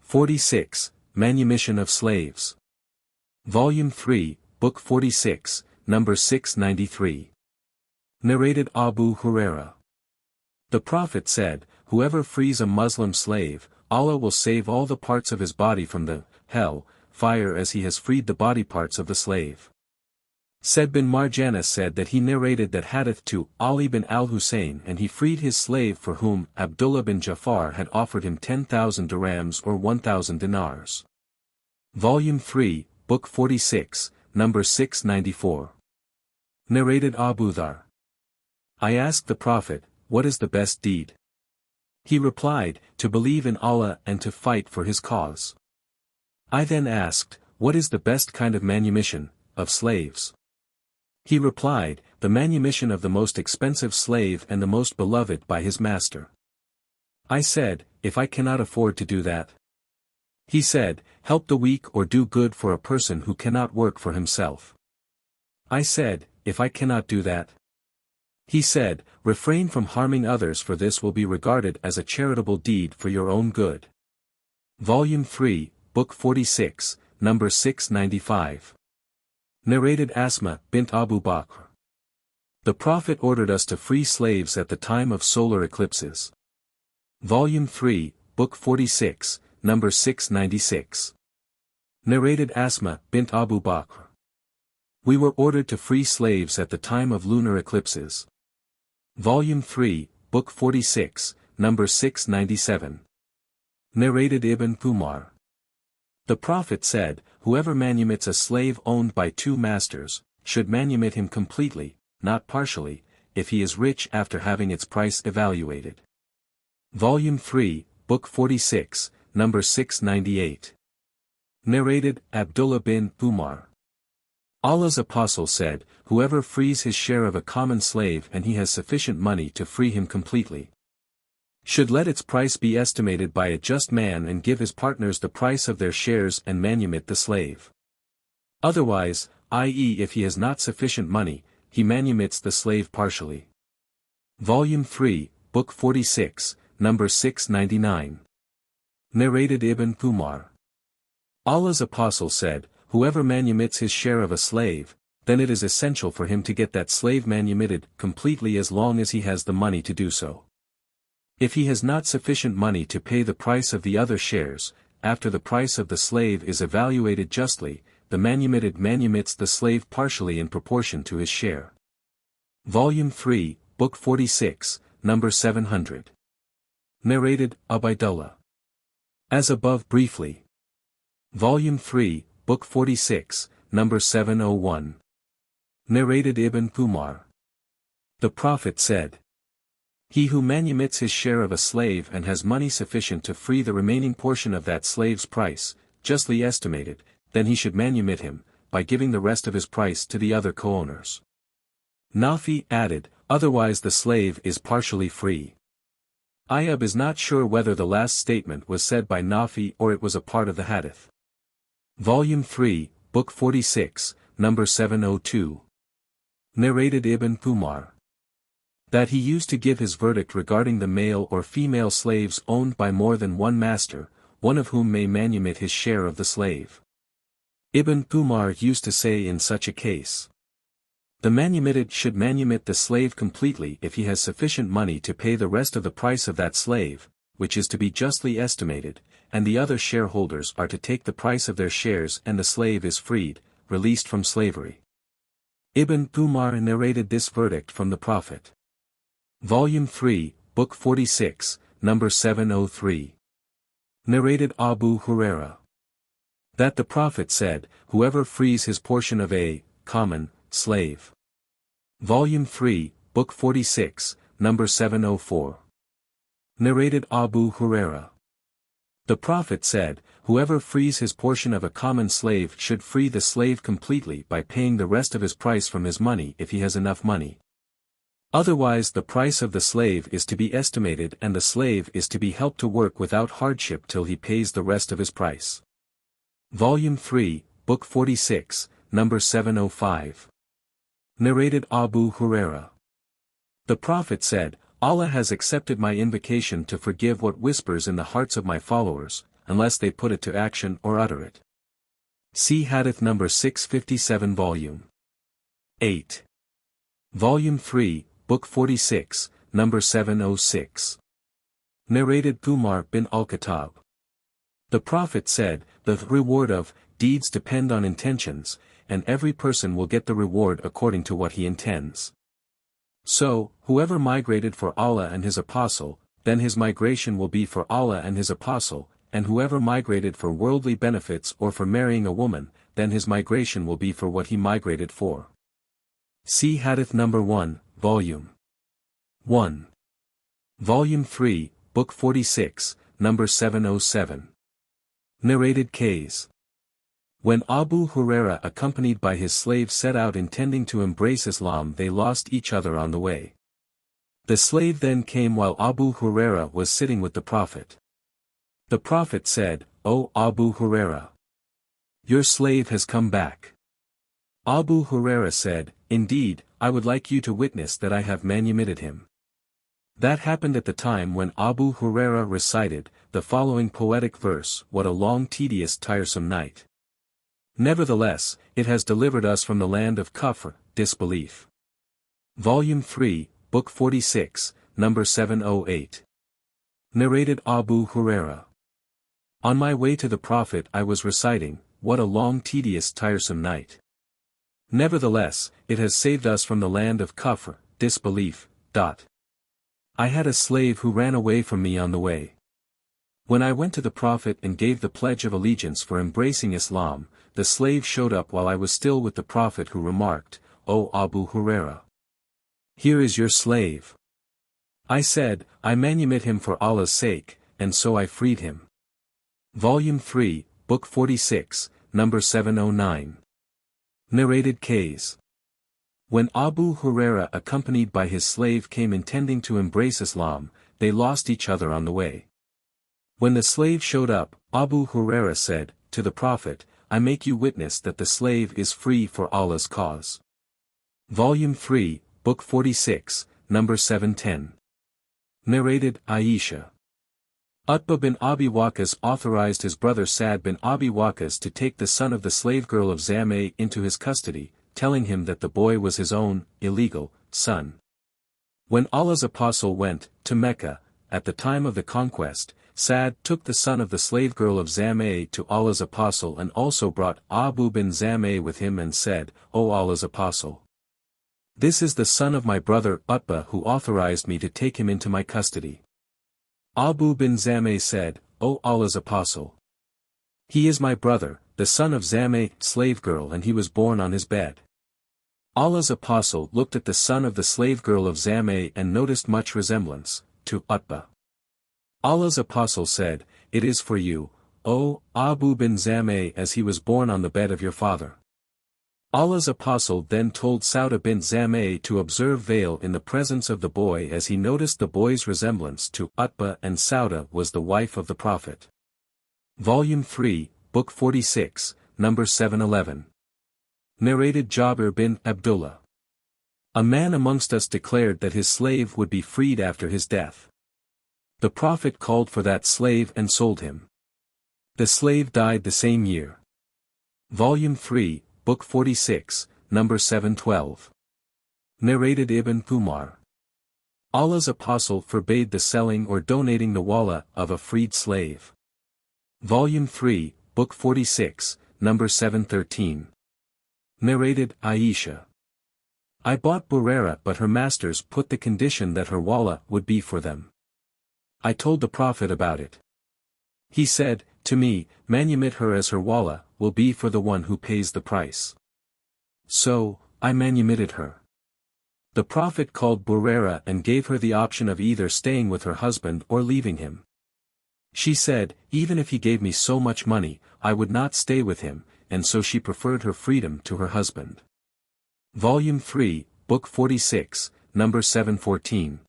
46, Manumission of Slaves. Volume 3, Book 46, number 693. Narrated Abu Huraira. The Prophet said, whoever frees a Muslim slave, Allah will save all the parts of his body from the hell fire as he has freed the body parts of the slave. Said bin Marjana said that he narrated that hadith to Ali bin al-Hussein, and he freed his slave for whom Abdullah bin Jafar had offered him 10,000 dirhams or 1,000 dinars. Volume 3, Book 46, number 694. Narrated Abu Dhar. I asked the Prophet, what is the best deed? He replied, to believe in Allah and to fight for his cause. I then asked, what is the best kind of manumission of slaves? He replied, the manumission of the most expensive slave and the most beloved by his master. I said, if I cannot afford to do that? He said, help the weak or do good for a person who cannot work for himself. I said, if I cannot do that? He said, refrain from harming others, for this will be regarded as a charitable deed for your own good. Volume 3, Book 46, number 695. Narrated Asma bint Abu Bakr. The Prophet ordered us to free slaves at the time of solar eclipses. Volume 3, Book 46, number 696. Narrated Asma bint Abu Bakr. We were ordered to free slaves at the time of lunar eclipses. Volume 3, Book 46, number 697. Narrated Ibn Umar. The Prophet said, whoever manumits a slave owned by two masters, should manumit him completely, not partially, if he is rich after having its price evaluated. Volume 3, Book 46, number 698. Narrated Abdullah bin Umar. Allah's Apostle said, whoever frees his share of a common slave and he has sufficient money to free him completely, should let its price be estimated by a just man and give his partners the price of their shares and manumit the slave. Otherwise, i.e. if he has not sufficient money, he manumits the slave partially. Volume 3, Book 46, number 699. Narrated Ibn Umar. Allah's Apostle said, whoever manumits his share of a slave, then it is essential for him to get that slave manumitted completely as long as he has the money to do so. If he has not sufficient money to pay the price of the other shares, after the price of the slave is evaluated justly, the manumitted manumits the slave partially in proportion to his share. Volume 3, Book 46, number 700. Narrated Ubaydullah. As above briefly. Volume 3, Book 46, number 701. Narrated Ibn Umar. The Prophet said, he who manumits his share of a slave and has money sufficient to free the remaining portion of that slave's price, justly estimated, then he should manumit him, by giving the rest of his price to the other co-owners. Nafi added, otherwise the slave is partially free. Ayyub is not sure whether the last statement was said by Nafi or it was a part of the hadith. Volume 3, Book 46, number 702. Narrated Ibn Umar. That he used to give his verdict regarding the male or female slaves owned by more than one master, one of whom may manumit his share of the slave. Ibn Umar used to say in such a case, the manumitted should manumit the slave completely if he has sufficient money to pay the rest of the price of that slave, which is to be justly estimated, and the other shareholders are to take the price of their shares and the slave is freed, released from slavery. Ibn Umar narrated this verdict from the Prophet. Volume 3, Book 46, number 703. Narrated Abu Huraira. That the Prophet said, whoever frees his portion of a common slave. Volume 3, Book 46, number 704. Narrated Abu Huraira. The Prophet said, whoever frees his portion of a common slave should free the slave completely by paying the rest of his price from his money if he has enough money. Otherwise the price of the slave is to be estimated and the slave is to be helped to work without hardship till he pays the rest of his price. Volume 3, Book 46, number 705. Narrated Abu Huraira. The Prophet said, Allah has accepted my invocation to forgive what whispers in the hearts of my followers, unless they put it to action or utter it. See Hadith number 657 Volume 8. Volume 3, Book 46, number 706. Narrated Umar bin al-Khattab. The Prophet said, the reward of deeds depend on intentions, and every person will get the reward according to what he intends. So, whoever migrated for Allah and His Apostle, then his migration will be for Allah and His Apostle, and whoever migrated for worldly benefits or for marrying a woman, then his migration will be for what he migrated for. See Hadith number 1, Volume 1. Volume 3, Book 46, number 707. Narrated Qais. When Abu Huraira accompanied by his slave set out intending to embrace Islam, they lost each other on the way. The slave then came while Abu Huraira was sitting with the Prophet. The Prophet said, "O Abu Huraira, your slave has come back." Abu Huraira said, "Indeed, I would like you to witness that I have manumitted him." That happened at the time when Abu Huraira recited the following poetic verse: "What a long, tedious, tiresome night. Nevertheless, it has delivered us from the land of Kufr, disbelief." Volume 3, Book 46, number 708. Narrated Abu Huraira. On my way to the Prophet I was reciting, "What a long, tedious, tiresome night. Nevertheless, it has saved us from the land of Kufr, disbelief." I had a slave who ran away from me on the way. When I went to the Prophet and gave the pledge of allegiance for embracing Islam, the slave showed up while I was still with the Prophet, who remarked, "O Abu Huraira, here is your slave." I said, "I manumit him for Allah's sake," and so I freed him. Volume 3, Book 46, number 709. Narrated Qais. When Abu Huraira accompanied by his slave came intending to embrace Islam, they lost each other on the way. When the slave showed up, Abu Huraira said to the Prophet, "I make you witness that the slave is free for Allah's cause." Volume 3, Book 46, number 710. Narrated Aisha. Utbah bin Abi Waqqas authorized his brother Sa'd bin Abi Waqqas to take the son of the slave girl of Zam'a into his custody, telling him that the boy was his own, illegal, son. When Allah's Apostle went to Mecca, at the time of the conquest, Sa'd took the son of the slave girl of Zam'a to Allah's Apostle and also brought Abu bin Zam'a with him and said, "O Allah's Apostle, this is the son of my brother Utbah who authorized me to take him into my custody." Abu bin Zam'a said, "O Allah's Apostle, he is my brother, the son of Zam'a, slave girl, and he was born on his bed." Allah's Apostle looked at the son of the slave girl of Zam'a and noticed much resemblance to Utbah. Allah's Apostle said, "It is for you, O Abu bin Zam'a, as he was born on the bed of your father." Allah's Apostle then told Sauda bin Zam'a to observe veil in the presence of the boy, as he noticed the boy's resemblance to Utbah, and Sauda was the wife of the Prophet. Volume 3, Book 46, number 711. Narrated Jabir bin Abdullah. A man amongst us declared that his slave would be freed after his death. The Prophet called for that slave and sold him. The slave died the same year. Volume 3, Book 46, number 712. Narrated Ibn Umar. Allah's Apostle forbade the selling or donating the wallah of a freed slave. Volume 3, Book 46, number 713. Narrated Aisha. I bought Burera, but her masters put the condition that her wallah would be for them. I told the Prophet about it. He said to me, "Manumit her, as her wallah will be for the one who pays the price." So, I manumitted her. The Prophet called Burera and gave her the option of either staying with her husband or leaving him. She said, "Even if he gave me so much money, I would not stay with him," and so she preferred her freedom to her husband. Volume 3, Book 46, number 714.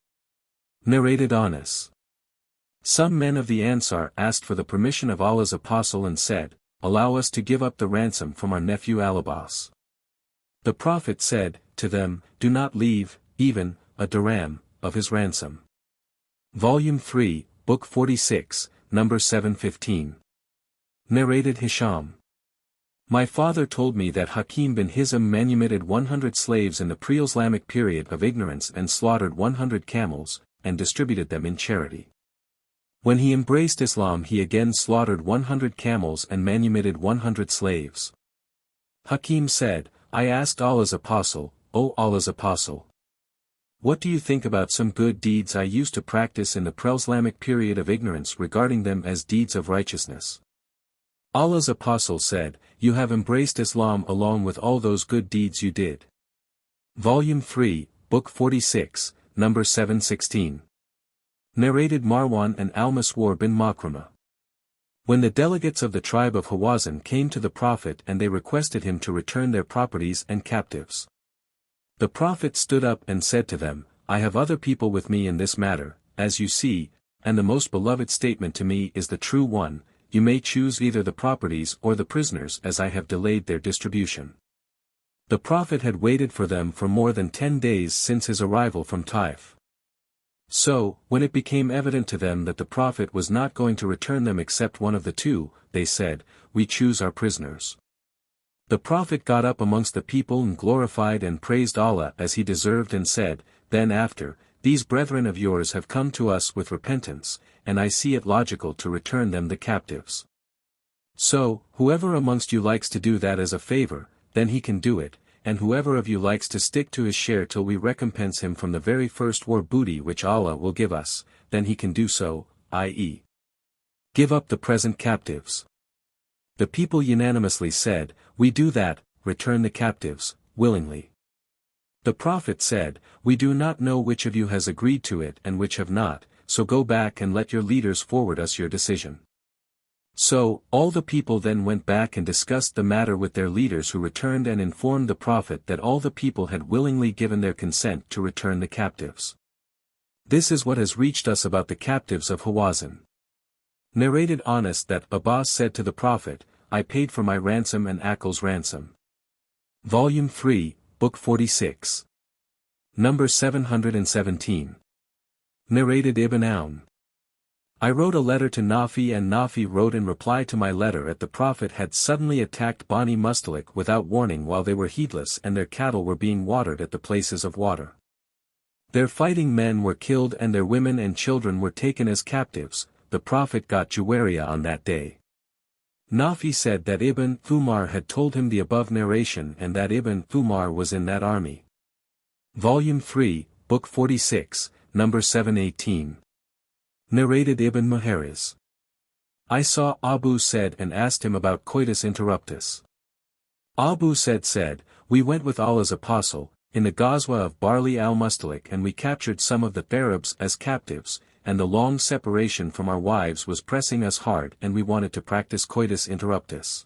Narrated Anas. Some men of the Ansar asked for the permission of Allah's Apostle and said, "Allow us to give up the ransom from our nephew Al-Abbas." The Prophet said to them, "Do not leave, even, a dirham, of his ransom." Volume 3, Book 46, number 715. Narrated Hisham. My father told me that Hakim bin Hizam manumitted 100 slaves in the pre-Islamic period of ignorance and slaughtered 100 camels, and distributed them in charity. When he embraced Islam he again slaughtered 100 camels and manumitted 100 slaves. Hakim said, I asked Allah's Apostle, O Allah's Apostle, what do you think about some good deeds I used to practice in the pre-Islamic period of ignorance regarding them as deeds of righteousness? Allah's Apostle said, you have embraced Islam along with all those good deeds you did. Volume 3, Book 46, Number 716. Narrated Marwan and al-Maswar bin Makramah. When the delegates of the tribe of Hawazin came to the Prophet and they requested him to return their properties and captives, the Prophet stood up and said to them, I have other people with me in this matter, as you see, and the most beloved statement to me is the true one, you may choose either the properties or the prisoners as I have delayed their distribution. The Prophet had waited for them for more than 10 days since his arrival from Taif. So, when it became evident to them that the Prophet was not going to return them except one of the two, they said, we choose our prisoners. The Prophet got up amongst the people and glorified and praised Allah as he deserved and said, then after, these brethren of yours have come to us with repentance, and I see it logical to return them the captives. So, whoever amongst you likes to do that as a favor, then he can do it, and whoever of you likes to stick to his share till we recompense him from the very first war booty which Allah will give us, then he can do so, i.e., give up the present captives. The people unanimously said, we do that, return the captives, willingly. The Prophet said, we do not know which of you has agreed to it and which have not, so go back and let your leaders forward us your decision. So, all the people then went back and discussed the matter with their leaders who returned and informed the Prophet that all the people had willingly given their consent to return the captives. This is what has reached us about the captives of Hawazin. Narrated Anas that Abbas said to the Prophet, I paid for my ransom and Aqil's ransom. Volume 3, Book 46. Number 717. Narrated Ibn Awn. I wrote a letter to Nafi and Nafi wrote in reply to my letter at the Prophet had suddenly attacked Bani Mustalik without warning while they were heedless and their cattle were being watered at the places of water. Their fighting men were killed and their women and children were taken as captives. The Prophet got Juwariya on that day. Nafi said that Ibn Thumar had told him the above narration and that Ibn Thumar was in that army. Volume 3, Book 46, Number 718. Narrated Ibn Muhariz. I saw Abu Said and asked him about coitus interruptus. Abu Said said, we went with Allah's Apostle, in the Ghazwa of Barli al-Mustalik and we captured some of the Arabs as captives, and the long separation from our wives was pressing us hard and we wanted to practice coitus interruptus.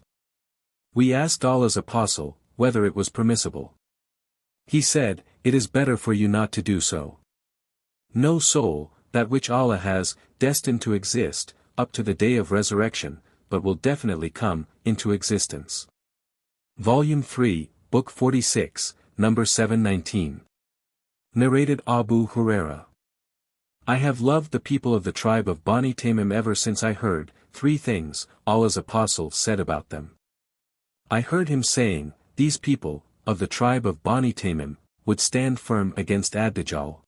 We asked Allah's Apostle, whether it was permissible. He said, it is better for you not to do so. No soul, that which Allah has, destined to exist, up to the day of resurrection, but will definitely come, into existence. Volume 3, Book 46, Number 719. Narrated Abu Huraira. I have loved the people of the tribe of Bani Tamim ever since I heard 3 things Allah's Apostle said about them. I heard him saying, these people, of the tribe of Bani Tamim, would stand firm against Ad-Dajjal.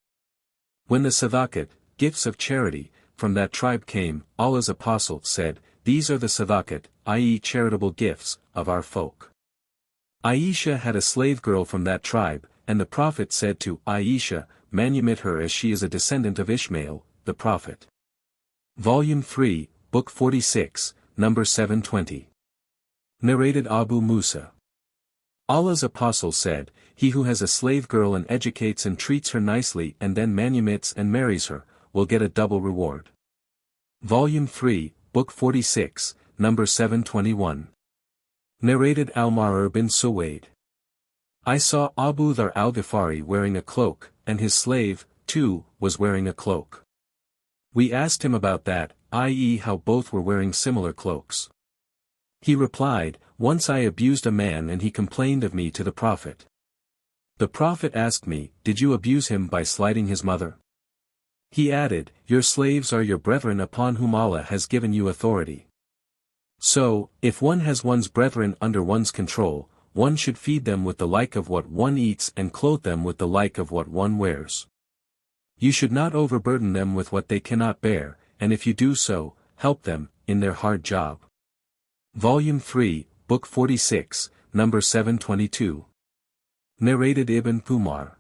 When the sadaqat, gifts of charity, from that tribe came, Allah's Apostle said, these are the sadaqat, i.e. charitable gifts, of our folk. Aisha had a slave girl from that tribe, and the Prophet said to Aisha, manumit her as she is a descendant of Ishmael, the Prophet. Volume 3, Book 46, Number 720. Narrated Abu Musa. Allah's Apostle said, he who has a slave girl and educates and treats her nicely and then manumits and marries her, will get a double reward. Volume 3, Book 46, Number 721. Narrated Al-Marar bin Suwaid. I saw Abu Dhar al-Ghifari wearing a cloak, and his slave, too, was wearing a cloak. We asked him about that, i.e. how both were wearing similar cloaks. He replied, once I abused a man and he complained of me to the Prophet. The Prophet asked me, did you abuse him by slighting his mother? He added, your slaves are your brethren upon whom Allah has given you authority. So, if one has one's brethren under one's control, one should feed them with the like of what one eats and clothe them with the like of what one wears. You should not overburden them with what they cannot bear, and if you do so, help them in their hard job. Volume 3, Book 46, number 722. Narrated Ibn Umar.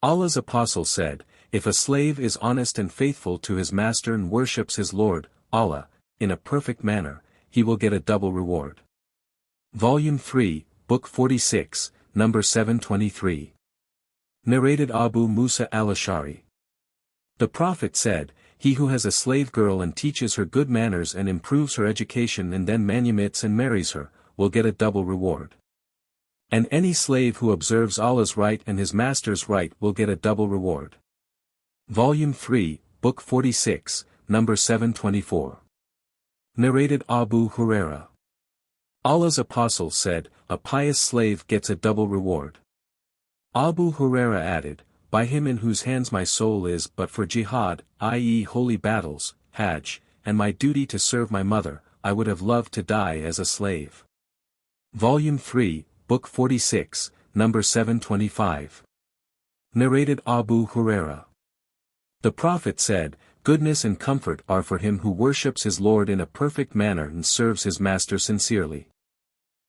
Allah's Apostle said, if a slave is honest and faithful to his master and worships his Lord, Allah, in a perfect manner, he will get a double reward. Volume 3, Book 46, number 723. Narrated Abu Musa al-Ash'ari. The Prophet said, he who has a slave girl and teaches her good manners and improves her education and then manumits and marries her, will get a double reward. And any slave who observes Allah's right and his master's right will get a double reward. Volume 3, Book 46, number 724. Narrated Abu Hurairah. Allah's Apostle said, a pious slave gets a double reward. Abu Hurairah added, by him in whose hands my soul is but for jihad, i.e. holy battles, Hajj, and my duty to serve my mother, I would have loved to die as a slave. Volume 3, Book 46, number 725. Narrated Abu Hurairah. The Prophet said, goodness and comfort are for him who worships his Lord in a perfect manner and serves his master sincerely.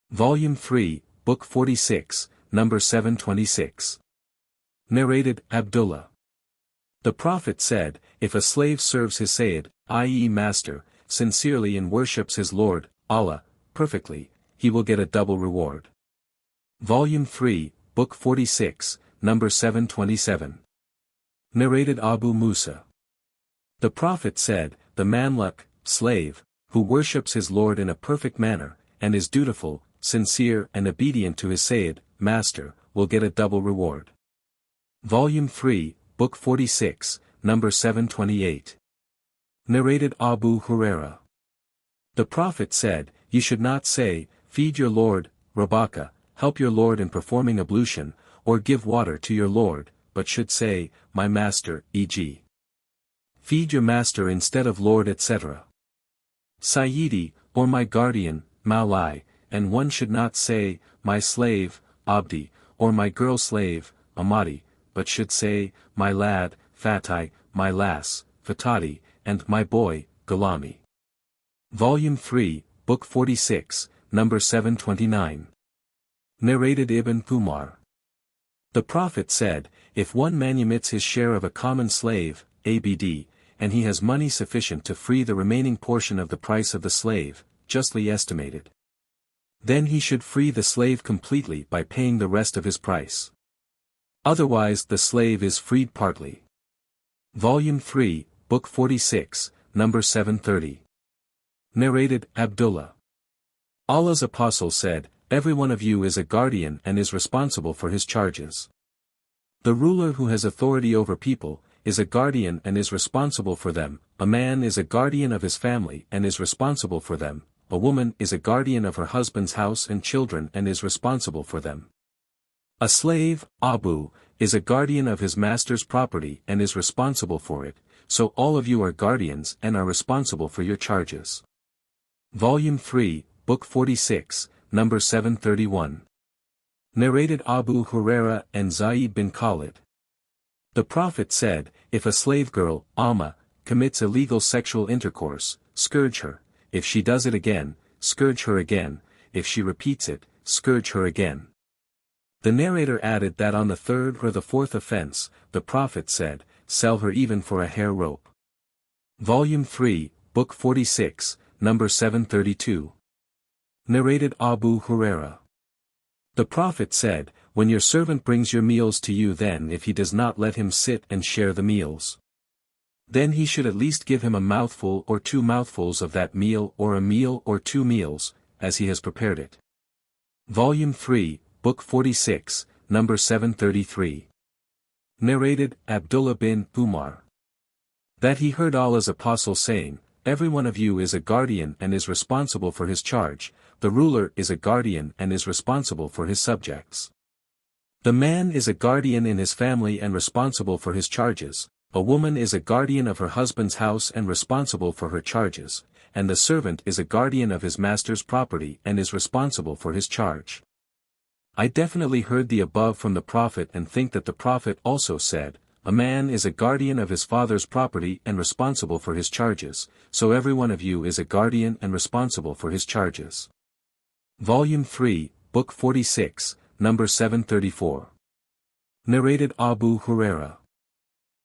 Volume 3, Book 46, number 726. Narrated Abdullah. The Prophet said, if a slave serves his Sayyid, i.e. master, sincerely and worships his Lord, Allah, perfectly, he will get a double reward. Volume 3, Book 46, number 727. Narrated Abu Musa. The Prophet said, the mamluk, slave, who worships his Lord in a perfect manner, and is dutiful, sincere and obedient to his Sayyid, master, will get a double reward. Volume 3, Book 46, number 728. Narrated Abu Hurairah. The Prophet said, you should not say, feed your Lord, Rabbaka, help your Lord in performing ablution, or give water to your Lord, but should say, my master, e.g. feed your master instead of Lord etc. Sayyidi, or my guardian, Maulai, and one should not say, my slave, Abdi, or my girl slave, Amadi, but should say, my lad, Fatai, my lass, Fatati, and my boy, Gulami. Volume 3, Book 46, number 729. Narrated Ibn Umar. The Prophet said, if one manumits his share of a common slave, ABD, and he has money sufficient to free the remaining portion of the price of the slave, justly estimated, then he should free the slave completely by paying the rest of his price. Otherwise the slave is freed partly. Volume 3, Book 46, number 730. Narrated Abdullah. Allah's Apostle said, every one of you is a guardian and is responsible for his charges. The ruler who has authority over people, is a guardian and is responsible for them, a man is a guardian of his family and is responsible for them, a woman is a guardian of her husband's house and children and is responsible for them. A slave, Abu, is a guardian of his master's property and is responsible for it, so all of you are guardians and are responsible for your charges. Volume 3, Book 46, number 731. Narrated Abu Hurairah and Zayd bin Khalid. The Prophet said, if a slave girl, Amma, commits illegal sexual intercourse, scourge her, if she does it again, scourge her again, if she repeats it, scourge her again. The narrator added that on the third or the fourth offense, the Prophet said, sell her even for a hair rope. Volume 3, Book 46, number 732. Narrated Abu Hurairah. The Prophet said, when your servant brings your meals to you, then if he does not, let him sit and share the meals. Then he should at least give him a mouthful or 2 mouthfuls of that meal or a meal or 2 meals, as he has prepared it. Volume 3, Book 46, number 733. Narrated Abdullah bin Umar. That he heard Allah's Apostle saying, every one of you is a guardian and is responsible for his charge, the ruler is a guardian and is responsible for his subjects. The man is a guardian in his family and responsible for his charges, a woman is a guardian of her husband's house and responsible for her charges, and the servant is a guardian of his master's property and is responsible for his charge. I definitely heard the above from the Prophet and think that the Prophet also said, a man is a guardian of his father's property and responsible for his charges, so every one of you is a guardian and responsible for his charges. Volume 3, Book 46, number 734. Narrated Abu Huraira.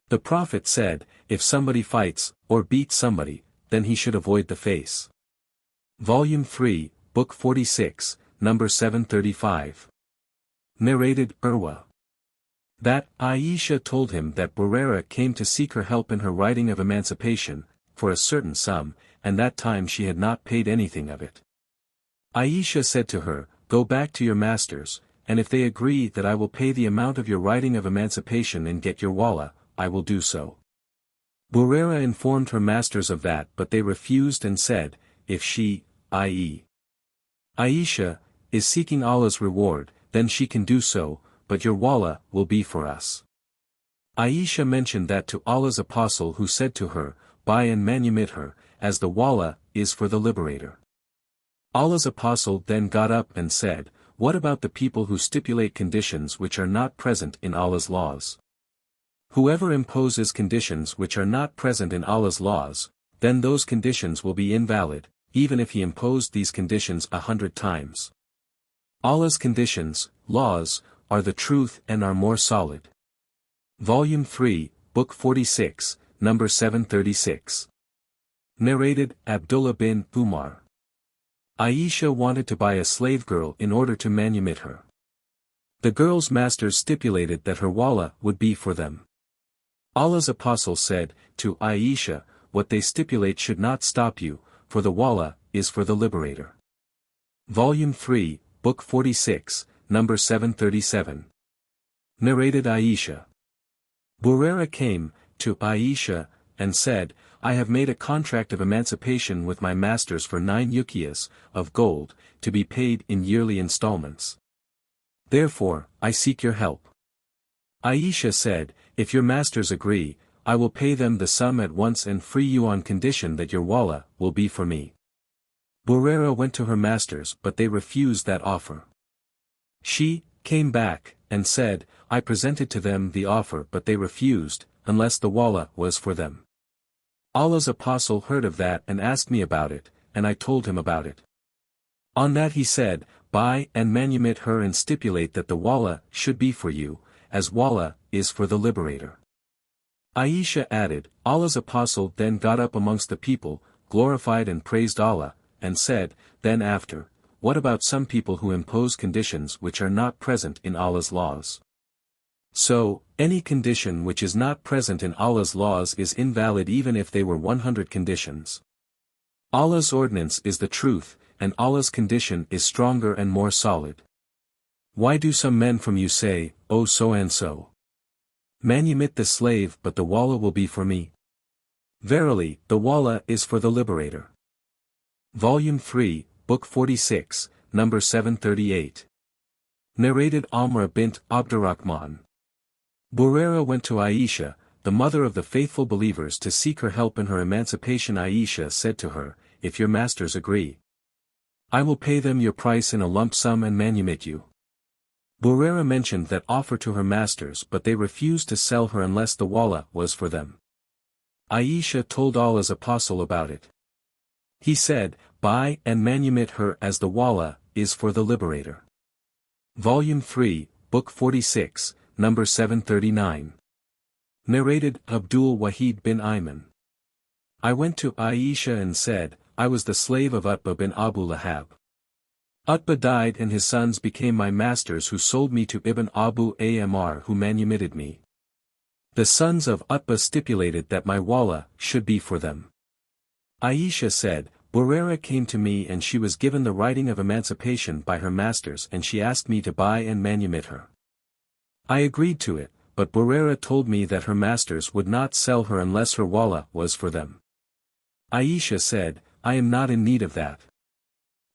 The Prophet said, if somebody fights, or beats somebody, then he should avoid the face. Volume 3, Book 46, number 735. Narrated Urwa. That Aisha told him that Huraira came to seek her help in her writing of emancipation, for a certain sum, and that time she had not paid anything of it. Aisha said to her, go back to your masters, and if they agree that I will pay the amount of your writing of emancipation and get your wallah, I will do so. Huraira informed her masters of that, but they refused and said, if she, i.e. Aisha, is seeking Allah's reward, then she can do so, but your wallah will be for us. Aisha mentioned that to Allah's apostle, who said to her, buy and manumit her, as the wallah is for the liberator. Allah's apostle then got up and said, what about the people who stipulate conditions which are not present in Allah's laws? Whoever imposes conditions which are not present in Allah's laws, then those conditions will be invalid, even if he imposed these conditions 100 times. Allah's conditions, laws, are the truth and are more solid. Volume 3, Book 46, number 736. Narrated Abdullah bin Umar. Aisha wanted to buy a slave girl in order to manumit her. The girl's masters stipulated that her wallah would be for them. Allah's apostle said, to Aisha, what they stipulate should not stop you, for the wallah is for the liberator. Volume 3, Book 46, number 737. Narrated Aisha. Huraira came to Aisha and said, I have made a contract of emancipation with my masters for 9 uqiyas of gold, to be paid in yearly installments. Therefore, I seek your help. Aisha said, if your masters agree, I will pay them the sum at once and free you on condition that your wallah will be for me. Huraira went to her masters, but they refused that offer. She came back and said, I presented to them the offer, but they refused, unless the wallah was for them. Allah's apostle heard of that and asked me about it, and I told him about it. On that he said, buy and manumit her and stipulate that the wallah should be for you, as wallah is for the liberator. Aisha added, Allah's apostle then got up amongst the people, glorified and praised Allah, and said, then after, what about some people who impose conditions which are not present in Allah's laws? So, any condition which is not present in Allah's laws is invalid even if they were 100 conditions. Allah's ordinance is the truth, and Allah's condition is stronger and more solid. Why do some men from you say, oh so and so? Manumit the slave, but the wallah will be for me. Verily, the wallah is for the liberator. Volume 3, Book 46, number 738. Narrated Amra bint Abdurrahman. Huraira went to Aisha, the mother of the faithful believers, to seek her help in her emancipation. Aisha said to her, if your masters agree, I will pay them your price in a lump sum and manumit you. Huraira mentioned that offer to her masters, but they refused to sell her unless the wallah was for them. Aisha told Allah's apostle about it. He said, buy and manumit her as the wallah is for the liberator. Volume 3, Book 46, number 739. Narrated Abdul Wahid bin Ayman. I went to Aisha and said, I was the slave of Utbah bin Abu Lahab. Utbah died and his sons became my masters, who sold me to Ibn Abu Amr, who manumitted me. The sons of Utbah stipulated that my wallah should be for them. Aisha said, Huraira came to me and she was given the writing of emancipation by her masters, and she asked me to buy and manumit her. I agreed to it, but Huraira told me that her masters would not sell her unless her wallah was for them. Aisha said, I am not in need of that.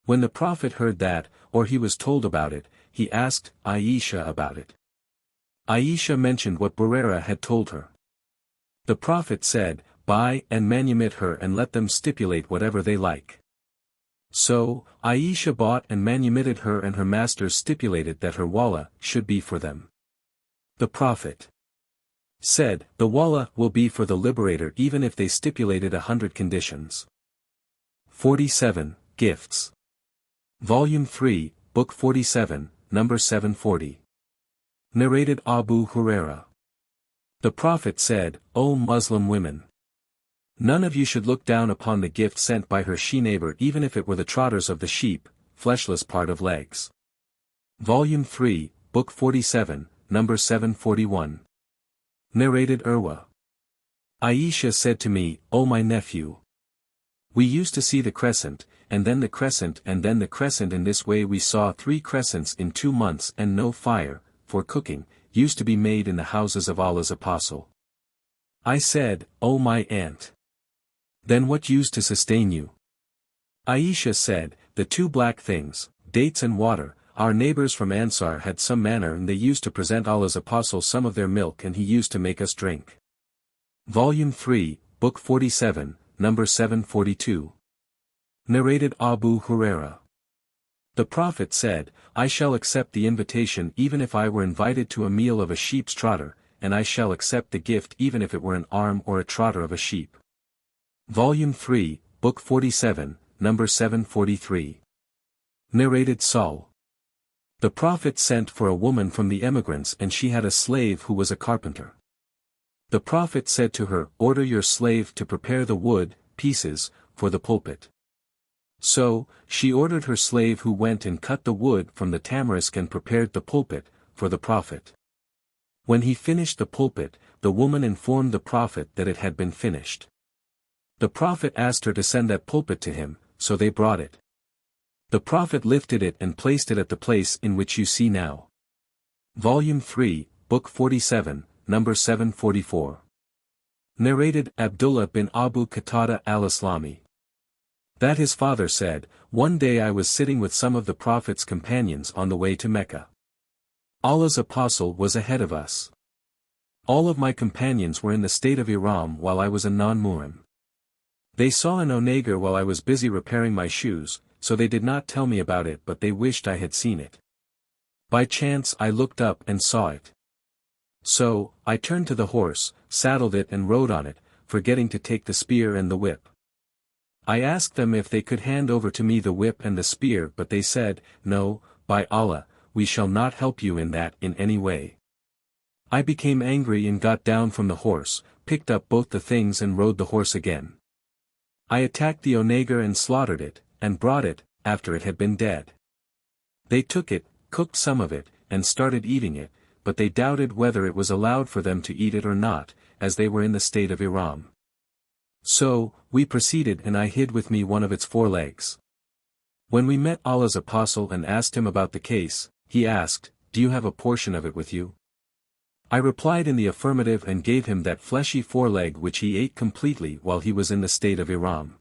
When the Prophet heard that, or he was told about it, he asked Aisha about it. Aisha mentioned what Huraira had told her. The Prophet said, buy and manumit her and let them stipulate whatever they like. So, Aisha bought and manumitted her, and her masters stipulated that her wallah should be for them. The Prophet said, the wallah will be for the liberator even if they stipulated 100 conditions. 47, Gifts. Volume 3, Book 47, number 740. Narrated Abu Huraira. The Prophet said, O Muslim women, none of you should look down upon the gift sent by her she-neighbor even if it were the trotters of the sheep, fleshless part of legs. Volume 3, Book 47, number 741. Narrated Urwa. Aisha said to me, O my nephew, we used to see the crescent, and then the crescent, and then the crescent. In this way we saw 3 crescents in 2 months, and no fire, for cooking, used to be made in the houses of Allah's Apostle. I said, O my aunt, then what used to sustain you? Aisha said, the 2 black things, dates and water. Our neighbors from Ansar had some manner, and they used to present Allah's Apostle some of their milk, and he used to make us drink. Volume 3, Book 47, number 742. Narrated Abu Huraira. The Prophet said, I shall accept the invitation even if I were invited to a meal of a sheep's trotter, and I shall accept the gift even if it were an arm or a trotter of a sheep. Volume 3, Book 47, number 743. Narrated Saul. The Prophet sent for a woman from the emigrants, and she had a slave who was a carpenter. The Prophet said to her, order your slave to prepare the wood, pieces, for the pulpit. So, she ordered her slave, who went and cut the wood from the tamarisk and prepared the pulpit, for the Prophet. When he finished the pulpit, the woman informed the Prophet that it had been finished. The Prophet asked her to send that pulpit to him, so they brought it. The Prophet lifted it and placed it at the place in which you see now. Volume 3, Book 47, number 744. Narrated Abdullah bin Abu Qatada al-Islami. That his father said, one day I was sitting with some of the Prophet's companions on the way to Mecca. Allah's Apostle was ahead of us. All of my companions were in the state of ihram while I was a non-muhrim. They saw an onager while I was busy repairing my shoes, so they did not tell me about it, but they wished I had seen it. By chance I looked up and saw it. So, I turned to the horse, saddled it and rode on it, forgetting to take the spear and the whip. I asked them if they could hand over to me the whip and the spear, but they said, no, by Allah, we shall not help you in that in any way. I became angry and got down from the horse, picked up both the things and rode the horse again. I attacked the onager and slaughtered it, and brought it, after it had been dead. They took it, cooked some of it, and started eating it, but they doubted whether it was allowed for them to eat it or not, as they were in the state of ihram. So, we proceeded, and I hid with me one of its 4 legs. When we met Allah's Apostle and asked him about the case, he asked, do you have a portion of it with you? I replied in the affirmative and gave him that fleshy foreleg, which he ate completely while he was in the state of ihram.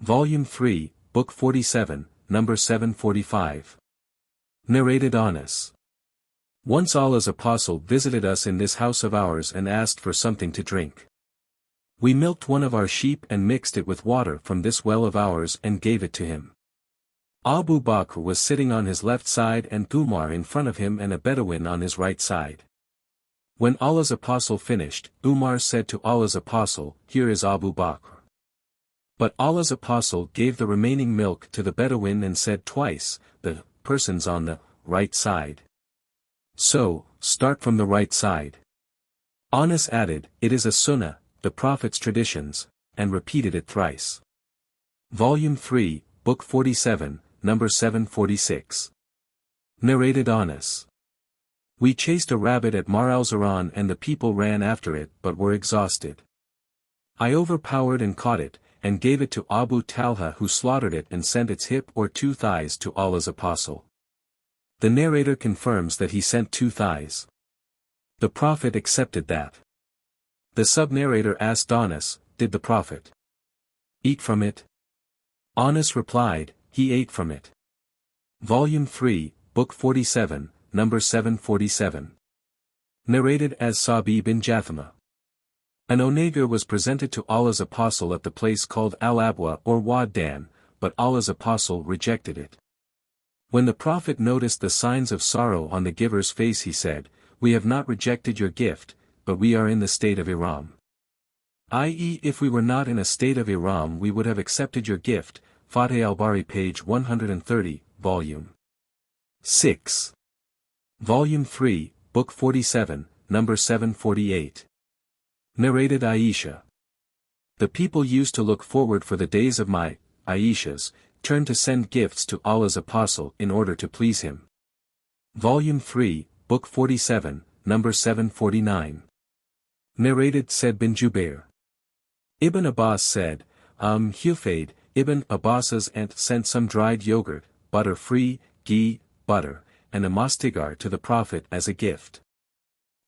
Volume 3, Book 47, number 745. Narrated Anas. Once Allah's Apostle visited us in this house of ours and asked for something to drink. We milked one of our sheep and mixed it with water from this well of ours and gave it to him. Abu Bakr was sitting on his left side and Umar in front of him and a Bedouin on his right side. When Allah's Apostle finished, Umar said to Allah's Apostle, here is Abu Bakr. But Allah's Apostle gave the remaining milk to the Bedouin and said twice, the person's on the right side. So, start from the right side. Anas added, it is a sunnah, the Prophet's traditions, and repeated it thrice. Volume 3, Book 47, number 746. Narrated Anas. We chased a rabbit at Mar al-Zaran and the people ran after it but were exhausted. I overpowered and caught it, and gave it to Abu Talha, who slaughtered it and sent its hip or 2 thighs to Allah's Apostle. The narrator confirms that he sent 2 thighs. The Prophet accepted that. The sub-narrator asked Anas, did the Prophet eat from it? Anas replied, he ate from it. Volume 3, Book 47, number 747. Narrated as Sabi bin Jathama. An onager was presented to Allah's apostle at the place called Al-Abwa or Wad Dan, but Allah's apostle rejected it. When the Prophet noticed the signs of sorrow on the giver's face, he said, "We have not rejected your gift, but we are in the state of Ihram." I.e., if we were not in a state of Ihram we would have accepted your gift. Fateh al-Bari page 130, Volume 6. Volume 3, Book 47, number 748. Narrated Aisha. The people used to look forward for the days of my, Aisha's, turn to send gifts to Allah's apostle in order to please him. Volume 3, Book 47, number 749. Narrated Said bin Jubair. Ibn Abbas said, Hufayd, Ibn Abbas's aunt sent some dried yogurt, butter-free, ghee, butter, and a mastigar to the Prophet as a gift.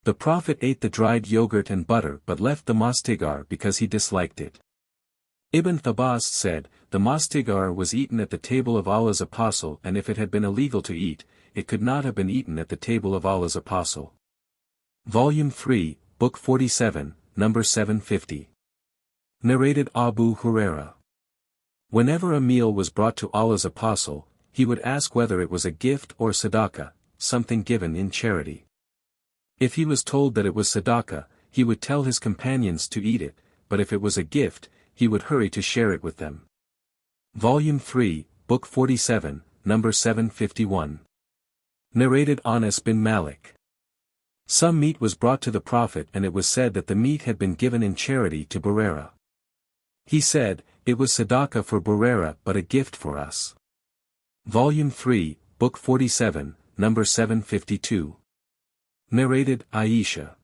The Prophet ate the dried yogurt and butter but left the mastigar because he disliked it. Ibn Abbas said, the mastigar was eaten at the table of Allah's apostle, and if it had been illegal to eat, it could not have been eaten at the table of Allah's apostle. Volume 3, Book 47, number 750. Narrated Abu Huraira. Whenever a meal was brought to Allah's apostle, he would ask whether it was a gift or sadaqah, something given in charity. If he was told that it was sadaqah, he would tell his companions to eat it, but if it was a gift, he would hurry to share it with them. Volume 3, Book 47, number 751. Narrated Anas bin Malik. Some meat was brought to the Prophet and it was said that the meat had been given in charity to Buraira. He said, it was sadaqah for Buraira but a gift for us. Volume 3, Book 47, number 752. Narrated Aisha.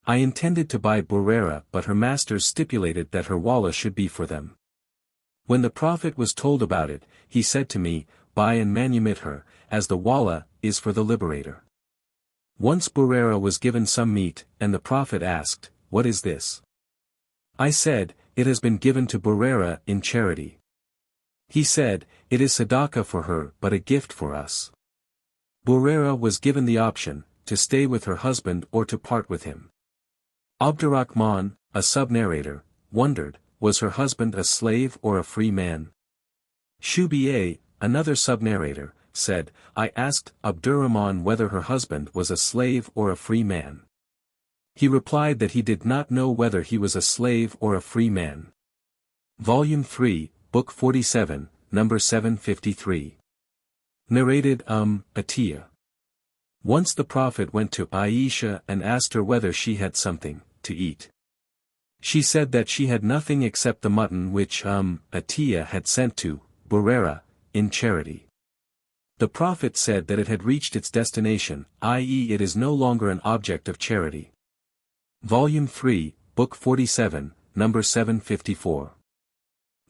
I intended to buy Buraira but her masters stipulated that her wallah should be for them. When the Prophet was told about it, he said to me, buy and manumit her, as the wallah is for the liberator. Once Buraira was given some meat, and the Prophet asked, what is this? I said, it has been given to Buraira in charity. He said, it is sadaqah for her but a gift for us. Buraira was given the option, to stay with her husband or to part with him. Abdurrahman, a sub-narrator, wondered, was her husband a slave or a free man? Shubi'a, another sub-narrator, said, I asked Abdurrahman whether her husband was a slave or a free man. He replied that he did not know whether he was a slave or a free man. Volume 3, Book 47, number 753. Narrated Atiyah. Once the Prophet went to Aisha and asked her whether she had something to eat. She said that she had nothing except the mutton which Atiyah had sent to Buraira in charity. The Prophet said that it had reached its destination, i.e. it is no longer an object of charity. Volume 3, Book 47, number 754.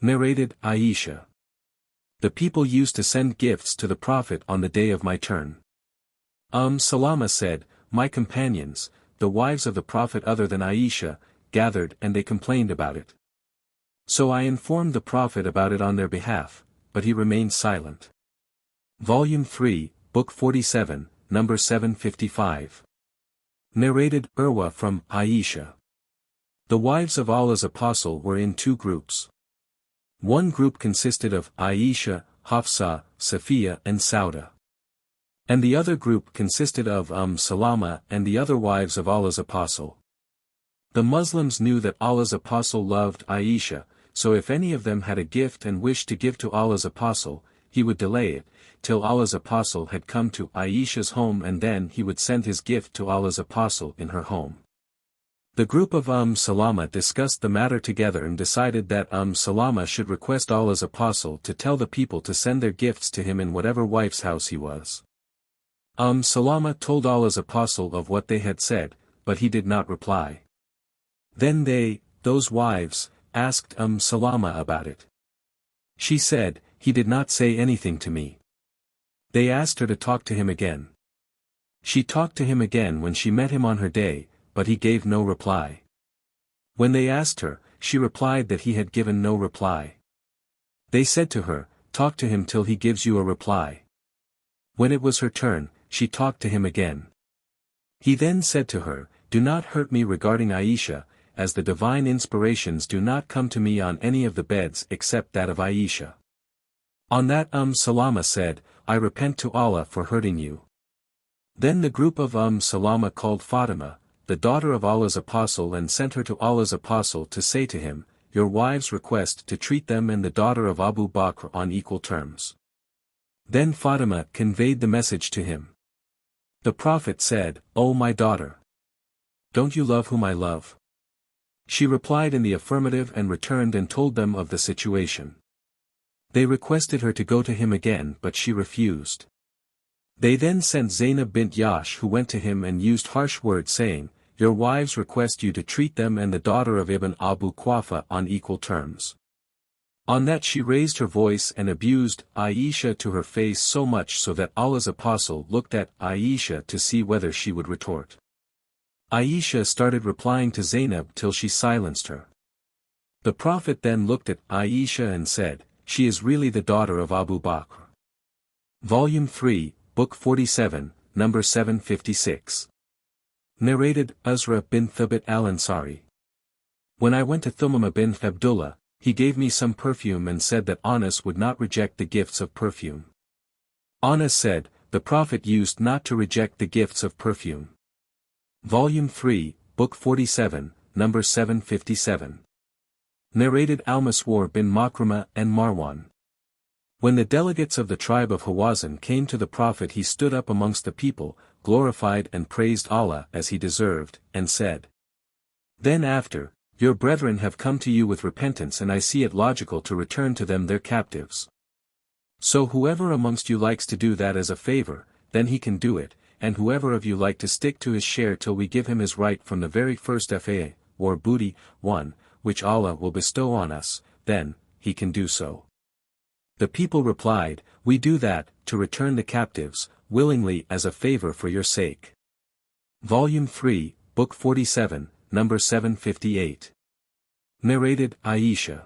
Narrated Aisha. The people used to send gifts to the Prophet on the day of my turn. Salama said, my companions, the wives of the Prophet other than Aisha, gathered and they complained about it. So I informed the Prophet about it on their behalf, but he remained silent. Volume 3, Book 47, number 755. Narrated Urwa from Aisha. The wives of Allah's apostle were in two groups. One group consisted of Aisha, Hafsa, Safiya and Sauda. And the other group consisted of Salama and the other wives of Allah's apostle. The Muslims knew that Allah's apostle loved Aisha, so if any of them had a gift and wished to give to Allah's apostle, he would delay it, till Allah's apostle had come to Aisha's home and then he would send his gift to Allah's apostle in her home. The group of Salama discussed the matter together and decided that Salama should request Allah's apostle to tell the people to send their gifts to him in whatever wife's house he was. Salama told Allah's apostle of what they had said, but he did not reply. Then they, those wives, asked Salama about it. She said, he did not say anything to me. They asked her to talk to him again. She talked to him again when she met him on her day, but he gave no reply. When they asked her, she replied that he had given no reply. They said to her, talk to him till he gives you a reply. When it was her turn, she talked to him again. He then said to her, do not hurt me regarding Aisha, as the divine inspirations do not come to me on any of the beds except that of Aisha. On that Salama said, I repent to Allah for hurting you. Then the group of Salama called Fatima, the daughter of Allah's apostle, and sent her to Allah's apostle to say to him, your wives request to treat them and the daughter of Abu Bakr on equal terms. Then Fatima conveyed the message to him. The Prophet said, O my daughter! Don't you love whom I love? She replied in the affirmative and returned and told them of the situation. They requested her to go to him again, but she refused. They then sent Zainab bint Yash, who went to him and used harsh words, saying, your wives request you to treat them and the daughter of Ibn Abu Quafa on equal terms. On that she raised her voice and abused Aisha to her face, so much so that Allah's apostle looked at Aisha to see whether she would retort. Aisha started replying to Zainab till she silenced her. The Prophet then looked at Aisha and said, she is really the daughter of Abu Bakr. Volume 3, Book 47, number 756. Narrated, Uzra bin Thabit al-Ansari. When I went to Thumama bin Abdullah, he gave me some perfume and said that Anas would not reject the gifts of perfume. Anas said, the Prophet used not to reject the gifts of perfume. Volume 3, Book 47, number 757. Narrated Al-Maswar bin Makrama and Marwan. When the delegates of the tribe of Hawazin came to the Prophet, he stood up amongst the people, glorified and praised Allah as he deserved, and said, then after, your brethren have come to you with repentance, and I see it logical to return to them their captives. So whoever amongst you likes to do that as a favor, then he can do it, and whoever of you like to stick to his share till we give him his right from the very first fa, or booty, one, which Allah will bestow on us, then, he can do so. The people replied, we do that, to return the captives, willingly as a favor for your sake. Volume 3, Book 47, number 758. Narrated, Aisha.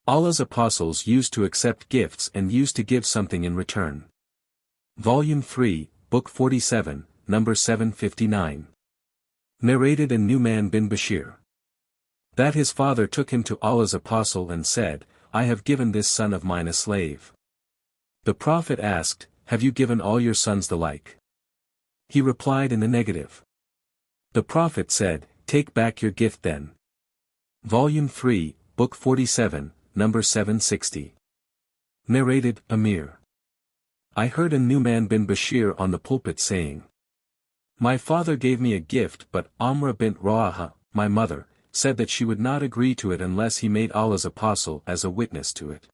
Allah's apostles used to accept gifts and used to give something in return. Volume 3, Book 47, number 759. Narrated an Nu'man bin Bashir. That his father took him to Allah's apostle and said, I have given this son of mine a slave. The Prophet asked, have you given all your sons the like? He replied in the negative. The Prophet said, take back your gift then. Volume 3, Book 47, number 760. Narrated, Amir. I heard a Nu'man bin Bashir on the pulpit saying, my father gave me a gift, but Amra bint Rawaha, my mother, said that she would not agree to it unless he made Allah's apostle as a witness to it.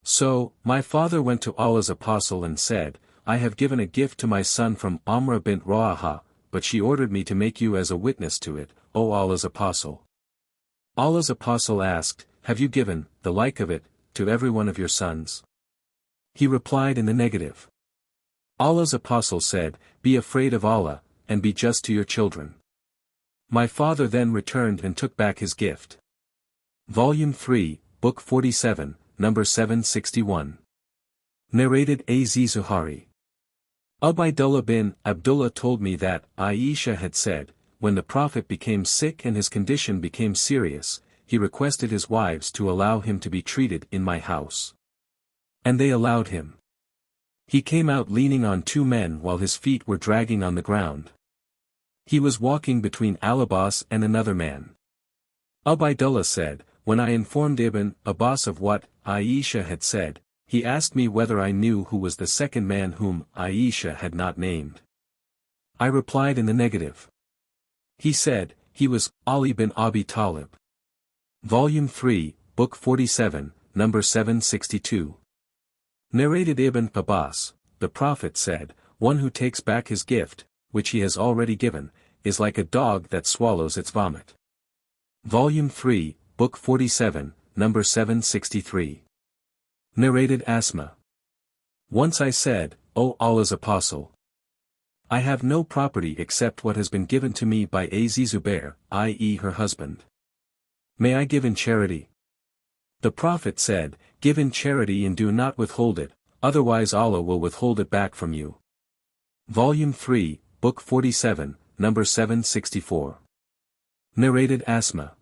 So, my father went to Allah's apostle and said, I have given a gift to my son from Amra bint Rawaha, but she ordered me to make you as a witness to it, O Allah's apostle. Allah's apostle asked, have you given, the like of it, to every one of your sons? He replied in the negative. Allah's apostle said, be afraid of Allah, and be just to your children. My father then returned and took back his gift. Volume 3, Book 47, number 761. Narrated A.Z. Zuhari. Ubaydullah bin Abdullah told me that Aisha had said, when the Prophet became sick and his condition became serious, he requested his wives to allow him to be treated in my house. And they allowed him. He came out leaning on two men while his feet were dragging on the ground. He was walking between Al-Abbas and another man. Ubaydullah said, when I informed Ibn Abbas of what Aisha had said, he asked me whether I knew who was the second man whom Aisha had not named. I replied in the negative. He said, he was Ali bin Abi Talib. Volume 3, Book 47, number 762. Narrated Ibn Abbas, the Prophet said, one who takes back his gift, which he has already given, is like a dog that swallows its vomit. Volume 3, Book 47, number 763. Narrated Asma. Once I said, O Allah's apostle, I have no property except what has been given to me by Az Zubair, i.e. her husband. May I give in charity? The Prophet said, give in charity and do not withhold it, otherwise Allah will withhold it back from you. Volume 3, Book 47, number 764. Narrated Asma.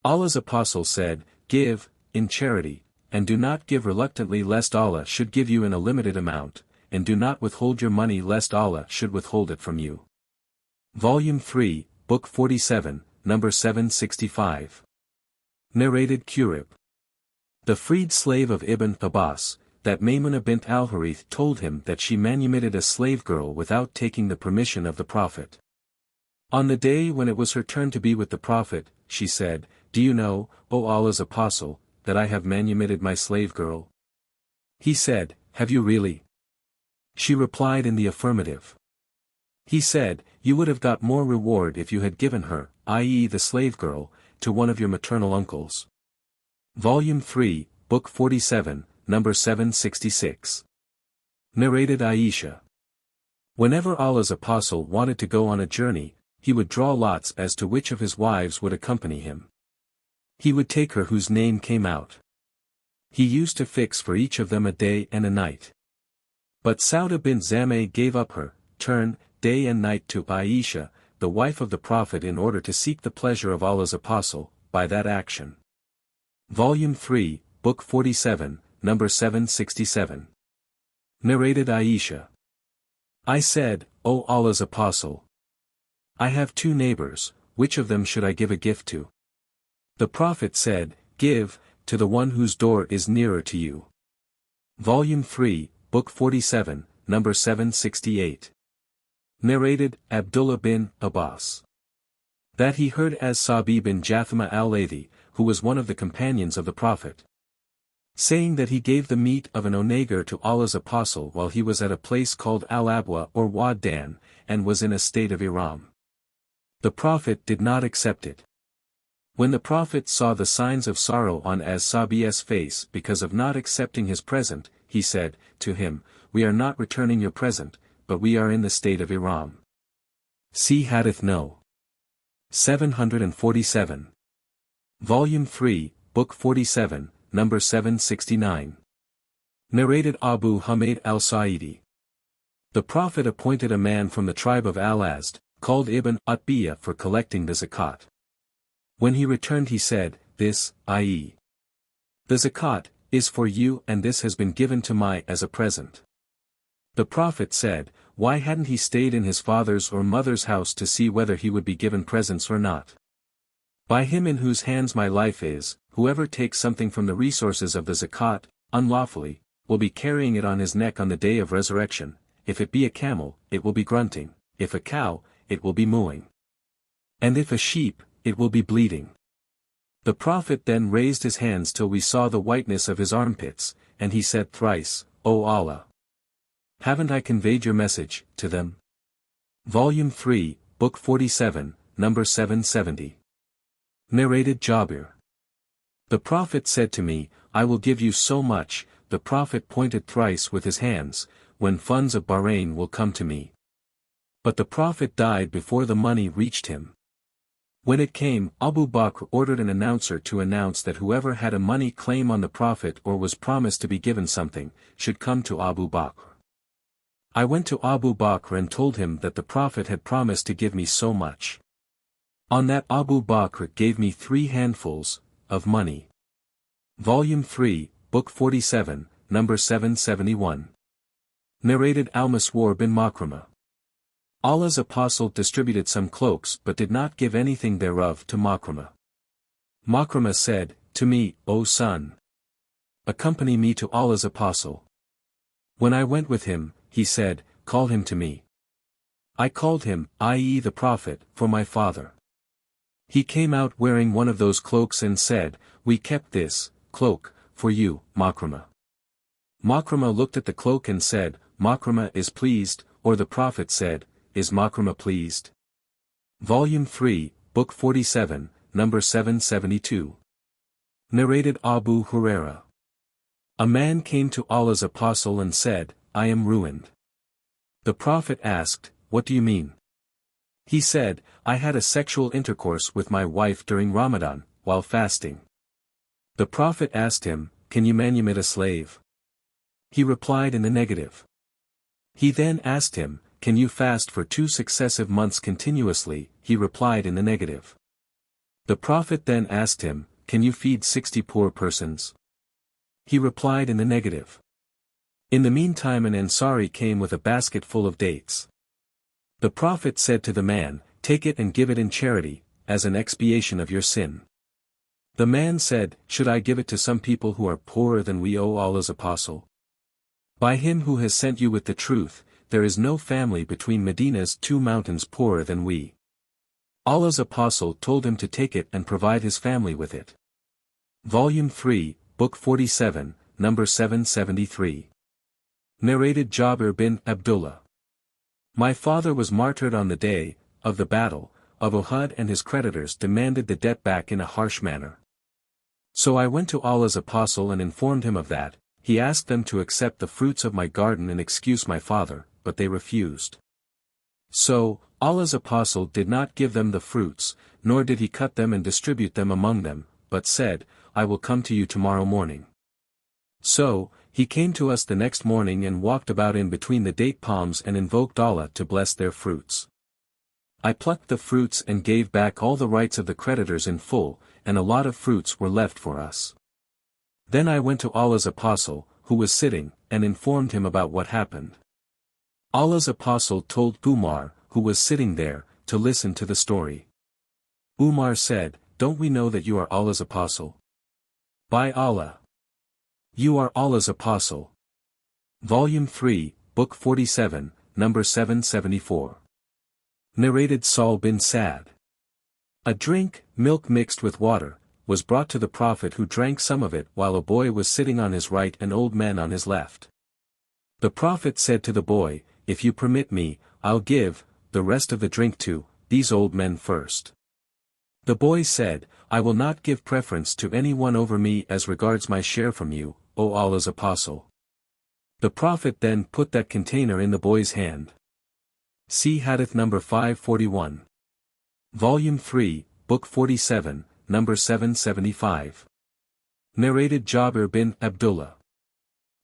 Allah's Apostle said, "Give, in charity, and do not give reluctantly lest Allah should give you in a limited amount, and do not withhold your money lest Allah should withhold it from you." Volume 3, Book 47, number 765. Narrated Qurib. The freed slave of Ibn Abbas, that Maymuna bint al-Harith told him that she manumitted a slave girl without taking the permission of the Prophet. On the day when it was her turn to be with the Prophet, she said, "Do you know, O Allah's Apostle, that I have manumitted my slave girl?" He said, "Have you really?" She replied in the affirmative. He said, "You would have got more reward if you had given her, i.e. the slave girl, to one of your maternal uncles." Volume 3, Book 47, number 766. Narrated Aisha. Whenever Allah's Apostle wanted to go on a journey, he would draw lots as to which of his wives would accompany him. He would take her whose name came out. He used to fix for each of them a day and a night. But Sauda bint Zameh gave up her turn, day and night to Aisha, the wife of the Prophet, in order to seek the pleasure of Allah's Apostle, by that action. Volume 3, Book 47, number 767. Narrated Aisha. I said, "O Allah's Apostle, I have 2 neighbors, which of them should I give a gift to?" The Prophet said, "Give, to the one whose door is nearer to you." Volume 3, Book 47, number 768. Narrated Abdullah bin Abbas. That he heard as-Sabi bin Jathama al-Laythi, who was one of the companions of the Prophet, saying that he gave the meat of an onager to Allah's Apostle while he was at a place called Al-Abwa or Wad-Dan, and was in a state of ihram. The Prophet did not accept it. When the Prophet saw the signs of sorrow on as-Sabi's face because of not accepting his present, he said to him, "We are not returning your present, but we are in the state of ihram." See Hadith No. 747. Volume 3, Book 47, number 769. Narrated Abu Hamid al-Sa'idi. The Prophet appointed a man from the tribe of Al-Azd, called Ibn Utbiyah, for collecting the zakat. When he returned he said, "This, i.e. the zakat, is for you, and this has been given to me as a present." The Prophet said, "Why hadn't he stayed in his father's or mother's house to see whether he would be given presents or not? By him in whose hands my life is, whoever takes something from the resources of the zakat, unlawfully, will be carrying it on his neck on the day of resurrection. If it be a camel, it will be grunting; if a cow, it will be mooing; and if a sheep, it will be bleating." The Prophet then raised his hands till we saw the whiteness of his armpits, and he said thrice, "O Allah, haven't I conveyed your message to them?" Volume 3, Book 47, number 770. Narrated Jabir. The Prophet said to me, "I will give you so much." The Prophet pointed thrice with his hands, "When funds of Bahrain will come to me." But the Prophet died before the money reached him. When it came, Abu Bakr ordered an announcer to announce that whoever had a money claim on the Prophet or was promised to be given something, should come to Abu Bakr. I went to Abu Bakr and told him that the Prophet had promised to give me so much. On that Abu Bakr gave me 3 handfuls of money. Volume 3, Book 47, number 771. Narrated Al-Maswar bin Makramah. Allah's Apostle distributed some cloaks but did not give anything thereof to Makramah. Makramah said, "To me, O son, accompany me to Allah's Apostle." When I went with him, he said, "Call him to me." I called him, i.e. the Prophet, for my father. He came out wearing one of those cloaks and said, "We kept this cloak for you, Makramah." Makramah looked at the cloak and said, "Makramah is pleased," or the Prophet said, "Is Makramah pleased?" Volume 3, Book 47, number 772. Narrated Abu Huraira. A man came to Allah's Apostle and said, "I am ruined." The Prophet asked, "What do you mean?" He said, "I had a sexual intercourse with my wife during Ramadan, while fasting." The Prophet asked him, "Can you manumit a slave?" He replied in the negative. He then asked him, "Can you fast for 2 successive months continuously?" He replied in the negative. The Prophet then asked him, "Can you feed 60 poor persons?" He replied in the negative. In the meantime an Ansari came with a basket full of dates. The Prophet said to the man, "Take it and give it in charity, as an expiation of your sin." The man said, "Should I give it to some people who are poorer than we, O Allah's Apostle? By him who has sent you with the truth, there is no family between Medina's two mountains poorer than we." Allah's Apostle told him to take it and provide his family with it. Volume 3, Book 47, number 773. Narrated Jabir bin Abdullah. My father was martyred on the day of the battle of Uhud, and his creditors demanded the debt back in a harsh manner. So I went to Allah's Apostle and informed him of that. He asked them to accept the fruits of my garden and excuse my father, but they refused. So, Allah's Apostle did not give them the fruits, nor did he cut them and distribute them among them, but said, "I will come to you tomorrow morning." So, he came to us the next morning and walked about in between the date palms and invoked Allah to bless their fruits. I plucked the fruits and gave back all the rights of the creditors in full, and a lot of fruits were left for us. Then I went to Allah's Apostle, who was sitting, and informed him about what happened. Allah's Apostle told Umar, who was sitting there, to listen to the story. Umar said, "Don't we know that you are Allah's Apostle? By Allah! You are Allah's Apostle." Volume 3, Book 47, number 774. Narrated Sahl bin Sa'd. A drink, milk mixed with water, was brought to the Prophet, who drank some of it while a boy was sitting on his right and old men on his left. The Prophet said to the boy, "If you permit me, I'll give the rest of the drink to these old men first." The boy said, "I will not give preference to anyone over me as regards my share from you, O Allah's Apostle." The Prophet then put that container in the boy's hand. See Hadith number 541. Volume 3, Book 47, number 775. Narrated Jabir bin Abdullah.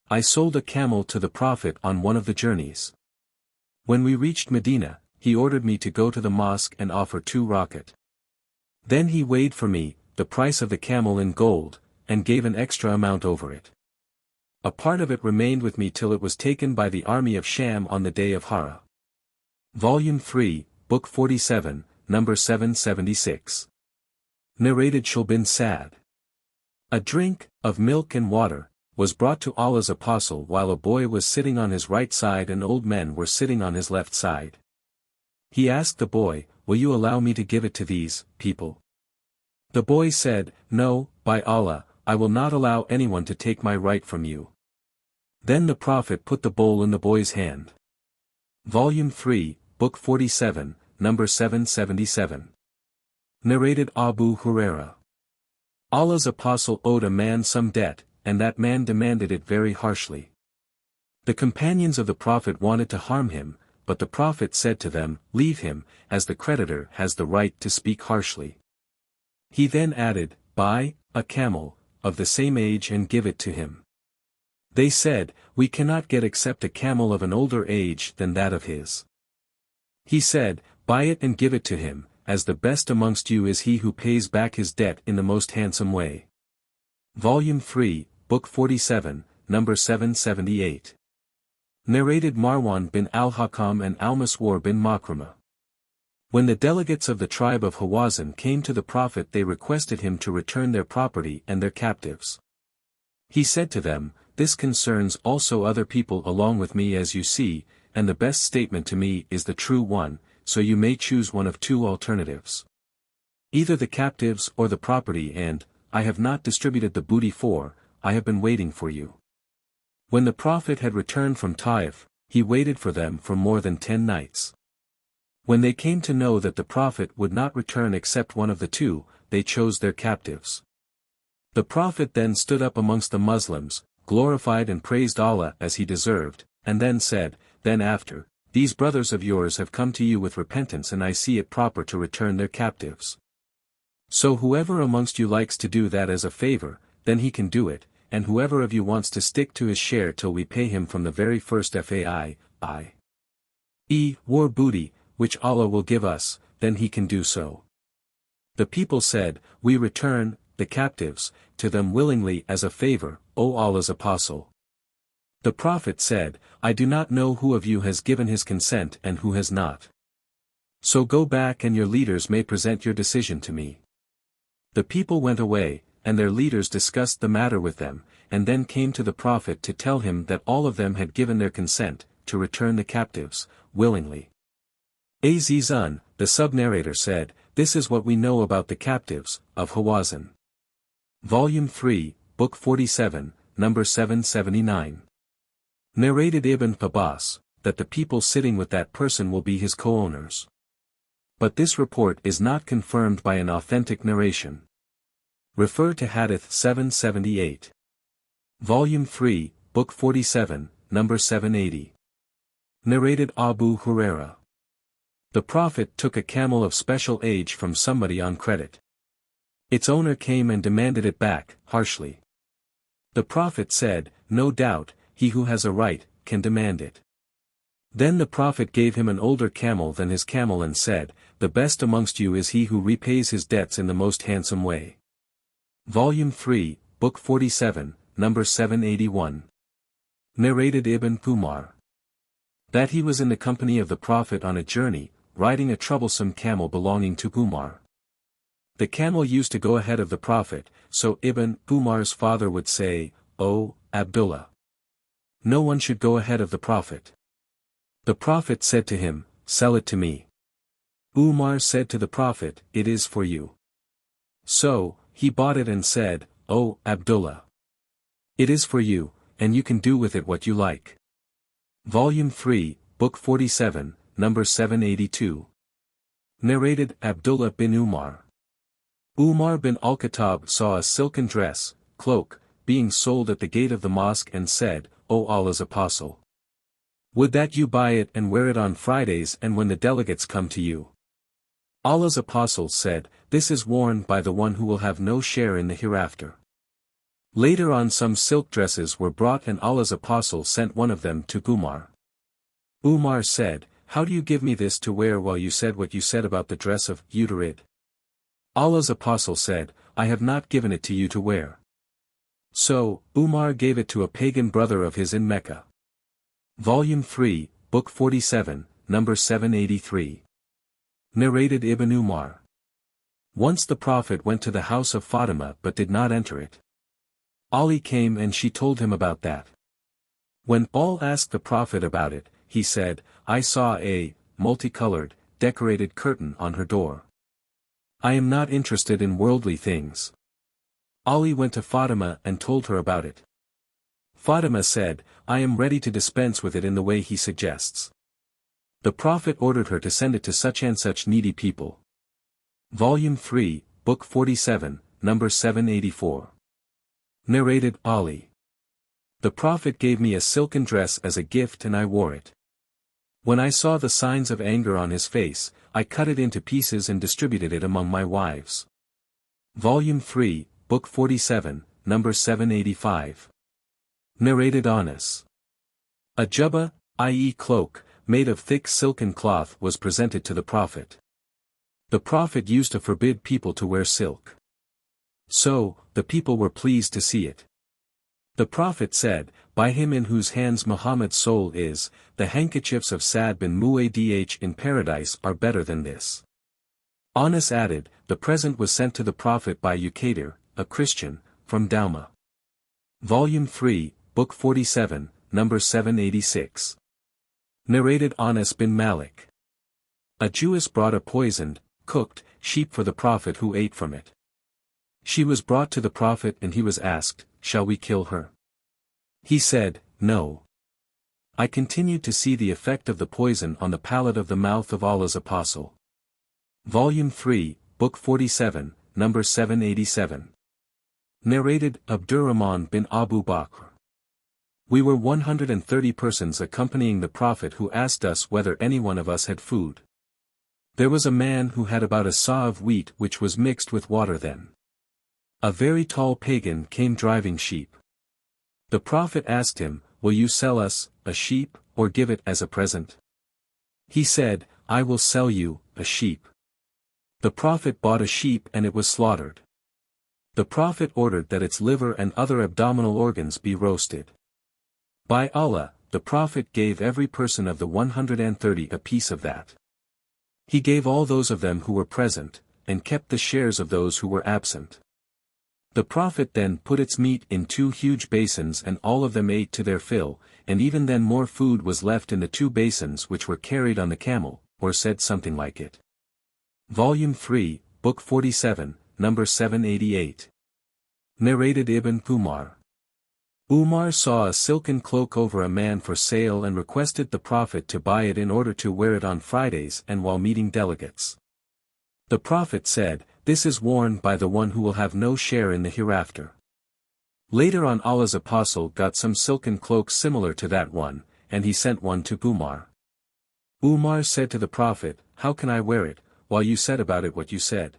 I sold a camel to the Prophet on one of the journeys. When we reached Medina, he ordered me to go to the mosque and offer 2 rakat. Then he weighed for me the price of the camel in gold, and gave an extra amount over it. A part of it remained with me till it was taken by the army of Sham on the day of Hara. Volume 3, Book 47, number 776. Narrated Sahl bin Sa'd. A drink, of milk and water, was brought to Allah's Apostle while a boy was sitting on his right side and old men were sitting on his left side. He asked the boy, "Will you allow me to give it to these people?" The boy said, "No, by Allah, I will not allow anyone to take my right from you." Then the Prophet put the bowl in the boy's hand. Volume 3, Book 47, number 777. Narrated Abu Hurairah. Allah's Apostle owed a man some debt, and that man demanded it very harshly. The companions of the Prophet wanted to harm him, but the Prophet said to them, "Leave him, as the creditor has the right to speak harshly." He then added, "Buy a camel of the same age and give it to him." They said, "We cannot get except a camel of an older age than that of his." He said, "Buy it and give it to him, as the best amongst you is he who pays back his debt in the most handsome way." Volume 3, Book 47, number 778. Narrated Marwan bin al-Hakam and al-Maswar bin Makrama. When the delegates of the tribe of Hawazin came to the Prophet, they requested him to return their property and their captives. He said to them, "This concerns also other people along with me, as you see, and the best statement to me is the true one, so you may choose one of 2 alternatives. Either the captives or the property, and I have not distributed the booty, for I have been waiting for you." When the Prophet had returned from Taif, he waited for them for more than 10 nights. When they came to know that the Prophet would not return except one of the 2, they chose their captives. The Prophet then stood up amongst the Muslims, glorified and praised Allah as he deserved, and then said, "Then after, these brothers of yours have come to you with repentance, and I see it proper to return their captives. So whoever amongst you likes to do that as a favor, then he can do it, and whoever of you wants to stick to his share till we pay him from the very first war booty, which Allah will give us, then he can do so." The people said, "We return, the captives, to them willingly as a favor, O Allah's Apostle." The Prophet said, "I do not know who of you has given his consent and who has not. So go back and your leaders may present your decision to me." The people went away, and their leaders discussed the matter with them, and then came to the Prophet to tell him that all of them had given their consent, to return the captives, willingly. Azizun, the sub-narrator said, "This is what we know about the captives, of Hawazin." Volume 3, Book 47, number 779. Narrated Ibn Abbas, that the people sitting with that person will be his co-owners. But this report is not confirmed by an authentic narration. Refer to Hadith 778. Volume 3, Book 47, number 780. Narrated Abu Huraira. The Prophet took a camel of special age from somebody on credit. Its owner came and demanded it back, harshly. The Prophet said, "No doubt, he who has a right, can demand it." Then the Prophet gave him an older camel than his camel and said, "The best amongst you is he who repays his debts in the most handsome way." Volume 3, Book 47, number 781. Narrated Ibn Umar. That he was in the company of the Prophet on a journey, riding a troublesome camel belonging to Umar. The camel used to go ahead of the Prophet, so Ibn Umar's father would say, "O Abdullah, no one should go ahead of the Prophet." The Prophet said to him, "Sell it to me." Umar said to the Prophet, "It is for you." So, he bought it and said, "O Abdullah, it is for you, and you can do with it what you like." Volume 3, Book 47, number 782. Narrated Abdullah bin Umar. Umar bin al-Khattab saw a silken dress, cloak, being sold at the gate of the mosque and said, "O Allah's Apostle, would that you buy it and wear it on Fridays and when the delegates come to you." Allah's Apostle said, "This is worn by the one who will have no share in the hereafter." Later on some silk dresses were brought and Allah's Apostle sent one of them to Umar. Umar said, "How do you give me this to wear while you said what you said about the dress of Uterid?" Allah's Apostle said, "I have not given it to you to wear." So, Umar gave it to a pagan brother of his in Mecca. Volume 3, Book 47, number 783. Narrated Ibn Umar. Once the Prophet went to the house of Fatima but did not enter it. Ali came and she told him about that. When Al asked the Prophet about it, he said, "I saw a multicolored, decorated curtain on her door. I am not interested in worldly things." Ali went to Fatima and told her about it. Fatima said, "I am ready to dispense with it in the way he suggests." The Prophet ordered her to send it to such and such needy people. Volume 3, Book 47, number 784. Narrated Ali. The Prophet gave me a silken dress as a gift and I wore it. When I saw the signs of anger on his face, I cut it into pieces and distributed it among my wives. Volume 3, Book 47, number 785. Narrated Anas. A jubba, i.e. cloak, made of thick silken cloth was presented to the Prophet. The Prophet used to forbid people to wear silk. So, the people were pleased to see it. The Prophet said, "By him in whose hands Muhammad's soul is, the handkerchiefs of Sa'd bin Mu'adh in paradise are better than this." Anas added, "The present was sent to the Prophet by Uqadir, a Christian, from Dauma." Volume 3, Book 47, number 786. Narrated Anas bin Malik. A Jewess brought a poisoned, cooked, sheep for the Prophet who ate from it. She was brought to the Prophet and he was asked, "Shall we kill her?" He said, "No." I continued to see the effect of the poison on the palate of the mouth of Allah's Apostle. Volume 3, Book 47, number 787. Narrated Abdurrahman bin Abu Bakr. We were 130 persons accompanying the Prophet who asked us whether any one of us had food. There was a man who had about a saw of wheat which was mixed with water then. A very tall pagan came driving sheep. The Prophet asked him, "Will you sell us a sheep, or give it as a present?" He said, "I will sell you a sheep." The Prophet bought a sheep and it was slaughtered. The Prophet ordered that its liver and other abdominal organs be roasted. By Allah, the Prophet gave every person of the 130 a piece of that. He gave all those of them who were present, and kept the shares of those who were absent. The Prophet then put its meat in 2 huge basins and all of them ate to their fill, and even then more food was left in the 2 basins which were carried on the camel, or said something like it. Volume 3, Book 47, number 788. Narrated Ibn Umar. Umar saw a silken cloak over a man for sale and requested the Prophet to buy it in order to wear it on Fridays and while meeting delegates. The Prophet said, "This is worn by the one who will have no share in the hereafter." Later on, Allah's apostle got some silken cloaks similar to that one, and he sent one to Umar. Umar said to the Prophet, "How can I wear it, while you said about it what you said?"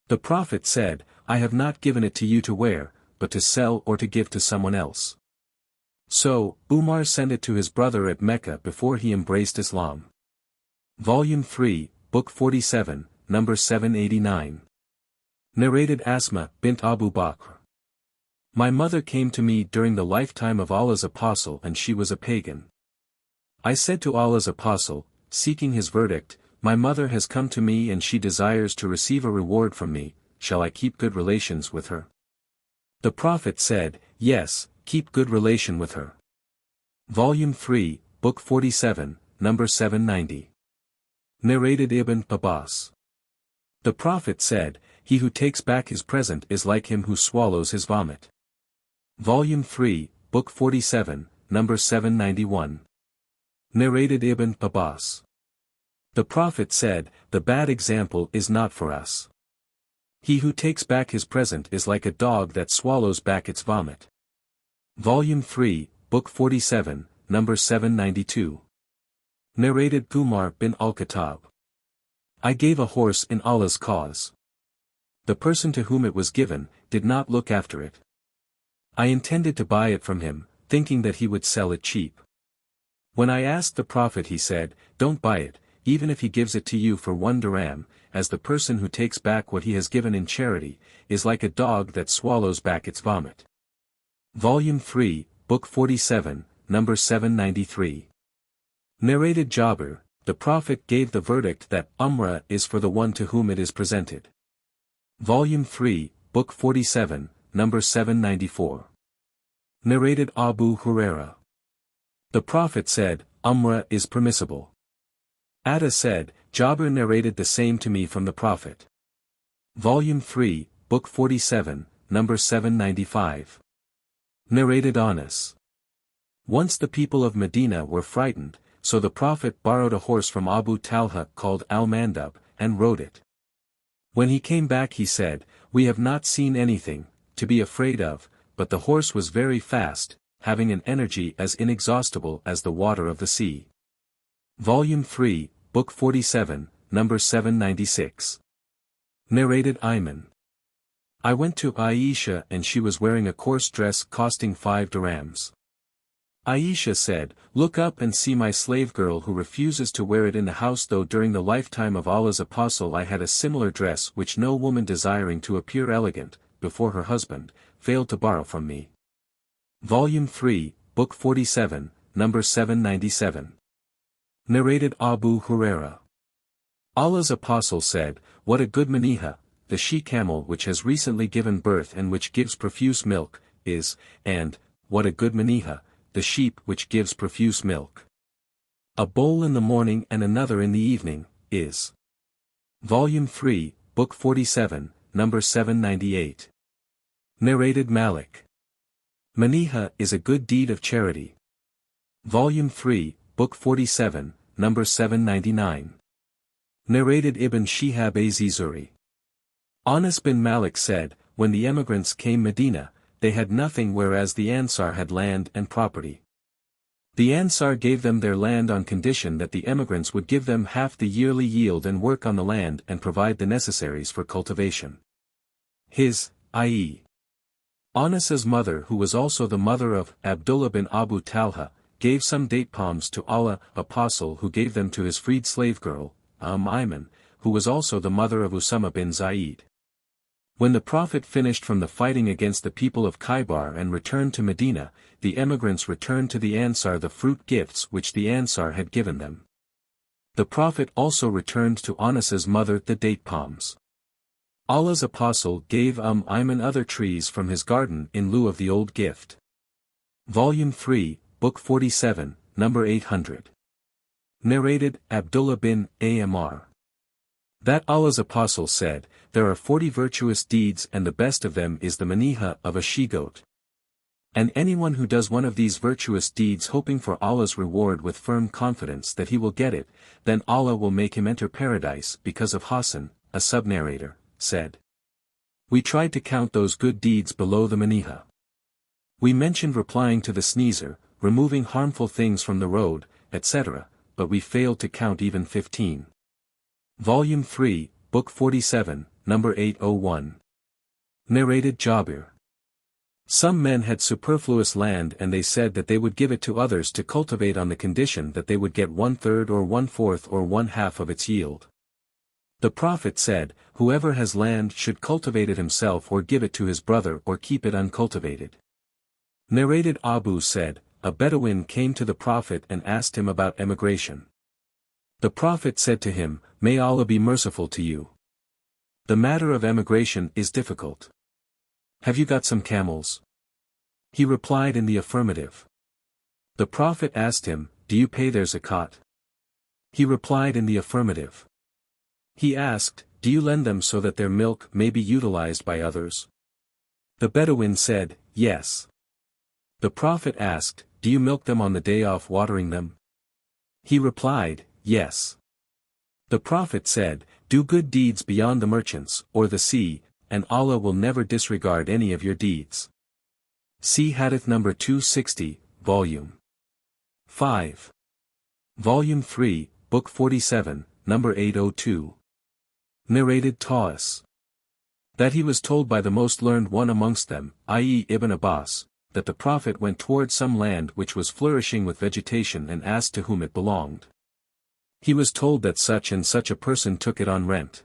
The Prophet said, "I have not given it to you to wear, but to sell or to give to someone else." So, Umar sent it to his brother at Mecca before he embraced Islam. Volume 3, Book 47, number 789. Narrated Asma bint Abu Bakr. My mother came to me during the lifetime of Allah's apostle and she was a pagan. I said to Allah's apostle, seeking his verdict, "My mother has come to me and she desires to receive a reward from me, shall I keep good relations with her?" The Prophet said, "Yes, keep good relation with her." Volume 3, Book 47, number 790. Narrated Ibn Abbas. The Prophet said, "He who takes back his present is like him who swallows his vomit." Volume 3, Book 47, number 791. Narrated Ibn Abbas. The Prophet said, "The bad example is not for us. He who takes back his present is like a dog that swallows back its vomit." Volume 3, Book 47, number 792. Narrated Umar bin al-Khattab. I gave a horse in Allah's cause. The person to whom it was given, did not look after it. I intended to buy it from him, thinking that he would sell it cheap. When I asked the Prophet he said, "Don't buy it, even if he gives it to you for 1 dirham, as the person who takes back what he has given in charity, is like a dog that swallows back its vomit." Volume 3, Book 47, number 793. Narrated Jabir, the Prophet gave the verdict that Umrah is for the one to whom it is presented. Volume 3, Book 47, number 794. Narrated Abu Huraira. The Prophet said, "Umrah is permissible." Atta said, Jabir narrated the same to me from the Prophet. Volume 3, Book 47, number 795. Narrated Anas. Once the people of Medina were frightened, so the Prophet borrowed a horse from Abu Talha called Al-Mandab, and rode it. When he came back he said, "We have not seen anything to be afraid of," but the horse was very fast, having an energy as inexhaustible as the water of the sea. Volume 3, Book 47, number 796. Narrated Ayman. I went to Aisha and she was wearing a coarse dress costing 5 dirhams. Aisha said, "Look up and see my slave girl who refuses to wear it in the house, though during the lifetime of Allah's apostle I had a similar dress which no woman desiring to appear elegant, before her husband, failed to borrow from me." Volume 3, Book 47, number 797. Narrated Abu Huraira. Allah's apostle said, "What a good maniha, the she-camel which has recently given birth and which gives profuse milk, is, and, what a good maniha, the sheep which gives profuse milk. A bowl in the morning and another in the evening, is." Volume 3, Book 47, number 798. Narrated Malik. Maniha is a good deed of charity. Volume 3, Book 47, number 799. Narrated Ibn Shihab az-Zuhri. Anas bin Malik said, when the emigrants came Medina, they had nothing whereas the Ansar had land and property. The Ansar gave them their land on condition that the emigrants would give them half the yearly yield and work on the land and provide the necessaries for cultivation. His, i.e. Anas's mother, who was also the mother of Abdullah bin Abu Talha, gave some date palms to Allah, apostle, who gave them to his freed slave girl, Ayman, who was also the mother of Usama bin Zaid. When the Prophet finished from the fighting against the people of Khaybar and returned to Medina, the emigrants returned to the Ansar the fruit gifts which the Ansar had given them. The Prophet also returned to Anas's mother the date palms. Allah's Apostle gave Ayman other trees from his garden in lieu of the old gift. Volume 3, Book 47, number 800. Narrated, Abdullah bin Amr. That Allah's Apostle said, there are 40 virtuous deeds and the best of them is the maniha of a she-goat. And anyone who does one of these virtuous deeds hoping for Allah's reward with firm confidence that he will get it, then Allah will make him enter paradise because of Hassan, a sub-narrator, said. We tried to count those good deeds below the maniha. We mentioned replying to the sneezer, removing harmful things from the road, etc., but we failed to count even 15. Volume 3, Book 47, number 801. Narrated Jabir. Some men had superfluous land and they said that they would give it to others to cultivate on the condition that they would get 1/3 or 1/4 or 1/2 of its yield. The Prophet said, whoever has land should cultivate it himself or give it to his brother or keep it uncultivated. Narrated Abu said, a Bedouin came to the Prophet and asked him about emigration. The Prophet said to him, may Allah be merciful to you. The matter of emigration is difficult. Have you got some camels? He replied in the affirmative. The Prophet asked him, do you pay their zakat? He replied in the affirmative. He asked, do you lend them so that their milk may be utilized by others? The Bedouin said, yes. The Prophet asked, do you milk them on the day off watering them? He replied, yes. The Prophet said, do good deeds beyond the merchants, or the sea, and Allah will never disregard any of your deeds. See Hadith number 260, Volume 5. Volume 3, Book 47, number 802. Narrated Taus. That he was told by the most learned one amongst them, i.e. Ibn Abbas, that the Prophet went toward some land which was flourishing with vegetation and asked to whom it belonged. He was told that such and such a person took it on rent.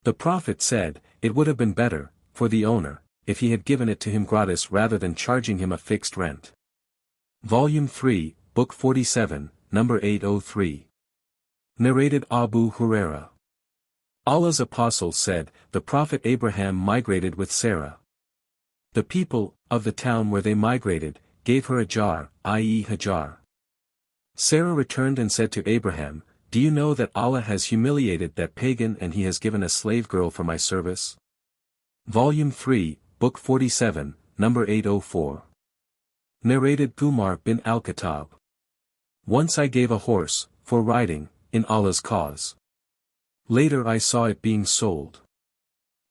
The Prophet said, it would have been better, for the owner, if he had given it to him gratis rather than charging him a fixed rent. Volume 3, Book 47, number 803. Narrated Abu Huraira. Allah's Apostle said, the Prophet Abraham migrated with Sarah. The people, of the town where they migrated, gave her a jar, i.e. Hajar. Sarah returned and said to Abraham, do you know that Allah has humiliated that pagan and he has given a slave girl for my service? Volume 3, Book 47, number 804. Narrated Umar bin al-Khattab. Once I gave a horse, for riding, in Allah's cause. Later I saw it being sold.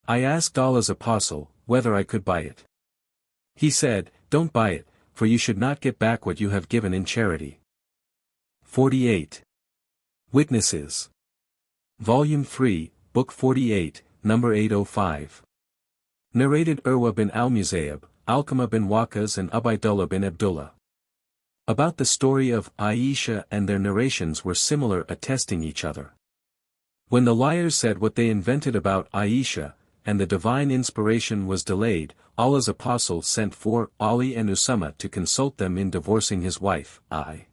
I asked Allah's Apostle, whether I could buy it. He said, don't buy it, for you should not get back what you have given in charity. 48. Witnesses. Volume 3, Book 48, number 805. Narrated Urwa bin al-Musayyab, Alqamah bin Waqas and Ubaydullah bin Abdullah. About the story of Aisha and their narrations were similar, attesting each other. When the liars said what they invented about Aisha, and the divine inspiration was delayed, Allah's Apostle sent for Ali and Usama to consult them in divorcing his wife, Aisha.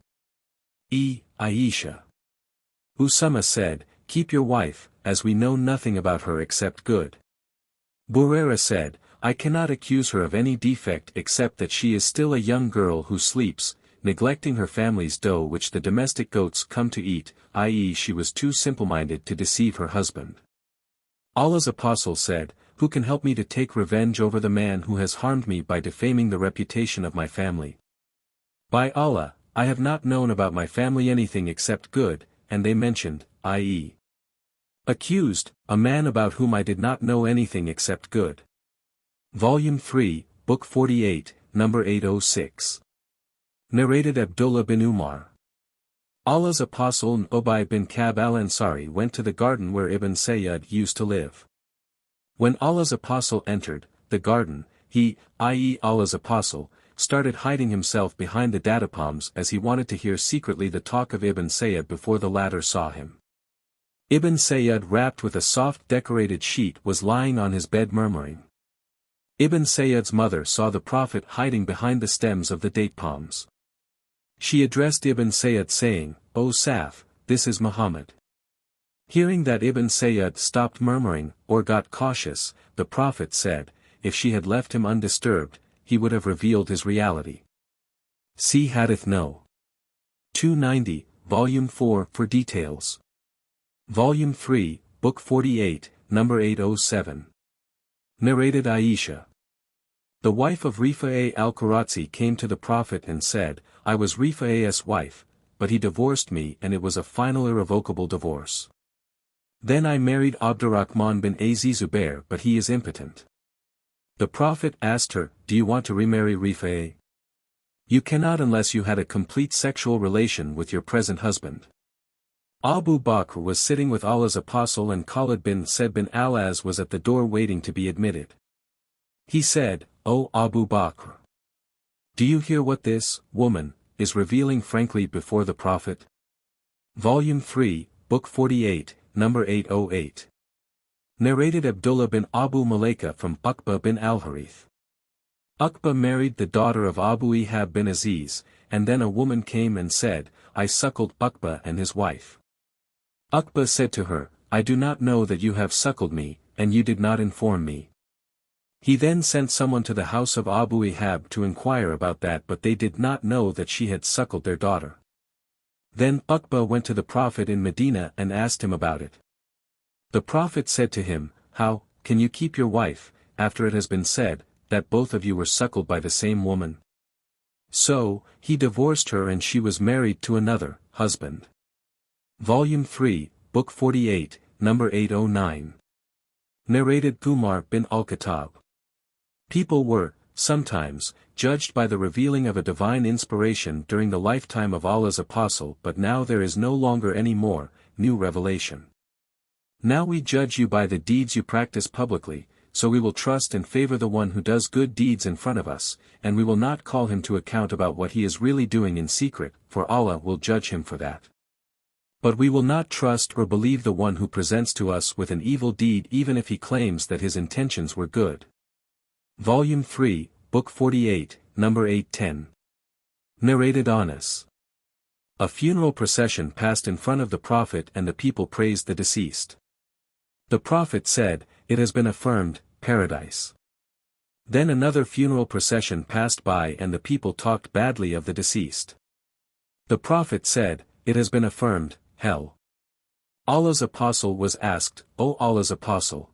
Usama said, keep your wife, as we know nothing about her except good. Buraira said, I cannot accuse her of any defect except that she is still a young girl who sleeps, neglecting her family's dough which the domestic goats come to eat, i.e. she was too simple-minded to deceive her husband. Allah's Apostle said, who can help me to take revenge over the man who has harmed me by defaming the reputation of my family? By Allah, I have not known about my family anything except good, and they mentioned, i.e. accused, a man about whom I did not know anything except good. Volume 3, Book 48, number 806. Narrated Abdullah bin Umar. Allah's Apostle Ubay bin Ka'b al-Ansari went to the garden where Ibn Sayyad used to live. When Allah's Apostle entered the garden, he, i.e. Allah's Apostle, started hiding himself behind the data palms as he wanted to hear secretly the talk of Ibn Sayyad before the latter saw him. Ibn Sayyid, wrapped with a soft decorated sheet, was lying on his bed murmuring. Ibn Sayyid's mother saw the Prophet hiding behind the stems of the date palms. She addressed Ibn Sayyid saying, "O Saf, this is Muhammad." Hearing that Ibn Sayyid stopped murmuring, or got cautious, the Prophet said, if she had left him undisturbed, he would have revealed his reality. See Hadith No. 290, Volume 4 for details. Volume 3, Book 48, number 807. Narrated Aisha. The wife of Rifa'ah al-Qurazi came to the Prophet and said, I was Rifa'ah's wife, but he divorced me and it was a final irrevocable divorce. Then I married Abdurrahman bin Az Zubair, but he is impotent. The Prophet asked her, do you want to remarry Rifa'ah? You cannot unless you had a complete sexual relation with your present husband. Abu Bakr was sitting with Allah's apostle and Khalid bin Said bin al-Az was at the door waiting to be admitted. He said, O Abu Bakr! Do you hear what this woman is revealing frankly before the Prophet? Volume 3, Book 48, number 808. Narrated Abdullah bin Abu Malaika from Uqba bin al-Harith. Uqba married the daughter of Abu Ihab bin Aziz, and then a woman came and said, I suckled Uqba and his wife. Uqba said to her, I do not know that you have suckled me, and you did not inform me. He then sent someone to the house of Abu Ihab to inquire about that, but they did not know that she had suckled their daughter. Then Uqba went to the Prophet in Medina and asked him about it. The Prophet said to him, How can you keep your wife, after it has been said, that both of you were suckled by the same woman? So, he divorced her and she was married to another husband. Volume 3, Book 48, number 809. Narrated Umar bin al-Khattab. People were, sometimes, judged by the revealing of a divine inspiration during the lifetime of Allah's apostle, but now there is no longer any more new revelation. Now we judge you by the deeds you practice publicly, so we will trust and favor the one who does good deeds in front of us, and we will not call him to account about what he is really doing in secret, for Allah will judge him for that. But we will not trust or believe the one who presents to us with an evil deed even if he claims that his intentions were good. Volume 3, Book 48, number 810. Narrated Anas. A funeral procession passed in front of the Prophet and the people praised the deceased. The Prophet said, It has been affirmed, paradise. Then another funeral procession passed by and the people talked badly of the deceased. The Prophet said, It has been affirmed, hell. Allah's apostle was asked, O Allah's apostle!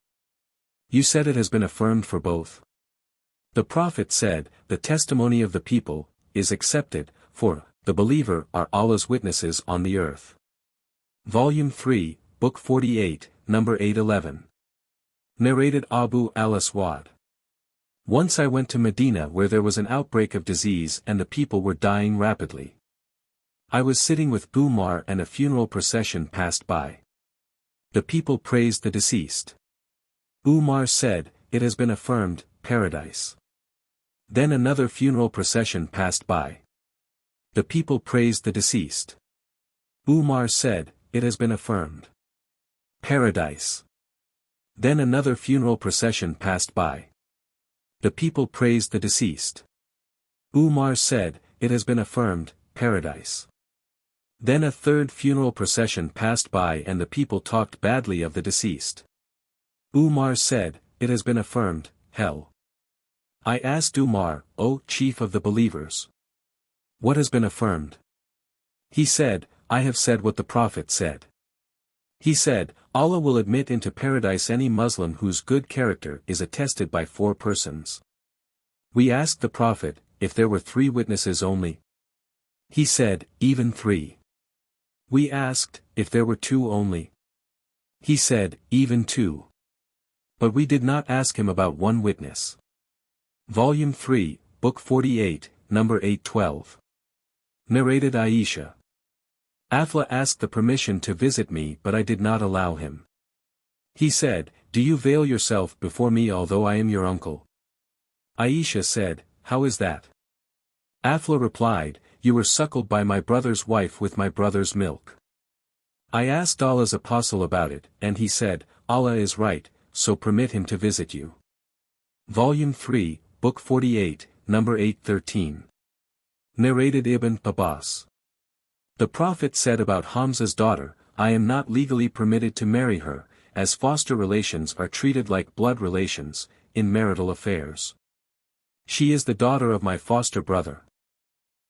You said it has been affirmed for both. The Prophet said, The testimony of the people is accepted, for the believer are Allah's witnesses on the earth. Volume 3, Book 48, number 811. Narrated Abu al-Aswad. Once I went to Medina where there was an outbreak of disease and the people were dying rapidly. I was sitting with Umar and a funeral procession passed by. The people praised the deceased. Umar said, It has been affirmed, paradise. Then another funeral procession passed by. The people praised the deceased. Umar said, It has been affirmed, paradise. Then another funeral procession passed by. The people praised the deceased. Umar said, It has been affirmed, paradise. Then a third funeral procession passed by and the people talked badly of the deceased. Umar said, It has been affirmed, hell. I asked Umar, O chief of the believers, what has been affirmed? He said, I have said what the Prophet said. He said, Allah will admit into paradise any Muslim whose good character is attested by 4 persons. We asked the Prophet, if there were 3 witnesses only. He said, even 3. We asked, if there were 2 only. He said, even 2. But we did not ask him about 1 witness. Volume 3, Book 48, number 812. Narrated Aisha. Afla asked the permission to visit me but I did not allow him. He said, Do you veil yourself before me although I am your uncle? Aisha said, How is that? Afla replied, You were suckled by my brother's wife with my brother's milk. I asked Allah's apostle about it, and he said, Allah is right, so permit him to visit you. Volume 3, Book 48, number 813. Narrated Ibn Abbas. The Prophet said about Hamza's daughter, I am not legally permitted to marry her, as foster relations are treated like blood relations, in marital affairs. She is the daughter of my foster brother.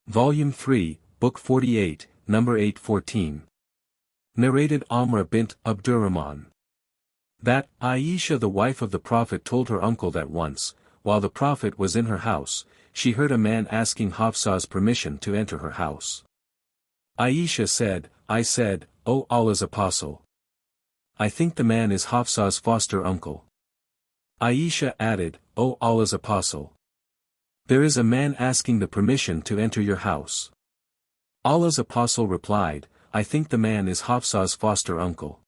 Volume 3, Book 48, number 814. Narrated Amra bint Abdurrahman. That, Aisha the wife of the Prophet told her uncle that once, while the Prophet was in her house, she heard a man asking Hafsa's permission to enter her house. Aisha said, I said, O Allah's apostle, I think the man is Hafsa's foster uncle. Aisha added, O Allah's apostle, there is a man asking the permission to enter your house. Allah's apostle replied, I think the man is Hafsa's foster uncle.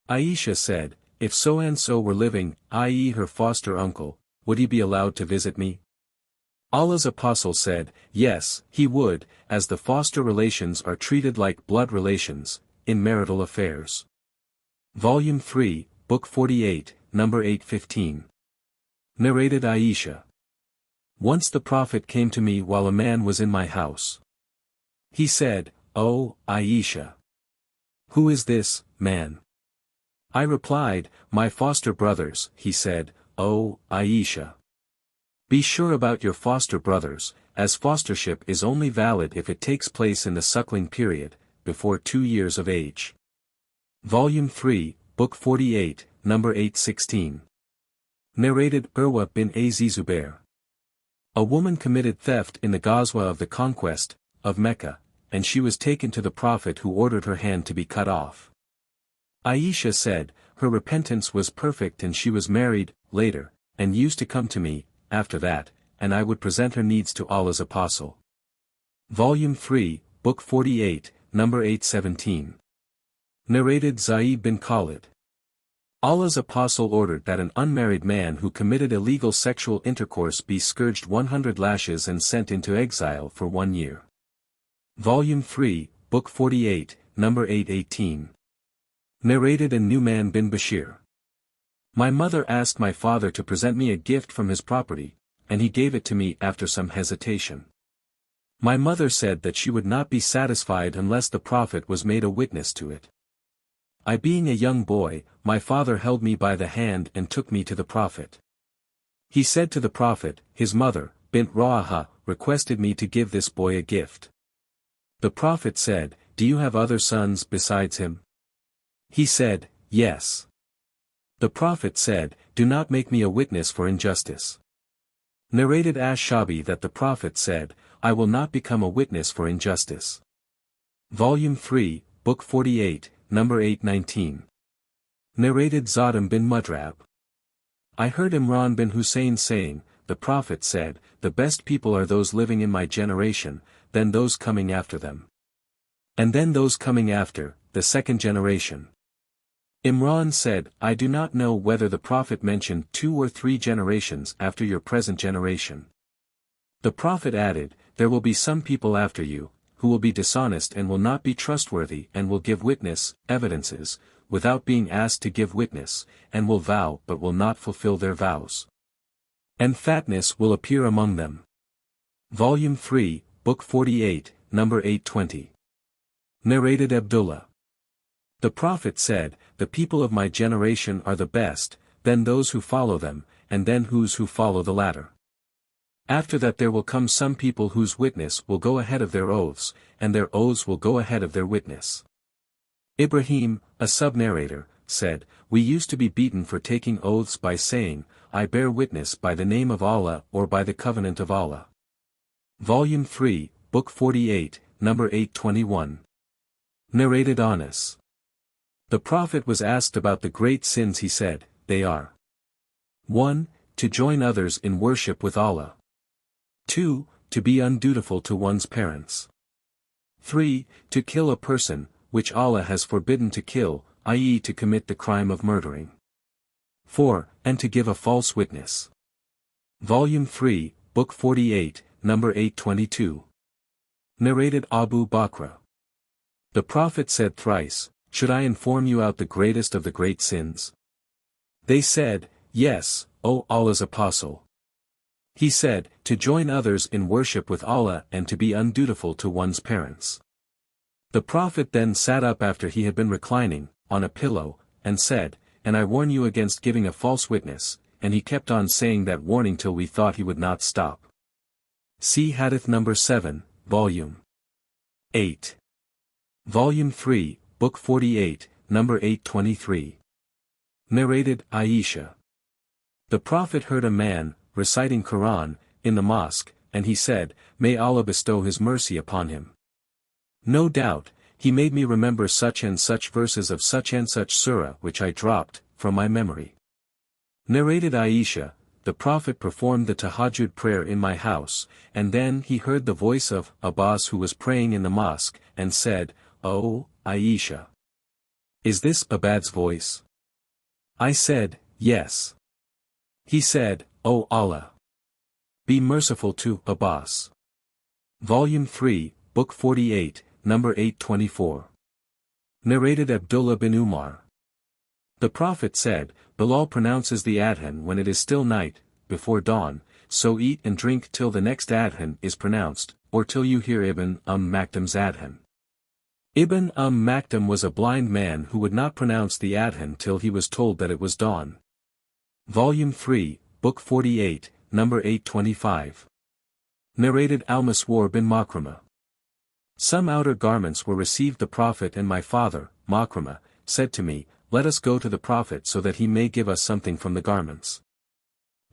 Aisha said, if so-and-so were living, i.e. her foster uncle, would he be allowed to visit me? Allah's apostle said, yes, he would, as the foster relations are treated like blood relations, in marital affairs. Volume 3, Book 48, number 815. Narrated Aisha. Once the Prophet came to me while a man was in my house. He said, O, Aisha, who is this man? I replied, my foster brothers. He said, O, Aisha, be sure about your foster brothers, as fostership is only valid if it takes place in the suckling period, before 2 years of age. Volume 3, Book 48, number 816. Narrated Urwa bin Az-Zubair. A woman committed theft in the Ghazwa of the conquest of Mecca, and she was taken to the Prophet, who ordered her hand to be cut off. Aisha said, her repentance was perfect and she was married, later, and used to come to me, after that, and I would present her needs to Allah's apostle. Volume 3, Book 48, number 817. Narrated Zayd bin Khalid. Allah's apostle ordered that an unmarried man who committed illegal sexual intercourse be scourged 100 lashes and sent into exile for 1 year. Volume 3, Book 48, number 818. Narrated Nu'man bin Bashir. My mother asked my father to present me a gift from his property, and he gave it to me after some hesitation. My mother said that she would not be satisfied unless the Prophet was made a witness to it. I, being a young boy, my father held me by the hand and took me to the Prophet. He said to the Prophet, his mother, Bint Rawaha, requested me to give this boy a gift. The Prophet said, do you have other sons besides him? He said, yes. The Prophet said, do not make me a witness for injustice. Narrated Ash-Shabi that the Prophet said, I will not become a witness for injustice. Volume 3, Book 48, number 819. Narrated Zadam bin Mudrab. I heard Imran bin Hussein saying, the Prophet said, the best people are those living in my generation, then those coming after them. And then those coming after, the second generation. Imran said, I do not know whether the Prophet mentioned 2 or 3 generations after your present generation. The Prophet added, there will be some people after you, who will be dishonest and will not be trustworthy and will give witness, evidences, without being asked to give witness, and will vow but will not fulfill their vows. And fatness will appear among them. Volume 3, Book 48, number 820. Narrated Abdullah. The Prophet said, the people of my generation are the best, then those who follow them, and then those who follow the latter. After that there will come some people whose witness will go ahead of their oaths, and their oaths will go ahead of their witness. Ibrahim, a sub-narrator, said, we used to be beaten for taking oaths by saying, I bear witness by the name of Allah or by the covenant of Allah. Volume 3, Book 48, number 821. Narrated Anas. The Prophet was asked about the great sins. He said, they are 1. To join others in worship with Allah. 2. To be undutiful to one's parents. 3. To kill a person, which Allah has forbidden to kill, i.e. to commit the crime of murdering. 4. And to give a false witness. Volume 3, Book 48, number 822. Narrated Abu Bakr. The Prophet said thrice, should I inform you out the greatest of the great sins? They said, Yes, O Allah's Apostle. He said, to join others in worship with Allah and to be undutiful to one's parents. The Prophet then sat up after he had been reclining, on a pillow, and said, And I warn you against giving a false witness, and he kept on saying that warning till we thought he would not stop. See Hadith number 7, Volume 8. Volume 3, Book 48, number 823. Narrated, Aisha. The Prophet heard a man, reciting Qur'an, in the mosque, and he said, May Allah bestow His mercy upon him. No doubt, he made me remember such and such verses of such and such surah which I dropped, from my memory. Narrated Aisha, the Prophet performed the tahajjud prayer in my house, and then he heard the voice of Abbas who was praying in the mosque, and said, Oh, Aisha. Is this Abad's voice? I said, Yes. He said, O Allah. Be merciful to Abbas. Volume 3, Book 48, number 824. Narrated Abdullah bin Umar. The Prophet said, Bilal pronounces the adhan when it is still night, before dawn, so eat and drink till the next adhan is pronounced, or till you hear Ibn Maktum's adhan. Ibn Maktum was a blind man who would not pronounce the adhan till he was told that it was dawn. Volume 3, Book 48, number 825. Narrated Al-Maswar bin Makrama. Some outer garments were received. The Prophet and my father, Makrama, said to me, Let us go to the Prophet so that he may give us something from the garments.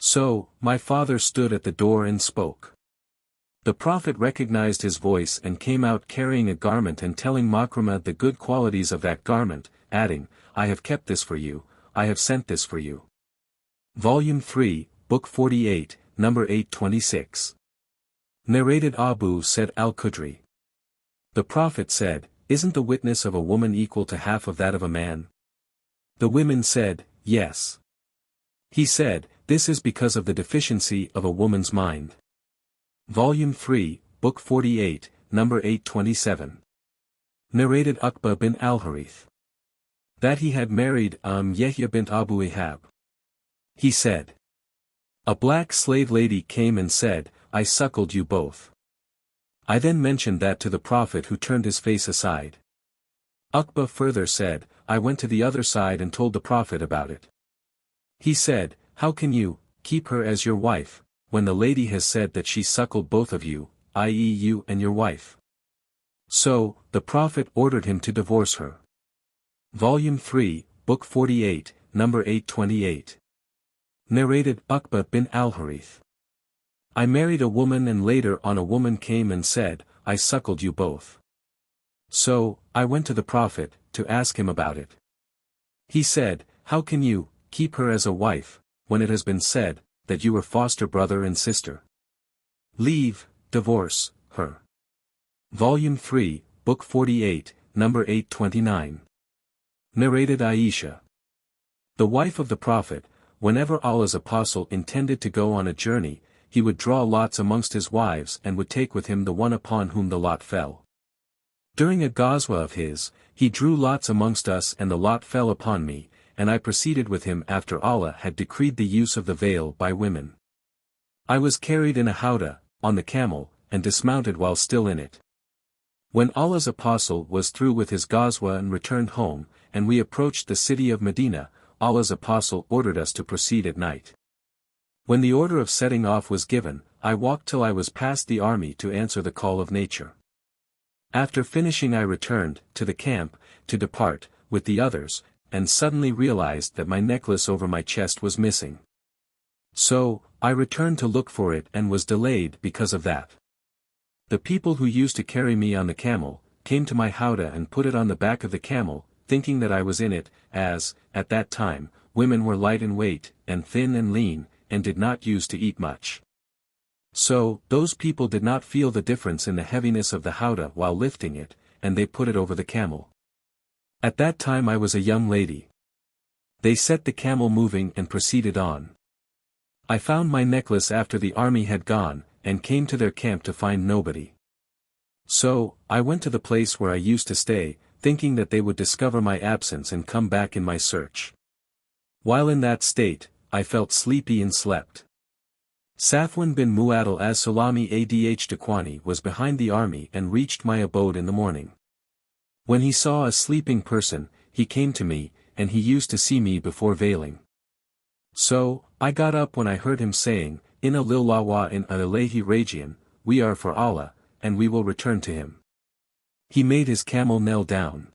So, my father stood at the door and spoke. The Prophet recognized his voice and came out carrying a garment and telling Makrama the good qualities of that garment, adding, I have kept this for you, I have sent this for you. Volume 3, Book 48, number 826. Narrated Abu Said al-Khudri. The Prophet said, Isn't the witness of a woman equal to half of that of a man? The women said, Yes. He said, This is because of the deficiency of a woman's mind. Volume 3, Book 48, number 827. Narrated Uqba bin al-Harith. That he had married Yahya bint Abu Ihab. He said, A black slave lady came and said, I suckled you both. I then mentioned that to the Prophet, who turned his face aside. Uqba further said, I went to the other side and told the Prophet about it. He said, How can you keep her as your wife, when the lady has said that she suckled both of you, i.e. you and your wife? So, the Prophet ordered him to divorce her. Volume 3, Book 48, number 828. Narrated Uqba bin al-Harith. I married a woman and later on a woman came and said, I suckled you both. So, I went to the Prophet, to ask him about it. He said, How can you keep her as a wife, when it has been said, that you were foster brother and sister? Leave, divorce, her. Volume 3, Book 48, number 829. Narrated Aisha. The wife of the Prophet, whenever Allah's Apostle intended to go on a journey, he would draw lots amongst his wives and would take with him the one upon whom the lot fell. During a ghazwa of his, he drew lots amongst us and the lot fell upon me, and I proceeded with him after Allah had decreed the use of the veil by women. I was carried in a howdah, on the camel, and dismounted while still in it. When Allah's Apostle was through with his ghazwa and returned home, and we approached the city of Medina, Allah's Apostle ordered us to proceed at night. When the order of setting off was given, I walked till I was past the army to answer the call of nature. After finishing I returned to the camp, to depart, with the others, and suddenly realized that my necklace over my chest was missing. So, I returned to look for it and was delayed because of that. The people who used to carry me on the camel, came to my howdah and put it on the back of the camel, thinking that I was in it, as, at that time, women were light in weight, and thin and lean, and did not use to eat much. So, those people did not feel the difference in the heaviness of the howdah while lifting it, and they put it over the camel. At that time I was a young lady. They set the camel moving and proceeded on. I found my necklace after the army had gone, and came to their camp to find nobody. So, I went to the place where I used to stay, thinking that they would discover my absence and come back in my search. While in that state, I felt sleepy and slept. Safwan bin Mu'addal as-Sulami Adh was behind the army and reached my abode in the morning. When he saw a sleeping person, he came to me, and he used to see me before veiling. So, I got up when I heard him saying, Inna lillahi wa inna ilayhi raji'un, we are for Allah, and we will return to him. He made his camel kneel down.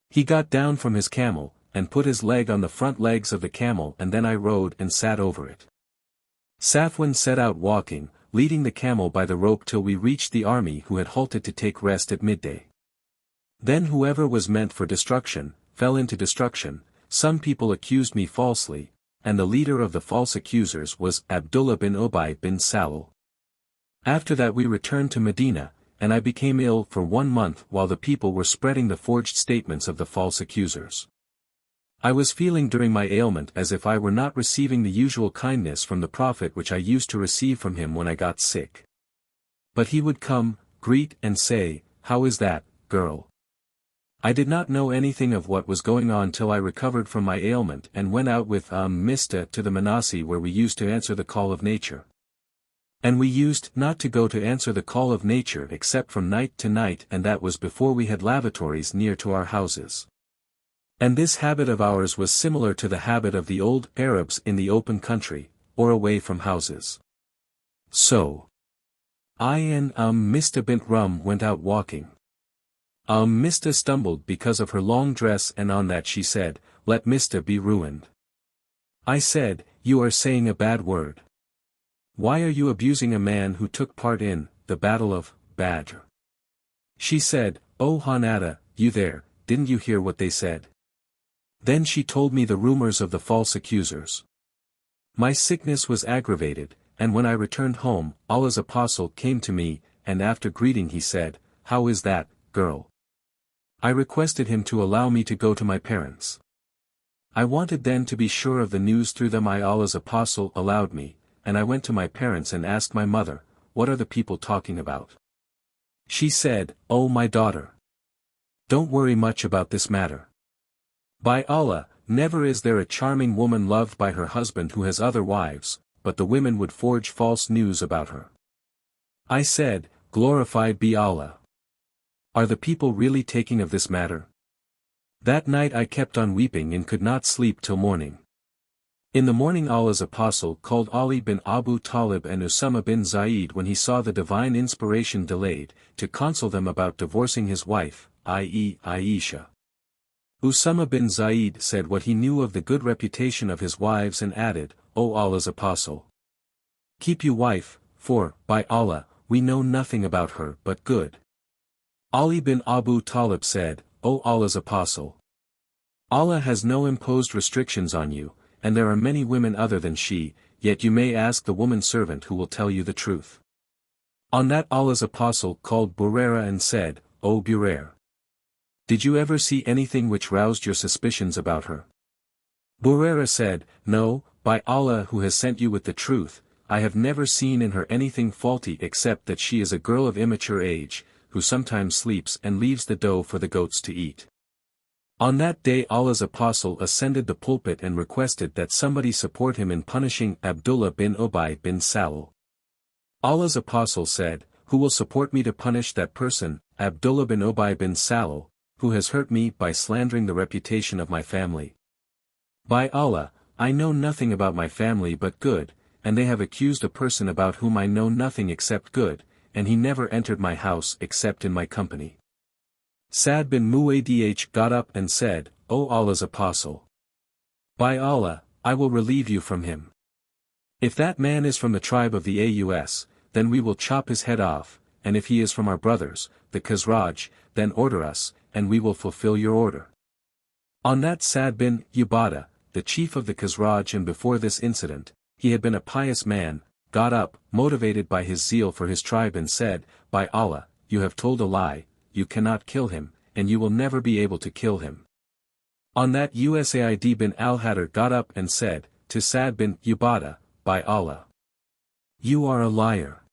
He got down from his camel, and put his leg on the front legs of the camel, and then I rode and sat over it. Safwan set out walking, leading the camel by the rope till we reached the army who had halted to take rest at midday. Then whoever was meant for destruction, fell into destruction. Some people accused me falsely, and the leader of the false accusers was Abdullah bin Ubay bin Salul. After that we returned to Medina, and I became ill for 1 month while the people were spreading the forged statements of the false accusers. I was feeling during my ailment as if I were not receiving the usual kindness from the Prophet which I used to receive from him when I got sick. But he would come, greet and say, "How is that, girl?" I did not know anything of what was going on till I recovered from my ailment and went out with Mista to the Manasi where we used to answer the call of nature. And we used not to go to answer the call of nature except from night to night, and that was before we had lavatories near to our houses. And this habit of ours was similar to the habit of the old Arabs in the open country, or away from houses. So, I and Mista bint Rum went out walking. Mista stumbled because of her long dress, and on that she said, "Let Mista be ruined." I said, "You are saying a bad word. Why are you abusing a man who took part in the Battle of Badr?" She said, "Oh Hanada, you there, didn't you hear what they said?" Then she told me the rumors of the false accusers. My sickness was aggravated, and when I returned home, Allah's apostle came to me, and after greeting he said, "How is that, girl?" I requested him to allow me to go to my parents. I wanted then to be sure of the news through them. Allah's apostle allowed me, and I went to my parents and asked my mother, "What are the people talking about?" She said, "Oh my daughter, don't worry much about this matter. By Allah, never is there a charming woman loved by her husband who has other wives, but the women would forge false news about her." I said, "Glorified be Allah. Are the people really taking of this matter?" That night I kept on weeping and could not sleep till morning. In the morning Allah's apostle called Ali bin Abu Talib and Usama bin Zaid when he saw the divine inspiration delayed, to counsel them about divorcing his wife, i.e. Aisha. Usama bin Zaid said what he knew of the good reputation of his wives and added, "O Allah's apostle, keep your wife, for, by Allah, we know nothing about her but good." Ali bin Abu Talib said, "O Allah's apostle, Allah has no imposed restrictions on you, and there are many women other than she, yet you may ask the woman servant who will tell you the truth." On that Allah's apostle called Buraira and said, "O Burair, did you ever see anything which roused your suspicions about her?" Buraira said, "No, by Allah who has sent you with the truth, I have never seen in her anything faulty except that she is a girl of immature age, who sometimes sleeps and leaves the dough for the goats to eat." On that day Allah's apostle ascended the pulpit and requested that somebody support him in punishing Abdullah bin Ubay bin Salul. Allah's apostle said, "Who will support me to punish that person, Abdullah bin Ubay bin Salul, who has hurt me by slandering the reputation of my family? By Allah, I know nothing about my family but good, and they have accused a person about whom I know nothing except good, and he never entered my house except in my company." Sa'd bin Mu'adh got up and said, "O Allah's apostle, by Allah, I will relieve you from him. If that man is from the tribe of the Aus, then we will chop his head off, and if he is from our brothers, the Khazraj, then order us, and we will fulfill your order." On that Sa'd bin Ubadah, the chief of the Khazraj, and before this incident, he had been a pious man, got up, motivated by his zeal for his tribe, and said, "By Allah, you have told a lie, you cannot kill him, and you will never be able to kill him." On that Usaid bin al-Hadr got up and said, to Sa'd bin Ubadah, "By Allah, you are a liar.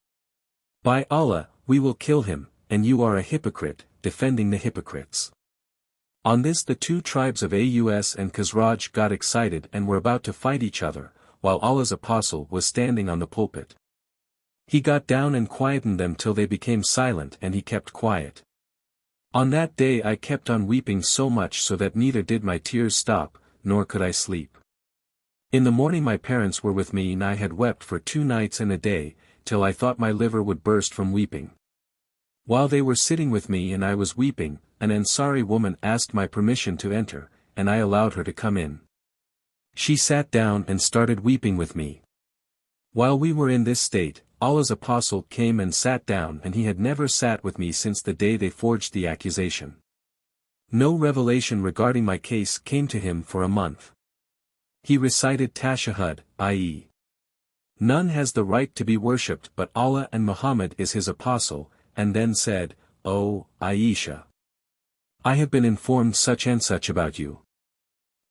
By Allah, we will kill him, and you are a hypocrite, defending the hypocrites." On this the two tribes of Aus and Khazraj got excited and were about to fight each other, while Allah's apostle was standing on the pulpit. He got down and quietened them till they became silent, and he kept quiet. On that day I kept on weeping so much so that neither did my tears stop, nor could I sleep. In the morning my parents were with me and I had wept for 2 nights and a day, till I thought my liver would burst from weeping. While they were sitting with me and I was weeping, an Ansari woman asked my permission to enter, and I allowed her to come in. She sat down and started weeping with me. While we were in this state, Allah's apostle came and sat down, and he had never sat with me since the day they forged the accusation. No revelation regarding my case came to him for a month. He recited Tashahhud, i.e., none has the right to be worshipped but Allah and Muhammad is his apostle, and then said, O Aisha, I have been informed such and such about you.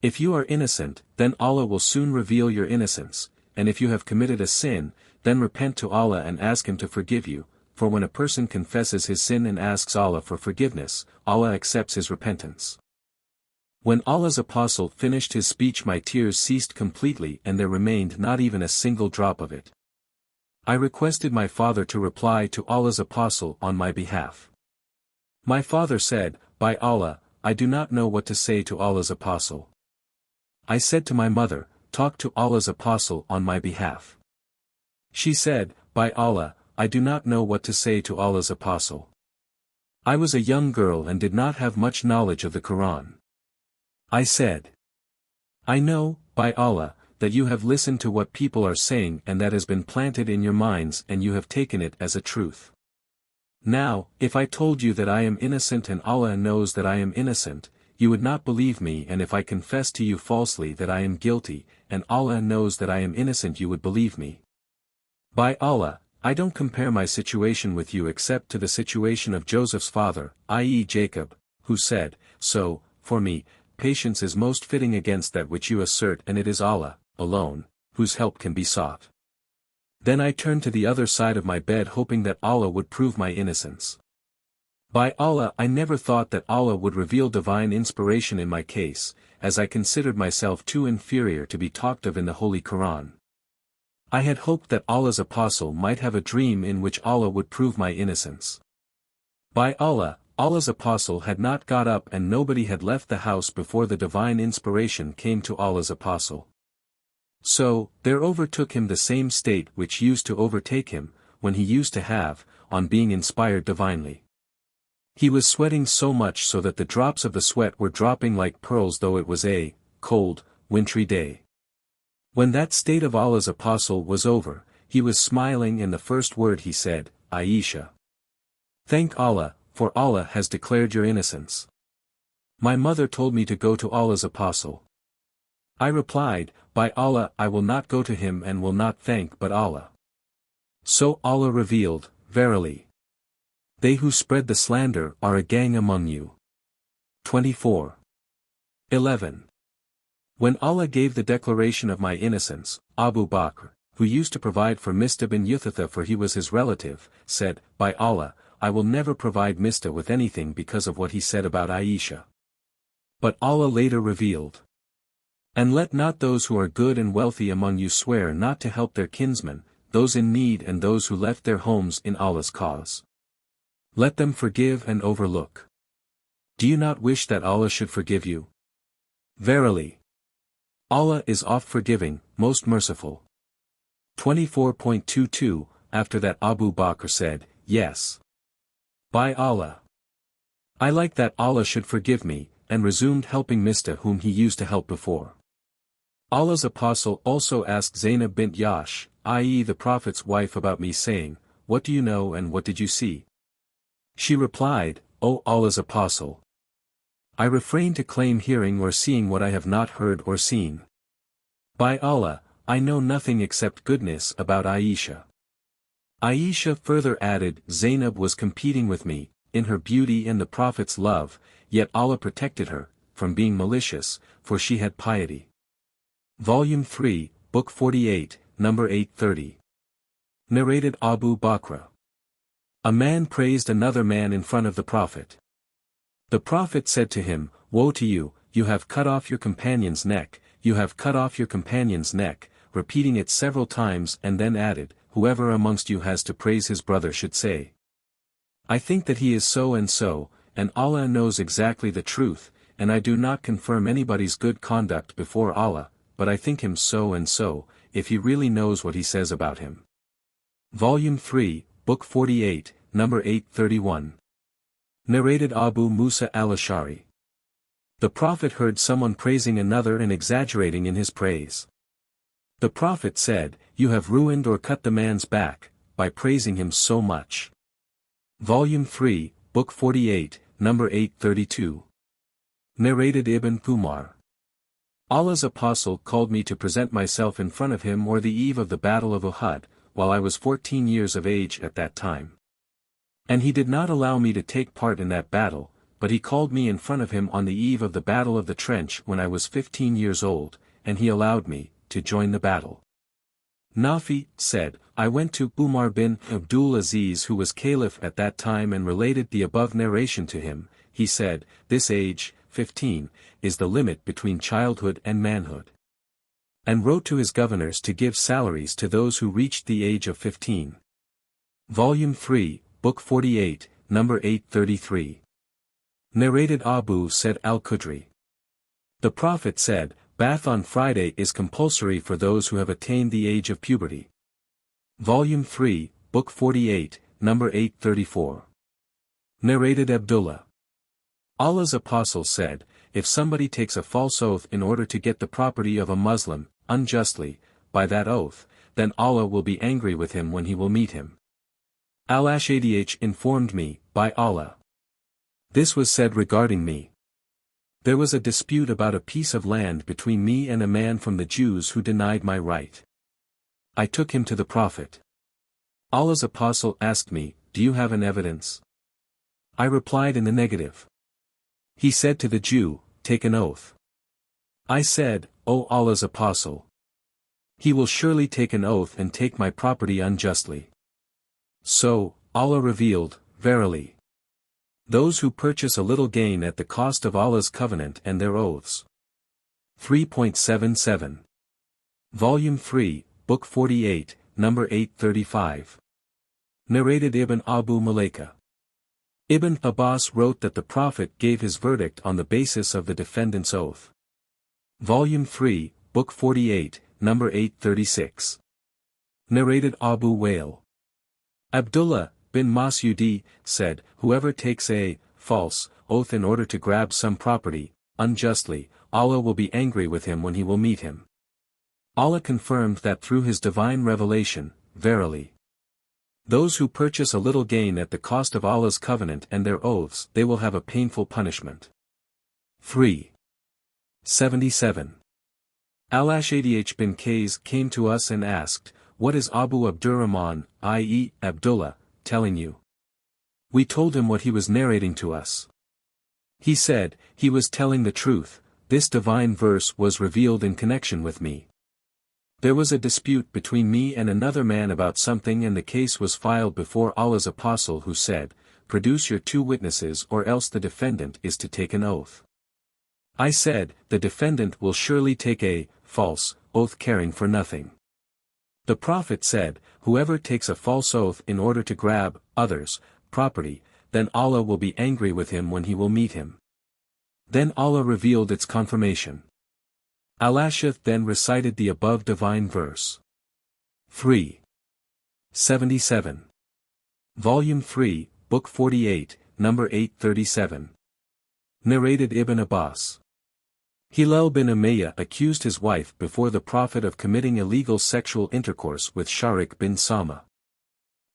If you are innocent, then Allah will soon reveal your innocence, and if you have committed a sin, then repent to Allah and ask Him to forgive you, for when a person confesses his sin and asks Allah for forgiveness, Allah accepts his repentance. When Allah's apostle finished his speech my tears ceased completely and there remained not even a single drop of it. I requested my father to reply to Allah's apostle on my behalf. My father said, By Allah, I do not know what to say to Allah's apostle. I said to my mother, Talk to Allah's apostle on my behalf. She said, By Allah, I do not know what to say to Allah's apostle. I was a young girl and did not have much knowledge of the Qur'an. I said, I know, by Allah, that you have listened to what people are saying and that has been planted in your minds and you have taken it as a truth. Now, if I told you that I am innocent and Allah knows that I am innocent, you would not believe me, and if I confess to you falsely that I am guilty, and Allah knows that I am innocent, you would believe me. By Allah, I don't compare my situation with you except to the situation of Joseph's father, i.e. Jacob, who said, So, for me, patience is most fitting against that which you assert, and it is Allah, alone, whose help can be sought. Then I turned to the other side of my bed hoping that Allah would prove my innocence. By Allah, I never thought that Allah would reveal divine inspiration in my case, as I considered myself too inferior to be talked of in the Holy Qur'an. I had hoped that Allah's apostle might have a dream in which Allah would prove my innocence. By Allah, Allah's apostle had not got up and nobody had left the house before the divine inspiration came to Allah's apostle. So, there overtook him the same state which used to overtake him, when he used to have, on being inspired divinely. He was sweating so much so that the drops of the sweat were dropping like pearls though it was a cold, wintry day. When that state of Allah's apostle was over, he was smiling and the first word he said, Aisha. Thank Allah, for Allah has declared your innocence. My mother told me to go to Allah's apostle. I replied, By Allah, I will not go to him and will not thank but Allah. So Allah revealed, Verily, they who spread the slander are a gang among you. 24. 11. When Allah gave the declaration of my innocence, Abu Bakr, who used to provide for Mista bin Yuthitha for he was his relative, said, By Allah, I will never provide Mista with anything because of what he said about Aisha. But Allah later revealed, And let not those who are good and wealthy among you swear not to help their kinsmen, those in need and those who left their homes in Allah's cause. Let them forgive and overlook. Do you not wish that Allah should forgive you? Verily, Allah is oft forgiving, most merciful. 24.22. After that Abu Bakr said, Yes. By Allah, I like that Allah should forgive me, and resumed helping Mista whom he used to help before. Allah's apostle also asked Zainab bint Yash, i.e. the Prophet's wife, about me saying, What do you know and what did you see? She replied, O Allah's apostle, I refrain to claim hearing or seeing what I have not heard or seen. By Allah, I know nothing except goodness about Aisha. Aisha further added, Zainab was competing with me, in her beauty and the Prophet's love, yet Allah protected her, from being malicious, for she had piety. Volume 3, Book 48, Number 830. Narrated Abu Bakr. A man praised another man in front of the Prophet. The Prophet said to him, "Woe to you, you have cut off your companion's neck, you have cut off your companion's neck," repeating it several times and then added, "Whoever amongst you has to praise his brother should say, I think that he is so, and Allah knows exactly the truth, and I do not confirm anybody's good conduct before Allah, but I think him so, if he really knows what he says about him." Volume 3, Book 48, number 831. Narrated Abu Musa al-Ash'ari. The Prophet heard someone praising another and exaggerating in his praise. The Prophet said, "You have ruined or cut the man's back, by praising him so much." Volume 3, Book 48, number 832. Narrated Ibn Umar. Allah's Apostle called me to present myself in front of him on the eve of the Battle of Uhud, while I was 14 years of age at that time. And he did not allow me to take part in that battle, but he called me in front of him on the eve of the Battle of the Trench when I was 15 years old, and he allowed me to join the battle. Nafi said, I went to Umar bin Abdul Aziz, who was caliph at that time, and related the above narration to him. He said, "This age, 15, is the limit between childhood and manhood." And wrote to his governors to give salaries to those who reached the age of 15. Volume 3, Book 48, number 833. Narrated Abu Sa'id al-Khudri. The Prophet said, "Bath on Friday is compulsory for those who have attained the age of puberty." Volume 3, Book 48, number 834. Narrated Abdullah. Allah's Apostle said, "If somebody takes a false oath in order to get the property of a Muslim, unjustly, by that oath, then Allah will be angry with him when he will meet him." Al-Ash'ari informed me, by Allah. This was said regarding me. There was a dispute about a piece of land between me and a man from the Jews who denied my right. I took him to the Prophet. Allah's Apostle asked me, "Do you have an evidence?" I replied in the negative. He said to the Jew, "Take an oath." I said, "O Allah's Apostle, he will surely take an oath and take my property unjustly." So, Allah revealed, "Verily, those who purchase a little gain at the cost of Allah's covenant and their oaths." 3.77. Volume 3, Book 48, number 835. Narrated Ibn Abu Mulaika. Ibn Abbas wrote that the Prophet gave his verdict on the basis of the defendant's oath. Volume 3, Book 48, number 836. Narrated Abu Wail. Abdullah bin Mas'ud said, "Whoever takes a false oath in order to grab some property, unjustly, Allah will be angry with him when he will meet him." Allah confirmed that through his divine revelation, verily, those who purchase a little gain at the cost of Allah's covenant and their oaths, they will have a painful punishment. 3.77. Al-Ash'ari bin Qais came to us and asked, "What is Abu Abdurrahman, i.e., Abdullah, telling you?" We told him what he was narrating to us. He said, "He was telling the truth, this divine verse was revealed in connection with me. There was a dispute between me and another man about something, and the case was filed before Allah's Apostle, who said, 'Produce your 2 witnesses or else the defendant is to take an oath.' I said, 'The defendant will surely take a false oath caring for nothing.' The Prophet said, 'Whoever takes a false oath in order to grab others' property, then Allah will be angry with him when he will meet him." Then Allah revealed its confirmation. Al-Ash'ari then recited the above divine verse. 3.77. Volume 3, Book 48, number 837. Narrated Ibn Abbas. Hilal bin Umayyah accused his wife before the Prophet of committing illegal sexual intercourse with Sharik bin Sama.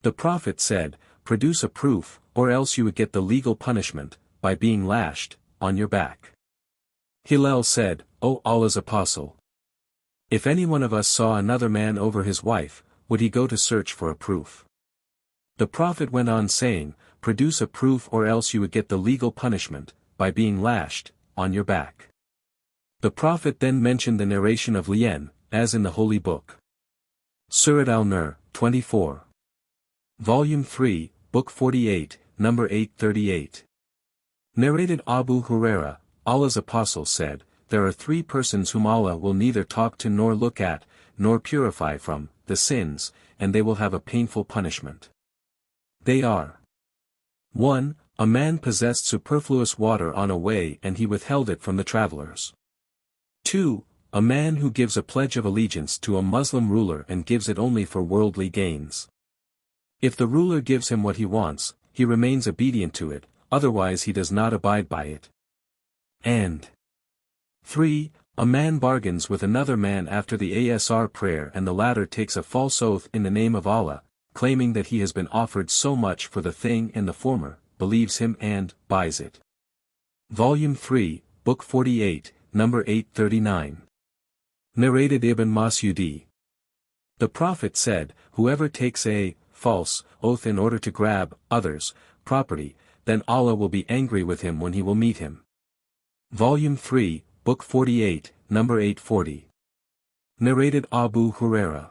The Prophet said, "Produce a proof, or else you would get the legal punishment, by being lashed, on your back." Hilal said, "O Allah's Apostle, if any one of us saw another man over his wife, would he go to search for a proof?" The Prophet went on saying, "Produce a proof or else you would get the legal punishment, by being lashed, on your back." The Prophet then mentioned the narration of Lian, as in the Holy Book. Surat al-Nur, 24. Volume 3, Book 48, number 838. Narrated Abu Huraira, Allah's Apostle said, there are 3 persons whom Allah will neither talk to nor look at, nor purify from, the sins, and they will have a painful punishment. They are: 1. A man possessed superfluous water on a way and he withheld it from the travelers. 2. A man who gives a pledge of allegiance to a Muslim ruler and gives it only for worldly gains. If the ruler gives him what he wants, he remains obedient to it, otherwise he does not abide by it. And 3. A man bargains with another man after the Asr prayer and the latter takes a false oath in the name of Allah, claiming that he has been offered so much for the thing and the former, believes him and buys it. Volume 3, Book 48, number 839. Narrated Ibn Mas'ud. The Prophet said, whoever takes a false oath in order to grab others' property, then Allah will be angry with him when he will meet him. Volume 3, Book 48, number 840. Narrated Abu Huraira.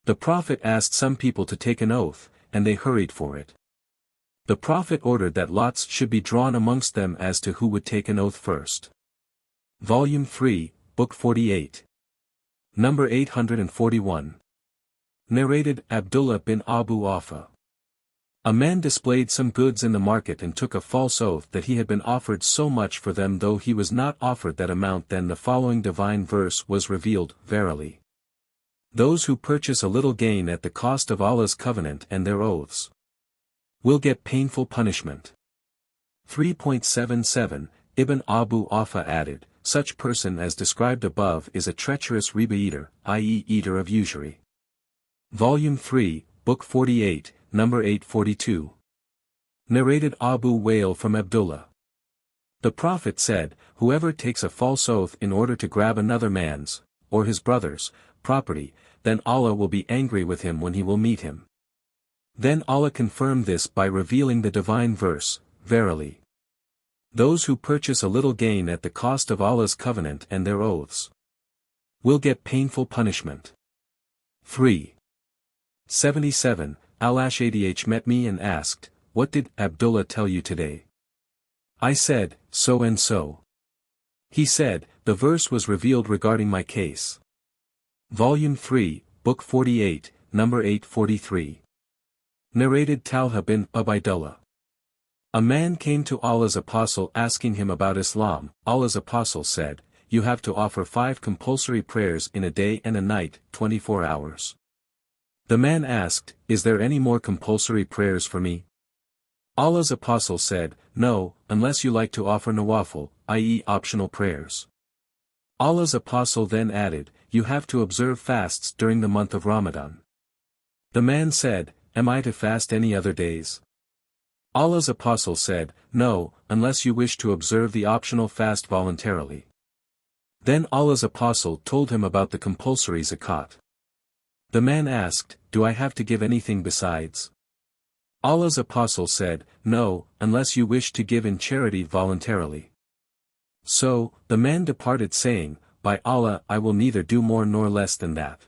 The Prophet asked some people to take an oath, and they hurried for it. The Prophet ordered that lots should be drawn amongst them as to who would take an oath first. Volume 3, Book 48. Number 841. Narrated Abdullah bin Abu Awfa. A man displayed some goods in the market and took a false oath that he had been offered so much for them though he was not offered that amount. Then the following divine verse was revealed, Verily, those who purchase a little gain at the cost of Allah's covenant and their oaths will get painful punishment. 3.77, Ibn Abu Awfa added, such person as described above is a treacherous riba eater, i.e. eater of usury. Volume 3, Book 48, number 842. Narrated Abu Wail from Abdullah. The Prophet said, whoever takes a false oath in order to grab another man's, or his brother's, property, then Allah will be angry with him when he will meet him. Then Allah confirmed this by revealing the divine verse, Verily, those who purchase a little gain at the cost of Allah's covenant and their oaths will get painful punishment. 3.77, Al-Ashadh met me and asked, what did Abdullah tell you today? I said, so and so. He said, the verse was revealed regarding my case. Volume 3, Book 48, number 843. Narrated Talha bin Ubaidullah. A man came to Allah's Apostle asking him about Islam. Allah's Apostle said, you have to offer 5 compulsory prayers in a day and a night, 24 hours. The man asked, is there any more compulsory prayers for me? Allah's Apostle said, no, unless you like to offer nawafil, i.e. optional prayers. Allah's Apostle then added, you have to observe fasts during the month of Ramadan. The man said, am I to fast any other days? Allah's Apostle said, no, unless you wish to observe the optional fast voluntarily. Then Allah's Apostle told him about the compulsory zakat. The man asked, do I have to give anything besides? Allah's Apostle said, no, unless you wish to give in charity voluntarily. So, the man departed saying, by Allah I will neither do more nor less than that.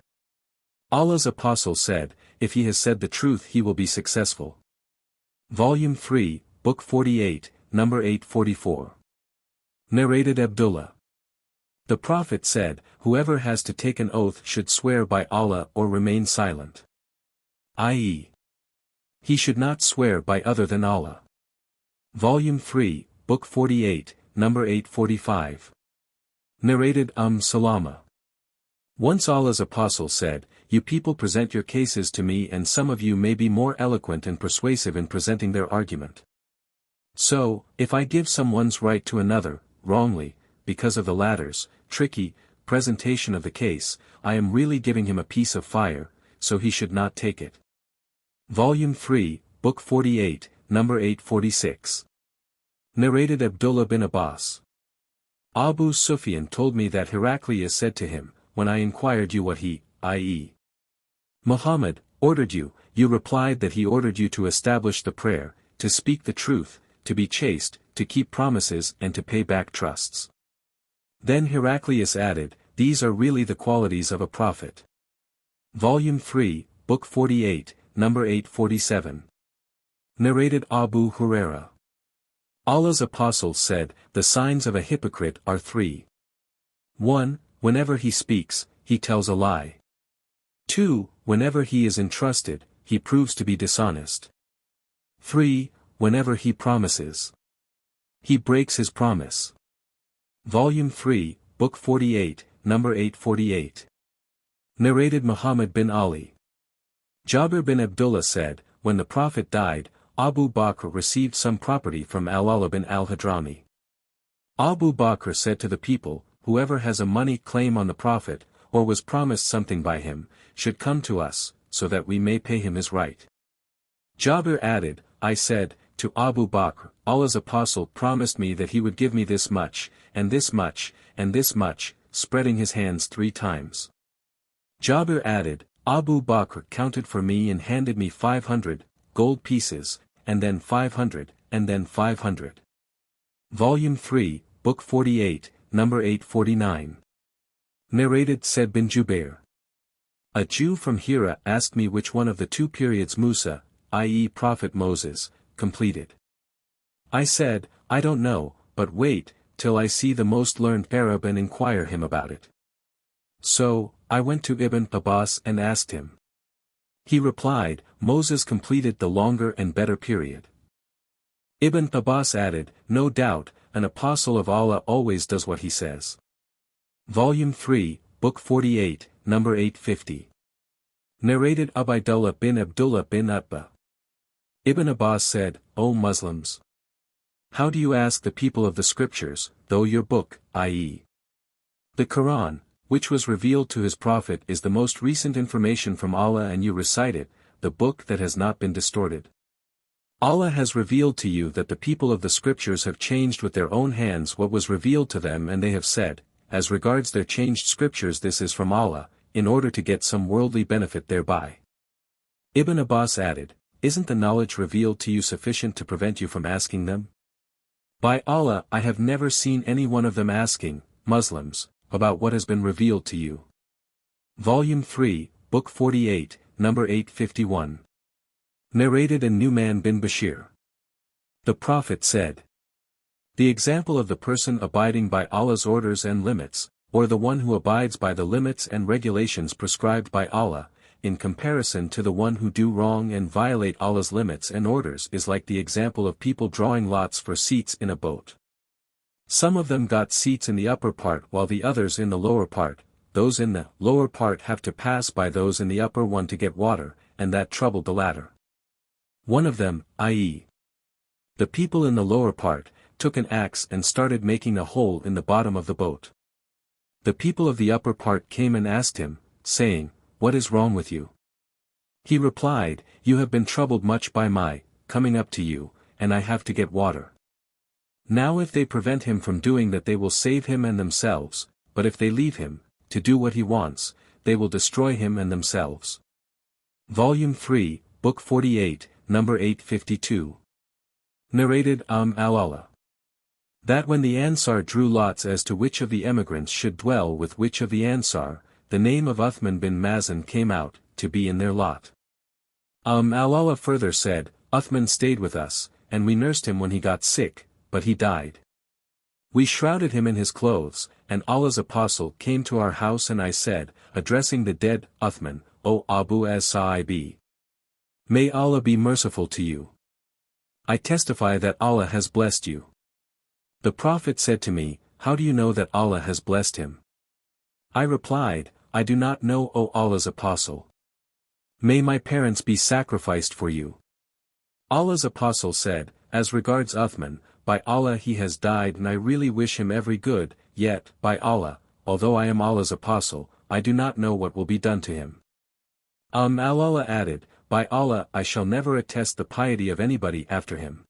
Allah's Apostle said, if he has said the truth he will be successful. Volume 3, Book 48, number 844. Narrated Abdullah. The Prophet said, whoever has to take an oath should swear by Allah or remain silent. I.e., he should not swear by other than Allah. Volume 3, Book 48, number 845. Narrated Salama. Once Allah's Apostle said, you people present your cases to me and some of you may be more eloquent and persuasive in presenting their argument. So, if I give someone's right to another, wrongly, because of the latter's tricky presentation of the case, I am really giving him a piece of fire, so he should not take it. Volume 3, Book 48, number 846. Narrated Abdullah bin Abbas. Abu Sufyan told me that Heraclius said to him, when I inquired you what he, i.e. Muhammad, ordered you, you replied that he ordered you to establish the prayer, to speak the truth, to be chaste, to keep promises and to pay back trusts. Then Heraclius added, these are really the qualities of a prophet. Volume 3, Book 48, number 847. Narrated Abu Huraira. Allah's Apostle said, the signs of a hypocrite are 3. 1. Whenever he speaks, he tells a lie. 2. Whenever he is entrusted, he proves to be dishonest. 3. Whenever he promises, he breaks his promise. Volume 3, Book 48, number 848. Narrated Muhammad bin Ali. Jabir bin Abdullah said, when the Prophet died, Abu Bakr received some property from al-Allah bin al-Hadrami. Abu Bakr said to the people, whoever has a money claim on the Prophet, or was promised something by him, should come to us, so that we may pay him his right. Jabir added, I said, to Abu Bakr, Allah's Apostle promised me that he would give me this much, and this much, and this much, spreading his hands 3 times. Jabir added, Abu Bakr counted for me and handed me 500 gold pieces, and then 500, and then 500. Volume 3, Book 48, number 849. Narrated Said bin Jubair. A Jew from Hira asked me which one of the 2 periods Musa, i.e. Prophet Moses, completed. I said, I don't know, but wait, till I see the most learned Arab and inquire him about it. So, I went to Ibn Abbas and asked him. He replied, Moses completed the longer and better period. Ibn Abbas added, no doubt, an apostle of Allah always does what he says. Volume 3, Book 48, number 850. Narrated Ubaydullah bin Abdullah bin Utbah. Ibn Abbas said, O Muslims! How do you ask the people of the scriptures, though your book, i.e. the Qur'an, which was revealed to his prophet is the most recent information from Allah and you recite it, the book that has not been distorted. Allah has revealed to you that the people of the scriptures have changed with their own hands what was revealed to them and they have said, as regards their changed scriptures this is from Allah, in order to get some worldly benefit thereby. Ibn Abbas added, isn't the knowledge revealed to you sufficient to prevent you from asking them? By Allah I have never seen any one of them asking, Muslims, about what has been revealed to you. Volume 3, Book 48, number 851. Narrated Nu'man bin Bashir. The Prophet said, the example of the person abiding by Allah's orders and limits, or the one who abides by the limits and regulations prescribed by Allah, in comparison to the one who do wrong and violate Allah's limits and orders is like the example of people drawing lots for seats in a boat. Some of them got seats in the upper part while the others in the lower part, those in the lower part have to pass by those in the upper one to get water, and that troubled the latter. One of them, i.e. the people in the lower part, took an axe and started making a hole in the bottom of the boat. The people of the upper part came and asked him, saying, what is wrong with you? He replied, you have been troubled much by my coming up to you, and I have to get water. Now if they prevent him from doing that they will save him and themselves, but if they leave him, to do what he wants, they will destroy him and themselves. Volume 3, Book 48, number 852. Narrated al-Allah. That when the Ansar drew lots as to which of the emigrants should dwell with which of the Ansar, the name of Uthman bin Mazin came out, to be in their lot. Al-Allah further said, Uthman stayed with us, and we nursed him when he got sick, but he died. We shrouded him in his clothes, and Allah's Apostle came to our house and I said, addressing the dead, Uthman, O Abu as-Sa'ib. May Allah be merciful to you. I testify that Allah has blessed you. The Prophet said to me, how do you know that Allah has blessed him? I replied, I do not know, O Allah's Apostle. May my parents be sacrificed for you. Allah's Apostle said, as regards Uthman, by Allah he has died and I really wish him every good, yet, by Allah, although I am Allah's Apostle, I do not know what will be done to him. Allah added, by Allah I shall never attest the piety of anybody after him.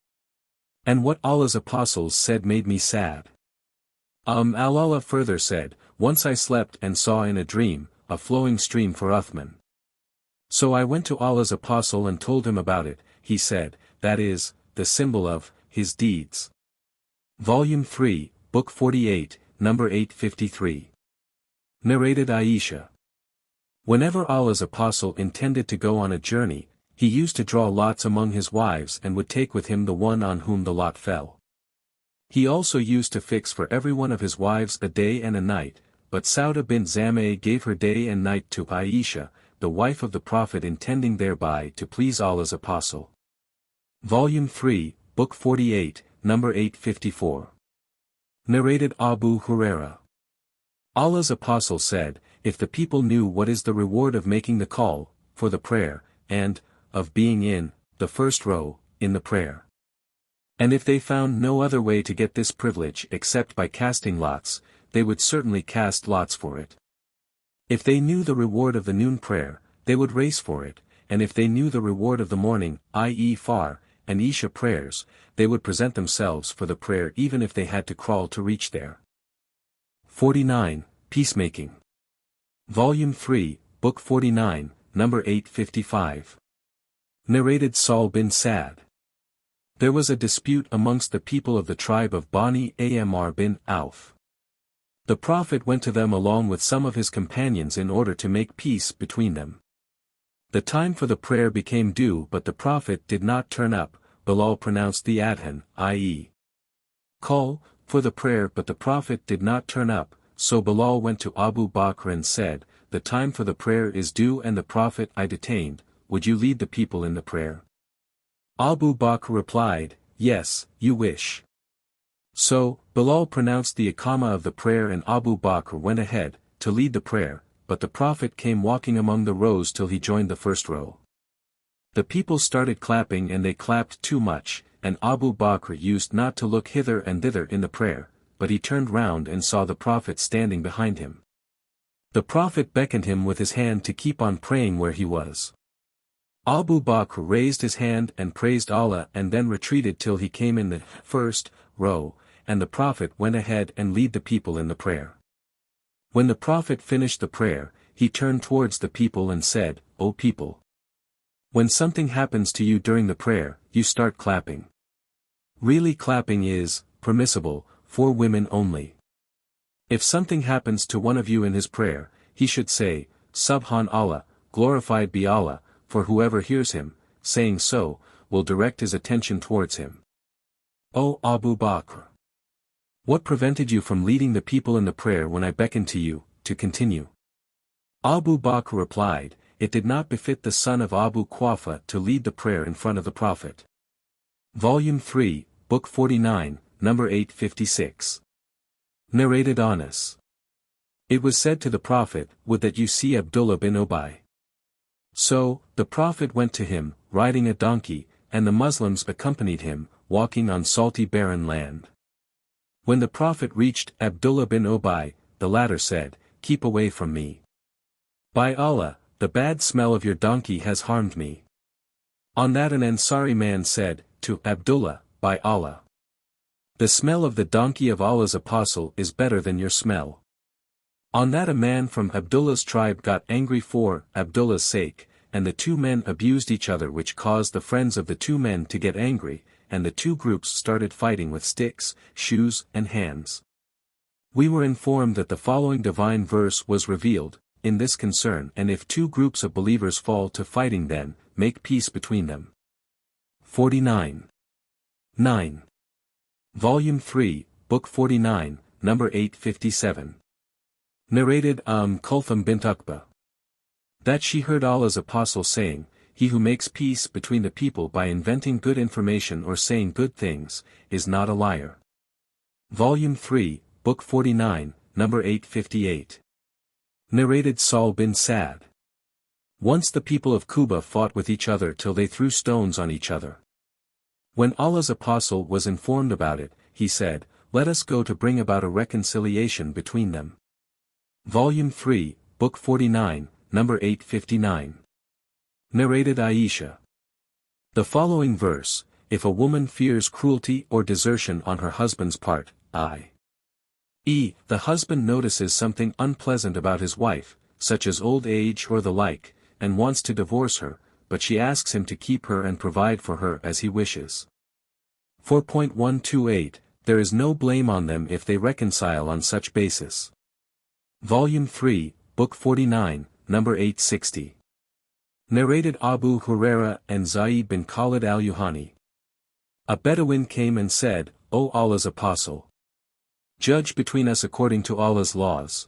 And what Allah's Apostles said made me sad. Allah further said, once I slept and saw in a dream, a flowing stream for Uthman. So I went to Allah's Apostle and told him about it, he said, that is, the symbol of his deeds. Volume 3, Book 48, number 853. Narrated Aisha. Whenever Allah's Apostle intended to go on a journey, he used to draw lots among his wives and would take with him the one on whom the lot fell. He also used to fix for every one of his wives a day and a night, but Sauda bint Zam'a gave her day and night to Aisha, the wife of the Prophet, intending thereby to please Allah's Apostle. Volume 3, Book 48, number 854. Narrated Abu Huraira. Allah's Apostle said, if the people knew what is the reward of making the call, for the prayer, and, of being in, the first row, in the prayer. And if they found no other way to get this privilege except by casting lots, they would certainly cast lots for it. If they knew the reward of the noon prayer, they would race for it, and if they knew the reward of the morning, i.e. Far, and Isha prayers, they would present themselves for the prayer even if they had to crawl to reach there. 49. Peacemaking. Volume 3, Book 49, number 855. Narrated Sahl bin Sa'd. There was a dispute amongst the people of the tribe of Bani Amr bin Auf. The Prophet went to them along with some of his companions in order to make peace between them. The time for the prayer became due, but the Prophet did not turn up. Bilal pronounced the adhan, i.e. call, for the prayer, but the Prophet did not turn up, so Bilal went to Abu Bakr and said, the time for the prayer is due and the Prophet I detained, would you lead the people in the prayer? Abu Bakr replied, yes, you wish. So, Bilal pronounced the iqamah of the prayer and Abu Bakr went ahead, to lead the prayer, but the Prophet came walking among the rows till he joined the first row. The people started clapping and they clapped too much, and Abu Bakr used not to look hither and thither in the prayer, but he turned round and saw the Prophet standing behind him. The Prophet beckoned him with his hand to keep on praying where he was. Abu Bakr raised his hand and praised Allah and then retreated till he came in the first row, and the Prophet went ahead and led the people in the prayer. When the Prophet finished the prayer, he turned towards the people and said, O people! When something happens to you during the prayer, you start clapping. Really, clapping is permissible for women only. If something happens to one of you in his prayer, he should say, Subhan Allah, glorified be Allah, for whoever hears him, saying so, will direct his attention towards him. O Abu Bakr! What prevented you from leading the people in the prayer when I beckoned to you, to continue? Abu Bakr replied, it did not befit the son of Abu Quafa to lead the prayer in front of the Prophet. Volume 3, Book 49, number 856. Narrated Anas. It was said to the Prophet, would that you see Abdullah bin Ubay. So, the Prophet went to him, riding a donkey, and the Muslims accompanied him, walking on salty barren land. When the Prophet reached Abdullah bin Ubay, the latter said, keep away from me. By Allah, the bad smell of your donkey has harmed me. On that an Ansari man said, to Abdullah, by Allah, the smell of the donkey of Allah's Apostle is better than your smell. On that a man from Abdullah's tribe got angry for Abdullah's sake, and the two men abused each other, which caused the friends of the two men to get angry, and the two groups started fighting with sticks, shoes and hands. We were informed that the following divine verse was revealed in this concern, and if two groups of believers fall to fighting, then make peace between them. 49. 9. Volume 3, Book 49, number 857. Narrated Kulthum bint Uqba. That she heard Allah's Apostle saying, he who makes peace between the people by inventing good information or saying good things, is not a liar. Volume 3, Book 49, number 858. Narrated Sahl bin Sa'd. Once the people of Kuba fought with each other till they threw stones on each other. When Allah's Apostle was informed about it, he said, let us go to bring about a reconciliation between them. Volume 3, Book 49, number 859. Narrated Aisha. The following verse, if a woman fears cruelty or desertion on her husband's part, i.e., the husband notices something unpleasant about his wife, such as old age or the like, and wants to divorce her, but she asks him to keep her and provide for her as he wishes. 4.128, there is no blame on them if they reconcile on such basis. Volume 3, Book 49, number 860. Narrated Abu Huraira and Zayd bin Khalid al-Yuhani. A Bedouin came and said, O Allah's Apostle. Judge between us according to Allah's laws.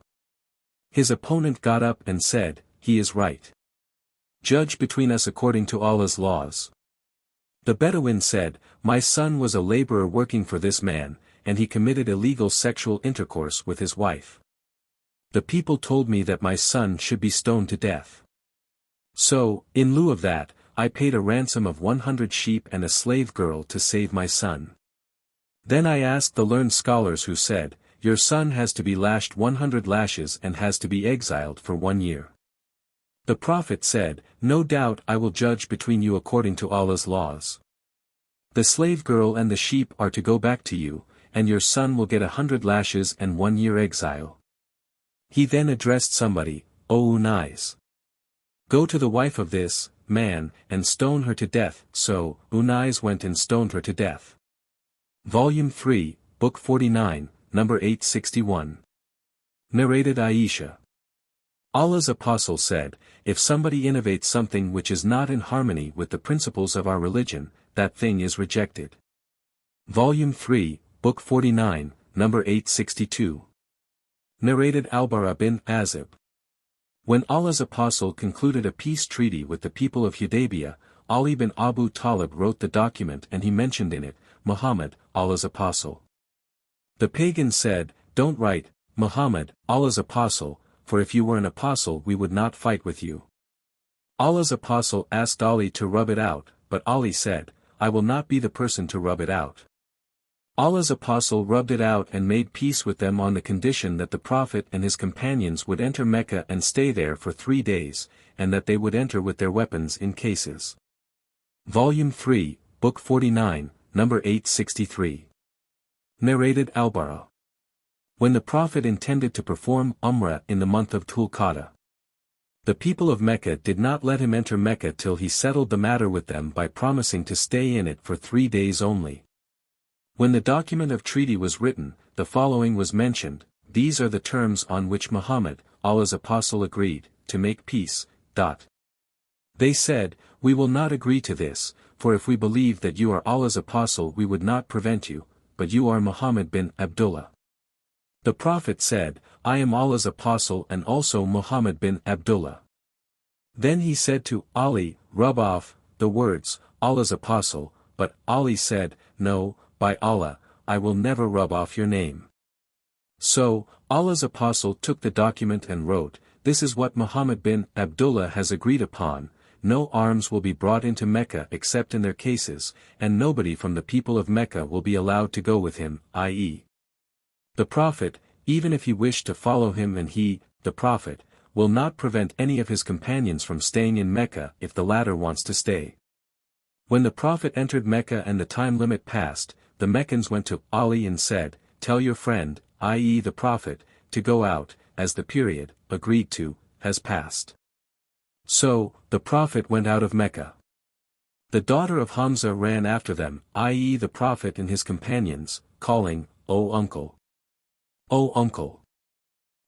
His opponent got up and said, He is right. Judge between us according to Allah's laws. The Bedouin said, My son was a laborer working for this man, and he committed illegal sexual intercourse with his wife. The people told me that my son should be stoned to death. So, in lieu of that, I paid a ransom of 100 sheep and a slave girl to save my son. Then I asked the learned scholars who said, Your son has to be lashed 100 lashes and has to be exiled for 1 year. The Prophet said, No doubt I will judge between you according to Allah's laws. The slave girl and the sheep are to go back to you, and your son will get 100 lashes and 1 year exile. He then addressed somebody, O Unais. Go to the wife of this man, and stone her to death. So, Unais went and stoned her to death. Volume 3, Book 49, number 861. Narrated Aisha. Allah's Apostle said, If somebody innovates something which is not in harmony with the principles of our religion, that thing is rejected. Volume 3, Book 49, number 862. Narrated Al-Bara bin Azib. When Allah's Apostle concluded a peace treaty with the people of Hudaybiyah, Ali bin Abu Talib wrote the document and he mentioned in it, Muhammad, Allah's Apostle. The pagans said, Don't write, Muhammad, Allah's Apostle, for if you were an apostle we would not fight with you. Allah's Apostle asked Ali to rub it out, but Ali said, I will not be the person to rub it out. Allah's Apostle rubbed it out and made peace with them on the condition that the Prophet and his companions would enter Mecca and stay there for 3 days, and that they would enter with their weapons in cases. Volume 3, Book 49, number 863. Narrated Al-Bara. When the Prophet intended to perform Umrah in the month of Dhul-Qa'dah, the people of Mecca did not let him enter Mecca till he settled the matter with them by promising to stay in it for 3 days only. When the document of treaty was written, the following was mentioned, These are the terms on which Muhammad, Allah's Apostle agreed, to make peace. They said, We will not agree to this, for if we believe that you are Allah's Apostle we would not prevent you, but you are Muhammad bin Abdullah. The Prophet said, I am Allah's Apostle and also Muhammad bin Abdullah. Then he said to Ali, Rub off the words, Allah's Apostle, but Ali said, No, by Allah, I will never rub off your name. So, Allah's Apostle took the document and wrote, This is what Muhammad bin Abdullah has agreed upon, no arms will be brought into Mecca except in their cases, and nobody from the people of Mecca will be allowed to go with him, i.e. the Prophet, even if he wished to follow him, and he, the Prophet, will not prevent any of his companions from staying in Mecca if the latter wants to stay. When the Prophet entered Mecca and the time limit passed, the Meccans went to Ali and said, Tell your friend, i.e. the Prophet, to go out, as the period, agreed to, has passed. So, the Prophet went out of Mecca. The daughter of Hamza ran after them, i.e. the Prophet and his companions, calling, O uncle! O uncle!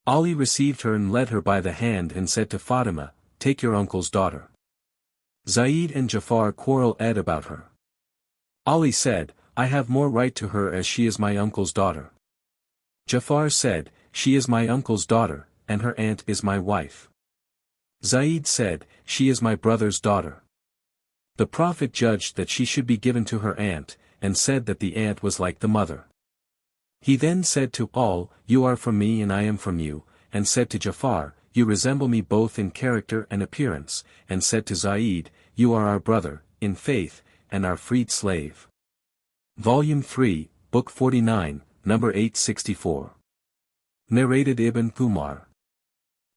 Ali received her and led her by the hand and said to Fatima, Take your uncle's daughter. Zayd and Jafar quarreled about her. Ali said, I have more right to her as she is my uncle's daughter. Jafar said, She is my uncle's daughter, and her aunt is my wife. Zayd said, She is my brother's daughter. The Prophet judged that she should be given to her aunt, and said that the aunt was like the mother. He then said to all, You are from me and I am from you, and said to Jafar, You resemble me both in character and appearance, and said to Zayd, You are our brother, in faith, and our freed slave. Volume 3, Book 49, number 864. Narrated Ibn Umar.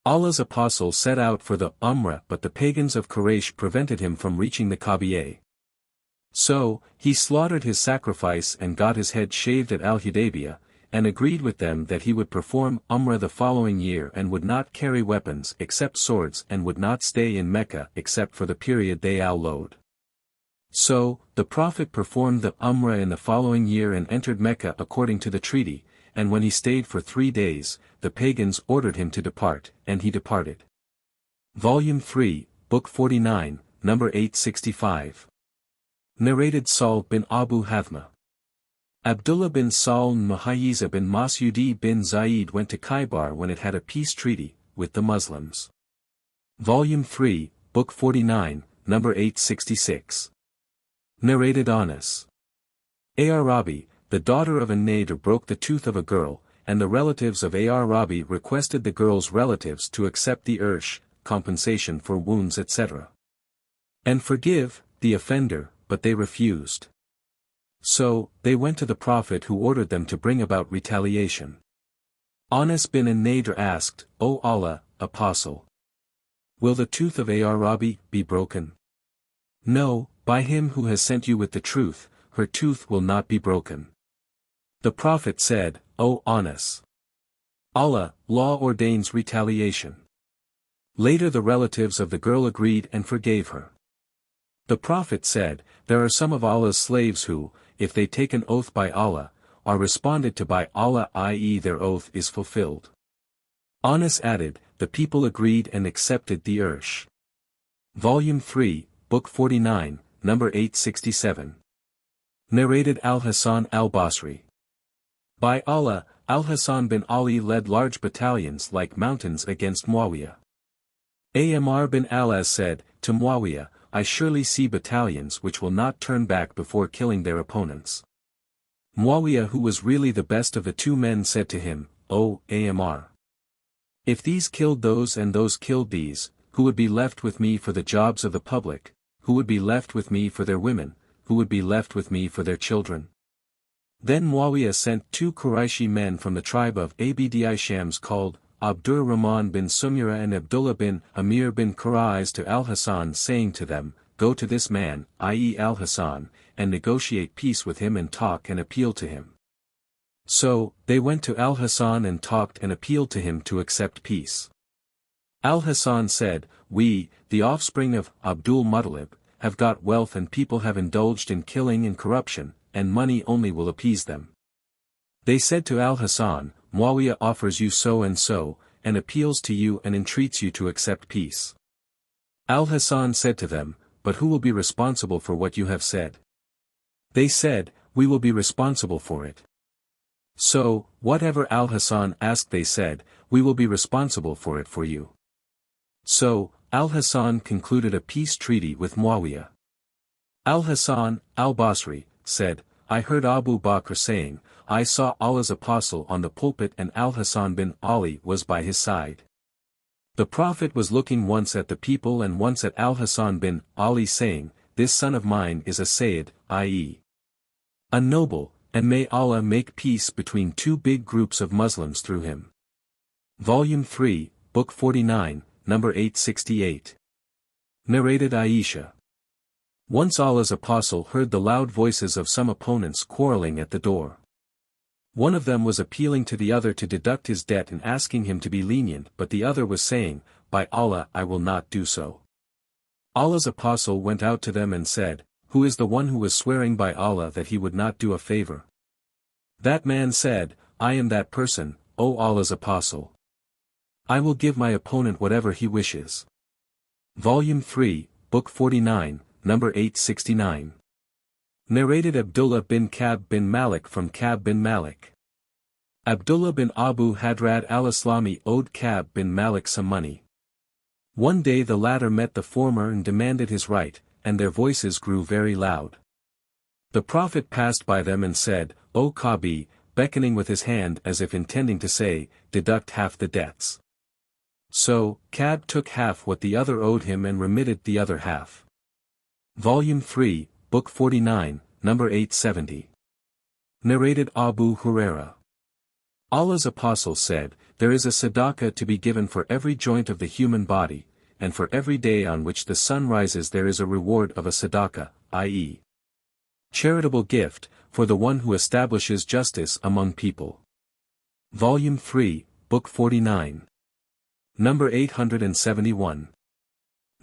Allah's Apostle set out for the Umrah, but the pagans of Quraysh prevented him from reaching the Kaaba. So, he slaughtered his sacrifice and got his head shaved at Al-Hudaybiyah, and agreed with them that he would perform Umrah the following year and would not carry weapons except swords and would not stay in Mecca except for the period they allowed. So, the Prophet performed the Umrah in the following year and entered Mecca according to the treaty, and when he stayed for 3 days, the pagans ordered him to depart, and he departed. Volume 3, Book 49, number 865. Narrated Sahl bin Abu Hathma. Abdullah bin Sahl and Muhayyiza bin Masyudi bin Zaid went to Khaybar when it had a peace treaty with the Muslims. Volume 3, Book 49, number 866. Narrated Anas. Rabi, the daughter of an Nadir, broke the tooth of a girl, and the relatives of Rabi requested the girl's relatives to accept the ursh, compensation for wounds etc. and forgive the offender, but they refused. So, they went to the Prophet, who ordered them to bring about retaliation. Anas bin an-Nadir asked, O Allah, Apostle, will the tooth of Rabi be broken? No, by him who has sent you with the truth, her tooth will not be broken. The Prophet said, O Anas, Allah, law ordains retaliation. Later the relatives of the girl agreed and forgave her. The Prophet said, there are some of Allah's slaves who, if they take an oath by Allah, are responded to by Allah, i.e. their oath is fulfilled. Anas added, the people agreed and accepted the ursh. Volume 3, Book 49, number 867. Narrated Al-Hasan al-Basri. By Allah, Al-Hasan bin Ali led large battalions like mountains against Muawiyah. Amr bin al-As said, to Muawiyah, I surely see battalions which will not turn back before killing their opponents. Muawiyah, who was really the best of the two men, said to him, O Amr, if these killed those and those killed these, who would be left with me for the jobs of the public, who would be left with me for their women, who would be left with me for their children? Then Muawiyah sent 2 Qurayshi men from the tribe of Abdi Shams called Abdur Rahman bin Sumira and Abdullah bin Amir bin Quraiz to Al-Hasan, saying to them, go to this man, i.e. Al-Hasan, and negotiate peace with him and talk and appeal to him. So, they went to Al-Hasan and talked and appealed to him to accept peace. Al-Hasan said, we, the offspring of Abdul Muttalib, have got wealth and people have indulged in killing and corruption, and money only will appease them. They said to Al-Hasan, Muawiyah offers you so, and appeals to you and entreats you to accept peace. Al-Hasan said to them, but who will be responsible for what you have said? They said, we will be responsible for it. So, whatever Al-Hasan asked, they said, we will be responsible for it for you. So, Al-Hasan concluded a peace treaty with Muawiyah. Al-Hasan, al-Basri, said, I heard Abu Bakr saying, I saw Allah's apostle on the pulpit and Al-Hasan bin Ali was by his side. The Prophet was looking once at the people and once at Al-Hasan bin Ali, saying, this son of mine is a Sayyid, i.e. a noble, and may Allah make peace between 2 big groups of Muslims through him. Volume 3, Book 49, number 868. Narrated Aisha. Once Allah's apostle heard the loud voices of some opponents quarreling at the door. One of them was appealing to the other to deduct his debt and asking him to be lenient, but the other was saying, by Allah I will not do so. Allah's apostle went out to them and said, who is the one who was swearing by Allah that he would not do a favor? That man said, I am that person, O Allah's apostle. I will give my opponent whatever he wishes. Volume 3, Book 49, number 869. Narrated Abdullah bin Ka'b bin Malik from Ka'b bin Malik. Abdullah bin Abu Hadrad al-Islami owed Ka'b bin Malik some money. One day the latter met the former and demanded his right, and their voices grew very loud. The Prophet passed by them and said, O Ka'bi, beckoning with his hand as if intending to say, deduct half the debts. So, Ka'b took half what the other owed him and remitted the other half. Volume 3, Book 49, number 870. Narrated Abu Huraira. Allah's apostle said, there is a sadaqah to be given for every joint of the human body, and for every day on which the sun rises there is a reward of a sadaqah, i.e. charitable gift, for the one who establishes justice among people. Volume 3, Book 49. Number 871.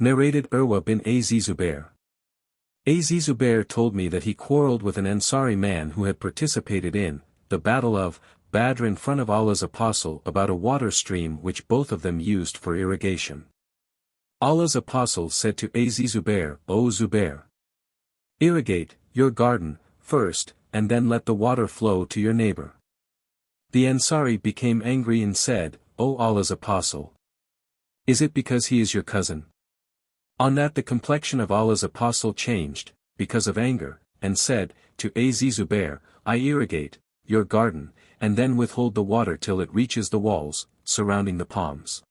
Narrated Urwa bin Zubair. Zubair told me that he quarreled with an Ansari man who had participated in the Battle of Badr in front of Allah's apostle about a water stream which both of them used for irrigation. Allah's apostle said to Zubair, O Zubair, irrigate your garden first, and then let the water flow to your neighbor. The Ansari became angry and said, O Allah's Apostle! Is it because he is your cousin? On that the complexion of Allah's Apostle changed, because of anger, and said, to Az-Zubair, I irrigate your garden, and then withhold the water till it reaches the walls, surrounding the palms.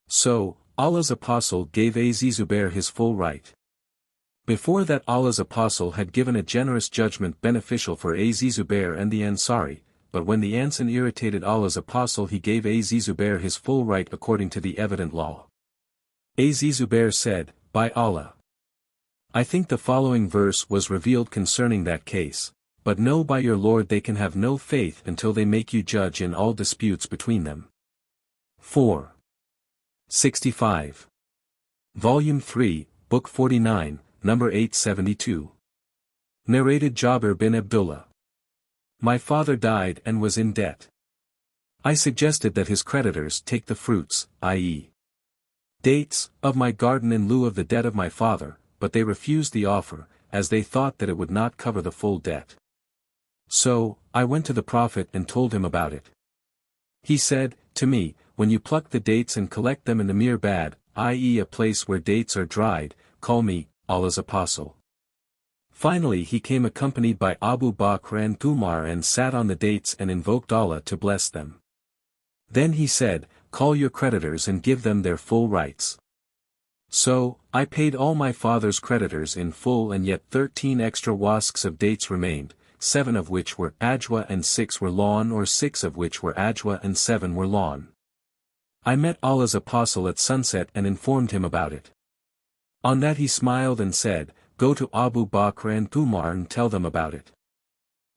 So, Allah's Apostle gave Az-Zubair his full right. Before that Allah's Apostle had given a generous judgment beneficial for Az-Zubair and the Ansari, but when the Ansan irritated Allah's Apostle he gave Az-Zubair his full right according to the evident law. Az-Zubair said, By Allah! I think the following verse was revealed concerning that case, but know by your Lord they can have no faith until they make you judge in all disputes between them. 4. 65. Volume 3, Book 49, Number 872. Narrated Jabir bin Abdullah. My father died and was in debt. I suggested that his creditors take the fruits, i.e., dates, of my garden in lieu of the debt of my father, but they refused the offer, as they thought that it would not cover the full debt. So, I went to the Prophet and told him about it. He said, to me, when you pluck the dates and collect them in the mirbad, i.e. a place where dates are dried, call me, Allah's Apostle. Finally he came accompanied by Abu Bakr and Umar and sat on the dates and invoked Allah to bless them. Then he said, Call your creditors and give them their full rights. So, I paid all my father's creditors in full, and yet 13 extra wasks of dates remained, 7 of which were ajwa and 6 were lawn, or 6 of which were ajwa and 7 were lawn. I met Allah's Apostle at sunset and informed him about it. On that he smiled and said, Go to Abu Bakr and Umar and tell them about it.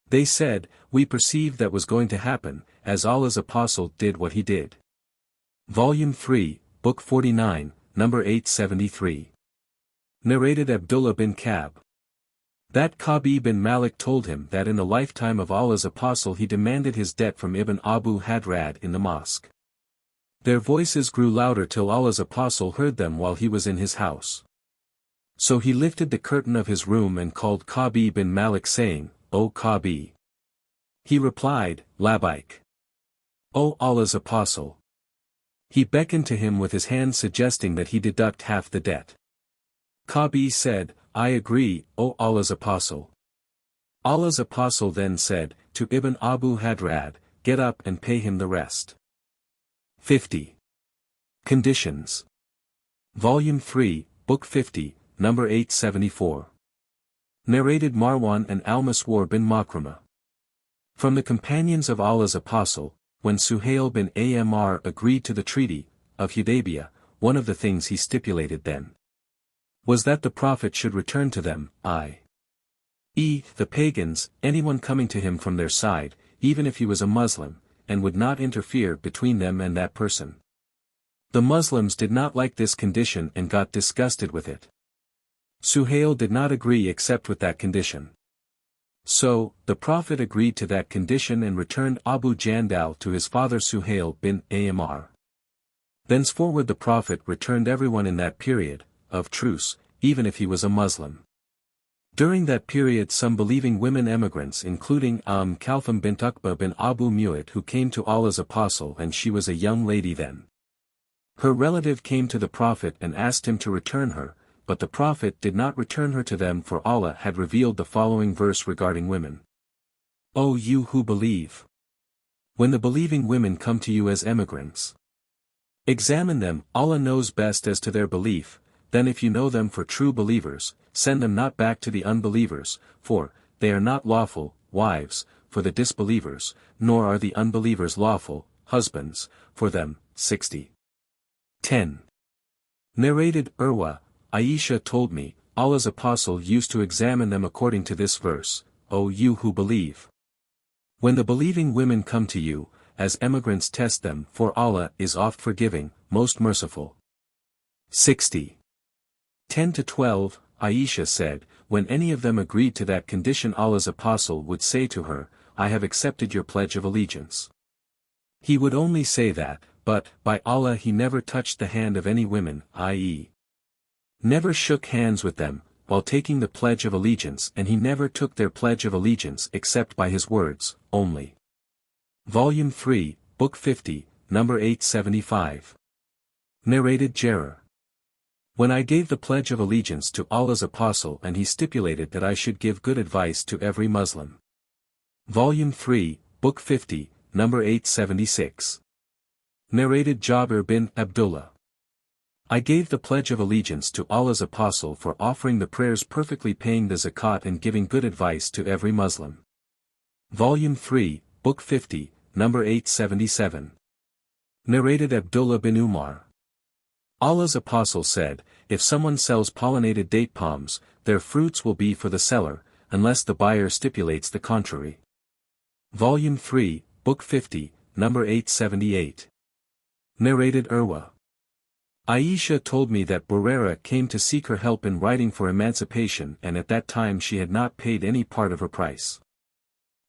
They said, We perceived that was going to happen, as Allah's Apostle did what he did. Volume 3, Book 49, Number 873. Narrated Abdullah bin Ka'b. That Ka'b bin Malik told him that in the lifetime of Allah's Apostle he demanded his debt from Ibn Abu Hadrad in the mosque. Their voices grew louder till Allah's Apostle heard them while he was in his house. So he lifted the curtain of his room and called Ka'b bin Malik saying, O Ka'b. He replied, Labbaik. O Allah's Apostle. He beckoned to him with his hand suggesting that he deduct half the debt. Ka'b said, I agree, O Allah's Apostle. Allah's Apostle then said, to Ibn Abu Hadrad, Get up and pay him the rest. 50. Conditions. Volume 3, Book 50, Number 874. Narrated Marwan and al-Maswar bin Makramah. From the companions of Allah's Apostle, when Suhail bin Amr agreed to the treaty of Hudaybiyah, one of the things he stipulated then was that the Prophet should return to them, i.e., the pagans, anyone coming to him from their side, even if he was a Muslim, and would not interfere between them and that person. The Muslims did not like this condition and got disgusted with it. Suhail did not agree except with that condition. So, the Prophet agreed to that condition and returned Abu Jandal to his father Suhail bin Amr. Thenceforward the Prophet returned everyone in that period of truce, even if he was a Muslim. During that period some believing women emigrants including Kalthum bint Uqba bin Abu Mu'at who came to Allah's Apostle, and she was a young lady then. Her relative came to the Prophet and asked him to return her, but the Prophet did not return her to them, for Allah had revealed the following verse regarding women. O you who believe! When the believing women come to you as emigrants, examine them, Allah knows best as to their belief. Then if you know them for true believers, send them not back to the unbelievers, for they are not lawful wives for the disbelievers, nor are the unbelievers lawful husbands for them. 60. 10. Narrated Urwa, Aisha told me, Allah's Apostle used to examine them according to this verse, O you who believe! When the believing women come to you, as emigrants test them, for Allah is oft forgiving, most merciful. 60. 10-12, Aisha said, when any of them agreed to that condition Allah's Apostle would say to her, I have accepted your pledge of allegiance. He would only say that, but, by Allah he never touched the hand of any women, i.e., never shook hands with them, while taking the Pledge of Allegiance, and he never took their Pledge of Allegiance except by his words, only. Volume 3, Book 50, number 875. Narrated Jarir. When I gave the Pledge of Allegiance to Allah's Apostle, and he stipulated that I should give good advice to every Muslim. Volume 3, Book 50, number 876. Narrated Jabir bin Abdullah. I gave the Pledge of Allegiance to Allah's Apostle for offering the prayers, perfectly paying the zakat, and giving good advice to every Muslim. Volume 3, Book 50, number 877. Narrated Abdullah bin Umar. Allah's Apostle said, if someone sells pollinated date palms, their fruits will be for the seller, unless the buyer stipulates the contrary. Volume 3, Book 50, number 878. Narrated Urwa. Aisha told me that Buraira came to seek her help in writing for emancipation, and at that time she had not paid any part of her price.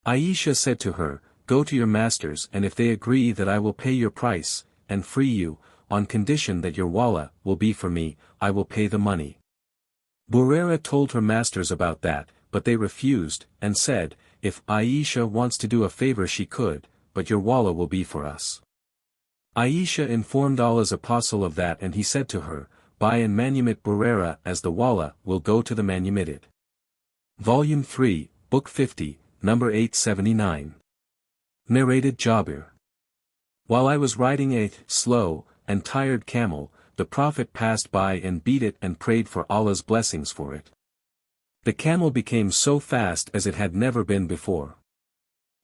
Aisha said to her, go to your masters, and if they agree that I will pay your price, and free you, on condition that your wallah will be for me, I will pay the money. Buraira told her masters about that, but they refused, and said, if Aisha wants to do a favor she could, but your wallah will be for us. Aisha informed Allah's Apostle of that, and he said to her, buy and manumit Buraira, as the wallah will go to the manumitted. Volume 3, Book 50, number 879. Narrated Jabir. While I was riding a slow and tired camel, the Prophet passed by and beat it and prayed for Allah's blessings for it. The camel became so fast as it had never been before.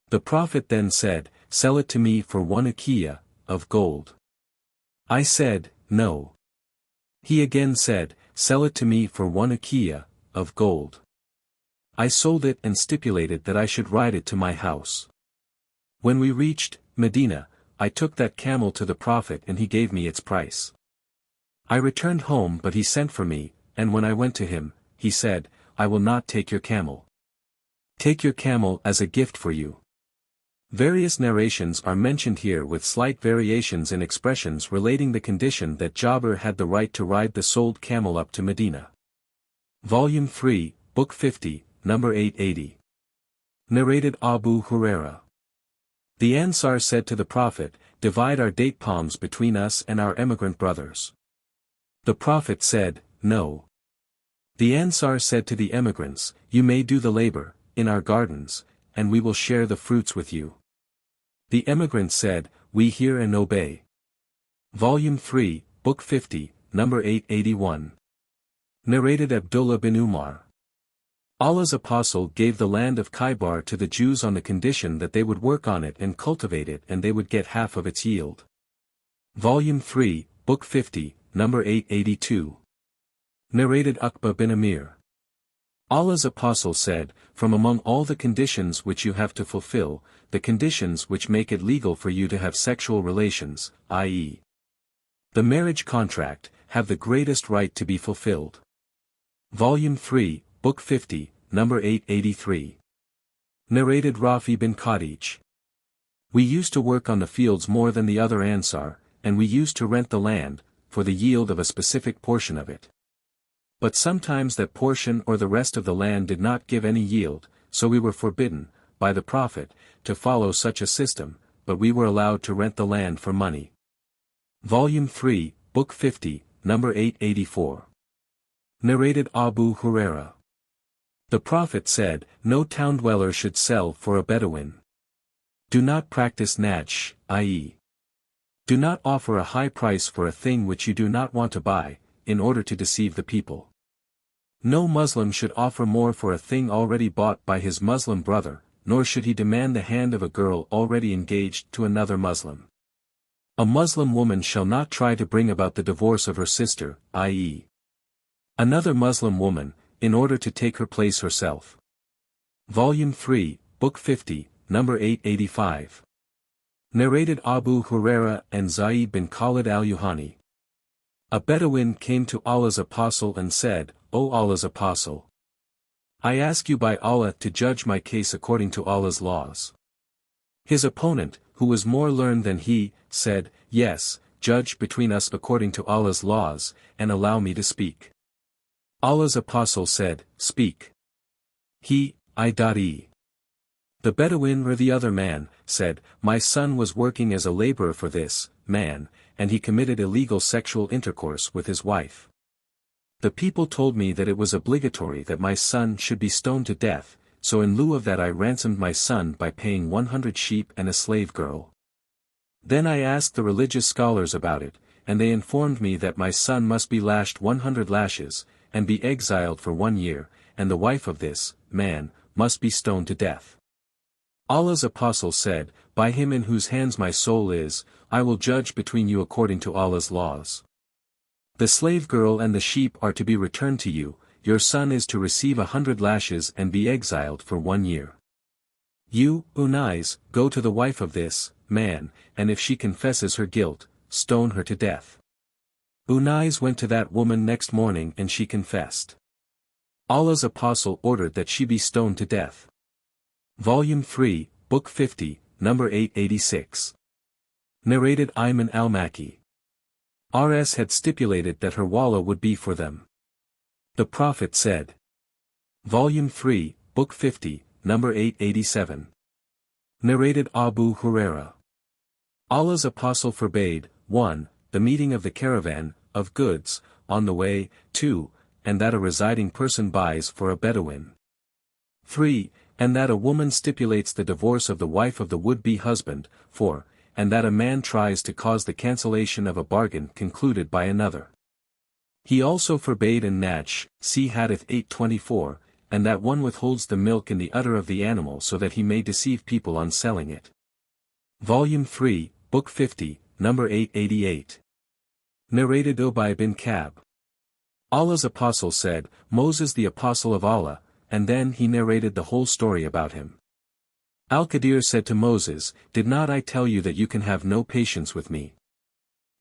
The Prophet then said, sell it to me for 1 uqiyah of gold. I said, no. He again said, sell it to me for 1 uqiyah of gold. I sold it and stipulated that I should ride it to my house. When we reached Medina, I took that camel to the Prophet, and he gave me its price. I returned home, but he sent for me, and when I went to him, he said, I will not take your camel. Take your camel as a gift for you. Various narrations are mentioned here with slight variations in expressions relating the condition that Jabir had the right to ride the sold camel up to Medina. Volume 3, Book 50, number 880. Narrated Abu Huraira. The Ansar said to the Prophet, divide our date palms between us and our emigrant brothers. The Prophet said, no. The Ansar said to the emigrants, you may do the labor, in our gardens, and we will share the fruits with you. The emigrants said, we hear and obey. Volume 3, Book 50, number 881. Narrated Abdullah bin Umar. Allah's Apostle gave the land of Khaybar to the Jews on the condition that they would work on it and cultivate it, and they would get half of its yield. Volume 3, Book 50, number 882. Narrated Uqba bin Amir. Allah's Apostle said, from among all the conditions which you have to fulfill, the conditions which make it legal for you to have sexual relations, i.e., the marriage contract, have the greatest right to be fulfilled. Volume 3, Book 50, number 883. Narrated Rafi bin Khadij. We used to work on the fields more than the other Ansar, and we used to rent the land, for the yield of a specific portion of it. But sometimes that portion or the rest of the land did not give any yield, so we were forbidden, by the Prophet, to follow such a system, but we were allowed to rent the land for money. Volume 3, Book 50, number 884. Narrated Abu Huraira. The Prophet said, no town dweller should sell for a Bedouin. Do not practice najsh, i.e., do not offer a high price for a thing which you do not want to buy, in order to deceive the people. No Muslim should offer more for a thing already bought by his Muslim brother, nor should he demand the hand of a girl already engaged to another Muslim. A Muslim woman shall not try to bring about the divorce of her sister, i.e., another Muslim woman, in order to take her place herself. Volume 3, Book 50, number 885. Narrated Abu Huraira and Zayd bin Khalid al-Yuhani. A Bedouin came to Allah's Apostle and said, O Allah's Apostle, I ask you by Allah to judge my case according to Allah's laws. His opponent, who was more learned than he, said, Yes, judge between us according to Allah's laws, and allow me to speak. Allah's apostle said, Speak. He, I.e. The Bedouin or the other man, said, My son was working as a laborer for this man, and he committed illegal sexual intercourse with his wife. The people told me that it was obligatory that my son should be stoned to death, so in lieu of that I ransomed my son by paying 100 sheep and a slave girl. Then I asked the religious scholars about it, and they informed me that my son must be lashed 100 lashes, and be exiled for 1 year, and the wife of this man must be stoned to death. Allah's apostle said, By him in whose hands my soul is, I will judge between you according to Allah's laws. The slave girl and the sheep are to be returned to you, your son is to receive 100 lashes and be exiled for 1 year. You, Unais, go to the wife of this man, and if she confesses her guilt, stone her to death. Unais went to that woman next morning and she confessed. Allah's apostle ordered that she be stoned to death. Volume 3, Book 50, number 886. Narrated Ayman al-Makki. RS had stipulated that her wallah would be for them. The Prophet said. Volume 3, Book 50, number 887. Narrated Abu Huraira. Allah's apostle forbade, 1, the meeting of the caravan, of goods, on the way, 2, and that a residing person buys for a Bedouin. 3, and that a woman stipulates the divorce of the wife of the would-be husband, 4, and that a man tries to cause the cancellation of a bargain concluded by another. He also forbade an najsh, see Hadith 824, and that one withholds the milk in the udder of the animal so that he may deceive people on selling it. Volume 3, Book 50, number 888. Narrated Ubay bin Ka'b. Allah's apostle said, Moses the apostle of Allah, and then he narrated the whole story about him. Al-Qadr said to Moses, Did not I tell you that you can have no patience with me?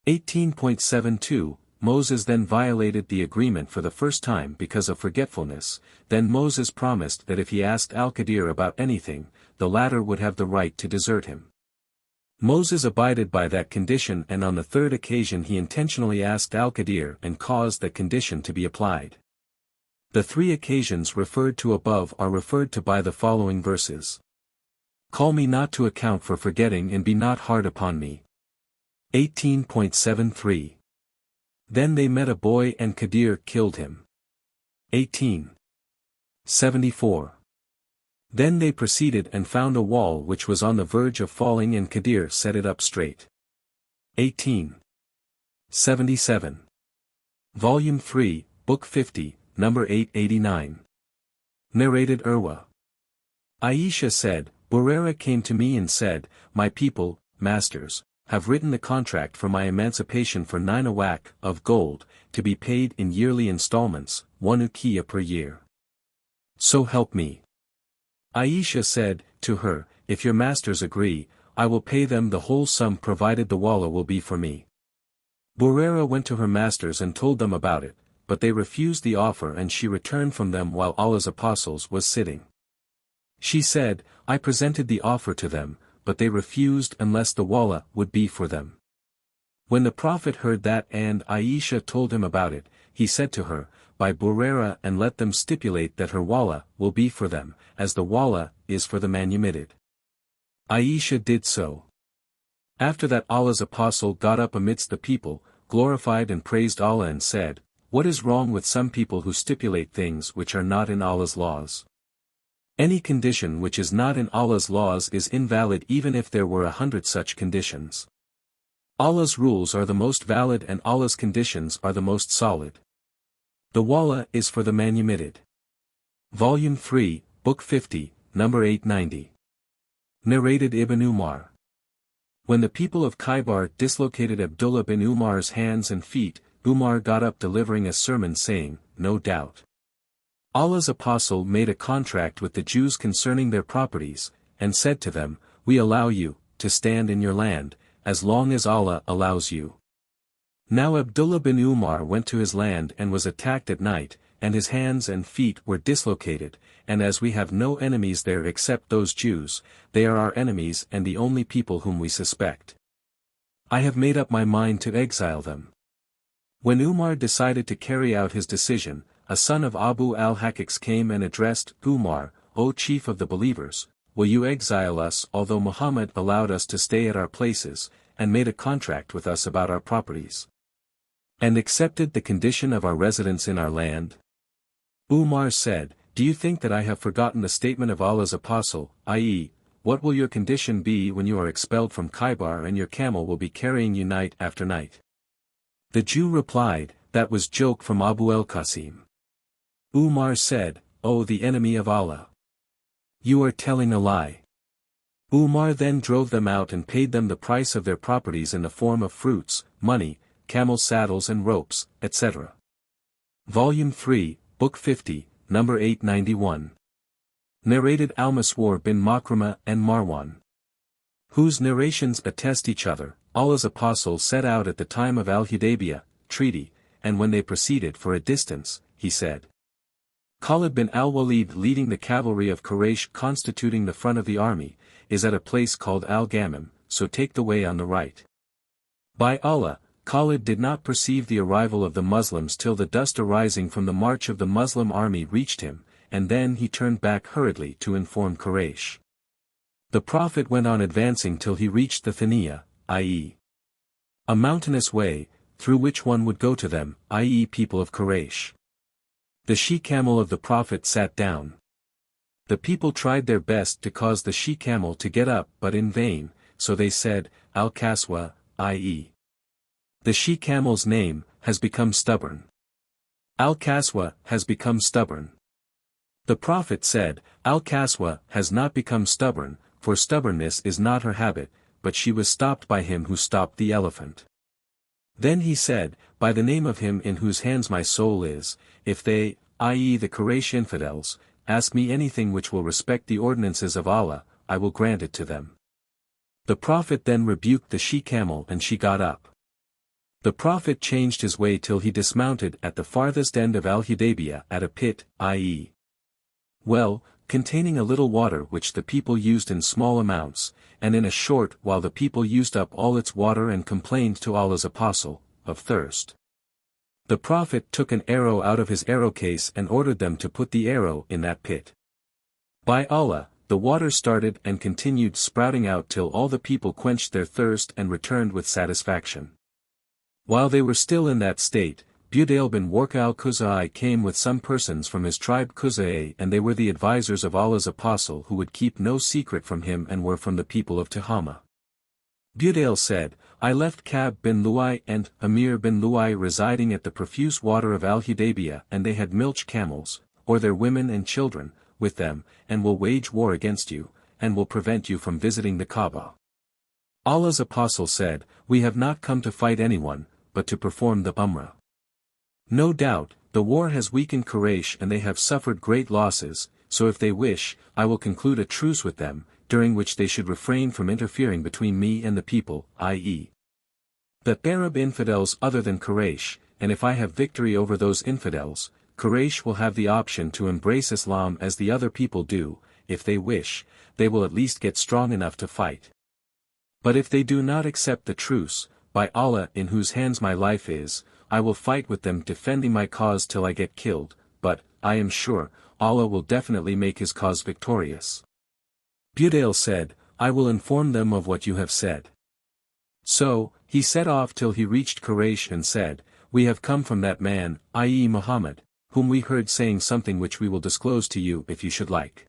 18.72, Moses then violated the agreement for the first time because of forgetfulness, then Moses promised that if he asked Al-Qadr about anything, the latter would have the right to desert him. Moses abided by that condition and on the third occasion he intentionally asked Al-Qadr and caused that condition to be applied. The 3 occasions referred to above are referred to by the following verses. Call me not to account for forgetting and be not hard upon me. 18.73. Then they met a boy and Qadr killed him. 18.74. Then they proceeded and found a wall which was on the verge of falling and Qadr set it up straight. 18.77. Volume 3, Book 50, number 889. Narrated Urwa. Aisha said, Burera came to me and said, My people, masters, have written the contract for my emancipation for 9 awaq of gold, to be paid in yearly installments, 1 uqiyah per year. So help me. Aisha said, to her, If your masters agree, I will pay them the whole sum provided the wallah will be for me. Burera went to her masters and told them about it, but they refused the offer and she returned from them while Allah's apostles was sitting. She said, I presented the offer to them, but they refused unless the wallah would be for them. When the Prophet heard that and Aisha told him about it, he said to her, Buy Burera and let them stipulate that her wallah will be for them, as the wallah is for the manumitted. Aisha did so. After that Allah's apostle got up amidst the people, glorified and praised Allah and said, What is wrong with some people who stipulate things which are not in Allah's laws? Any condition which is not in Allah's laws is invalid even if there were 100 such conditions. Allah's rules are the most valid and Allah's conditions are the most solid. The wallah is for the manumitted. Volume 3, Book 50, number 890. Narrated Ibn Umar. When the people of Khaybar dislocated Abdullah bin Umar's hands and feet, Umar got up delivering a sermon saying, No doubt. Allah's apostle made a contract with the Jews concerning their properties, and said to them, We allow you to stand in your land, as long as Allah allows you. Now Abdullah bin Umar went to his land and was attacked at night, and his hands and feet were dislocated, and as we have no enemies there except those Jews, they are our enemies and the only people whom we suspect. I have made up my mind to exile them. When Umar decided to carry out his decision, a son of Abu al-Hakik came and addressed Umar, O chief of the believers, will you exile us although Muhammad allowed us to stay at our places, and made a contract with us about our properties, and accepted the condition of our residence in our land? Umar said, do you think that I have forgotten the statement of Allah's apostle, i.e., what will your condition be when you are expelled from Khaybar and your camel will be carrying you night after night? The Jew replied, that was joke from Abu al-Qasim. Umar said, O the enemy of Allah! You are telling a lie. Umar then drove them out and paid them the price of their properties in the form of fruits, money, camel saddles and ropes, etc. Volume 3, Book 50, number 891. Narrated al-Maswar bin Makrama and Marwan, whose narrations attest each other. Allah's apostle set out at the time of al-Hudaybiyah treaty, and when they proceeded for a distance, he said, Khalid bin al-Walid leading the cavalry of Quraysh constituting the front of the army, is at a place called al-Gamam, so take the way on the right. By Allah, Khalid did not perceive the arrival of the Muslims till the dust arising from the march of the Muslim army reached him, and then he turned back hurriedly to inform Quraysh. The Prophet went on advancing till he reached the Thaniya, i.e., a mountainous way, through which one would go to them, i.e. people of Quraysh. The she-camel of the Prophet sat down. The people tried their best to cause the she-camel to get up but in vain, so they said, Al-Kaswa, i.e., the she-camel's name, has become stubborn. Al-Kaswa has become stubborn. The Prophet said, Al-Kaswa has not become stubborn, for stubbornness is not her habit, but she was stopped by him who stopped the elephant. Then he said, by the name of him in whose hands my soul is, if they, i.e. the Quraysh infidels, ask me anything which will respect the ordinances of Allah, I will grant it to them. The Prophet then rebuked the she-camel and she got up. The Prophet changed his way till he dismounted at the farthest end of al-Hudaybiyah at a pit, i.e., well, containing a little water which the people used in small amounts, and in a short while the people used up all its water and complained to Allah's apostle, of thirst. The Prophet took an arrow out of his arrow case and ordered them to put the arrow in that pit. By Allah, the water started and continued sprouting out till all the people quenched their thirst and returned with satisfaction. While they were still in that state, Budayl bin Warqa al-Khuzai came with some persons from his tribe Khuzai, and they were the advisers of Allah's apostle who would keep no secret from him and were from the people of Tihama. Budayl said, I left Ka'b bin Lu'ay and Amir bin Lu'ay residing at the profuse water of al-Hudaybiyah, and they had milch camels, or their women and children, with them, and will wage war against you, and will prevent you from visiting the Kaaba. Allah's apostle said, we have not come to fight anyone, but to perform the Umrah. No doubt, the war has weakened Quraysh and they have suffered great losses, so if they wish, I will conclude a truce with them, during which they should refrain from interfering between me and the people, i.e., the Arab infidels other than Quraysh, and if I have victory over those infidels, Quraysh will have the option to embrace Islam as the other people do. If they wish, they will at least get strong enough to fight. But if they do not accept the truce, by Allah in whose hands my life is, I will fight with them defending my cause till I get killed, but, I am sure, Allah will definitely make his cause victorious. Budayl said, I will inform them of what you have said. So, he set off till he reached Quraysh and said, we have come from that man, i.e. Muhammad, whom we heard saying something which we will disclose to you if you should like.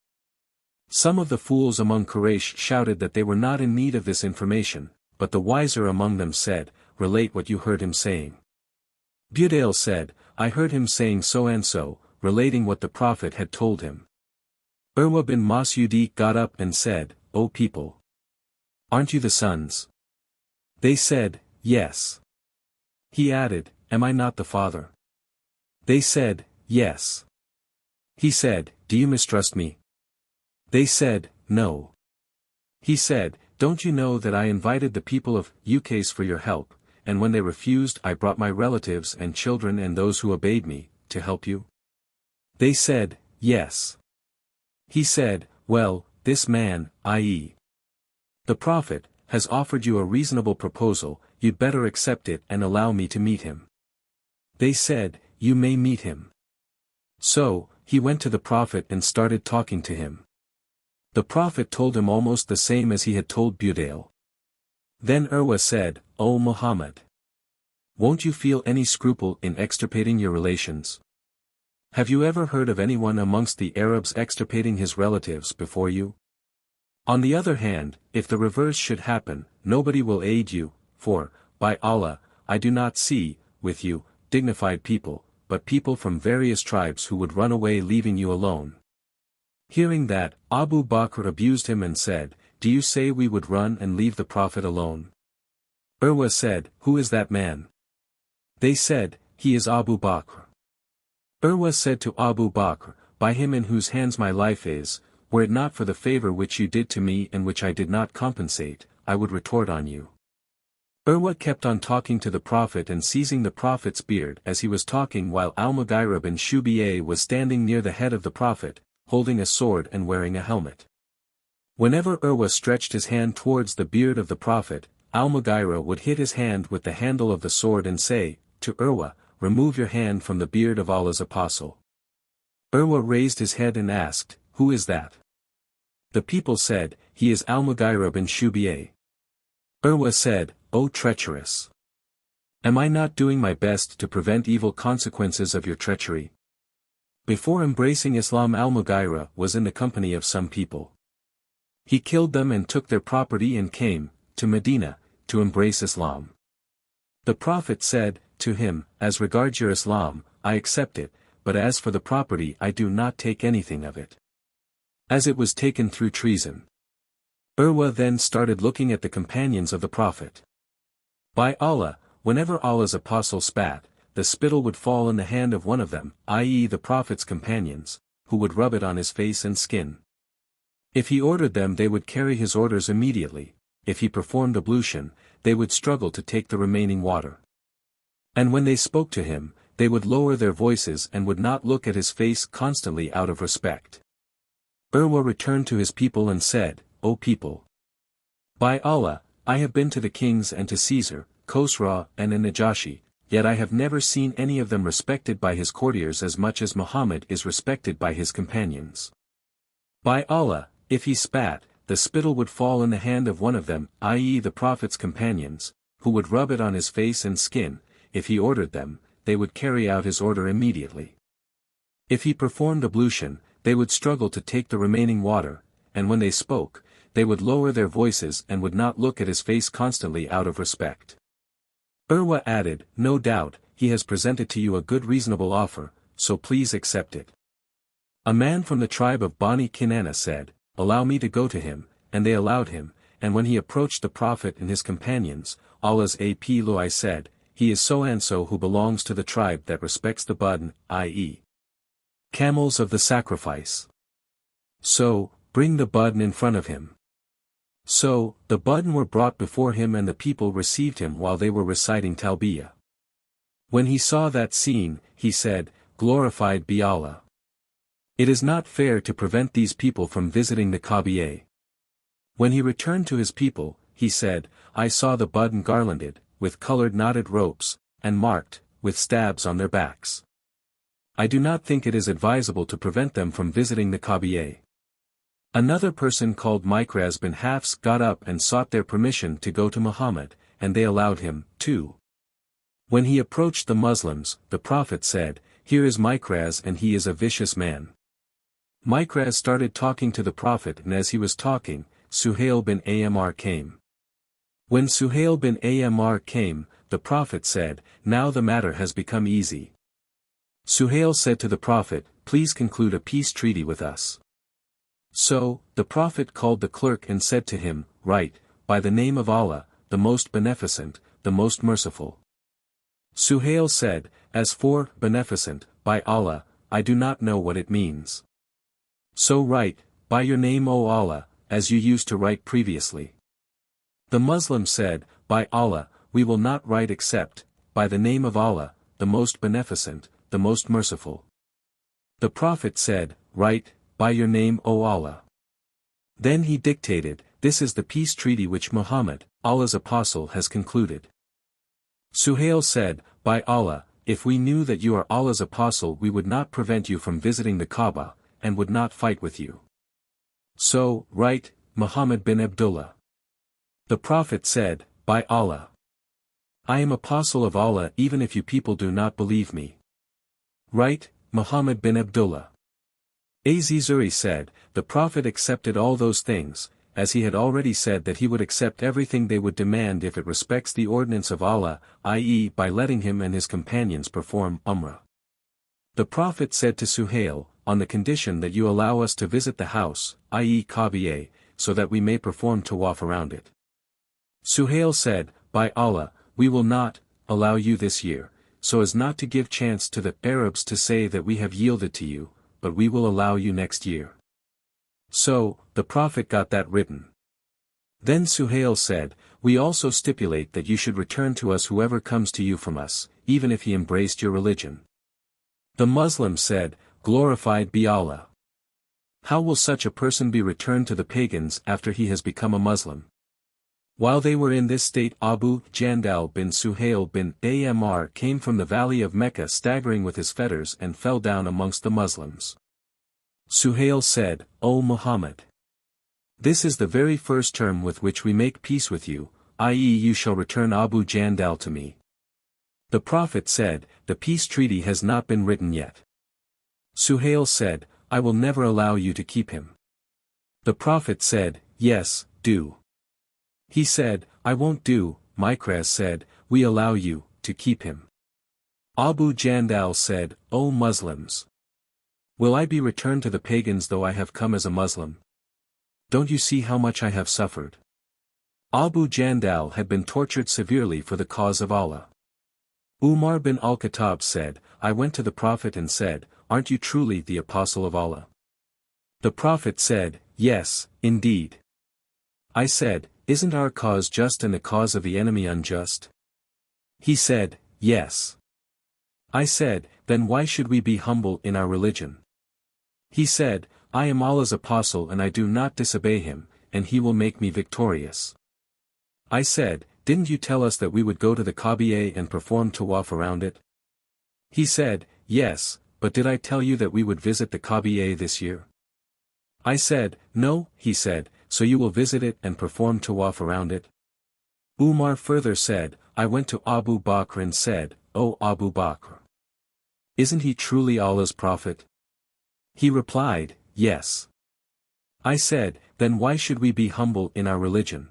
Some of the fools among Quraysh shouted that they were not in need of this information, but the wiser among them said, relate what you heard him saying. Budayl said, I heard him saying so and so, relating what the Prophet had told him. Urwa bin Mas'ud got up and said, O people! Aren't you the sons? They said, yes. He added, am I not the father? They said, yes. He said, do you mistrust me? They said, no. He said, don't you know that I invited the people of UKs for your help, and when they refused I brought my relatives and children and those who obeyed me, to help you? They said, yes. He said, well, this man, i.e. the Prophet, has offered you a reasonable proposal, you'd better accept it and allow me to meet him. They said, you may meet him. So, he went to the Prophet and started talking to him. The Prophet told him almost the same as he had told Budayl. Then Urwa said, "O Muhammad! Won't you feel any scruple in extirpating your relations? Have you ever heard of anyone amongst the Arabs extirpating his relatives before you? On the other hand, if the reverse should happen, nobody will aid you, for, by Allah, I do not see, with you, dignified people, but people from various tribes who would run away leaving you alone." Hearing that, Abu Bakr abused him and said, "Do you say we would run and leave the Prophet alone?" Urwa said, "Who is that man?" They said, "He is Abu Bakr." Urwa said to Abu Bakr, "By him in whose hands my life is, were it not for the favor which you did to me and which I did not compensate, I would retort on you." Urwa kept on talking to the Prophet and seizing the Prophet's beard as he was talking while al-Mughira bin Shu'bah was standing near the head of the Prophet, holding a sword and wearing a helmet. Whenever Urwa stretched his hand towards the beard of the Prophet, al-Mughira would hit his hand with the handle of the sword and say, to Urwa, "Remove your hand from the beard of Allah's Apostle." Urwa raised his head and asked, "Who is that?" The people said, "He is al-Mughira bin Shu'bah." Urwa said, "O treacherous! Am I not doing my best to prevent evil consequences of your treachery?" Before embracing Islam, al-Mughira was in the company of some people. He killed them and took their property and came, to Medina, to embrace Islam. The Prophet said, to him, "As regards your Islam, I accept it, but as for the property I do not take anything of it, as it was taken through treason." Urwa then started looking at the companions of the Prophet. By Allah, whenever Allah's Apostle spat, the spittle would fall in the hand of one of them, i.e. the Prophet's companions, who would rub it on his face and skin. If he ordered them they would carry his orders immediately, if he performed ablution, they would struggle to take the remaining water. And when they spoke to him, they would lower their voices and would not look at his face constantly out of respect. Urwa returned to his people and said, "O people! By Allah, I have been to the kings and to Caesar, Khosra and Najashi, yet I have never seen any of them respected by his courtiers as much as Muhammad is respected by his companions. By Allah, if he spat, the spittle would fall in the hand of one of them, i.e. the Prophet's companions, who would rub it on his face and skin. If he ordered them, they would carry out his order immediately. If he performed ablution, they would struggle to take the remaining water, and when they spoke, they would lower their voices and would not look at his face constantly out of respect." Urwa added, "No doubt, he has presented to you a good reasonable offer, so please accept it." A man from the tribe of Bani Kinana said, "Allow me to go to him," and they allowed him, and when he approached the Prophet and his companions, Allah's Apoi said, "He is so-and-so who belongs to the tribe that respects the budn, i.e. camels of the sacrifice. So, bring the budn in front of him." So, the budn were brought before him and the people received him while they were reciting Talbiyah. When he saw that scene, he said, "Glorified be Allah. It is not fair to prevent these people from visiting the Kaaba." When he returned to his people, he said, "I saw the budn garlanded, with colored knotted ropes, and marked, with stabs on their backs. I do not think it is advisable to prevent them from visiting the Kaaba." Another person called Mikraz bin Hafs got up and sought their permission to go to Muhammad, and they allowed him, too. When he approached the Muslims, the Prophet said, "Here is Mikraz and he is a vicious man." Mikraz started talking to the Prophet and as he was talking, Suhail bin Amr came. When Suhail bin Amr came, the Prophet said, "Now the matter has become easy." Suhail said to the Prophet, "Please conclude a peace treaty with us." So, the Prophet called the clerk and said to him, "Write, by the name of Allah, the most beneficent, the most merciful." Suhail said, "As for beneficent, by Allah, I do not know what it means." So write, "By your name O Allah, as you used to write previously." The Muslim said, "By Allah, we will not write except, by the name of Allah, the most beneficent, the most merciful." The Prophet said, "Write, by your name O Allah." Then he dictated, "This is the peace treaty which Muhammad, Allah's Apostle has concluded." Suhail said, "By Allah, if we knew that you are Allah's apostle we would not prevent you from visiting the Kaaba, and would not fight with you. So, write, Muhammad bin Abdullah. The Prophet said, by Allah. I am apostle of Allah even if you people do not believe me. Write, Muhammad bin Abdullah. Az-Zuri said, the Prophet accepted all those things, as he had already said that he would accept everything they would demand if it respects the ordinance of Allah, i.e. by letting him and his companions perform Umrah. The Prophet said to Suhail, on the condition that you allow us to visit the house, i.e. Kaaba, so that we may perform tawaf around it. Suhail said, by Allah, we will not allow you this year, so as not to give chance to the Arabs to say that we have yielded to you, but we will allow you next year. So, the Prophet got that written. Then Suhail said, we also stipulate that you should return to us whoever comes to you from us, even if he embraced your religion. The Muslim said, glorified be Allah. How will such a person be returned to the pagans after he has become a Muslim? While they were in this state Abu Jandal bin Suhail bin Amr came from the valley of Mecca staggering with his fetters and fell down amongst the Muslims. Suhail said, O Muhammad! This is the very first term with which we make peace with you, i.e. you shall return Abu Jandal to me. The Prophet said, the peace treaty has not been written yet. Suhail said, I will never allow you to keep him. The Prophet said, yes, do. He said, I won't do. Mikraz said, we allow you to keep him. Abu Jandal said, O Muslims! Will I be returned to the pagans though I have come as a Muslim? Don't you see how much I have suffered? Abu Jandal had been tortured severely for the cause of Allah. Umar bin al-Khattab said, I went to the Prophet and said, aren't you truly the apostle of Allah? The Prophet said, yes, indeed. I said, isn't our cause just and the cause of the enemy unjust? He said, yes. I said, then why should we be humble in our religion? He said, I am Allah's apostle and I do not disobey him, and he will make me victorious. I said, didn't you tell us that we would go to the Kaaba and perform tawaf around it? He said, yes, but did I tell you that we would visit the Kaaba this year? I said, no, he said, so you will visit it and perform tawaf around it? Umar further said, I went to Abu Bakr and said, O Abu Bakr! Isn't he truly Allah's prophet? He replied, yes. I said, then why should we be humble in our religion?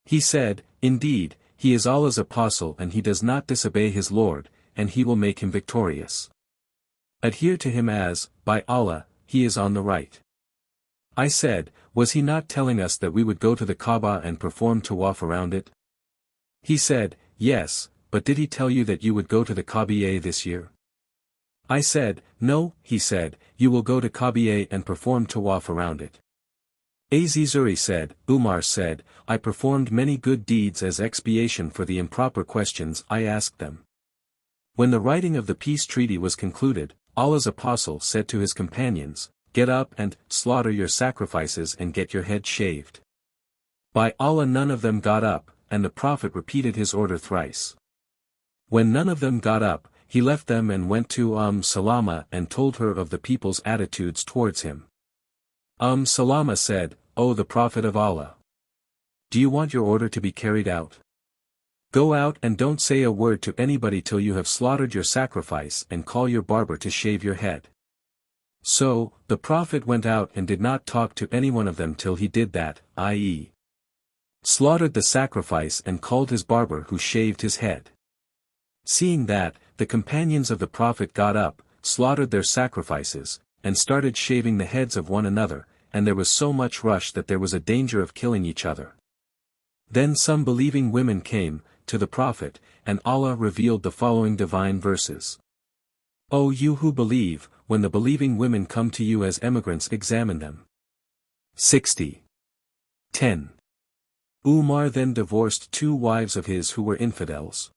He said, indeed, he is Allah's apostle and he does not disobey his Lord, and he will make him victorious. Adhere to him as, by Allah, he is on the right. I said, was he not telling us that we would go to the Kaaba and perform tawaf around it? He said, yes, but did he tell you that you would go to the Kaaba this year? I said, no, he said, you will go to Kaaba and perform tawaf around it. Az-Zuri said, Umar said, I performed many good deeds as expiation for the improper questions I asked them. When the writing of the peace treaty was concluded, Allah's apostle said to his companions, get up and slaughter your sacrifices and get your head shaved. By Allah none of them got up, and the Prophet repeated his order thrice. When none of them got up, he left them and went to Salama and told her of the people's attitudes towards him. Salama said, O the Prophet of Allah! Do you want your order to be carried out? Go out and don't say a word to anybody till you have slaughtered your sacrifice and call your barber to shave your head. So, the Prophet went out and did not talk to any one of them till he did that, i.e. slaughtered the sacrifice and called his barber who shaved his head. Seeing that, the companions of the Prophet got up, slaughtered their sacrifices, and started shaving the heads of one another, and there was so much rush that there was a danger of killing each other. Then some believing women came to the Prophet, and Allah revealed the following divine verses. O you who believe, when the believing women come to you as emigrants examine them. 60. 10. Umar then divorced 2 wives of his who were infidels.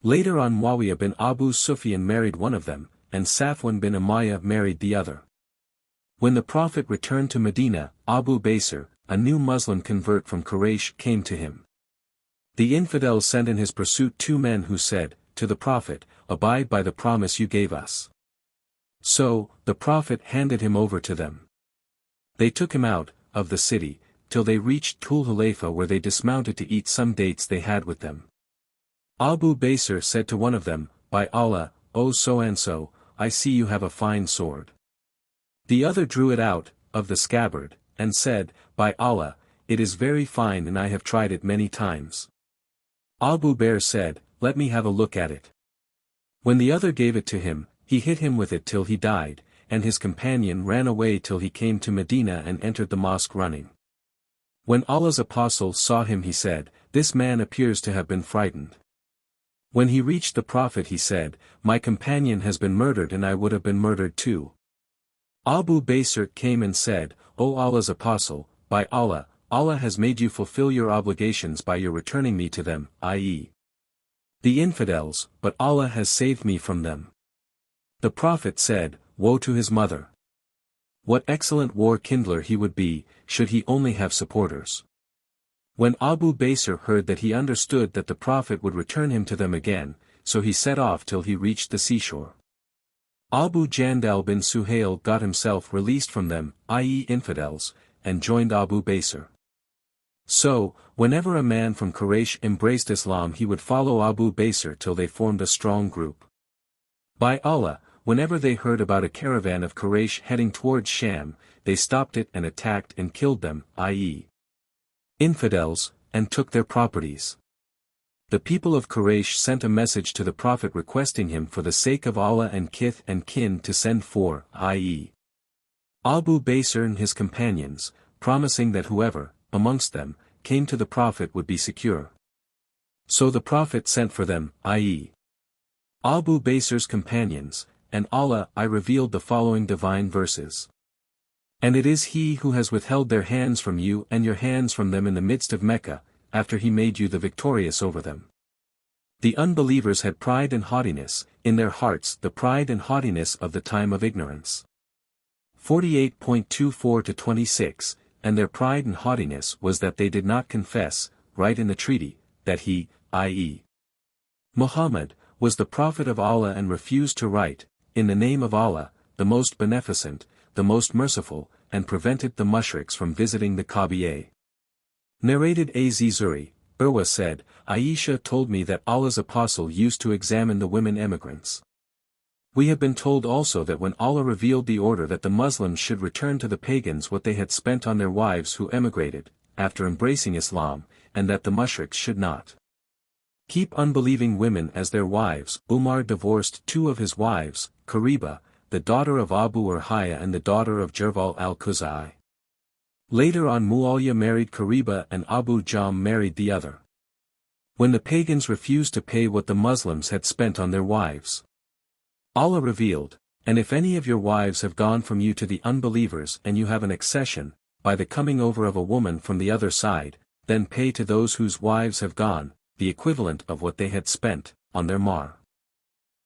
Later on Muawiyah bin Abu Sufyan married one of them, and Safwan bin Umayyah married the other. When the Prophet returned to Medina, Abu Basir, a new Muslim convert from Quraysh, came to him. The infidels sent in his pursuit 2 men who said, to the Prophet, abide by the promise you gave us. So, the Prophet handed him over to them. They took him out of the city, till they reached Dhul Hulaifa, where they dismounted to eat some dates they had with them. Abu Basr said to one of them, "By Allah, O so-and-so, I see you have a fine sword." The other drew it out of the scabbard, and said, "By Allah, it is very fine and I have tried it many times." Abu Bakr said, "Let me have a look at it." When the other gave it to him, he hit him with it till he died, and his companion ran away till he came to Medina and entered the mosque running. When Allah's apostle saw him, he said, "This man appears to have been frightened." When he reached the Prophet, he said, "My companion has been murdered and I would have been murdered too." Abu Basr came and said, "O Allah's apostle, by Allah, Allah has made you fulfill your obligations by your returning me to them, i.e. the infidels, but Allah has saved me from them." The Prophet said, "Woe to his mother! What excellent war kindler he would be, should he only have supporters." When Abu Basr heard that, he understood that the Prophet would return him to them again, so he set off till he reached the seashore. Abu Jandal bin Suhail got himself released from them, i.e. infidels, and joined Abu Basr. So, whenever a man from Quraysh embraced Islam, he would follow Abu Basr till they formed a strong group. By Allah, whenever they heard about a caravan of Quraysh heading towards Sham, they stopped it and attacked and killed them, i.e. infidels, and took their properties. The people of Quraysh sent a message to the Prophet requesting him for the sake of Allah and kith and kin to send for, i.e. Abu Basr and his companions, promising that whoever, amongst them, came to the Prophet would be secure. So the Prophet sent for them, i.e. Abu Basr's companions, and Allah I revealed the following divine verses. "And it is He who has withheld their hands from you and your hands from them in the midst of Mecca, after He made you the victorious over them." The unbelievers had pride and haughtiness, in their hearts the pride and haughtiness of the time of ignorance. 48.24-26, and their pride and haughtiness was that they did not confess, write in the treaty, that he, i.e. Muhammad, was the Prophet of Allah, and refused to write, "In the name of Allah, the most beneficent, the most merciful," and prevented the mushriks from visiting the Kaaba. Narrated Az Zuri, Urwa said, "Aisha told me that Allah's apostle used to examine the women emigrants. We have been told also that when Allah revealed the order that the Muslims should return to the pagans what they had spent on their wives who emigrated, after embracing Islam, and that the mushriks should not keep unbelieving women as their wives, Umar divorced two of his wives, Qariba, the daughter of Abu Urhaya and the daughter of Jerval al-Khuzai. Later on Muawiyah married Qariba and Abu Jam married the other. When the pagans refused to pay what the Muslims had spent on their wives, Allah revealed, "And if any of your wives have gone from you to the unbelievers and you have an accession, by the coming over of a woman from the other side, then pay to those whose wives have gone, the equivalent of what they had spent, on their mahr."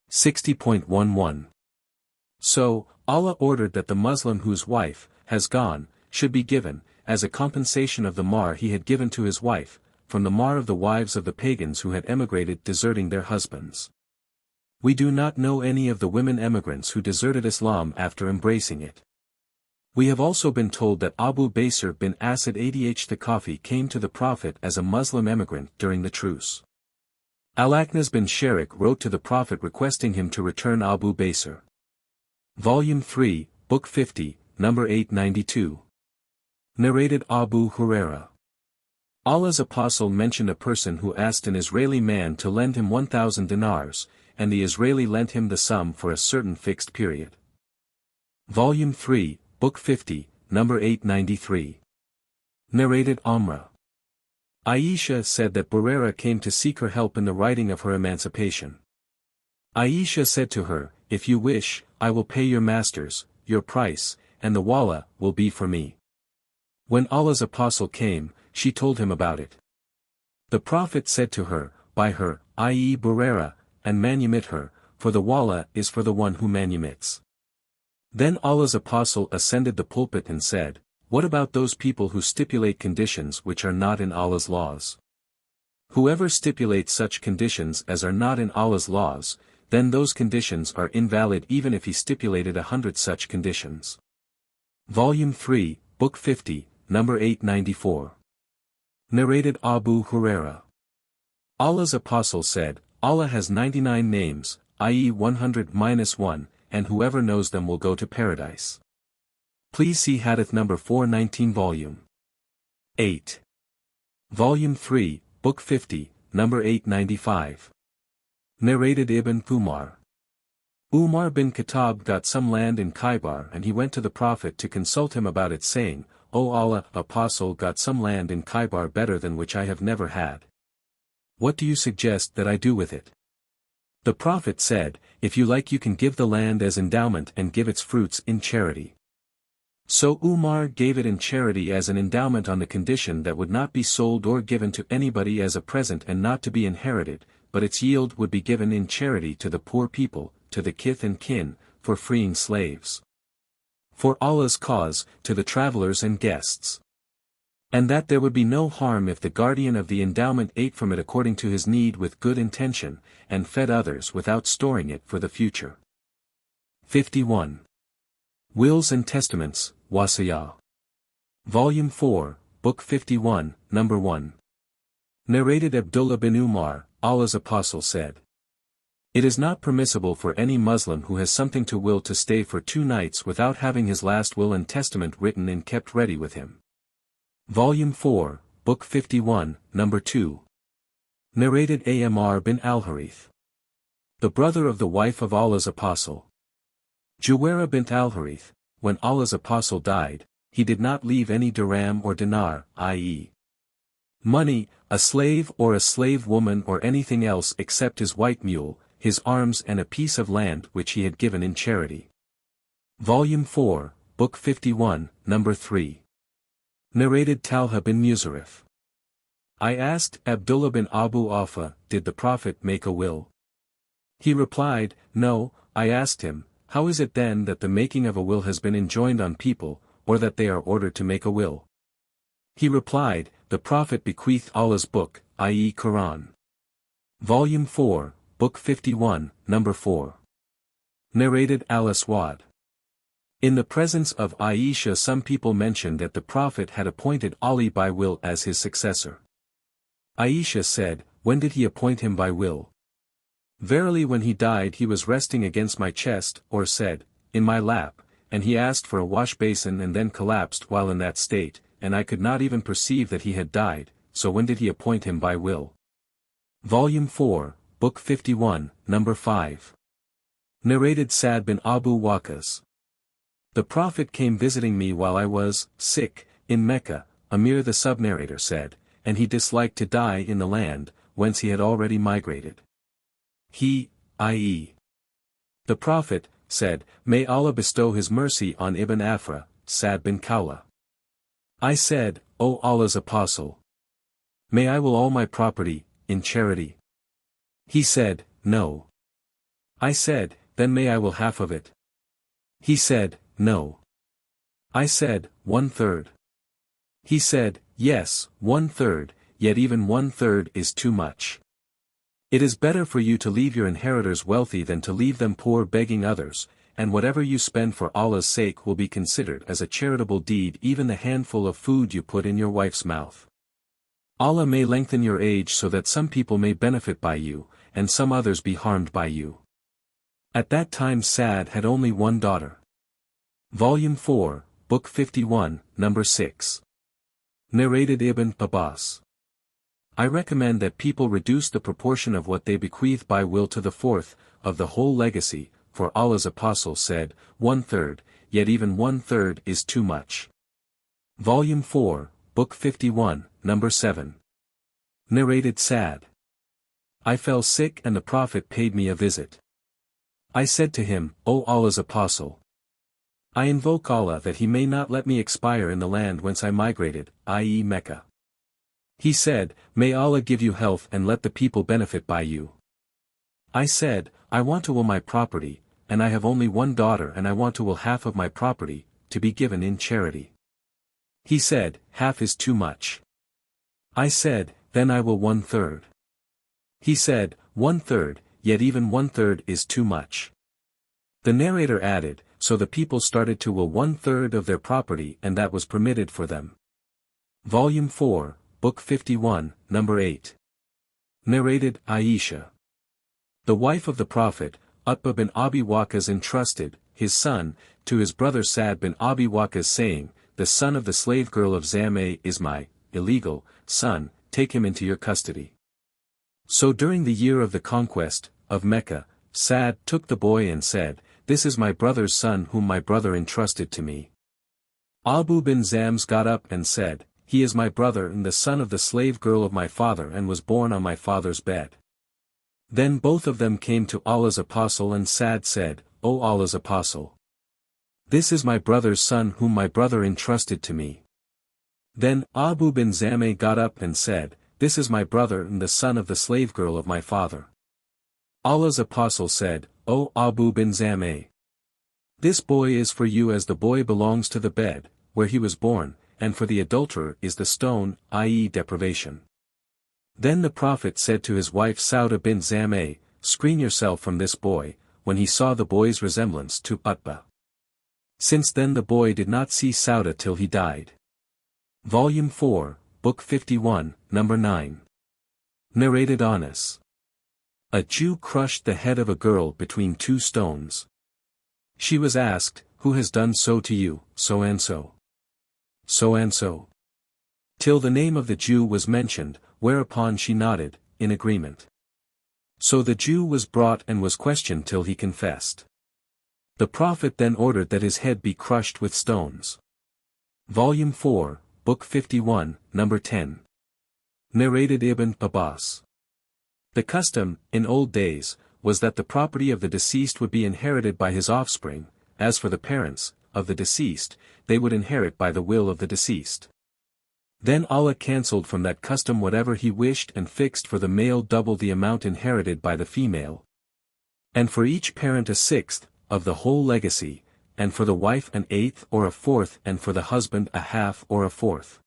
60.11. So, Allah ordered that the Muslim whose wife has gone, should be given, as a compensation of the mahr he had given to his wife, from the mahr of the wives of the pagans who had emigrated deserting their husbands. We do not know any of the women emigrants who deserted Islam after embracing it. We have also been told that Abu Basr bin Asad Adh Thaqafi came to the Prophet as a Muslim emigrant during the truce. Al-Aknas bin Sharik wrote to the Prophet requesting him to return Abu Basr. Volume 3, Book 50, number 892. Narrated Abu Huraira. Allah's apostle mentioned a person who asked an Israeli man to lend him 1,000 dinars, and the Israeli lent him the sum for a certain fixed period. Volume 3, Book 50, number 893. Narrated Umrah. Aisha said that Buraira came to seek her help in the writing of her emancipation. Aisha said to her, "If you wish, I will pay your masters, your price, and the wallah will be for me." When Allah's apostle came, she told him about it. The Prophet said to her, "Buy her, i.e. Buraira, and manumit her, for the wallah is for the one who manumits." Then Allah's apostle ascended the pulpit and said, "What about those people who stipulate conditions which are not in Allah's laws? Whoever stipulates such conditions as are not in Allah's laws, then those conditions are invalid even if he stipulated 100 such conditions. Volume 3, Book 50, number 894. Narrated Abu Huraira. Allah's Apostle said, Allah has 99 names, i.e. 100-1, and whoever knows them will go to paradise. Please see Hadith number 419 Volume 8. Volume 3, Book 50, number 895. Narrated Ibn Umar. Umar bin Khattab got some land in Khaybar and he went to the Prophet to consult him about it saying, O Allah, Apostle got some land in Khaybar better than which I have never had. What do you suggest that I do with it? The Prophet said, if you like you can give the land as endowment and give its fruits in charity. So Umar gave it in charity as an endowment on the condition that would not be sold or given to anybody as a present and not to be inherited, but its yield would be given in charity to the poor people, to the kith and kin, for freeing slaves. For Allah's cause, to the travelers and guests. And that there would be no harm if the guardian of the endowment ate from it according to his need with good intention, and fed others without storing it for the future. 51. Wills and Testaments, Wasiyah. Volume 4, Book 51, number 1. Narrated Abdullah bin Umar, Allah's Apostle said. It is not permissible for any Muslim who has something to will to stay for 2 nights without having his last will and testament written and kept ready with him. Volume 4, Book 51, number 2. Narrated Amr bin al-Harith. The brother of the wife of Allah's Apostle. Juwaira bint al-Harith, when Allah's Apostle died, he did not leave any dirham or dinar, i.e. money, a slave or a slave woman or anything else except his white mule, his arms and a piece of land which he had given in charity. Volume 4, Book 51, number 3. Narrated Talha bin Musarrif. I asked Abdullah bin Abu Awfa, did the Prophet make a will? He replied, no. I asked him, how is it then that the making of a will has been enjoined on people, or that they are ordered to make a will? He replied, the Prophet bequeathed Allah's book, i.e. Qur'an. Volume 4, Book 51, number 4. Narrated Al-Aswad. In the presence of Aisha some people mentioned that the Prophet had appointed Ali by will as his successor. Aisha said, when did he appoint him by will? Verily when he died he was resting against my chest, or said, in my lap, and he asked for a wash basin and then collapsed while in that state, and I could not even perceive that he had died, so when did he appoint him by will? Volume 4, Book 51, number 5. Narrated Sa'd bin Abu Waqqas. The Prophet came visiting me while I was sick in Mecca, Amir the sub-narrator said, and he disliked to die in the land, whence he had already migrated. He, i.e. the Prophet, said, may Allah bestow his mercy on Ibn Afra, Sa'd bin Khawla. I said, O Allah's Apostle, may I will all my property, in charity? He said, no. I said, then may I will half of it? He said, no. I said, 1/3. He said, yes, 1/3, yet even 1/3 is too much. It is better for you to leave your inheritors wealthy than to leave them poor begging others, and whatever you spend for Allah's sake will be considered as a charitable deed, even the handful of food you put in your wife's mouth. Allah may lengthen your age so that some people may benefit by you, and some others be harmed by you. At that time Sa'd had only one daughter. Volume 4, Book 51, number 6. Narrated Ibn Abbas. I recommend that people reduce the proportion of what they bequeath by will to the fourth, of the whole legacy, for Allah's Apostle said, 1/3, yet even 1/3 is too much. Volume 4, Book 51, number 7. Narrated Sa'd. I fell sick and the Prophet paid me a visit. I said to him, O Allah's Apostle, I invoke Allah that he may not let me expire in the land whence I migrated, i.e. Mecca. He said, may Allah give you health and let the people benefit by you. I said, I want to will my property, and I have only one daughter and I want to will half of my property, to be given in charity. He said, half is too much. I said, then I will 1/3. He said, 1/3, yet even 1/3 is too much. The narrator added, so the people started to will 1/3 of their property and that was permitted for them. Volume 4, Book 51, Number 8. Narrated, Aisha. The wife of the Prophet, Utbah bin Abi Waqqas entrusted, his son, to his brother Sa'd bin Abi Waqqas saying, the son of the slave girl of Zam'a is my, illegal, son, take him into your custody. So during the year of the conquest, of Mecca, Sa'd took the boy and said, this is my brother's son whom my brother entrusted to me. Abu bin Zams got up and said, he is my brother and the son of the slave girl of my father and was born on my father's bed. Then both of them came to Allah's apostle and Sa'd said, O Allah's apostle, this is my brother's son whom my brother entrusted to me. Then Abu bin Zam'a got up and said, this is my brother and the son of the slave girl of my father. Allah's apostle said, O Abu bin Zam'a, this boy is for you as the boy belongs to the bed, where he was born, and for the adulterer is the stone, i.e. deprivation. Then the Prophet said to his wife Sauda bint Zam'a, screen yourself from this boy, when he saw the boy's resemblance to Utbah. Since then the boy did not see Sauda till he died. Volume 4, Book 51, Number 9. Narrated Anas. A Jew crushed the head of a girl between two stones. She was asked, who has done so to you, so and so? So and so. Till the name of the Jew was mentioned, whereupon she nodded, in agreement. So the Jew was brought and was questioned till he confessed. The Prophet then ordered that his head be crushed with stones. Volume 4, Book 51, Number 10. Narrated Ibn Abbas. The custom, in old days, was that the property of the deceased would be inherited by his offspring, as for the parents, of the deceased, they would inherit by the will of the deceased. Then Allah cancelled from that custom whatever he wished and fixed for the male double the amount inherited by the female. And for each parent a sixth, of the whole legacy, and for the wife an eighth or a fourth and for the husband a half or a fourth.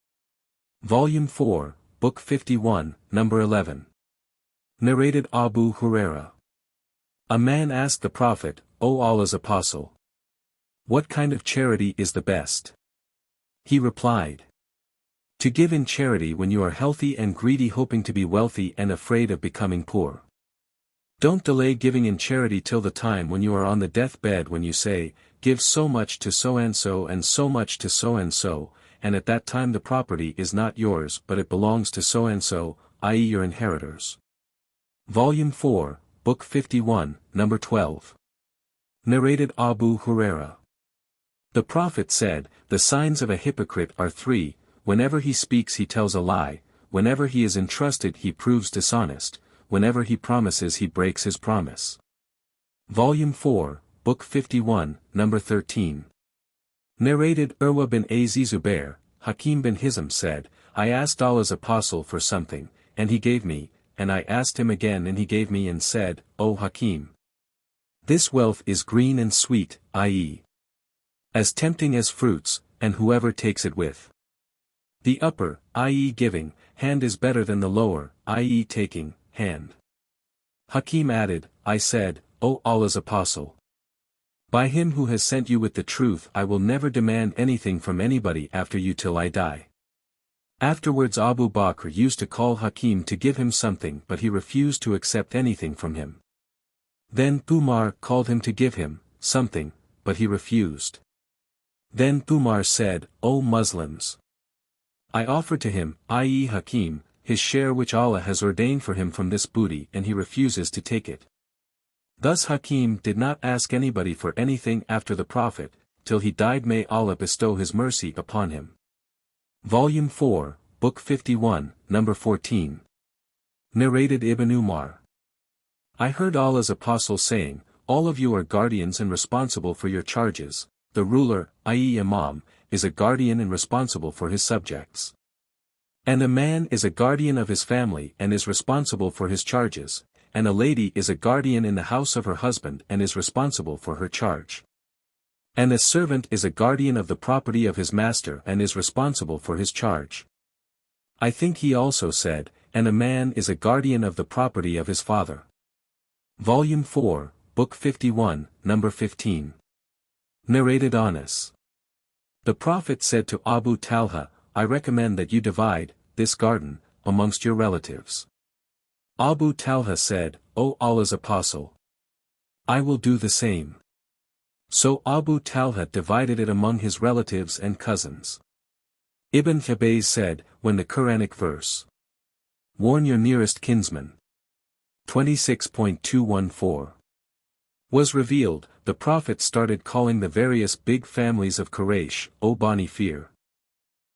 Volume 4, Book 51, Number 11. Narrated Abu Huraira. A man asked the Prophet, O Allah's apostle, what kind of charity is the best? He replied, to give in charity when you are healthy and greedy hoping to be wealthy and afraid of becoming poor. Don't delay giving in charity till the time when you are on the deathbed when you say, give so much to so-and-so and so much to so-and-so, and at that time the property is not yours but it belongs to so-and-so, i.e. your inheritors. Volume 4, Book 51, Number 12. Narrated Abu Huraira. The Prophet said, the signs of a hypocrite are three, whenever he speaks he tells a lie, whenever he is entrusted he proves dishonest, whenever he promises he breaks his promise. Volume 4, Book 51, Number 13. Narrated Urwa bin Zubair, Hakim bin Hizam said, I asked Allah's apostle for something, and he gave me, and I asked him again and he gave me and said, O Hakim, this wealth is green and sweet, i.e. as tempting as fruits, and whoever takes it with the upper, i.e. giving, hand is better than the lower, i.e. taking, hand. Hakim added, I said, O Allah's apostle, by him who has sent you with the truth I will never demand anything from anybody after you till I die. Afterwards Abu Bakr used to call Hakim to give him something but he refused to accept anything from him. Then Umar called him to give him something, but he refused. Then Umar said, O Muslims, I offered to him, i.e. Hakim, his share which Allah has ordained for him from this booty and he refuses to take it. Thus Hakim did not ask anybody for anything after the Prophet, till he died. May Allah bestow his mercy upon him. Volume 4, Book 51, Number 14. Narrated Ibn Umar. I heard Allah's apostle saying, all of you are guardians and responsible for your charges, the ruler, i.e. Imam, is a guardian and responsible for his subjects. And a man is a guardian of his family and is responsible for his charges, and a lady is a guardian in the house of her husband and is responsible for her charge. And a servant is a guardian of the property of his master and is responsible for his charge. I think he also said, and a man is a guardian of the property of his father. Volume 4, Book 51, Number 15. Narrated Anas. The Prophet said to Abu Talha, I recommend that you divide this garden amongst your relatives. Abu Talha said, O Allah's Apostle, I will do the same. So Abu Talha divided it among his relatives and cousins. Ibn Khabayz said, when the Quranic verse, warn your nearest kinsman, 26.214, was revealed, the Prophet started calling the various big families of Quraysh, O Bani Fir,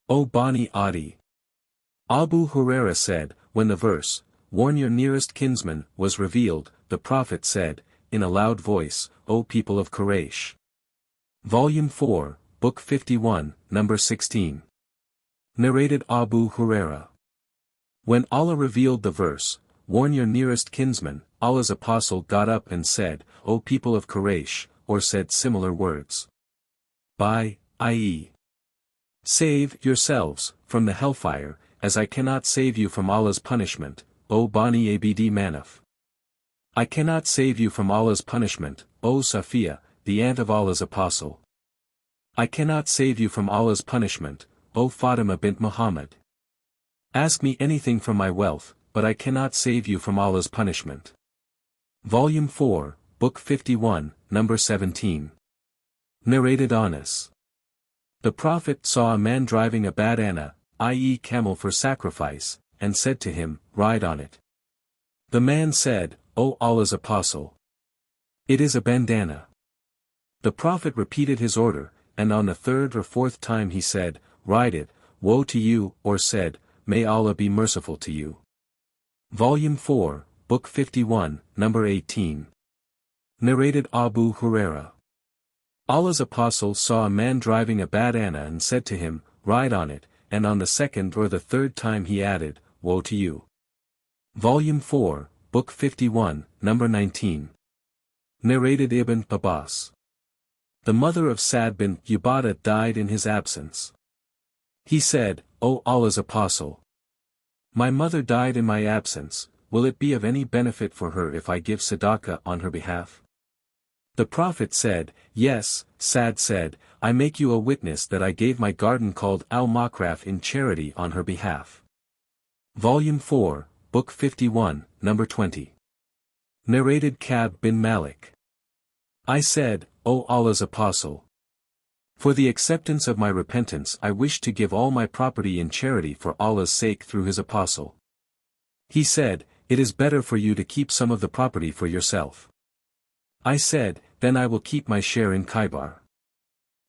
O Bani Adi. Abu Huraira said, when the verse, warn your nearest kinsman, was revealed, the Prophet said, in a loud voice, O people of Quraysh. Volume 4, Book 51, Number 16. Narrated Abu Huraira. When Allah revealed the verse, warn your nearest kinsman, Allah's Apostle got up and said, O people of Quraysh, or said similar words. By, i.e., save yourselves from the hellfire, as I cannot save you from Allah's punishment, O Bani Abd Manaf. I cannot save you from Allah's punishment, O Safiya, the aunt of Allah's Apostle. I cannot save you from Allah's punishment, O Fatima bint Muhammad. Ask me anything from my wealth, but I cannot save you from Allah's punishment. Volume 4, Book 51, Number 17. Narrated Anas. The Prophet saw a man driving a badana, i.e. camel for sacrifice, and said to him, ride on it. The man said, O Allah's Apostle, it is a bandana. The Prophet repeated his order, and on the third or fourth time he said, ride it, woe to you, or said, may Allah be merciful to you. Volume 4, Book 51, Number 18. Narrated Abu Huraira. Allah's Apostle saw a man driving a badana and said to him, ride on it, and on the second or the third time he added, woe to you. Volume 4, Book 51, Number 19. Narrated Ibn Abbas. The mother of Sa'd bin Ubadah died in his absence. He said, O Allah's Apostle, my mother died in my absence, will it be of any benefit for her if I give sadaqah on her behalf? The Prophet said, yes. Sa'd said, I make you a witness that I gave my garden called al-Makraf in charity on her behalf. Volume 4, Book 51, Number 20. Narrated Ka'b bin Malik. I said, O Allah's Apostle, for the acceptance of my repentance I wish to give all my property in charity for Allah's sake through His Apostle. He said, it is better for you to keep some of the property for yourself. I said, then I will keep my share in Khaybar.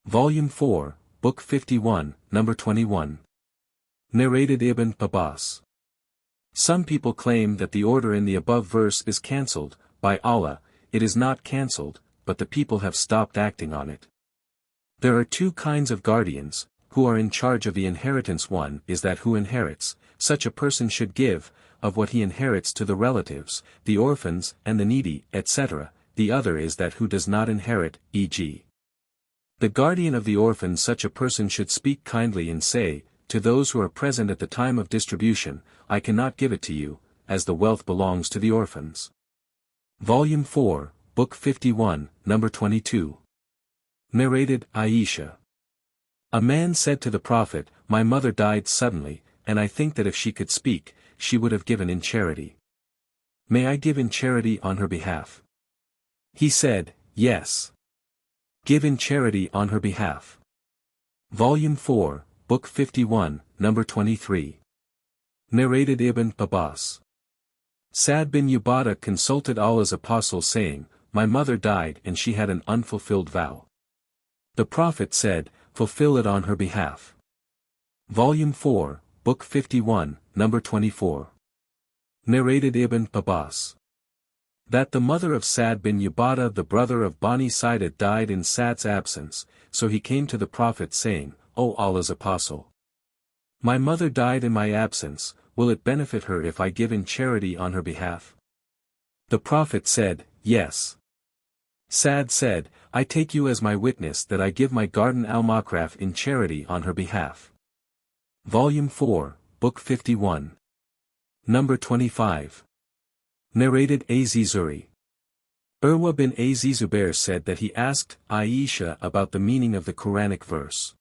Volume 4, Book 51, Number 21. Narrated Ibn Abbas. Some people claim that the order in the above verse is cancelled. By Allah, it is not cancelled, but the people have stopped acting on it. There are two kinds of guardians, who are in charge of the inheritance. One is that who inherits, such a person should give, of what he inherits to the relatives, the orphans and the needy, etc. The other is that who does not inherit, e.g. the guardian of the orphan. Such a person should speak kindly and say, to those who are present at the time of distribution, I cannot give it to you, as the wealth belongs to the orphans. Volume 4, Book 51, Number 22. Narrated Aisha. A man said to the Prophet, my mother died suddenly, and I think that if she could speak, she would have given in charity. May I give in charity on her behalf? He said, yes. Give in charity on her behalf. Volume 4, Book 51, Number 23. Narrated Ibn Abbas. Sa'd bin Ubadah consulted Allah's Apostle saying, my mother died and she had an unfulfilled vow. The Prophet said, fulfill it on her behalf. Volume 4, Book 51, Number 24. Narrated Ibn Abbas. That the mother of Sa'd bin Ubadah the brother of Bani Sa'd died in Sa'd's absence, so he came to the Prophet saying, O Allah's Apostle, my mother died in my absence, will it benefit her if I give in charity on her behalf? The Prophet said, yes. Sa'd said, I take you as my witness that I give my garden al-Makraf in charity on her behalf. Volume 4, Book 51. Number 25. Narrated Az Zuri. Urwa bin Az Zubair said that he asked Aisha about the meaning of the Quranic verse.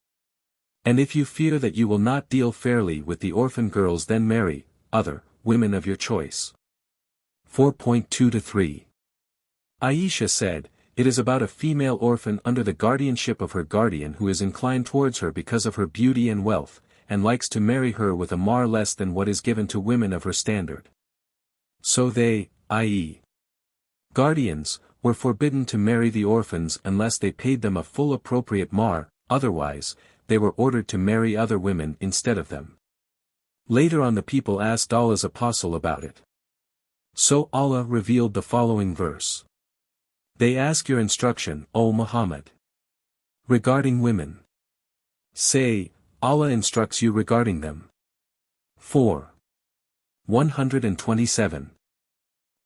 And if you fear that you will not deal fairly with the orphan girls, then marry other women of your choice. 4.2-3. Aisha said, it is about a female orphan under the guardianship of her guardian who is inclined towards her because of her beauty and wealth, and likes to marry her with a mahr less than what is given to women of her standard. So they, i.e., guardians, were forbidden to marry the orphans unless they paid them a full appropriate mahr, otherwise, they were ordered to marry other women instead of them. Later on the people asked Allah's apostle about it. So Allah revealed the following verse. They ask your instruction, O Muhammad, regarding women. Say, Allah instructs you regarding them. 4. 127.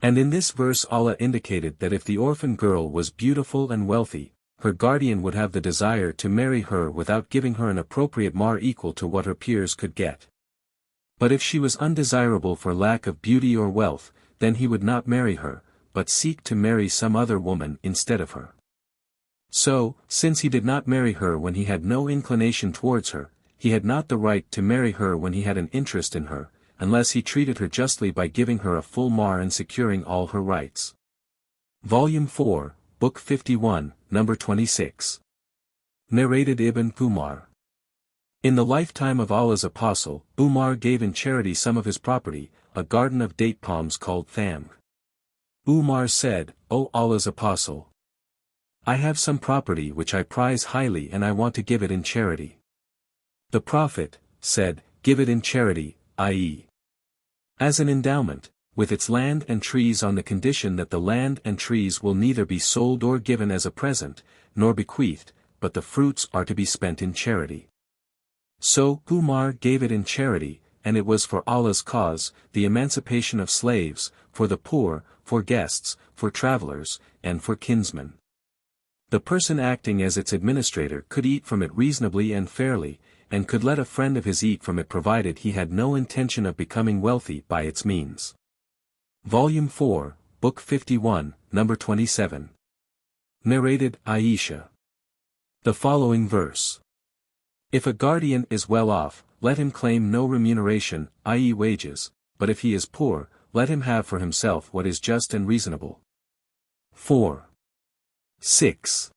And in this verse Allah indicated that if the orphan girl was beautiful and wealthy, her guardian would have the desire to marry her without giving her an appropriate mahr equal to what her peers could get. But if she was undesirable for lack of beauty or wealth, then he would not marry her, but seek to marry some other woman instead of her. So, since he did not marry her when he had no inclination towards her, he had not the right to marry her when he had an interest in her, unless he treated her justly by giving her a full mahr and securing all her rights. Volume 4, Book 51, Number 26. Narrated Ibn Umar. In the lifetime of Allah's apostle, Umar gave in charity some of his property, a garden of date palms called Thamr. Umar said, O Allah's apostle, I have some property which I prize highly and I want to give it in charity. The Prophet said, give it in charity, i.e., as an endowment, with its land and trees on the condition that the land and trees will neither be sold or given as a present, nor bequeathed, but the fruits are to be spent in charity. So Umar gave it in charity, and it was for Allah's cause, the emancipation of slaves, for the poor, for guests, for travelers, and for kinsmen. The person acting as its administrator could eat from it reasonably and fairly, and could let a friend of his eat from it provided he had no intention of becoming wealthy by its means. Volume 4, Book 51, Number 27. Narrated Aisha. The following verse. If a guardian is well off, let him claim no remuneration, i.e. wages, but if he is poor, let him have for himself what is just and reasonable. 4. 6.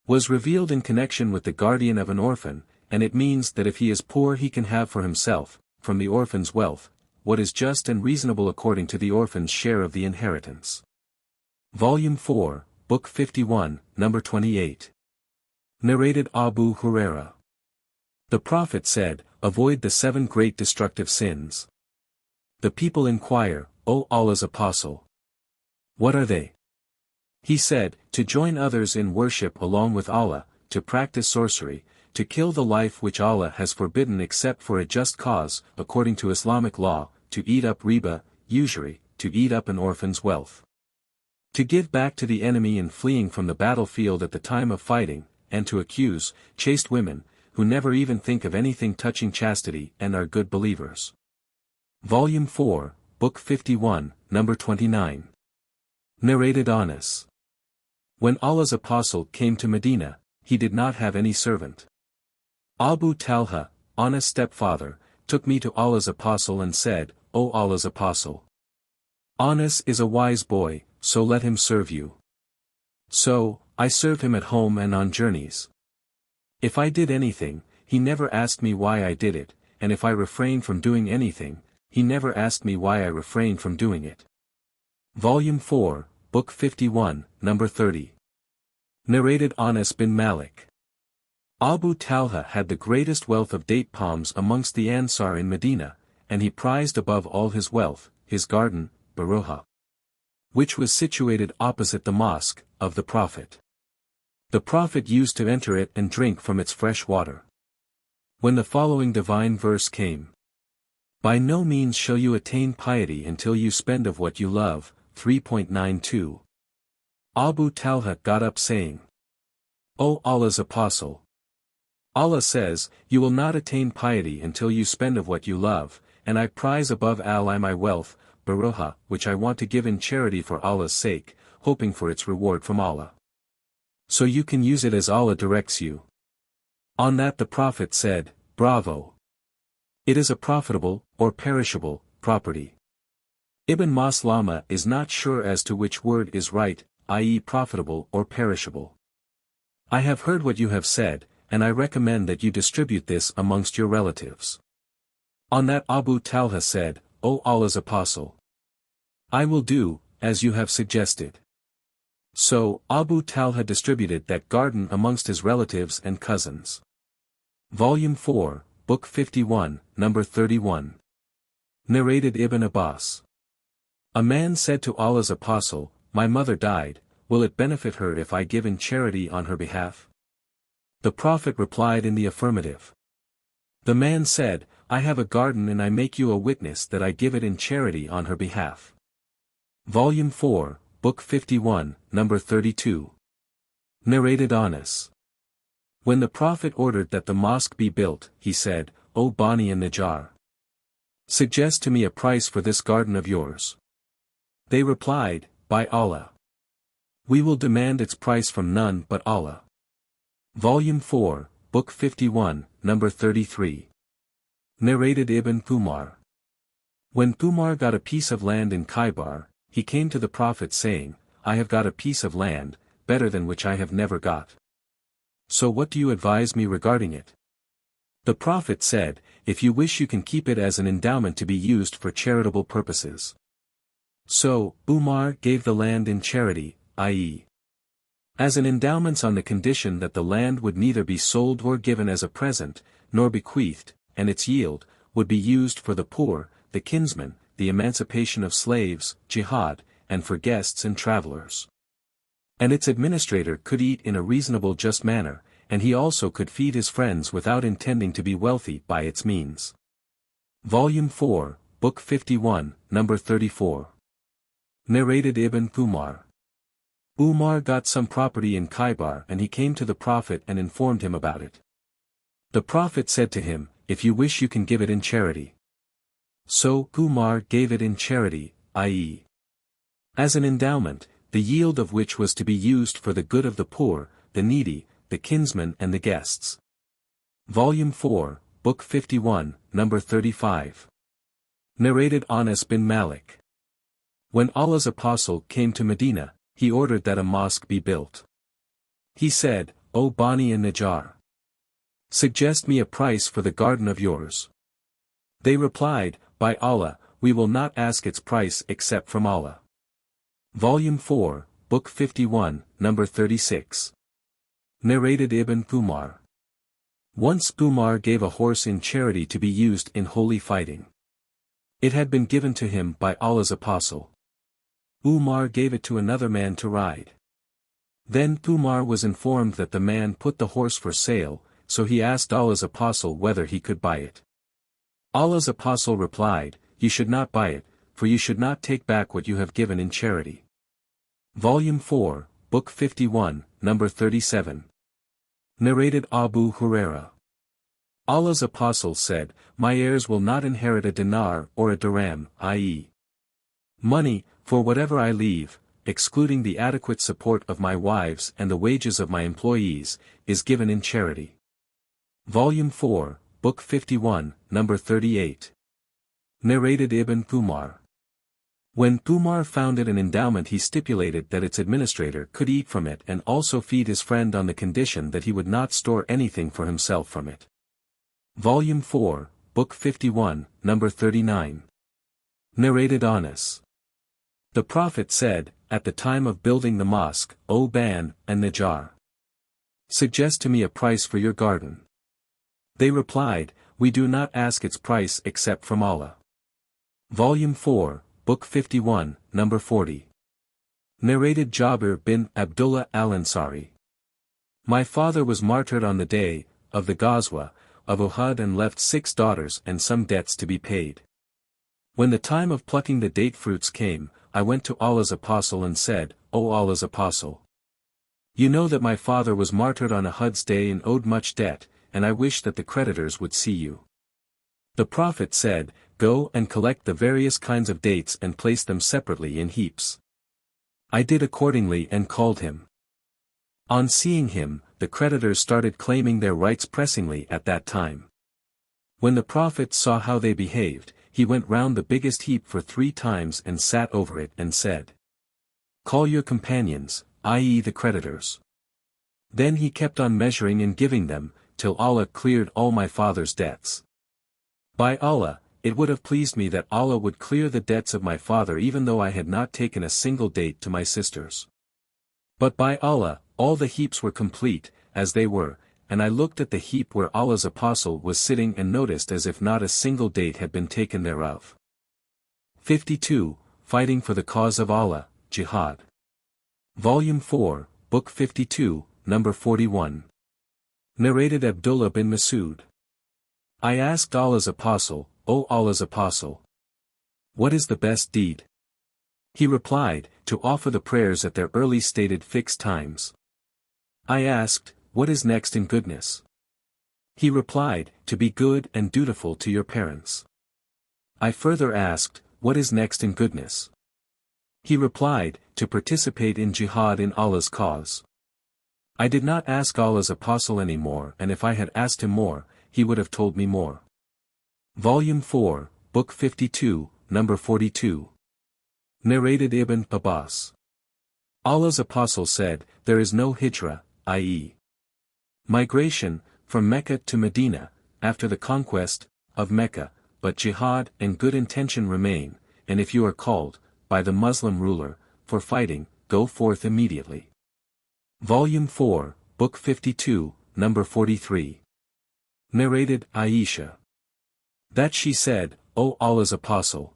Was revealed in connection with the guardian of an orphan, and it means that if he is poor he can have for himself, from the orphan's wealth, what is just and reasonable according to the orphan's share of the inheritance. Volume 4, Book 51, Number 28. Narrated Abu Huraira. The Prophet said, avoid the 7 great destructive sins. The people inquire, O Allah's apostle, what are they? He said, to join others in worship along with Allah, to practice sorcery, to kill the life which Allah has forbidden except for a just cause, according to Islamic law, to eat up riba, usury, to eat up an orphan's wealth. To give back to the enemy in fleeing from the battlefield at the time of fighting, and to accuse chaste women, who never even think of anything touching chastity and are good believers. Volume 4, Book 51, Number 29. Narrated Anas. When Allah's apostle came to Medina, he did not have any servant. Abu Talha, Anas' stepfather, took me to Allah's apostle and said, O Allah's apostle, Anas is a wise boy, so let him serve you. So, I serve him at home and on journeys. If I did anything, he never asked me why I did it, and if I refrained from doing anything, he never asked me why I refrained from doing it. Volume 4, Book 51, Number 30. Narrated Anas bin Malik. Abu Talha had the greatest wealth of date palms amongst the Ansar in Medina, and he prized above all his wealth, his garden, Baruha, which was situated opposite the mosque of the Prophet. The Prophet used to enter it and drink from its fresh water. When the following divine verse came, by no means shall you attain piety until you spend of what you love, 3.92. Abu Talha got up saying, O Allah's apostle, Allah says, you will not attain piety until you spend of what you love, and I prize above Allah my wealth, Baruha, which I want to give in charity for Allah's sake, hoping for its reward from Allah. So you can use it as Allah directs you. On that the Prophet said, Bravo! It is a profitable, or perishable, property. Ibn Maslama is not sure as to which word is right, i.e. profitable or perishable. I have heard what you have said, and I recommend that you distribute this amongst your relatives. On that Abu Talha said, O Allah's Apostle! I will do, as you have suggested. So, Abu Talha distributed that garden amongst his relatives and cousins. Volume 4, Book 51, Number 31. Narrated Ibn Abbas. A man said to Allah's Apostle, My mother died, will it benefit her if I give in charity on her behalf? The Prophet replied in the affirmative. The man said, I have a garden and I make you a witness that I give it in charity on her behalf. Volume 4, Book 51, Number 32. Narrated Anas. When the Prophet ordered that the mosque be built, he said, O Bani and Najjar, suggest to me a price for this garden of yours. They replied, By Allah! We will demand its price from none but Allah. Volume 4, Book 51, Number 33. Narrated Ibn Umar. When Umar got a piece of land in Khaybar, he came to the Prophet saying, I have got a piece of land, better than which I have never got. So what do you advise me regarding it? The Prophet said, If you wish you can keep it as an endowment to be used for charitable purposes. So, Umar gave the land in charity, i.e. as an endowment on the condition that the land would neither be sold or given as a present, nor bequeathed, and its yield would be used for the poor, the kinsmen, the emancipation of slaves, jihad, and for guests and travelers. And its administrator could eat in a reasonable just manner, and he also could feed his friends without intending to be wealthy by its means. Volume 4, Book 51, Number 34. Narrated Ibn Umar. Umar got some property in Khaybar and he came to the Prophet and informed him about it. The Prophet said to him, If you wish you can give it in charity. So Umar gave it in charity, i.e. as an endowment, the yield of which was to be used for the good of the poor, the needy, the kinsmen and the guests. Volume 4, Book 51, Number 35. Narrated Anas bin Malik. When Allah's Apostle came to Medina, he ordered that a mosque be built. He said, O Bani and Najjar, suggest me a price for the garden of yours. They replied, By Allah, we will not ask its price except from Allah. Volume 4, Book 51, Number 36. Narrated Ibn Umar. Once Umar gave a horse in charity to be used in holy fighting. It had been given to him by Allah's Apostle. Umar gave it to another man to ride. Then Umar was informed that the man put the horse for sale, so he asked Allah's Apostle whether he could buy it. Allah's Apostle replied, You should not buy it, for you should not take back what you have given in charity. Volume 4, Book 51, Number 37. Narrated Abu Huraira. Allah's Apostle said, My heirs will not inherit a dinar or a dirham, i.e. money, for whatever I leave, excluding the adequate support of my wives and the wages of my employees, is given in charity. Volume 4, Book 51, Number 38. Narrated Ibn Umar. When Umar founded an endowment he stipulated that its administrator could eat from it and also feed his friend on the condition that he would not store anything for himself from it. Volume 4, Book 51, Number 39. Narrated Anas. The Prophet said, At the time of building the mosque, O Bani and Najjar, suggest to me a price for your garden. They replied, We do not ask its price except from Allah. Volume 4, Book 51, Number 40. Narrated Jabir bin Abdullah al-Ansari. My father was martyred on the day of the Ghazwa of Uhud and left 6 daughters and some debts to be paid. When the time of plucking the date fruits came, I went to Allah's Apostle and said, O Allah's Apostle, you know that my father was martyred on Uhud's day and owed much debt, and I wish that the creditors would see you. The Prophet said, "Go and collect the various kinds of dates and place them separately in heaps." I did accordingly and called him. On seeing him, the creditors started claiming their rights pressingly at that time. When the Prophet saw how they behaved, he went round the biggest heap for 3 times and sat over it and said, "Call your companions, i.e. the creditors." Then he kept on measuring and giving them, till Allah cleared all my father's debts. By Allah, it would have pleased me that Allah would clear the debts of my father even though I had not taken a single date to my sisters. But by Allah, all the heaps were complete, as they were, and I looked at the heap where Allah's apostle was sitting and noticed as if not a single date had been taken thereof. 52. Fighting for the Cause of Allah, Jihad. Volume 4, Book 52, Number 41. Narrated Abdullah bin Mas'ud. I asked Allah's apostle, "O Allah's apostle, what is the best deed?" He replied, "To offer the prayers at their early stated fixed times." I asked, "What is next in goodness?" He replied, "To be good and dutiful to your parents." I further asked, "What is next in goodness?" He replied, "To participate in jihad in Allah's cause." I did not ask Allah's apostle any more, and if I had asked him more, he would have told me more. Volume 4, Book 52, Number 42. Narrated Ibn Abbas. Allah's apostle said, "There is no hijrah, i.e. migration, from Mecca to Medina, after the conquest of Mecca, but jihad and good intention remain, and if you are called, by the Muslim ruler, for fighting, go forth immediately." Volume 4, Book 52, Number 43. Narrated Aisha. That she said, "O Allah's apostle,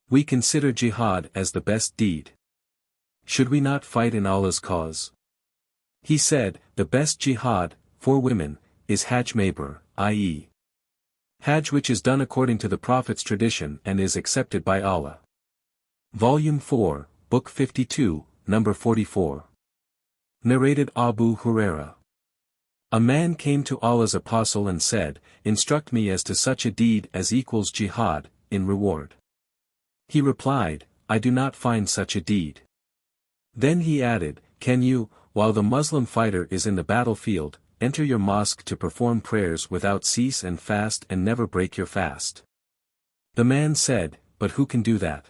we consider jihad as the best deed. Should we not fight in Allah's cause?" He said, "The best jihad, for women, is Hajj Mabrur, i.e. Hajj which is done according to the Prophet's tradition and is accepted by Allah." Volume 4, Book 52, Number 44. Narrated Abu Huraira. A man came to Allah's apostle and said, "Instruct me as to such a deed as equals jihad, in reward." He replied, "I do not find such a deed." Then he added, "Can you, while the Muslim fighter is in the battlefield, enter your mosque to perform prayers without cease and fast and never break your fast?" The man said, "But who can do that?"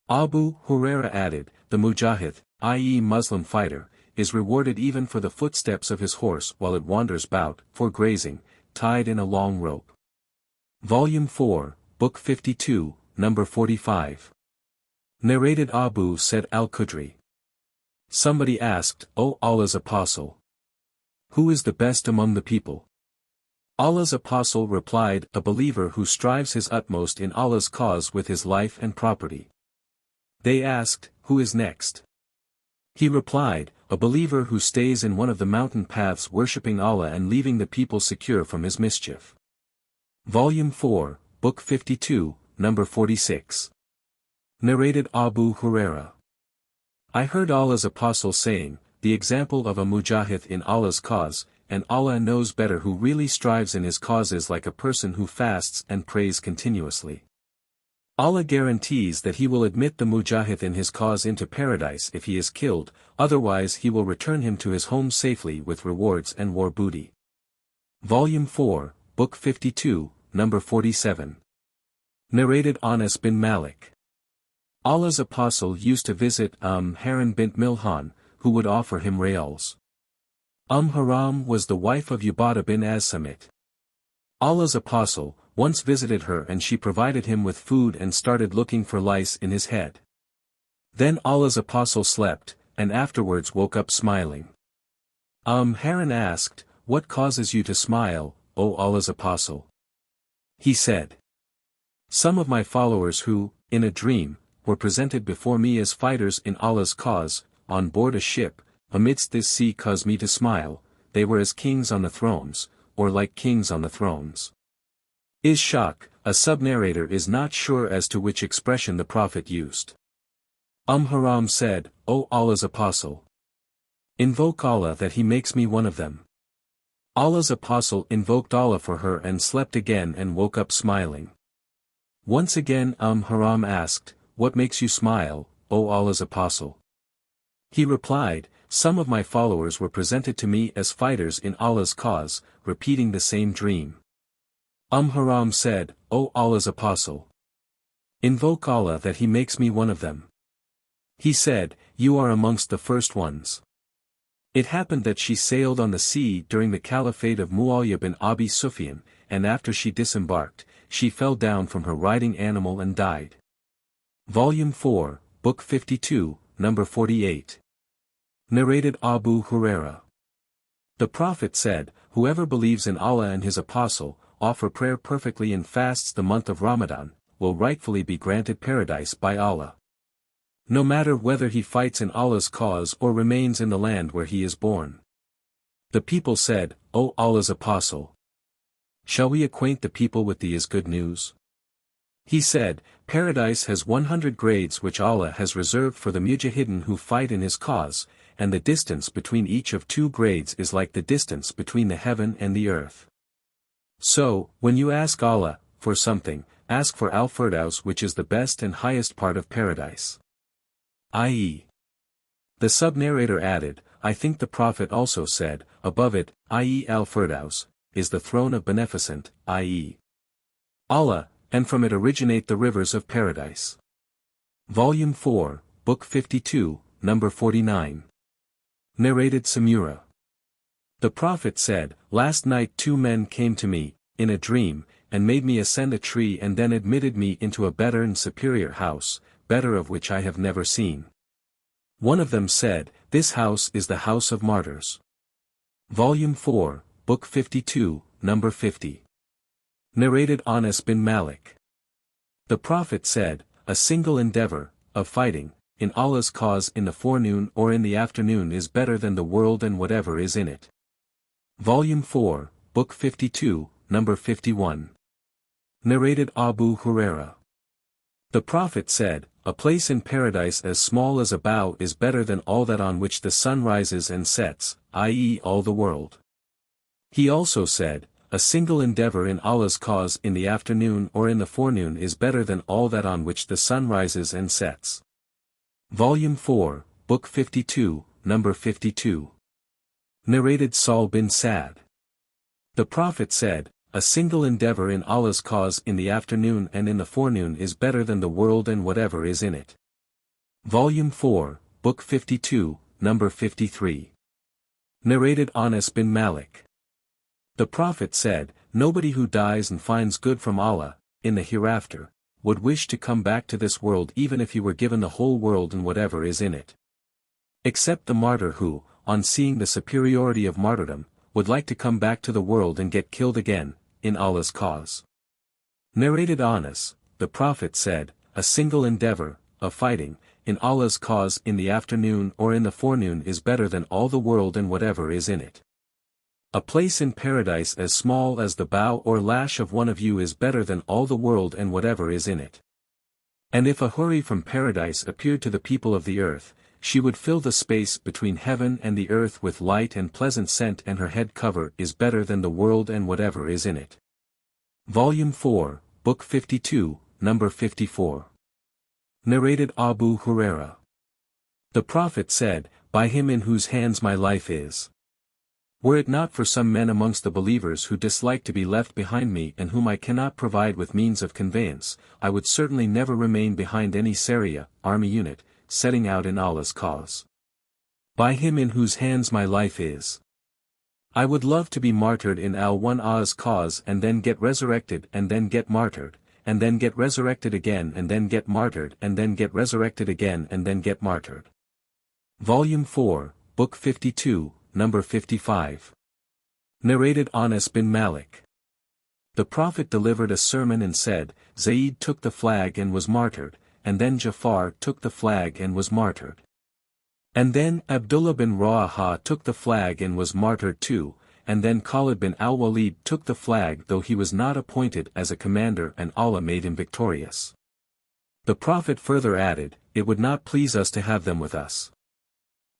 Abu Huraira added, "The mujahid, i.e. Muslim fighter, is rewarded even for the footsteps of his horse while it wanders about, for grazing, tied in a long rope." Volume 4, Book 52, Number 45. Narrated Abu Said al-Khudri. Somebody asked, "O Allah's apostle, who is the best among the people?" Allah's apostle replied, "A believer who strives his utmost in Allah's cause with his life and property." They asked, "Who is next?" He replied, "A believer who stays in one of the mountain paths worshipping Allah and leaving the people secure from his mischief." Volume 4, Book 52, Number 46. Narrated Abu Huraira. I heard Allah's apostle saying, "The example of a mujahid in Allah's cause, and Allah knows better who really strives in his cause, is like a person who fasts and prays continuously. Allah guarantees that he will admit the mujahid in his cause into paradise if he is killed, otherwise he will return him to his home safely with rewards and war booty." Volume 4, Book 52, Number 47. Narrated Anas bin Malik. Allah's apostle used to visit Haran bint Milhan, who would offer him reals. Haram was the wife of Ubadah bin as-Samit. Allah's apostle once visited her and she provided him with food and started looking for lice in his head. Then Allah's apostle slept, and afterwards woke up smiling. Haran asked, "What causes you to smile, O Allah's apostle?" He said, "Some of my followers who, in a dream, were presented before me as fighters in Allah's cause, on board a ship, amidst this sea caused me to smile. They were as kings on the thrones, or like kings on the thrones." Ishaq, a sub-narrator, is not sure as to which expression the Prophet used. Haram said, "O Allah's apostle, invoke Allah that he makes me one of them." Allah's apostle invoked Allah for her and slept again and woke up smiling. Once again Haram asked, "What makes you smile, O Allah's Apostle?" He replied, "Some of my followers were presented to me as fighters in Allah's cause, repeating the same dream." Haram said, "O Allah's Apostle, invoke Allah that he makes me one of them." He said, "You are amongst the first ones." It happened that she sailed on the sea during the caliphate of Muawiyah bin Abi Sufyan, and after she disembarked, she fell down from her riding animal and died. Volume 4, Book 52, Number 48. Narrated Abu Huraira. The Prophet said, "Whoever believes in Allah and His Apostle, offer prayer perfectly and fasts the month of Ramadan, will rightfully be granted paradise by Allah. No matter whether he fights in Allah's cause or remains in the land where he is born." The people said, "O Allah's Apostle, shall we acquaint the people with these good news?" He said, "Paradise has 100 grades which Allah has reserved for the mujahideen who fight in His cause, and the distance between each of 2 grades is like the distance between the heaven and the earth. So, when you ask Allah for something, ask for al-Firdaus, which is the best and highest part of paradise." I.e. The sub-narrator added, "I think the Prophet also said, above it, i.e. al-Firdaus, is the throne of beneficent, i.e. Allah, and from it originate the rivers of paradise." Volume 4, Book 52, Number 49. Narrated Samura. The Prophet said, "Last night 2 men came to me, in a dream, and made me ascend a tree and then admitted me into a better and superior house, better of which I have never seen. One of them said, 'This house is the house of martyrs.'" Volume 4, Book 52, Number 50. Narrated Anas bin Malik. The Prophet said, "A single endeavor, of fighting, in Allah's cause in the forenoon or in the afternoon is better than the world and whatever is in it." Volume 4, Book 52, Number 51. Narrated Abu Huraira. The Prophet said, "A place in paradise as small as a bough is better than all that on which the sun rises and sets, i.e. all the world." He also said, "A single endeavor in Allah's cause in the afternoon or in the forenoon is better than all that on which the sun rises and sets." Volume 4, Book 52, Number 52. Narrated Sahl bin Sa'd. The Prophet said, "A single endeavor in Allah's cause in the afternoon and in the forenoon is better than the world and whatever is in it." Volume 4, Book 52, Number 53. Narrated Anas bin Malik. The Prophet said, "Nobody who dies and finds good from Allah, in the hereafter, would wish to come back to this world even if he were given the whole world and whatever is in it. Except the martyr who, on seeing the superiority of martyrdom, would like to come back to the world and get killed again, in Allah's cause." Narrated Anas, the Prophet said, "A single endeavor, of fighting, in Allah's cause in the afternoon or in the forenoon is better than all the world and whatever is in it. A place in paradise as small as the bough or lash of one of you is better than all the world and whatever is in it. And if a houri from paradise appeared to the people of the earth, she would fill the space between heaven and the earth with light and pleasant scent, and her head cover is better than the world and whatever is in it." Volume 4, Book 52, Number 54. Narrated Abu Huraira. The Prophet said, "By him in whose hands my life is. Were it not for some men amongst the believers who dislike to be left behind me and whom I cannot provide with means of conveyance, I would certainly never remain behind any Sariya, army unit, setting out in Allah's cause. By him in whose hands my life is. I would love to be martyred in Allah's cause and then get resurrected and then get martyred, and then get resurrected again and then get martyred and then get resurrected again and then get martyred." Volume 4, Book 52, Number 55. Narrated Anas bin Malik. The Prophet delivered a sermon and said, "Zayd took the flag and was martyred, and then Jafar took the flag and was martyred. And then Abdullah bin Rawaha took the flag and was martyred too, and then Khalid bin al-Walid took the flag though he was not appointed as a commander and Allah made him victorious." The Prophet further added, "It would not please us to have them with us."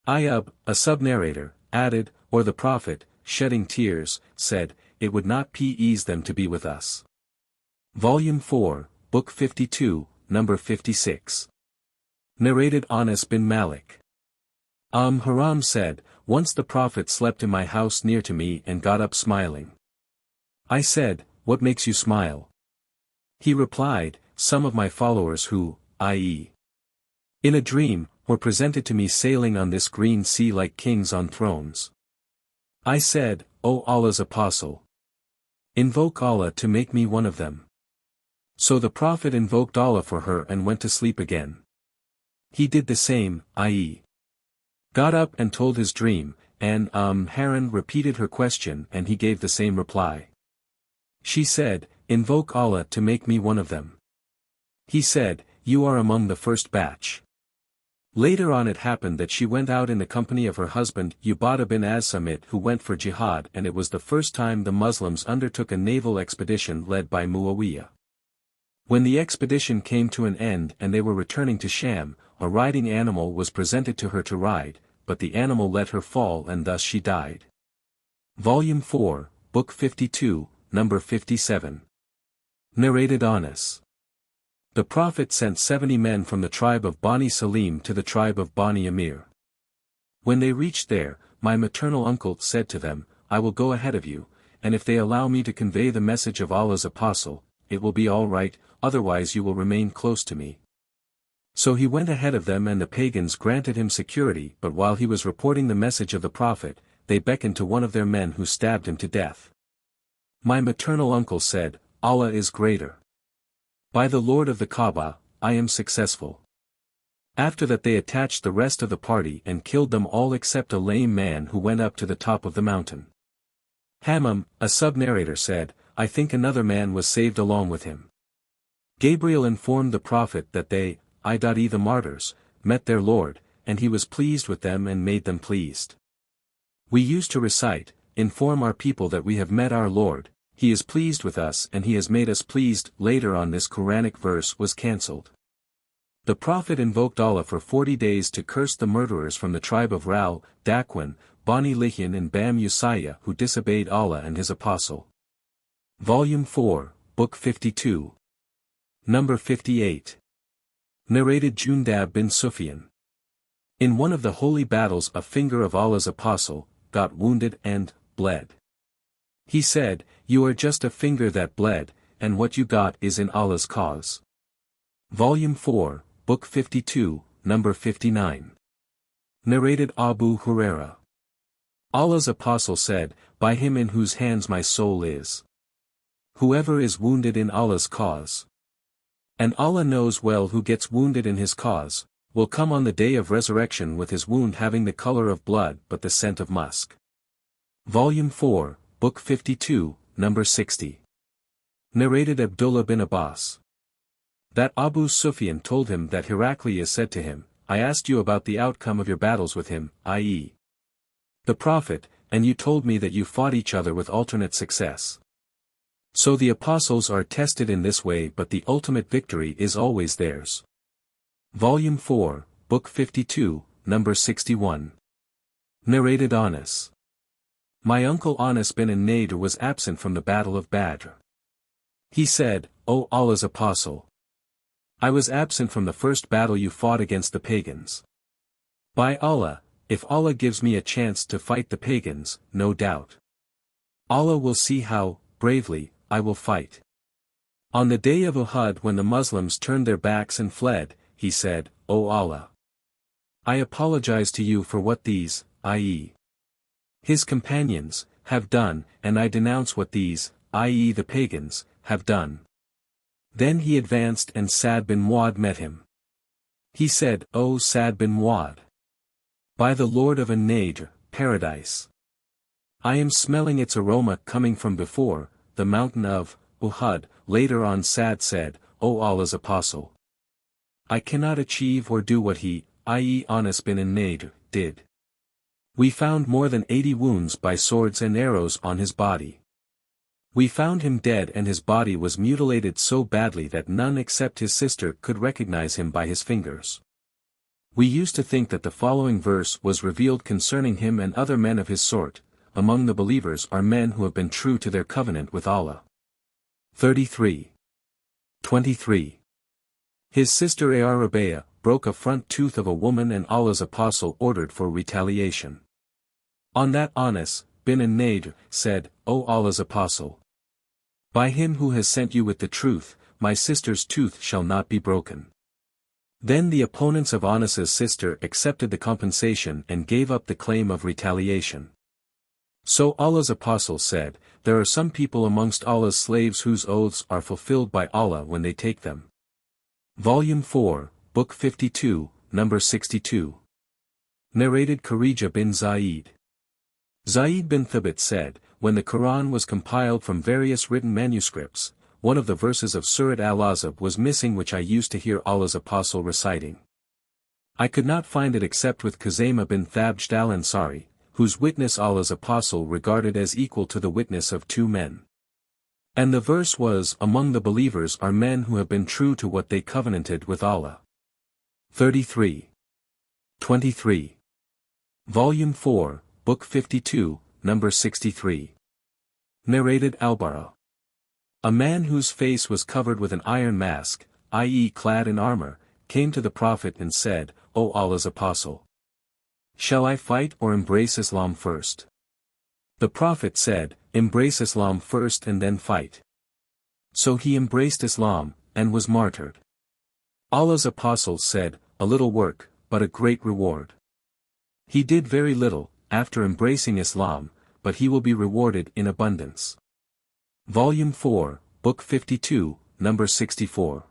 Ayub, a sub-narrator, added, or the Prophet, shedding tears, said, "It would not please them to be with us." Volume 4, Book 52, number 56. Narrated Anas bin Malik. Haram said, once the Prophet slept in my house near to me and got up smiling. I said, what makes you smile? He replied, some of my followers who, i.e., in a dream, were presented to me sailing on this green sea like kings on thrones. I said, O Allah's Apostle, invoke Allah to make me one of them. So the Prophet invoked Allah for her and went to sleep again. He did the same, i.e., got up and told his dream, and Haran repeated her question and he gave the same reply. She said, invoke Allah to make me one of them. He said, you are among the first batch. Later on it happened that she went out in the company of her husband Ubadah bin Az-Samit who went for jihad, and it was the first time the Muslims undertook a naval expedition led by Muawiyah. When the expedition came to an end and they were returning to Sham, a riding animal was presented to her to ride, but the animal let her fall and thus she died. Volume 4, Book 52, number 57. Narrated Anas. The Prophet sent 70 men from the tribe of Bani Salim to the tribe of Bani Amir. When they reached there, my maternal uncle said to them, I will go ahead of you, and if they allow me to convey the message of Allah's Apostle, it will be all right, otherwise you will remain close to me. So he went ahead of them and the pagans granted him security, but while he was reporting the message of the Prophet, they beckoned to one of their men who stabbed him to death. My maternal uncle said, Allah is greater. By the Lord of the Kaaba, I am successful. After that they attached the rest of the party and killed them all except a lame man who went up to the top of the mountain. Hammam, a sub-narrator said, I think another man was saved along with him. Gabriel informed the Prophet that they, i.e. the martyrs, met their Lord, and he was pleased with them and made them pleased. We used to recite, inform our people that we have met our Lord, He is pleased with us and He has made us pleased. Later on this Quranic verse was cancelled. The Prophet invoked Allah for 40 days to curse the murderers from the tribe of Ra'al, Dakwan, Bani Lihyan and Bam Usayya who disobeyed Allah and His Apostle. Volume 4, Book 52. Number 58. Narrated Jundab bin Sufyan. In one of the holy battles a finger of Allah's Apostle got wounded and bled. He said, you are just a finger that bled, and what you got is in Allah's cause. Volume 4, Book 52, Number 59. Narrated Abu Huraira. Allah's Apostle said, by Him in whose hands my soul is. Whoever is wounded in Allah's cause. And Allah knows well who gets wounded in His cause, will come on the day of resurrection with his wound having the color of blood but the scent of musk. Volume 4, Book 52, Number 60. Narrated Abdullah bin Abbas. That Abu Sufyan told him that Heraclius said to him, I asked you about the outcome of your battles with him, i.e. the Prophet, and you told me that you fought each other with alternate success. So the apostles are tested in this way, but the ultimate victory is always theirs. Volume 4, Book 52, Number 61. Narrated Anas. My uncle Anas bin Nadr was absent from the Battle of Badr. He said, O Allah's Apostle, I was absent from the first battle you fought against the pagans. By Allah, if Allah gives me a chance to fight the pagans, no doubt Allah will see how, bravely, I will fight. On the day of Uhud when the Muslims turned their backs and fled, he said, O Allah, I apologize to you for what these, i.e. His companions, have done, and I denounce what these, i.e. the pagans, have done. Then he advanced and Sa'd bin Mu'adh met him. He said, O Sa'd bin Mu'adh, by the Lord of An-Nadr, paradise, I am smelling its aroma coming from before, the mountain of, Uhud. Later on Sa'd said, O Allah's Apostle, I cannot achieve or do what he, i.e. Anas bin Nadr, did. We found more than 80 wounds by swords and arrows on his body. We found him dead and his body was mutilated so badly that none except his sister could recognize him by his fingers. We used to think that the following verse was revealed concerning him and other men of his sort. Among the believers are men who have been true to their covenant with Allah. 33. 23. His sister Arabiya broke a front tooth of a woman and Allah's apostle ordered for retaliation. On that Anas bin Nadr said, O Allah's apostle, by him who has sent you with the truth, my sister's tooth shall not be broken. Then the opponents of Anas's sister accepted the compensation and gave up the claim of retaliation. So Allah's apostle said, there are some people amongst Allah's slaves whose oaths are fulfilled by Allah when they take them. Volume 4, Book 52, Number 62. Narrated Kharija bin Zaid. Zaid bin Thabit said, when the Qur'an was compiled from various written manuscripts, one of the verses of Surat al-Ahzab was missing which I used to hear Allah's apostle reciting. I could not find it except with Khuzaymah bin Thabit al-Ansari, whose witness Allah's apostle regarded as equal to the witness of two men. And the verse was, among the believers are men who have been true to what they covenanted with Allah. 33. 23. Volume 4, Book 52, Number 63. Narrated Al-Bara. A man whose face was covered with an iron mask, i.e. clad in armor, came to the Prophet and said, O Allah's apostle, shall I fight or embrace Islam first? The Prophet said, embrace Islam first and then fight. So he embraced Islam, and was martyred. Allah's apostle said, a little work, but a great reward. He did very little, after embracing Islam, but he will be rewarded in abundance. Volume 4, Book 52, Number 64.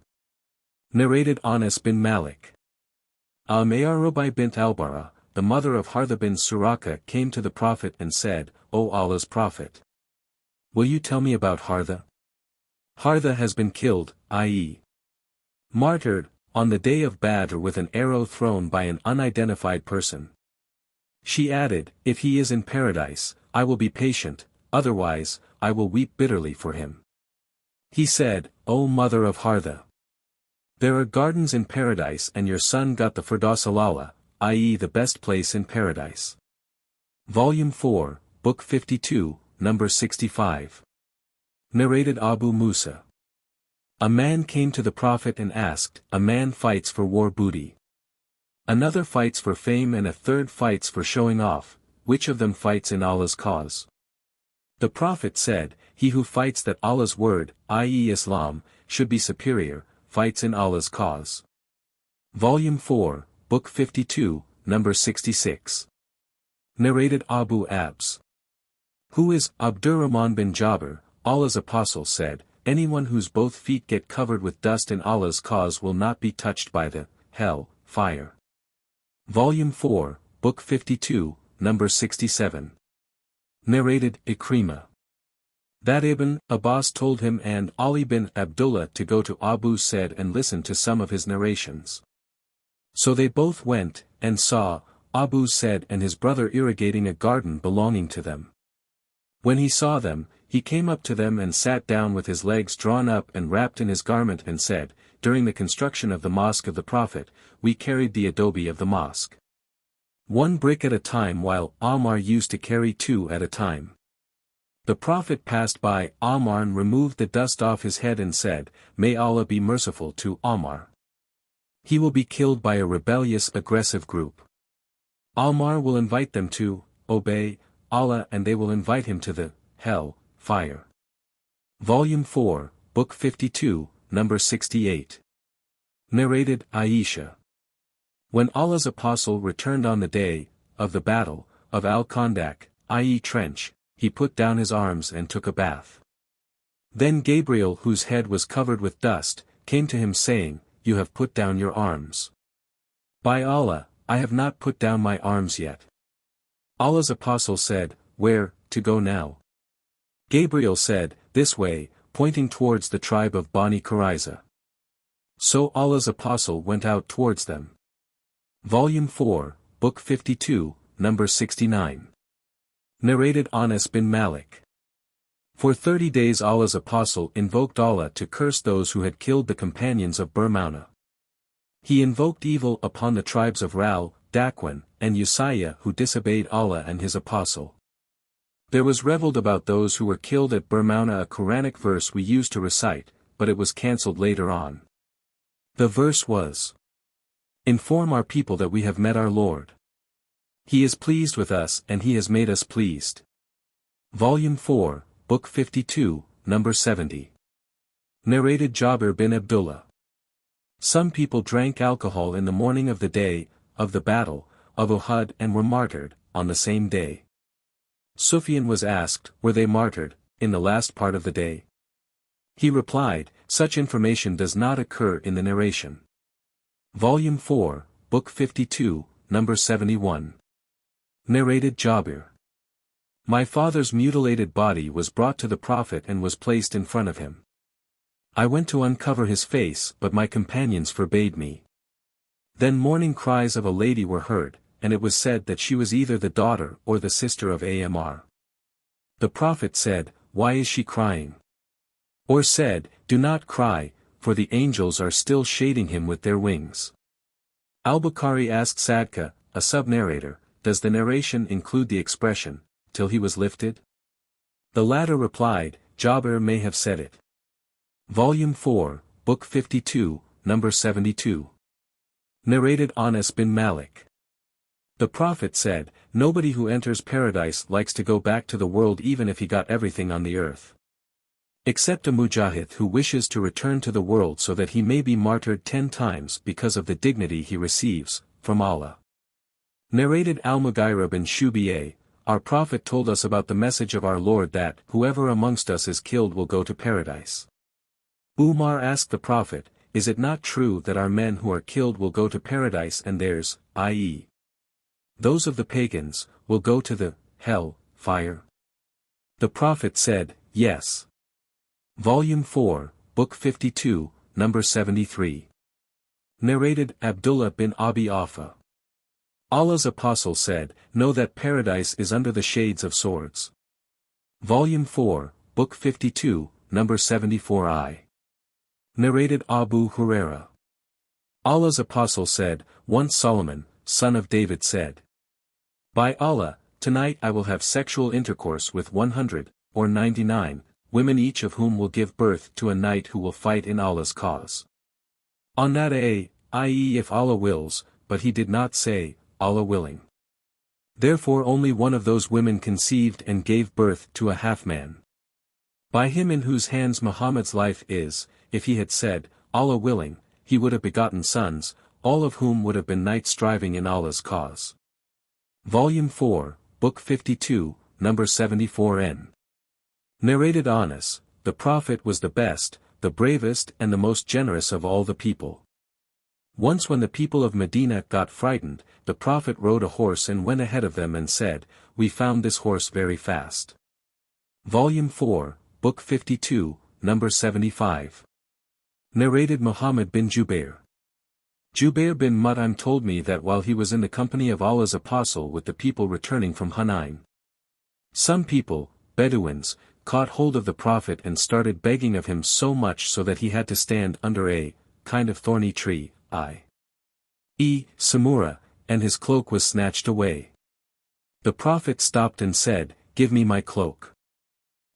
Narrated Anas bin Malik. Al-Mayrubai bint al-Bara, the mother of Hartha bin Suraka came to the Prophet and said, O Allah's Prophet, will you tell me about Hartha? Hartha has been killed, i.e. martyred, on the day of Badr with an arrow thrown by an unidentified person. She added, if he is in paradise, I will be patient, otherwise, I will weep bitterly for him. He said, O mother of Hartha, there are gardens in paradise and your son got the Firdaus al-A'la, i.e. the best place in paradise. Volume 4, Book 52, Number 65. Narrated Abu Musa. A man came to the Prophet and asked, a man fights for war booty. Another fights for fame and a third fights for showing off, which of them fights in Allah's cause? The Prophet said, he who fights that Allah's word, i.e. Islam, should be superior, fights in Allah's cause. Volume 4, Book 52, Number 66. Narrated Abu Abs. Who is Abdurrahman bin Jabir, Allah's apostle said, anyone whose both feet get covered with dust in Allah's cause will not be touched by the hell fire. Volume 4, Book 52, Number 67. Narrated Ikrimah. That Ibn Abbas told him and Ali bin Abdullah to go to Abu Said and listen to some of his narrations. So they both went, and saw Abu Said and his brother irrigating a garden belonging to them. When he saw them, he came up to them and sat down with his legs drawn up and wrapped in his garment and said, during the construction of the Mosque of the Prophet, we carried the adobe of the mosque. One brick at a time while Ammar used to carry two at a time. The Prophet passed by Ammar and removed the dust off his head and said, may Allah be merciful to Ammar. He will be killed by a rebellious aggressive group. Ammar will invite them to obey Allah and they will invite him to the hell fire. Volume 4, Book 52, Number 68. Narrated Aisha. When Allah's apostle returned on the day of the battle of Al-Khandaq, i.e. trench, he put down his arms and took a bath. Then Gabriel, whose head was covered with dust, came to him saying, you have put down your arms. By Allah, I have not put down my arms yet. Allah's apostle said, where to go now? Gabriel said, this way, pointing towards the tribe of Bani Qurayza. So Allah's apostle went out towards them. Volume 4, Book 52, Number 69. Narrated Anas bin Malik. For 30 days Allah's apostle invoked Allah to curse those who had killed the companions of Burmauna. He invoked evil upon the tribes of Ral, Dakwan, and Usayya who disobeyed Allah and his apostle. There was reveled about those who were killed at Burmauna a Quranic verse we used to recite, but it was cancelled later on. The verse was, "Inform our people that we have met our Lord. He is pleased with us and he has made us pleased." Volume 4, Book 52, Number 70. Narrated Jabir bin Abdullah. Some people drank alcohol in the morning of the day of the battle of Uhud and were martyred on the same day. Sufyan was asked, were they martyred in the last part of the day? He replied, such information does not occur in the narration. Volume 4, Book 52, Number 71. Narrated Jabir. My father's mutilated body was brought to the Prophet and was placed in front of him. I went to uncover his face but my companions forbade me. Then mourning cries of a lady were heard, and it was said that she was either the daughter or the sister of Amr. The Prophet said, why is she crying? Or said, do not cry, for the angels are still shading him with their wings. Al-Bukhari asked Sadka, a sub-narrator, does the narration include the expression, till he was lifted? The latter replied, Jabir may have said it. Volume 4, Book 52, Number 72. Narrated Anas bin Malik. The Prophet said, nobody who enters paradise likes to go back to the world even if he got everything on the earth. Except a mujahid who wishes to return to the world so that he may be martyred 10 times because of the dignity he receives from Allah. Narrated Al-Mughira bin Shubiyyah, our Prophet told us about the message of our Lord that whoever amongst us is killed will go to paradise. Umar asked the Prophet, is it not true that our men who are killed will go to paradise and theirs, i.e., those of the pagans, will go to the hell fire? The Prophet said, yes. Volume 4, Book 52, Number 73. Narrated Abdullah bin Abi Aufa. Allah's Apostle said, know that paradise is under the shades of swords. Volume 4, Book 52, Number 74I. Narrated Abu Huraira. Allah's Apostle said, once Solomon, son of David said, by Allah, tonight I will have sexual intercourse with 100, or 99, women each of whom will give birth to a knight who will fight in Allah's cause. On that i.e. if Allah wills, but he did not say, Allah willing. Therefore only one of those women conceived and gave birth to a half-man. By him in whose hands Muhammad's life is, if he had said, Allah willing, he would have begotten sons, all of whom would have been knights striving in Allah's cause. Volume 4, Book 52, Number 74n. Narrated Anas, the Prophet was the best, the bravest and the most generous of all the people. Once when the people of Medina got frightened, the Prophet rode a horse and went ahead of them and said, we found this horse very fast. Volume 4, Book 52, Number 75. Narrated Muhammad bin Jubair. Jubair bin Mut'im told me that while he was in the company of Allah's Apostle with the people returning from Hunayn, some people, Bedouins, caught hold of the Prophet and started begging of him so much so that he had to stand under a kind of thorny tree, i.e. Samura, and his cloak was snatched away. The Prophet stopped and said, give me my cloak.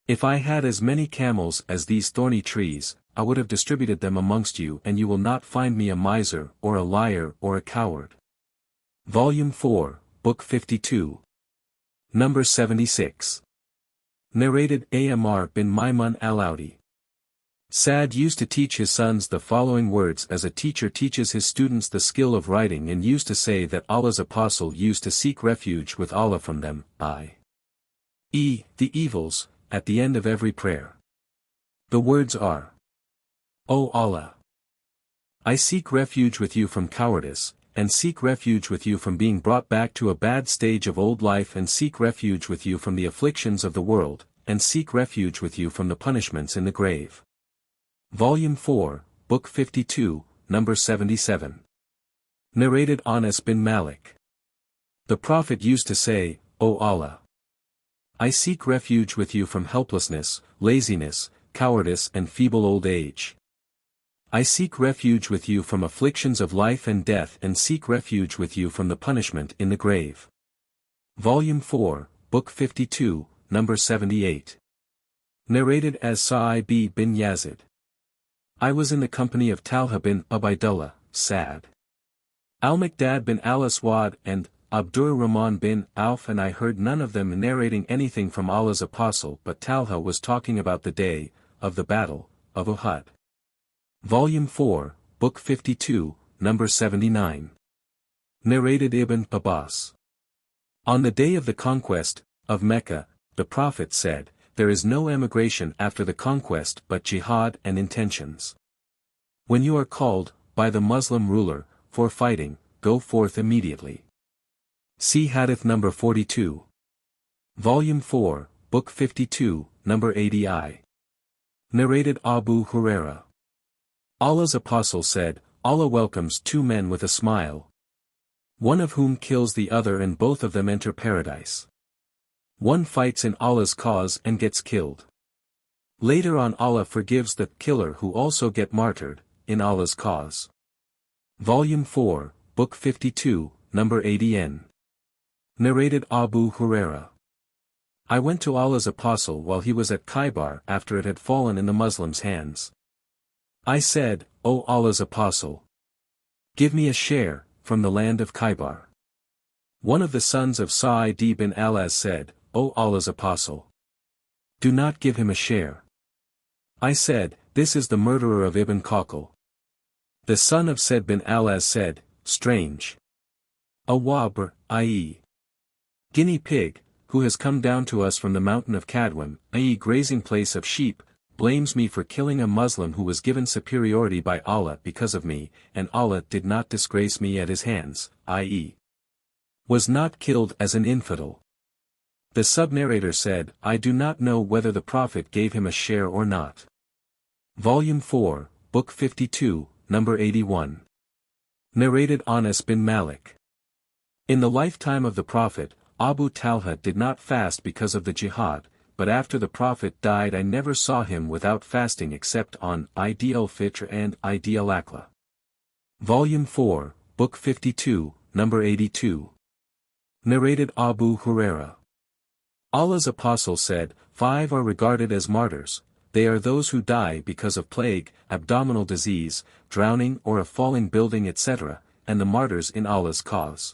If I had as many camels as these thorny trees, I would have distributed them amongst you and you will not find me a miser or a liar or a coward. Volume 4, Book 52. Number 76. Narrated Amr bin Maimun al-Audi. Sa'd used to teach his sons the following words as a teacher teaches his students the skill of writing and used to say that Allah's Apostle used to seek refuge with Allah from them, i.e. the evils, at the end of every prayer. The words are, O Allah, I seek refuge with you from cowardice, and seek refuge with you from being brought back to a bad stage of old life and seek refuge with you from the afflictions of the world, and seek refuge with you from the punishments in the grave. Volume 4, Book 52, Number 77. Narrated Anas bin Malik. The Prophet used to say, O Allah, I seek refuge with you from helplessness, laziness, cowardice and feeble old age. I seek refuge with you from afflictions of life and death and seek refuge with you from the punishment in the grave. Volume 4, Book 52, Number 78. Narrated as Sa'ib bin Yazid. I was in the company of Talha bin Ubaidullah, Sa'd al-Miqdad bin al-Aswad and Abdur Rahman bin Auf, and I heard none of them narrating anything from Allah's Apostle, but Talha was talking about the day of the Battle of Uhud. Volume 4, Book 52, Number 79. Narrated Ibn Abbas. On the day of the conquest of Mecca, the Prophet said, "There is no emigration after the conquest but jihad and intentions. When you are called, by the Muslim ruler, for fighting, go forth immediately." See Hadith number 42. Volume 4, Book 52, Number 80I. Narrated Abu Huraira. Allah's Apostle said, Allah welcomes two men with a smile, one of whom kills the other and both of them enter paradise. One fights in Allah's cause and gets killed. Later on Allah forgives the killer who also get martyred, in Allah's cause. Volume 4, Book 52, Number 80N. Narrated Abu Huraira. I went to Allah's Apostle while he was at Khaybar after it had fallen in the Muslims' hands. I said, O Allah's Apostle, give me a share from the land of Khaybar. One of the sons of Sa'id bin al-As said, O Allah's Apostle, do not give him a share. I said, this is the murderer of Ibn Khawqal. The son of Said bin al-As said, strange. A wabr, i.e. guinea pig, who has come down to us from the mountain of Kadwim, i.e. grazing place of sheep, blames me for killing a Muslim who was given superiority by Allah because of me, and Allah did not disgrace me at his hands, i.e. was not killed as an infidel. The sub-narrator said, I do not know whether the Prophet gave him a share or not. Volume 4, Book 52, Number 81. Narrated Anas bin Malik. In the lifetime of the Prophet, Abu Talha did not fast because of the jihad, but after the Prophet died I never saw him without fasting except on Eid al-Fitr and Eid al-Akla. Volume 4, Book 52, Number 82. Narrated Abu Huraira. Allah's Apostle said, 5 are regarded as martyrs. They are those who die because of plague, abdominal disease, drowning or a falling building etc., and the martyrs in Allah's cause.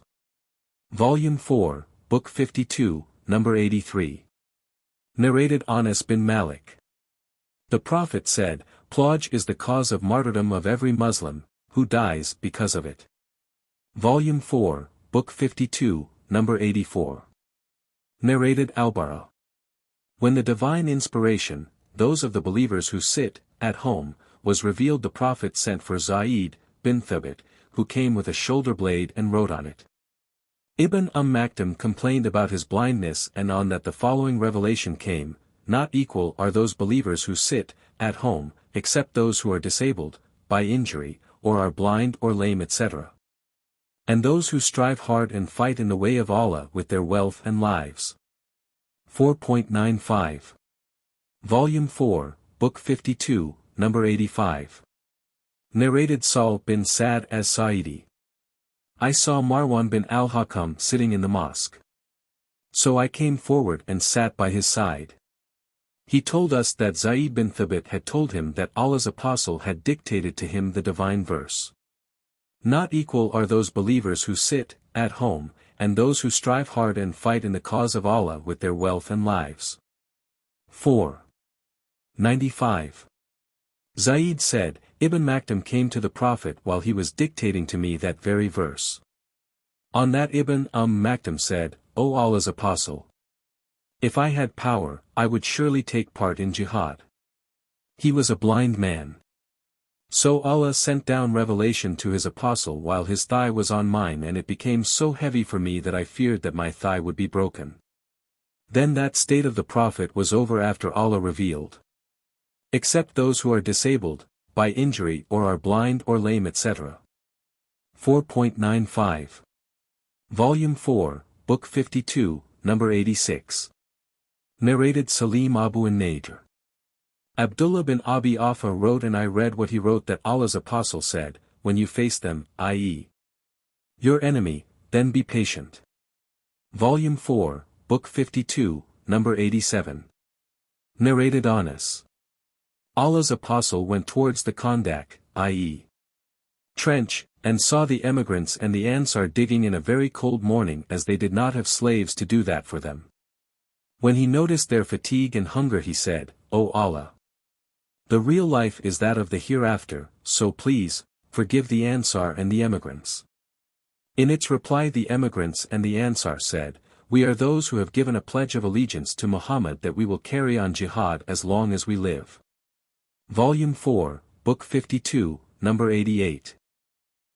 Volume 4, Book 52, Number 83. Narrated Anas bin Malik. The Prophet said, Pledge is the cause of martyrdom of every Muslim, who dies because of it. Volume 4, Book 52, Number 84. Narrated Al-Bara. When the divine inspiration, those of the believers who sit, at home, was revealed, the Prophet sent for Zayd bin Thabit, who came with a shoulder blade and wrote on it. Ibn Maktum complained about his blindness, and on that the following revelation came, not equal are those believers who sit, at home, except those who are disabled, by injury, or are blind or lame etc. And those who strive hard and fight in the way of Allah with their wealth and lives. 4.95. Volume 4, Book 52, Number 85. Narrated Sahl bin Sa'd as-Sa'idi. I saw Marwan bin al-Hakam sitting in the mosque. So I came forward and sat by his side. He told us that Zayd bin Thabit had told him that Allah's Apostle had dictated to him the divine verse. Not equal are those believers who sit, at home, and those who strive hard and fight in the cause of Allah with their wealth and lives. 4.95. Zayd said, Ibn Maktum came to the Prophet while he was dictating to me that very verse. On that Ibn Maktum said, O Allah's Apostle, if I had power, I would surely take part in jihad. He was a blind man. So Allah sent down revelation to his apostle while his thigh was on mine, and it became so heavy for me that I feared that my thigh would be broken. Then that state of the Prophet was over after Allah revealed. Except those who are disabled, by injury or are blind or lame etc. 4.95. Volume 4, Book 52, Number 86. Narrated Salim Abu an-Najr. Abdullah bin Abi Aufa wrote, and I read what he wrote, that Allah's Apostle said, when you face them, i.e. your enemy, then be patient. Volume 4, Book 52, Number 87. Narrated Anas. Allah's apostle went towards the Kondak, i.e. trench, and saw the emigrants and the Ansar digging in a very cold morning as they did not have slaves to do that for them. When he noticed their fatigue and hunger he said, O Allah! The real life is that of the hereafter, so please, forgive the Ansar and the emigrants. In its reply the emigrants and the Ansar said, We are those who have given a pledge of allegiance to Muhammad that we will carry on jihad as long as we live. Volume 4, Book 52, Number 88.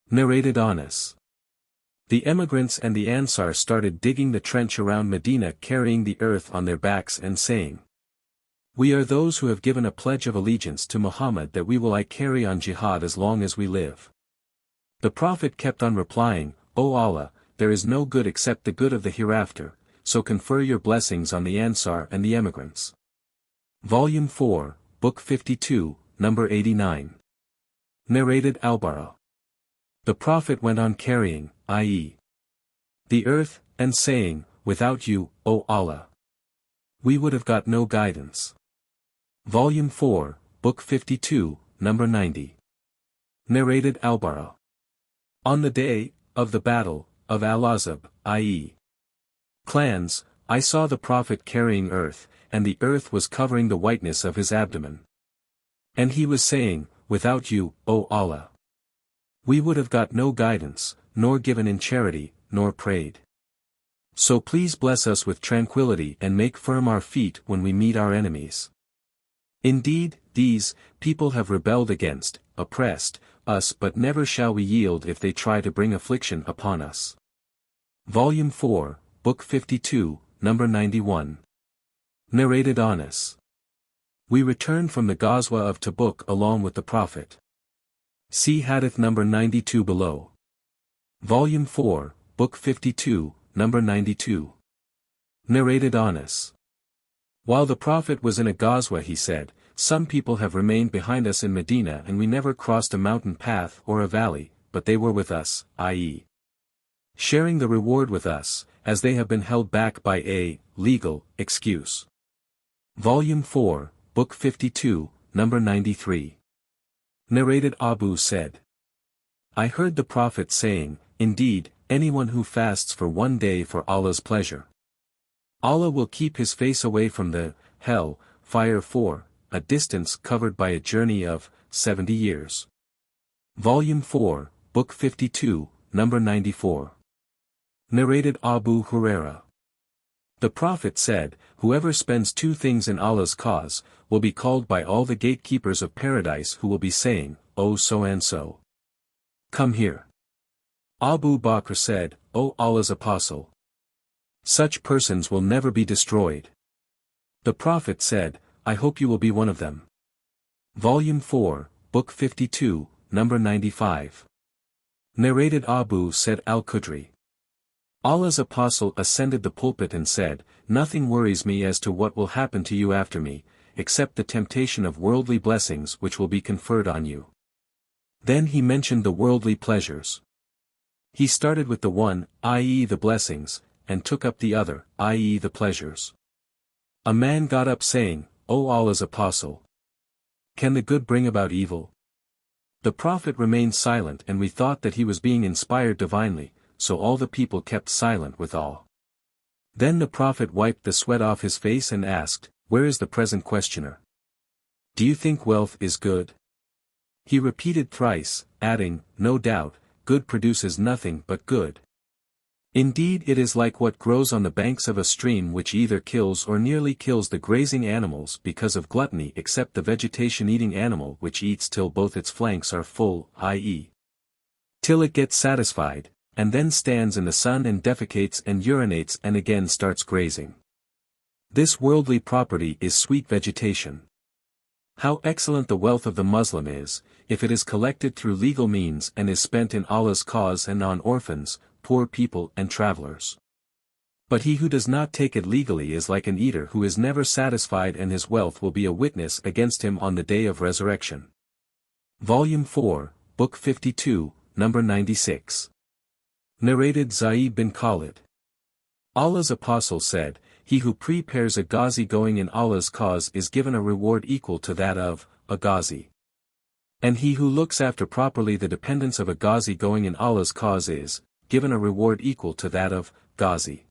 Narrated Anas. The emigrants and the Ansar started digging the trench around Medina carrying the earth on their backs and saying, We are those who have given a pledge of allegiance to Muhammad that we will carry on jihad as long as we live. The Prophet kept on replying, O Allah, there is no good except the good of the hereafter, so confer your blessings on the Ansar and the emigrants. Volume 4, Book 52, Number 89. Narrated Al-Bara. The Prophet went on carrying, i.e. the earth, and saying, Without you, O Allah, we would have got no guidance. Volume 4, Book 52, Number 90. Narrated Al-Bara. On the day of the battle of Al-Azab, i.e. clans, I saw the Prophet carrying earth, and the earth was covering the whiteness of his abdomen. And he was saying, Without you, O Allah, we would have got no guidance, nor given in charity, nor prayed. So please bless us with tranquility and make firm our feet when we meet our enemies. Indeed, these people have rebelled against, oppressed, us but never shall we yield if they try to bring affliction upon us. Volume 4, Book 52, Number 91. Narrated Anas. We returned from the Ghazwa of Tabuk along with the Prophet. See Hadith number 92 below. Volume 4, Book 52, Number 92. Narrated Anas. While the Prophet was in a Ghazwa he said, Some people have remained behind us in Medina and we never crossed a mountain path or a valley, but they were with us, i.e. sharing the reward with us, as they have been held back by a legal excuse. Volume 4, Book 52, Number 93. Narrated Abu said, I heard the Prophet saying, Indeed, anyone who fasts for one day for Allah's pleasure, Allah will keep his face away from the hell fire for a distance covered by a journey of 70 years. Volume 4, Book 52, Number 94. Narrated Abu Huraira. The Prophet said, Whoever spends two things in Allah's cause, will be called by all the gatekeepers of paradise who will be saying, O so-and-so, come here. Abu Bakr said, O Allah's Apostle, such persons will never be destroyed. The Prophet said, I hope you will be one of them. Volume 4, Book 52, Number 95. Narrated Abu Said al-Khudri. Allah's Apostle ascended the pulpit and said, Nothing worries me as to what will happen to you after me, except the temptation of worldly blessings which will be conferred on you. Then he mentioned the worldly pleasures. He started with the one, i.e. the blessings, and took up the other, i.e. the pleasures. A man got up saying, O Allah's Apostle, can the good bring about evil? The Prophet remained silent and we thought that he was being inspired divinely, so all the people kept silent with awe. Then the Prophet wiped the sweat off his face and asked, Where is the present questioner? Do you think wealth is good? He repeated thrice, adding, No doubt, good produces nothing but good. Indeed it is like what grows on the banks of a stream which either kills or nearly kills the grazing animals because of gluttony except the vegetation-eating animal which eats till both its flanks are full, i.e. till it gets satisfied, and then stands in the sun and defecates and urinates and again starts grazing. This worldly property is sweet vegetation. How excellent the wealth of the Muslim is, if it is collected through legal means and is spent in Allah's cause and on orphans, poor people and travelers. But he who does not take it legally is like an eater who is never satisfied and his wealth will be a witness against him on the day of resurrection. Volume 4, Book 52, Number 96. Narrated Zayd bin Khalid. Allah's Apostle said, He who prepares a ghazi going in Allah's cause is given a reward equal to that of a Ghazi. And he who looks after properly the dependents of a Ghazi going in Allah's cause is given a reward equal to that of Ghazi.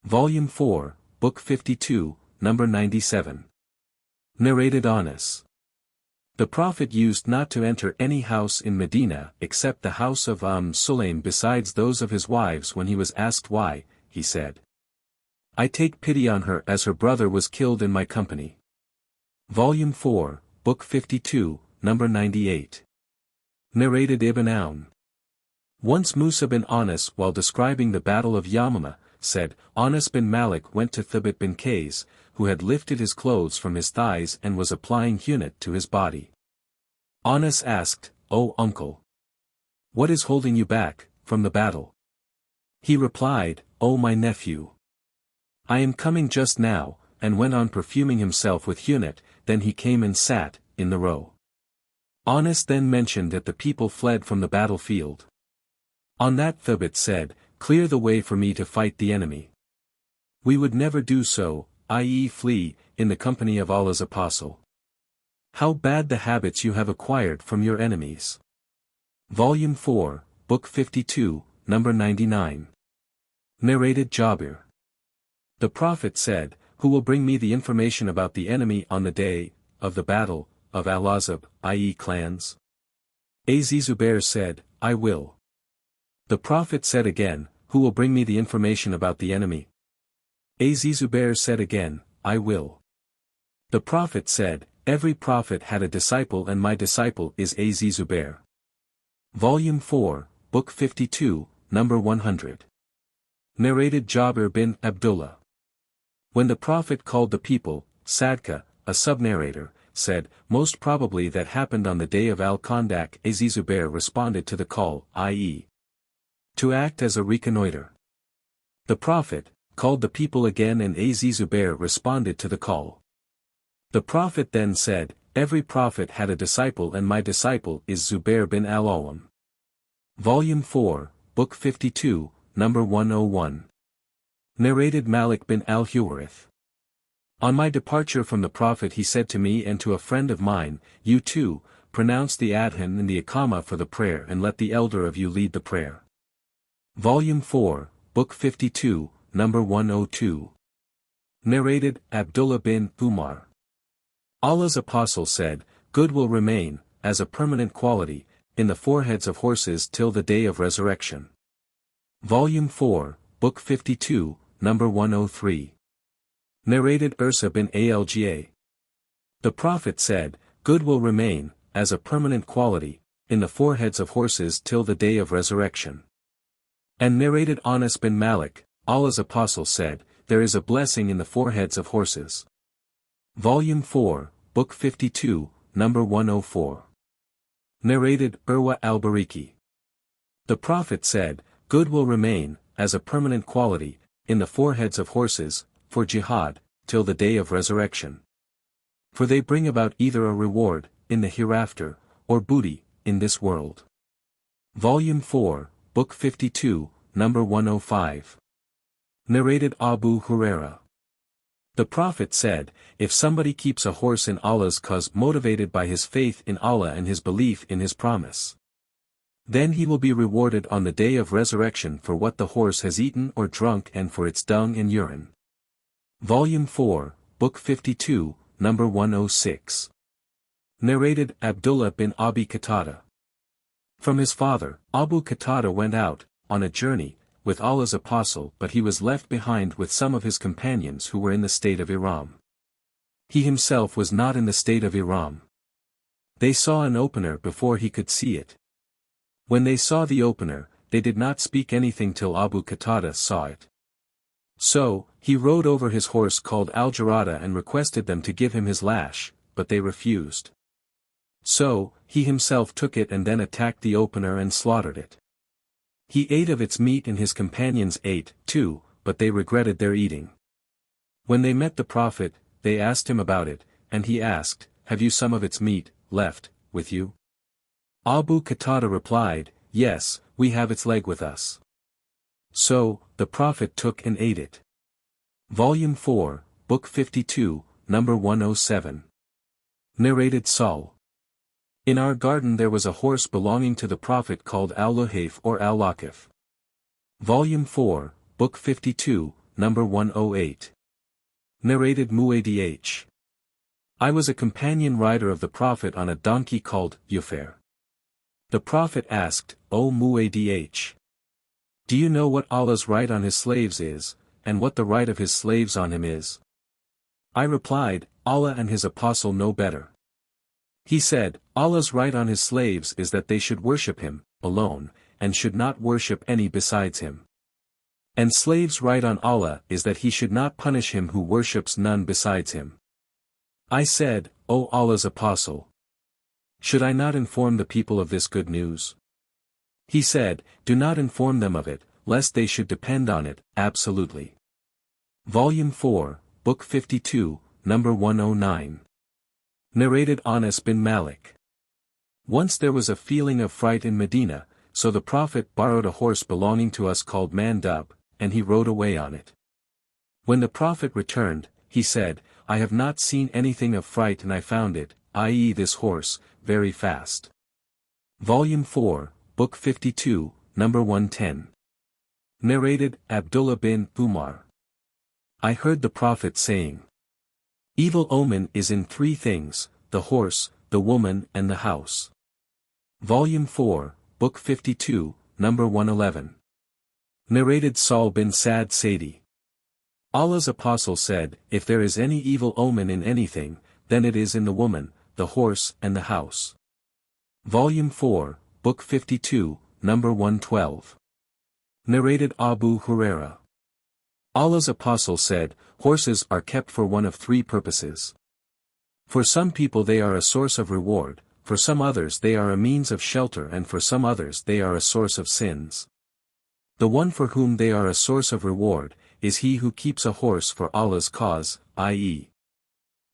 Volume 4, Book 52, number 97. Narrated Anas. The Prophet used not to enter any house in Medina except the house of Sulaim besides those of his wives. When he was asked why, he said, I take pity on her as her brother was killed in my company. Volume 4, Book 52, number 98. Narrated Ibn Awn. Once Musa bin Anas, while describing the Battle of Yamama, said, Anas bin Malik went to Thabit bin Qais, who had lifted his clothes from his thighs and was applying hunat to his body. Anas asked, O uncle, what is holding you back from the battle? He replied, O my nephew, I am coming just now, and went on perfuming himself with hunat. Then he came and sat in the row. Anas then mentioned that the people fled from the battlefield. On that Thabit said, Clear the way for me to fight the enemy. We would never do so, i.e. flee, in the company of Allah's Apostle. How bad the habits you have acquired from your enemies. Volume 4, Book 52, number 99. Narrated Jabir. The Prophet said, Who will bring me the information about the enemy on the day of the battle of al-Azab, i.e. clans? Az Zubair said, I will. The Prophet said again, Who will bring me the information about the enemy? Az Zubair said again, I will. The Prophet said, Every prophet had a disciple and my disciple is Az Zubair. Volume 4, Book 52, number 100. Narrated Jabir bin Abdullah. When the Prophet called the people, Sadka, a sub-narrator, said, Most probably that happened on the day of Al-Khandaq. Az Zubair responded to the call, i.e. to act as a reconnoiter. The Prophet called the people again and Az Zubair responded to the call. The Prophet then said, Every prophet had a disciple and my disciple is Zubair bin al-Awwam. Volume 4, Book 52, number 101. Narrated Malik bin al-Huwairith. On my departure from the Prophet he said to me and to a friend of mine, You too, pronounce the Adhan and the Iqamah for the prayer and let the elder of you lead the prayer. Volume 4, Book 52, number 102. Narrated Abdullah bin Umar. Allah's Apostle said, Good will remain, as a permanent quality, in the foreheads of horses till the day of resurrection. Volume 4, Book 52, number 103. Narrated Ursa bin Alga. The Prophet said, Good will remain, as a permanent quality, in the foreheads of horses till the day of resurrection. And narrated Anas bin Malik, Allah's Apostle said, There is a blessing in the foreheads of horses. Volume 4, Book 52, number 104. Narrated Urwa al-Bariki. The Prophet said, Good will remain, as a permanent quality, in the foreheads of horses, for jihad, till the day of resurrection. For they bring about either a reward, in the hereafter, or booty, in this world. Volume 4, Book 52, number 105. Narrated Abu Huraira. The Prophet said, If somebody keeps a horse in Allah's cause motivated by his faith in Allah and his belief in his promise, then he will be rewarded on the day of resurrection for what the horse has eaten or drunk and for its dung and urine. Volume 4, Book 52, number 106. Narrated Abdullah bin Abi Qatada. From his father, Abu Qatada went out, on a journey, with Allah's Apostle but he was left behind with some of his companions who were in the state of Ihram. He himself was not in the state of Ihram. They saw an opener before he could see it. When they saw the opener, they did not speak anything till Abu Qatada saw it. So, he rode over his horse called Al-Jarada and requested them to give him his lash, but they refused. So, he himself took it and then attacked the opener and slaughtered it. He ate of its meat and his companions ate, too, but they regretted their eating. When they met the Prophet, they asked him about it, and he asked, Have you some of its meat left with you? Abu Qatada replied, Yes, we have its leg with us. So, the Prophet took and ate it. Volume 4, Book 52, number 107. Narrated Saul. In our garden there was a horse belonging to the Prophet called al-Luhayf or al-Laqif. Volume 4, Book 52, number 108. Narrated Muadh. I was a companion rider of the Prophet on a donkey called Yufir. The Prophet asked, O Muadh, do you know what Allah's right on his slaves is, and what the right of his slaves on him is? I replied, Allah and his apostle know better. He said, Allah's right on his slaves is that they should worship him, alone, and should not worship any besides him. And slaves' right on Allah is that he should not punish him who worships none besides him. I said, O Allah's apostle, should I not inform the people of this good news? He said, do not inform them of it, lest they should depend on it, absolutely. Volume 4, Book 52, number 109. Narrated Anas bin Malik. Once there was a feeling of fright in Medina, so the Prophet borrowed a horse belonging to us called Mandab, and he rode away on it. When the Prophet returned, he said, I have not seen anything of fright and I found it, i.e. this horse, very fast. Volume 4, Book 52, number 110. Narrated Abdullah bin Umar. I heard the Prophet saying, evil omen is in three things, the horse, the woman and the house. Volume 4, Book 52, number 111. Narrated Saul bin Sa'd Sadi. Allah's apostle said, if there is any evil omen in anything, then it is in the woman, the horse and the house. Volume 4, Book 52, number 112. Narrated Abu Hurairah. Allah's apostle said, horses are kept for one of three purposes. For some people they are a source of reward, for some others they are a means of shelter and for some others they are a source of sins. The one for whom they are a source of reward, is he who keeps a horse for Allah's cause, i.e.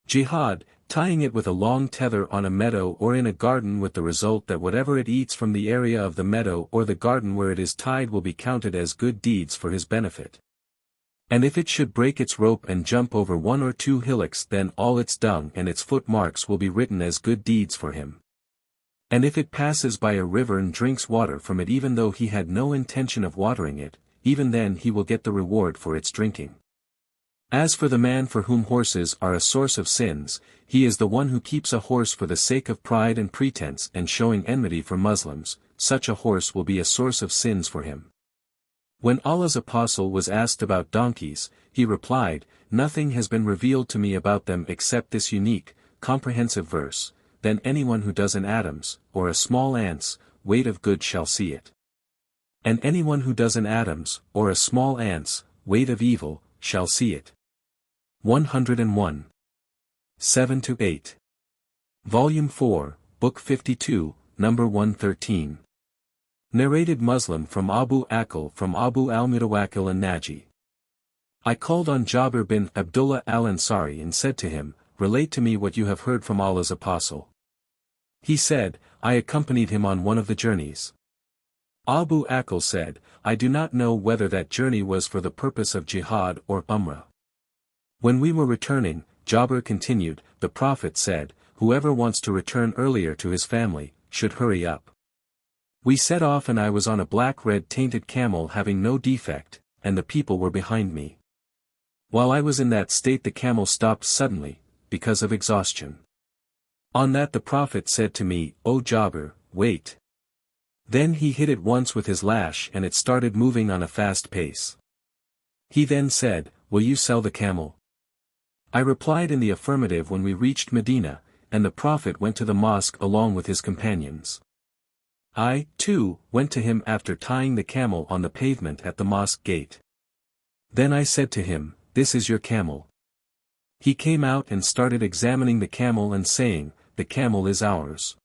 jihad, tying it with a long tether on a meadow or in a garden with the result that whatever it eats from the area of the meadow or the garden where it is tied will be counted as good deeds for his benefit. And if it should break its rope and jump over one or two hillocks then all its dung and its footmarks will be written as good deeds for him. And if it passes by a river and drinks water from it even though he had no intention of watering it, even then he will get the reward for its drinking. As for the man for whom horses are a source of sins, he is the one who keeps a horse for the sake of pride and pretense and showing enmity for Muslims, such a horse will be a source of sins for him. When Allah's apostle was asked about donkeys, he replied, nothing has been revealed to me about them except this unique, comprehensive verse, then anyone who does an atom's, or a small ant's, weight of good shall see it. And anyone who does an atom's, or a small ant's, weight of evil, shall see it. 101. 7-8. Volume 4, Book 52, number 113. Narrated Muslim from Abu Aqil from Abu al-Mutawakkil an-Naji. I called on Jabir bin Abdullah al-Ansari and said to him, relate to me what you have heard from Allah's apostle. He said, I accompanied him on one of the journeys. Abu Aqil said, I do not know whether that journey was for the purpose of jihad or Umrah. When we were returning, Jabir continued, the Prophet said, whoever wants to return earlier to his family, should hurry up. We set off and I was on a black-red tainted camel having no defect, and the people were behind me. While I was in that state the camel stopped suddenly, because of exhaustion. On that the Prophet said to me, O Jabir, wait. Then he hit it once with his lash and it started moving on a fast pace. He then said, will you sell the camel? I replied in the affirmative when we reached Medina, and the Prophet went to the mosque along with his companions. I, too, went to him after tying the camel on the pavement at the mosque gate. Then I said to him, this is your camel. He came out and started examining the camel and saying, the camel is ours.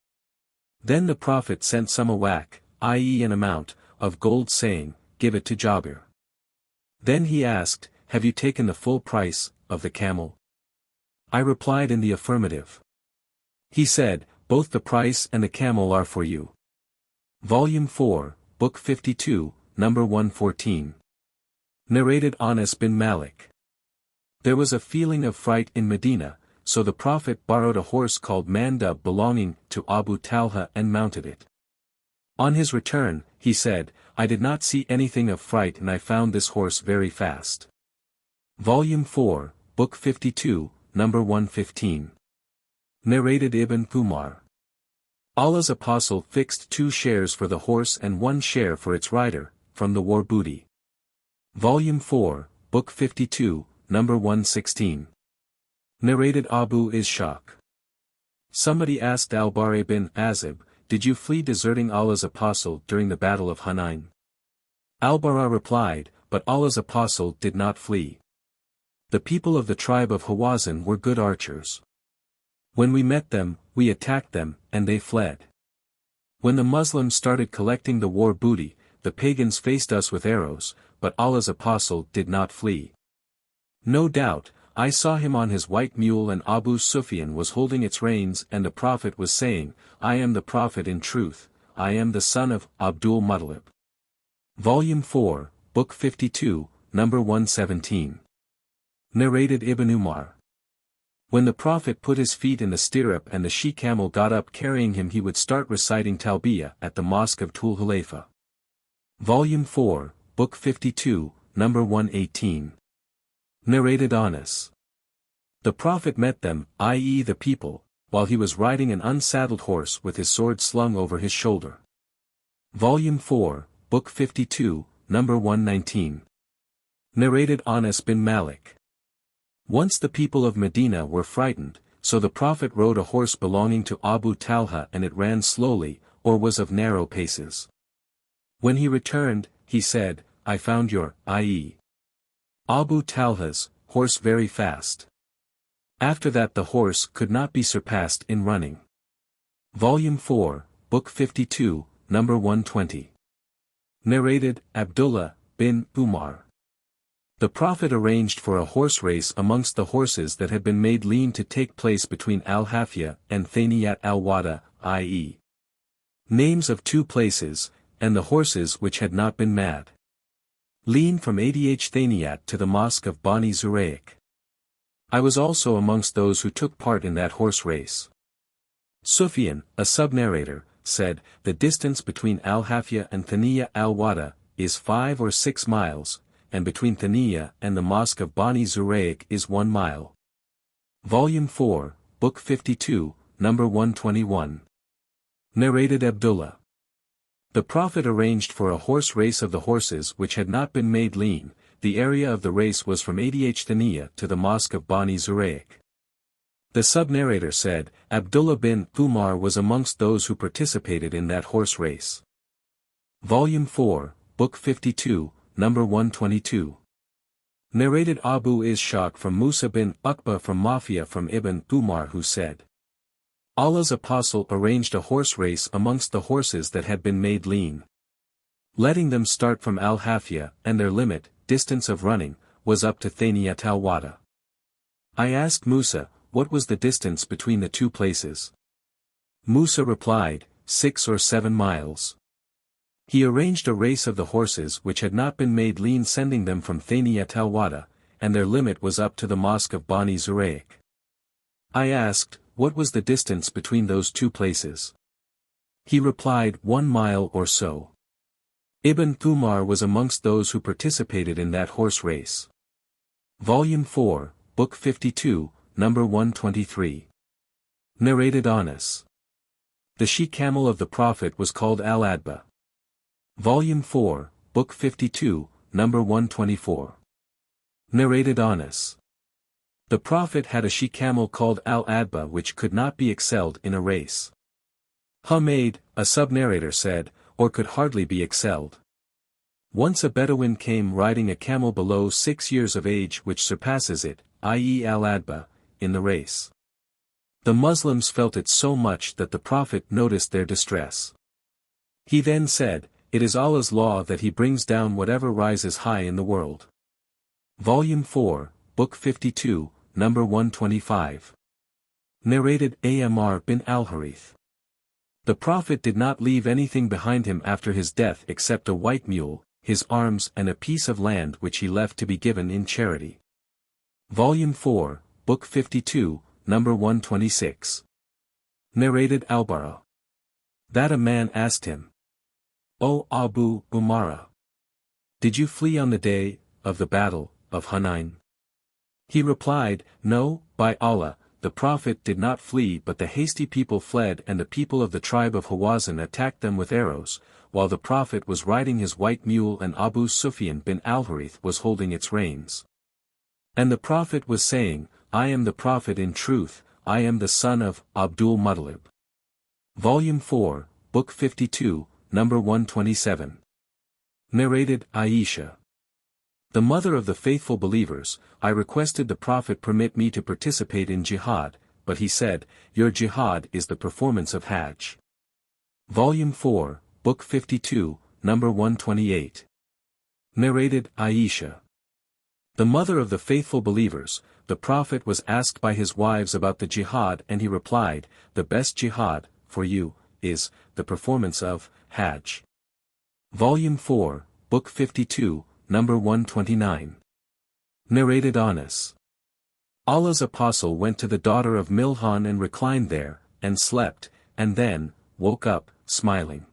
Then the Prophet sent some awak, i.e. an amount, of gold saying, give it to Jabir. Then he asked, have you taken the full price of the camel? I replied in the affirmative. He said, both the price and the camel are for you. Volume 4, Book 52, number 114. Narrated Anas bin Malik. There was a feeling of fright in Medina, so the Prophet borrowed a horse called Mandab belonging to Abu Talha and mounted it. On his return, he said, I did not see anything of fright and I found this horse very fast. Volume 4, Book 52, number 115. Narrated Ibn Umar. Allah's Apostle fixed 2 shares for the horse and 1 share for its rider, from the war booty. Volume 4, Book 52, number 116. Narrated Abu Ishaq. Somebody asked al-Bara bin Azib, did you flee deserting Allah's Apostle during the Battle of Hunain? Al-Bara replied, but Allah's Apostle did not flee. The people of the tribe of Hawazin were good archers. When we met them, we attacked them, and they fled. When the Muslims started collecting the war booty, the pagans faced us with arrows, but Allah's Apostle did not flee. No doubt, I saw him on his white mule and Abu Sufyan was holding its reins and the Prophet was saying, I am the Prophet in truth, I am the son of Abdul Muttalib. Volume 4, Book 52, number 117. Narrated Ibn Umar. When the Prophet put his feet in the stirrup and the she-camel got up carrying him, he would start reciting Talbiyah at the Mosque of Dhul Hulayfa. Volume 4, Book 52, number 118. Narrated Anas. The Prophet met them, i.e. the people, while he was riding an unsaddled horse with his sword slung over his shoulder. Volume 4, Book 52, number 119. Narrated Anas bin Malik. Once the people of Medina were frightened, so the Prophet rode a horse belonging to Abu Talha and it ran slowly, or was of narrow paces. When he returned, he said, I found your, i.e. Abu Talha's, horse very fast. After that the horse could not be surpassed in running. Volume 4, Book 52, number 120. Narrated Abdullah bin Umar. The Prophet arranged for a horse race amongst the horses that had been made lean to take place between Al-Hafiyah and Thaniyat al-Wada, i.e. names of 2 places, and the horses which had not been mad. Lean from Adh Thaniyat to the Mosque of Bani Zurayq. I was also amongst those who took part in that horse race. Sufyan, a sub-narrator, said, the distance between Al-Hafiyah and Thaniyat al-Wada is 5 or 6 miles, and between Thaniyah and the Mosque of Bani Zurayq is 1 mile. Volume 4, Book 52, number 121. Narrated Abdullah. The Prophet arranged for a horse race of the horses which had not been made lean. The area of the race was from Adh Thaniyah to the Mosque of Bani Zurayq. The sub-narrator said, Abdullah bin Umar was amongst those who participated in that horse race. Volume 4, Book 52, number 122. Narrated Abu Ishaq from Musa bin Uqba from Mafia from Ibn Umar who said, Allah's Apostle arranged a horse race amongst the horses that had been made lean. Letting them start from Al-Hafiyah, and their limit, distance of running, was up to Thaniyat al-Wada. I asked Musa, what was the distance between the 2 places? Musa replied, 6 or 7 miles. He arranged a race of the horses which had not been made lean sending them from Thaniyat al-Wada, and their limit was up to the Mosque of Bani Zurayq. I asked, what was the distance between those 2 places? He replied 1 mile or so. Ibn Umar was amongst those who participated in that horse race. Volume 4, Book 52, number 123. Narrated Anas. The she-camel of the Prophet was called Al-Adba. Volume 4, Book 52, number 124. Narrated Anas. The Prophet had a she-camel called Al-Adba which could not be excelled in a race. Humayd, a sub-narrator said, or could hardly be excelled. Once a Bedouin came riding a camel below 6 years of age which surpasses it, i.e. Al-Adba, in the race. The Muslims felt it so much that the Prophet noticed their distress. He then said, it is Allah's law that he brings down whatever rises high in the world. Volume 4, Book 52, number 125. Narrated Amr bin al-Harith. The Prophet did not leave anything behind him after his death except a white mule, his arms and a piece of land which he left to be given in charity. Volume 4, Book 52, number 126. Narrated al-Bara. That a man asked him, O Abu Umara, did you flee on the day of the battle of Hunain? He replied, No, by Allah, the Prophet did not flee, but the hasty people fled, and the people of the tribe of Hawazin attacked them with arrows, while the Prophet was riding his white mule and Abu Sufyan bin al-Harith was holding its reins. And the Prophet was saying, I am the Prophet in truth, I am the son of Abdul Muttalib. Volume 4, Book 52, number 127. Narrated Aisha. The mother of the faithful believers, I requested the Prophet permit me to participate in jihad, but he said, Your jihad is the performance of Hajj. Volume 4, Book 52, number 128. Narrated Aisha. The mother of the faithful believers, the Prophet was asked by his wives about the jihad, and he replied, The best jihad, for you, is the performance of Hajj. Volume 4, Book 52, number 129. Narrated Anas. Allah's Apostle went to the daughter of Milhan and reclined there, and slept, and then, woke up, smiling.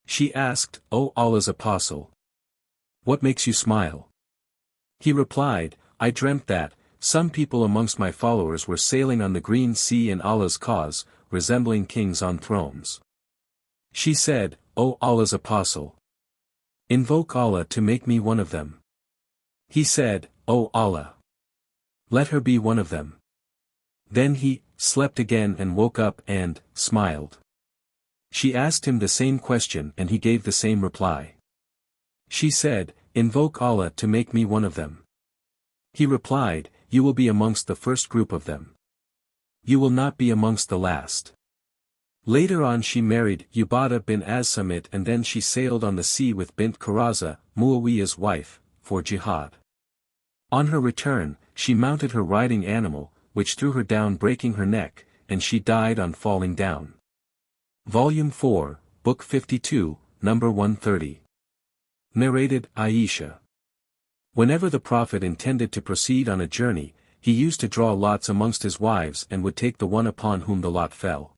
She asked, O Allah's Apostle, what makes you smile? He replied, I dreamt that, some people amongst my followers were sailing on the green sea in Allah's cause, resembling kings on thrones. She said, O Allah's Apostle, invoke Allah to make me one of them. He said, O Allah, let her be one of them. Then he slept again and woke up and smiled. She asked him the same question and he gave the same reply. She said, invoke Allah to make me one of them. He replied, you will be amongst the first group of them. You will not be amongst the last. Later on she married Ubadah bin Az-Samit, and then she sailed on the sea with Bint Karaza, Muawiyah's wife, for jihad. On her return, she mounted her riding animal, which threw her down breaking her neck, and she died on falling down. Volume 4, Book 52, number 130. Narrated Aisha. Whenever the Prophet intended to proceed on a journey, he used to draw lots amongst his wives and would take the one upon whom the lot fell.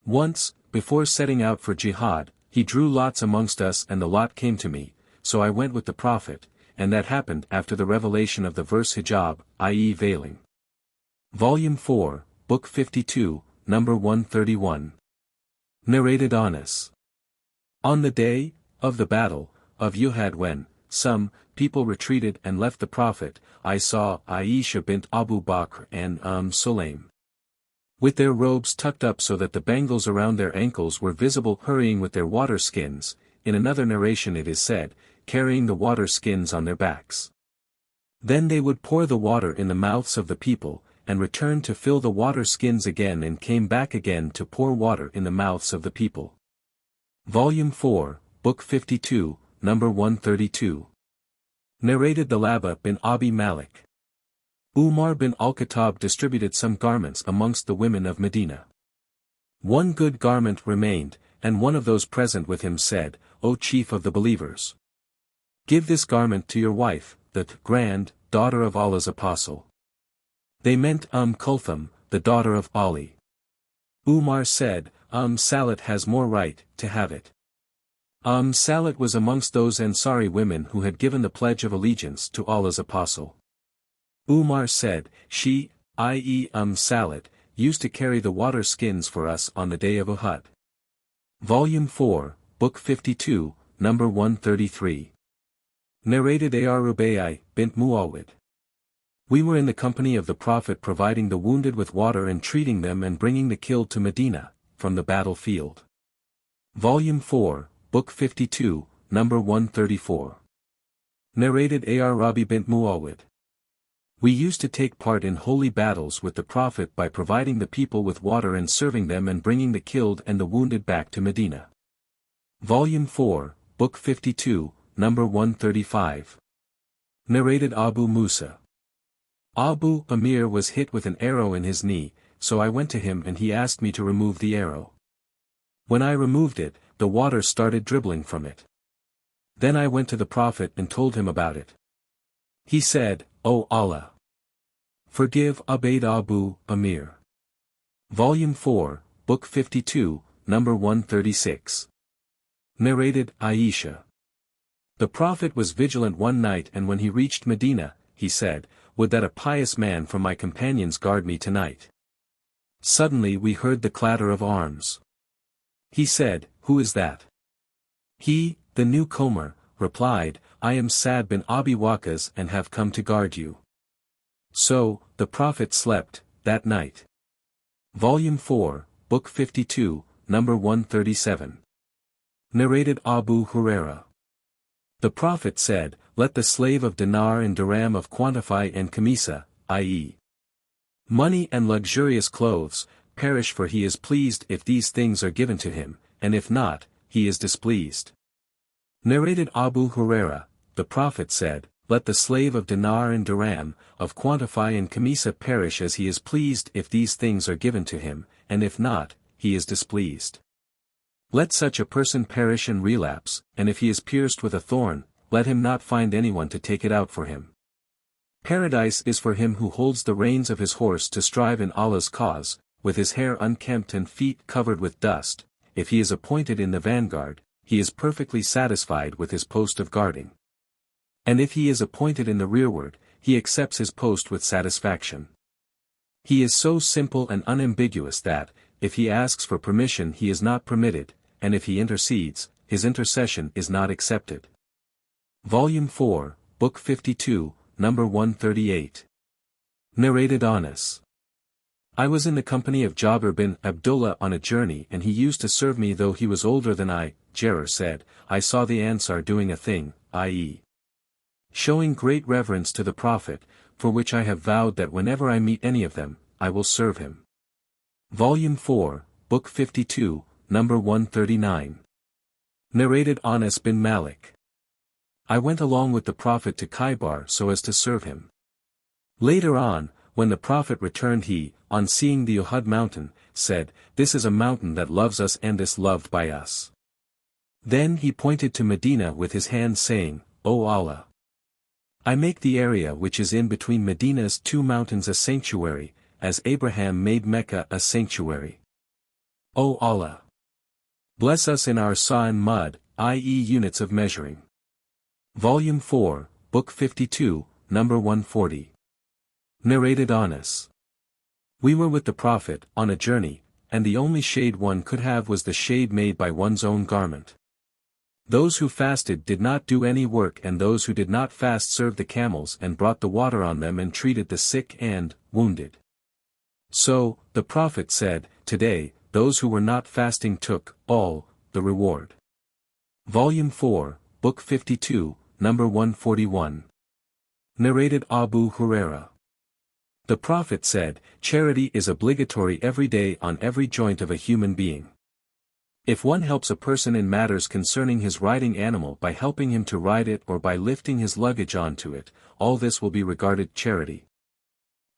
Once, before setting out for jihad, he drew lots amongst us and the lot came to me, so I went with the Prophet, and that happened after the revelation of the verse hijab, i.e. veiling. Volume 4, Book 52, number 131. Narrated Anas. On the day of the battle of Uhud, when some people retreated and left the Prophet, I saw Aisha bint Abu Bakr and Sulaim, with their robes tucked up so that the bangles around their ankles were visible, hurrying with their water skins. In another narration it is said, carrying the water skins on their backs. Then they would pour the water in the mouths of the people, and return to fill the water skins again and came back again to pour water in the mouths of the people. Volume 4, Book 52, number 132. Narrated Thalaba bin Abi Malik. Umar bin al-Khattab distributed some garments amongst the women of Medina. One good garment remained, and one of those present with him said, O chief of the believers, give this garment to your wife, the grand daughter of Allah's Apostle. They meant Kulthum, the daughter of Ali. Umar said, Salat has more right to have it. Salat was amongst those Ansari women who had given the pledge of allegiance to Allah's Apostle. Umar said, she, i.e. Salat, used to carry the water skins for us on the day of Uhud. Volume 4, Book 52, number 133. Narrated Ar Rubai bint Muawid. We were in the company of the Prophet providing the wounded with water and treating them and bringing the killed to Medina, from the battlefield. Volume 4, Book 52, number 134. Narrated Ar Rabi bint Muawid. We used to take part in holy battles with the Prophet by providing the people with water and serving them and bringing the killed and the wounded back to Medina. Volume 4, Book 52, number 135. Narrated Abu Musa. Abu Amir was hit with an arrow in his knee, so I went to him and he asked me to remove the arrow. When I removed it, the water started dribbling from it. Then I went to the Prophet and told him about it. He said, O Allah, Forgive Ubayd Abu Amir. Volume 4, Book 52, number 136. Narrated Aisha. The Prophet was vigilant one night, and when he reached Medina, he said, "Would that a pious man from my companions guard me tonight." Suddenly we heard the clatter of arms. He said, "Who is that?" He, the newcomer, replied, "I am Sa'd bin Abi Waqqas and have come to guard you." So, the Prophet slept, that night. Volume 4, Book 52, number 137. Narrated Abu Huraira. The Prophet said, "Let the slave of dinar and dirham of quantify and kamisa, i.e. money and luxurious clothes, perish, for he is pleased if these things are given to him, and if not, he is displeased." Narrated Abu Huraira, the Prophet said, "Let the slave of dinar and dirham, of quantify and kamisa perish, as he is pleased if these things are given to him, and if not, he is displeased. Let such a person perish and relapse, and if he is pierced with a thorn, let him not find anyone to take it out for him. Paradise is for him who holds the reins of his horse to strive in Allah's cause, with his hair unkempt and feet covered with dust. If he is appointed in the vanguard, he is perfectly satisfied with his post of guarding. And if he is appointed in the rearward, he accepts his post with satisfaction. He is so simple and unambiguous that, if he asks for permission, he is not permitted, and if he intercedes, his intercession is not accepted." Volume 4, Book 52, number 138. Narrated Anas. I was in the company of Jabir bin Abdullah on a journey, and he used to serve me though he was older than I. Jarir said, "I saw the Ansar doing a thing, i.e. showing great reverence to the Prophet, for which I have vowed that whenever I meet any of them, I will serve him." Volume 4, Book 52, number 139. Narrated Anas bin Malik. I went along with the Prophet to Khaybar so as to serve him. Later on, when the Prophet returned, he, on seeing the Uhud mountain, said, "This is a mountain that loves us and is loved by us." Then he pointed to Medina with his hand, saying, "O Allah! I make the area which is in between Medina's two mountains a sanctuary, as Abraham made Mecca a sanctuary. O Allah! Bless us in our saw and mud, i.e. units of measuring." Volume 4, Book 52, number 140. Narrated Anas. We were with the Prophet, on a journey, and the only shade one could have was the shade made by one's own garment. Those who fasted did not do any work, and those who did not fast served the camels and brought the water on them and treated the sick and wounded. So, the Prophet said, "Today, those who were not fasting took, all, the reward." Volume 4, Book 52, number 141. Narrated Abu Huraira. The Prophet said, "Charity is obligatory every day on every joint of a human being. If one helps a person in matters concerning his riding animal by helping him to ride it or by lifting his luggage onto it, all this will be regarded charity.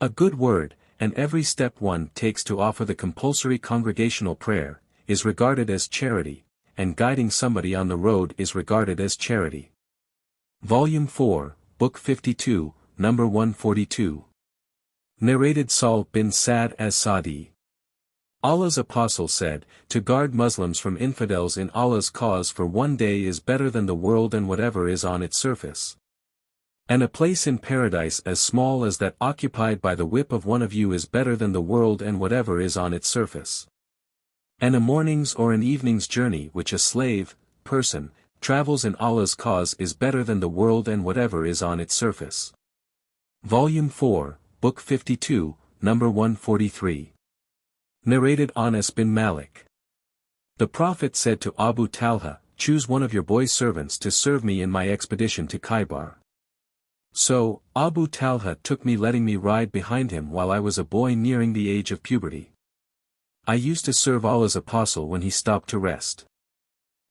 A good word, and every step one takes to offer the compulsory congregational prayer, is regarded as charity, and guiding somebody on the road is regarded as charity." Volume 4, Book 52, number 142. Narrated Sahl bin Sa'd as-Sa'di. Allah's Apostle said, "To guard Muslims from infidels in Allah's cause for one day is better than the world and whatever is on its surface. And a place in paradise as small as that occupied by the whip of one of you is better than the world and whatever is on its surface. And a morning's or an evening's journey which a slave, person, travels in Allah's cause is better than the world and whatever is on its surface." Volume 4, Book 52, number 143. Narrated Anas bin Malik. The Prophet said to Abu Talha, "Choose one of your boy servants to serve me in my expedition to Khaybar." So, Abu Talha took me, letting me ride behind him while I was a boy nearing the age of puberty. I used to serve Allah's Apostle when he stopped to rest.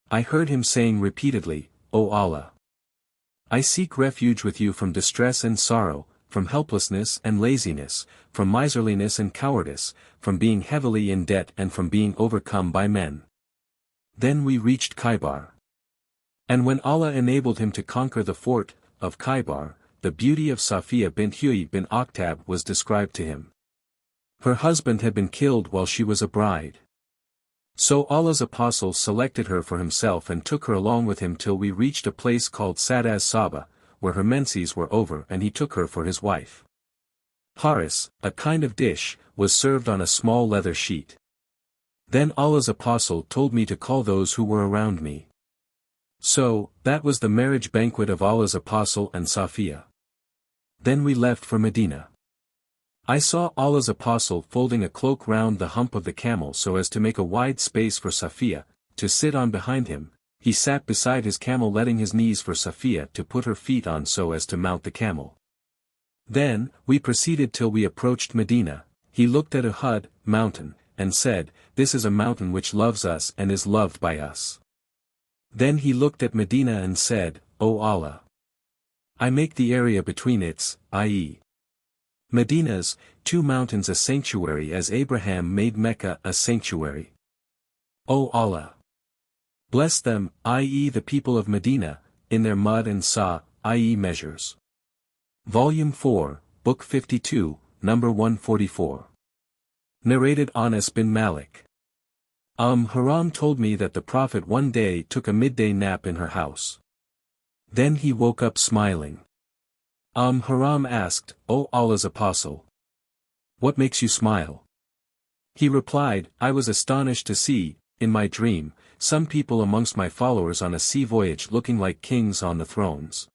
I heard him saying repeatedly, "O Allah! I seek refuge with you from distress and sorrow, from helplessness and laziness, from miserliness and cowardice, from being heavily in debt and from being overcome by men." Then we reached Khaybar. And when Allah enabled him to conquer the fort of Khaybar, the beauty of Safiya bint Huyay bin Akhtab was described to him. Her husband had been killed while she was a bride. So Allah's apostle selected her for himself and took her along with him till we reached a place called Sad as-Saba, where her menses were over, and he took her for his wife. Haris, a kind of dish, was served on a small leather sheet. Then Allah's apostle told me to call those who were around me. So, that was the marriage banquet of Allah's apostle and Safiya. Then we left for Medina. I saw Allah's apostle folding a cloak round the hump of the camel so as to make a wide space for Safiya to sit on behind him. He sat beside his camel, letting his knees for Safiya to put her feet on so as to mount the camel. Then, we proceeded till we approached Medina. He looked at Uhud mountain, and said, "This is a mountain which loves us and is loved by us." Then he looked at Medina and said, "O Allah! I make the area between its, i.e. Medina's, two mountains a sanctuary as Abraham made Mecca a sanctuary. O Allah! Bless them, i.e. the people of Medina, in their mud and sa, i.e. measures." Volume 4, Book 52, number 144. Narrated Anas bin Malik. Haram told me that the Prophet one day took a midday nap in her house. Then he woke up smiling. Haram asked, "O Allah's apostle, what makes you smile?" He replied, "I was astonished to see, in my dream, some people amongst my followers on a sea voyage looking like kings on the thrones."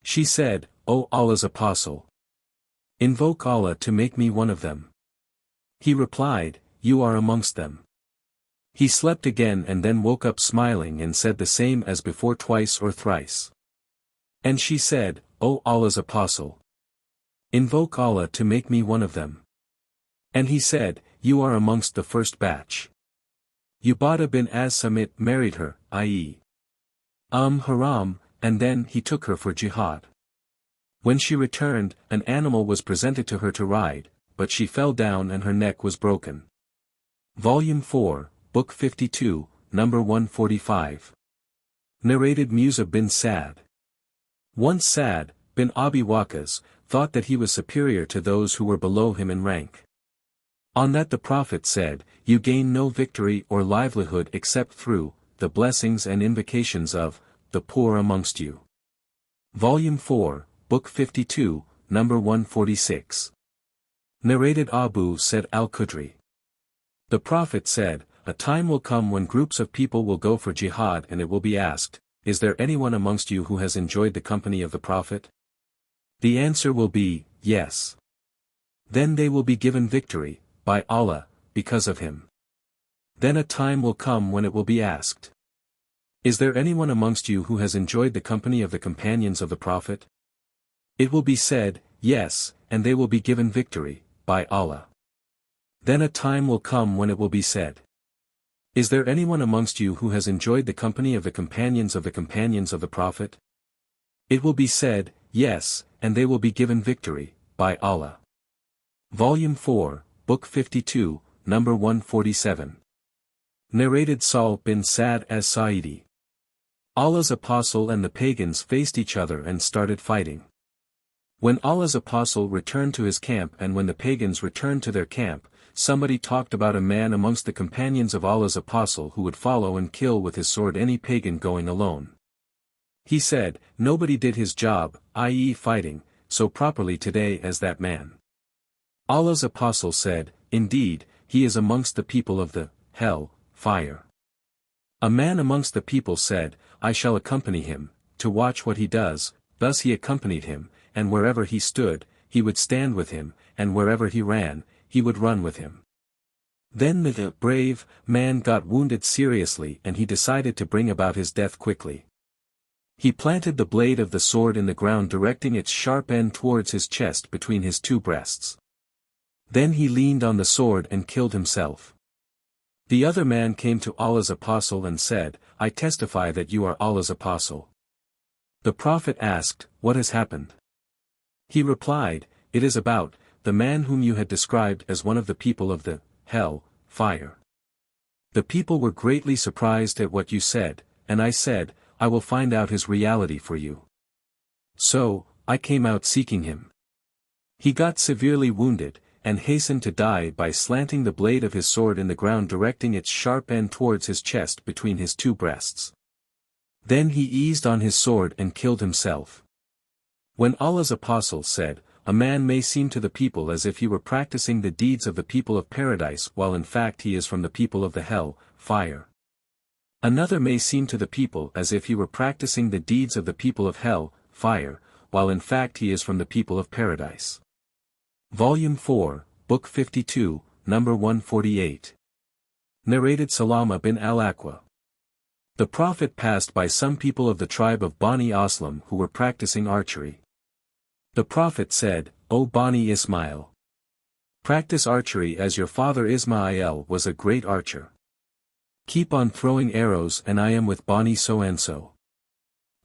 She said, "O Allah's apostle, invoke Allah to make me one of them." He replied, "You are amongst them." He slept again and then woke up smiling and said the same as before twice or thrice. And she said, "O Allah's apostle, invoke Allah to make me one of them." And he said, "You are amongst the first batch." Ubadah bin as-Samit married her, i.e. Haram, and then he took her for jihad. When she returned, an animal was presented to her to ride, but she fell down and her neck was broken. Volume 4, Book 52, number 145. Narrated Musa bin Sa'd. Once Sa'd, bin Abi Waqqas, thought that he was superior to those who were below him in rank. On that the Prophet said, "You gain no victory or livelihood except through the blessings and invocations of the poor amongst you." Volume 4, Book 52, number 146. Narrated Abu Sa'id al-Khudri. The Prophet said, "A time will come when groups of people will go for jihad and it will be asked, 'Is there anyone amongst you who has enjoyed the company of the Prophet?' The answer will be, 'Yes.' Then they will be given victory, by Allah, because of him. Then a time will come when it will be asked, 'Is there anyone amongst you who has enjoyed the company of the companions of the Prophet?' It will be said, 'Yes,' and they will be given victory, by Allah. Then a time will come when it will be said, 'Is there anyone amongst you who has enjoyed the company of the companions of the Prophet?' It will be said, 'Yes,' and they will be given victory, by Allah. Volume 4, Book 52, number 147. Narrated Sahl bin Sa'd as-Sa'idi. Allah's apostle and the pagans faced each other and started fighting. When Allah's apostle returned to his camp and when the pagans returned to their camp, somebody talked about a man amongst the companions of Allah's apostle who would follow and kill with his sword any pagan going alone. He said, "Nobody did his job, i.e. fighting, so properly today as that man." Allah's apostle said, "Indeed, he is amongst the people of the hell fire." A man amongst the people said, "I shall accompany him, to watch what he does." Thus he accompanied him, and wherever he stood, he would stand with him, and wherever he ran, he would run with him. Then the brave man got wounded seriously and he decided to bring about his death quickly. He planted the blade of the sword in the ground, directing its sharp end towards his chest between his two breasts. Then he leaned on the sword and killed himself. The other man came to Allah's apostle and said, "I testify that you are Allah's apostle." The Prophet asked, "What has happened?" He replied, "It is about the man whom you had described as one of the people of the hell fire. The people were greatly surprised at what you said, and I said, I will find out his reality for you." So, I came out seeking him. He got severely wounded, and hastened to die by slanting the blade of his sword in the ground, directing its sharp end towards his chest between his two breasts. Then he eased on his sword and killed himself. When Allah's apostle said, "A man may seem to the people as if he were practicing the deeds of the people of paradise while in fact he is from the people of the hell, fire. Another may seem to the people as if he were practicing the deeds of the people of hell, fire, while in fact he is from the people of paradise." Volume 4, Book 52, Number 148. Narrated Salama bin al-Aqwa. The Prophet passed by some people of the tribe of Bani Aslam who were practicing archery. The Prophet said, "O Bani Ismail! Practice archery as your father Ismail was a great archer. Keep on throwing arrows and I am with Bani so-and-so."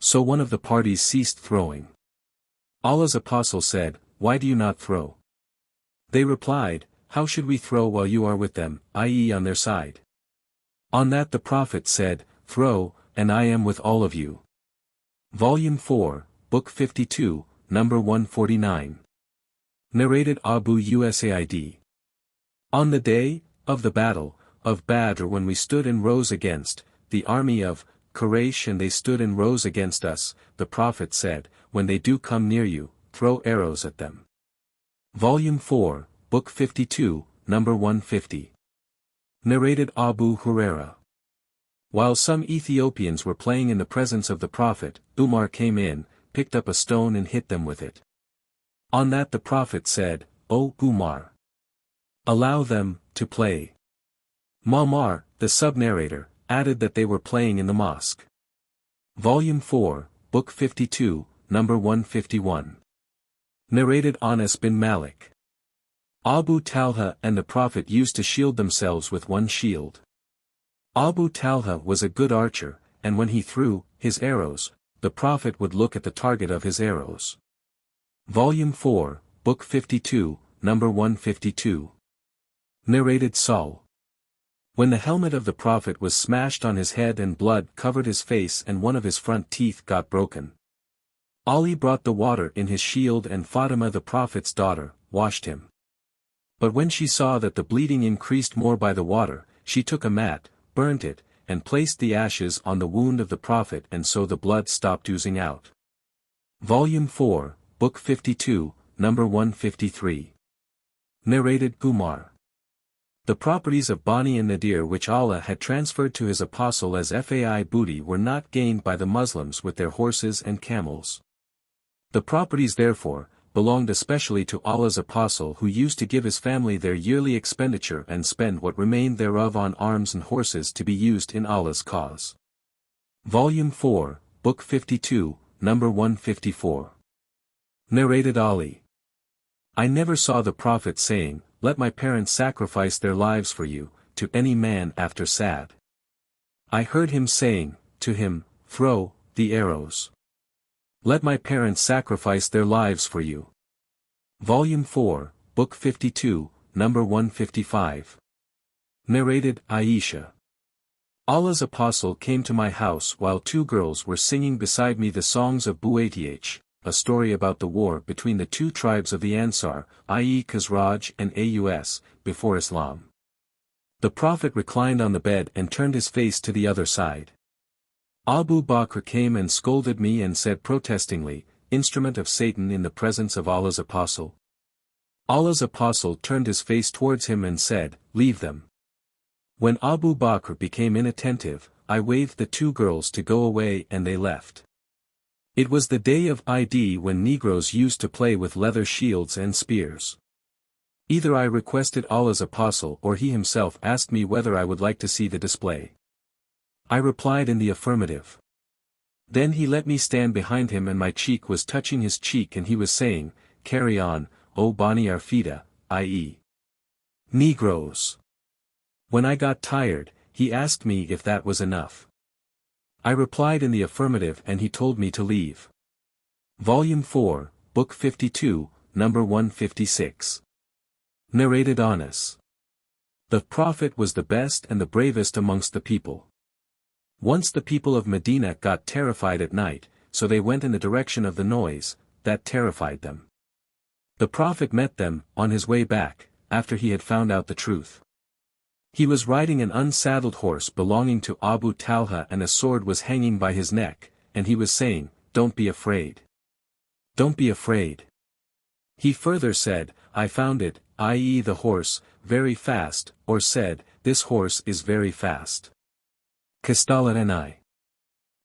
So one of the parties ceased throwing. Allah's apostle said, "Why do you not throw?" They replied, "How should we throw while you are with them, i.e. on their side?" On that the Prophet said, "Throw, and I am with all of you." Volume 4, Book 52, Number 149. Narrated Abu Usaid. On the day of the battle of Badr, when we stood and rose against the army of Quraysh and they stood and rose against us, the Prophet said, "When they do come near you, throw arrows at them." Volume 4, Book 52, Number 150. Narrated Abu Huraira. While some Ethiopians were playing in the presence of the Prophet, Umar came in, picked up a stone and hit them with it. On that the Prophet said, "O Umar! Allow them to play." Ma'mar, the sub-narrator, added that they were playing in the mosque. Volume 4, Book 52, Number 151. Narrated Anas bin Malik. Abu Talha and the Prophet used to shield themselves with one shield. Abu Talha was a good archer, and when he threw his arrows, the Prophet would look at the target of his arrows. Volume 4, Book 52, Number 152. Narrated Saul. When the helmet of the Prophet was smashed on his head and blood covered his face and one of his front teeth got broken, Ali brought the water in his shield and Fatima the Prophet's daughter, washed him. But when she saw that the bleeding increased more by the water, she took a mat, burnt it, and placed the ashes on the wound of the Prophet and so the blood stopped oozing out. Volume 4, Book 52, Number 153. Narrated Umar. The properties of Bani and Nadir which Allah had transferred to his apostle as fai booty were not gained by the Muslims with their horses and camels. The properties therefore, belonged especially to Allah's apostle who used to give his family their yearly expenditure and spend what remained thereof on arms and horses to be used in Allah's cause. Volume 4, Book 52, Number 154. Narrated Ali. I never saw the Prophet saying, "Let my parents sacrifice their lives for you," to any man after Sa'd. I heard him saying, to him, "Throw the arrows. Let my parents sacrifice their lives for you." Volume 4, Book 52, Number 155. Narrated Aisha. Allah's apostle came to my house while two girls were singing beside me the songs of Bu'ath, a story about the war between the two tribes of the Ansar, i.e. Khazraj and Aus, before Islam. The Prophet reclined on the bed and turned his face to the other side. Abu Bakr came and scolded me and said protestingly, "Instrument of Satan in the presence of Allah's apostle." Allah's apostle turned his face towards him and said, "Leave them." When Abu Bakr became inattentive, I waved the two girls to go away and they left. It was the day of Eid when Negroes used to play with leather shields and spears. Either I requested Allah's apostle or he himself asked me whether I would like to see the display. I replied in the affirmative. Then he let me stand behind him and my cheek was touching his cheek and he was saying, "Carry on, O Bani Arfida, i.e. Negroes." When I got tired, he asked me if that was enough. I replied in the affirmative and he told me to leave. Volume 4, Book 52, Number 156. Narrated Anas. The Prophet was the best and the bravest amongst the people. Once the people of Medina got terrified at night, so they went in the direction of the noise, that terrified them. The Prophet met them, on his way back, after he had found out the truth. He was riding an unsaddled horse belonging to Abu Talha, and a sword was hanging by his neck, and he was saying, "Don't be afraid. Don't be afraid." He further said, "I found it, i.e. the horse, very fast," or said, "This horse is very fast." Qisṭalā-N-I.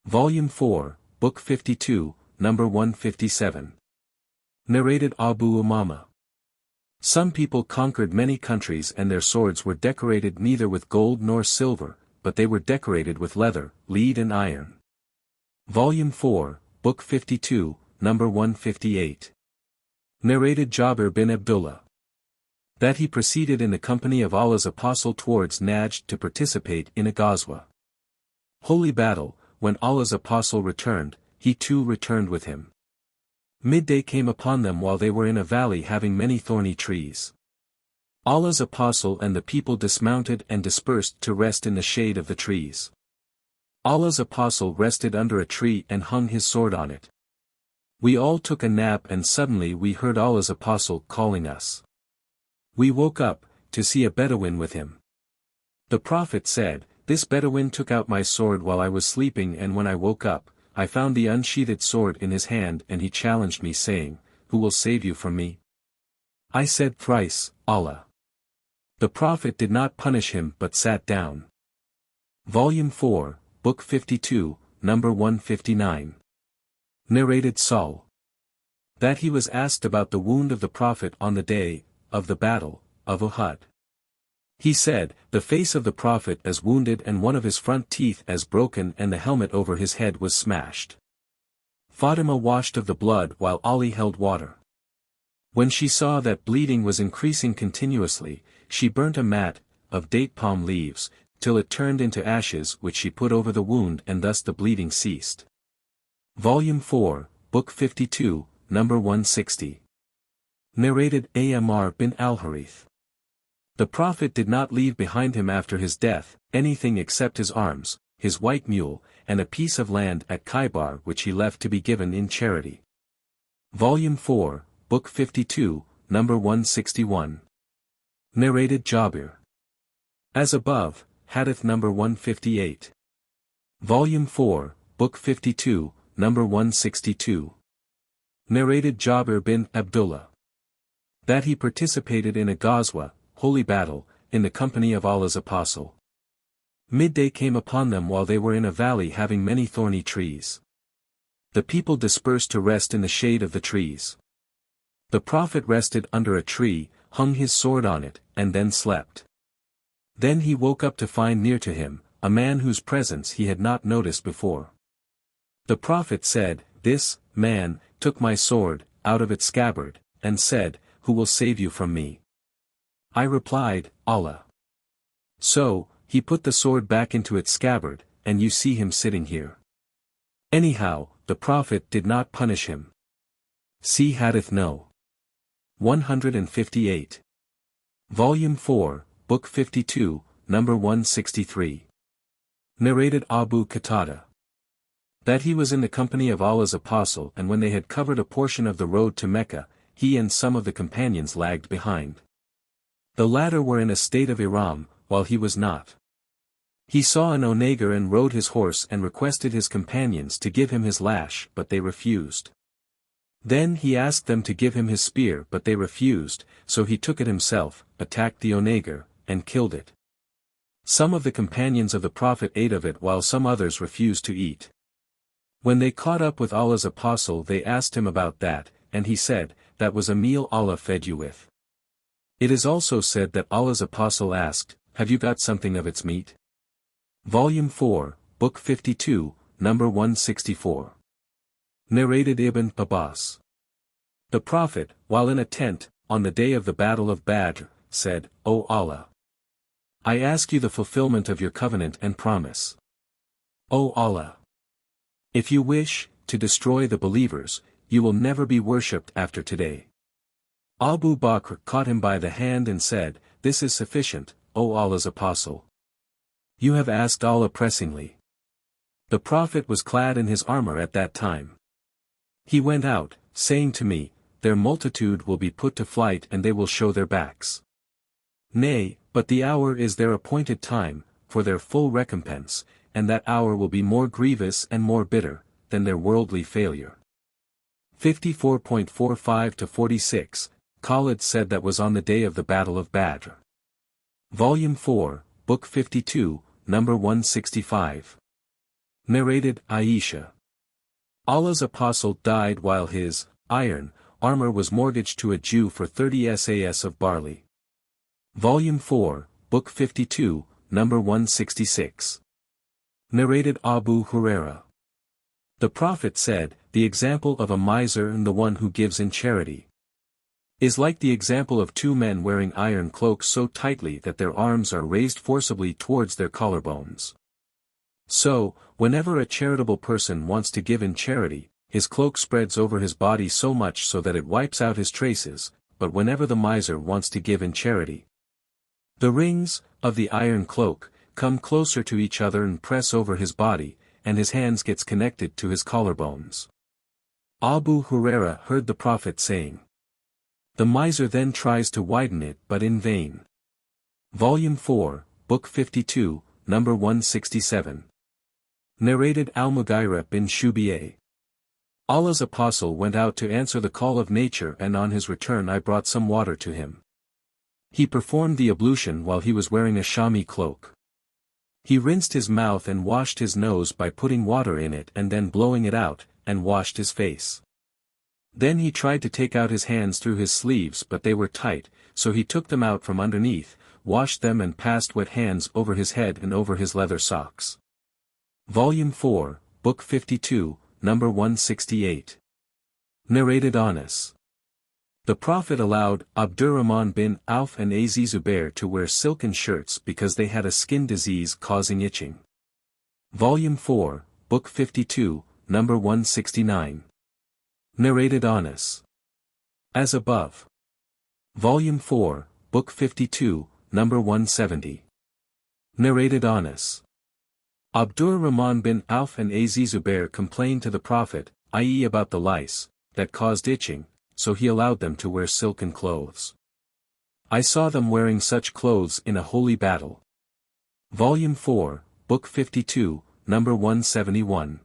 Volume 4, Book 52, number 157. Narrated Abu Umama. Some people conquered many countries, and their swords were decorated neither with gold nor silver, but they were decorated with leather, lead and iron. Volume 4, Book 52, number 158. Narrated Jabir bin Abdullah. That he proceeded in the company of Allah's Apostle towards Najd to participate in a Ghazwa. Holy battle. When Allah's Apostle returned, he too returned with him. Midday came upon them while they were in a valley having many thorny trees. Allah's Apostle and the people dismounted and dispersed to rest in the shade of the trees. Allah's Apostle rested under a tree and hung his sword on it. We all took a nap, and suddenly we heard Allah's Apostle calling us. We woke up, to see a Bedouin with him. The Prophet said, "This Bedouin took out my sword while I was sleeping, and when I woke up, I found the unsheathed sword in his hand, and he challenged me saying, 'Who will save you from me?' I said thrice, 'Allah.' The Prophet did not punish him but sat down." Volume 4, Book 52, number 159. Narrated Saul. That he was asked about the wound of the Prophet on the day of the battle of Uhud. He said, "The face of the Prophet as wounded, and one of his front teeth as broken, and the helmet over his head was smashed." Fatima washed of the blood while Ali held water. When she saw that bleeding was increasing continuously, she burnt a mat of date palm leaves, till it turned into ashes, which she put over the wound, and thus the bleeding ceased. Volume 4, Book 52, number 160. Narrated Ammar bin al-Harith. The Prophet did not leave behind him after his death anything except his arms, his white mule, and a piece of land at Khaybar which he left to be given in charity. Volume 4, Book 52, number 161. Narrated Jabir. As above, Hadith number 158. Volume 4, Book 52, number 162. Narrated Jabir bin Abdullah. That he participated in a Ghazwa, holy battle, in the company of Allah's Apostle. Midday came upon them while they were in a valley having many thorny trees. The people dispersed to rest in the shade of the trees. The Prophet rested under a tree, hung his sword on it, and then slept. Then he woke up to find near to him a man whose presence he had not noticed before. The Prophet said, "This man took my sword out of its scabbard, and said, 'Who will save you from me?' I replied, 'Allah.' So, he put the sword back into its scabbard, and you see him sitting here." Anyhow, the Prophet did not punish him. See Hadith No. 158. Volume 4, Book 52, number 163. Narrated Abu Qatada. That he was in the company of Allah's Apostle, and when they had covered a portion of the road to Mecca, he and some of the companions lagged behind. The latter were in a state of ihram, while he was not. He saw an onager and rode his horse and requested his companions to give him his lash, but they refused. Then he asked them to give him his spear, but they refused, so he took it himself, attacked the onager, and killed it. Some of the companions of the Prophet ate of it while some others refused to eat. When they caught up with Allah's Apostle they asked him about that, and he said, "That was a meal Allah fed you with." It is also said that Allah's Apostle asked, "Have you got something of its meat?" Volume 4, Book 52, number 164. Narrated Ibn Abbas. The Prophet, while in a tent, on the day of the Battle of Badr, said, "O Allah! I ask you the fulfillment of your covenant and promise. O Allah! If you wish to destroy the believers, you will never be worshipped after today." Abu Bakr caught him by the hand and said, "This is sufficient, O Allah's Apostle. You have asked Allah pressingly." The Prophet was clad in his armor at that time. He went out, saying to me, their multitude will be put to flight and they will show their backs. Nay, but the hour is their appointed time, for their full recompense, and that hour will be more grievous and more bitter, than their worldly failure. 54.45-46, Khalid said that was on the day of the Battle of Badr. Volume 4, Book 52, number 165. Narrated Aisha. Allah's Apostle died while his iron armor was mortgaged to a Jew for 30 sas of barley. Volume 4, Book 52, number 166. Narrated Abu Huraira. The Prophet said, the example of a miser and the one who gives in charity is like the example of two men wearing iron cloaks so tightly that their arms are raised forcibly towards their collarbones. So, whenever a charitable person wants to give in charity, his cloak spreads over his body so much so that it wipes out his traces, but whenever the miser wants to give in charity, the rings of the iron cloak come closer to each other and press over his body, and his hands gets connected to his collarbones. Abu Huraira heard the Prophet saying, the miser then tries to widen it but in vain. Volume 4, Book 52, number 167. Narrated Al-Mughira bin Shubiyyah. Allah's Apostle went out to answer the call of nature, and on his return I brought some water to him. He performed the ablution while he was wearing a Shami cloak. He rinsed his mouth and washed his nose by putting water in it and then blowing it out, and washed his face. Then he tried to take out his hands through his sleeves but they were tight, so he took them out from underneath, washed them and passed wet hands over his head and over his leather socks. Volume 4, Book 52, number 168. Narrated Anas. The Prophet allowed Abdurrahman bin Auf and Az Zubair to wear silken shirts because they had a skin disease causing itching. Volume 4, Book 52, number 169. Narrated Anas. As above. Volume 4, Book 52, number 170. Narrated Anas. Abdurrahman bin Auf and Az Zubair complained to the Prophet, i.e. about the lice, that caused itching, so he allowed them to wear silken clothes. I saw them wearing such clothes in a holy battle. Volume 4, Book 52, number 171.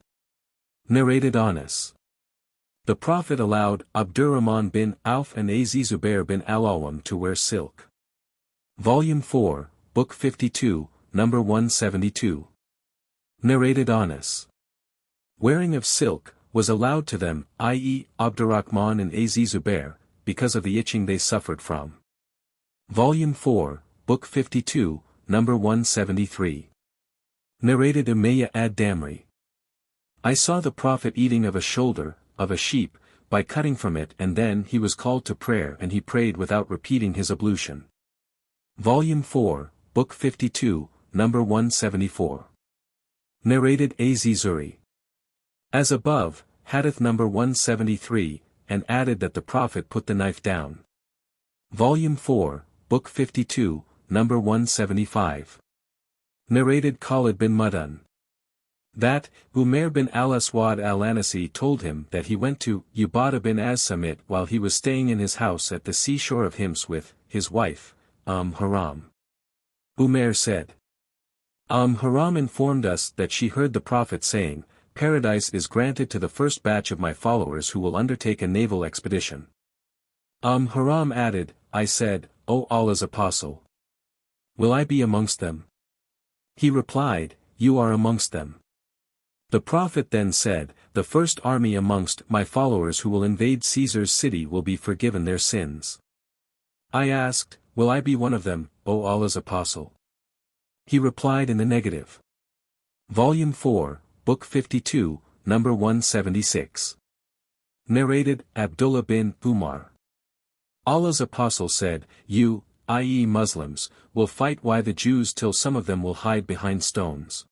Narrated Anas. The Prophet allowed Abdurrahman bin Auf and Az Zubair bin al-Awwam to wear silk. Volume 4, Book 52, number 172. Narrated Anas. Wearing of silk was allowed to them, i.e. Abdurrahman and Az Zubair, because of the itching they suffered from. Volume 4, Book 52, number 173. Narrated Umayyah ad-Damri. I saw the Prophet eating of a shoulder of a sheep, by cutting from it, and then he was called to prayer and he prayed without repeating his ablution. Volume 4, Book 52, number 174. Narrated Az Zuri. As above, Hadith number 173, and added that the Prophet put the knife down. Volume 4, Book 52, number 175. Narrated Khalid bin Muddan. That, Umair bin al-Aswad al-Anasi told him that he went to Ubadah bin as-Samit while he was staying in his house at the seashore of Hims with his wife, Haram. Umair said, Haram informed us that she heard the Prophet saying, Paradise is granted to the first batch of my followers who will undertake a naval expedition. Haram added, I said, O Allah's Apostle, will I be amongst them? He replied, You are amongst them. The Prophet then said, the first army amongst my followers who will invade Caesar's city will be forgiven their sins. I asked, will I be one of them, O Allah's Apostle? He replied in the negative. Volume 4, Book 52, number 176. Narrated Abdullah bin Umar. Allah's Apostle said, You, i.e. Muslims, will fight the Jews till some of them will hide behind stones.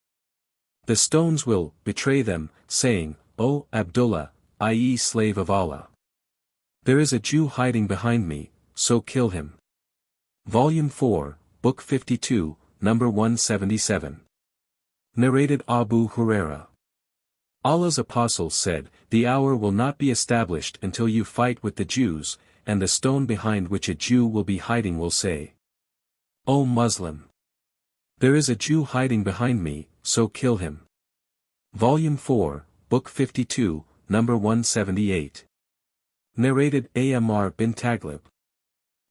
The stones will betray them, saying, O Abdullah, i.e. slave of Allah. There is a Jew hiding behind me, so kill him. Volume 4, Book 52, number 177. Narrated Abu Huraira. Allah's apostles said, "The hour will not be established until you fight with the Jews, and the stone behind which a Jew will be hiding will say, 'O Muslim! There is a Jew hiding behind me, so kill him.'" Volume 4, Book 52, number 178. Narrated Amr bin Taglib.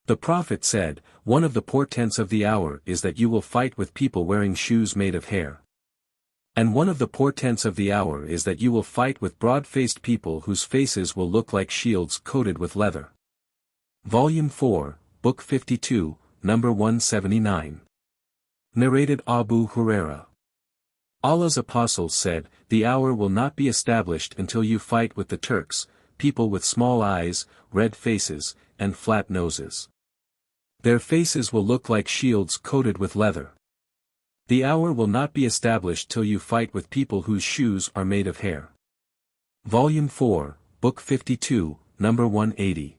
The Prophet said, "One of the portents of the hour is that you will fight with people wearing shoes made of hair. And one of the portents of the hour is that you will fight with broad-faced people whose faces will look like shields coated with leather." Volume 4, Book 52, number 179. Narrated Abu Huraira. Allah's apostles said, "The hour will not be established until you fight with the Turks, people with small eyes, red faces, and flat noses. Their faces will look like shields coated with leather. The hour will not be established till you fight with people whose shoes are made of hair." Volume 4, Book 52, number 180.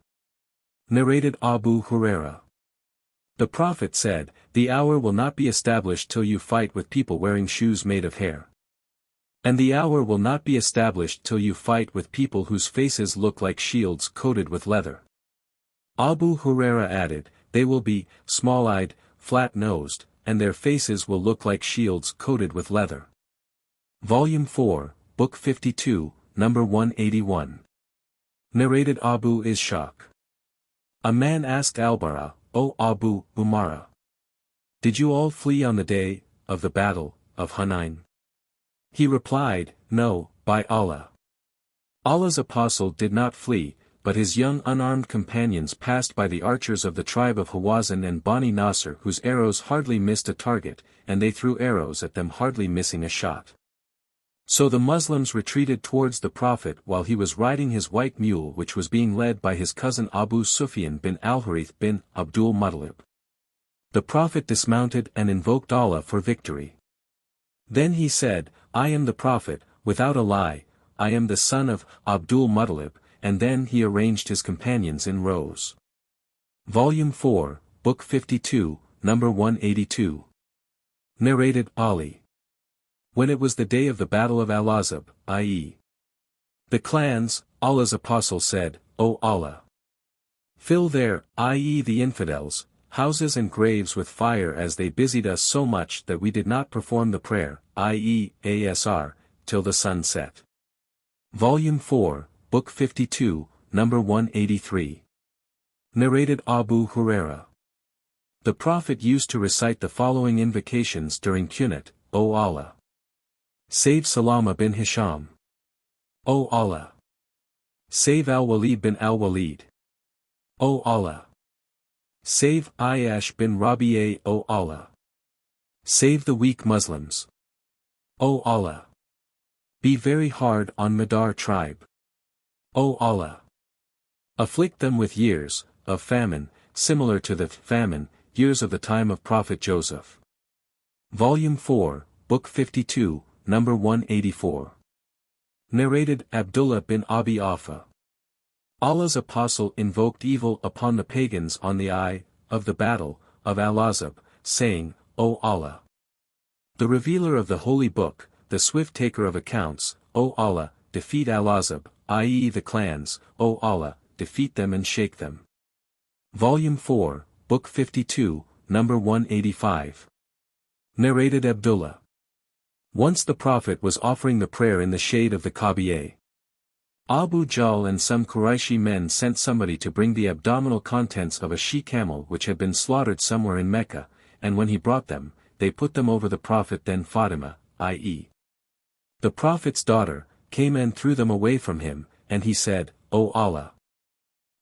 Narrated Abu Huraira. The Prophet said, "The hour will not be established till you fight with people wearing shoes made of hair. And the hour will not be established till you fight with people whose faces look like shields coated with leather." Abu Huraira added, "They will be small-eyed, flat-nosed, and their faces will look like shields coated with leather." Volume 4, Book 52, number 181. Narrated Abu Ishaq. A man asked al-Bara, "O Abu Umara, did you all flee on the day of the battle of Hunain?" He replied, "No, by Allah. Allah's apostle did not flee, but his young unarmed companions passed by the archers of the tribe of Hawazin and Bani Nasr whose arrows hardly missed a target, and they threw arrows at them hardly missing a shot. So the Muslims retreated towards the Prophet while he was riding his white mule which was being led by his cousin Abu Sufyan bin al-Harith bin Abdul Muttalib. The Prophet dismounted and invoked Allah for victory. Then he said, "I am the Prophet, without a lie, I am the son of Abdul Muttalib," and then he arranged his companions in rows. Volume 4, Book 52, number 182. Narrated Ali. When it was the day of the Battle of Al-Azab, i.e. the clans, Allah's apostle said, "O Allah! Fill their, i.e. the infidels, houses and graves with fire as they busied us so much that we did not perform the prayer, i.e. Asr, till the sun set." Volume 4, Book 52, number 183. Narrated Abu Huraira. The Prophet used to recite the following invocations during Qunut: "O Allah! Save Salama bin Hisham. O Allah! Save al-Walid bin al-Walid. O Allah! Save Ayash bin Rabi'a. O Allah! Save the weak Muslims. O Allah! Be very hard on Madar tribe. O Allah! Afflict them with years of famine, similar to the famine years of the time of Prophet Joseph." Volume 4, Book 52, number 184. Narrated Abdullah bin Abi Aufa. Allah's apostle invoked evil upon the pagans on the eye of the battle of Al-Azab, saying, "O Allah! The revealer of the Holy Book, the swift taker of accounts, O Allah, defeat Al-Azab, i.e. the clans, O Allah, defeat them and shake them." Volume 4, Book 52, number 185. Narrated Abdullah. Once the Prophet was offering the prayer in the shade of the Kaaba. Abu Jahl and some Qurayshi men sent somebody to bring the abdominal contents of a she-camel which had been slaughtered somewhere in Mecca, and when he brought them, they put them over the Prophet. Then Fatima, i.e. the Prophet's daughter, came and threw them away from him, and he said, "O Allah!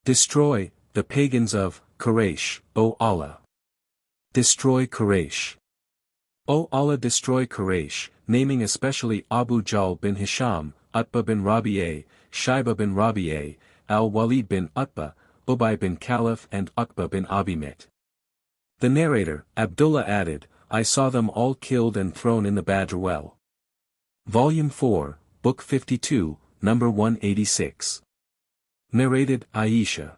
Destroy the pagans of Quraysh, O Allah! Destroy Quraysh! O Allah, destroy Quraysh," naming especially Abu Jahl bin Hisham, Utbah bin Rabi'a, Shaiba bin Rabi'a, al-Walid bin Utbah, Ubay bin Khalaf and Uqbah bin Abimit. The narrator, Abdullah added, "I saw them all killed and thrown in the Badr well." Volume 4, Book 52, number 186. Narrated Aisha.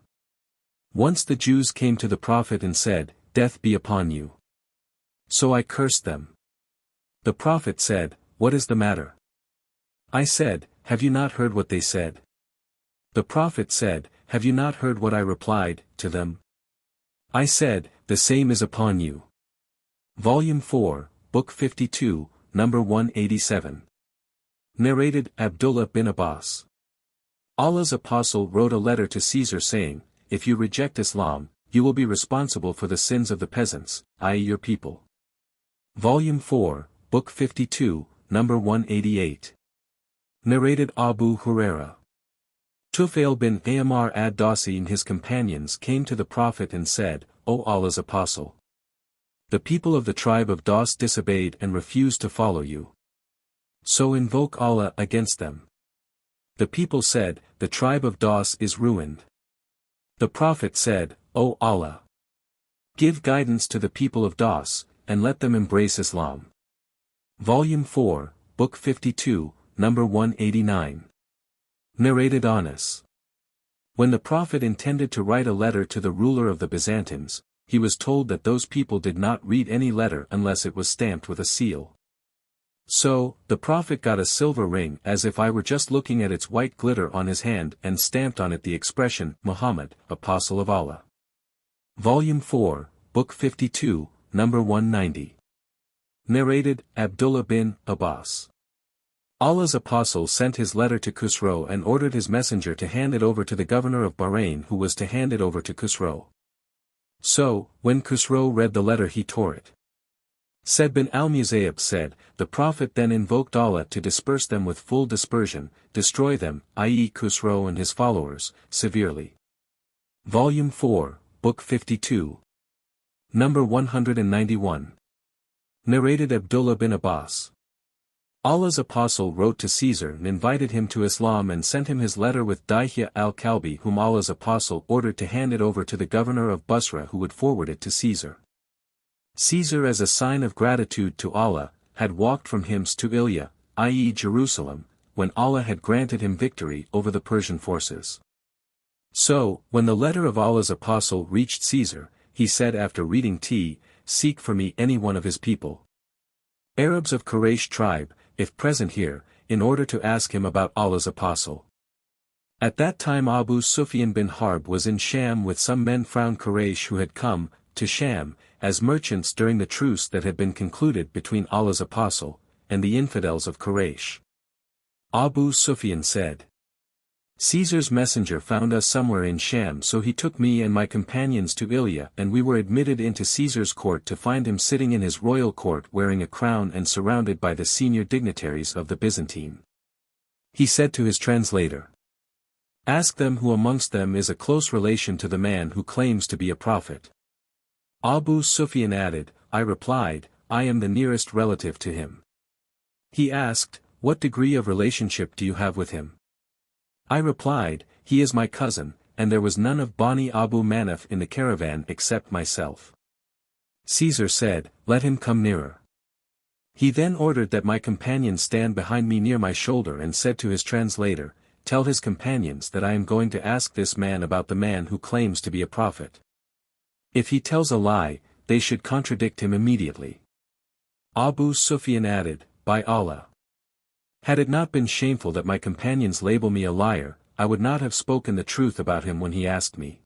Once the Jews came to the Prophet and said, "Death be upon you." So I cursed them. The Prophet said, "What is the matter?" I said, have you not heard what they said? The Prophet said, have you not heard what I replied to them? I said, the same is upon you. Volume 4, Book 52, number 187. Narrated Abdullah bin Abbas. Allah's Apostle wrote a letter to Caesar saying, if you reject Islam, you will be responsible for the sins of the peasants, i.e. your people. Volume 4, Book 52, number 188. Narrated Abu Huraira. Tufail bin Amr ad-Dawsi and his companions came to the Prophet and said, O Allah's Apostle! The people of the tribe of Daws disobeyed and refused to follow you. So invoke Allah against them. The people said, the tribe of Daws is ruined. The Prophet said, O Allah! Give guidance to the people of Daws, and let them embrace Islam. Volume 4, Book 52, number 189. Narrated Anas. When the Prophet intended to write a letter to the ruler of the Byzantines, he was told that those people did not read any letter unless it was stamped with a seal. So, the Prophet got a silver ring as if I were just looking at its white glitter on his hand and stamped on it the expression, Muhammad, Apostle of Allah. Volume 4, Book 52, number 190. Narrated Abdullah bin Abbas. Allah's Apostle sent his letter to Khusro and ordered his messenger to hand it over to the governor of Bahrain who was to hand it over to Khusro. So, when Khusro read the letter he tore it. Said bin al-Musayyab said, the Prophet then invoked Allah to disperse them with full dispersion, destroy them, i.e. Khusro and his followers, severely. Volume 4, Book 52. Number 191. Narrated Abdullah bin Abbas. Allah's Apostle wrote to Caesar and invited him to Islam and sent him his letter with Dihya al-Kalbi whom Allah's Apostle ordered to hand it over to the governor of Basra who would forward it to Caesar. Caesar as a sign of gratitude to Allah, had walked from Hims to Ilya, i.e. Jerusalem, when Allah had granted him victory over the Persian forces. So, when the letter of Allah's Apostle reached Caesar, he said after reading seek for me any one of his people. Arabs of Quraysh tribe, if present here, in order to ask him about Allah's Apostle. At that time Abu Sufyan bin Harb was in Sham with some men from Quraysh who had come to Sham as merchants during the truce that had been concluded between Allah's Apostle and the infidels of Quraysh. Abu Sufyan said, Caesar's messenger found us somewhere in Sham, so he took me and my companions to Ilya, and we were admitted into Caesar's court to find him sitting in his royal court wearing a crown and surrounded by the senior dignitaries of the Byzantine. He said to his translator, ask them who amongst them is a close relation to the man who claims to be a prophet. Abu Sufyan added, I replied, I am the nearest relative to him. He asked, what degree of relationship do you have with him? I replied, he is my cousin, and there was none of Bani Abu Manaf in the caravan except myself. Caesar said, let him come nearer. He then ordered that my companions stand behind me near my shoulder and said to his translator, tell his companions that I am going to ask this man about the man who claims to be a prophet. If he tells a lie, they should contradict him immediately. Abu Sufyan added, by Allah! Had it not been shameful that my companions label me a liar, I would not have spoken the truth about him when he asked me.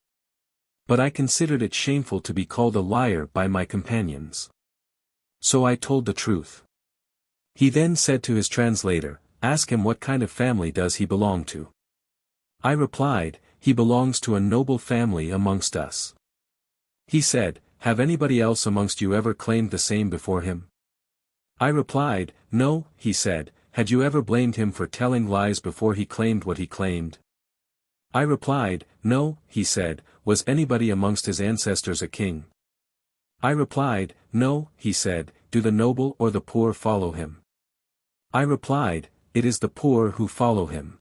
But I considered it shameful to be called a liar by my companions. So I told the truth. He then said to his translator, ask him what kind of family does he belong to. I replied, he belongs to a noble family amongst us. He said, have anybody else amongst you ever claimed the same before him? I replied, no, he said, had you ever blamed him for telling lies before he claimed what he claimed? I replied, no, he said, was anybody amongst his ancestors a king? I replied, no, he said, do the noble or the poor follow him? I replied, it is the poor who follow him.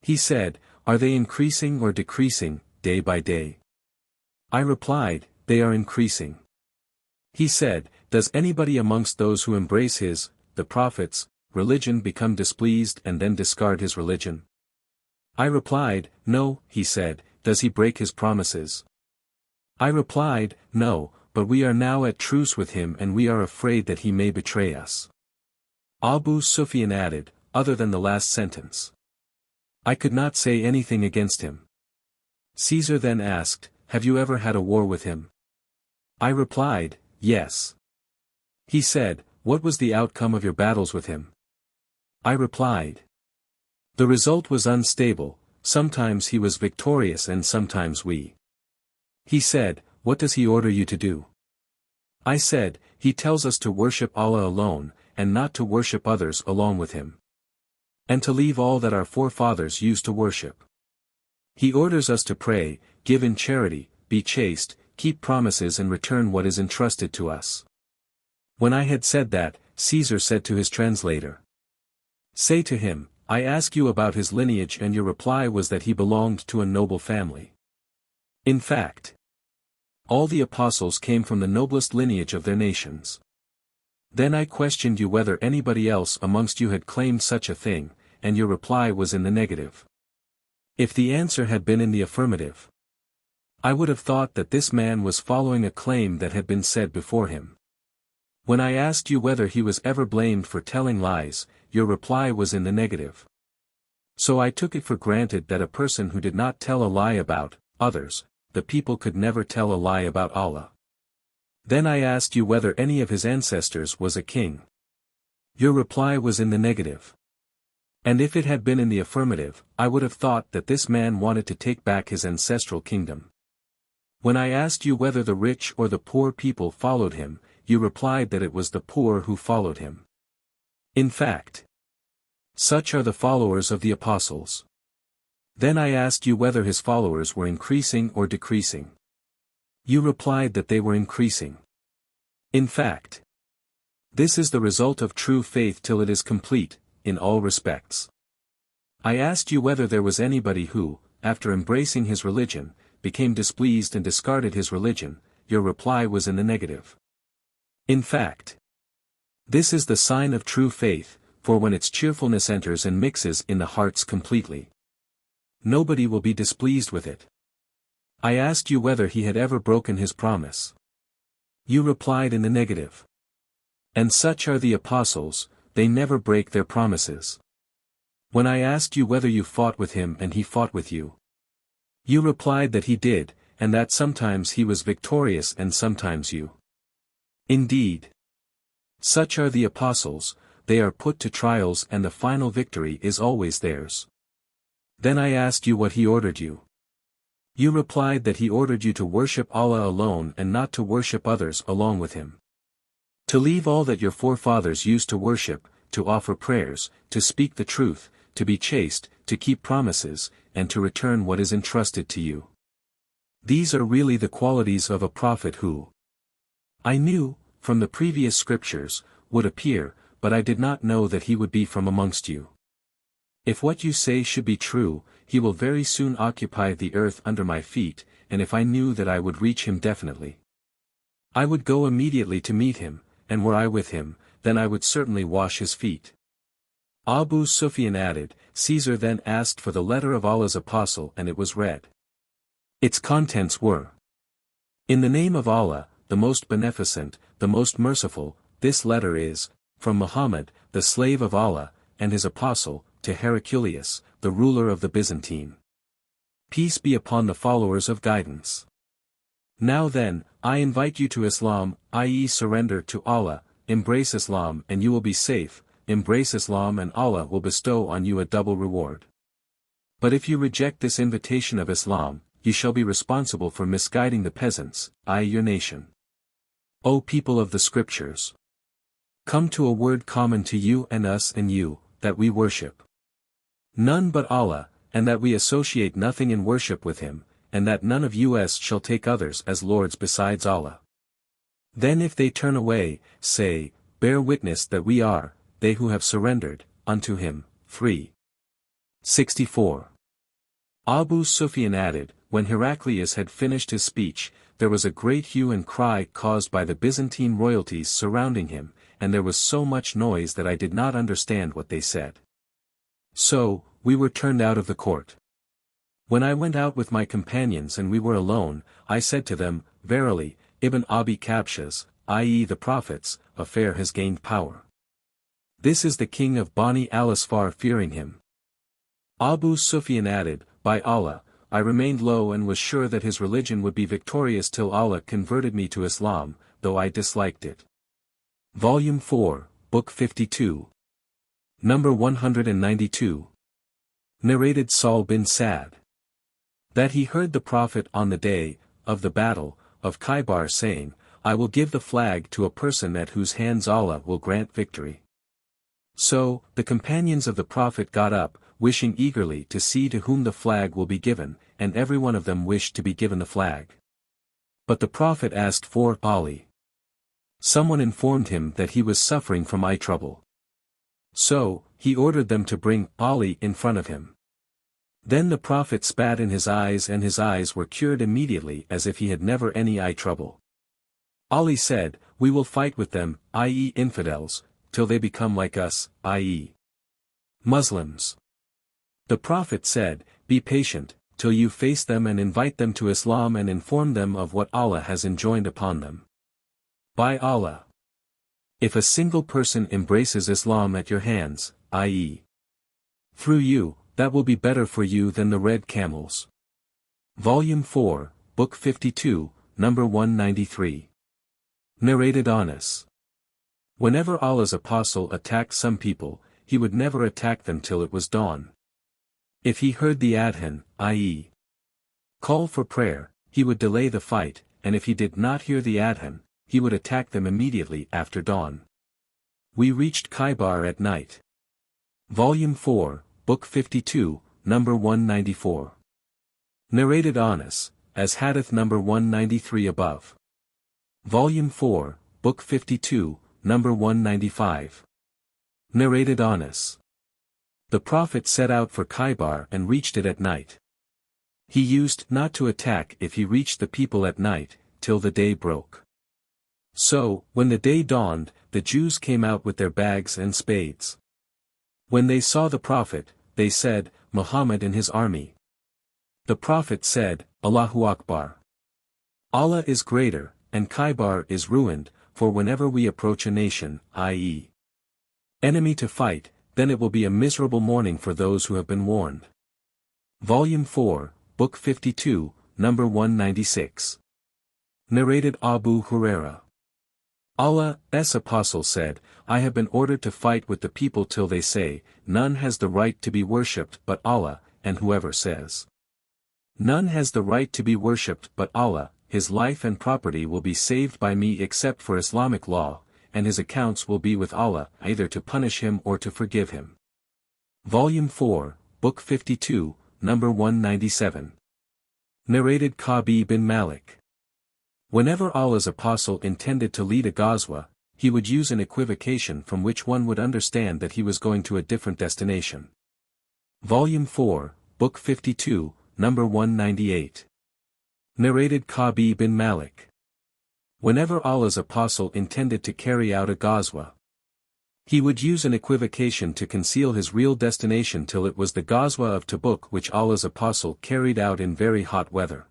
He said, are they increasing or decreasing, day by day? I replied, they are increasing. He said, does anybody amongst those who embrace the Prophet's, religion become displeased and then discard his religion? I replied, no, he said, does he break his promises? I replied, no, but we are now at truce with him and we are afraid that he may betray us. Abu Sufyan added, other than the last sentence. I could not say anything against him. Caesar then asked, "Have you ever had a war with him?" I replied, "Yes." He said, "What was the outcome of your battles with him?" I replied, "The result was unstable, sometimes he was victorious and sometimes we." He said, "What does he order you to do?" I said, "He tells us to worship Allah alone, and not to worship others along with him. And to leave all that our forefathers used to worship. He orders us to pray, give in charity, be chaste, keep promises and return what is entrusted to us." When I had said that, Caesar said to his translator, "Say to him, I ask you about his lineage, and your reply was that he belonged to a noble family. In fact, all the apostles came from the noblest lineage of their nations. Then I questioned you whether anybody else amongst you had claimed such a thing, and your reply was in the negative. If the answer had been in the affirmative, I would have thought that this man was following a claim that had been said before him. When I asked you whether he was ever blamed for telling lies, your reply was in the negative. So I took it for granted that a person who did not tell a lie about others, the people, could never tell a lie about Allah. Then I asked you whether any of his ancestors was a king. Your reply was in the negative. And if it had been in the affirmative, I would have thought that this man wanted to take back his ancestral kingdom. When I asked you whether the rich or the poor people followed him, you replied that it was the poor who followed him. In fact, such are the followers of the apostles. Then I asked you whether his followers were increasing or decreasing. You replied that they were increasing. In fact, this is the result of true faith till it is complete, in all respects. I asked you whether there was anybody who, after embracing his religion, became displeased and discarded his religion. Your reply was in the negative. In fact, this is the sign of true faith, for when its cheerfulness enters and mixes in the hearts completely, nobody will be displeased with it. I asked you whether he had ever broken his promise. You replied in the negative. And such are the apostles, they never break their promises. When I asked you whether you fought with him and he fought with you, you replied that he did, and that sometimes he was victorious and sometimes you. Indeed, such are the apostles, they are put to trials and the final victory is always theirs. Then I asked you what he ordered you. You replied that he ordered you to worship Allah alone and not to worship others along with him. To leave all that your forefathers used to worship, to offer prayers, to speak the truth, to be chaste, to keep promises, and to return what is entrusted to you. These are really the qualities of a prophet who, I knew, from the previous scriptures, would appear, but I did not know that he would be from amongst you. If what you say should be true, he will very soon occupy the earth under my feet, and if I knew that I would reach him definitely, I would go immediately to meet him, and were I with him, then I would certainly wash his feet. Abu Sufyan added, Caesar then asked for the letter of Allah's apostle and it was read. Its contents were, "In the name of Allah, the most beneficent, the most merciful, this letter is, from Muhammad, the slave of Allah, and his apostle, to Heraclius, the ruler of the Byzantine. Peace be upon the followers of guidance. Now then, I invite you to Islam, i.e. surrender to Allah, embrace Islam and you will be safe, embrace Islam and Allah will bestow on you a double reward. But if you reject this invitation of Islam, you shall be responsible for misguiding the peasants, i.e. your nation. O people of the scriptures! Come to a word common to you and us and you, that we worship none but Allah, and that we associate nothing in worship with him, and that none of us shall take others as lords besides Allah. Then if they turn away, say, bear witness that we are, they who have surrendered, unto him, free. 64. Abu Sufyan added, when Heraclius had finished his speech, there was a great hue and cry caused by the Byzantine royalties surrounding him, and there was so much noise that I did not understand what they said. So, we were turned out of the court. When I went out with my companions and we were alone, I said to them, verily, Ibn Abi Kabsha's, i.e. the Prophet's, affair has gained power. This is the king of Bani al-Asfar fearing him. Abu Sufyan added, By Allah, I remained low and was sure that his religion would be victorious till Allah converted me to Islam, though I disliked it. Volume 4, Book 52. Number 192. Narrated Sahl bin Sa'd. That he heard the Prophet on the day of the battle of Khaybar saying, I will give the flag to a person at whose hands Allah will grant victory. So, the companions of the Prophet got up, wishing eagerly to see to whom the flag will be given, and every one of them wished to be given the flag. But the Prophet asked for Ali. Someone informed him that he was suffering from eye trouble. So, he ordered them to bring Ali in front of him. Then the Prophet spat in his eyes and his eyes were cured immediately as if he had never any eye trouble. Ali said, We will fight with them, i.e. infidels, till they become like us, i.e. Muslims. The Prophet said, Be patient, till you face them and invite them to Islam and inform them of what Allah has enjoined upon them. By Allah! If a single person embraces Islam at your hands, i.e. through you, that will be better for you than the red camels. Volume 4, Book 52, Number 193. Narrated Anas. Whenever Allah's apostle attacked some people, he would never attack them till it was dawn. If he heard the adhan, i.e. call for prayer, he would delay the fight, and if he did not hear the adhan, he would attack them immediately after dawn. We reached Khaybar at night. Volume 4, Book 52, Number 194. Narrated Anas, as Hadith number 193 above. Volume 4, Book 52, Number 195. Narrated Anas. The Prophet set out for Khaybar and reached it at night. He used not to attack if he reached the people at night, till the day broke. So, when the day dawned, the Jews came out with their bags and spades. When they saw the Prophet, they said, Muhammad and his army. The Prophet said, Allahu Akbar. Allah is greater, and Khaybar is ruined, for whenever we approach a nation, i.e. enemy to fight, then it will be a miserable morning for those who have been warned. Volume 4, Book 52, Number 196. Narrated Abu Hurairah. Allah's apostle said, I have been ordered to fight with the people till they say, None has the right to be worshipped but Allah, and whoever says, None has the right to be worshipped but Allah, his life and property will be saved by me except for Islamic law, and his accounts will be with Allah, either to punish him or to forgive him. Volume 4, Book 52, Number 197. Narrated Ka'b bin Malik. Whenever Allah's apostle intended to lead a ghazwa, he would use an equivocation from which one would understand that he was going to a different destination. Volume 4, Book 52, Number 198. Narrated Ka'b bin Malik. Whenever Allah's apostle intended to carry out a ghazwa, he would use an equivocation to conceal his real destination till it was the ghazwa of Tabuk which Allah's apostle carried out in very hot weather.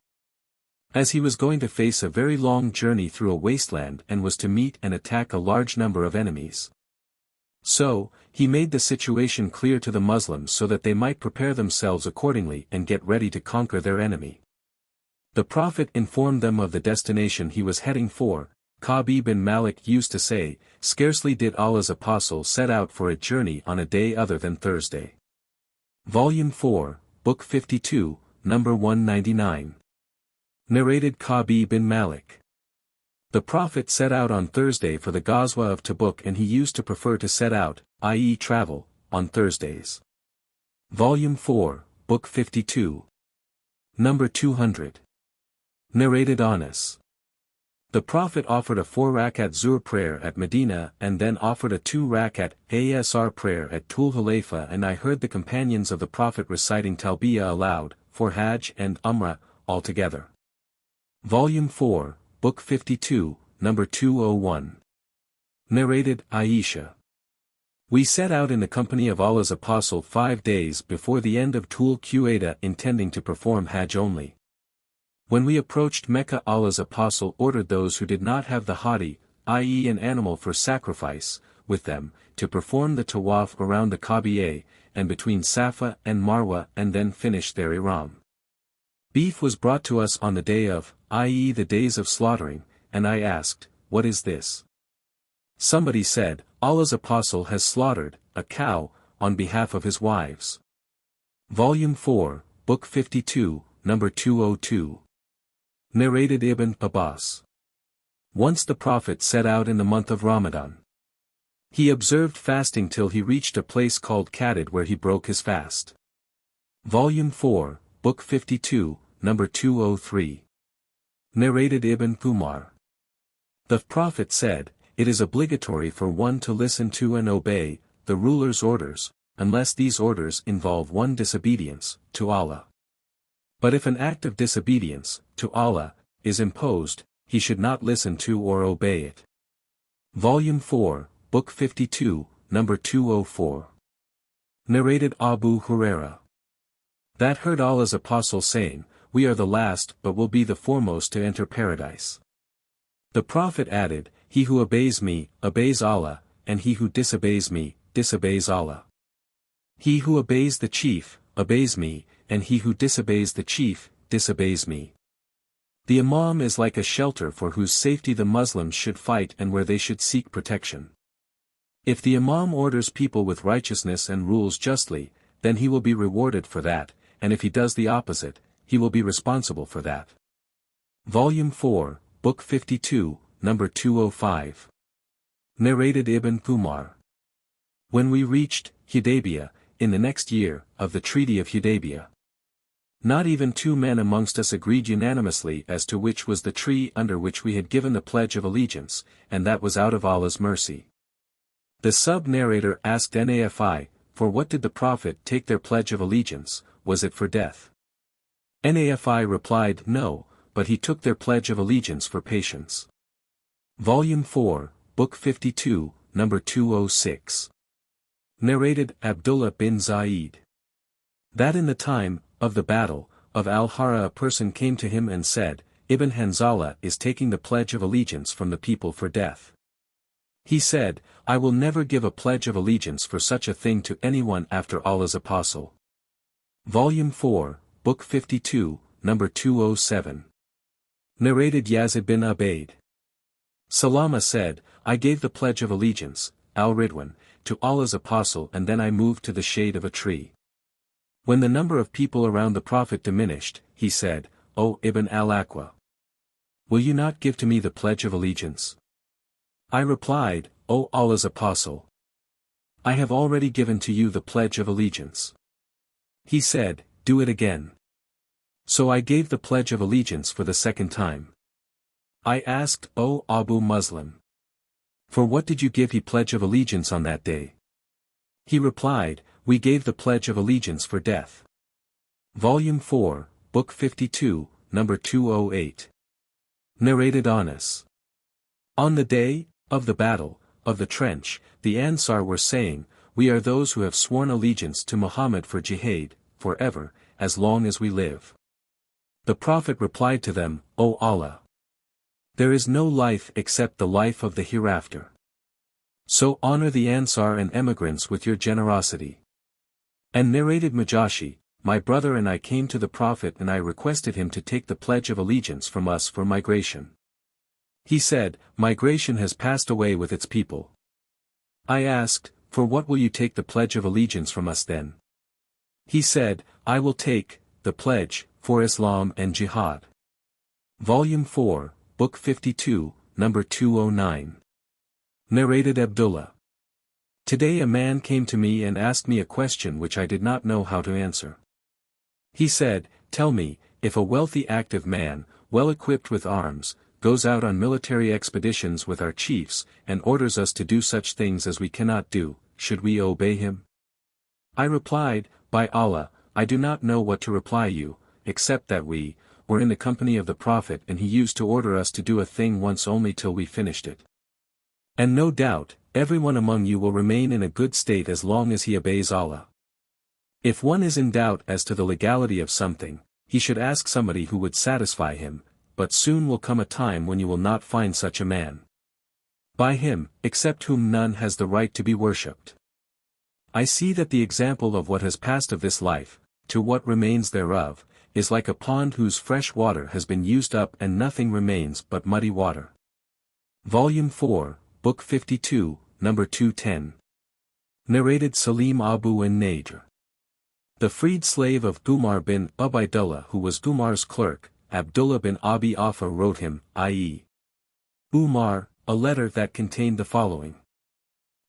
As he was going to face a very long journey through a wasteland and was to meet and attack a large number of enemies. So, he made the situation clear to the Muslims so that they might prepare themselves accordingly and get ready to conquer their enemy. The Prophet informed them of the destination he was heading for. Ka'b bin Malik used to say, Scarcely did Allah's apostle set out for a journey on a day other than Thursday. Volume 4, Book 52, Number 199. Narrated Ka'b bin Malik. The Prophet set out on Thursday for the Ghazwa of Tabuk and he used to prefer to set out, i.e. travel, on Thursdays. Volume 4, Book 52. Number 200. Narrated Anas. The Prophet offered a 4-rakat Zuhr prayer at Medina and then offered a 2-rakat Asr prayer at Dhul Hulayfa, and I heard the companions of the Prophet reciting Talbiyah aloud, for Hajj and Umrah, altogether. Volume 4, Book 52, Number 201. Narrated Aisha. We set out in the company of Allah's Apostle 5 days before the end of Dhul Qa'dah intending to perform Hajj only. When we approached Mecca, Allah's Apostle ordered those who did not have the hadi, i.e. an animal for sacrifice, with them, to perform the tawaf around the Kaaba and between Safa and Marwa and then finish their ihram. Beef was brought to us on the day of, i.e. the days of slaughtering, and I asked, "What is this?" Somebody said, "Allah's Apostle has slaughtered a cow on behalf of his wives." Volume 4, Book 52, number 202. Narrated Ibn Abbas. Once the Prophet set out in the month of Ramadan. He observed fasting till he reached a place called Qadr where he broke his fast. Volume 4, Book 52, number 203. Narrated Ibn Umar. The Prophet said, "It is obligatory for one to listen to and obey the ruler's orders, unless these orders involve one disobedience to Allah. But if an act of disobedience to Allah is imposed, he should not listen to or obey it." Volume 4, Book 52, number 204. Narrated Abu Huraira. That heard Allah's Apostle saying, "We are the last but will be the foremost to enter paradise." The Prophet added, "He who obeys me, obeys Allah, and he who disobeys me, disobeys Allah. He who obeys the chief, obeys me, and he who disobeys the chief, disobeys me." The Imam is like a shelter for whose safety the Muslims should fight and where they should seek protection. If the Imam orders people with righteousness and rules justly, then he will be rewarded for that, and if he does the opposite, he will be responsible for that. Volume 4, Book 52, number 205. Narrated Ibn Umar. When we reached Hudaybiyah, in the next year, of the Treaty of Hudaybiyah, not even two men amongst us agreed unanimously as to which was the tree under which we had given the pledge of allegiance, and that was out of Allah's mercy. The sub-narrator asked Nafi, "For what did the Prophet take their pledge of allegiance, was it for death?" Nafi replied, "No, but he took their pledge of allegiance for patience." Volume 4, Book 52, number 206. Narrated Abdullah bin Zaid. That in the time of the battle of Al-Hara a person came to him and said, "Ibn Hanzala is taking the pledge of allegiance from the people for death." He said, "I will never give a pledge of allegiance for such a thing to anyone after Allah's Apostle." Volume 4, Book 52, number 207. Narrated Yazid bin Ubayd. Salama said, "I gave the pledge of allegiance, al-Ridwan, to Allah's Apostle and then I moved to the shade of a tree. When the number of people around the Prophet diminished, he said, 'O Ibn al-Aqwa, will you not give to me the pledge of allegiance?' I replied, 'O Allah's Apostle, I have already given to you the pledge of allegiance.' He said, 'Do it again.' So I gave the pledge of allegiance for the second time. I asked, 'O Abu Muslim, for what did you give he pledge of allegiance on that day?' He replied, 'We gave the pledge of allegiance for death.' Volume 4, Book 52, number 208. Narrated Anas. On the day of the battle of the trench, the Ansar were saying, 'We are those who have sworn allegiance to Muhammad for jihad, forever, as long as we live.' The Prophet replied to them, 'O Allah, there is no life except the life of the hereafter. So honor the Ansar and emigrants with your generosity.' And narrated Majashi, 'My brother and I came to the Prophet and I requested him to take the pledge of allegiance from us for migration. He said, "Migration has passed away with its people." I asked, "For what will you take the pledge of allegiance from us then?" He said, "I will take the pledge for Islam and Jihad." Volume 4, Book 52, number 209. Narrated Abdullah. Today a man came to me and asked me a question which I did not know how to answer. He said, "Tell me, if a wealthy active man, well equipped with arms, goes out on military expeditions with our chiefs, and orders us to do such things as we cannot do, should we obey him?" I replied, "By Allah, I do not know what to reply you, except that we were in the company of the Prophet and he used to order us to do a thing once only till we finished it. And no doubt, everyone among you will remain in a good state as long as he obeys Allah. If one is in doubt as to the legality of something, he should ask somebody who would satisfy him, but soon will come a time when you will not find such a man. By him, except whom none has the right to be worshipped. I see that the example of what has passed of this life, to what remains thereof, is like a pond whose fresh water has been used up and nothing remains but muddy water. Volume 4, Book 52, Number 210. Narrated Salim Abu an-Najr. The freed slave of Umar bin Ubaydullah, who was Umar's clerk, Abdullah bin Abi Aufa, wrote him, i.e. Umar, a letter that contained the following.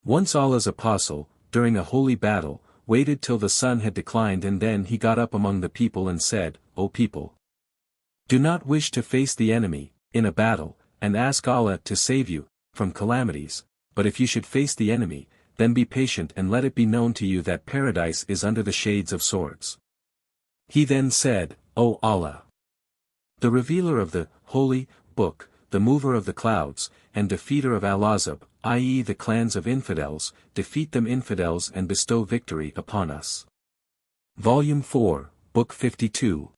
Once Allah's apostle, during a holy battle, waited till the sun had declined, and then he got up among the people and said, O people! Do not wish to face the enemy, in a battle, and ask Allah to save you, from calamities, but if you should face the enemy, then be patient and let it be known to you that paradise is under the shades of swords. He then said, O Allah! The revealer of the Holy Book, the mover of the clouds, and defeater of Al-Azab, i.e. the clans of infidels, defeat them infidels and bestow victory upon us. Volume 4, Book 52.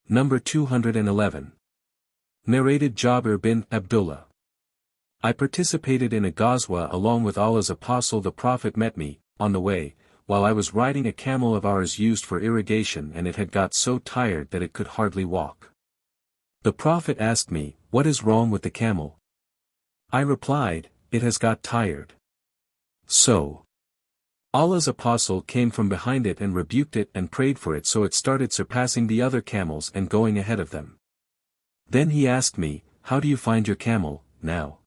Number 211. Narrated Jabir bin Abdullah. I participated in a ghazwa along with Allah's apostle. The Prophet met me, on the way, while I was riding a camel of ours used for irrigation, and it had got so tired that it could hardly walk. The Prophet asked me, What is wrong with the camel? I replied, It has got tired. So Allah's apostle came from behind it and rebuked it and prayed for it, so it started surpassing the other camels and going ahead of them. Then he asked me, How do you find your camel, now?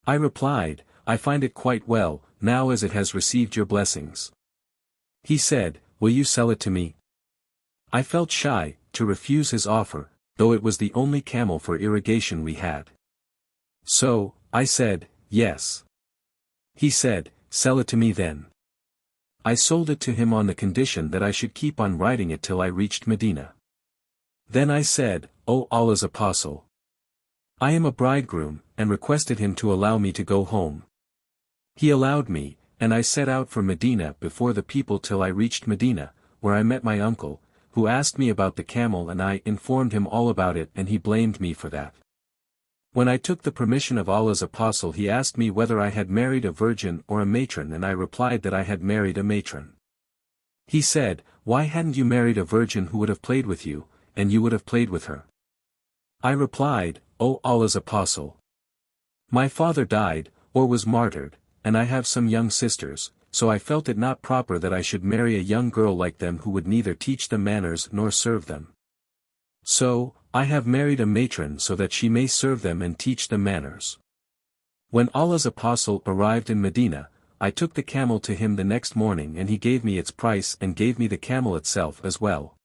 I replied, I find it quite well, now as it has received your blessings. He said, Will you sell it to me? I felt shy to refuse his offer, though it was the only camel for irrigation we had. So I said, Yes. He said, Sell it to me then. I sold it to him on the condition that I should keep on riding it till I reached Medina. Then I said, O Allah's apostle! I am a bridegroom, and requested him to allow me to go home. He allowed me, and I set out for Medina before the people till I reached Medina, where I met my uncle, who asked me about the camel, and I informed him all about it, and he blamed me for that. When I took the permission of Allah's apostle, he asked me whether I had married a virgin or a matron, and I replied that I had married a matron. He said, Why hadn't you married a virgin who would have played with you, and you would have played with her? I replied, O Allah's apostle! My father died, or was martyred, and I have some young sisters, so I felt it not proper that I should marry a young girl like them who would neither teach them manners nor serve them. So, I have married a matron so that she may serve them and teach them manners. When Allah's apostle arrived in Medina, I took the camel to him the next morning, and he gave me its price and gave me the camel itself as well.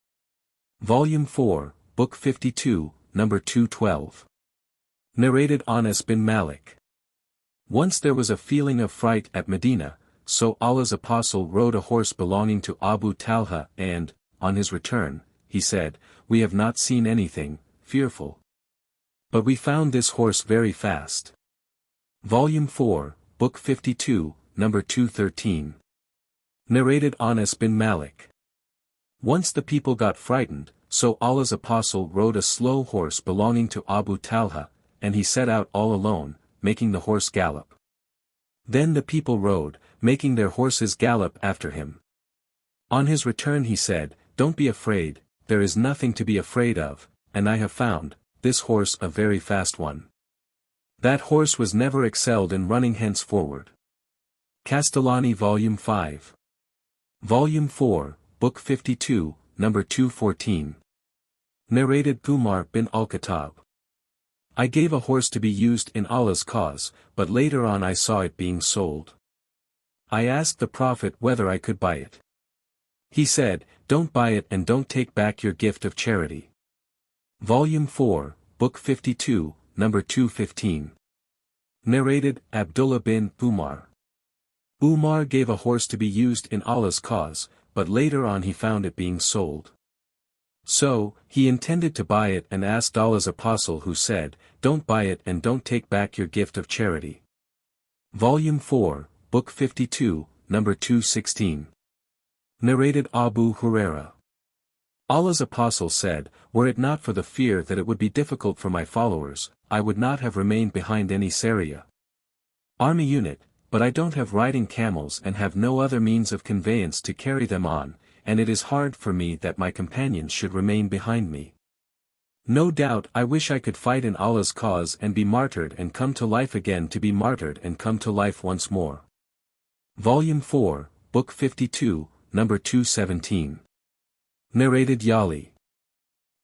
Volume 4, Book 52, Number 212. Narrated Anas bin Malik. Once there was a feeling of fright at Medina, so Allah's apostle rode a horse belonging to Abu Talha, and, on his return, he said, We have not seen anything fearful. But we found this horse very fast. Volume 4, Book 52, Number 213. Narrated Anas bin Malik. Once the people got frightened, so Allah's apostle rode a slow horse belonging to Abu Talha, and he set out all alone, making the horse gallop. Then the people rode, making their horses gallop after him. On his return he said, Don't be afraid, there is nothing to be afraid of, and I have found this horse a very fast one. That horse was never excelled in running henceforward. Castellani Volume 5. Volume 4, Book 52, Number 214. Narrated Umar bin al-Khattab. I gave a horse to be used in Allah's cause, but later on I saw it being sold. I asked the Prophet whether I could buy it. He said, Don't buy it and don't take back your gift of charity. Volume 4, Book 52, Number 215. Narrated Abdullah bin Umar. Umar gave a horse to be used in Allah's cause, but later on he found it being sold. So, he intended to buy it and asked Allah's apostle, who said, Don't buy it and don't take back your gift of charity. Volume 4, Book 52, Number 216. Narrated Abu Huraira. Allah's apostle said, Were it not for the fear that it would be difficult for my followers, I would not have remained behind any Sariyah. Army unit, but I don't have riding camels and have no other means of conveyance to carry them on, and it is hard for me that my companions should remain behind me. No doubt I wish I could fight in Allah's cause and be martyred and come to life again to be martyred and come to life once more. Volume 4, Book 52, Number 217. Narrated Yali.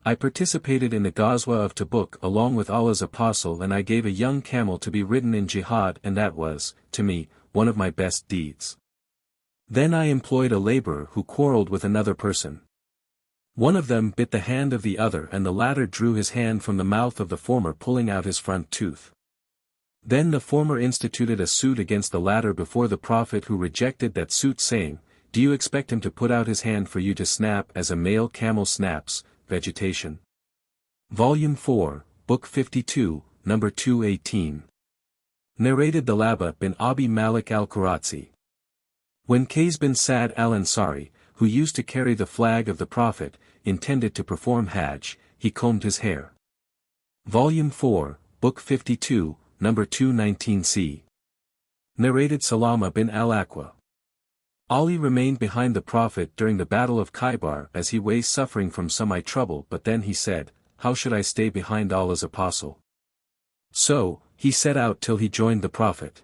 I participated in the Ghazwa of Tabuk along with Allah's Apostle, and I gave a young camel to be ridden in jihad, and that was, to me, one of my best deeds. Then I employed a laborer who quarreled with another person. One of them bit the hand of the other, and the latter drew his hand from the mouth of the former, pulling out his front tooth. Then the former instituted a suit against the latter before the Prophet, who rejected that suit, saying, "Do you expect him to put out his hand for you to snap as a male camel snaps?" Vegetation. Volume 4, Book 52, Number 218. Narrated Dalaba bin Abi Malik al-Quratzi. When Qays bin Sa'd al-Ansari, who used to carry the flag of the Prophet, intended to perform Hajj, he combed his hair. Volume 4, Book 52, Number 219c. Narrated Salama bin al-Aqwa. Ali remained behind the Prophet during the Battle of Khaybar as he was suffering from some eye trouble, but then he said, "How should I stay behind Allah's Apostle?" So, he set out till he joined the Prophet.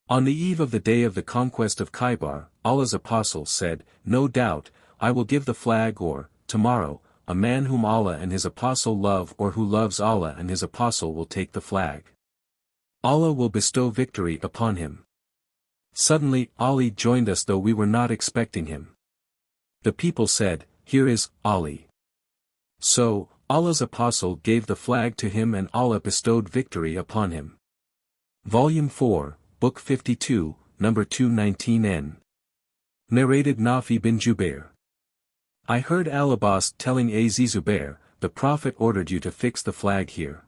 On the eve of the day of the conquest of Khaybar, Allah's Apostle said, "No doubt, I will give the flag, or, tomorrow, a man whom Allah and his Apostle love or who loves Allah and his Apostle will take the flag. Allah will bestow victory upon him." Suddenly Ali joined us, though we were not expecting him. The people said, "Here is Ali." So, Allah's Apostle gave the flag to him and Allah bestowed victory upon him. Volume 4, Book 52, Number 219n. Narrated Nafi bin Jubair. I heard Al-Abbas telling Az Zubair, "The Prophet ordered you to fix the flag here."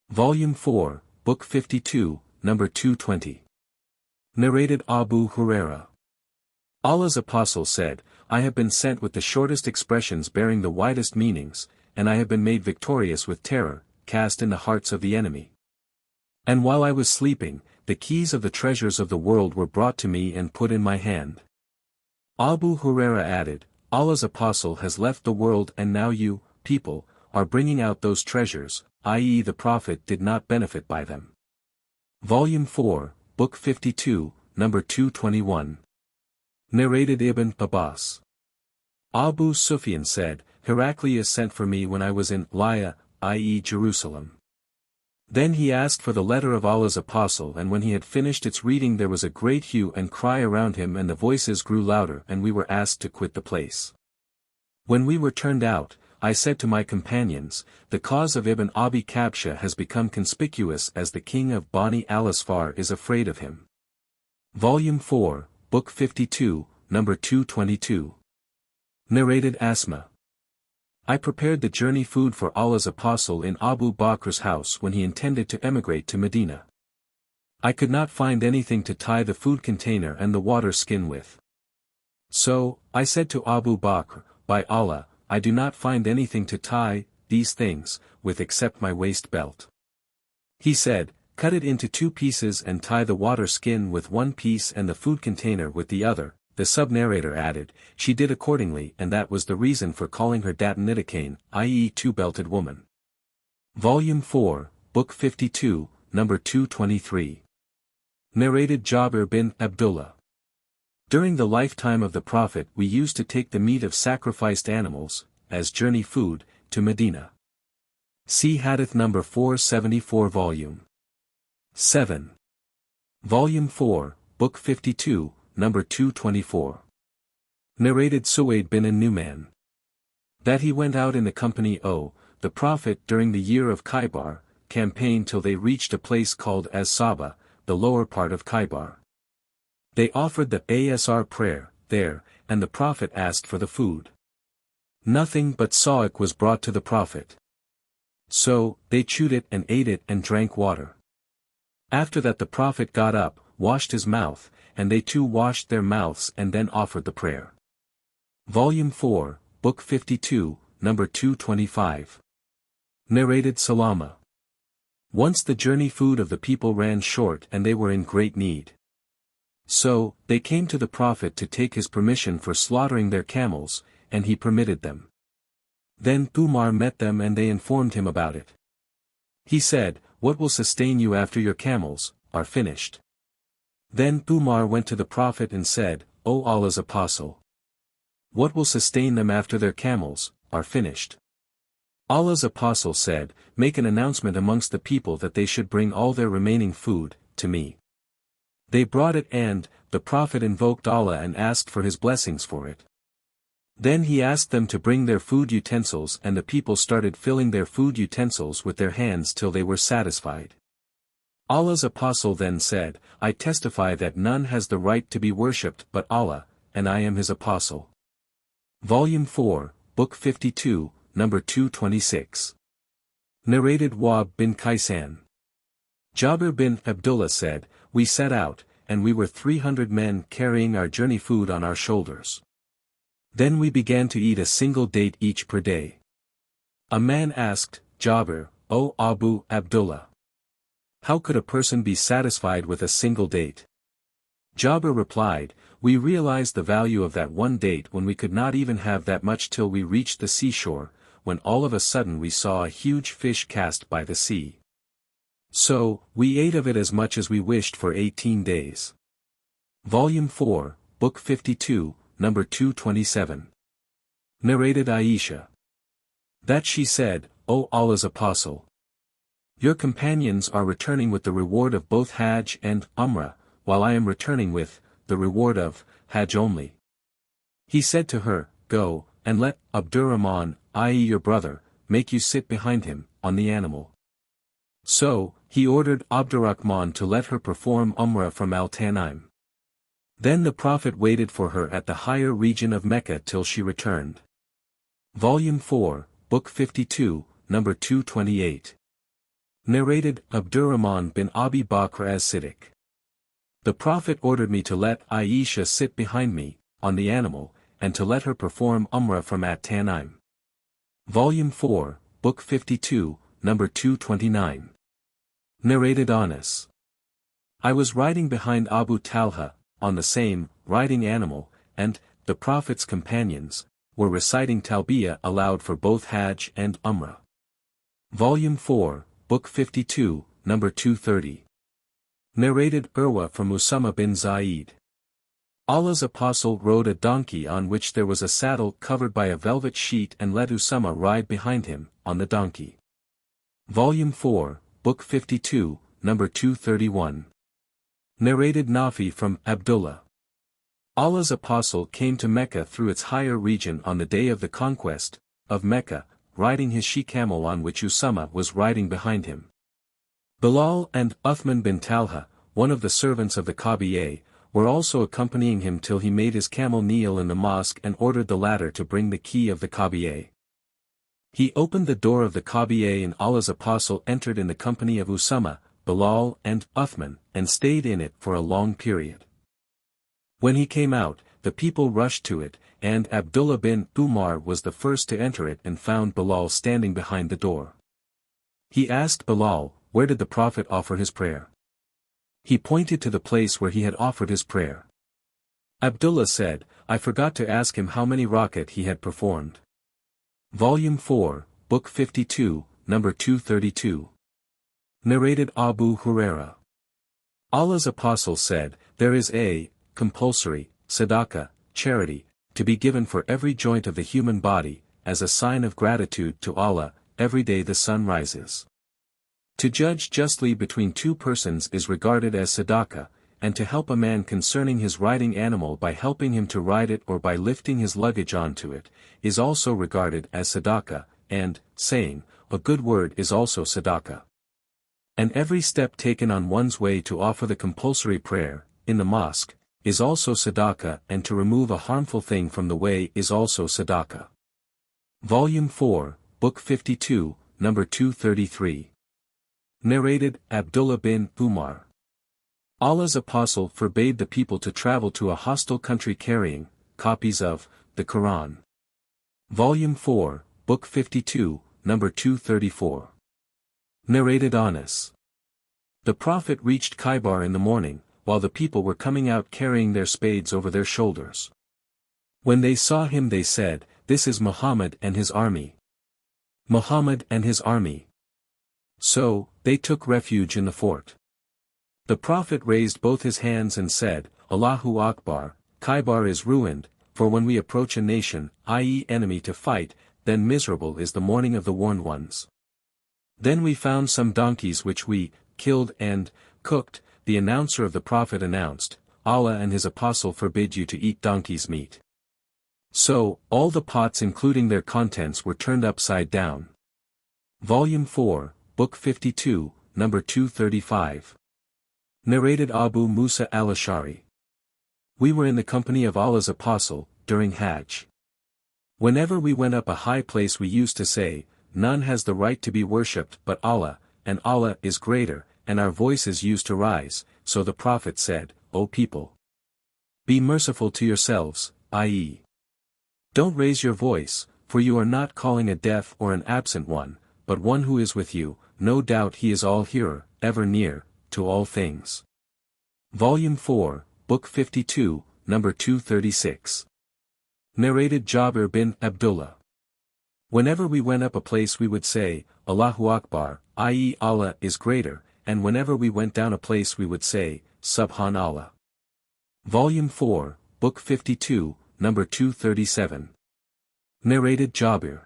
Volume 4, Book 52, Number 220. Narrated Abu Huraira. Allah's Apostle said, "I have been sent with the shortest expressions bearing the widest meanings, and I have been made victorious with terror, cast in the hearts of the enemy. And while I was sleeping, the keys of the treasures of the world were brought to me and put in my hand." Abu Huraira added, "Allah's Apostle has left the world and now you, people, are bringing out those treasures, i.e. the Prophet did not benefit by them." Volume 4, Book 52, Number 221. Narrated Ibn Abbas. Abu Sufyan said, "Heraclius sent for me when I was in Laya, i.e. Jerusalem. Then he asked for the letter of Allah's Apostle, and when he had finished its reading there was a great hue and cry around him, and the voices grew louder, and we were asked to quit the place. When we were turned out, I said to my companions, 'The cause of Ibn Abi Kabsha has become conspicuous as the king of Bani al-Asfar is afraid of him.'" Volume 4, Book 52, Number 222. Narrated Asma. I prepared the journey food for Allah's Apostle in Abu Bakr's house when he intended to emigrate to Medina. I could not find anything to tie the food container and the water skin with. So, I said to Abu Bakr, "By Allah, I do not find anything to tie these things with except my waist belt." He said, "Cut it into 2 pieces and tie the water skin with one piece and the food container with the other." The sub-narrator added, "She did accordingly, and that was the reason for calling her Datanidakane, i.e. 2-belted woman." Volume 4, Book 52, Number 223. Narrated Jabir bin Abdullah. During the lifetime of the Prophet we used to take the meat of sacrificed animals, as journey food, to Medina. See Hadith number 474 Volume 7. Volume 4, Book 52, Number 224. Narrated Suwaid bin Numan. That he went out in the company o, the Prophet during the year of Khaybar, campaign till they reached a place called As-Saba, the lower part of Khaybar. They offered the Asr prayer, there, and the Prophet asked for the food. Nothing but sa'ik was brought to the Prophet. So, they chewed it and ate it and drank water. After that the Prophet got up, washed his mouth, and they too washed their mouths and then offered the prayer. Volume 4, Book 52, Number 225. Narrated Salama. Once the journey food of the people ran short and they were in great need. So, they came to the Prophet to take his permission for slaughtering their camels, and he permitted them. Then Umar met them and they informed him about it. He said, "What will sustain you after your camels are finished?" Then Umar went to the Prophet and said, "O Allah's Apostle, what will sustain them after their camels are finished?" Allah's Apostle said, "Make an announcement amongst the people that they should bring all their remaining food to me." They brought it and, the Prophet invoked Allah and asked for his blessings for it. Then he asked them to bring their food utensils and the people started filling their food utensils with their hands till they were satisfied. Allah's Apostle then said, "I testify that none has the right to be worshipped but Allah, and I am his Apostle." Volume 4, Book 52, number 226. Narrated Wahb bin Kaysan. Jabir bin Abdullah said, "We set out, and we were 300 men carrying our journey food on our shoulders. Then we began to eat a single date each per day. A man asked Jabir, 'O Abu Abdullah, how could a person be satisfied with a single date?' Jabir replied, 'We realized the value of that one date when we could not even have that much till we reached the seashore, when all of a sudden we saw a huge fish cast by the sea. So, we ate of it as much as we wished for 18 days. Volume 4, Book 52, number 227. Narrated Aisha. That she said, "O Allah's Apostle, your companions are returning with the reward of both Hajj and Umrah, while I am returning with the reward of Hajj only." He said to her, "Go, and let Abdurrahman, i.e. your brother, make you sit behind him, on the animal." So, he ordered Abdurrahman to let her perform Umrah from Al-Tanaim. Then the Prophet waited for her at the higher region of Mecca till she returned. Volume 4, Book 52, number 228. Narrated Abdurrahman bin Abi Bakr as-Siddiq. The Prophet ordered me to let Aisha sit behind me, on the animal, and to let her perform Umrah from At-Tanaim. Volume 4, Book 52, number 229. Narrated Anas. I was riding behind Abu Talha, on the same, riding animal, and, the Prophet's companions, were reciting Talbiyah aloud for both Hajj and Umrah. Volume 4, Book 52, number 230. Narrated Urwa from Usama bin Zaid. Allah's Apostle rode a donkey on which there was a saddle covered by a velvet sheet and let Usama ride behind him, on the donkey. Volume 4, Book 52, number 231. Narrated Nafi from Abdullah. Allah's Apostle came to Mecca through its higher region on the day of the conquest of Mecca, riding his she-camel on which Usama was riding behind him. Bilal and Uthman bin Talha, one of the servants of the Kabieh, were also accompanying him till he made his camel kneel in the mosque and ordered the latter to bring the key of the Kabieh. He opened the door of the Kabieh and Allah's Apostle entered in the company of Usama, Bilal and Uthman, and stayed in it for a long period. When he came out, the people rushed to it, and Abdullah bin Umar was the first to enter it and found Bilal standing behind the door. He asked Bilal, where did the Prophet offer his prayer? He pointed to the place where he had offered his prayer. Abdullah said, I forgot to ask him how many rakat he had performed. Volume 4, Book 52, number 232. Narrated Abu Huraira. Allah's Apostle said, there is a compulsory sadaqah, charity, to be given for every joint of the human body, as a sign of gratitude to Allah, every day the sun rises. To judge justly between two persons is regarded as sadaqah, and to help a man concerning his riding animal by helping him to ride it or by lifting his luggage onto it, is also regarded as sadaqah, and, saying, a good word is also sadaqah. And every step taken on one's way to offer the compulsory prayer, in the mosque, is also sadaqah, and to remove a harmful thing from the way is also sadaqah. Volume 4, Book 52, number 233. Narrated Abdullah bin Umar. Allah's Apostle forbade the people to travel to a hostile country carrying copies of the Qur'an. Volume 4, Book 52, number 234. Narrated Anas. The Prophet reached Khaybar in the morning, while the people were coming out carrying their spades over their shoulders. When they saw him they said, "This is Muhammad and his army. Muhammad and his army." So, they took refuge in the fort. The Prophet raised both his hands and said, "Allahu Akbar, Khaybar is ruined, for when we approach a nation, i.e. enemy to fight, then miserable is the mourning of the warned ones." Then we found some donkeys which we killed and cooked. The announcer of the Prophet announced, "Allah and his apostle forbid you to eat donkey's meat." So, all the pots including their contents were turned upside down. Volume 4, Book 52, number 235. Narrated Abu Musa al-Ash'ari. We were in the company of Allah's apostle, during Hajj. Whenever we went up a high place we used to say, "None has the right to be worshipped but Allah, and Allah is greater," and our voices used to rise, so the Prophet said, "O people! Be merciful to yourselves, i.e. don't raise your voice, for you are not calling a deaf or an absent one, but one who is with you, no doubt he is all-hearer, ever near, to all things." Volume 4, Book 52, number 236. Narrated Jabir bin Abdullah. Whenever we went up a place we would say, "Allahu Akbar," i.e. Allah is greater, and whenever we went down a place we would say, "Subhanallah." Volume 4, Book 52, number 237. Narrated Jabir.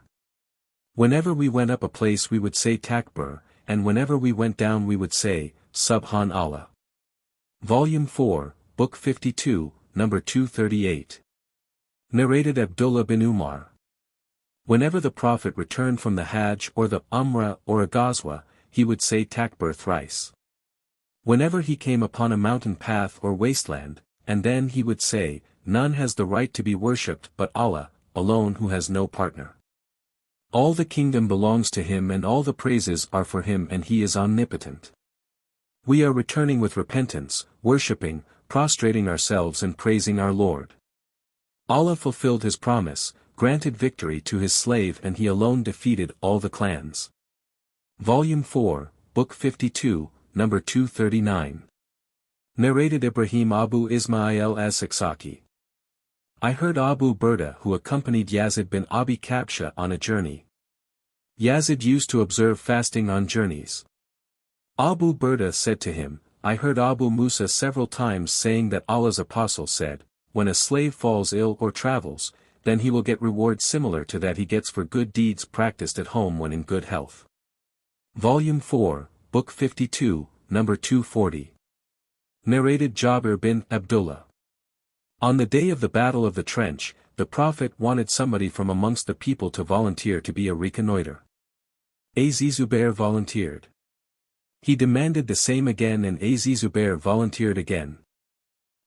Whenever we went up a place we would say Takbir, and whenever we went down we would say, "Subhanallah." Volume 4, Book 52, number 238. Narrated Abdullah bin Umar. Whenever the Prophet returned from the Hajj or the Umrah or a Ghazwa, he would say Takbir thrice. Whenever he came upon a mountain path or wasteland, and then he would say, "None has the right to be worshipped but Allah, alone who has no partner. All the kingdom belongs to him and all the praises are for him and he is omnipotent. We are returning with repentance, worshipping, prostrating ourselves and praising our Lord. Allah fulfilled his promise, granted victory to his slave and he alone defeated all the clans." Volume 4, Book 52, number 239. Narrated Ibrahim Abu Ismail as-Saksaki. I heard Abu Burda who accompanied Yazid bin Abi Kabsha on a journey. Yazid used to observe fasting on journeys. Abu Burda said to him, "I heard Abu Musa several times saying that Allah's apostle said, when a slave falls ill or travels, then he will get reward similar to that he gets for good deeds practiced at home when in good health." Volume 4, Book 52, number 240. Narrated Jabir bin Abdullah. On the day of the Battle of the Trench, the Prophet wanted somebody from amongst the people to volunteer to be a reconnoiter. Az Zubair volunteered. He demanded the same again and Az Zubair volunteered again.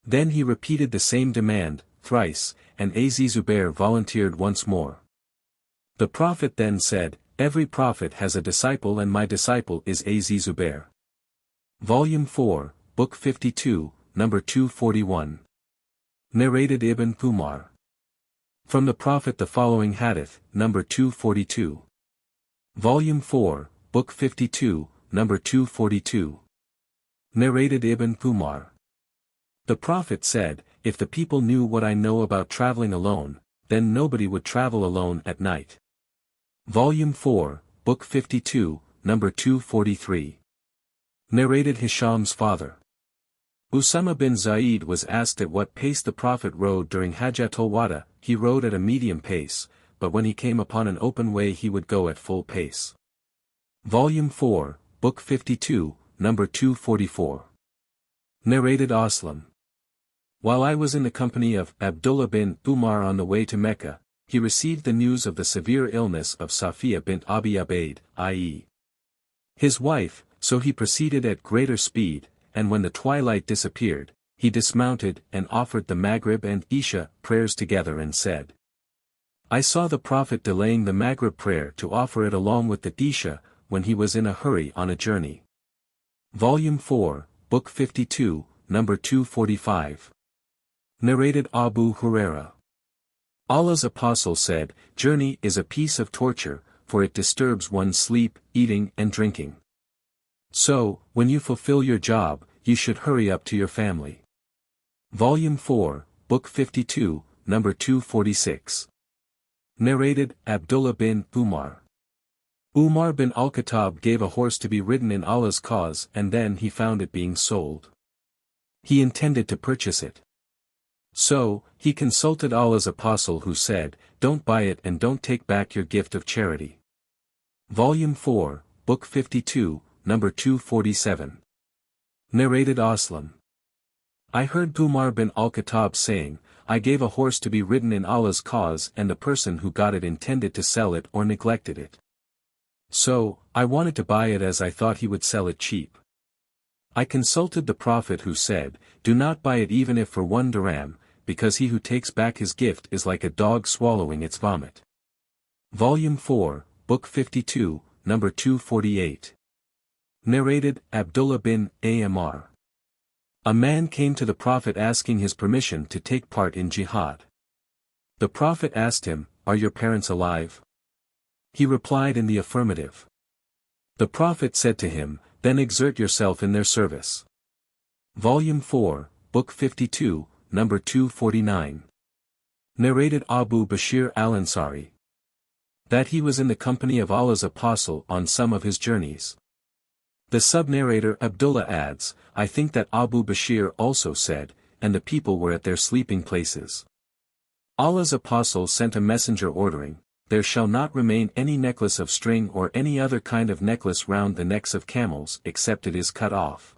Then he repeated the same demand, thrice, and Az Zubair volunteered once more. The Prophet then said, "Every prophet has a disciple and my disciple is Az Zubair." Volume 4, Book 52, number 241. Narrated Ibn Umar. From the Prophet the following hadith, number 242. Volume 4, Book 52, number 242. Narrated Ibn Umar. The Prophet said, "If the people knew what I know about traveling alone, then nobody would travel alone at night." Volume 4, Book 52, number 243. Narrated Hisham's father. Usama bin Zaid was asked at what pace the Prophet rode during Hajjatul Wada. He rode at a medium pace, but when he came upon an open way he would go at full pace. Volume 4, Book 52, number 244. Narrated Aslam. While I was in the company of Abdullah bin Umar on the way to Mecca, he received the news of the severe illness of Safiya bint Abi Abaid, i.e. his wife, so he proceeded at greater speed, and when the twilight disappeared, he dismounted and offered the Maghrib and Isha prayers together and said, "I saw the Prophet delaying the Maghrib prayer to offer it along with the Isha, when he was in a hurry on a journey." Volume 4, Book 52, number 245. Narrated Abu Huraira. Allah's apostle said, "Journey is a piece of torture, for it disturbs one's sleep, eating and drinking. So, when you fulfill your job, you should hurry up to your family. Volume 4, Book 52, number 246. Narrated, Abdullah bin Umar. Umar bin al-Khattab gave a horse to be ridden in Allah's cause and then he found it being sold. He intended to purchase it. So, he consulted Allah's apostle who said, "Don't buy it and don't take back your gift of charity." Volume 4, Book 52, number 247. Narrated Aslam. I heard Umar bin al-Khattab saying, "I gave a horse to be ridden in Allah's cause and the person who got it intended to sell it or neglected it. So, I wanted to buy it as I thought he would sell it cheap. I consulted the Prophet who said, 'Do not buy it even if for 1 dirham, because he who takes back his gift is like a dog swallowing its vomit.'" Volume 4, Book 52, number 248. Narrated, Abdullah bin Amr. A man came to the Prophet asking his permission to take part in jihad. The Prophet asked him, "Are your parents alive?" He replied in the affirmative. The Prophet said to him, "Then exert yourself in their service." Volume 4, Book 52, number 249. Narrated Abu Bashir al-Ansari. That he was in the company of Allah's Apostle on some of his journeys. The sub-narrator Abdullah adds, "I think that Abu Bashir also said, and the people were at their sleeping places. Allah's Apostle sent a messenger ordering, 'There shall not remain any necklace of string or any other kind of necklace round the necks of camels except it is cut off.'"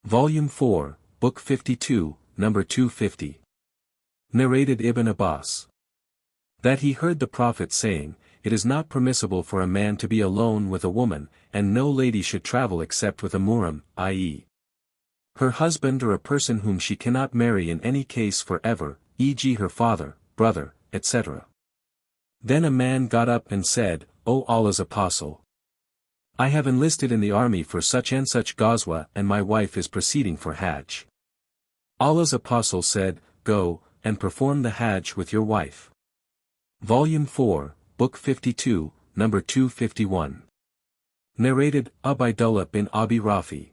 Volume 4, Book 52, number 250. Narrated Ibn Abbas. That he heard the Prophet saying, "It is not permissible for a man to be alone with a woman, and no lady should travel except with a muhrim, i.e. her husband or a person whom she cannot marry in any case forever, e.g. her father, brother, etc." Then a man got up and said, "O Allah's Apostle, I have enlisted in the army for such and such Ghazwa and my wife is proceeding for Hajj." Allah's Apostle said, "Go, and perform the Hajj with your wife." Volume 4, Book 52, number 251. Narrated, Ubaydullah bin Abi Rafi.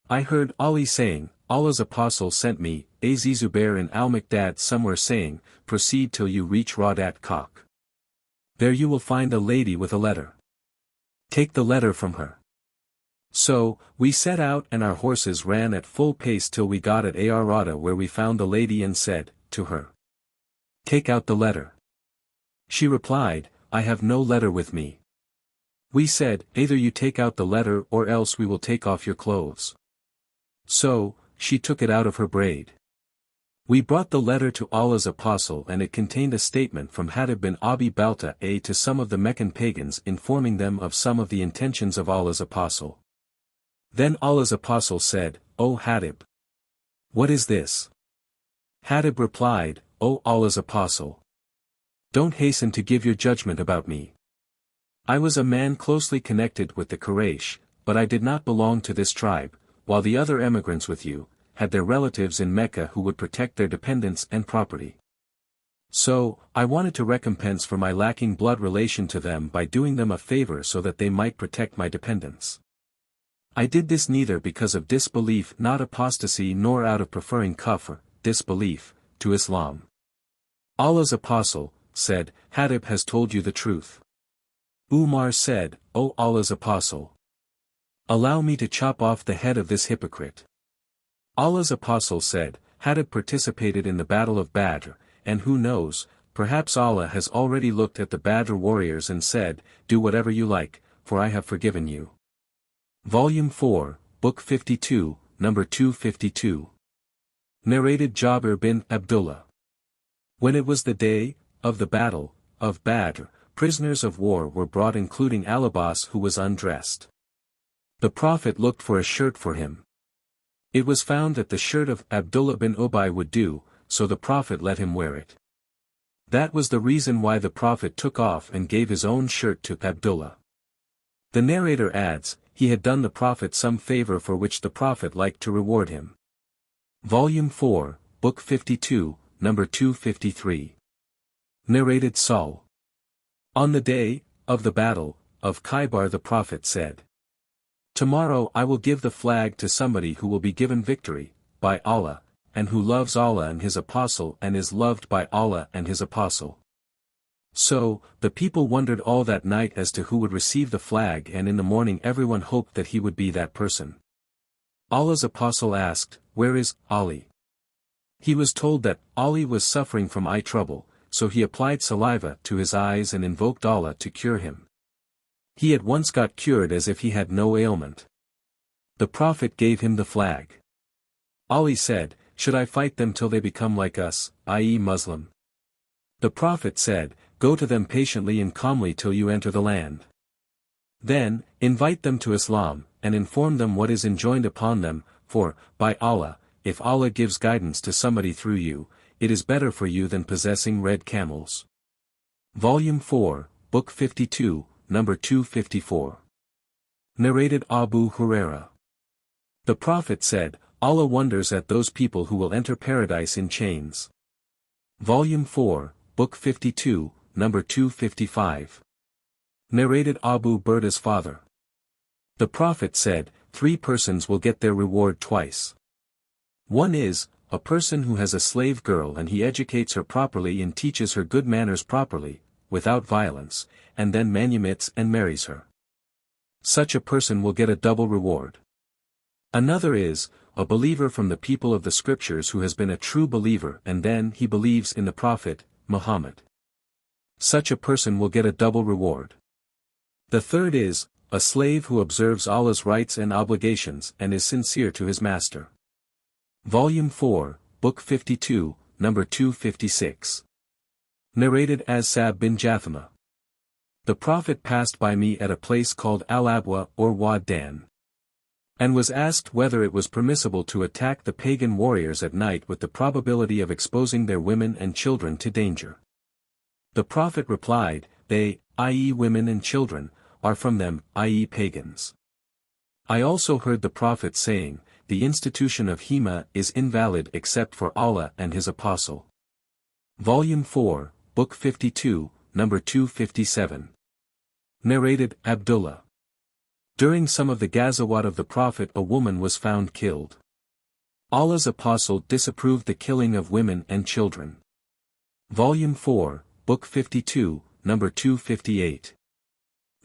I heard Ali saying, "Allah's Apostle sent me, Az Zubair in al-Miqdad somewhere saying, 'Proceed till you reach Radat Kak. There you will find a lady with a letter. Take the letter from her.' So, we set out and our horses ran at full pace till we got at Arada where we found the lady and said, to her, 'Take out the letter.' She replied, 'I have no letter with me.' We said, 'Either you take out the letter or else we will take off your clothes.' So, she took it out of her braid. We brought the letter to Allah's Apostle and it contained a statement from Hadith bin Abi Balta to some of the Meccan pagans informing them of some of the intentions of Allah's Apostle. Then Allah's Apostle said, 'O Hadith, what is this?' Hadith replied, 'O Allah's Apostle, don't hasten to give your judgment about me. I was a man closely connected with the Quraysh, but I did not belong to this tribe, while the other emigrants with you, had their relatives in Mecca who would protect their dependents and property. So, I wanted to recompense for my lacking blood relation to them by doing them a favor so that they might protect my dependents. I did this neither because of disbelief not apostasy nor out of preferring kufr, disbelief, to Islam. Allah's Apostle, said, Hadith has told you the truth. Umar said, O Allah's Apostle, allow me to chop off the head of this hypocrite. Allah's Apostle said, Hadith participated in the battle of Badr, and who knows, perhaps Allah has already looked at the Badr warriors and said, do whatever you like, for I have forgiven you. Volume 4, Book 52, number 252. Narrated Jabir bin Abdullah. When it was the day of the battle of Badr, prisoners of war were brought including Al-Abbas who was undressed. The Prophet looked for a shirt for him. It was found that the shirt of Abdullah bin Ubay would do, so the Prophet let him wear it. That was the reason why the Prophet took off and gave his own shirt to Abdullah. The narrator adds, he had done the Prophet some favor for which the Prophet liked to reward him. Volume 4, Book 52, number 253. Narrated Saul. On the day of the battle of Khaybar the Prophet said, Tomorrow I will give the flag to somebody who will be given victory, by Allah, and who loves Allah and His Apostle and is loved by Allah and His Apostle. So, the people wondered all that night as to who would receive the flag, and in the morning everyone hoped that he would be that person. Allah's Apostle asked, "Where is Ali?" He was told that Ali was suffering from eye trouble, so he applied saliva to his eyes and invoked Allah to cure him. He at once got cured as if he had no ailment. The Prophet gave him the flag. Ali said, "Should I fight them till they become like us, i.e. Muslim?" The Prophet said, "Go to them patiently and calmly till you enter the land. Then, invite them to Islam, and inform them what is enjoined upon them, for, by Allah, if Allah gives guidance to somebody through you, it is better for you than possessing red camels." Volume 4, Book 52, number 254. Narrated Abu Huraira. The Prophet said, "Allah wonders at those people who will enter paradise in chains." Volume 4, Book 52, number 255. Narrated Abu Burda's father. The Prophet said, 3 persons will get their reward twice. One is, a person who has a slave girl and he educates her properly and teaches her good manners properly, without violence, and then manumits and marries her. Such a person will get a double reward. Another is, a believer from the people of the scriptures who has been a true believer and then he believes in the Prophet, Muhammad. Such a person will get a double reward. The third is, a slave who observes Allah's rights and obligations and is sincere to his master. Volume 4, Book 52, number 256. Narrated as Sab bin Jathama. The Prophet passed by me at a place called Al-Abwa or Wad Dan, and was asked whether it was permissible to attack the pagan warriors at night with the probability of exposing their women and children to danger. The Prophet replied, "They, i.e. women and children, are from them, i.e. pagans." I also heard the Prophet saying, "The institution of Hima is invalid except for Allah and His Apostle." Volume 4, Book 52, number 257. Narrated Abdullah. During some of the Ghazawat of the Prophet a woman was found killed. Allah's Apostle disapproved the killing of women and children. Volume 4, Book 52, number 258.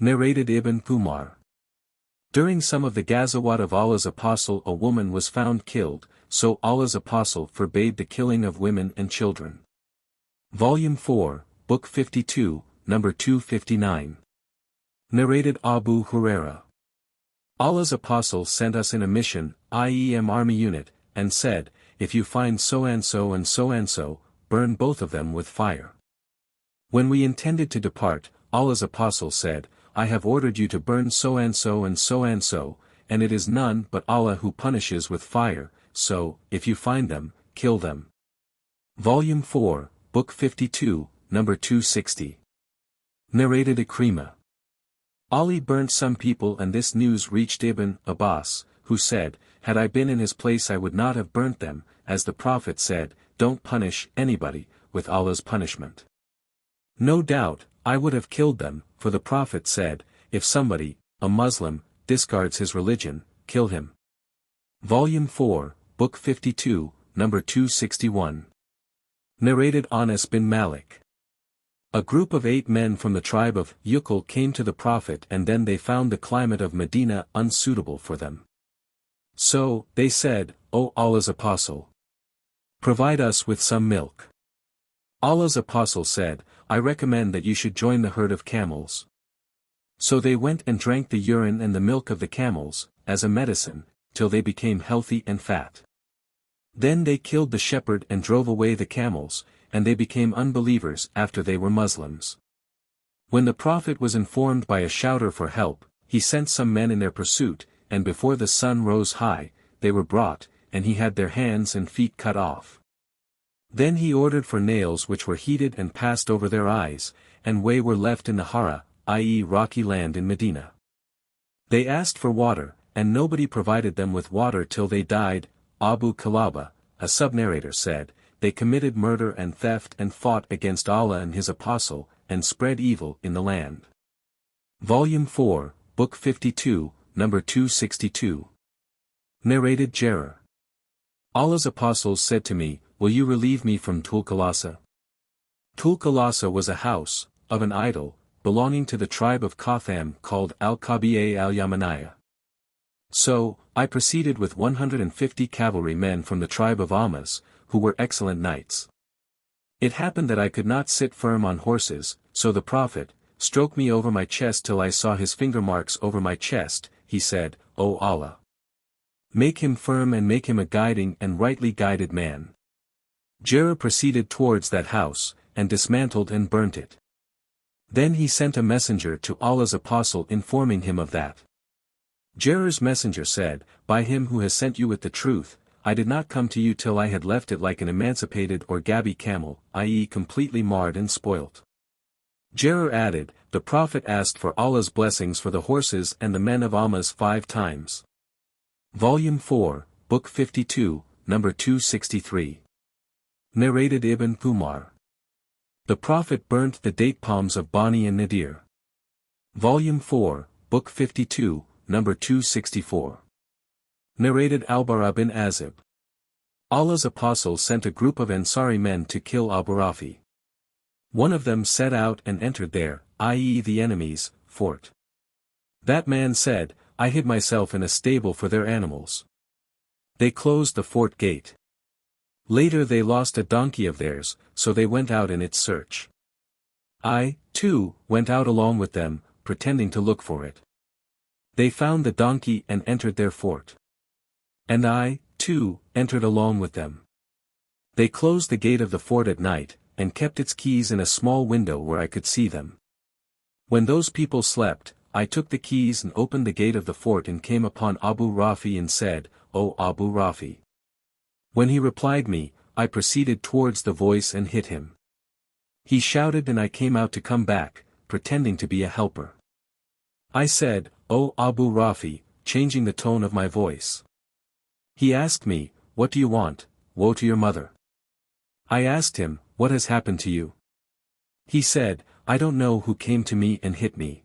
Narrated Ibn Umar. During some of the Ghazawat of Allah's Apostle a woman was found killed, so Allah's Apostle forbade the killing of women and children. Volume 4, Book 52, number 259. Narrated Abu Huraira. Allah's Apostle sent us in a mission, i.e. an army unit, and said, "If you find so-and-so and so-and-so, burn both of them with fire." When we intended to depart, Allah's Apostle said, "I have ordered you to burn so-and-so and so-and-so, and it is none but Allah who punishes with fire, so, if you find them, kill them." Volume 4, Book 52, number 260. Narrated Ikrimah. Ali burnt some people and this news reached Ibn Abbas, who said, "Had I been in his place I would not have burnt them, as the Prophet said, don't punish anybody with Allah's punishment. No doubt, I would have killed them, for the Prophet said, if somebody, a Muslim, discards his religion, kill him." Volume 4, Book 52, number 261. Narrated Anas bin Malik. A group of 8 men from the tribe of Yukal came to the Prophet and then they found the climate of Medina unsuitable for them. So, they said, "O Allah's Apostle, provide us with some milk." Allah's Apostle said, "I recommend that you should join the herd of camels." So they went and drank the urine and the milk of the camels, as a medicine, till they became healthy and fat. Then they killed the shepherd and drove away the camels, and they became unbelievers after they were Muslims. When the Prophet was informed by a shouter for help, he sent some men in their pursuit, and before the sun rose high, they were brought, and he had their hands and feet cut off. Then he ordered for nails which were heated and passed over their eyes, and way were left in the Hara, i.e. rocky land in Medina. They asked for water, and nobody provided them with water till they died. Abu Kalaba, a sub-narrator said, "They committed murder and theft and fought against Allah and His Apostle, and spread evil in the land." Volume 4, Book 52, number 262. Narrated Jarir. Allah's apostles said to me, "Will you relieve me from Tulkalasa?" Tulkalasa was a house, of an idol, belonging to the tribe of Qatham called al-Kabi'a al-Yamaniyah. So, I proceeded with 150 cavalry men from the tribe of Amas, who were excellent knights. It happened that I could not sit firm on horses, so the Prophet stroked me over my chest till I saw his finger marks over my chest. He said, "O Allah! Make him firm and make him a guiding and rightly guided man." Jarir proceeded towards that house, and dismantled and burnt it. Then he sent a messenger to Allah's apostle informing him of that. Jarir's messenger said, "By him who has sent you with the truth, I did not come to you till I had left it like an emancipated or gabby camel, i.e. completely marred and spoilt." Jarir added, "The Prophet asked for Allah's blessings for the horses and the men of Amas 5 times. Volume 4, Book 52, number 263. Narrated Ibn Umar. The Prophet burnt the date palms of Bani and Nadir. Volume 4, Book 52, number 264. Narrated Al-Bara bin Azib. Allah's apostle sent a group of Ansari men to kill Abu Rafi. One of them set out and entered their, i.e. the enemy's, fort. That man said, "I hid myself in a stable for their animals." They closed the fort gate. Later they lost a donkey of theirs, so they went out in its search. I, too, went out along with them, pretending to look for it. They found the donkey and entered their fort. And I, too, entered along with them. They closed the gate of the fort at night, and kept its keys in a small window where I could see them. When those people slept, I took the keys and opened the gate of the fort and came upon Abu Rafi and said, "O Abu Rafi." When he replied me, I proceeded towards the voice and hit him. He shouted and I came out to come back, pretending to be a helper. I said, "O Abu Rafi," changing the tone of my voice. He asked me, "What do you want? Woe to your mother." I asked him, "What has happened to you?" He said, "I don't know who came to me and hit me."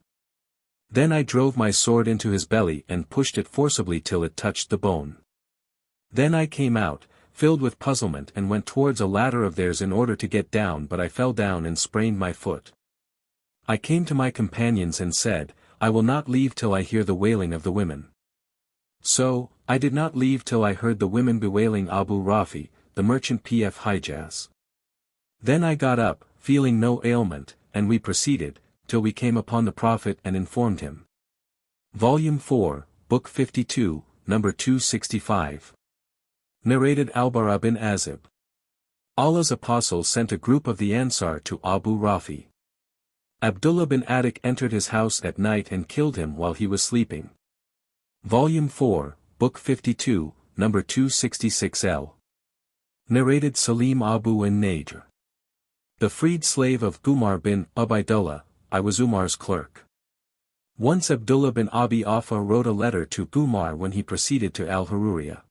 Then I drove my sword into his belly and pushed it forcibly till it touched the bone. Then I came out, filled with puzzlement, and went towards a ladder of theirs in order to get down, but I fell down and sprained my foot. I came to my companions and said, "I will not leave till I hear the wailing of the women." So, I did not leave till I heard the women bewailing Abu Rafi, the merchant P.F. Hijaz. Then I got up, feeling no ailment, and we proceeded, till we came upon the Prophet and informed him. Volume 4, Book 52, number 265. Narrated Al-Bara bin Azib. Allah's apostle sent a group of the Ansar to Abu Rafi. Abdullah bin Adik entered his house at night and killed him while he was sleeping. Volume 4, Book 52, number 266L. Narrated Salim Abu an-Najr. The freed slave of Umar bin Ubaidullah, I was Umar's clerk. Once Abdullah bin Abi Aufa wrote a letter to Umar when he proceeded to Al-Haruriya.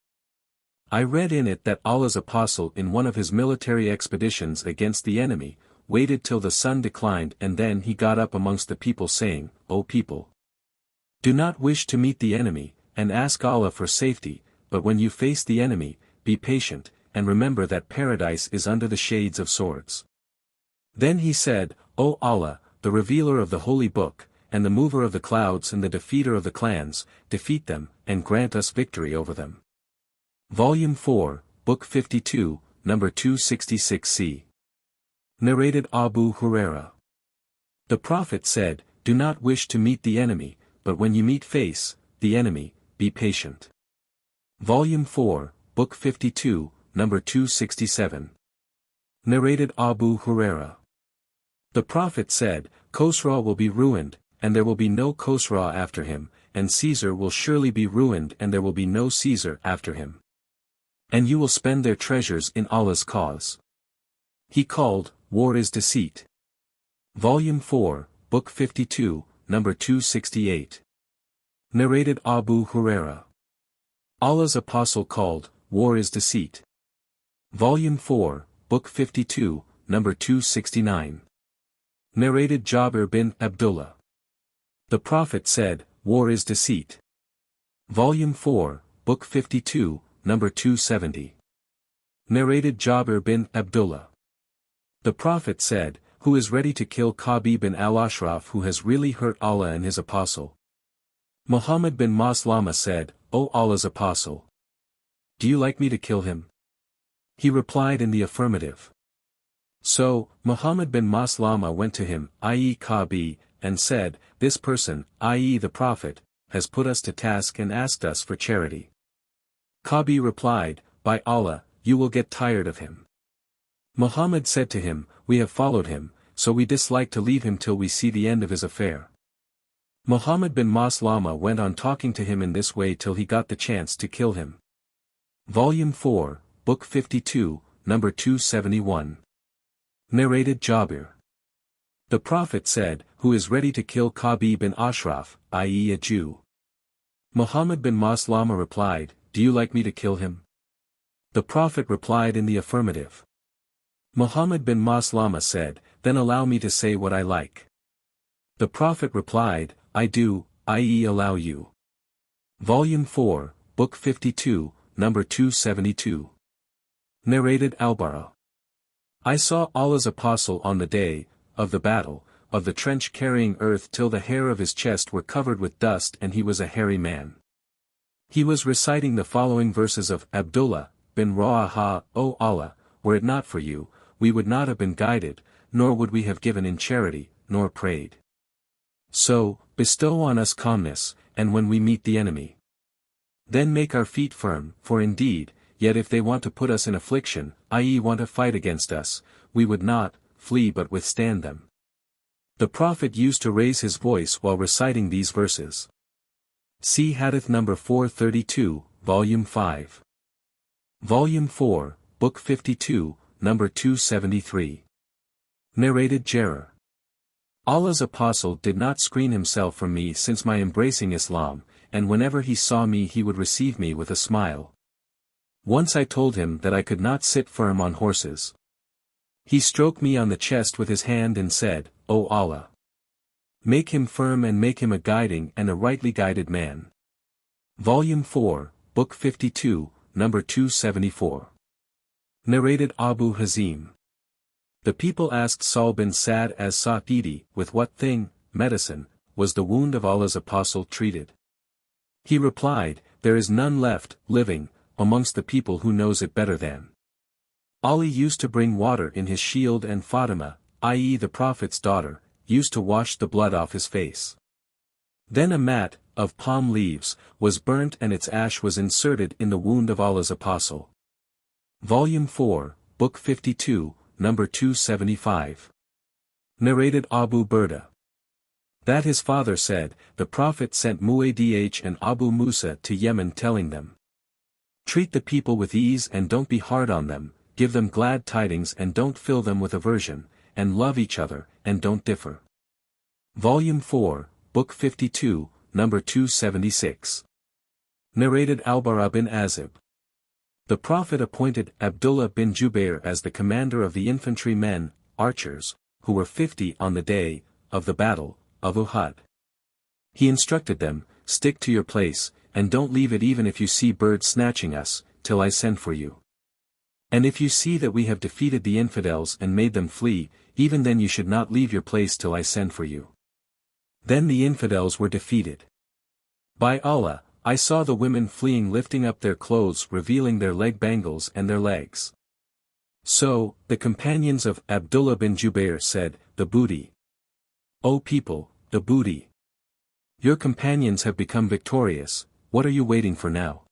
I read in it that Allah's apostle in one of his military expeditions against the enemy, waited till the sun declined and then he got up amongst the people saying, "O people! Do not wish to meet the enemy, and ask Allah for safety, but when you face the enemy, be patient, and remember that paradise is under the shades of swords." Then he said, "O Allah, the revealer of the Holy Book, and the mover of the clouds and the defeater of the clans, defeat them, and grant us victory over them." Volume 4, Book 52, number 266c. Narrated Abu Huraira. The Prophet said, "Do not wish to meet the enemy, but when you meet face, the enemy, be patient." Volume 4, Book 52, number 267. Narrated Abu Huraira. The Prophet said, "Khosrau will be ruined, and there will be no Khosrau after him, and Caesar will surely be ruined and there will be no Caesar after him. And you will spend their treasures in Allah's cause." He called, "War is deceit." Volume 4, Book 52, number 268. Narrated Abu Huraira. Allah's apostle called, "War is deceit." Volume 4, Book 52, number 269. Narrated Jabir bin Abdullah. The Prophet said, "War is deceit." Volume 4, Book 52, number 270. Narrated Jabir bin Abdullah. The Prophet said, "Who is ready to kill Ka'b bin al-Ashraf who has really hurt Allah and His Apostle?" Muhammad bin Maslama said, "O Allah's Apostle! Do you like me to kill him?" He replied in the affirmative. So, Muhammad bin Maslama went to him, i.e. Ka'b, and said, "This person, i.e. the Prophet, has put us to task and asked us for charity." Ka'b replied, "By Allah, you will get tired of him." Muhammad said to him, "We have followed him, so we dislike to leave him till we see the end of his affair." Muhammad bin Maslama went on talking to him in this way till he got the chance to kill him. Volume 4, Book 52, number 271. Narrated Jabir. The Prophet said, "Who is ready to kill Ka'b bin Ashraf, i.e. a Jew?" Muhammad bin Maslama replied, "Do you like me to kill him?" The Prophet replied in the affirmative. Muhammad bin Maslama said, "Then allow me to say what I like." The Prophet replied, "I do, i.e. allow you." Volume 4, Book 52, number 272. Narrated Al-Bara. I saw Allah's Apostle on the day of the battle, of the trench carrying earth till the hair of his chest were covered with dust and he was a hairy man. He was reciting the following verses of Abdullah bin Rawaha, "O Allah, were it not for you, we would not have been guided, nor would we have given in charity, nor prayed. So, bestow on us calmness, and when we meet the enemy, then make our feet firm, for indeed, yet if they want to put us in affliction, i.e. want to fight against us, we would not flee but withstand them." The Prophet used to raise his voice while reciting these verses. See Hadith number 432, Volume 5. Volume 4, Book 52, number 273. Narrated Jarir. Allah's Apostle did not screen himself from me since my embracing Islam, and whenever he saw me he would receive me with a smile. Once I told him that I could not sit firm on horses. He stroked me on the chest with his hand and said, "O Allah! Make him firm and make him a guiding and a rightly guided man." Volume 4, Book 52, number 274. Narrated Abu Hazim. The people asked Sahl bin Sa'd as Sa'idi, with what thing, medicine, was the wound of Allah's Apostle treated? He replied, "There is none left, living, amongst the people who knows it better than." Ali used to bring water in his shield and Fatima, i.e. the Prophet's daughter, used to wash the blood off his face. Then a mat, of palm leaves, was burnt and its ash was inserted in the wound of Allah's Apostle. Volume 4, Book 52, number 275. Narrated Abu Burda. That his father said, the Prophet sent Mu'adh and Abu Musa to Yemen telling them, "Treat the people with ease and don't be hard on them, give them glad tidings and don't fill them with aversion, and love each other, and don't differ." Volume 4, Book 52, number 276. Narrated Al-Bara bin Azib. The Prophet appointed Abdullah bin Jubair as the commander of the infantry men, archers, who were 50 on the day of the battle of Uhud. He instructed them, "Stick to your place, and don't leave it even if you see birds snatching us, till I send for you. And if you see that we have defeated the infidels and made them flee, even then you should not leave your place till I send for you." Then the infidels were defeated. By Allah, I saw the women fleeing lifting up their clothes revealing their leg bangles and their legs. So, the companions of Abdullah bin Jubair said, "The booty. O people, the booty. Your companions have become victorious, what are you waiting for now?"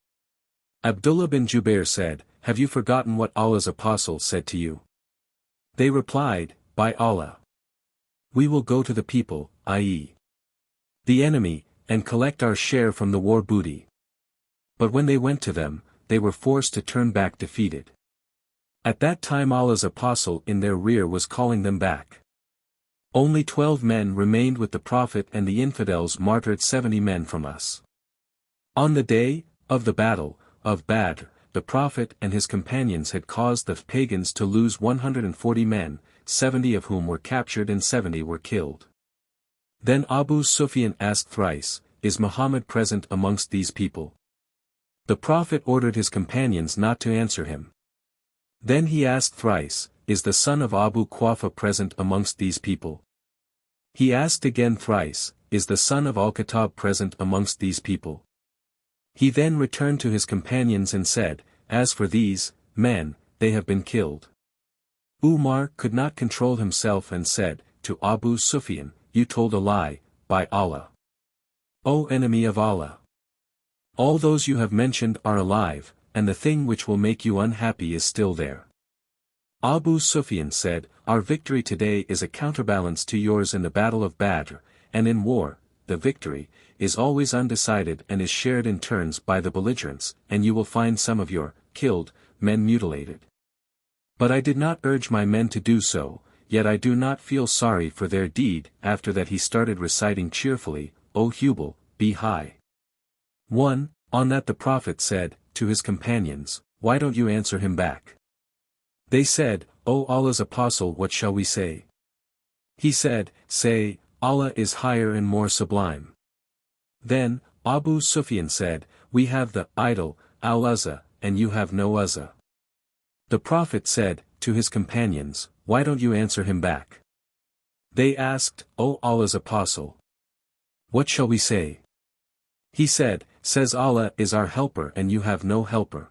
Abdullah bin Jubair said, "Have you forgotten what Allah's Apostle said to you?" They replied, "By Allah! We will go to the people, i.e. the enemy, and collect our share from the war booty." But when they went to them, they were forced to turn back defeated. At that time Allah's Apostle in their rear was calling them back. Only 12 men remained with the Prophet and the infidels martyred 70 men from us. On the day of the battle of Badr, the Prophet and his companions had caused the pagans to lose 140 men, 70 of whom were captured and 70 were killed. Then Abu Sufyan asked thrice, is Muhammad present amongst these people? The Prophet ordered his companions not to answer him. Then he asked thrice, is the son of Abu Quafa present amongst these people? He asked again thrice, is the son of Al-Khattab present amongst these people? He then returned to his companions and said, as for these men, they have been killed. Umar could not control himself and said, to Abu Sufyan, you told a lie, by Allah. O enemy of Allah! All those you have mentioned are alive, and the thing which will make you unhappy is still there. Abu Sufyan said, our victory today is a counterbalance to yours in the battle of Badr, and in war, the victory is always undecided and is shared in turns by the belligerents, and you will find some of your killed men mutilated. But I did not urge my men to do so, yet I do not feel sorry for their deed. After that he started reciting cheerfully, O Hubal, be high. 1. On that the Prophet said, to his companions, why don't you answer him back? They said, O Allah's Apostle, what shall we say? He said, say, Allah is higher and more sublime. Then, Abu Sufyan said, we have the idol, Al-Uzza, and you have no Uzza. The Prophet said, to his companions, why don't you answer him back? They asked, O Allah's Apostle, what shall we say? He said, says Allah is our helper and you have no helper.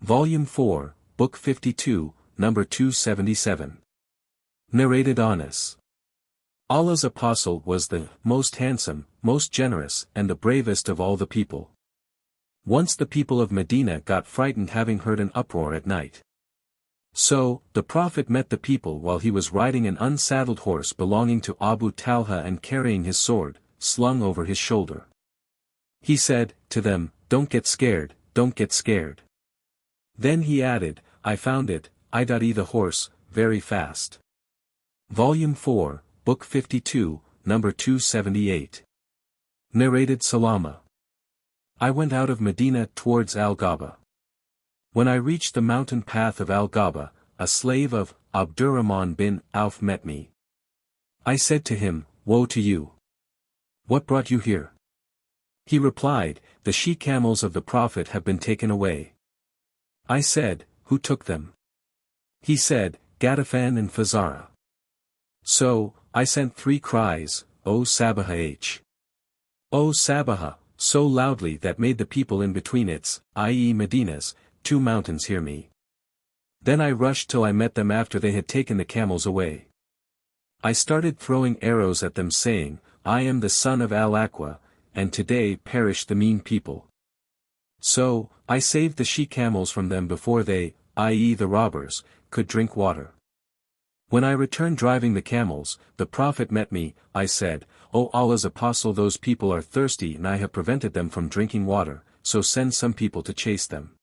Volume 4, Book 52, number 277. Narrated Anas. Allah's Apostle was the most handsome, most generous, and the bravest of all the people. Once the people of Medina got frightened having heard an uproar at night. So, the Prophet met the people while he was riding an unsaddled horse belonging to Abu Talha and carrying his sword, slung over his shoulder. He said, to them, don't get scared, don't get scared. Then he added, I found it, I.e. the horse, very fast. Volume 4, Book 52, number 278. Narrated Salama. I went out of Medina towards Al-Ghaba. When I reached the mountain path of Al-Ghaba, a slave of Abdurrahman bin Auf met me. I said to him, woe to you! What brought you here? He replied, the she-camels of the Prophet have been taken away. I said, who took them? He said, Gadafan and Fazara. So, I sent 3 cries, O Sabaha H. O Sabaha, so loudly that made the people in between its, i.e. Medina's, 2 mountains hear me. Then I rushed till I met them after they had taken the camels away. I started throwing arrows at them saying, I am the son of Al-Aqwa, and today perish the mean people. So, I saved the she-camels from them before they, i.e. the robbers, could drink water. When I returned driving the camels, the Prophet met me. I said, O Allah's Apostle, those people are thirsty and I have prevented them from drinking water, so send some people to chase them.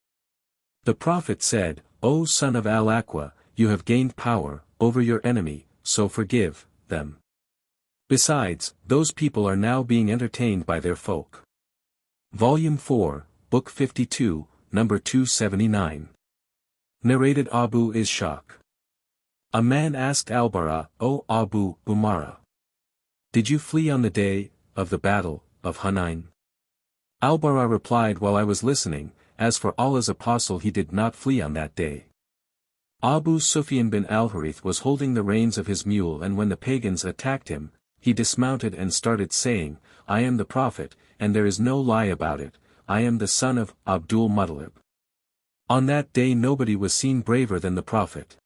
The Prophet said, O son of Al-Aqwa, you have gained power over your enemy, so forgive them. Besides, those people are now being entertained by their folk. Volume 4, Book 52, number 279. Narrated Abu Ishaq. A man asked Al-Bara, O Abu Umara, did you flee on the day of the battle of Hunain? Al-Bara replied while I was listening, as for Allah's Apostle he did not flee on that day. Abu Sufyan bin al-Harith was holding the reins of his mule, and when the pagans attacked him, he dismounted and started saying, I am the Prophet, and there is no lie about it, I am the son of Abdul Muttalib. On that day nobody was seen braver than the Prophet.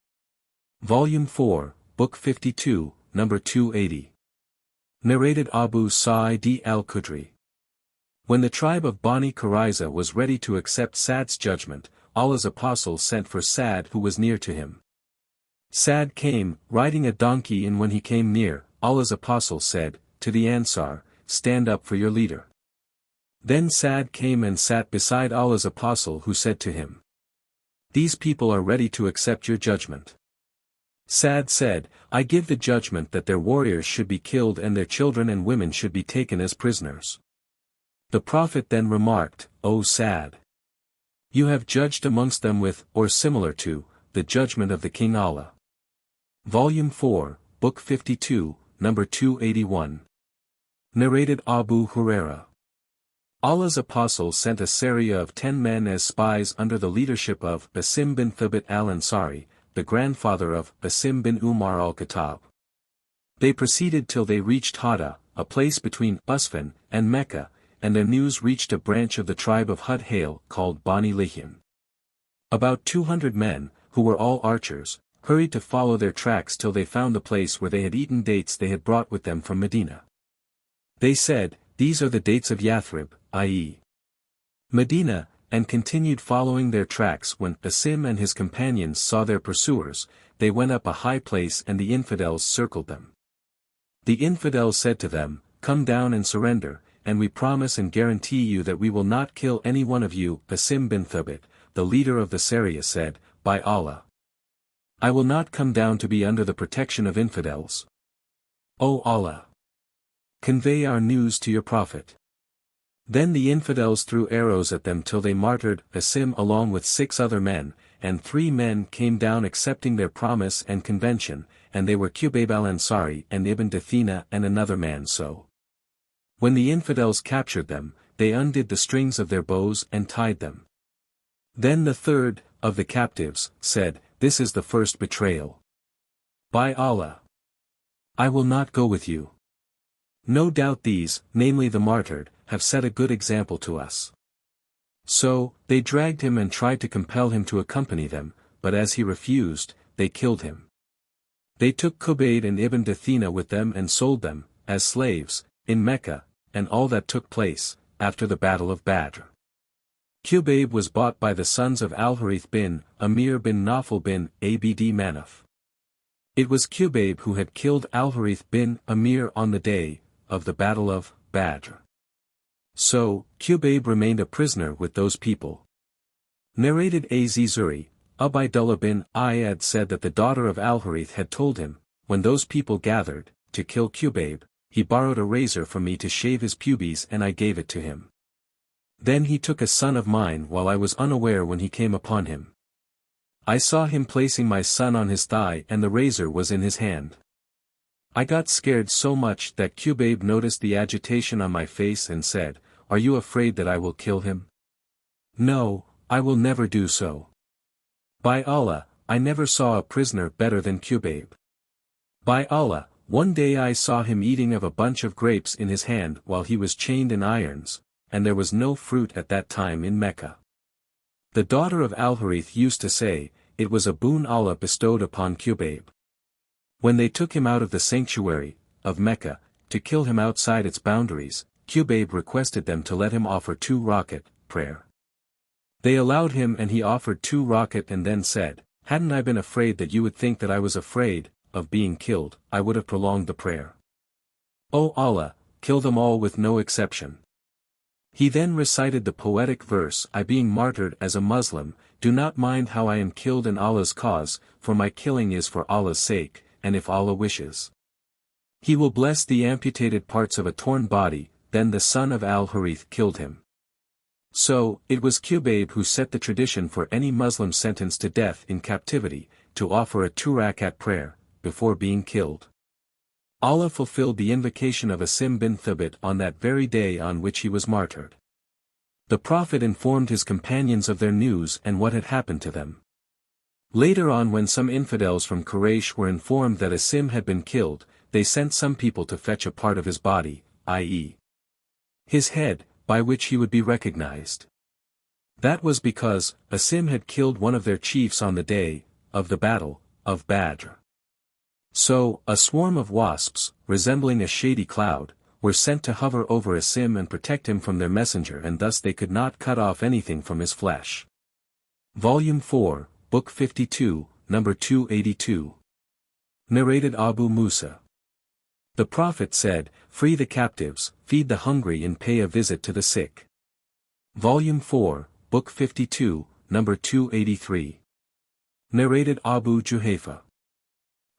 Volume 4, Book 52, number 280. Narrated Abu Sa'id al-Khudri. When the tribe of Bani Qurayza was ready to accept Sa'd's judgment, Allah's Apostle sent for Sa'd who was near to him. Sa'd came, riding a donkey, and when he came near, Allah's Apostle said, to the Ansar, stand up for your leader. Then Sa'd came and sat beside Allah's Apostle, who said to him, these people are ready to accept your judgment. Sa'd said, I give the judgment that their warriors should be killed and their children and women should be taken as prisoners. The Prophet then remarked, O Sa'd, you have judged amongst them with, or similar to, the judgment of the King Allah. Volume 4, Book 52, number 281. Narrated Abu Huraira. Allah's apostle sent a sariyah of 10 men as spies under the leadership of Asim bin Thabit al-Ansari, the grandfather of Asim bin Umar al-Khattab. They proceeded till they reached Hada, a place between Usfan and Mecca, and their news reached a branch of the tribe of Hudhail called Bani Lihyan. About 200 men, who were all archers, hurried to follow their tracks till they found the place where they had eaten dates they had brought with them from Medina. They said, "These are the dates of Yathrib, i.e. Medina," and continued following their tracks. When Asim and his companions saw their pursuers, they went up a high place and the infidels circled them. The infidels said to them, "Come down and surrender, and we promise and guarantee you that we will not kill any one of you." Asim bin Thabit, the leader of the Sariyah, said, "By Allah, I will not come down to be under the protection of infidels. O Allah, convey our news to your Prophet." Then the infidels threw arrows at them till they martyred Asim along with 6 other men, and 3 men came down accepting their promise and convention, and they were Qubayb al-Ansari and Ibn Dathina and another man so. When the infidels captured them, they undid the strings of their bows and tied them. Then the third, of the captives, said, "This is the first betrayal. By Allah, I will not go with you. No doubt these, namely the martyred, have set a good example to us." So, they dragged him and tried to compel him to accompany them, but as he refused, they killed him. They took Qubayb and Ibn Dathina with them and sold them, as slaves, in Mecca, and all that took place, after the Battle of Badr. Qubayb was bought by the sons of Al-Harith bin Amir bin Nawfal bin Abd Manaf. It was Qubayb who had killed Al-Harith bin Amir on the day of the Battle of Badr. So, Qubayb remained a prisoner with those people. Narrated Az-Zuri, Ubaydullah bin Iyad said that the daughter of Al-Harith had told him, when those people gathered, to kill Qubayb, he borrowed a razor from me to shave his pubes and I gave it to him. Then he took a son of mine while I was unaware when he came upon him. I saw him placing my son on his thigh and the razor was in his hand. I got scared so much that Qubayb noticed the agitation on my face and said, "Are you afraid that I will kill him?" "No, I will never do so. By Allah, I never saw a prisoner better than Qubayb. By Allah, one day I saw him eating of a bunch of grapes in his hand while he was chained in irons, and there was no fruit at that time in Mecca." The daughter of Al-Harith used to say, it was a boon Allah bestowed upon Qubayb. When they took him out of the sanctuary, of Mecca, to kill him outside its boundaries, Qubayb requested them to let him offer 2 rakat prayer. They allowed him and he offered 2 rakat and then said, "Hadn't I been afraid that you would think that I was afraid of being killed, I would have prolonged the prayer. O Allah, kill them all with no exception." He then recited the poetic verse, "I being martyred as a Muslim, do not mind how I am killed in Allah's cause, for my killing is for Allah's sake, and if Allah wishes, He will bless the amputated parts of a torn body." Then the son of Al-Harith killed him. So, it was Qubayb who set the tradition for any Muslim sentenced to death in captivity, to offer a 2 rakat prayer, before being killed. Allah fulfilled the invocation of Asim bin Thabit on that very day on which he was martyred. The Prophet informed his companions of their news and what had happened to them. Later on, when some infidels from Quraysh were informed that Asim had been killed, they sent some people to fetch a part of his body, i.e. his head, by which he would be recognized. That was because Asim had killed one of their chiefs on the day of the Battle of Badr. So, a swarm of wasps, resembling a shady cloud, were sent to hover over Asim and protect him from their messenger, and thus they could not cut off anything from his flesh. Volume 4, Book 52, number 282. Narrated Abu Musa. The Prophet said, "Free the captives, feed the hungry and pay a visit to the sick." Volume 4, Book 52, number 283. Narrated Abu Juhayfa.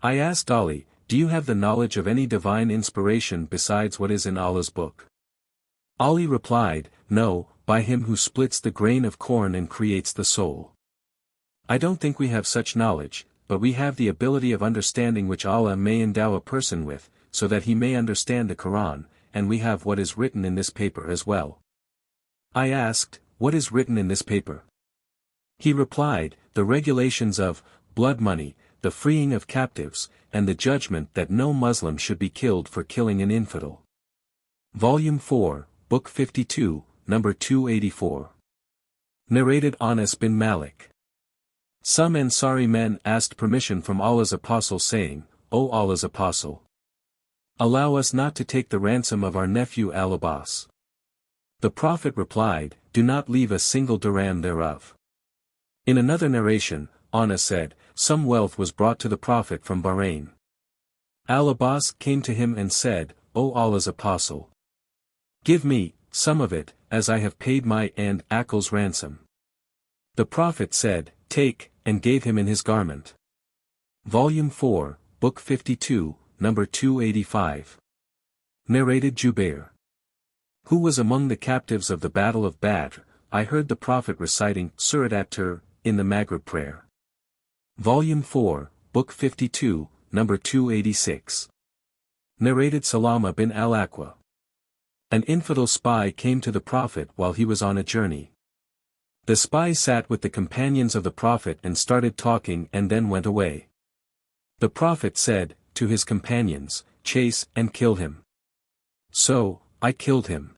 I asked Ali, "Do you have the knowledge of any divine inspiration besides what is in Allah's book?" Ali replied, "No, by him who splits the grain of corn and creates the soul." I don't think we have such knowledge, but we have the ability of understanding which Allah may endow a person with, so that he may understand the Qur'an, and we have what is written in this paper as well. I asked, what is written in this paper? He replied, the regulations of blood money, the freeing of captives, and the judgment that no Muslim should be killed for killing an infidel. Volume 4, Book 52, number 284. Narrated Anas bin Malik. Some Ansari men asked permission from Allah's Apostle saying, O Allah's Apostle, allow us not to take the ransom of our nephew al-Abbas. The Prophet replied, do not leave a single dirham thereof. In another narration, Anas said, some wealth was brought to the Prophet from Bahrain. Al-Abbas came to him and said, O Allah's Apostle, give me some of it, as I have paid my and Aqil's ransom. The Prophet said, take, and gave him in his garment. Volume 4, Book 52, number 285. Narrated Jubair. Who was among the captives of the Battle of Badr, I heard the Prophet reciting Surat at-Tur, in the Maghrib prayer. Volume 4, Book 52, number 286. Narrated Salama bin al-Aqwa. An infidel spy came to the Prophet while he was on a journey. The spy sat with the companions of the Prophet and started talking and then went away. The Prophet said, to his companions, chase and kill him. So, I killed him.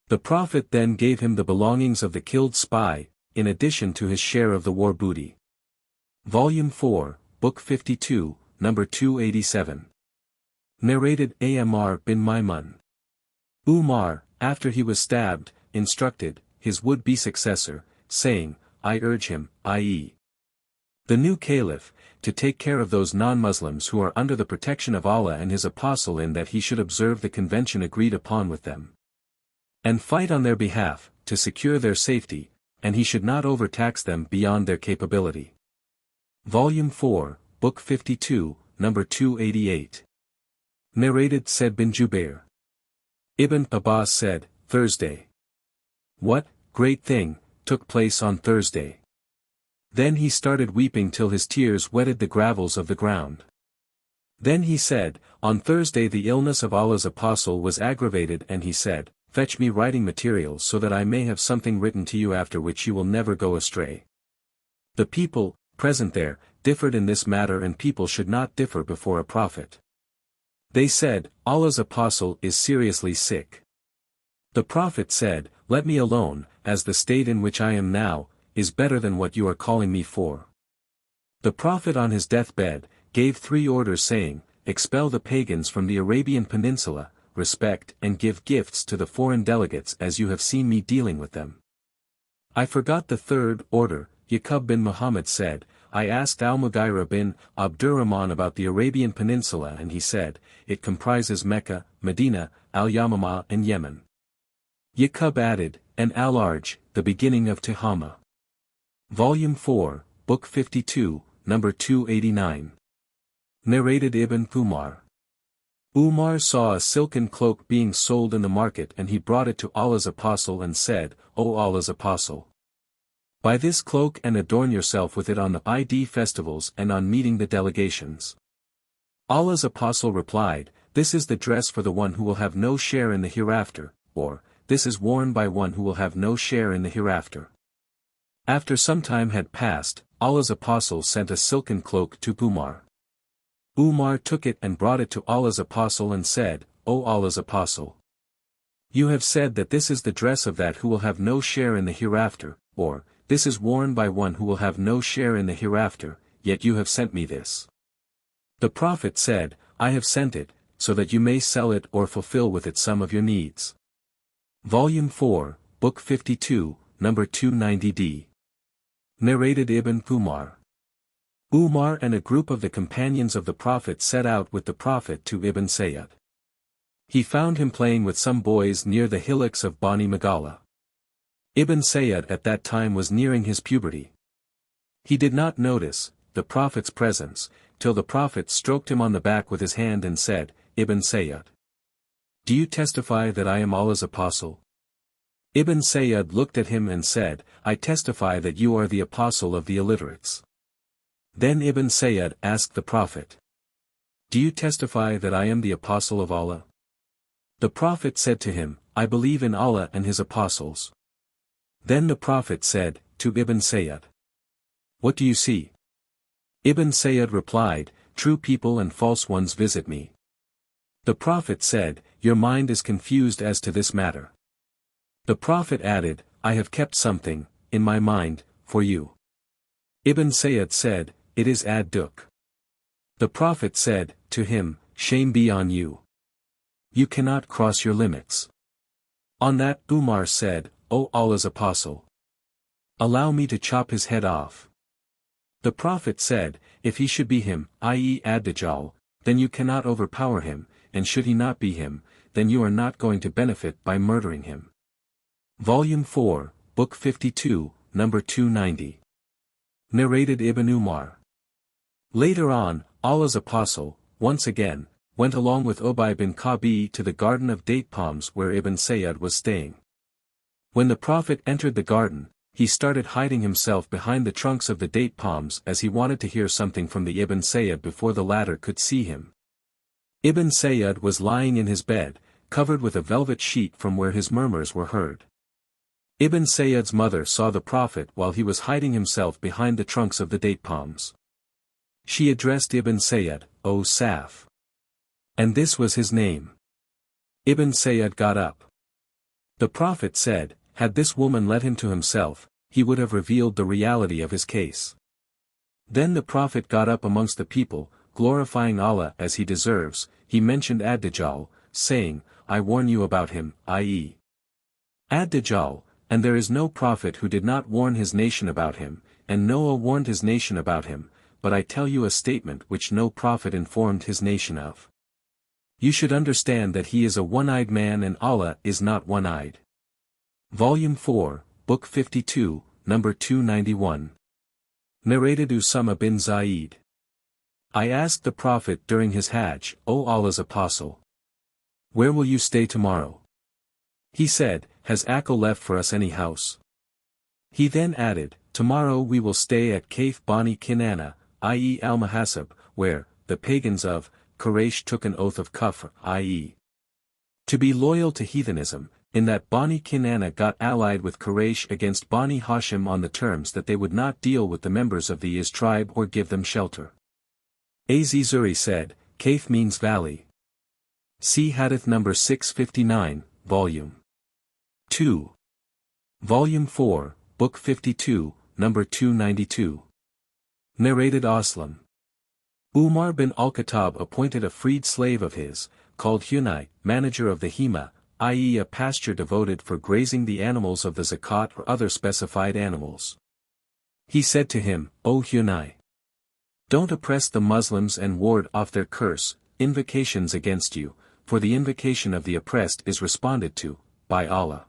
The Prophet then gave him the belongings of the killed spy, in addition to his share of the war booty. Volume 4, Book 52, number 287. Narrated Amr bin Maimun. Umar, after he was stabbed, instructed his would-be successor, saying, I urge him, i.e., the new caliph, to take care of those non-Muslims who are under the protection of Allah and His Apostle in that he should observe the convention agreed upon with them, and fight on their behalf, to secure their safety, and he should not overtax them beyond their capability. Volume 4, Book 52, number 288. Narrated Said bin Jubair. Ibn Abbas said, Thursday. What, great thing, took place on Thursday? Then he started weeping till his tears wetted the gravels of the ground. Then he said, on Thursday the illness of Allah's Apostle was aggravated and he said, fetch me writing materials so that I may have something written to you after which you will never go astray. The people, present there, differed in this matter and people should not differ before a prophet. They said, Allah's Apostle is seriously sick. The Prophet said, let me alone, as the state in which I am now, is better than what you are calling me for. The Prophet on his deathbed, gave 3 orders saying, expel the pagans from the Arabian Peninsula, respect and give gifts to the foreign delegates as you have seen me dealing with them. I forgot the 3rd order. Yaqub bin Muhammad said, I asked al-Mughira bin Abdurrahman about the Arabian Peninsula and he said, it comprises Mecca, Medina, al-Yamamah and Yemen. Yaqub added, and al-Arj, the beginning of Tihama. Volume 4, Book 52, number 289. Narrated Ibn Umar. Umar saw a silken cloak being sold in the market and he brought it to Allah's Apostle and said, O Allah's Apostle, buy this cloak and adorn yourself with it on the Eid festivals and on meeting the delegations. Allah's Apostle replied, this is the dress for the one who will have no share in the hereafter, or, this is worn by one who will have no share in the hereafter. After some time had passed, Allah's Apostle sent a silken cloak to Umar. Umar took it and brought it to Allah's Apostle and said, O Allah's Apostle, you have said that this is the dress of that who will have no share in the hereafter, or, this is worn by one who will have no share in the hereafter, yet you have sent me this. The Prophet said, I have sent it, so that you may sell it or fulfill with it some of your needs. Volume 4, Book 52, number 290d. Narrated Ibn Umar. Umar and a group of the companions of the Prophet set out with the Prophet to Ibn Sayyad. He found him playing with some boys near the hillocks of Bani Magala. Ibn Sayyad at that time was nearing his puberty. He did not notice the Prophet's presence, till the Prophet stroked him on the back with his hand and said, Ibn Sayyad, do you testify that I am Allah's Apostle? Ibn Sayyad looked at him and said, I testify that you are the Apostle of the illiterates. Then Ibn Sayyad asked the Prophet, do you testify that I am the Apostle of Allah? The Prophet said to him, I believe in Allah and His Apostles. Then the Prophet said, to Ibn Sayyad, what do you see? Ibn Sayyad replied, true people and false ones visit me. The Prophet said, your mind is confused as to this matter. The Prophet added, I have kept something, in my mind, for you. Ibn Sayyad said, it is ad-duk. The Prophet said, to him, shame be on you. You cannot cross your limits. On that Umar said, O Allah's Apostle, allow me to chop his head off. The Prophet said, if he should be him, i.e. ad-Dajjal, then you cannot overpower him, and should he not be him, then you are not going to benefit by murdering him. Volume 4, Book 52, number 290. Narrated Ibn Umar. Later on, Allah's Apostle, once again, went along with Ubay bin Ka'b to the garden of date palms where Ibn Sayyad was staying. When the Prophet entered the garden, he started hiding himself behind the trunks of the date palms as he wanted to hear something from the Ibn Sayyad before the latter could see him. Ibn Sayyad was lying in his bed, covered with a velvet sheet from where his murmurs were heard. Ibn Sayyad's mother saw the Prophet while he was hiding himself behind the trunks of the date palms. She addressed Ibn Sayyad, O Saf. And this was his name. Ibn Sayyad got up. The Prophet said, had this woman let him to himself, he would have revealed the reality of his case. Then the Prophet got up amongst the people, glorifying Allah as he deserves. He mentioned ad-Dajjal, saying, I warn you about him, i.e. ad-Dajjal, and there is no prophet who did not warn his nation about him, and Noah warned his nation about him, but I tell you a statement which no prophet informed his nation of. You should understand that he is a one-eyed man and Allah is not one-eyed. Volume 4, Book 52, number 291. Narrated Usama bin Zaid. I asked the Prophet during his Hajj, O Allah's Apostle, where will you stay tomorrow? He said, has Aqil left for us any house? He then added, tomorrow we will stay at Kayf Bani Kinana, i.e. Al-Muhasab, where, the pagans of Quraysh took an oath of kufr, i.e. to be loyal to heathenism, in that Bani Kinana got allied with Quraysh against Bani Hashim on the terms that they would not deal with the members of the Iz tribe or give them shelter. Az-Zuri said, Kayf means valley. See Hadith number 659, Volume 2. Volume 4, Book 52, number 292. Narrated Aslam. Umar bin al-Khattab appointed a freed slave of his, called Hunay, manager of the Hima, i.e. a pasture devoted for grazing the animals of the zakat or other specified animals. He said to him, O Hunay, don't oppress the Muslims and ward off their curse, invocations against you, for the invocation of the oppressed is responded to, by Allah.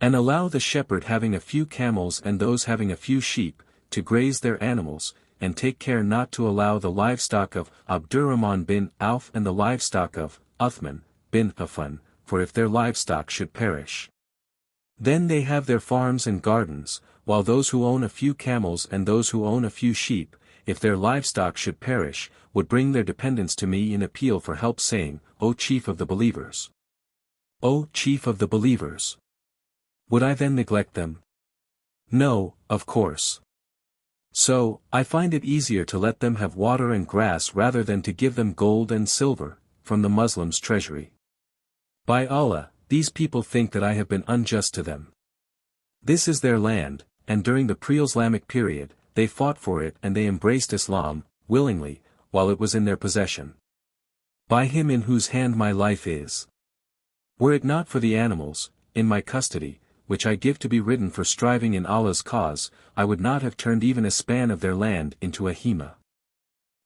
And allow the shepherd having a few camels and those having a few sheep, to graze their animals, and take care not to allow the livestock of Abdurrahman bin Auf and the livestock of Uthman bin Affan, for if their livestock should perish, then they have their farms and gardens, while those who own a few camels and those who own a few sheep, if their livestock should perish, would bring their dependents to me in appeal for help, saying, O Chief of the Believers! O Chief of the Believers! Would I then neglect them? No, of course. So, I find it easier to let them have water and grass rather than to give them gold and silver, from the Muslims' treasury. By Allah, these people think that I have been unjust to them. This is their land, and during the pre-Islamic period, they fought for it and they embraced Islam, willingly, while it was in their possession. By him in whose hand my life is. Were it not for the animals, in my custody, which I give to be ridden for striving in Allah's cause, I would not have turned even a span of their land into a hema.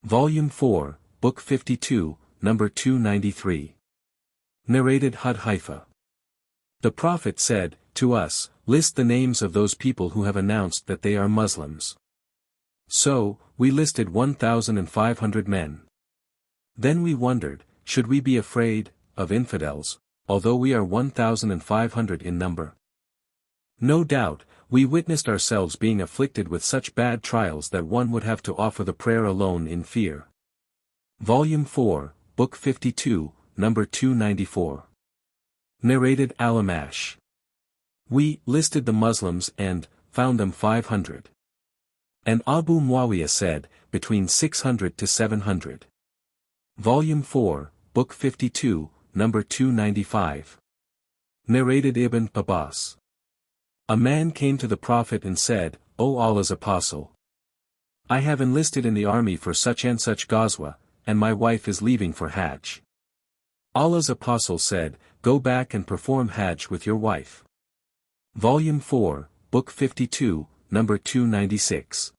Volume 4, Book 52, number 293. Narrated Hudhaifa. The Prophet said, to us, list the names of those people who have announced that they are Muslims. So, we listed 1,500 men. Then we wondered, should we be afraid of infidels, although we are 1,500 in number? No doubt, we witnessed ourselves being afflicted with such bad trials that one would have to offer the prayer alone in fear. Volume 4, Book 52, number 294. Narrated Al-Amash. We listed the Muslims and found them 500. And Abu Muawiyah said, between 600 to 700. Volume 4, Book 52, number 295. Narrated Ibn Abbas. A man came to the Prophet and said, O Allah's Apostle, I have enlisted in the army for such and such Ghazwa, and my wife is leaving for Hajj. Allah's Apostle said, Go back and perform Hajj with your wife. Volume 4, Book 52, number 296.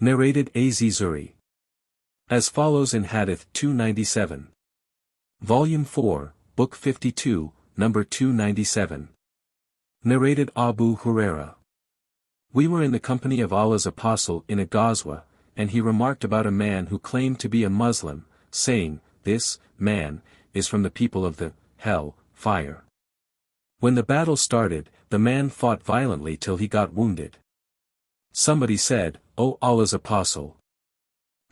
Narrated Az-Zuri. As follows in Hadith 297. Volume 4, Book 52, number 297. Narrated Abu Huraira. We were in the company of Allah's Apostle in a Ghazwa, and he remarked about a man who claimed to be a Muslim, saying, This man is from the people of the hell fire. When the battle started, the man fought violently till he got wounded. Somebody said, O Allah's Apostle,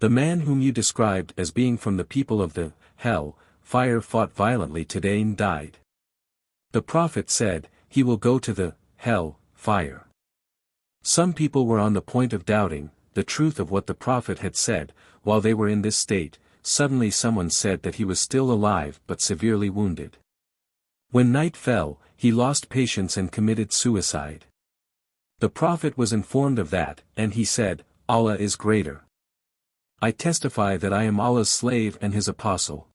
the man whom you described as being from the people of the hell fire fought violently today and died. The Prophet said, He will go to the hell fire. Some people were on the point of doubting the truth of what the Prophet had said. While they were in this state, suddenly someone said that he was still alive but severely wounded. When night fell, he lost patience and committed suicide. The Prophet was informed of that, and he said, Allah is greater. I testify that I am Allah's slave and his apostle.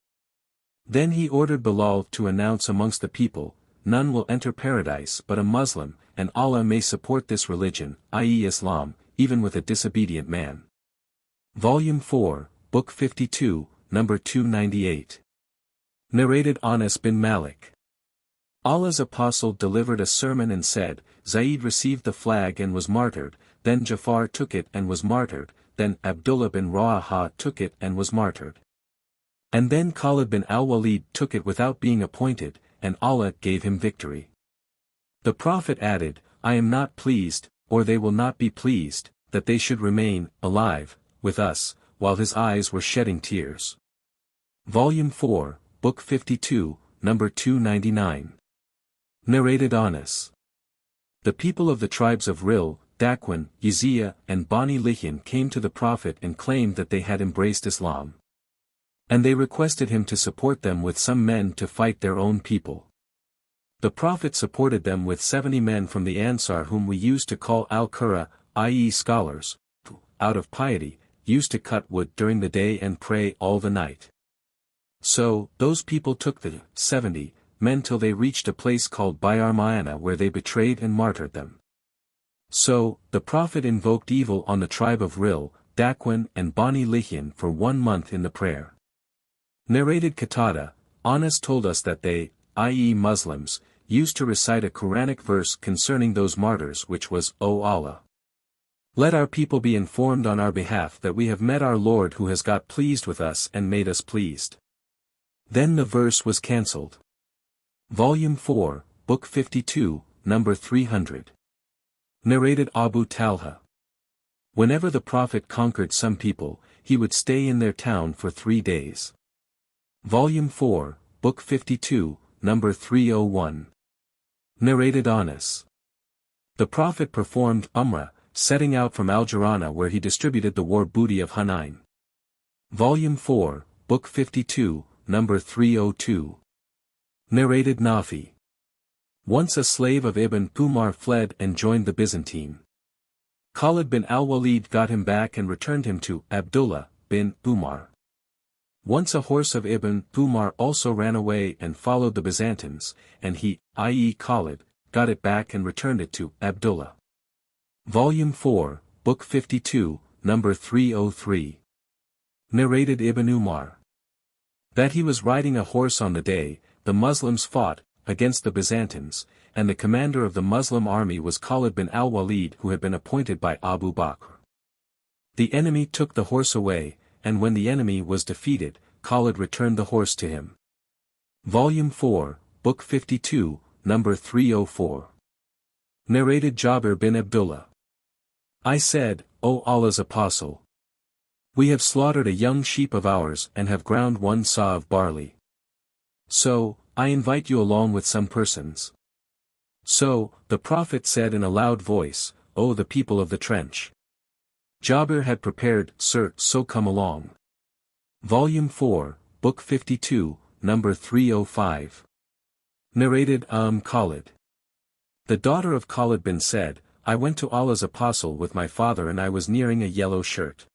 Then he ordered Bilal to announce amongst the people, None will enter paradise but a Muslim, and Allah may support this religion, i.e. Islam, even with a disobedient man. Volume 4, Book 52, number 298. Narrated Anas bin Malik. Allah's Apostle delivered a sermon and said, Zayd received the flag and was martyred, then Jafar took it and was martyred, then Abdullah bin Rawaha took it and was martyred. And then Khalid bin al-Walid took it without being appointed, and Allah gave him victory. The Prophet added, I am not pleased, or they will not be pleased, that they should remain alive with us, while his eyes were shedding tears. Volume 4, Book 52, number 299. Narrated Anas. The people of the tribes of Ril, Dakwan, Yaziyah, and Bani Lihyan came to the Prophet and claimed that they had embraced Islam. And they requested him to support them with some men to fight their own people. The Prophet supported them with 70 men from the Ansar whom we used to call al-Qurra, i.e. scholars, who, out of piety, used to cut wood during the day and pray all the night. So, those people took the 70 men till they reached a place called Bayar Ma'ana where they betrayed and martyred them. So, the Prophet invoked evil on the tribe of Ril, Dakwan and Bani Lihyan for 1 month in the prayer. Narrated Qatada, Anas told us that they, i.e. Muslims, used to recite a Quranic verse concerning those martyrs which was, O Allah, let our people be informed on our behalf that we have met our Lord who has got pleased with us and made us pleased. Then the verse was cancelled. Volume 4, Book 52, number 300. Narrated Abu Talha. Whenever the Prophet conquered some people, he would stay in their town for 3 days. Volume 4, Book 52, number 301. Narrated Anas. The Prophet performed Umrah, setting out from Al-Jirana where he distributed the war booty of Hunayn. Volume 4, Book 52, number 302. Narrated Nafi. Once a slave of Ibn Umar fled and joined the Byzantine. Khalid bin al-Walid got him back and returned him to Abdullah bin Umar. Once a horse of Ibn Umar also ran away and followed the Byzantines, and he, i.e. Khalid, got it back and returned it to Abdullah. Volume 4, Book 52, number 303. Narrated Ibn Umar. That he was riding a horse on the day the Muslims fought against the Byzantines, and the commander of the Muslim army was Khalid bin al-Walid who had been appointed by Abu Bakr. The enemy took the horse away, and when the enemy was defeated, Khalid returned the horse to him. Volume 4, Book 52, number 304. Narrated Jabir bin Abdullah. I said, O Allah's Apostle, we have slaughtered a young sheep of ours and have ground 1 saw of barley. So, I invite you along with some persons. So, the Prophet said in a loud voice, O the people of the trench. Jabir had prepared, Sir, so come along. Volume 4, Book 52, number 305. Narrated Khalid. The daughter of Khalid bin said, I went to Allah's Apostle with my father and I was nearing a yellow shirt.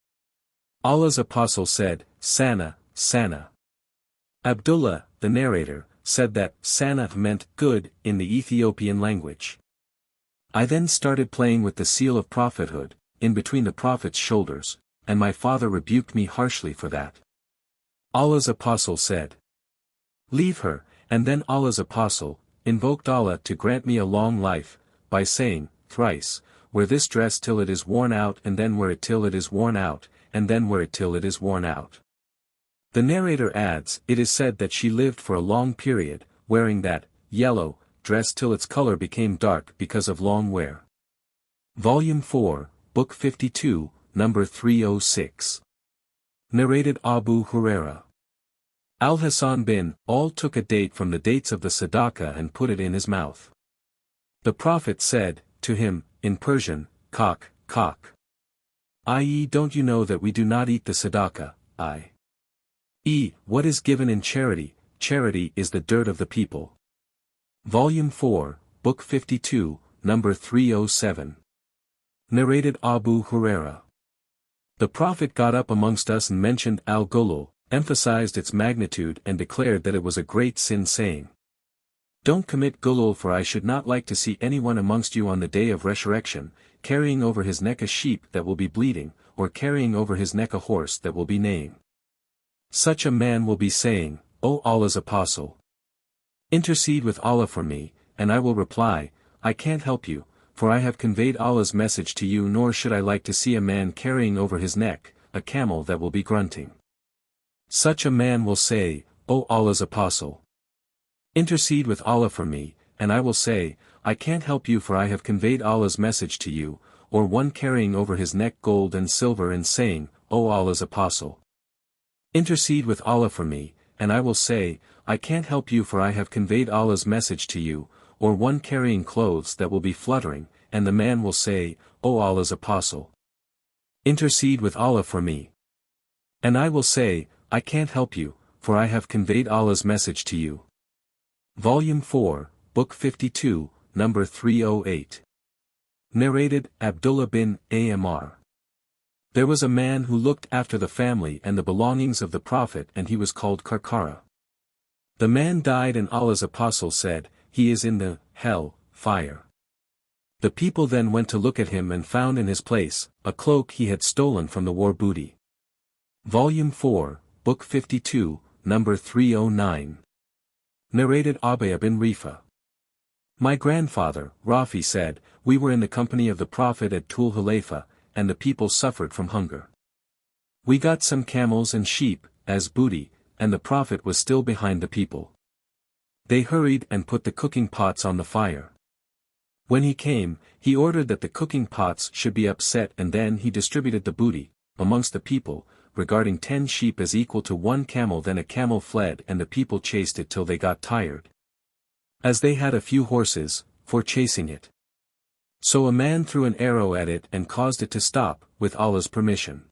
Allah's Apostle said, Sana, Sana. Abdullah, the narrator, said that Sana meant good in the Ethiopian language. I then started playing with the seal of prophethood, in between the Prophet's shoulders, and my father rebuked me harshly for that. Allah's Apostle said, Leave her, and then Allah's Apostle invoked Allah to grant me a long life, by saying, thrice, wear this dress till it is worn out and then wear it till it is worn out, and then wear it till it is worn out. The narrator adds, it is said that she lived for a long period, wearing that, yellow, dress till its color became dark because of long wear. Volume 4, Book 52, number 306. Narrated Abu Huraira. Al-Hasan bin Al took a date from the dates of the Sadaqah and put it in his mouth. The Prophet said, to him, in Persian, Cock, cock. I.e., don't you know that we do not eat the Sadaqah, i.e., what is given in charity, charity is the dirt of the people. Volume 4, Book 52, number 307. Narrated Abu Huraira. The Prophet got up amongst us and mentioned al-Gulul, emphasized its magnitude and declared that it was a great sin saying, Don't commit gulul, for I should not like to see anyone amongst you on the day of resurrection, carrying over his neck a sheep that will be bleeding, or carrying over his neck a horse that will be neighing. Such a man will be saying, O Allah's Apostle, intercede with Allah for me, and I will reply, I can't help you, for I have conveyed Allah's message to you, nor should I like to see a man carrying over his neck a camel that will be grunting. Such a man will say, O Allah's Apostle, intercede with Allah for me, and I will say, I can't help you, for I have conveyed Allah's message to you, or one carrying over his neck gold and silver and saying, O Allah's Apostle, intercede with Allah for me, and I will say, I can't help you, for I have conveyed Allah's message to you, or one carrying clothes that will be fluttering, and the man will say, O Allah's Apostle, intercede with Allah for me. And I will say, I can't help you, for I have conveyed Allah's message to you. Volume 4, Book 52, number 308. Narrated Abdullah bin Amr. There was a man who looked after the family and the belongings of the Prophet, and he was called Karkara. The man died, and Allah's Apostle said, He is in the hell fire. The people then went to look at him and found in his place a cloak he had stolen from the war booty. Volume 4, Book 52, number 309. Narrated Abaya bin Rifa. My grandfather, Rafi, said, we were in the company of the Prophet at Tul Hulayfa, and the people suffered from hunger. We got some camels and sheep, as booty, and the Prophet was still behind the people. They hurried and put the cooking pots on the fire. When he came, he ordered that the cooking pots should be upset, and then he distributed the booty amongst the people, regarding 10 sheep as equal to 1 camel. Then a camel fled, and the people chased it till they got tired, as they had a few horses for chasing it. So a man threw an arrow at it and caused it to stop, with Allah's permission.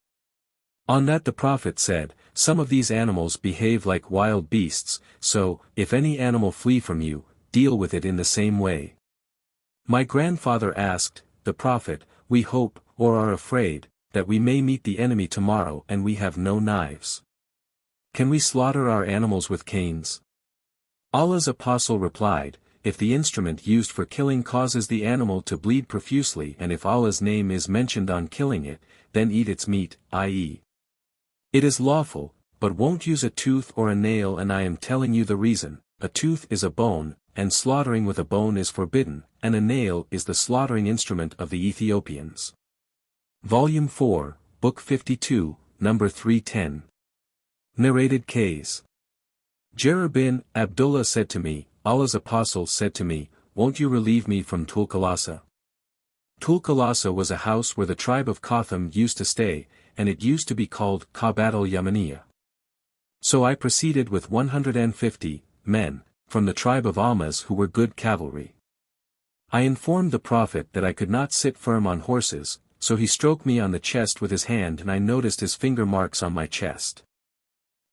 On that the Prophet said, Some of these animals behave like wild beasts, so, if any animal flee from you, deal with it in the same way. My grandfather asked the Prophet, We hope, or are afraid, that we may meet the enemy tomorrow and we have no knives. Can we slaughter our animals with canes? Allah's Apostle replied, If the instrument used for killing causes the animal to bleed profusely, and if Allah's name is mentioned on killing it, then eat its meat, i.e., it is lawful, but won't use a tooth or a nail, and I am telling you the reason. A tooth is a bone, and slaughtering with a bone is forbidden, and a nail is the slaughtering instrument of the Ethiopians. Volume 4, Book 52, number 310. Narrated Kays. Jarir bin Abdullah said to me, Allah's Apostle said to me, Won't you relieve me from Tulkalasa? Tulkalasa was a house where the tribe of Qatham used to stay, and it used to be called Qabat al-Yamaniya. So I proceeded with 150 men, from the tribe of Almas who were good cavalry. I informed the Prophet that I could not sit firm on horses, so he stroked me on the chest with his hand and I noticed his finger marks on my chest.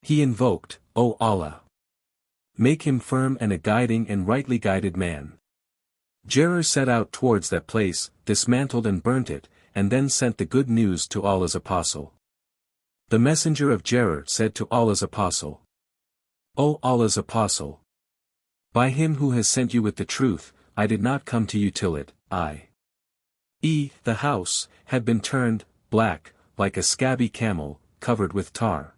He invoked, "O Allah! Make him firm and a guiding and rightly guided man." Jarir set out towards that place, dismantled and burnt it, and then sent the good news to Allah's apostle. The messenger of Jarir said to Allah's apostle, "O Allah's apostle! By him who has sent you with the truth, I did not come to you till the house, had been turned, black, like a scabby camel, covered with tar."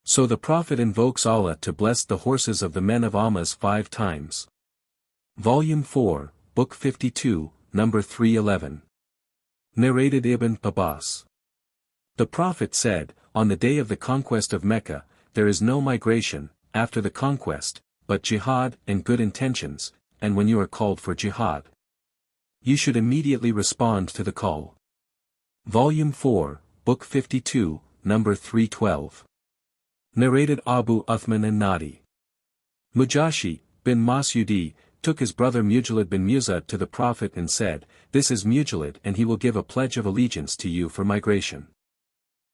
So the Prophet invokes Allah to bless the horses of the men of Almas 5 times. Volume 4, Book 52, number 311. Narrated Ibn Abbas. The Prophet said, on the day of the conquest of Mecca, there is no migration, after the conquest, but jihad and good intentions, and when you are called for jihad, you should immediately respond to the call. Volume 4, Book 52, number 312. Narrated Abu Uthman and Nadi. Mujashi, bin Mas'udi, took his brother Mujallid bin Musa to the Prophet and said, "This is Mujallid and he will give a pledge of allegiance to you for migration."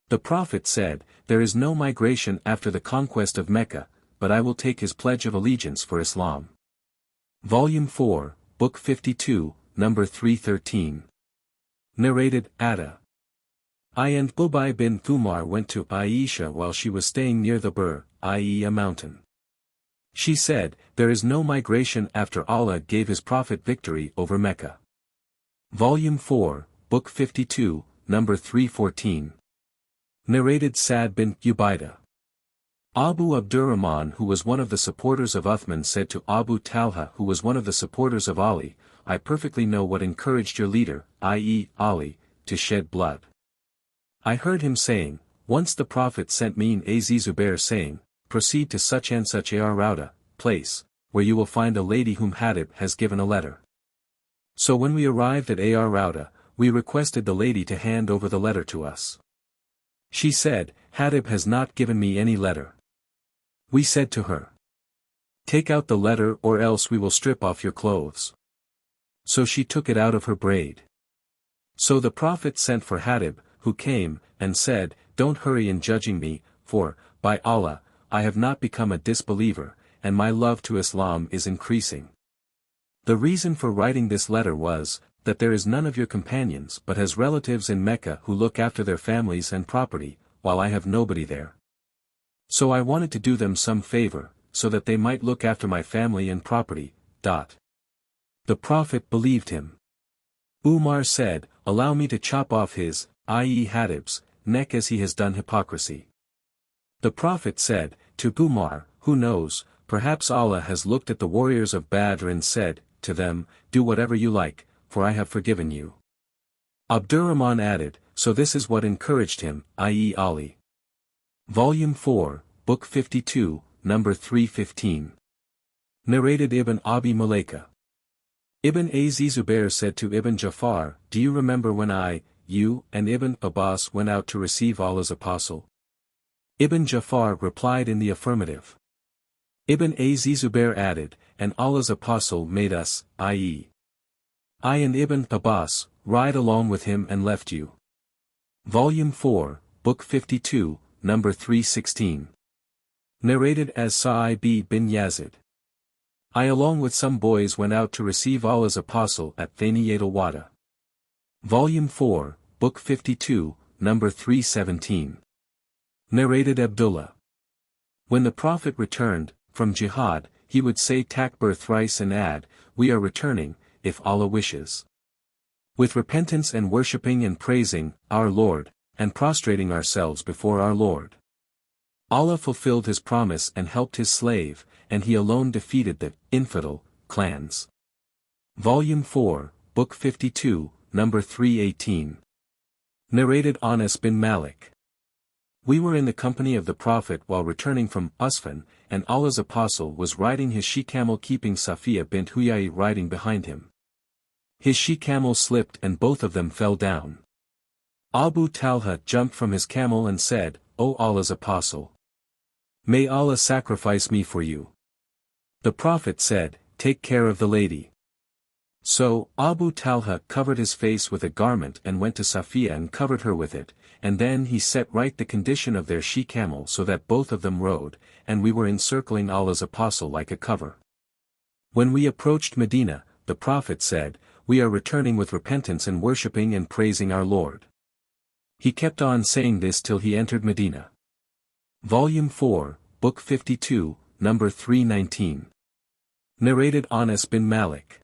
The Prophet said, "There is no migration after the conquest of Mecca, but I will take his pledge of allegiance for Islam." Volume 4, Book 52, number 313. Narrated Ada. I and Bubai bin Thumar went to Aisha while she was staying near the Bur, i.e. a mountain. She said, "There is no migration after Allah gave his Prophet victory over Mecca." Volume 4, Book 52, number 314. Narrated Sa'd bin Ubaidah. Abu Abdurrahman, who was one of the supporters of Uthman, said to Abu Talha, who was one of the supporters of Ali, "I perfectly know what encouraged your leader, i.e. Ali, to shed blood. I heard him saying, once the Prophet sent me an Az Zubair saying, proceed to such and such a Rauda, place, where you will find a lady whom Hadib has given a letter." So when we arrived at Ar Rauda, we requested the lady to hand over the letter to us. She said, "Hadib has not given me any letter." We said to her, "Take out the letter or else we will strip off your clothes." So she took it out of her braid. So the Prophet sent for Hadib, who came, and said, "Don't hurry in judging me, for, by Allah, I have not become a disbeliever, and my love to Islam is increasing. The reason for writing this letter was, that there is none of your companions but has relatives in Mecca who look after their families and property, while I have nobody there. So I wanted to do them some favor, so that they might look after my family and property." The Prophet believed him. Umar said, "Allow me to chop off his, i.e. Hadib's, neck as he has done hypocrisy." The Prophet said, to Umar, "Who knows, perhaps Allah has looked at the warriors of Badr and said, to them, do whatever you like, for I have forgiven you." Abdurrahman added, "So this is what encouraged him, i.e. Ali." Volume 4, Book 52, number 315. Narrated Ibn Abi Mulaika. Ibn Az Zubair said to Ibn Jafar, "Do you remember when I, you, and Ibn Abbas went out to receive Allah's apostle?" Ibn Jafar replied in the affirmative. Ibn Az Zubair added, "And Allah's apostle made us, i.e. I and Ibn Abbas, ride along with him and left you." Volume 4, Book 52, number 316. Narrated as Sa'ib bin Yazid. I along with some boys went out to receive Allah's apostle at Thaniyat al-Wada. Volume 4, Book 52, number 317. Narrated Abdullah. When the Prophet returned, from jihad, he would say takbir thrice and add, "We are returning, if Allah wishes. With repentance and worshipping and praising, our Lord, and prostrating ourselves before our Lord. Allah fulfilled his promise and helped his slave, and he alone defeated the infidel clans." Volume 4, Book 52, number 318. Narrated Anas bin Malik. We were in the company of the Prophet while returning from Usfan, and Allah's apostle was riding his she-camel keeping Safiya bint Huyai riding behind him. His she-camel slipped and both of them fell down. Abu Talha jumped from his camel and said, "O Allah's apostle! May Allah sacrifice me for you." The Prophet said, "Take care of the lady." So, Abu Talha covered his face with a garment and went to Safiya and covered her with it, and then he set right the condition of their she-camel so that both of them rode, and we were encircling Allah's apostle like a cover. When we approached Medina, the Prophet said, "We are returning with repentance and worshipping and praising our Lord." He kept on saying this till he entered Medina. Volume 4, Book 52, number 319. Narrated Anas bin Malik.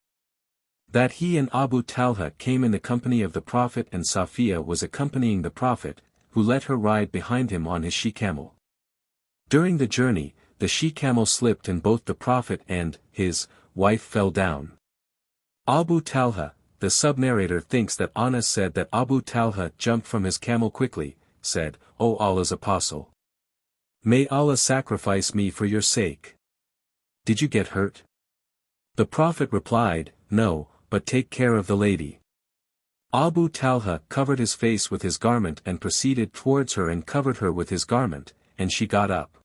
That he and Abu Talha came in the company of the Prophet and Safiya was accompanying the Prophet, who let her ride behind him on his she-camel. During the journey, the she-camel slipped and both the Prophet and his wife fell down. Abu Talha, the sub-narrator, thinks that Anas said that Abu Talha jumped from his camel quickly, said, "O Allah's apostle! May Allah sacrifice me for your sake. Did you get hurt?" The Prophet replied, "No, but take care of the lady." Abu Talha covered his face with his garment and proceeded towards her and covered her with his garment, and she got up.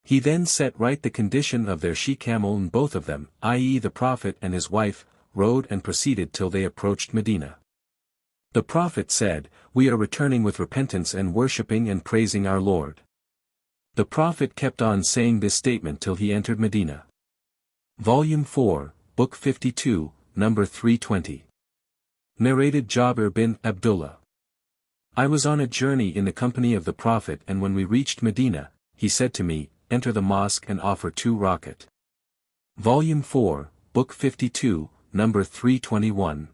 He then set right the condition of their she-camel, and both of them, i.e. the Prophet and his wife, rode and proceeded till they approached Medina. The Prophet said, "We are returning with repentance and worshipping and praising our Lord." The Prophet kept on saying this statement till he entered Medina. Volume 4, Book 52, number 320. Narrated Jabir bin Abdullah. I was on a journey in the company of the Prophet, and when we reached Medina, he said to me, "Enter the mosque and offer 2 rakat." Volume 4, Book 52, number 321.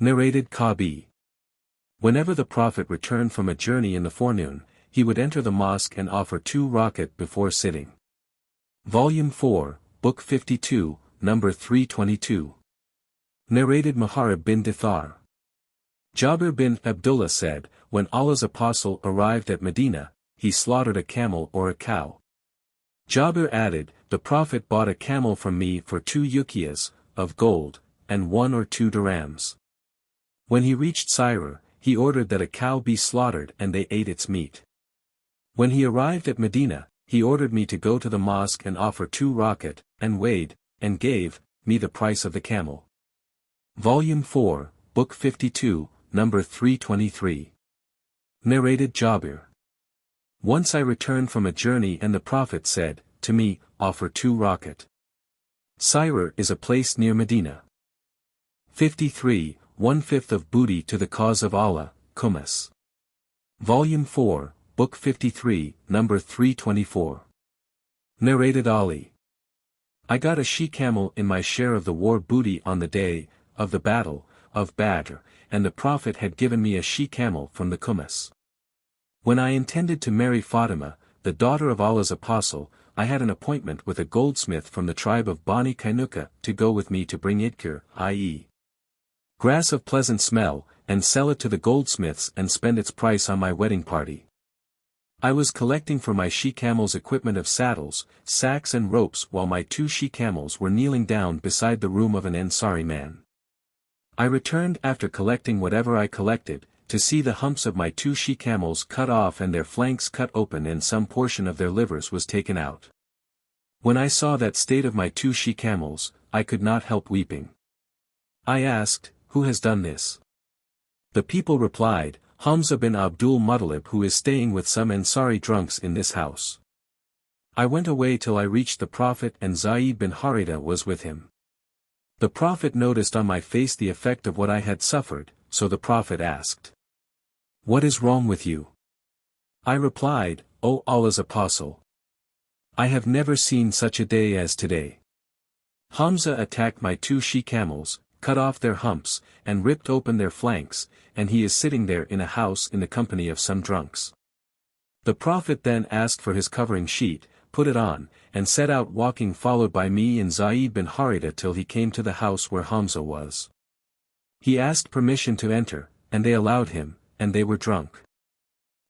Narrated Kabi. Whenever the Prophet returned from a journey in the forenoon, he would enter the mosque and offer 2 rakat before sitting. Volume 4, Book 52, number 322. Narrated Muharib bin Dithar. Jabir bin Abdullah said, when Allah's apostle arrived at Medina, he slaughtered a camel or a cow. Jabir added, "The Prophet bought a camel from me for 2 uqiyas, of gold, and 1 or 2 dirhams. When he reached Syra, he ordered that a cow be slaughtered and they ate its meat. When he arrived at Medina, he ordered me to go to the mosque and offer 2 rakat, and weighed, and gave me the price of the camel." Volume 4, Book 52, number 323. Narrated Jabir. Once I returned from a journey and the Prophet said, to me, "Offer 2 rakat." Syra is a place near Medina. 53, 1/5 of booty to the cause of Allah, Kumas. Volume 4, Book 53, number 324. Narrated Ali. I got a she-camel in my share of the war booty on the day of the battle of Badr, and the Prophet had given me a she-camel from the Kumas. When I intended to marry Fatima, the daughter of Allah's apostle, I had an appointment with a goldsmith from the tribe of Bani Kainuka to go with me to bring idkir, i.e. grass of pleasant smell, and sell it to the goldsmiths and spend its price on my wedding party. I was collecting for my she-camels equipment of saddles, sacks and ropes while my 2 she-camels were kneeling down beside the room of an Ansari man. I returned after collecting whatever I collected, to see the humps of my 2 she-camels cut off and their flanks cut open and some portion of their livers was taken out. When I saw that state of my 2 she-camels, I could not help weeping. I asked, "Who has done this?" The people replied, "Hamza bin Abdul Muttalib, who is staying with some Ansari drunks in this house." I went away till I reached the Prophet and Zayd bin Haritha was with him. The Prophet noticed on my face the effect of what I had suffered, so the Prophet asked, "What is wrong with you?" I replied, "O Allah's apostle! I have never seen such a day as today. Hamza attacked my 2 she-camels, cut off their humps, and ripped open their flanks, and he is sitting there in a house in the company of some drunks." The Prophet then asked for his covering sheet, put it on, and set out walking followed by me and Zayd bin Haritha till he came to the house where Hamza was. He asked permission to enter, and they allowed him, and they were drunk.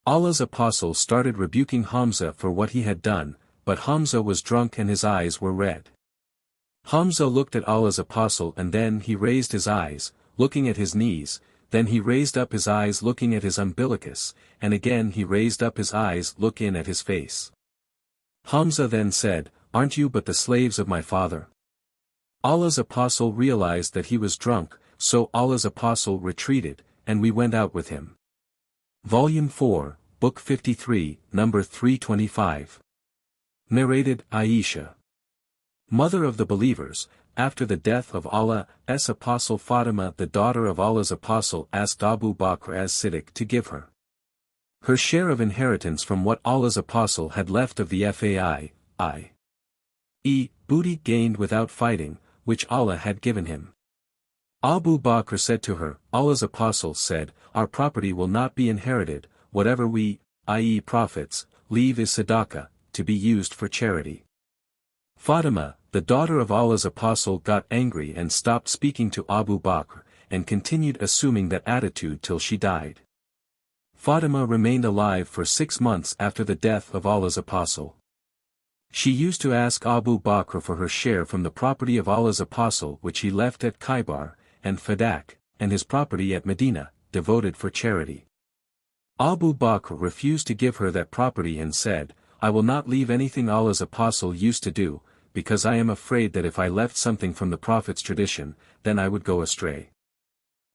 Allah's apostle started rebuking Hamza for what he had done, but Hamza was drunk and his eyes were red. Hamza looked at Allah's apostle and then he raised his eyes, looking at his knees, then he raised up his eyes looking at his umbilicus, and again he raised up his eyes looking at his face. Hamza then said, aren't you but the slaves of my father? Allah's apostle realized that he was drunk, so Allah's apostle retreated, and we went out with him. Volume 4, Book 53, number 325. Narrated Aisha, mother of the believers, after the death of Allah's apostle Fatima, the daughter of Allah's apostle, asked Abu Bakr as-Siddiq to give her her share of inheritance from what Allah's apostle had left of the booty gained without fighting, which Allah had given him. Abu Bakr said to her, Allah's apostle said, our property will not be inherited, whatever we, i.e. profits, leave is sadaqah, to be used for charity. Fatima, the daughter of Allah's apostle, got angry and stopped speaking to Abu Bakr, and continued assuming that attitude till she died. Fatima remained alive for 6 months after the death of Allah's apostle. She used to ask Abu Bakr for her share from the property of Allah's apostle which he left at Khaybar, and Fadak, and his property at Medina, devoted for charity. Abu Bakr refused to give her that property and said, I will not leave anything Allah's apostle used to do, because I am afraid that if I left something from the Prophet's tradition, then I would go astray.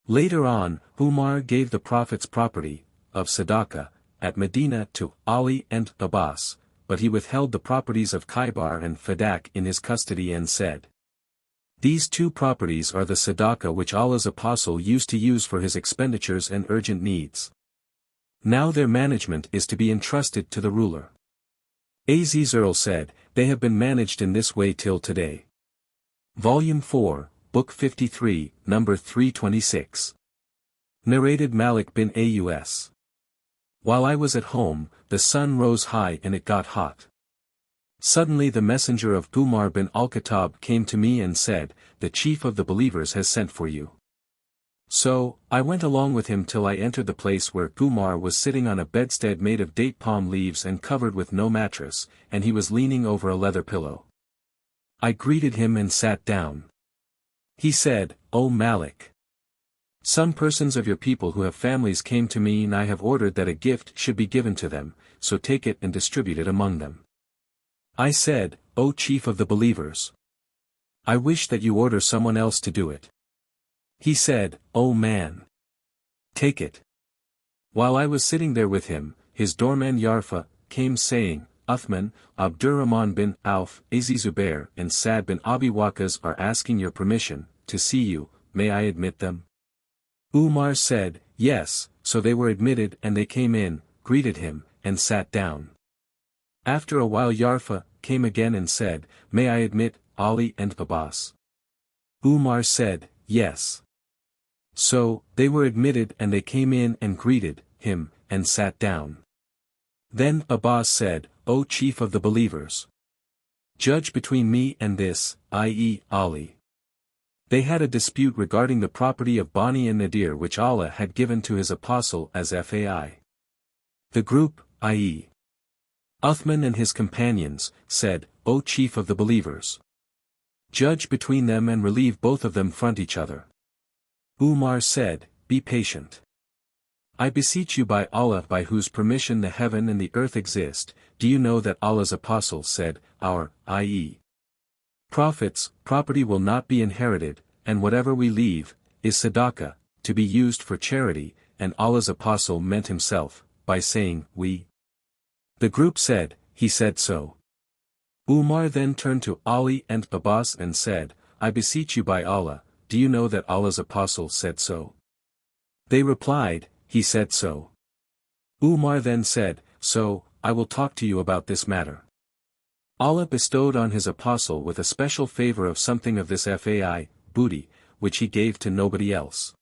Later on, Umar gave the Prophet's property, of Sadaqah, at Medina to Ali and Abbas, but he withheld the properties of Khaybar and Fadak in his custody and said, these two properties are the Sadaqah which Allah's apostle used to use for his expenditures and urgent needs. Now their management is to be entrusted to the ruler. Aziz Earl said, they have been managed in this way till today. Volume 4, Book 53, number 326. Narrated Malik bin Aus. While I was at home, the sun rose high and it got hot. Suddenly the messenger of Umar bin al-Khattab came to me and said, the chief of the believers has sent for you. So, I went along with him till I entered the place where Umar was sitting on a bedstead made of date palm leaves and covered with no mattress, and he was leaning over a leather pillow. I greeted him and sat down. He said, O Malik, some persons of your people who have families came to me and I have ordered that a gift should be given to them, so take it and distribute it among them. I said, O chief of the believers, I wish that you order someone else to do it. He said, O man, take it. While I was sitting there with him, his doorman Yarfa came saying, Uthman, Abdurrahman bin Auf, Aziz Zubair and Sa'd bin Abi Waqqas are asking your permission to see you, may I admit them? Umar said, yes, so they were admitted and they came in, greeted him, and sat down. After a while Yarfa came again and said, may I admit Ali and Abbas? Umar said, yes. So, they were admitted and they came in and greeted him, and sat down. Then Abbas said, O chief of the believers, judge between me and this, i.e. Ali. They had a dispute regarding the property of Bani and Nadir which Allah had given to his apostle as fai. The group, i.e. Uthman and his companions, said, O chief of the believers, judge between them and relieve both of them front each other. Umar said, be patient. I beseech you by Allah by whose permission the heaven and the earth exist, do you know that Allah's apostle said, our, i.e. prophets, property will not be inherited, and whatever we leave, is sadaqah, to be used for charity, and Allah's apostle meant himself, by saying, we. The group said, he said so. Umar then turned to Ali and Abbas and said, I beseech you by Allah, do you know that Allah's apostle said so? They replied, he said so. Umar then said, so, I will talk to you about this matter. Allah bestowed on his apostle with a special favor of something of this fai, booty, which he gave to nobody else.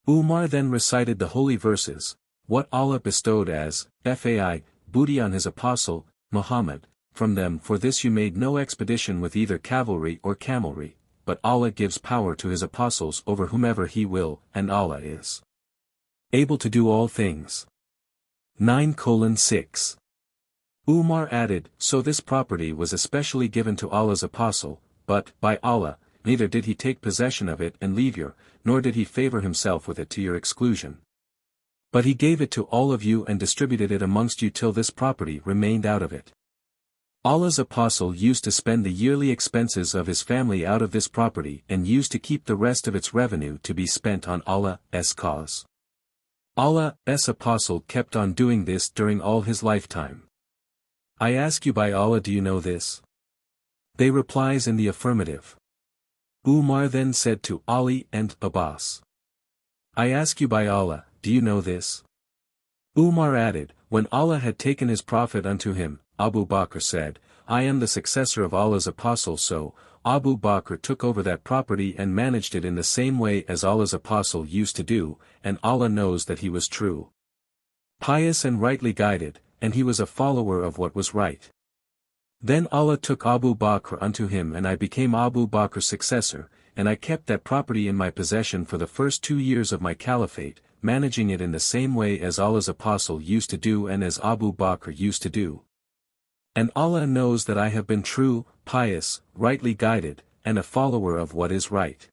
Umar then recited the holy verses, what Allah bestowed as fai, booty on his apostle, Muhammad, from them for this you made no expedition with either cavalry or camelry, but Allah gives power to his apostles over whomever he will, and Allah is able to do all things. 9:6. Umar added, so this property was especially given to Allah's apostle, but, by Allah, neither did he take possession of it and leave you, nor did he favor himself with it to your exclusion. But he gave it to all of you and distributed it amongst you till this property remained out of it. Allah's apostle used to spend the yearly expenses of his family out of this property and used to keep the rest of its revenue to be spent on Allah's cause. Allah's apostle kept on doing this during all his lifetime. I ask you by Allah, do you know this? They replies in the affirmative. Umar then said to Ali and Abbas, I ask you by Allah, do you know this? Umar added, when Allah had taken his prophet unto him, Abu Bakr said, I am the successor of Allah's apostle, so Abu Bakr took over that property and managed it in the same way as Allah's apostle used to do, and Allah knows that he was true, pious and rightly guided, and he was a follower of what was right. Then Allah took Abu Bakr unto him and I became Abu Bakr's successor, and I kept that property in my possession for the first 2 years of my caliphate, managing it in the same way as Allah's apostle used to do and as Abu Bakr used to do. And Allah knows that I have been true, pious, rightly guided, and a follower of what is right.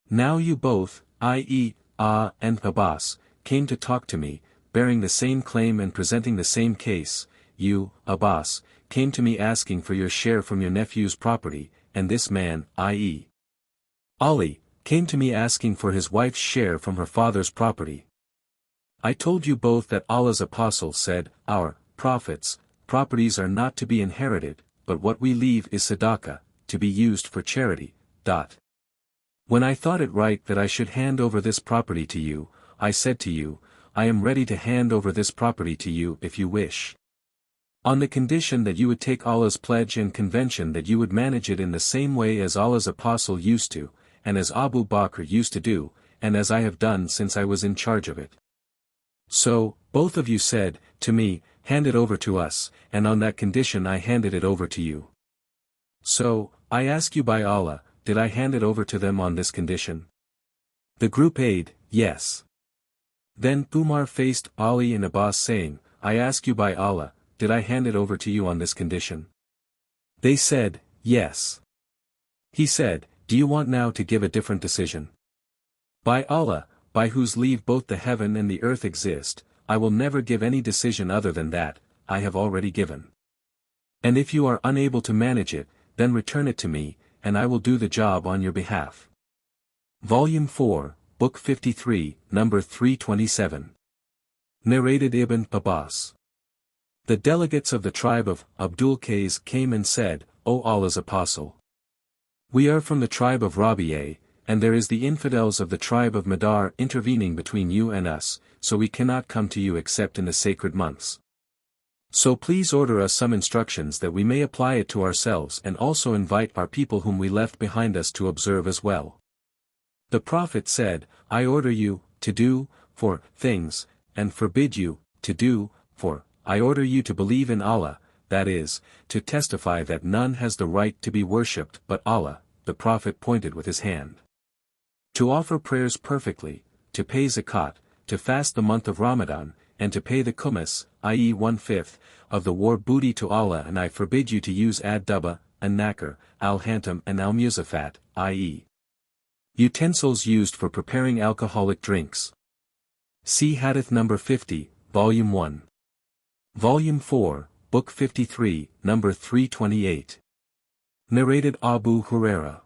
Now you both, i.e., and Abbas, came to talk to me, bearing the same claim and presenting the same case. You, Abbas, came to me asking for your share from your nephew's property, and this man, i.e., Ali, came to me asking for his wife's share from her father's property. I told you both that Allah's apostle said, our prophets' properties are not to be inherited, but what we leave is sadaqah, to be used for charity. When I thought it right that I should hand over this property to you, I said to you, I am ready to hand over this property to you if you wish, on the condition that you would take Allah's pledge and convention that you would manage it in the same way as Allah's apostle used to, and as Abu Bakr used to do, and as I have done since I was in charge of it. So, both of you said, to me, hand it over to us, and on that condition I handed it over to you. So, I ask you by Allah, did I hand it over to them on this condition? The group aid, yes. Then Umar faced Ali and Abbas saying, I ask you by Allah, did I hand it over to you on this condition? They said, yes. He said, do you want now to give a different decision? By Allah, by whose leave both the heaven and the earth exist, I will never give any decision other than that I have already given. And if you are unable to manage it, then return it to me, and I will do the job on your behalf. Volume 4, Book 53, number 327. Narrated Ibn Abbas. The delegates of the tribe of Abdul Qais came and said, O Allah's apostle, we are from the tribe of Rabi'a, and there is the infidels of the tribe of Madar intervening between you and us, so we cannot come to you except in the sacred months. So please order us some instructions that we may apply it to ourselves and also invite our people whom we left behind us to observe as well. The Prophet said, I order you, to do, for, things, and forbid you, to do, for, I order you to believe in Allah, that is, to testify that none has the right to be worshipped but Allah, the Prophet pointed with his hand. To offer prayers perfectly, to pay zakat, to fast the month of Ramadan, and to pay the kumas, i.e. 1/5, of the war booty to Allah, and I forbid you to use ad-duba, an-nakar, al-hantam and al-musafat, i.e. utensils used for preparing alcoholic drinks. See Hadith number 50, Volume 1. Volume 4, Book 53, number 328. Narrated Abu Huraira.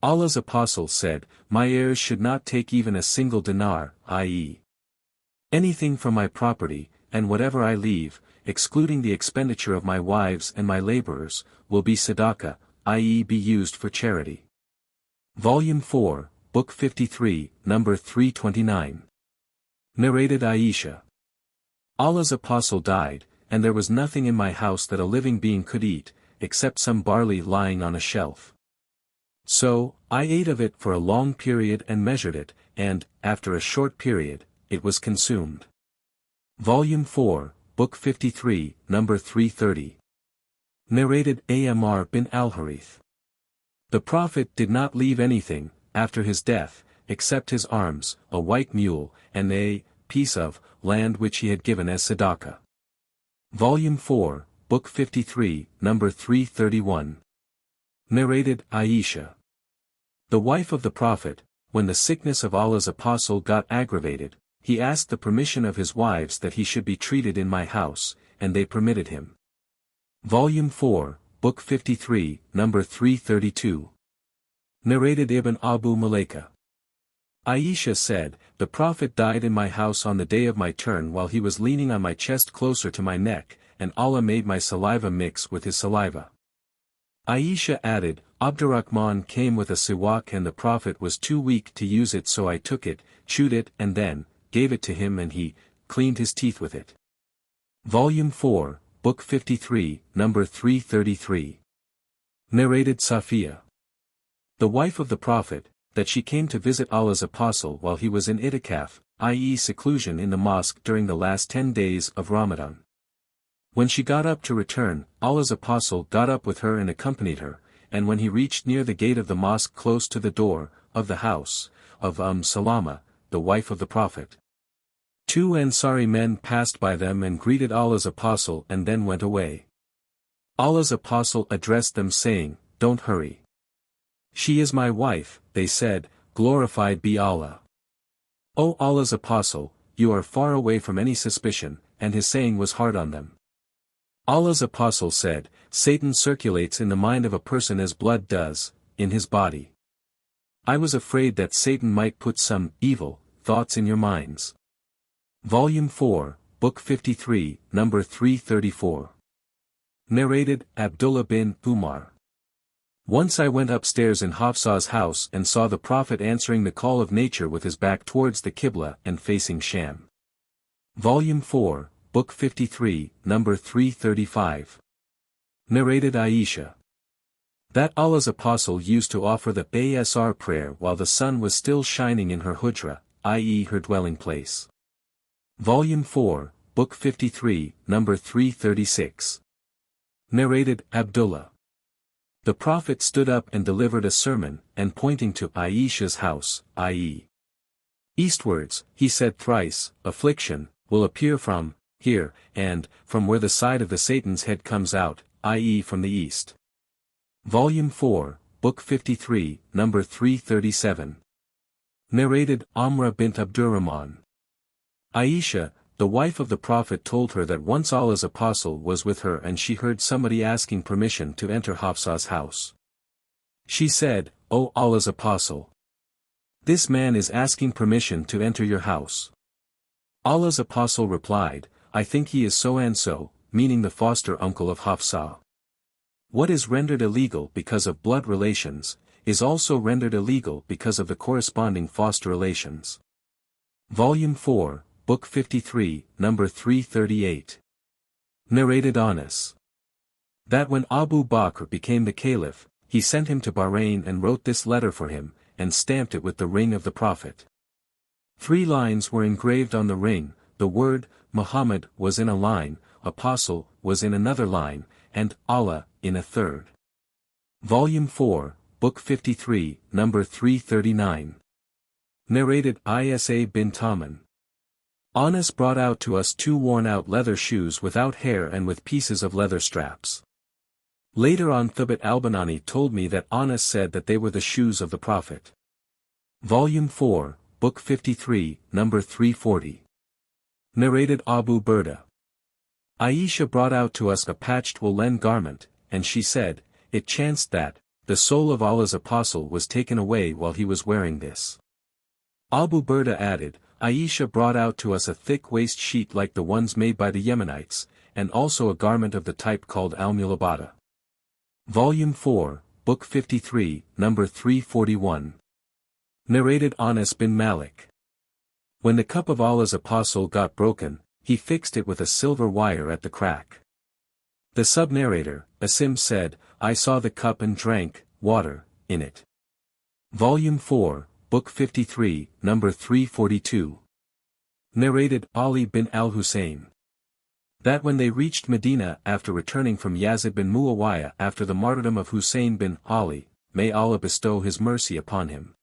Allah's apostle said, my heirs should not take even a single dinar, i.e. anything from my property, and whatever I leave, excluding the expenditure of my wives and my laborers, will be sadaqah, i.e. be used for charity. Volume 4, Book 53, number 329. Narrated Aisha. Allah's apostle died, and there was nothing in my house that a living being could eat, except some barley lying on a shelf. So, I ate of it for a long period and measured it, and, after a short period, it was consumed. Volume 4, Book 53, number 330. Narrated Amr bin al-Harith. The Prophet did not leave anything, after his death, except his arms, a white mule, and a piece of land which he had given as sadaqah. Volume 4, Book 53, number 331. Narrated Aisha. The wife of the Prophet, when the sickness of Allah's apostle got aggravated, he asked the permission of his wives that he should be treated in my house, and they permitted him. Volume 4, Book 53, number 332. Narrated Ibn Abu Mulaika. Aisha said, "The Prophet died in my house on the day of my turn while he was leaning on my chest closer to my neck, and Allah made my saliva mix with his saliva." Aisha added, "Abdurrahman came with a siwak and the Prophet was too weak to use it, so I took it, chewed it and then gave it to him and he cleaned his teeth with it." Volume 4, Book 53, number 333. Narrated Safiya. The wife of the Prophet, that she came to visit Allah's Apostle while he was in itikaf, i.e. seclusion in the mosque during the last 10 days of Ramadan. When she got up to return, Allah's Apostle got up with her and accompanied her, and when he reached near the gate of the mosque close to the door of the house of Salama, the wife of the Prophet, 2 Ansari men passed by them and greeted Allah's Apostle and then went away. Allah's Apostle addressed them saying, "Don't hurry. She is my wife," they said, "Glorified be Allah." O Allah's Apostle, you are far away from any suspicion, and his saying was hard on them. Allah's Apostle said, "Satan circulates in the mind of a person as blood does, in his body. I was afraid that Satan might put some evil thoughts in your minds." Volume 4, Book 53, number 334. Narrated Abdullah bin Umar. Once I went upstairs in Hafsa's house and saw the Prophet answering the call of nature with his back towards the Qibla and facing Sham. Volume 4, Book 53, number 335. Narrated Aisha. That Allah's Apostle used to offer the Asr prayer while the sun was still shining in her hujra, i.e. her dwelling place. Volume 4, Book 53, number 336. Narrated Abdullah. The Prophet stood up and delivered a sermon, and pointing to Aisha's house, i.e. eastwards, he said thrice, "Affliction will appear from here, and from where the side of the Satan's head comes out, i.e. from the east." Volume 4, Book 53, number 337. Narrated Amra bint Abdurrahman. Aisha, the wife of the Prophet, told her that once Allah's Apostle was with her and she heard somebody asking permission to enter Hafsa's house. She said, "O Allah's Apostle, this man is asking permission to enter your house." Allah's Apostle replied, "I think he is so and so," meaning the foster uncle of Hafsa. What is rendered illegal because of blood relations, is also rendered illegal because of the corresponding foster relations. Volume 4, Book 53, number 338. Narrated Anas. That when Abu Bakr became the caliph, he sent him to Bahrain and wrote this letter for him, and stamped it with the ring of the Prophet. 3 lines were engraved on the ring, the word, Muhammad was in a line, Apostle was in another line, and Allah in a third. Volume 4, Book 53, number 339. Narrated Isa bin Taman. Anas brought out to us 2 worn-out leather shoes without hair and with pieces of leather straps. Later on Thabit al-Bunani told me that Anas said that they were the shoes of the Prophet. Volume 4, Book 53, number 340. Narrated Abu Burda. Aisha brought out to us a patched woolen garment, and she said, "It chanced that the soul of Allah's Apostle was taken away while he was wearing this." Abu Burda added, "Aisha brought out to us a thick waist sheet like the ones made by the Yemenites, and also a garment of the type called al-Mulabata." Volume 4, Book 53, number 341. Narrated Anas bin Malik. When the cup of Allah's Apostle got broken, he fixed it with a silver wire at the crack. The sub-narrator, Asim said, "I saw the cup and drank water in it." Volume 4, Book 53, number 342. Narrated Ali bin al-Hussein. That when they reached Medina after returning from Yazid bin Muawiyah after the martyrdom of Hussein bin Ali, may Allah bestow his mercy upon him,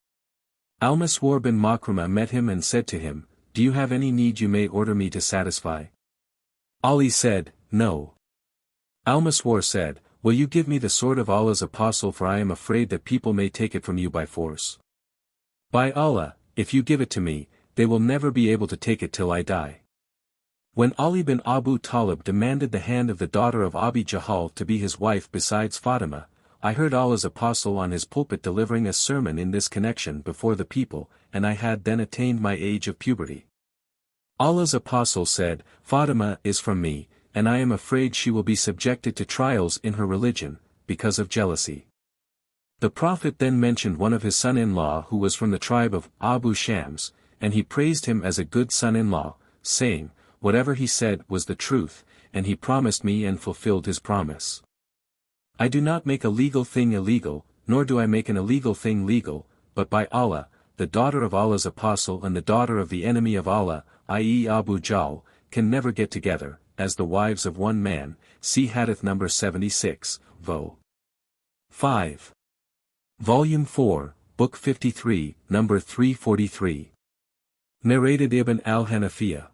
Al-Maswar bin Makrumah met him and said to him, "Do you have any need you may order me to satisfy?" Ali said, "No." Al-Maswar said, "Will you give me the sword of Allah's Apostle, for I am afraid that people may take it from you by force. By Allah, if you give it to me, they will never be able to take it till I die." When Ali bin Abu Talib demanded the hand of the daughter of Abi Jahal to be his wife besides Fatima, I heard Allah's apostle on his pulpit delivering a sermon in this connection before the people, and I had then attained my age of puberty. Allah's apostle said, Fatima is from me, and I am afraid she will be subjected to trials in her religion, because of jealousy. The Prophet then mentioned one of his son-in-law who was from the tribe of Abu Shams, and he praised him as a good son-in-law, saying, whatever he said was the truth, and he promised me and fulfilled his promise. I do not make a legal thing illegal, nor do I make an illegal thing legal, but by Allah, the daughter of Allah's apostle and the daughter of the enemy of Allah, i.e. Abu Jahl, can never get together, as the wives of one man, see Hadith number 76, Vo. 5. Volume 4, Book 53, number 343. Narrated Ibn al-Hanafiya.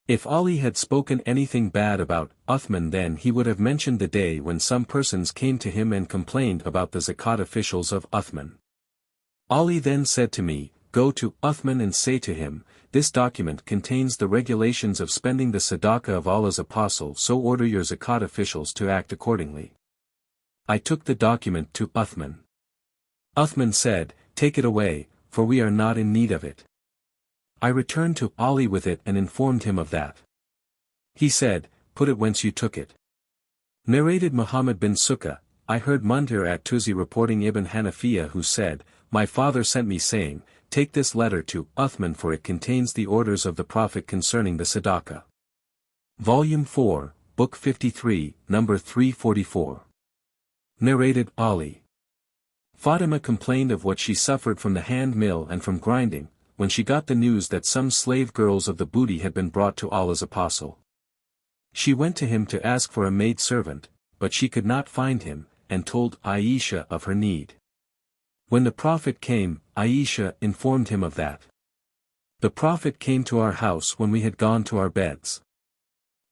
If Ali had spoken anything bad about Uthman, then he would have mentioned the day when some persons came to him and complained about the zakat officials of Uthman. Ali then said to me, go to Uthman and say to him, this document contains the regulations of spending the sadaqah of Allah's apostle, so order your zakat officials to act accordingly. I took the document to Uthman. Uthman said, take it away, for we are not in need of it. I returned to Ali with it and informed him of that. He said, put it whence you took it. Narrated Muhammad bin Sukkah, I heard Mundir at-Tuzi reporting Ibn Hanafiya, who said, my father sent me saying, take this letter to Uthman, for it contains the orders of the Prophet concerning the sadaqah. Volume 4, Book 53, number 344. Narrated Ali. Fatima complained of what she suffered from the hand mill and from grinding, when she got the news that some slave girls of the booty had been brought to Allah's apostle. She went to him to ask for a maid-servant, but she could not find him, and told Aisha of her need. When the Prophet came, Aisha informed him of that. The Prophet came to our house when we had gone to our beds.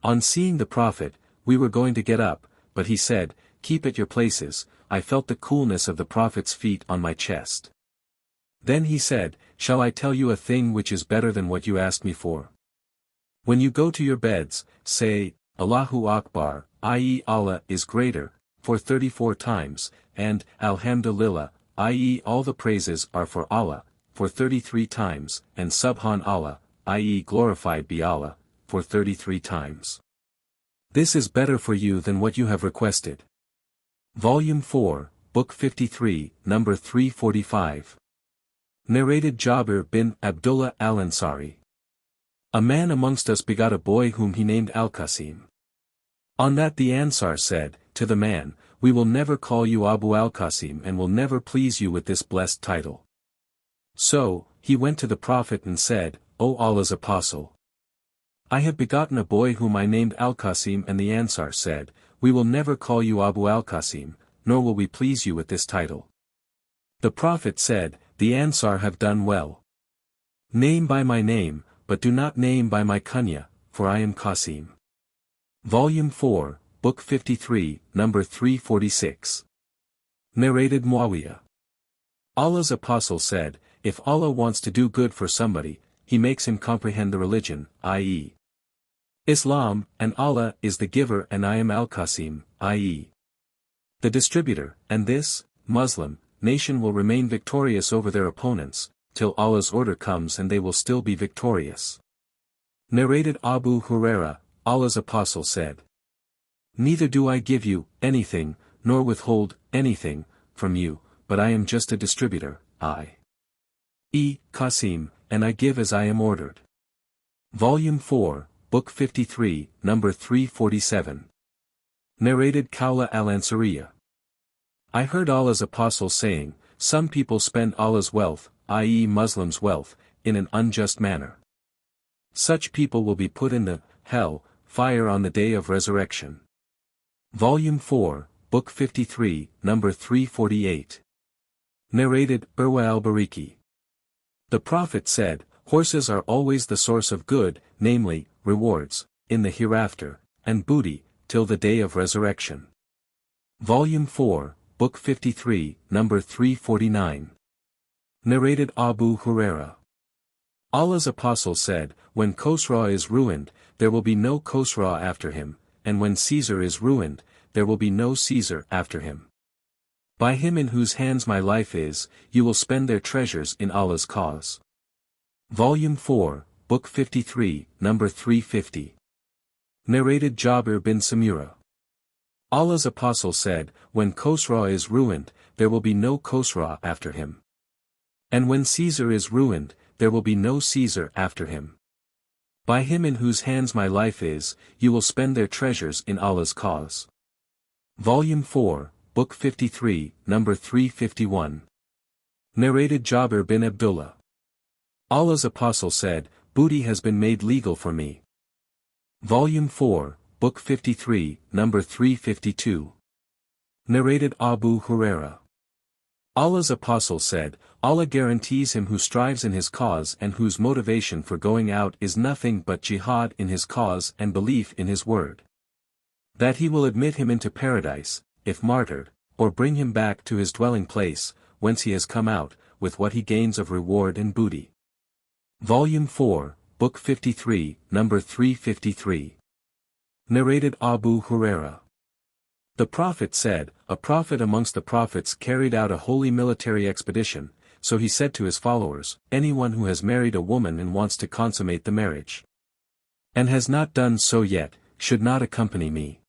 On seeing the Prophet, we were going to get up, but he said, keep at your places. I felt the coolness of the Prophet's feet on my chest. Then he said, shall I tell you a thing which is better than what you asked me for? When you go to your beds, say, Allahu Akbar, i.e. Allah is greater, for 34 times, and Alhamdulillah, i.e. all the praises are for Allah, for 33 times, and Subhan Allah, i.e. glorified be Allah, for 33 times. This is better for you than what you have requested. Volume 4, Book 53, number 345. Narrated Jabir bin Abdullah al-Ansari. A man amongst us begot a boy whom he named Al-Qasim. On that the Ansar said, to the man, we will never call you Abu al-Qasim and will never please you with this blessed title. So, he went to the Prophet and said, O Allah's apostle, I have begotten a boy whom I named Al-Qasim, and the Ansar said, we will never call you Abu al-Qasim, nor will we please you with this title. The Prophet said, the Ansar have done well. Name by my name, but do not name by my kunya, for I am Qasim. Volume 4, Book 53, number 346. Narrated Muawiyah. Allah's apostle said, if Allah wants to do good for somebody, he makes him comprehend the religion, i.e. Islam, and Allah is the giver and I am Al-Qasim, i.e. the distributor, and this, Muslim, nation will remain victorious over their opponents, till Allah's order comes and they will still be victorious. Narrated Abu Huraira, Allah's apostle said, neither do I give you anything, nor withhold anything from you, but I am just a distributor, i.e. Qasim, and I give as I am ordered. Volume 4, Book 53, number 347. Narrated Khawla al-Ansariya. I heard Allah's apostle saying, some people spend Allah's wealth, i.e. Muslims' wealth, in an unjust manner. Such people will be put in the hell fire on the day of resurrection. Volume 4, Book 53, number 348. Narrated Urwa al-Bariki. The Prophet said, horses are always the source of good, namely, rewards, in the hereafter, and booty, till the day of resurrection. Volume 4, Book 53, number 349. Narrated Abu Huraira. Allah's apostle said, when Khosrau is ruined, there will be no Khosrau after him, and when Caesar is ruined, there will be no Caesar after him. By him in whose hands my life is, you will spend their treasures in Allah's cause. Volume 4, Book 53, number 350. Narrated Jabir bin Samura. Allah's apostle said, when Khosrau is ruined, there will be no Khosrau after him. And when Caesar is ruined, there will be no Caesar after him. By him in whose hands my life is, you will spend their treasures in Allah's cause. Volume 4, Book 53, number 351. Narrated Jabir bin Abdullah. Allah's apostle said, booty has been made legal for me. Volume 4, Book 53, number 352. Narrated Abu Huraira. Allah's apostle said, Allah guarantees him who strives in his cause and whose motivation for going out is nothing but jihad in his cause and belief in his word. That he will admit him into paradise, if martyred, or bring him back to his dwelling place, whence he has come out, with what he gains of reward and booty. Volume 4, Book 53, number 353. Narrated Abu Huraira. The Prophet said, a prophet amongst the prophets carried out a holy military expedition, so he said to his followers, anyone who has married a woman and wants to consummate the marriage, and has not done so yet, should not accompany me.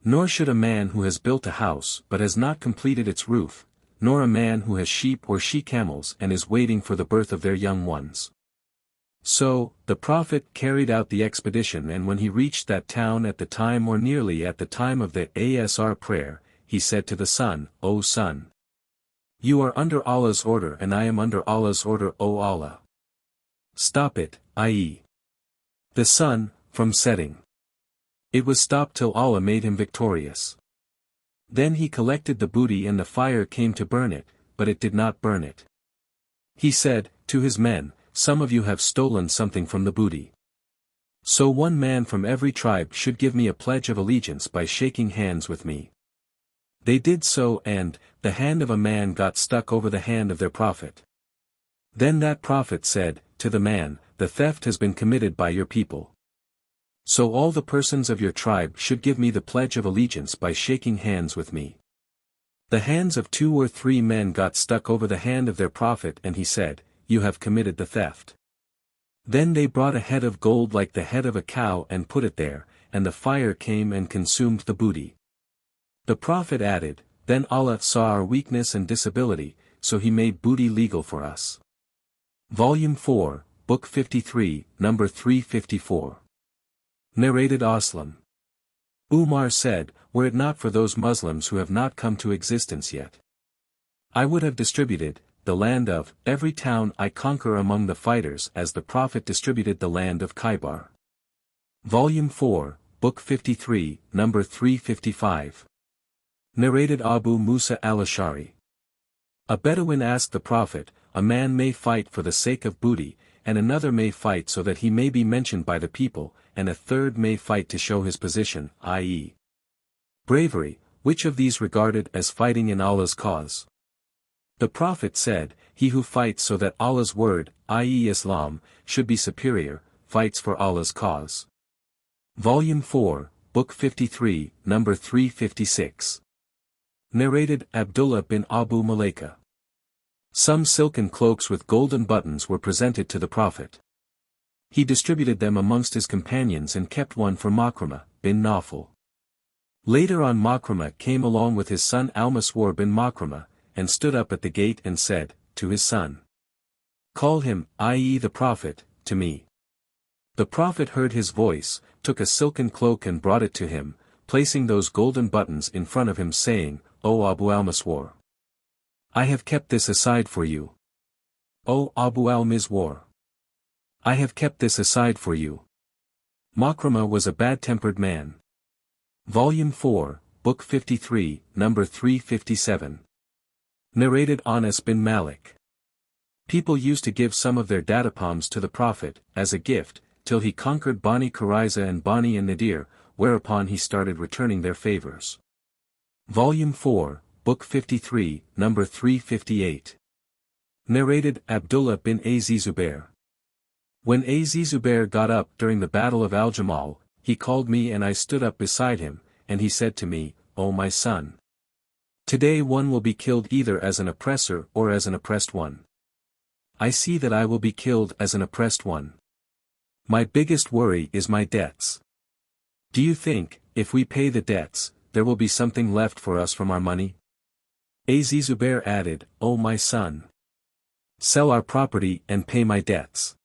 Nor should a man who has built a house but has not completed its roof, nor a man who has sheep or she-camels and is waiting for the birth of their young ones. So, the Prophet carried out the expedition, and when he reached that town at the time or nearly at the time of the Asr prayer, he said to the son, O son, you are under Allah's order and I am under Allah's order, O Allah. Stop it, i.e. the sun, from setting. It was stopped till Allah made him victorious. Then he collected the booty and the fire came to burn it, but it did not burn it. He said, to his men, some of you have stolen something from the booty. So one man from every tribe should give me a pledge of allegiance by shaking hands with me. They did so, and the hand of a man got stuck over the hand of their prophet. Then that prophet said, to the man, the theft has been committed by your people. So all the persons of your tribe should give me the pledge of allegiance by shaking hands with me. The hands of 2 or 3 men got stuck over the hand of their prophet, and he said, you have committed the theft. Then they brought a head of gold like the head of a cow and put it there, and the fire came and consumed the booty. The Prophet added, then Allah saw our weakness and disability, so he made booty legal for us. Volume 4, Book 53, number 354. Narrated Aslam. Umar said, were it not for those Muslims who have not come to existence yet, I would have distributed the land of every town I conquer among the fighters as the Prophet distributed the land of Khaybar. Volume 4, Book 53, number 355. Narrated Abu Musa al-Ash'ari. A Bedouin asked the Prophet, a man may fight for the sake of booty, and another may fight so that he may be mentioned by the people, and a third may fight to show his position, i.e. bravery, which of these regarded as fighting in Allah's cause? The Prophet said, he who fights so that Allah's word, i.e. Islam, should be superior, fights for Allah's cause. Volume 4, Book 53, number 356. Narrated Abdullah bin Abu Malaika. Some silken cloaks with golden buttons were presented to the Prophet. He distributed them amongst his companions and kept one for Makramah bin Nawfal. Later on Makramah came along with his son Al-Maswar bin Makramah, and stood up at the gate and said, to his son, call him, i.e. the Prophet, to me. The Prophet heard his voice, took a silken cloak and brought it to him, placing those golden buttons in front of him, saying, O Abu al-Maswar, I have kept this aside for you. O Abu al-Miswar, I have kept this aside for you. Makramah was a bad-tempered man. Volume 4, Book 53, number 357. Narrated Anas bin Malik. People used to give some of their datapalms to the Prophet, as a gift, till he conquered Bani Qurayza and Bani and Nadir, whereupon he started returning their favors. Volume 4, Book 53, number 358. Narrated Abdullah bin Az Zubair. When Az-Zubair got up during the Battle of Al-Jamal, he called me and I stood up beside him, and he said to me, O my son! Today one will be killed either as an oppressor or as an oppressed one. I see that I will be killed as an oppressed one. My biggest worry is my debts. Do you think, if we pay the debts, there will be something left for us from our money? Az-Zubair added, O my son! Sell our property and pay my debts.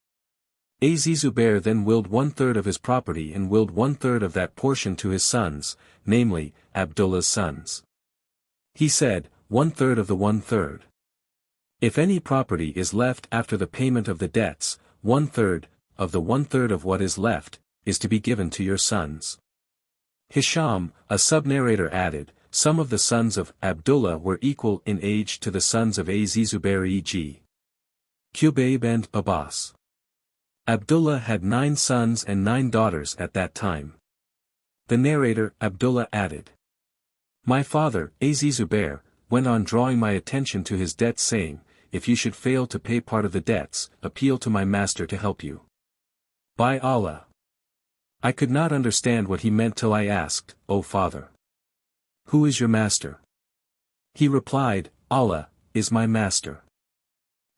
Az-Zubair then willed 1/3 of his property and willed 1/3 of that portion to his sons, namely, Abdullah's sons. He said, 1/3 of the 1/3. If any property is left after the payment of the debts, 1/3 of the 1/3 of what is left, is to be given to your sons. Hisham, a sub-narrator added, some of the sons of Abdullah were equal in age to the sons of Az-Zubair e.g. Qubayb and Abbas. Abdullah had 9 sons and 9 daughters at that time. The narrator, Abdullah added, my father, Az-Zubair, went on drawing my attention to his debts saying, if you should fail to pay part of the debts, appeal to my master to help you. By Allah! I could not understand what he meant till I asked, O father! Who is your master? He replied, Allah is my master.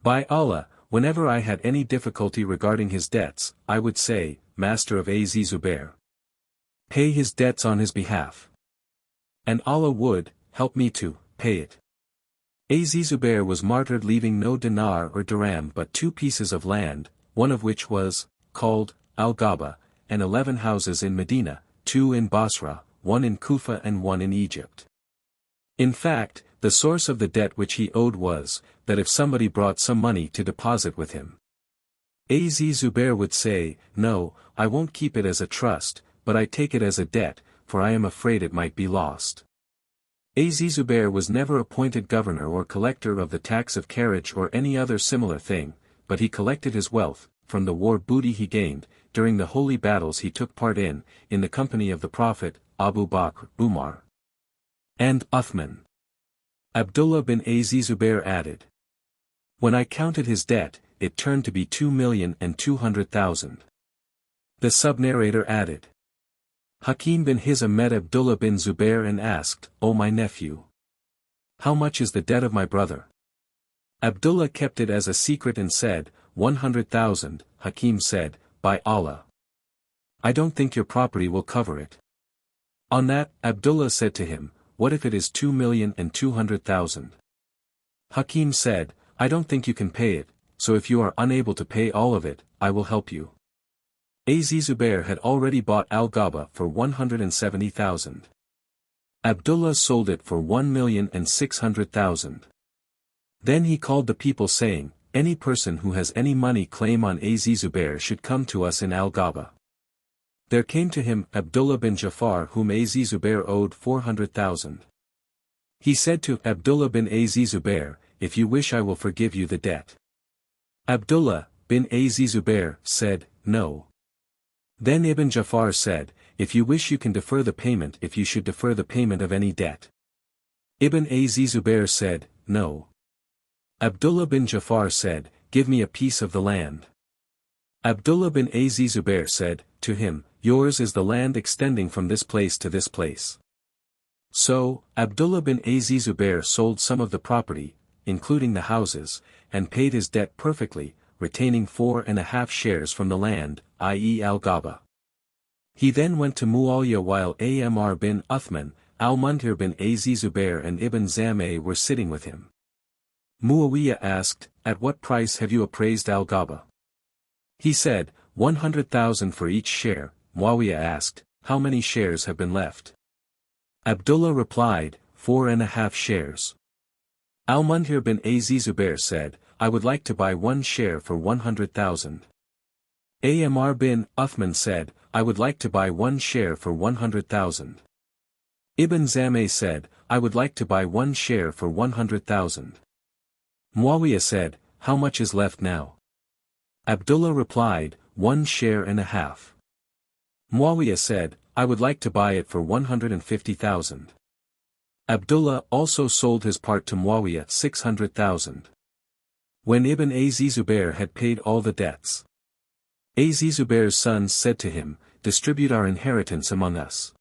By Allah, whenever I had any difficulty regarding his debts, I would say, Master of Az-Zubair, pay his debts on his behalf. And Allah would help me to pay it. Az-Zubair was martyred leaving no dinar or dirham but 2 pieces of land, one of which was called Al-Ghaba, and 11 houses in Medina, 2 in Basra, 1 in Kufa and 1 in Egypt. In fact, the source of the debt which he owed was, that if somebody brought some money to deposit with him, Az-Zubair would say, no, I won't keep it as a trust, but I take it as a debt, for I am afraid it might be lost. Az-Zubair was never appointed governor or collector of the tax of carriage or any other similar thing, but he collected his wealth, from the war booty he gained, during the holy battles he took part in the company of the Prophet, Abu Bakr, Umar, and Uthman. Abdullah bin Az-Zubair added, when I counted his debt, it turned to be 2,200,000. The sub-narrator added, Hakim bin Hizam met Abdullah bin Zubair and asked, O my nephew! How much is the debt of my brother? Abdullah kept it as a secret and said, 100,000, Hakim said, by Allah! I don't think your property will cover it. On that, Abdullah said to him, what if it is 2,200,000? Hakim said, I don't think you can pay it, so if you are unable to pay all of it, I will help you. Az-Zubair had already bought Al-Ghaba for 170,000. Abdullah sold it for 1,600,000. Then he called the people saying, any person who has any money claim on Az-Zubair should come to us in Al-Ghaba. There came to him Abdullah bin Jafar whom Az-Zubair owed 400,000. He said to Abdullah bin Az-Zubair, if you wish I will forgive you the debt. Abdullah bin Az-Zubair said, no. Then Ibn Jafar said, if you wish you can defer the payment if you should defer the payment of any debt. Ibn Az-Zubair said, no. Abdullah bin Jafar said, give me a piece of the land. Abdullah bin Az-Zubair said, to him, yours is the land extending from this place to this place. So, Abdullah bin Az-Zubair sold some of the property, including the houses, and paid his debt perfectly, retaining 4.5 shares from the land, i.e. Al-Ghaba. He then went to Muawiyah while Amr bin Uthman, al-Muntir bin Az-Zubair and Ibn Zameh were sitting with him. Muawiyah asked, at what price have you appraised Al-Ghaba? He said, 100,000 for each share. Muawiyah asked, how many shares have been left? Abdullah replied, 4.5 shares. Al-Muntir bin Az-Zubair said, I would like to buy 1 share for 100,000. Amr bin Uthman said, I would like to buy 1 share for 100,000. Ibn Zameh said, I would like to buy 1 share for 100,000. Muawiyah said, how much is left now? Abdullah replied, 1.5 shares. Muawiyah said, I would like to buy it for 150,000. Abdullah also sold his part to Muawiyah 600,000. When Ibn Az-Zubair had paid all the debts, Az-Zubair's sons said to him, "Distribute our inheritance among us."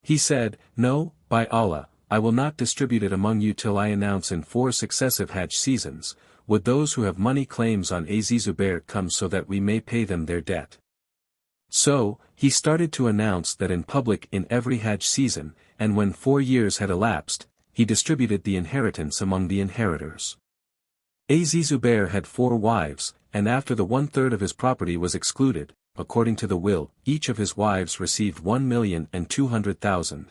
He said, "No, by Allah, I will not distribute it among you till I announce in 4 successive Hajj seasons, would those who have money claims on Az-Zubair come so that we may pay them their debt." So, he started to announce that in public in every Hajj season, and when 4 years had elapsed, he distributed the inheritance among the inheritors. Az-Zubair had 4 wives, and after the 1/3 of his property was excluded, according to the will, each of his wives received 1,200,000.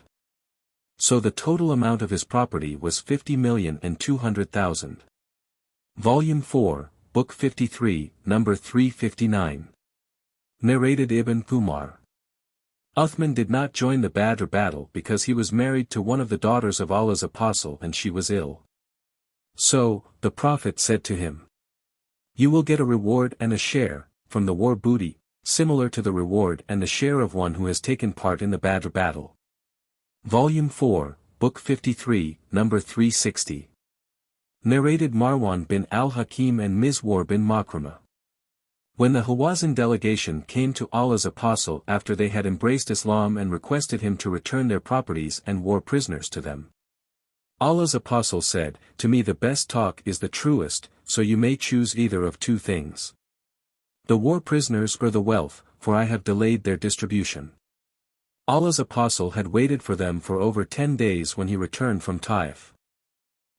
So the total amount of his property was 50,200,000. Volume 4, Book 53, number 359. Narrated Ibn Umar. Uthman did not join the Badr battle because he was married to one of the daughters of Allah's apostle and she was ill. So, the Prophet said to him, "You will get a reward and a share, from the war booty, similar to the reward and the share of one who has taken part in the Badr battle." Volume 4, Book 53, number 360. Narrated Marwan bin al-Hakim and Mizwar bin Makramah. When the Hawazin delegation came to Allah's apostle after they had embraced Islam and requested him to return their properties and war prisoners to them, Allah's apostle said, "To me the best talk is the truest, so you may choose either of 2 things. The war prisoners or the wealth, for I have delayed their distribution." Allah's apostle had waited for them for over 10 days when he returned from Taif.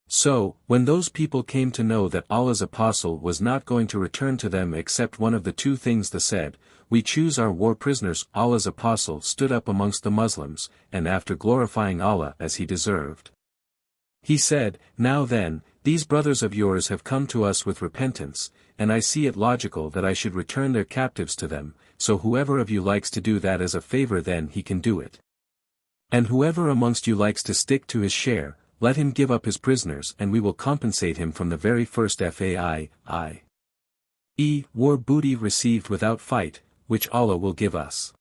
So, when those people came to know that Allah's apostle was not going to return to them except one of the 2 things they said, "We choose our war prisoners." Allah's apostle stood up amongst the Muslims, and after glorifying Allah as he deserved, he said, "Now then, these brothers of yours have come to us with repentance, and I see it logical that I should return their captives to them, so whoever of you likes to do that as a favor then he can do it. And whoever amongst you likes to stick to his share, let him give up his prisoners and we will compensate him from the very first war booty received without fight, which Allah will give us."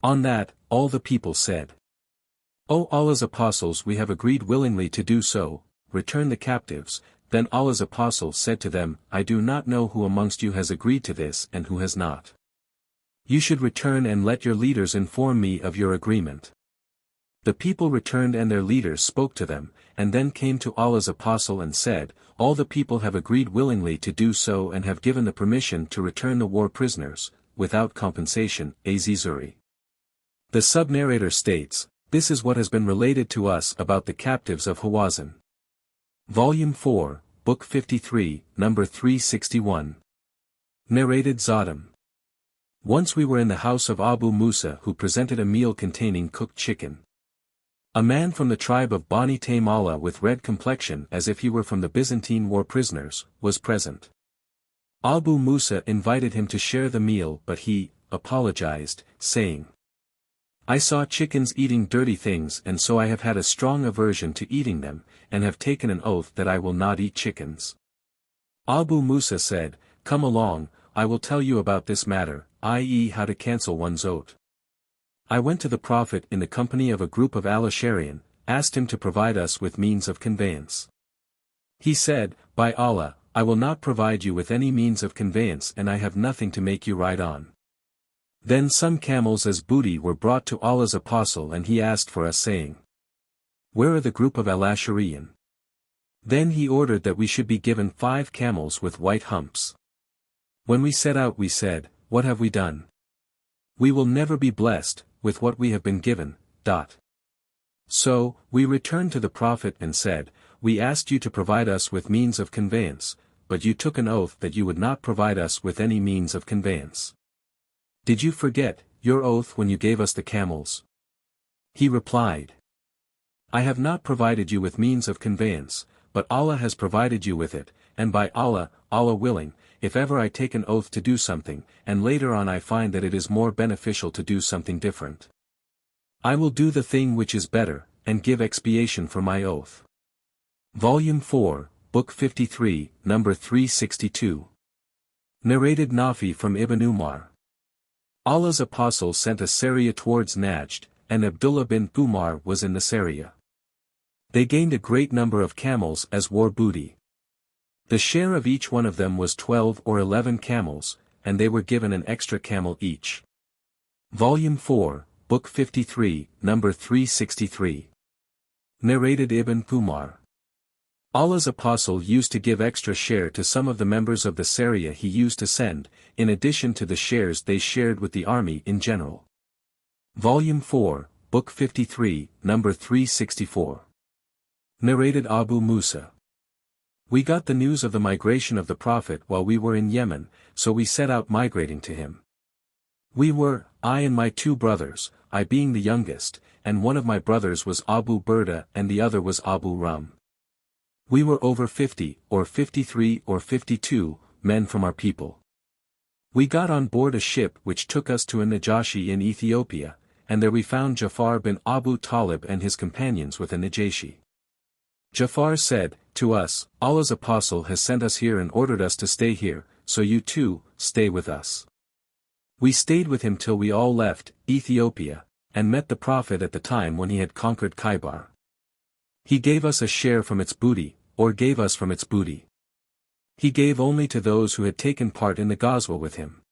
On that, all the people said, "O Allah's apostles, we have agreed willingly to do so, return the captives." Then Allah's apostle said to them, "I do not know who amongst you has agreed to this and who has not. You should return and let your leaders inform me of your agreement." The people returned and their leaders spoke to them, and then came to Allah's apostle and said, "All the people have agreed willingly to do so and have given the permission to return the war prisoners, without compensation." Az-Zuri. The sub-narrator states, "This is what has been related to us about the captives of Hawazin." Volume 4, Book 53, number 361. Narrated Zadam. Once we were in the house of Abu Musa who presented a meal containing cooked chicken. A man from the tribe of Bani Taymala with red complexion as if he were from the Byzantine war prisoners, was present. Abu Musa invited him to share the meal but he apologized, saying, "I saw chickens eating dirty things and so I have had a strong aversion to eating them, and have taken an oath that I will not eat chickens." Abu Musa said, "Come along, I will tell you about this matter, i.e. how to cancel one's oath." I went to the Prophet in the company of a group of al-Asharian, asked him to provide us with means of conveyance. He said, "By Allah, I will not provide you with any means of conveyance and I have nothing to make you ride on." Then some camels as booty were brought to Allah's apostle and he asked for us saying, "Where are the group of al-Asharian?" Then he ordered that we should be given 5 camels with white humps. When we set out we said, "What have we done? We will never be blessed with what we have been given." So, we returned to the Prophet and said, "We asked you to provide us with means of conveyance, but you took an oath that you would not provide us with any means of conveyance. Did you forget your oath when you gave us the camels?" He replied, "I have not provided you with means of conveyance, but Allah has provided you with it, and by Allah, Allah willing, if ever I take an oath to do something, and later on I find that it is more beneficial to do something different, I will do the thing which is better, and give expiation for my oath." Volume 4, Book 53, number 362. Narrated Nafi from Ibn Umar. Allah's apostle sent a Sariyah towards Najd, and Abdullah bin Umar was in the Sariyah. They gained a great number of camels as war booty. The share of each one of them was 12 or 11 camels, and they were given an extra camel each. Volume 4, Book 53, number 363. Narrated Ibn Umar. Allah's Apostle used to give extra share to some of the members of the Sariyah he used to send, in addition to the shares they shared with the army in general. Volume 4, Book 53, number 364. Narrated Abu Musa. We got the news of the migration of the Prophet while we were in Yemen, so we set out migrating to him. We were, I and my 2 brothers, I being the youngest, and one of my brothers was Abu Burda and the other was Abu Rum. We were over 50, or 53 or 52, men from our people. We got on board a ship which took us to a Najashi in Ethiopia, and there we found Jafar bin Abu Talib and his companions with a Najashi. Jafar said, to us, Allah's Apostle has sent us here and ordered us to stay here, so you too, stay with us. We stayed with him till we all left Ethiopia, and met the Prophet at the time when he had conquered Khaybar. He gave us a share from its booty, or gave us from its booty. He gave only to those who had taken part in the Ghazwa with him.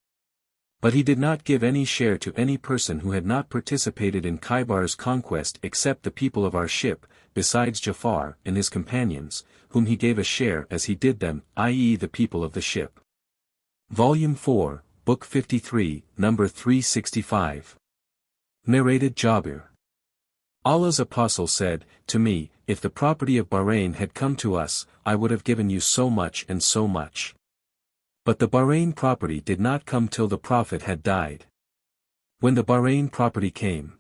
But he did not give any share to any person who had not participated in Khaybar's conquest except the people of our ship, besides Jafar and his companions, whom he gave a share as he did them, i.e. the people of the ship. Volume 4, Book 53, number 365. Narrated Jabir. Allah's Apostle said, to me, if the property of Bahrain had come to us, I would have given you so much and so much. But the Bahrain property did not come till the Prophet had died. When the Bahrain property came,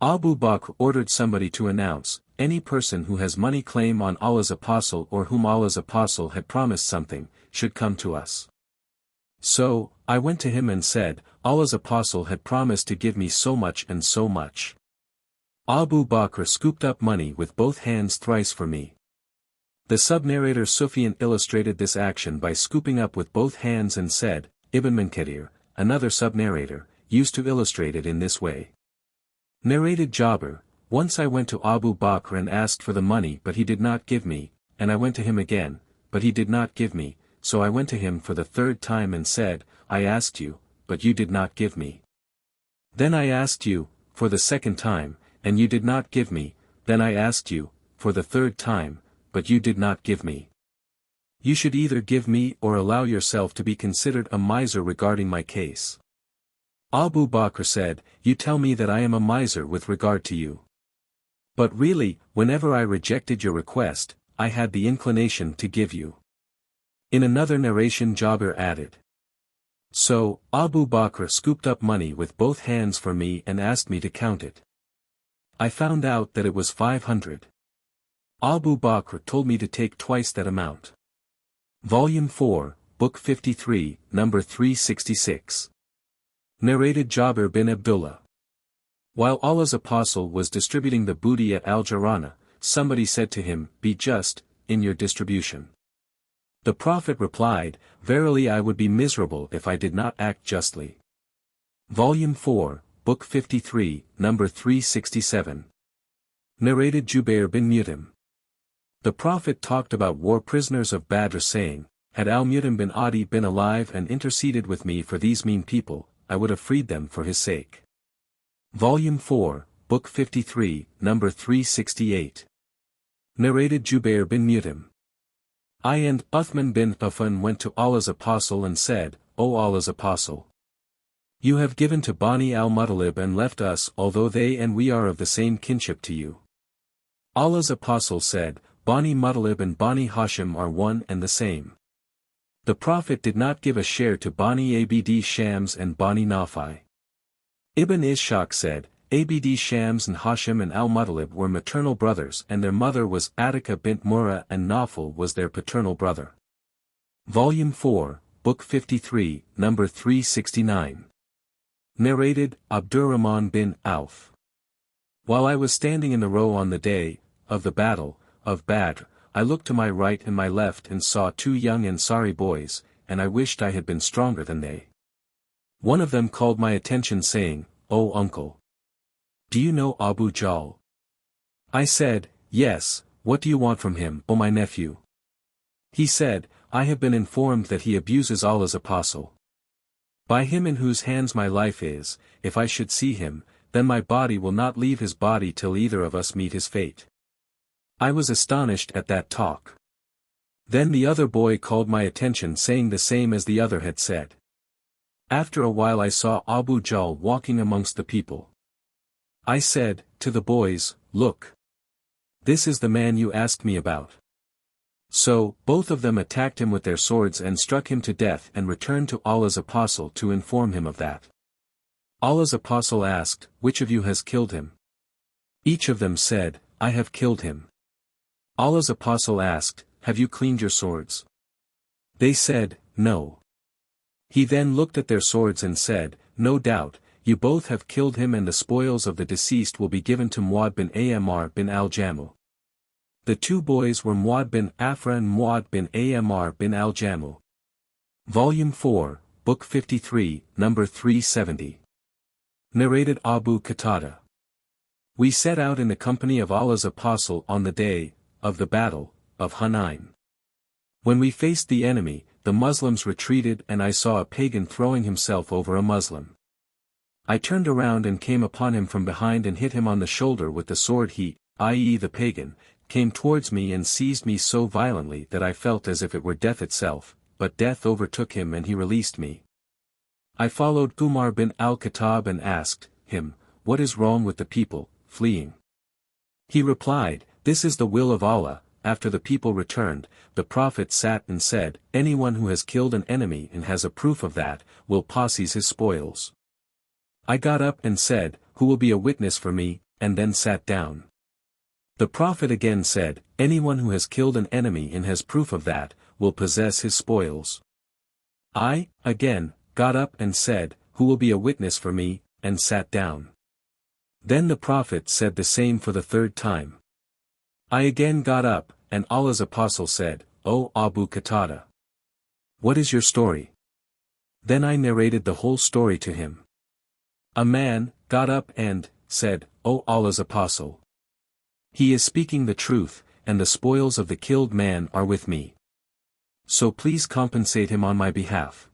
Abu Bakr ordered somebody to announce, any person who has money claim on Allah's Apostle or whom Allah's Apostle had promised something, should come to us. So, I went to him and said, Allah's Apostle had promised to give me so much and so much. Abu Bakr scooped up money with both hands thrice for me. The sub-narrator Sufyan illustrated this action by scooping up with both hands and said, Ibn Munkadir, another sub-narrator, used to illustrate it in this way. Narrated Jabir, once I went to Abu Bakr and asked for the money but he did not give me, and I went to him again, but he did not give me, so I went to him for the 3rd time and said, I asked you, but you did not give me. Then I asked you, for the 2nd time, and you did not give me, then I asked you, for the 3rd time, but you did not give me. You should either give me or allow yourself to be considered a miser regarding my case. Abu Bakr said, you tell me that I am a miser with regard to you. But really, whenever I rejected your request, I had the inclination to give you. In another narration Jabir added. So, Abu Bakr scooped up money with both hands for me and asked me to count it. I found out that it was 500. Abu Bakr told me to take twice that amount. Volume 4, Book 53, number 366. Narrated Jabir bin Abdullah. While Allah's Apostle was distributing the booty at Al-Jarana, somebody said to him, be just, in your distribution. The Prophet replied, verily I would be miserable if I did not act justly. Volume 4, Book 53, number 367. Narrated Jubair bin Mut'im. The Prophet talked about war prisoners of Badr saying, had al-Mut'im bin Adi been alive and interceded with me for these mean people, I would have freed them for his sake. Volume 4, Book 53, number 368. Narrated Jubair bin Mut'im. I and Uthman bin Affan went to Allah's Apostle and said, O Allah's Apostle, you have given to Bani al-Muttalib and left us although they and we are of the same kinship to you. Allah's Apostle said, Bani Muttalib and Bani Hashim are one and the same. The Prophet did not give a share to Bani Abd Shams and Bani Nafi. Ibn Ishaq said, Abd Shams and Hashim and al-Muttalib were maternal brothers and their mother was Attika bint Murrah and Nawfal was their paternal brother. Volume 4, Book 53, number 369. Narrated, Abdurrahman bin Auf. While I was standing in the row on the day of the battle of Badr, I looked to my right and my left and saw 2 young Ansari boys, and I wished I had been stronger than they. One of them called my attention saying, O uncle, do you know Abu Jahl? I said, yes, what do you want from him, O my nephew? He said, I have been informed that he abuses Allah's Apostle. By him in whose hands my life is, if I should see him, then my body will not leave his body till either of us meet his fate. I was astonished at that talk. Then the other boy called my attention saying the same as the other had said. After a while I saw Abu Jahl walking amongst the people. I said, to the boys, look. This is the man you asked me about. So, both of them attacked him with their swords and struck him to death and returned to Allah's apostle to inform him of that. Allah's apostle asked, which of you has killed him? Each of them said, I have killed him. Allah's apostle asked, have you cleaned your swords? They said, no. He then looked at their swords and said, no doubt, you both have killed him and the spoils of the deceased will be given to Muad bin Amr bin al-Jamu. The two boys were Muad bin Afra and Muad bin Amr bin al-Jamu. Volume 4, Book 53, number 370. Narrated Abu Qatada. We set out in the company of Allah's apostle on the day of the battle of Hunayn. When we faced the enemy, the Muslims retreated and I saw a pagan throwing himself over a Muslim. I turned around and came upon him from behind and hit him on the shoulder with the sword. He, i.e. the pagan, came towards me and seized me so violently that I felt as if it were death itself, but death overtook him and he released me. I followed Umar bin al-Khattab and asked him, what is wrong with the people, fleeing? He replied, this is the will of Allah. After the people returned, the Prophet sat and said, anyone who has killed an enemy and has a proof of that, will possess his spoils. I got up and said, who will be a witness for me, and then sat down. The Prophet again said, anyone who has killed an enemy and has proof of that, will possess his spoils. I, again, got up and said, who will be a witness for me, and sat down. Then the Prophet said the same for the third time. I again got up, and Allah's apostle said, O Abu Qatada, what is your story? Then I narrated the whole story to him. A man got up and said, O Allah's apostle, he is speaking the truth, and the spoils of the killed man are with me. So please compensate him on my behalf.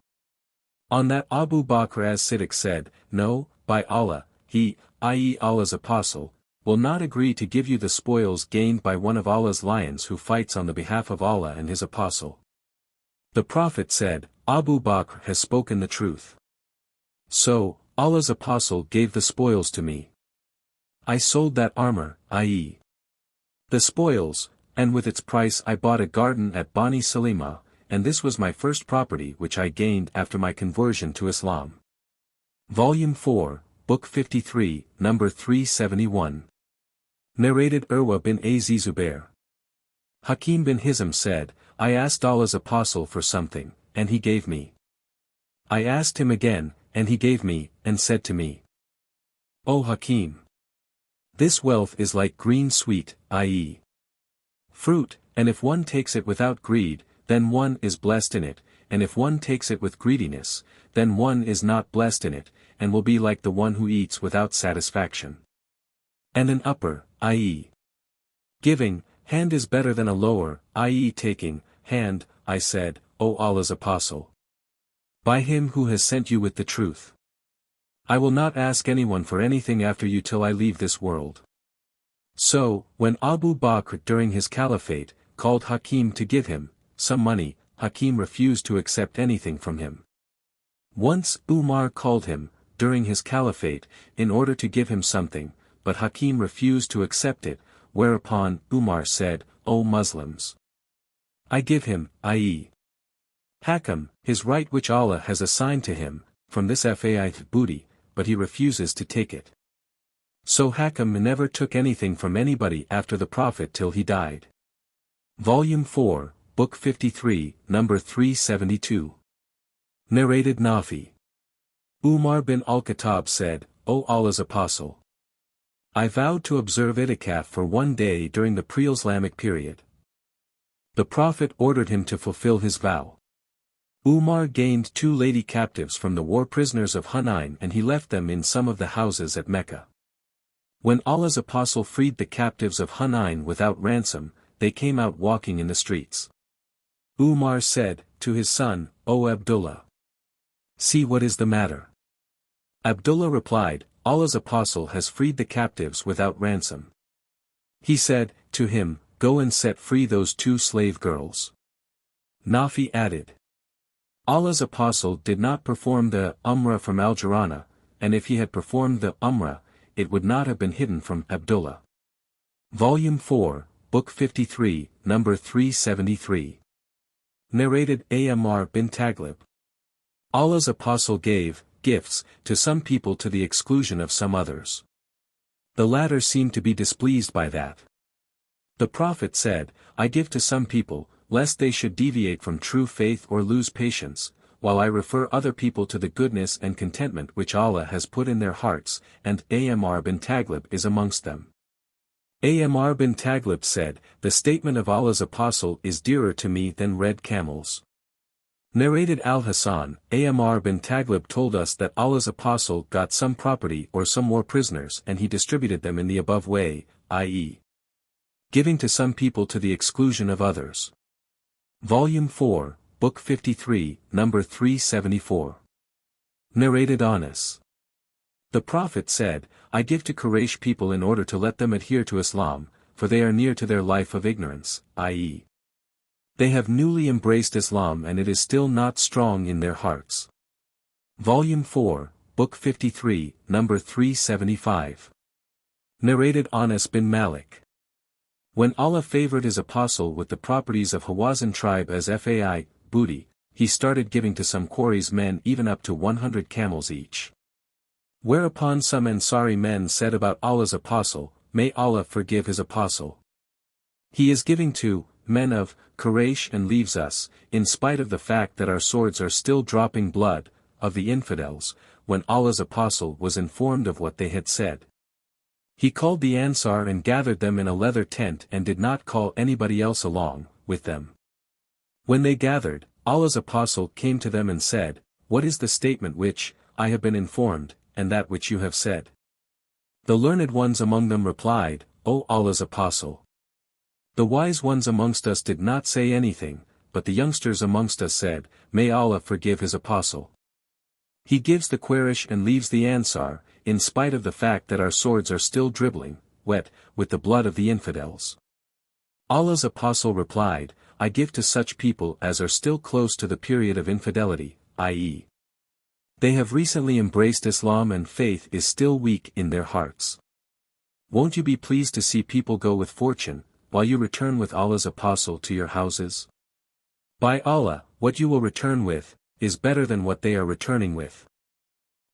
On that Abu Bakr as-Siddiq said, no, by Allah, he, i.e. Allah's apostle, will not agree to give you the spoils gained by one of Allah's lions who fights on the behalf of Allah and his apostle. The Prophet said, Abu Bakr has spoken the truth. So, Allah's apostle gave the spoils to me. I sold that armor, i.e. the spoils, and with its price I bought a garden at Bani Salima, and this was my first property which I gained after my conversion to Islam. Volume 4, Book 53, number 371. Narrated Urwa bin Az-Zubair. Hakim bin Hizam said, I asked Allah's apostle for something, and he gave me. I asked him again, and he gave me, and said to me, O Hakim, this wealth is like green sweet, i.e. fruit, and if one takes it without greed, then one is blessed in it, and if one takes it with greediness, then one is not blessed in it, and will be like the one who eats without satisfaction. And an upper, i.e. giving, hand is better than a lower, i.e. taking, hand, I said, O Allah's apostle. By him who has sent you with the truth. I will not ask anyone for anything after you till I leave this world. So, when Abu Bakr during his caliphate, called Hakim to give him some money, Hakim refused to accept anything from him. Once Umar called him, during his caliphate, in order to give him something, but Hakim refused to accept it, whereupon Umar said, O Muslims! I give him, i.e. Hakim, his right which Allah has assigned to him, from this faith booty, but he refuses to take it. So Hakim never took anything from anybody after the Prophet till he died. Volume 4, Book 53, number 372. Narrated Nafi. Umar bin al-Khattab said, O Allah's apostle! I vowed to observe itikaf for one day during the pre-Islamic period. The Prophet ordered him to fulfill his vow. Umar gained 2 lady captives from the war prisoners of Hunayn and he left them in some of the houses at Mecca. When Allah's apostle freed the captives of Hunayn without ransom, they came out walking in the streets. Umar said, to his son, O Abdullah! See what is the matter." Abdullah replied, "Allah's apostle has freed the captives without ransom." He said, to him, "Go and set free those 2 slave girls." Nafi added, "Allah's apostle did not perform the Umrah from Al-Jirana, and if he had performed the Umrah, it would not have been hidden from Abdullah." Volume 4, Book 53, number 373. Narrated Amr bin Taglib. Allah's apostle gave gifts to some people to the exclusion of some others. The latter seemed to be displeased by that. The Prophet said, "I give to some people, lest they should deviate from true faith or lose patience, while I refer other people to the goodness and contentment which Allah has put in their hearts," and Amr bin Taglib is amongst them. Amr bin Taglib said, "The statement of Allah's apostle is dearer to me than red camels." Narrated Al-Hasan, Amr bin Taglib told us that Allah's apostle got some property or some war prisoners and he distributed them in the above way, i.e., giving to some people to the exclusion of others. Volume 4, Book 53, number 374. Narrated Anas. The Prophet said, "I give to Quraysh people in order to let them adhere to Islam, for they are near to their life of ignorance, i.e., they have newly embraced Islam and it is still not strong in their hearts." Volume 4, Book 53, number 375. Narrated Anas bin Malik. When Allah favored his apostle with the properties of Hawazin tribe as fai, booty, he started giving to some Quraysh men even up to 100 camels each. Whereupon some Ansari men said about Allah's apostle, "May Allah forgive his apostle. He is giving to men of Quraysh and leaves us, in spite of the fact that our swords are still dropping blood, of the infidels." When Allah's apostle was informed of what they had said, he called the Ansar and gathered them in a leather tent and did not call anybody else along with them. When they gathered, Allah's apostle came to them and said, "What is the statement which I have been informed, and that which you have said?" The learned ones among them replied, "O Allah's apostle, the wise ones amongst us did not say anything, but the youngsters amongst us said, May Allah forgive his apostle. He gives the Quraysh and leaves the Ansar, in spite of the fact that our swords are still dribbling, wet, with the blood of the infidels." Allah's apostle replied, "I give to such people as are still close to the period of infidelity, i.e., they have recently embraced Islam and faith is still weak in their hearts. Won't you be pleased to see people go with fortune, while you return with Allah's apostle to your houses? By Allah, what you will return with, is better than what they are returning with."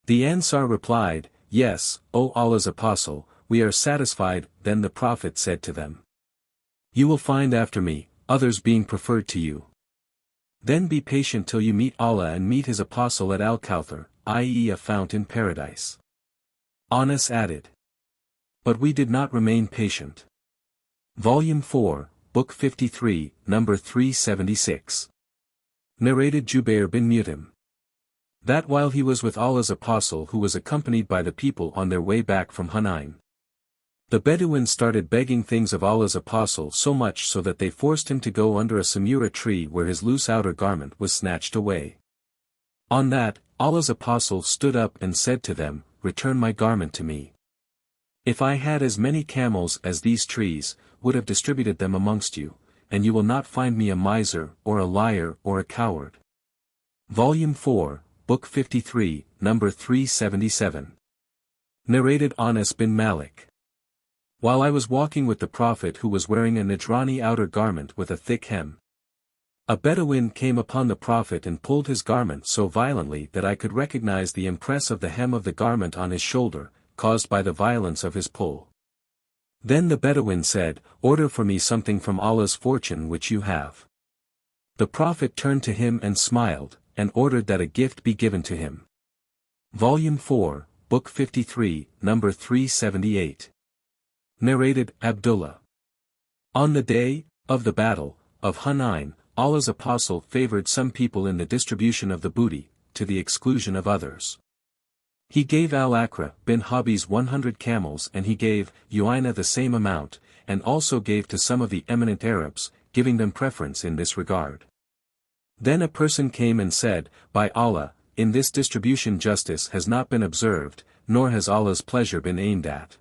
The Ansar replied, "Yes, O Allah's apostle, we are satisfied." Then the Prophet said to them, "You will find after me, others being preferred to you. Then be patient till you meet Allah and meet his apostle at Al-Kawthar, i.e. a fount in paradise." Anas added, "But we did not remain patient." Volume 4, Book 53, number 376. Narrated Jubair bin Mut'im. That while he was with Allah's apostle who was accompanied by the people on their way back from Hunain, the Bedouins started begging things of Allah's apostle so much so that they forced him to go under a samura tree where his loose outer garment was snatched away. On that, Allah's apostle stood up and said to them, "Return my garment to me. If I had as many camels as these trees, would have distributed them amongst you, and you will not find me a miser or a liar or a coward." Volume 4, Book 53, number 377. Narrated Anas bin Malik. While I was walking with the Prophet who was wearing a Najrani outer garment with a thick hem, a Bedouin came upon the Prophet and pulled his garment so violently that I could recognize the impress of the hem of the garment on his shoulder, caused by the violence of his pull. Then the Bedouin said, "Order for me something from Allah's fortune which you have." The Prophet turned to him and smiled, and ordered that a gift be given to him. Volume 4, Book 53, number 378. Narrated Abdullah. On the day of the battle of Hunain, Allah's apostle favored some people in the distribution of the booty, to the exclusion of others. He gave Al-Akra bin Habis 100 camels and he gave Uayna the same amount, and also gave to some of the eminent Arabs, giving them preference in this regard. Then a person came and said, "By Allah, in this distribution justice has not been observed, nor has Allah's pleasure been aimed at.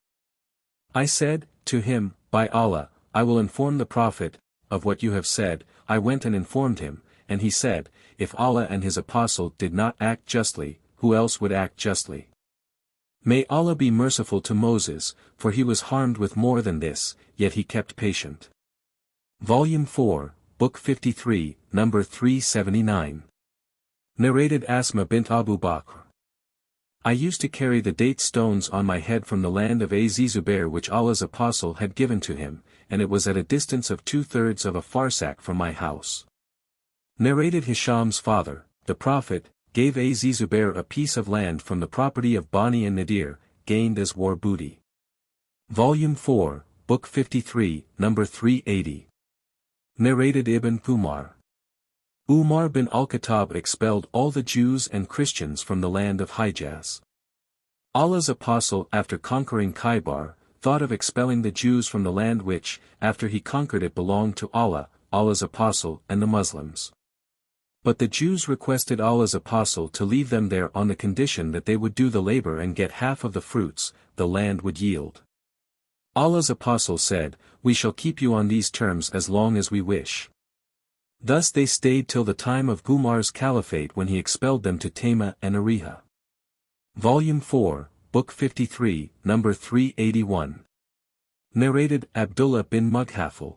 I said, to him, by Allah, I will inform the Prophet, of what you have said. I went and informed him, and he said, if Allah and his apostle did not act justly, who else would act justly? May Allah be merciful to Moses, for he was harmed with more than this, yet he kept patient. Volume 4, Book 53, number 379. Narrated Asma bint Abu Bakr. I used to carry the date stones on my head from the land of Az Zubair which Allah's apostle had given to him, and it was at a distance of 2/3 of a farsakh from my house. Narrated Hisham's father, the Prophet, gave Az Zubair a piece of land from the property of Bani and Nadir, gained as war booty. Volume 4, Book 53, number 380. Narrated Ibn Umar. Umar bin al-Khattab expelled all the Jews and Christians from the land of Hijaz. Allah's apostle after conquering Khaybar, thought of expelling the Jews from the land which, after he conquered it belonged to Allah, Allah's apostle and the Muslims. But the Jews requested Allah's apostle to leave them there on the condition that they would do the labor and get half of the fruits the land would yield. Allah's apostle said, we shall keep you on these terms as long as we wish. Thus they stayed till the time of Umar's caliphate when he expelled them to Tama and Ariha. Volume 4, Book 53, number 381. Narrated Abdullah bin Mughafal.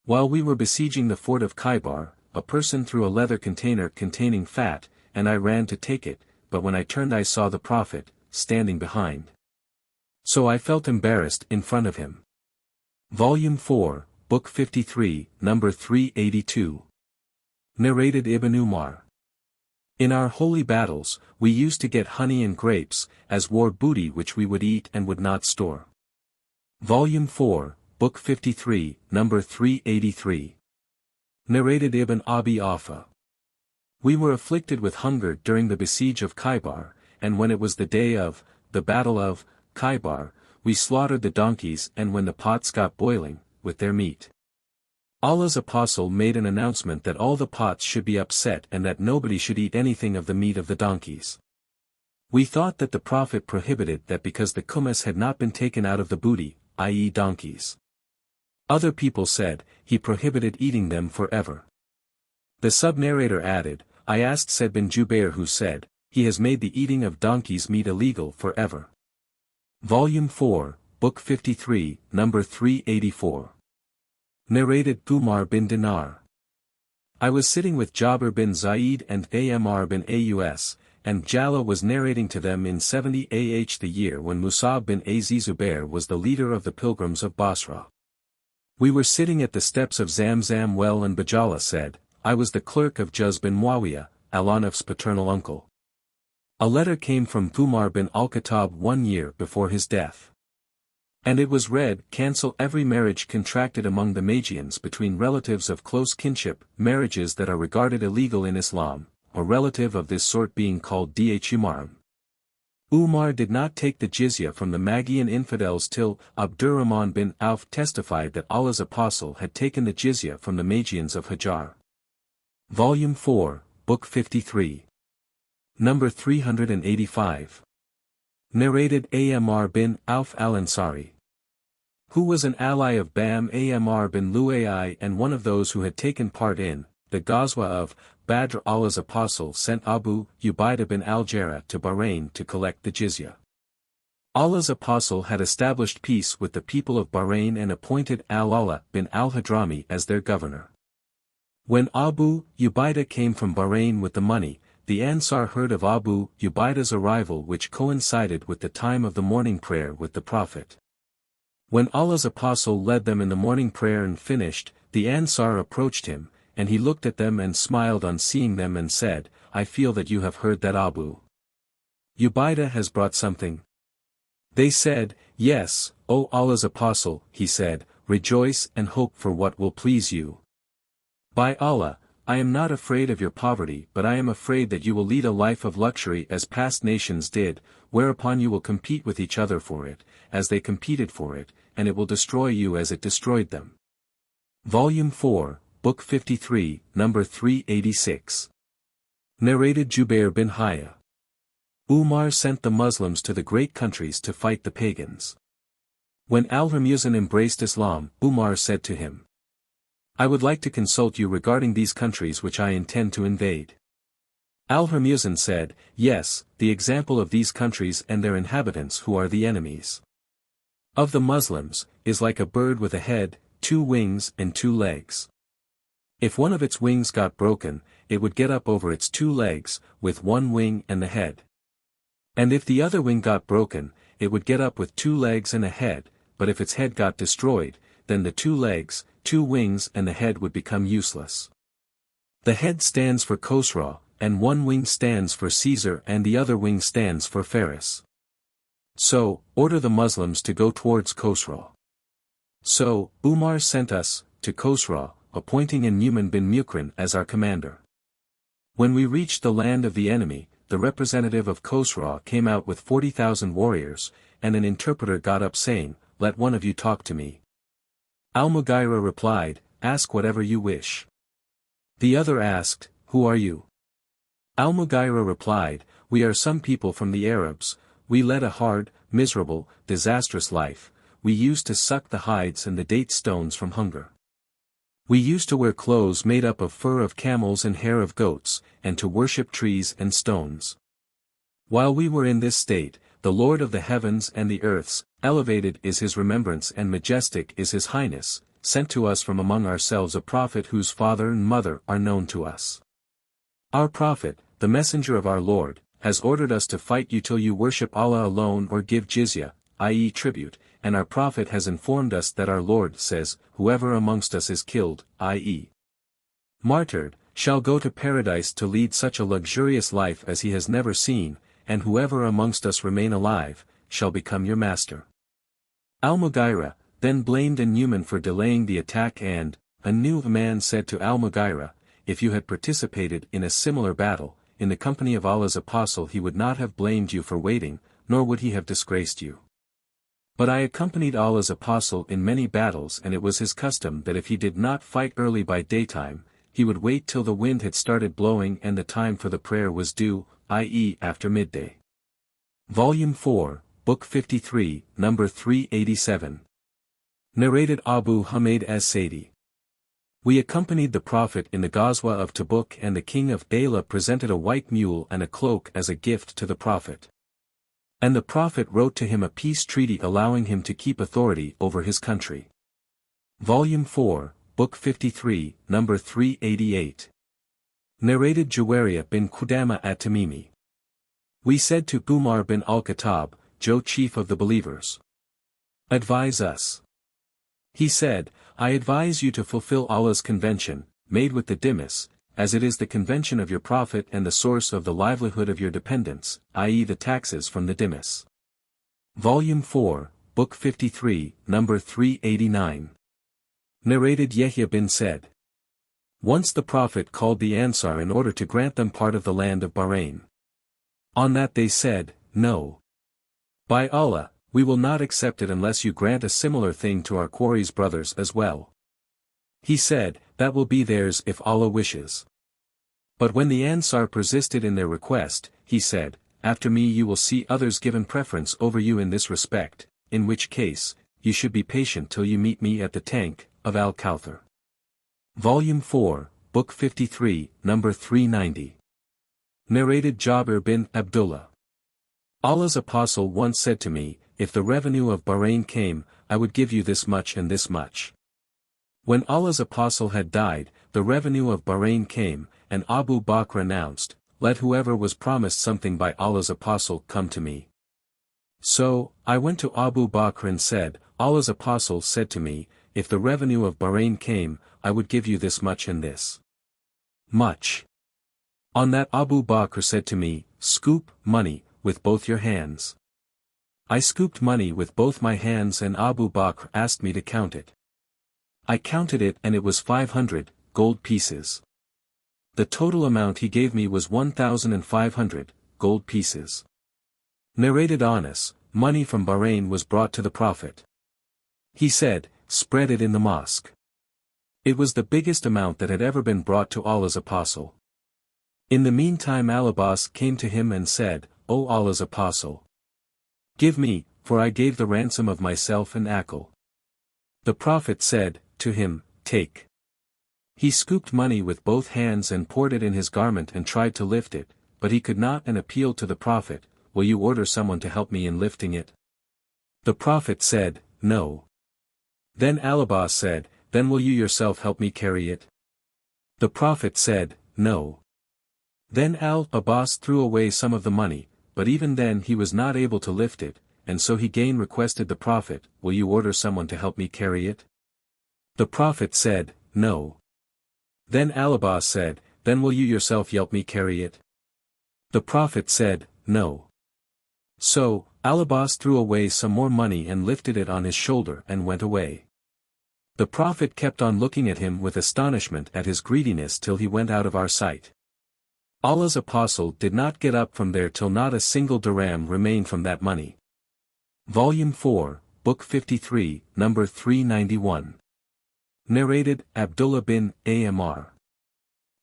While we were besieging the fort of Khaybar, a person threw a leather container containing fat, and I ran to take it, but when I turned I saw the Prophet, standing behind. So I felt embarrassed in front of him. Volume 4, Book 53, number 382. Narrated Ibn Umar. In our holy battles, we used to get honey and grapes, as war booty which we would eat and would not store. Volume 4, Book 53, number 383. Narrated Ibn Abi Awfa. We were afflicted with hunger during the besiege of Khaybar, and when it was the day of, the battle of, Khaybar, we slaughtered the donkeys and when the pots got boiling, with their meat. Allah's apostle made an announcement that all the pots should be upset and that nobody should eat anything of the meat of the donkeys. We thought that the Prophet prohibited that because the kumas had not been taken out of the booty, i.e. donkeys. Other people said, he prohibited eating them forever. The sub-narrator added, I asked Said bin Jubair who said, he has made the eating of donkeys' meat illegal forever. Volume 4, Book 53, number 384. Narrated Umar bin Dinar. I was sitting with Jabir bin Zaid and Amr bin Aus, and Jala was narrating to them in 70 AH the year when Musab bin Az Zubair was the leader of the pilgrims of Basra. We were sitting at the steps of Zamzam well and Bajala said, I was the clerk of Juz bin Muawiyah, Al-Anaf's paternal uncle. A letter came from Umar bin al-Khattab 1 year before his death. And it was read, cancel every marriage contracted among the Magians between relatives of close kinship, marriages that are regarded illegal in Islam, or relative of this sort being called Dhumarim. Umar did not take the jizya from the Magian infidels till Abdurrahman bin Auf testified that Allah's apostle had taken the jizya from the Magians of Hajar. Volume 4, Book 53. Number 385. Narrated Amr bin Auf al-Ansari, who was an ally of Bam Amr bin Luai and one of those who had taken part in the Ghazwa of Badr. Allah's apostle sent Abu Ubaidah bin al-Jarrah to Bahrain to collect the jizya. Allah's apostle had established peace with the people of Bahrain and appointed al-Allah bin al-Hadrami as their governor. When Abu Ubaidah came from Bahrain with the money, the Ansar heard of Abu Ubaidah's arrival which coincided with the time of the morning prayer with the Prophet. When Allah's apostle led them in the morning prayer and finished, the Ansar approached him, and he looked at them and smiled on seeing them and said, I feel that you have heard that Abu Ubaidah has brought something. They said, Yes, O Allah's apostle, he said, rejoice and hope for what will please you. By Allah, I am not afraid of your poverty but I am afraid that you will lead a life of luxury as past nations did, whereupon you will compete with each other for it, as they competed for it, and it will destroy you as it destroyed them. Volume 4, Book 53, Number 386. Narrated Jubair bin Hayya. Umar sent the Muslims to the great countries to fight the pagans. When al-Hurmuzan embraced Islam, Umar said to him, I would like to consult you regarding these countries which I intend to invade. Al-Hurmuzan said, Yes, the example of these countries and their inhabitants who are the enemies of the Muslims, is like a bird with a head, 2 wings and 2 legs. If one of its wings got broken, it would get up over its 2 legs, with 1 wing and the head. And if the other wing got broken, it would get up with 2 legs and a head, but if its head got destroyed, then the 2 legs, 2 wings and the head would become useless. The head stands for Khosrow, and 1 wing stands for Caesar and the other wing stands for Faris. So, order the Muslims to go towards Khosrow. So, Umar sent us, to Khosrow, appointing Nu'man bin Mukrin as our commander. When we reached the land of the enemy, the representative of Khosrow came out with 40,000 warriors, and an interpreter got up saying, Let one of you talk to me. Al-Mughira replied, Ask whatever you wish. The other asked, Who are you? Al-Mughira replied, We are some people from the Arabs, we led a hard, miserable, disastrous life, we used to suck the hides and the date stones from hunger. We used to wear clothes made up of fur of camels and hair of goats, and to worship trees and stones. While we were in this state, the Lord of the heavens and the earths, elevated is his remembrance and majestic is his highness, sent to us from among ourselves a prophet whose father and mother are known to us. Our prophet, the messenger of our Lord, has ordered us to fight you till you worship Allah alone or give jizya, i.e. tribute, and our prophet has informed us that our Lord says, Whoever amongst us is killed, i.e. martyred, shall go to paradise to lead such a luxurious life as he has never seen, and whoever amongst us remain alive, shall become your master. Al-Mughira then blamed Nu'man for delaying the attack and, a new man said to Al-Mughira, If you had participated in a similar battle, in the company of Allah's apostle he would not have blamed you for waiting, nor would he have disgraced you. But I accompanied Allah's apostle in many battles and it was his custom that if he did not fight early by daytime, he would wait till the wind had started blowing and the time for the prayer was due, i.e. after midday. Volume 4, Book 53, Number 387. Narrated Abu Hamid as-Saidi. We accompanied the Prophet in the Ghazwa of Tabuk and the king of Ayla presented a white mule and a cloak as a gift to the Prophet. And the Prophet wrote to him a peace treaty allowing him to keep authority over his country. Volume 4, Book 53, Number 388. Narrated Juwayriya bin Qudama at-Tamimi. We said to Umar bin al-Khattab, Joe chief of the believers, advise us. He said, I advise you to fulfill Allah's convention, made with the Dhimis, as it is the convention of your Prophet and the source of the livelihood of your dependents, i.e. the taxes from the Dhimis. Volume 4, Book 53, Number 389. Narrated Yahya bin Said. Once the Prophet called the Ansar in order to grant them part of the land of Bahrain. On that they said, No. By Allah, we will not accept it unless you grant a similar thing to our Quraysh brothers as well. He said, That will be theirs if Allah wishes. But when the Ansar persisted in their request, he said, After me you will see others given preference over you in this respect, in which case, you should be patient till you meet me at the tank of Al-Kawthar. Volume 4, Book 53, Number 390. Narrated Jabir bin Abdullah. Allah's apostle once said to me, If the revenue of Bahrain came, I would give you this much and this much. When Allah's apostle had died, the revenue of Bahrain came, and Abu Bakr announced, Let whoever was promised something by Allah's apostle come to me. So, I went to Abu Bakr and said, Allah's apostle said to me, If the revenue of Bahrain came, I would give you this much and this much. On that Abu Bakr said to me, Scoop money with both your hands. I scooped money with both my hands and Abu Bakr asked me to count it. I counted it and it was 500 gold pieces. The total amount he gave me was 1,500 gold pieces. Narrated Anas, money from Bahrain was brought to the Prophet. He said, Spread it in the mosque. It was the biggest amount that had ever been brought to Allah's apostle. In the meantime Al-Abbas came to him and said, O Allah's Apostle! Give me, for I gave the ransom of myself and Aql. The Prophet said, to him, Take. He scooped money with both hands and poured it in his garment and tried to lift it, but he could not and appealed to the Prophet, Will you order someone to help me in lifting it? The Prophet said, No. Then Al-Abbas said, Then will you yourself help me carry it? The Prophet said, No. Then Al-Abbas threw away some of the money, but even then he was not able to lift it, and so he again requested the Prophet, Will you order someone to help me carry it? The Prophet said, No. Then Al-Abbas said, Then will you yourself help me carry it? The Prophet said, No. So, Al-Abbas threw away some more money and lifted it on his shoulder and went away. The Prophet kept on looking at him with astonishment at his greediness till he went out of our sight. Allah's Apostle did not get up from there till not a single dirham remained from that money. Volume 4, Book 53, number 391. Narrated, Abdullah bin Amr.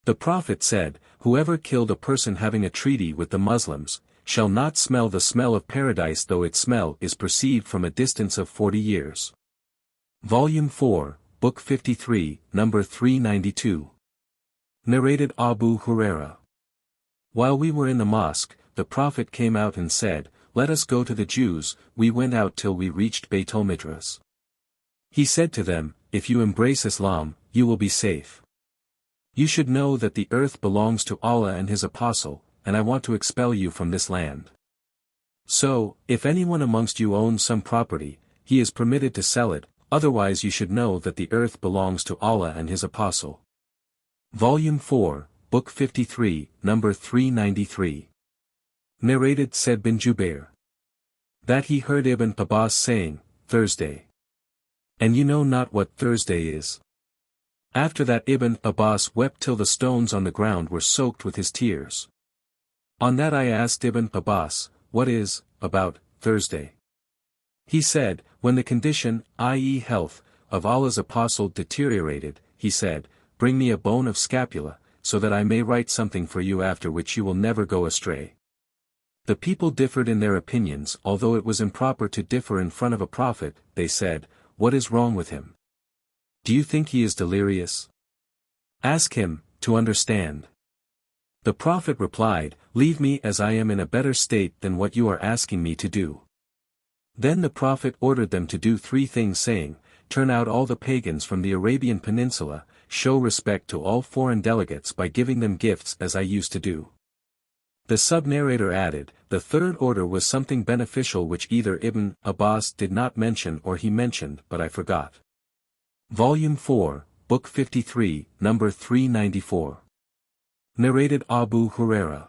The Prophet said, Whoever killed a person having a treaty with the Muslims, shall not smell the smell of paradise though its smell is perceived from a distance of 40 years. Volume 4, Book 53, number 392. Narrated Abu Huraira. While we were in the mosque, the Prophet came out and said, Let us go to the Jews. We went out till we reached Baytul Midras. He said to them, If you embrace Islam, you will be safe. You should know that the earth belongs to Allah and His Apostle, and I want to expel you from this land. So, if anyone amongst you owns some property, he is permitted to sell it, otherwise you should know that the earth belongs to Allah and His Apostle. Volume 4, Book 53, number 393. Narrated Said bin Jubair. That he heard Ibn Abbas saying, Thursday. And you know not what Thursday is. After that Ibn Abbas wept till the stones on the ground were soaked with his tears. On that I asked Ibn Abbas, What is, about, Thursday? He said, When the condition, i.e. health, of Allah's Apostle deteriorated, he said, Bring me a bone of scapula, so that I may write something for you after which you will never go astray. The people differed in their opinions. Although it was improper to differ in front of a prophet, they said, What is wrong with him? Do you think he is delirious? Ask him, to understand. The Prophet replied, Leave me as I am in a better state than what you are asking me to do. Then the Prophet ordered them to do 3 things saying, Turn out all the pagans from the Arabian Peninsula, show respect to all foreign delegates by giving them gifts as I used to do. The sub-narrator added, The third order was something beneficial which either Ibn Abbas did not mention or he mentioned but I forgot. Volume 4, Book 53, number 394. Narrated Abu Huraira.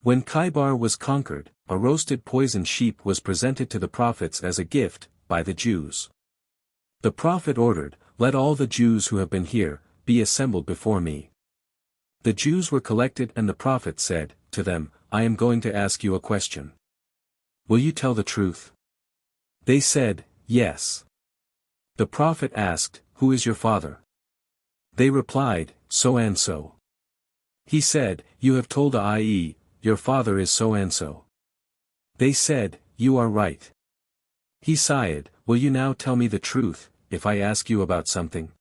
When Khaybar was conquered, a roasted poisoned sheep was presented to the prophets as a gift, by the Jews. The Prophet ordered, Let all the Jews who have been here, be assembled before me. The Jews were collected and the Prophet said, to them, I am going to ask you a question. Will you tell the truth? They said, Yes. The Prophet asked, Who is your father? They replied, So and so. He said, You have told i.e., your father is so and so. They said, You are right. He sighed, Will you now tell me the truth, if I ask you about something?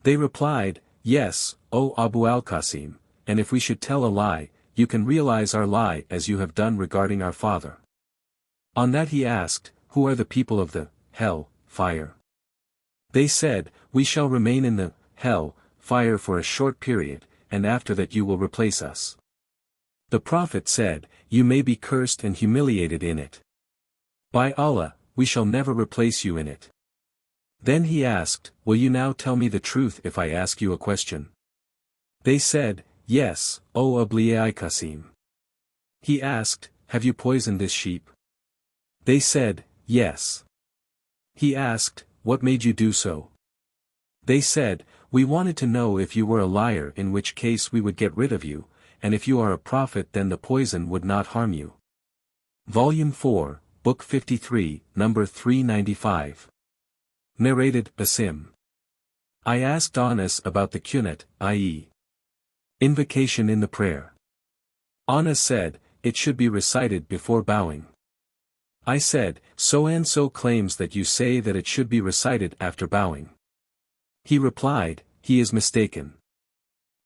They replied, Yes, O Abu al-Qasim, and if we should tell a lie, you can realize our lie as you have done regarding our father. On that he asked, Who are the people of the hell fire? They said, We shall remain in the hell fire for a short period, and after that you will replace us. The Prophet said, You may be cursed and humiliated in it. By Allah, we shall never replace you in it. Then he asked, Will you now tell me the truth if I ask you a question? They said, Yes, O al-Qasim. He asked, Have you poisoned this sheep? They said, Yes. He asked, What made you do so? They said, We wanted to know if you were a liar, in which case we would get rid of you, and if you are a prophet then the poison would not harm you. Volume 4, Book 53, number 395. Narrated Asim. I asked Anas about the kunut, i.e. Invocation in the prayer. Anas said, it should be recited before bowing. I said, so-and-so claims that you say that it should be recited after bowing. He replied, he is mistaken.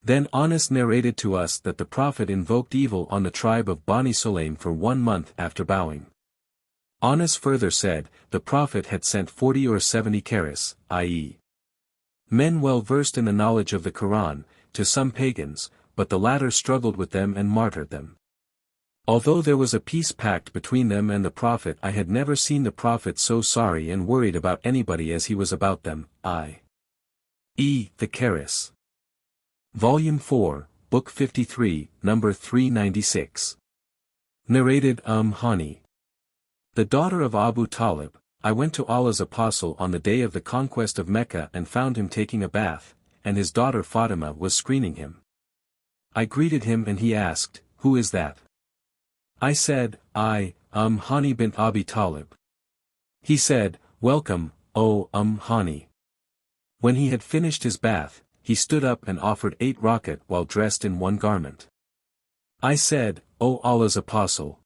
Then Anas narrated to us that the Prophet invoked evil on the tribe of Bani Sulaim for 1 month after bowing. Anas further said, the Prophet had sent 40 or 70 karis, i.e. men well versed in the knowledge of the Qur'an, to some pagans, but the latter struggled with them and martyred them. Although there was a peace pact between them and the Prophet, I had never seen the Prophet so sorry and worried about anybody as he was about them, i.e. the karis. Volume 4, Book 53, number 396. Narrated Hani. The daughter of Abu Talib, I went to Allah's Apostle on the day of the conquest of Mecca and found him taking a bath, and his daughter Fatima was screening him. I greeted him and he asked, who is that? I said, Hani bin Abi Talib. He said, welcome, O Hani. When he had finished his bath, he stood up and offered 8 rakat while dressed in 1 garment. I said, O Allah's Apostle,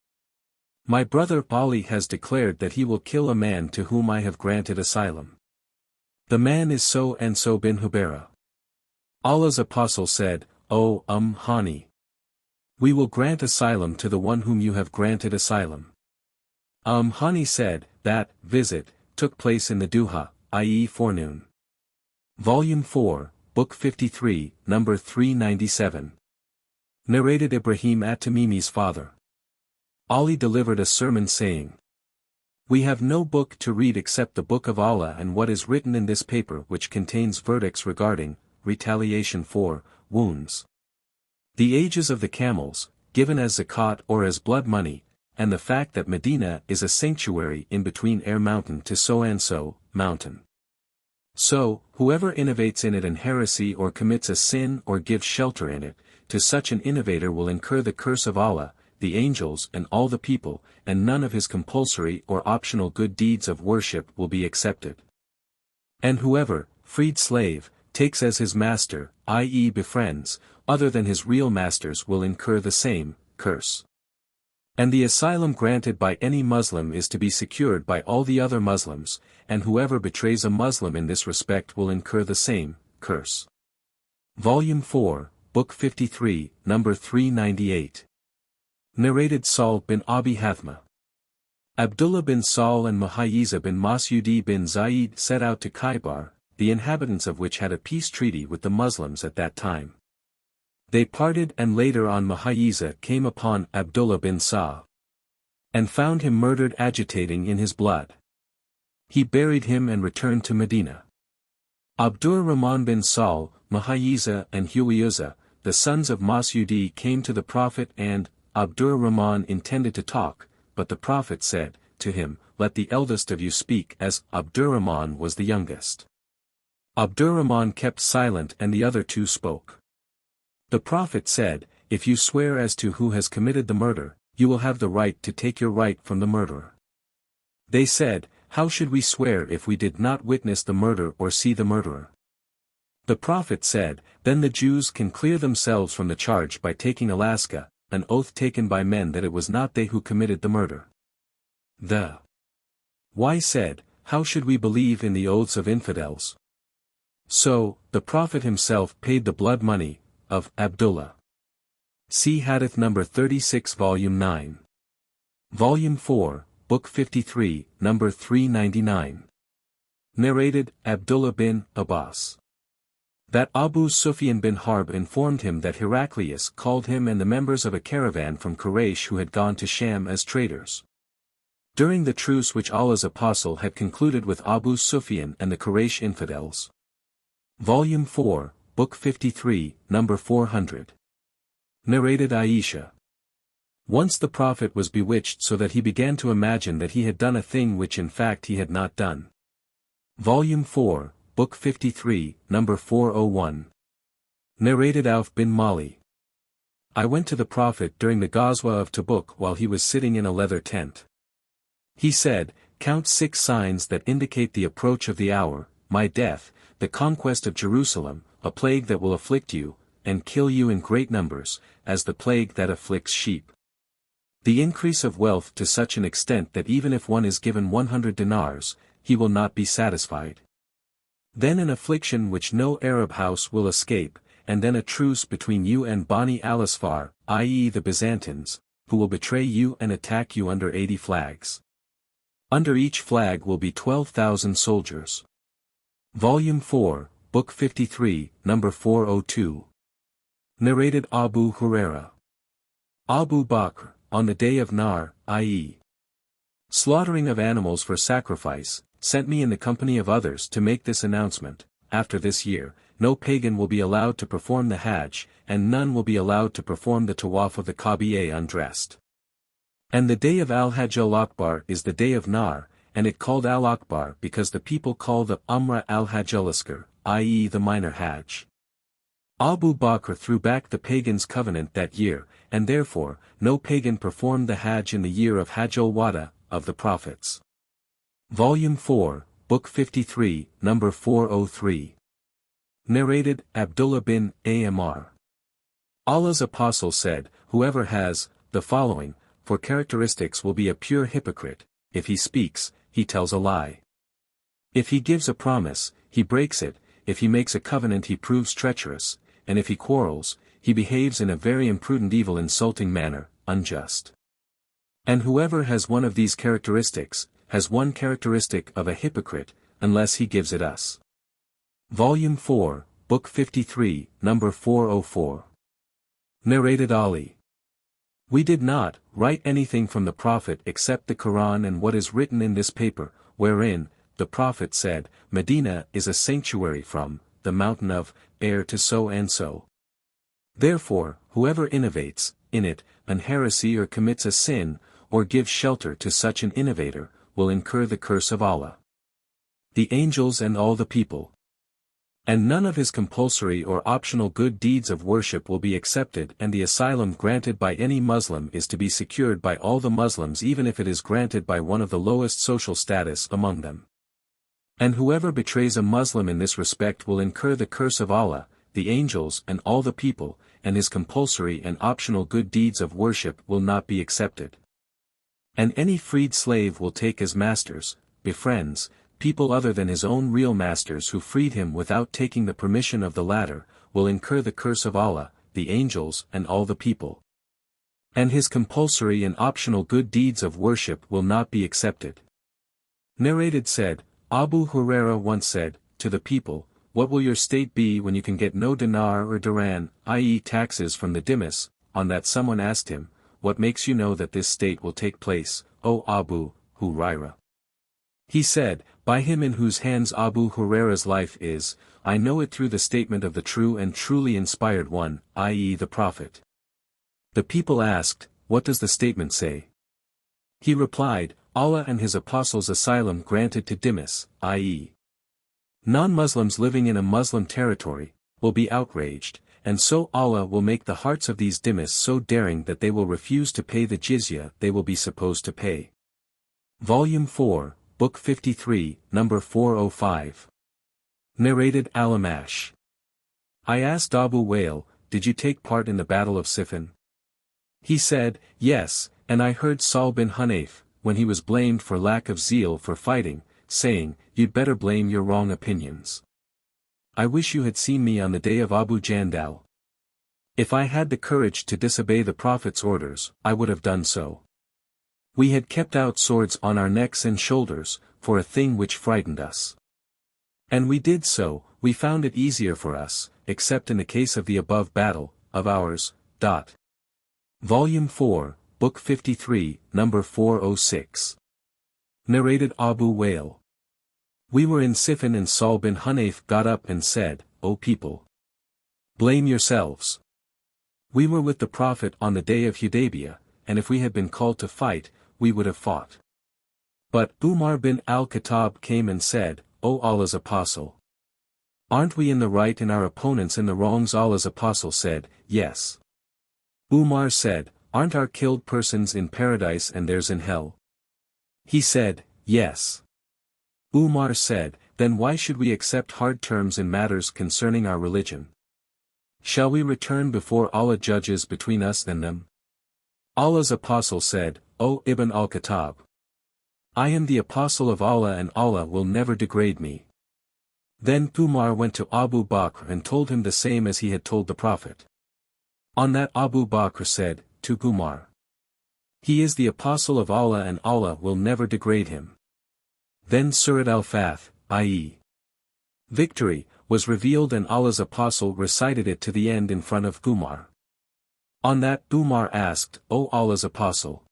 my brother Ali has declared that he will kill a man to whom I have granted asylum. The man is so-and-so bin Hubaira. Allah's Apostle said, O Hani, we will grant asylum to the one whom you have granted asylum. Hani said, that visit took place in the duha, i.e. forenoon. Volume 4, Book 53, number 397. Narrated Ibrahim at-Tamimi's father. Ali delivered a sermon saying, we have no book to read except the Book of Allah and what is written in this paper, which contains verdicts regarding retaliation for wounds. The ages of the camels, given as zakat or as blood money, and the fact that Medina is a sanctuary in between Air Mountain to so-and-so mountain. So, whoever innovates in it an heresy or commits a sin or gives shelter in it, to such an innovator will incur the curse of Allah, the angels and all the people, and none of his compulsory or optional good deeds of worship will be accepted. And whoever, freed slave, takes as his master, i.e. befriends, other than his real masters will incur the same curse. And the asylum granted by any Muslim is to be secured by all the other Muslims, and whoever betrays a Muslim in this respect will incur the same curse. Volume 4, Book 53, number 398. Narrated Sahl bin Abi Hathma. Abdullah bin Sahl and Muhayyiza bin Masyudi bin Zaid set out to Khaybar, the inhabitants of which had a peace treaty with the Muslims at that time. They parted and later on Muhayyiza came upon Abdullah bin Sahl and found him murdered agitating in his blood. He buried him and returned to Medina. Abdur Rahman bin Sahl, Muhayyiza and Huwayza, the sons of Masyudi came to the Prophet and Abdur Rahman intended to talk, but the Prophet said to him, let the eldest of you speak, as Abdur Rahman was the youngest. Abdur Rahman kept silent and the other 2 spoke. The Prophet said, if you swear as to who has committed the murder, you will have the right to take your right from the murderer. They said, how should we swear if we did not witness the murder or see the murderer? The Prophet said, then the Jews can clear themselves from the charge by taking Alaska, an oath taken by men that it was not they who committed the murder. The Y said, how should we believe in the oaths of infidels? So, the Prophet himself paid the blood money of Abdullah. See Hadith number 36 Volume 9. Volume 4, Book 53, number 399. Narrated Abdullah bin Abbas. That Abu Sufyan bin Harb informed him that Heraclius called him and the members of a caravan from Quraysh who had gone to Sham as traders. During the truce which Allah's Apostle had concluded with Abu Sufyan and the Quraysh infidels. Volume 4, Book 53, number 400. Narrated Aisha. Once the Prophet was bewitched so that he began to imagine that he had done a thing which in fact he had not done. Volume 4, Book 53, number 401. Narrated Auf bin Mali. I went to the Prophet during the Ghazwa of Tabuk while he was sitting in a leather tent. He said, count 6 signs that indicate the approach of the hour, my death, the conquest of Jerusalem, a plague that will afflict you, and kill you in great numbers, as the plague that afflicts sheep. The increase of wealth to such an extent that even if one is given 100 dinars, he will not be satisfied. Then an affliction which no Arab house will escape, and then a truce between you and Bani al-Asfar, i.e. the Byzantines, who will betray you and attack you under 80 flags. Under each flag will be 12,000 soldiers. Volume 4, Book 53, Number 402. Narrated Abu Huraira. Abu Bakr, on the day of Nar, i.e. slaughtering of animals for sacrifice, sent me in the company of others to make this announcement: after this year, no pagan will be allowed to perform the Hajj, and none will be allowed to perform the Tawaf of the Kaaba undressed. And the day of Al-Hajj al-Akbar is the day of Nar, and it called Al-Akbar because the people call the Umrah al-Hajj al-Asghar, i.e. the minor Hajj. Abu Bakr threw back the pagans' covenant that year, and therefore, no pagan performed the Hajj in the year of Hajj al-Wada, of the Prophets. Volume 4, Book 53, Number 403. Narrated Abdullah bin Amr. Allah's Apostle said, whoever has the following for characteristics will be a pure hypocrite: if he speaks, he tells a lie. If he gives a promise, he breaks it; if he makes a covenant, he proves treacherous; and if he quarrels, he behaves in a very imprudent, evil, insulting manner, unjust. And whoever has one of these characteristics, has one characteristic of a hypocrite, unless he gives it us. Volume 4, Book 53, Number 404. Narrated Ali. We did not write anything from the Prophet except the Qur'an and what is written in this paper, wherein, the Prophet said, Medina is a sanctuary from the mountain of air to so and so. Therefore, whoever innovates in it an heresy or commits a sin, or gives shelter to such an innovator, will incur the curse of Allah, the angels and all the people. And none of his compulsory or optional good deeds of worship will be accepted, and the asylum granted by any Muslim is to be secured by all the Muslims, even if it is granted by one of the lowest social status among them. And whoever betrays a Muslim in this respect will incur the curse of Allah, the angels and all the people, and his compulsory and optional good deeds of worship will not be accepted. And any freed slave will take as masters, befriends, people other than his own real masters who freed him without taking the permission of the latter, will incur the curse of Allah, the angels and all the people. And his compulsory and optional good deeds of worship will not be accepted. Narrated said, Abu Huraira once said, to the people, what will your state be when you can get no dinar or dirham, i.e. taxes from the dimmis? On that someone asked him, what makes you know that this state will take place, O Abu Huraira? He said, by him in whose hands Abu Huraira's life is, I know it through the statement of the true and truly inspired one, i.e. the Prophet. The people asked, what does the statement say? He replied, Allah and his apostles asylum granted to dimmis, i.e. non-Muslims living in a Muslim territory, will be outraged, and so Allah will make the hearts of these dimmis so daring that they will refuse to pay the jizya they will be supposed to pay. Volume 4, Book 53, Number 405. Narrated Al-Amash. I asked Abu Wa'il, did you take part in the Battle of Siffin? He said, yes, and I heard Sahl bin Hunayf, when he was blamed for lack of zeal for fighting, saying, you'd better blame your wrong opinions. I wish you had seen me on the day of Abu Jandal. If I had the courage to disobey the Prophet's orders, I would have done so. We had kept out swords on our necks and shoulders, for a thing which frightened us. And we did so, we found it easier for us, except in the case of the above battle, of ours. Volume 4, Book 53, Number 406. Narrated Abu Wa'il. We were in Siffin and Sahl bin Hunayf got up and said, O people! Blame yourselves. We were with the Prophet on the day of Hudaybiyah, and if we had been called to fight, we would have fought. But Umar bin al-Khattab came and said, O Allah's Apostle! Aren't we in the right and our opponents in the wrongs? Allah's Apostle said, yes. Umar said, aren't our killed persons in paradise and theirs in hell? He said, yes. Umar said, then why should we accept hard terms in matters concerning our religion? Shall we return before Allah judges between us and them? Allah's apostle said, O Ibn al-Khattab, I am the apostle of Allah and Allah will never degrade me. Then Umar went to Abu Bakr and told him the same as he had told the Prophet. On that Abu Bakr said, to Umar, he is the apostle of Allah and Allah will never degrade him. Then Surat al-Fath, i.e. victory, was revealed and Allah's apostle recited it to the end in front of Umar. On that Umar asked, O Allah's apostle,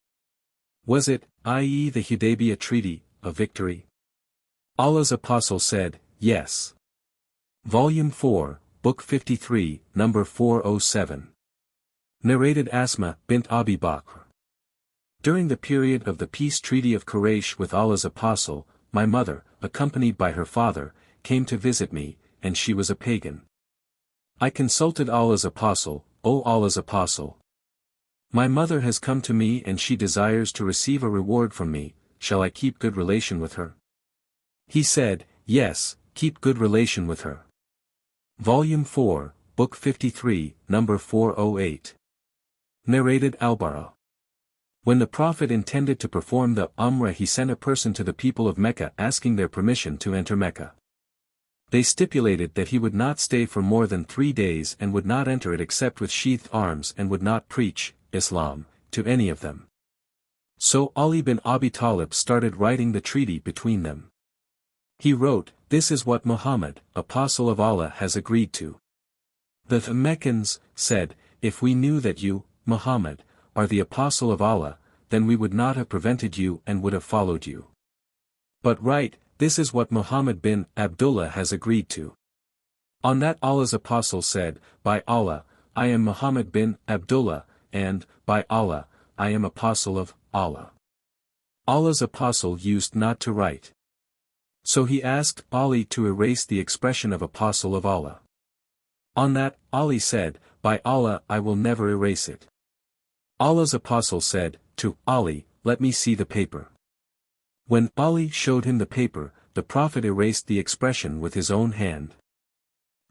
was it, i.e. the Hudaybiyah treaty, a victory? Allah's apostle said, yes. Volume 4, Book 53, number 407. Narrated Asma bint Abi Bakr. During the period of the peace treaty of Quraysh with Allah's apostle, my mother, accompanied by her father, came to visit me, and she was a pagan. I consulted Allah's apostle, O Allah's apostle. My mother has come to me and she desires to receive a reward from me, shall I keep good relation with her? He said, yes, keep good relation with her. Volume 4, Book 53, number 408. Narrated Al-Bara. When the Prophet intended to perform the Umrah, he sent a person to the people of Mecca asking their permission to enter Mecca. They stipulated that he would not stay for more than 3 days and would not enter it except with sheathed arms and would not preach Islam to any of them. So Ali bin Abi Talib started writing the treaty between them. He wrote, this is what Muhammad, apostle of Allah, has agreed to. The Meccans said, if we knew that you, Muhammad, are the apostle of Allah, then we would not have prevented you and would have followed you. But write, this is what Muhammad bin Abdullah has agreed to. On that Allah's apostle said, by Allah, I am Muhammad bin Abdullah, and, by Allah, I am apostle of Allah. Allah's apostle used not to write. So he asked Ali to erase the expression of apostle of Allah. On that, Ali said, by Allah I will never erase it. Allah's apostle said, to Ali, let me see the paper. When Ali showed him the paper, the Prophet erased the expression with his own hand.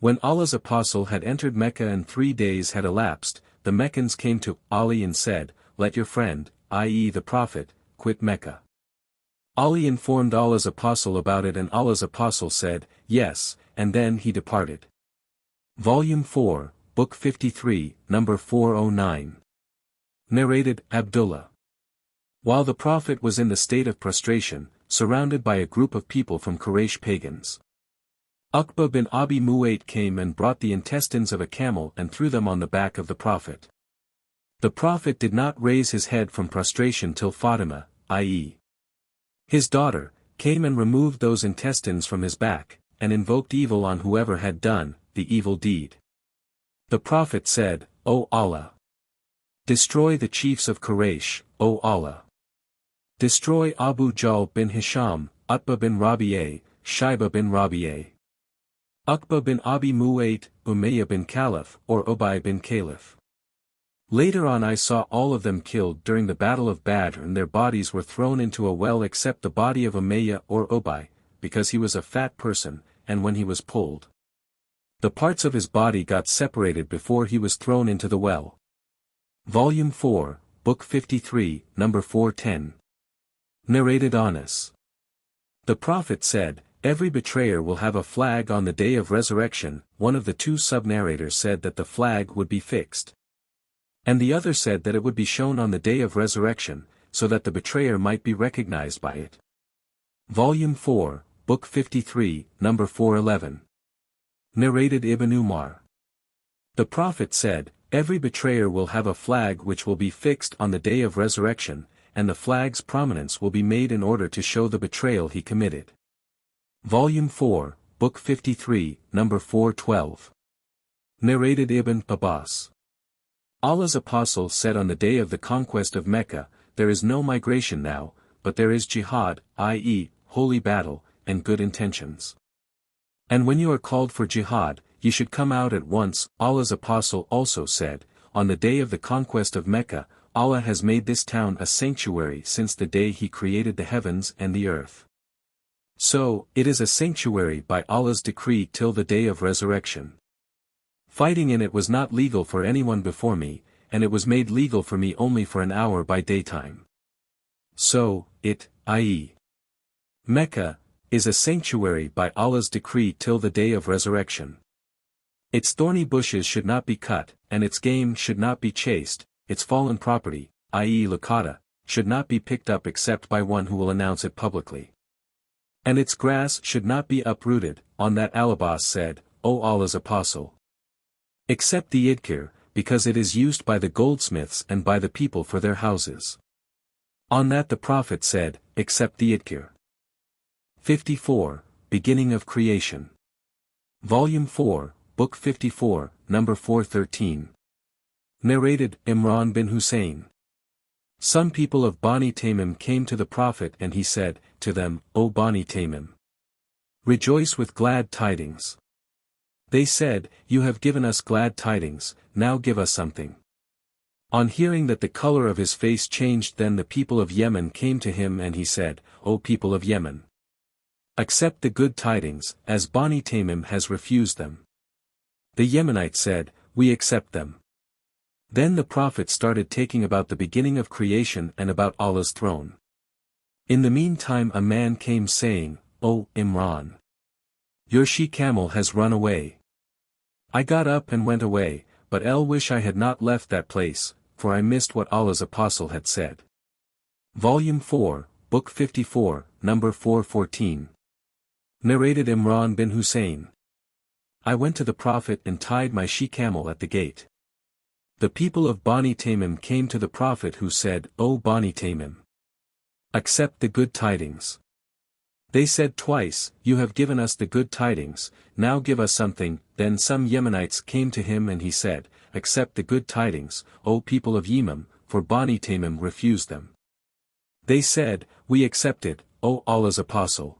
When Allah's apostle had entered Mecca and 3 days had elapsed, the Meccans came to Ali and said, let your friend, i.e. the Prophet, quit Mecca. Ali informed Allah's apostle about it and Allah's apostle said, yes, and then he departed. Volume 4, Book 53, number 409. Narrated Abdullah. While the Prophet was in the state of prostration, surrounded by a group of people from Quraysh pagans, Uqba bin Abi Mu'ayt came and brought the intestines of a camel and threw them on the back of the Prophet. The Prophet did not raise his head from prostration till Fatima, i.e. his daughter, came and removed those intestines from his back, and invoked evil on whoever had done the evil deed. The Prophet said, O Allah! Destroy the chiefs of Quraysh, O Allah! Destroy Abu Jahl bin Hisham, Utbah bin Rabi'ah, Shayba bin Rabi'ah, Uqba bin Abi Mu'ayt, Umayyah bin Khalaf or Ubay bin Khalaf. Later on I saw all of them killed during the Battle of Badr and their bodies were thrown into a well except the body of Umayyah or Ubay, because he was a fat person, and when he was pulled, the parts of his body got separated before he was thrown into the well. Volume 4, Book 53, number 410. Narrated Anas. The Prophet said, every betrayer will have a flag on the day of resurrection. One of the two sub-narrators said that the flag would be fixed. And the other said that it would be shown on the day of resurrection, so that the betrayer might be recognized by it. Volume 4, Book 53, number 411. Narrated Ibn Umar. The Prophet said, every betrayer will have a flag which will be fixed on the day of resurrection, and the flag's prominence will be made in order to show the betrayal he committed. Volume 4, Book 53, number 412. Narrated Ibn Abbas. Allah's apostle said on the day of the conquest of Mecca, there is no migration now, but there is jihad, i.e., holy battle, and good intentions. And when you are called for jihad, you should come out at once. Allah's apostle also said, on the day of the conquest of Mecca, Allah has made this town a sanctuary since the day He created the heavens and the earth. So, it is a sanctuary by Allah's decree till the day of resurrection. Fighting in it was not legal for anyone before me, and it was made legal for me only for an hour by daytime. So, it, i.e. Mecca, is a sanctuary by Allah's decree till the day of resurrection. Its thorny bushes should not be cut, and its game should not be chased, its fallen property, i.e. lakata, should not be picked up except by one who will announce it publicly. And its grass should not be uprooted. On that al-Abbas said, O Allah's Apostle, except the idkir, because it is used by the goldsmiths and by the people for their houses. On that the Prophet said, except the idkir. 54, Beginning of Creation. Volume 4, Book 54, number 413. Narrated, Imran bin Hussein. Some people of Bani Tamim came to the Prophet and he said, to them, O Bani Tamim, rejoice with glad tidings. They said, you have given us glad tidings, now give us something. On hearing that the color of his face changed, then the people of Yemen came to him and he said, O people of Yemen, accept the good tidings, as Bani Tamim has refused them. The Yemenites said, we accept them. Then the Prophet started talking about the beginning of creation and about Allah's throne. In the meantime a man came saying, O Imran, your she-camel has run away. I got up and went away, but wish I had not left that place, for I missed what Allah's Apostle had said. Volume 4, Book 54, number 414. Narrated Imran bin Hussein. I went to the Prophet and tied my she-camel at the gate. The people of Bani Tamim came to the Prophet who said, O Bani Tamim, accept the good tidings. They said twice, you have given us the good tidings, now give us something. Then some Yemenites came to him and he said, accept the good tidings, O people of Yemen, for Bani Tamim refused them. They said, we accept it, O Allah's Apostle.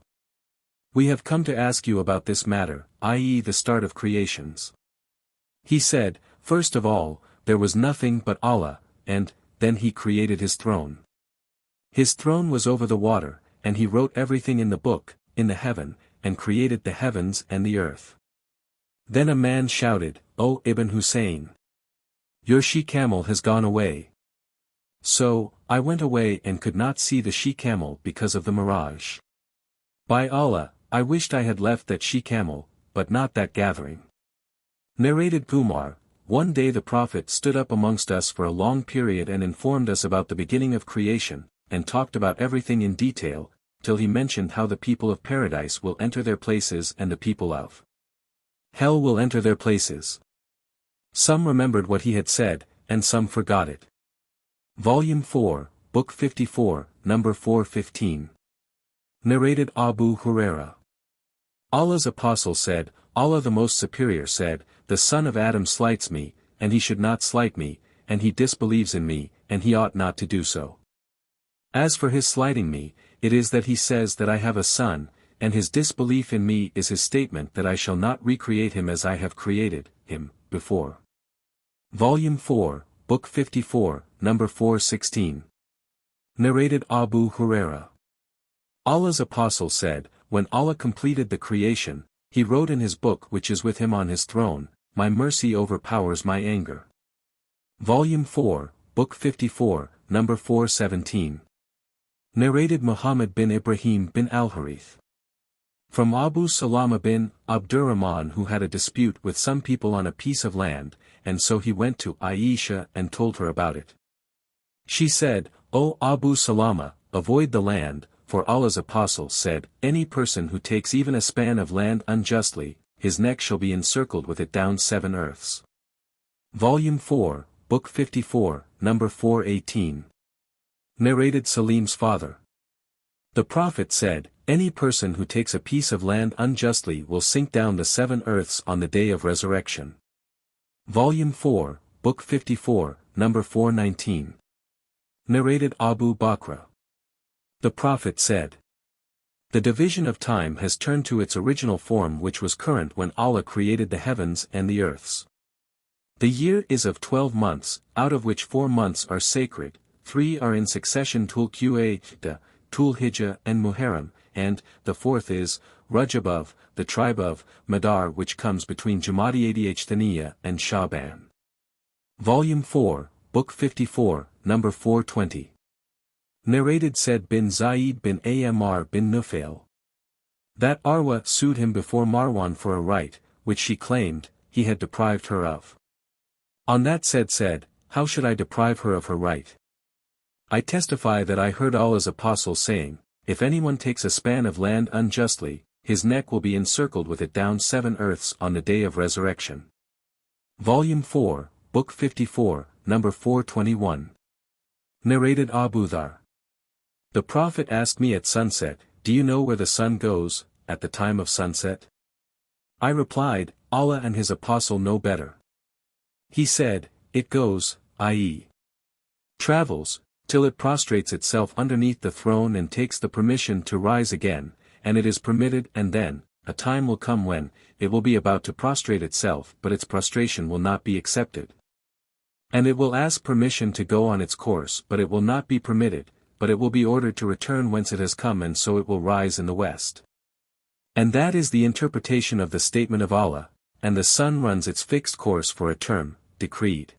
We have come to ask you about this matter, i.e. the start of creations. He said, first of all, there was nothing but Allah, and then he created his throne. His throne was over the water, and he wrote everything in the book, in the heaven, and created the heavens and the earth. Then a man shouted, O Ibn Hussein, your she-camel has gone away. So, I went away and could not see the she-camel because of the mirage. By Allah, I wished I had left that she-camel, but not that gathering. Narrated Kumar. One day the Prophet stood up amongst us for a long period and informed us about the beginning of creation, and talked about everything in detail, till he mentioned how the people of paradise will enter their places and the people of hell will enter their places. Some remembered what he had said, and some forgot it. Volume 4, Book 54, number 415. Narrated Abu Huraira. Allah's Apostle said, Allah the Most Superior said, the son of Adam slights me, and he should not slight me, and he disbelieves in me, and he ought not to do so. As for his slighting me, it is that he says that I have a son, and his disbelief in me is his statement that I shall not recreate him as I have created him before. Volume 4, Book 54, number 416. Narrated Abu Huraira. Allah's Apostle said, when Allah completed the creation, he wrote in his book which is with him on his throne, my mercy overpowers my anger. Volume 4, Book 54, number 417. Narrated Muhammad bin Ibrahim bin al-Harith. From Abu Salama bin Abdurrahman, who had a dispute with some people on a piece of land, and so he went to Aisha and told her about it. She said, O Abu Salama, avoid the land, for Allah's Apostle said, any person who takes even a span of land unjustly, his neck shall be encircled with it down 7 earths. Volume 4, Book 54, number 418. Narrated Salim's father. The Prophet said, any person who takes a piece of land unjustly will sink down the 7 earths on the day of resurrection. Volume 4, Book 54, number 419. Narrated Abu Bakr. The Prophet said, the division of time has turned to its original form which was current when Allah created the heavens and the earths. The year is of 12 months, out of which 4 months are sacred, 3 are in succession Tulqa, Dhul-Hijjah and Muharram, and, the fourth is, Rajab of, the tribe of, Madar which comes between Jamadi-Adh Thaniya and Sha'ban. Volume 4, Book 54, number 420. Narrated said bin Zayd bin Amr bin Nufail that Arwa sued him before Marwan for a right, which she claimed, he had deprived her of. On that said, how should I deprive her of her right? I testify that I heard Allah's apostle saying, if anyone takes a span of land unjustly, his neck will be encircled with it down 7 earths on the day of resurrection. Volume 4, Book 54, number 421. Narrated Abu Dhar. The Prophet asked me at sunset, do you know where the sun goes, at the time of sunset? I replied, Allah and his apostle know better. He said, it goes, i.e. travels, till it prostrates itself underneath the throne and takes the permission to rise again, and it is permitted, and then, a time will come when, it will be about to prostrate itself but its prostration will not be accepted. And it will ask permission to go on its course but it will not be permitted, but it will be ordered to return whence it has come and so it will rise in the west. And that is the interpretation of the statement of Allah, and the sun runs its fixed course for a term, decreed.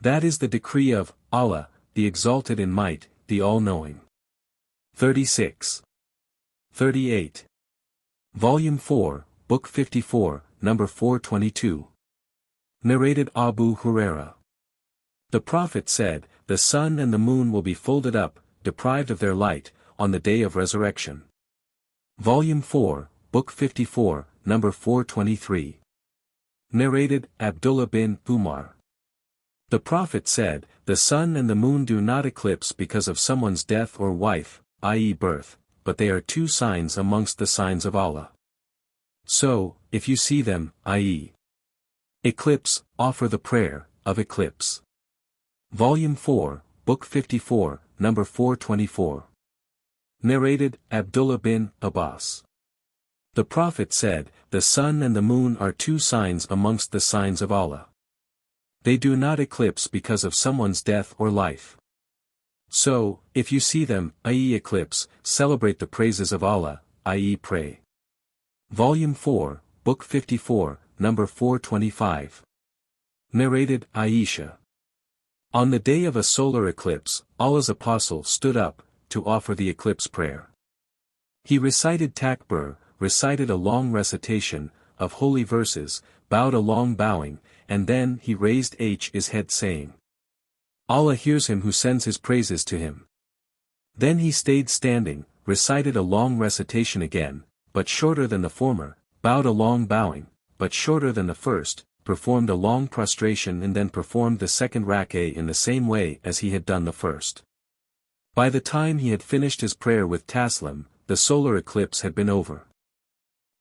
That is the decree of Allah, the exalted in might, the all-knowing. 36. 38. Volume 4, Book 54, number 422. Narrated Abu Huraira. The Prophet said, the sun and the moon will be folded up, deprived of their light, on the day of resurrection. Volume 4, Book 54, number 423. Narrated Abdullah bin Umar. The Prophet said, the sun and the moon do not eclipse because of someone's death or wife, i.e. birth, but they are 2 signs amongst the signs of Allah. So, if you see them, i.e. eclipse, offer the prayer of eclipse. Volume 4, Book 54, number 424. Narrated Abdullah bin Abbas. The Prophet said, the sun and the moon are 2 signs amongst the signs of Allah. They do not eclipse because of someone's death or life. So, if you see them, i.e. eclipse, celebrate the praises of Allah, i.e. pray. Volume 4, Book 54, number 425. Narrated Aisha. On the day of a solar eclipse, Allah's apostle stood up, to offer the eclipse prayer. He recited takbir, recited a long recitation, of holy verses, bowed a long bowing, and then he raised his head saying, Allah hears him who sends his praises to him. Then he stayed standing, recited a long recitation again, but shorter than the former, bowed a long bowing, but shorter than the first, performed a long prostration and then performed the second rak'ah in the same way as he had done the first. By the time he had finished his prayer with taslim, the solar eclipse had been over.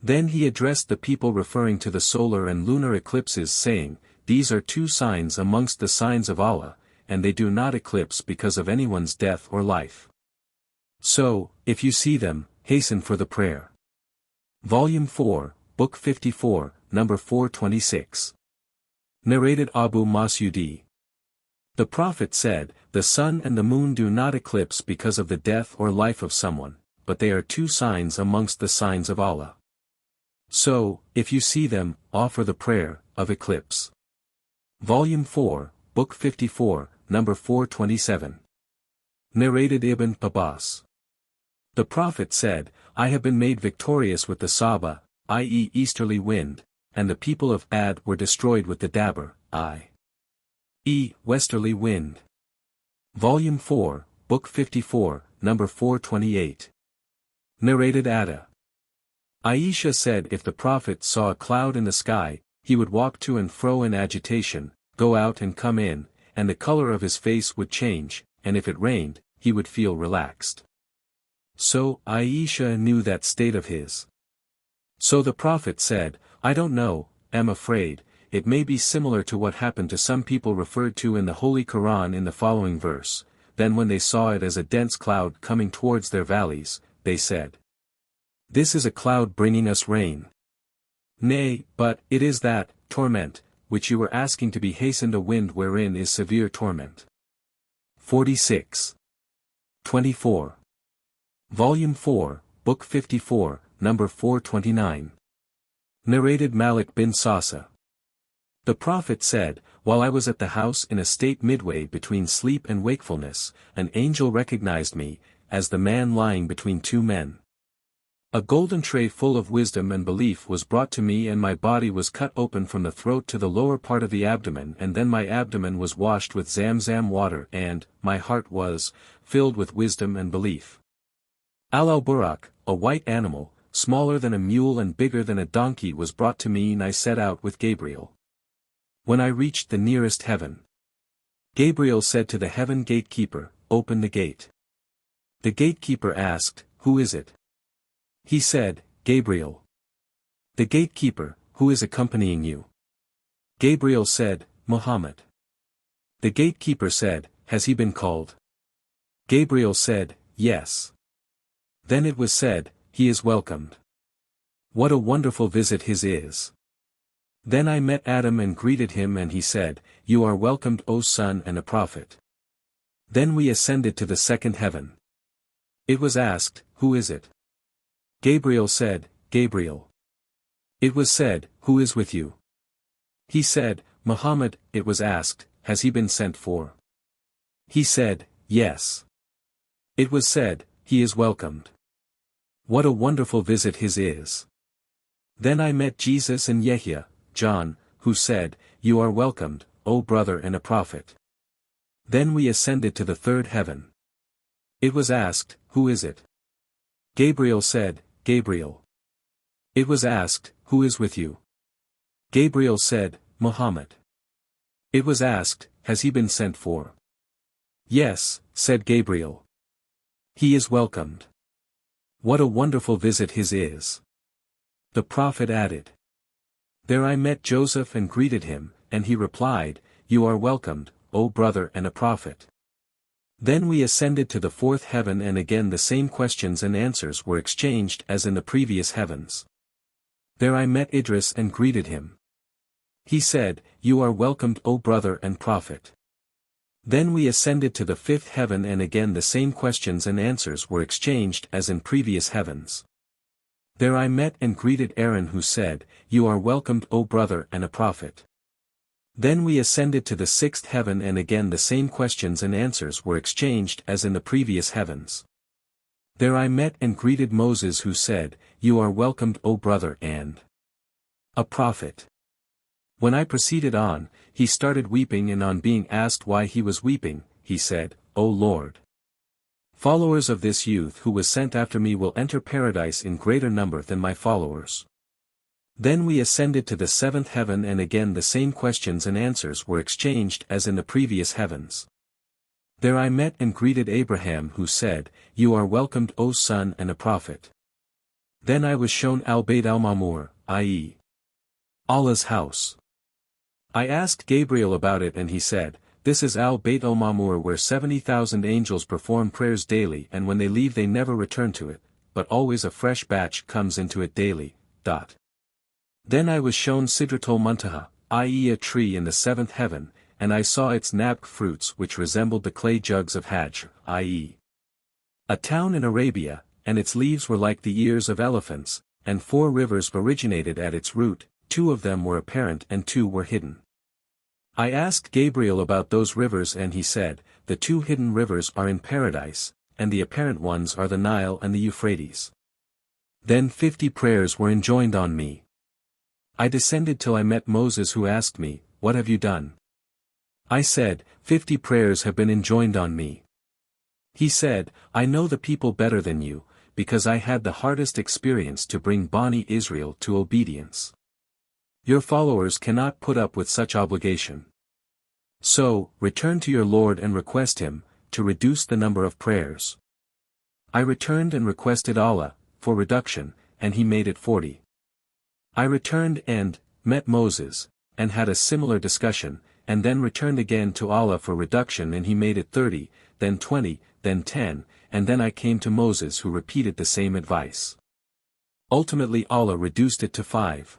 Then he addressed the people referring to the solar and lunar eclipses saying, these are 2 signs amongst the signs of Allah, and they do not eclipse because of anyone's death or life. So, if you see them, hasten for the prayer. Volume 4, Book 54, number 426. Narrated Abu Mas'udi. The Prophet said, the sun and the moon do not eclipse because of the death or life of someone, but they are 2 signs amongst the signs of Allah. So, if you see them, offer the prayer of eclipse. Volume 4, Book 54, number 427. Narrated Ibn Abbas. The Prophet said, I have been made victorious with the Saba, i.e. easterly wind, and the people of Ad were destroyed with the Dabr, i.e. westerly wind. Volume 4, Book 54, number 428. Narrated Ada. Aisha said if the Prophet saw a cloud in the sky, he would walk to and fro in agitation, go out and come in, and the color of his face would change, and if it rained, he would feel relaxed. So, Aisha knew that state of his. So the Prophet said, I don't know, am afraid, it may be similar to what happened to some people referred to in the Holy Qur'an in the following verse, then when they saw it as a dense cloud coming towards their valleys, they said, this is a cloud bringing us rain. Nay, but, it is that, torment, which you were asking to be hastened a wind wherein is severe torment. 46. 24. Volume 4, Book 54, number 429. Narrated Malik bin Sasa. The Prophet said, while I was at the house in a state midway between sleep and wakefulness, an angel recognized me, as the man lying between two men. A golden tray full of wisdom and belief was brought to me, and my body was cut open from the throat to the lower part of the abdomen, and then my abdomen was washed with Zamzam water, and my heart was filled with wisdom and belief. Al-Burak, a white animal, smaller than a mule and bigger than a donkey, was brought to me, and I set out with Gabriel. When I reached the nearest heaven, Gabriel said to the heaven gatekeeper, "Open the gate." The gatekeeper asked, "Who is it?" He said, "Gabriel." The gatekeeper, "Who is accompanying you?" Gabriel said, "Muhammad." The gatekeeper said, "Has he been called?" Gabriel said, "Yes." Then it was said, "He is welcomed. What a wonderful visit his is." Then I met Adam and greeted him, and he said, "You are welcomed, O son and a prophet." Then we ascended to the second heaven. It was asked, "Who is it?" Gabriel said, "Gabriel." It was said, "Who is with you?" He said, "Muhammad." It was asked, "Has he been sent for?" He said, "Yes." It was said, "He is welcomed. What a wonderful visit his is." Then I met Jesus and Yahya, John, who said, "You are welcomed, O brother and a prophet." Then we ascended to the third heaven. It was asked, "Who is it?" Gabriel said, "Gabriel." It was asked, "Who is with you?" Gabriel said, "Muhammad." It was asked, "Has he been sent for?" "Yes," said Gabriel. "He is welcomed. What a wonderful visit his is." The Prophet added, "There I met Joseph and greeted him, and he replied, 'You are welcomed, O brother and a prophet.'" Then we ascended to the fourth heaven, and again the same questions and answers were exchanged as in the previous heavens. There I met Idris and greeted him. He said, "You are welcomed, O brother and prophet." Then we ascended to the fifth heaven, and again the same questions and answers were exchanged as in previous heavens. There I met and greeted Aaron, who said, "You are welcomed, O brother and a prophet." Then we ascended to the sixth heaven, and again the same questions and answers were exchanged as in the previous heavens. There I met and greeted Moses, who said, "You are welcomed, O brother and a prophet." When I proceeded on, he started weeping, and on being asked why he was weeping, he said, "O Lord, followers of this youth who was sent after me will enter paradise in greater number than my followers." Then we ascended to the seventh heaven, and again the same questions and answers were exchanged as in the previous heavens. There I met and greeted Abraham, who said, "You are welcomed, O son and a prophet." Then I was shown al-Bayt al-Ma'mur, i.e., Allah's house. I asked Gabriel about it, and he said, "This is al-Bayt al-Ma'mur, where 70,000 angels perform prayers daily, and when they leave they never return to it, but always a fresh batch comes into it daily." Then I was shown Sidratul Muntaha, i.e. a tree in the seventh heaven, and I saw its nabk fruits, which resembled the clay jugs of Hajj, i.e. a town in Arabia, and its leaves were like the ears of elephants, and 4 rivers originated at its root, 2 of them were apparent and 2 were hidden. I asked Gabriel about those rivers, and he said, "The 2 hidden rivers are in paradise, and the apparent ones are the Nile and the Euphrates." Then 50 prayers were enjoined on me. I descended till I met Moses, who asked me, "What have you done?" I said, 50 prayers have been enjoined on me." He said, "I know the people better than you, because I had the hardest experience to bring Bani Israel to obedience. Your followers cannot put up with such obligation. So, return to your Lord and request him, to reduce the number of prayers." I returned and requested Allah, for reduction, and he made it 40. I returned and met Moses, and had a similar discussion, and then returned again to Allah for reduction, and he made it 30, then 20, then 10, and then I came to Moses, who repeated the same advice. Ultimately Allah reduced it to 5.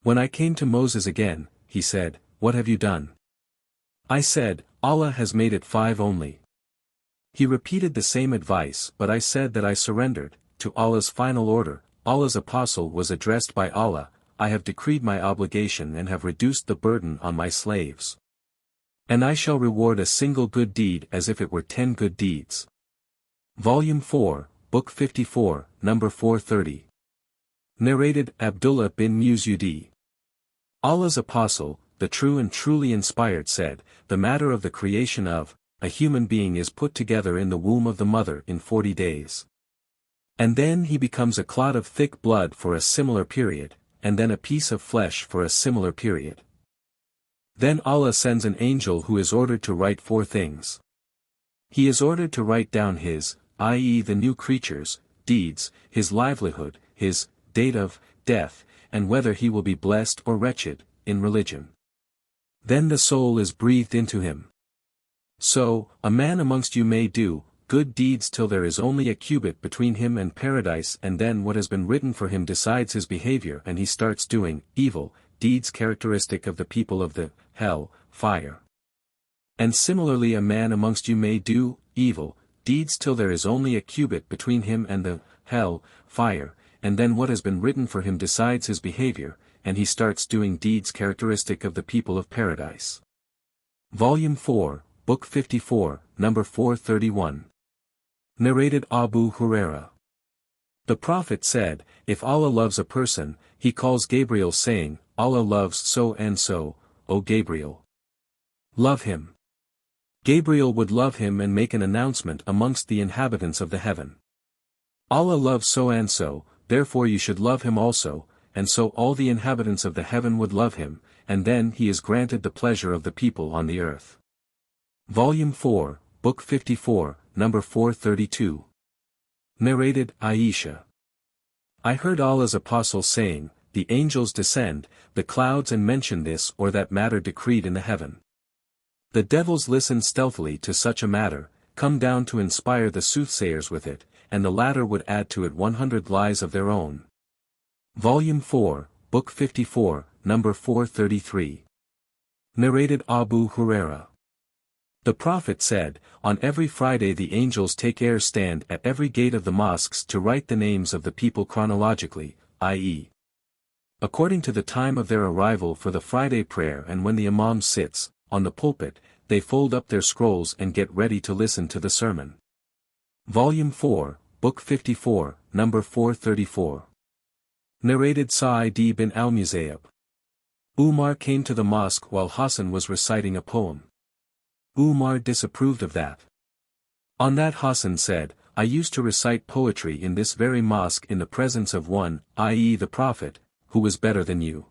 When I came to Moses again, he said, "What have you done?" I said, "Allah has made it 5 only." He repeated the same advice, but I said that I surrendered to Allah's final order. Allah's apostle was addressed by Allah, I have decreed my obligation and have reduced the burden on my slaves. And I shall reward a single good deed as if it were 10 good deeds. Volume 4, Book 54, number 430. Narrated Abdullah bin Mus'ud. Allah's apostle, the true and truly inspired, said, the matter of the creation of a human being is put together in the womb of the mother in 40 days. And then he becomes a clot of thick blood for a similar period, and then a piece of flesh for a similar period. Then Allah sends an angel who is ordered to write 4 things. He is ordered to write down his, i.e. the new creature's, deeds, his livelihood, his date of death, and whether he will be blessed or wretched, in religion. Then the soul is breathed into him. So, a man amongst you may do good deeds till there is only a cubit between him and paradise, and then what has been written for him decides his behavior and he starts doing evil deeds characteristic of the people of the hell fire. And similarly a man amongst you may do evil deeds till there is only a cubit between him and the hell fire, and then what has been written for him decides his behavior, and he starts doing deeds characteristic of the people of paradise. Volume 4, Book 54, number 431. Narrated Abu Huraira. The Prophet said, if Allah loves a person, he calls Gabriel saying, Allah loves so and so, O Gabriel. Love him. Gabriel would love him and make an announcement amongst the inhabitants of the heaven. Allah loves so and so, therefore you should love him also, and so all the inhabitants of the heaven would love him, and then he is granted the pleasure of the people on the earth. Volume 4, Book 54, number 432. Narrated Aisha. I heard Allah's apostle saying, the angels descend, the clouds and mention this or that matter decreed in the heaven. The devils listen stealthily to such a matter, come down to inspire the soothsayers with it, and the latter would add to it 100 lies of their own. Volume 4, Book 54, number 433. Narrated Abu Huraira. The Prophet said, on every Friday the angels take air stand at every gate of the mosques to write the names of the people chronologically, i.e. according to the time of their arrival for the Friday prayer, and when the Imam sits on the pulpit, they fold up their scrolls and get ready to listen to the sermon. Volume 4, Book 54, number 434. Narrated Sa'id bin al-Musayyab. Umar came to the mosque while Hassan was reciting a poem. Umar disapproved of that. On that Hassan said, I used to recite poetry in this very mosque in the presence of one, i.e. the Prophet, who was better than you.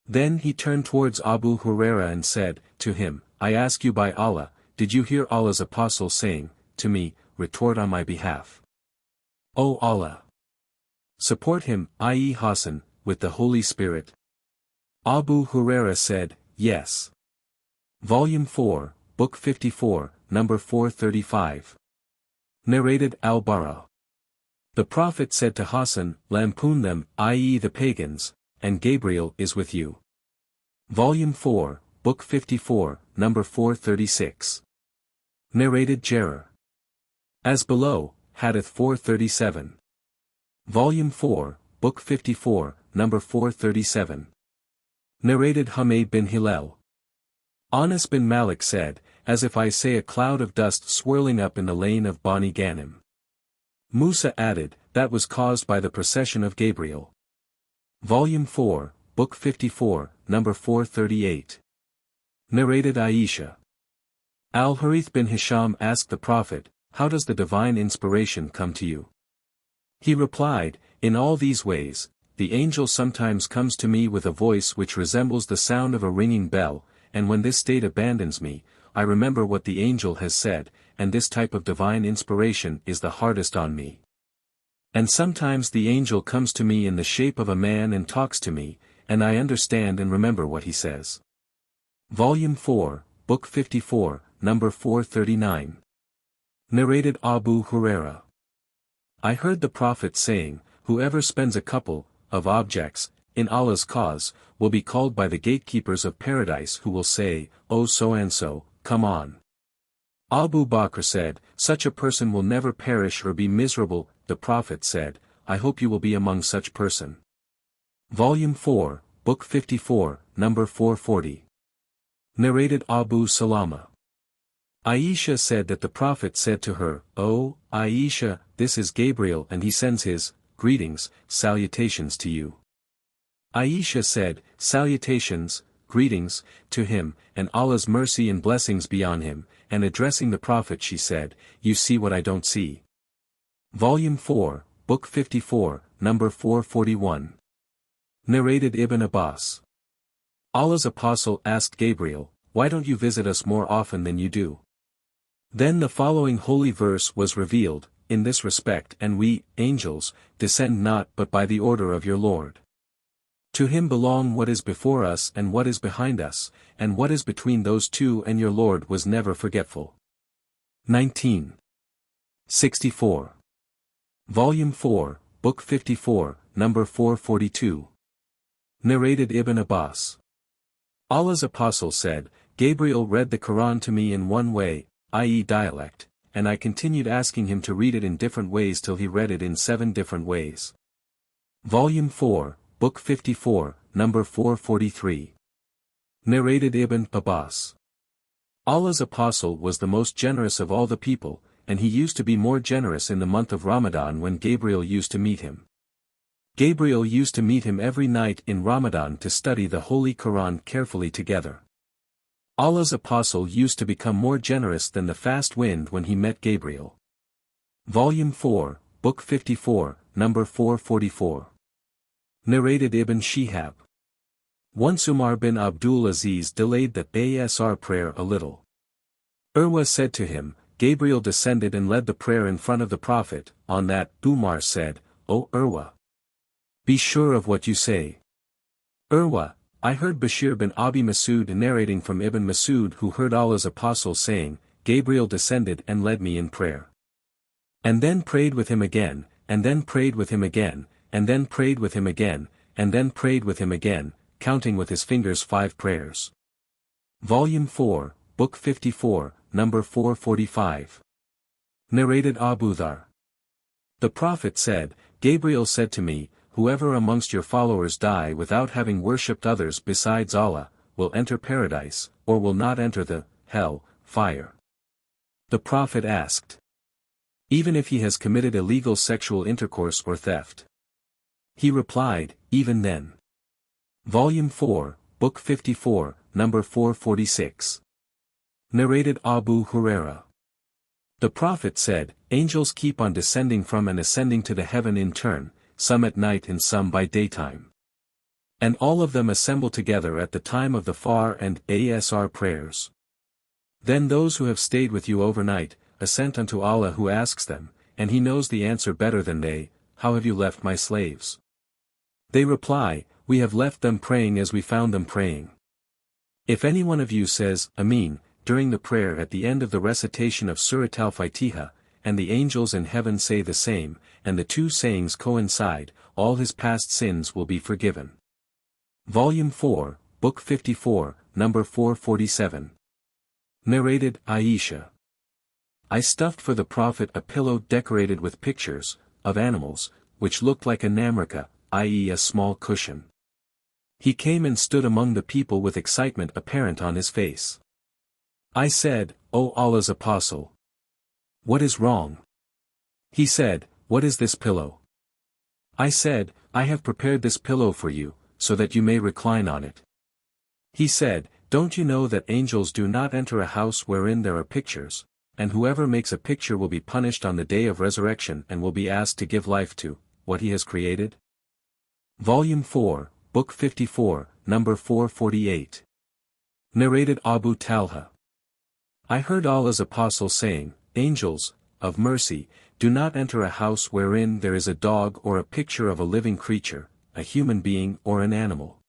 Then he turned towards Abu Huraira and said, to him, I ask you by Allah, did you hear Allah's apostle saying, to me, retort on my behalf? O Allah! Support him, i.e. Hassan, with the Holy Spirit. Abu Huraira said, yes. Volume 4, Book 54, number 435. Narrated Al-Bara. The Prophet said to Hassan, lampoon them, i.e. the pagans, and Gabriel is with you. Volume 4, Book 54, number 436. Narrated Jarir. As below, Hadith 437. Volume 4, Book 54, number 437. Narrated Humayd bin Hilal. Anas bin Malik said, as if I say a cloud of dust swirling up in the lane of Bani Ghanim. Musa added, that was caused by the procession of Gabriel. Volume 4, Book 54, number 438. Narrated Aisha. Al-Harith bin Hisham asked the Prophet, how does the divine inspiration come to you? He replied, in all these ways, the angel sometimes comes to me with a voice which resembles the sound of a ringing bell, and when this state abandons me, I remember what the angel has said, and this type of divine inspiration is the hardest on me. And sometimes the angel comes to me in the shape of a man and talks to me, and I understand and remember what he says. Volume 4, Book 54, number 439. Narrated Abu Huraira. I heard the Prophet saying, whoever spends a couple of objects in Allah's cause will be called by the gatekeepers of paradise, who will say, O so-and-so, come on. Abu Bakr said, "Such a person will never perish or be miserable." The Prophet said, "I hope you will be among such person." Volume 4, Book 54, number 440. Narrated Abu Salama. Aisha said that the Prophet said to her, "O Aisha, this is Gabriel and he sends his greetings, salutations to you." Aisha said, "Salutations, greetings, to him, and Allah's mercy and blessings be on him," and addressing the Prophet she said, "You see what I don't see." Volume 4, Book 54, number 441. Narrated Ibn Abbas. Allah's Apostle asked Gabriel, "Why don't you visit us more often than you do?" Then the following holy verse was revealed, "In this respect and we, angels, descend not but by the order of your Lord. To him belong what is before us and what is behind us, and what is between those two, and your Lord was never forgetful." 1964. Volume 4, Book 54, number 442. Narrated Ibn Abbas. Allah's Apostle said, "Gabriel read the Qur'an to me in one way, i.e. dialect, and I continued asking him to read it in different ways till he read it in 7 different ways." Volume 4, Book 54, number 443. Narrated Ibn Abbas. Allah's Apostle was the most generous of all the people, and he used to be more generous in the month of Ramadan when Gabriel used to meet him. Gabriel used to meet him every night in Ramadan to study the Holy Qur'an carefully together. Allah's Apostle used to become more generous than the fast wind when he met Gabriel. Volume 4, Book 54, number 444. Narrated Ibn Shihab. Once Umar bin Abdul Aziz delayed the Asr prayer a little. Urwa said to him, "Gabriel descended and led the prayer in front of the Prophet." On that, Umar said, "O Urwa, be sure of what you say." Urwa, I heard Bashir bin Abi Masud narrating from Ibn Masud, who heard Allah's Apostle saying, "Gabriel descended and led me in prayer. And then prayed with him again, and then prayed with him again, and then prayed with him again, and then prayed with him again, counting with his fingers 5 prayers." Volume 4, Book 54, number 445. Narrated Abu Dhar. The Prophet said, "Gabriel said to me, whoever amongst your followers die without having worshipped others besides Allah, will enter paradise, or will not enter the hell fire." The Prophet asked, "Even if he has committed illegal sexual intercourse or theft?" He replied, "Even then." Volume 4, Book 54, number 446. Narrated Abu Huraira. The Prophet said, "Angels keep on descending from and ascending to the heaven in turn, some at night and some by daytime. And all of them assemble together at the time of the Fajr and Asr prayers. Then those who have stayed with you overnight, assent unto Allah who asks them, and he knows the answer better than they, 'How have you left my slaves?' They reply, 'We have left them praying as we found them praying.' If any one of you says, 'Ameen,' during the prayer at the end of the recitation of Surat al-Fatiha, and the angels in heaven say the same, and the two sayings coincide, all his past sins will be forgiven." Volume 4, Book 54, number 447. Narrated Aisha. I stuffed for the Prophet a pillow decorated with pictures, of animals, which looked like a namrika, i.e. a small cushion. He came and stood among the people with excitement apparent on his face. I said, "O Allah's Apostle, what is wrong?" He said, "What is this pillow?" I said, "I have prepared this pillow for you, so that you may recline on it." He said, "Don't you know that angels do not enter a house wherein there are pictures, and whoever makes a picture will be punished on the day of resurrection and will be asked to give life to what he has created?" Volume 4, Book 54, number 448. Narrated Abu Talha. I heard Allah's Apostle saying, "Angels, of mercy, do not enter a house wherein there is a dog or a picture of a living creature, a human being or an animal."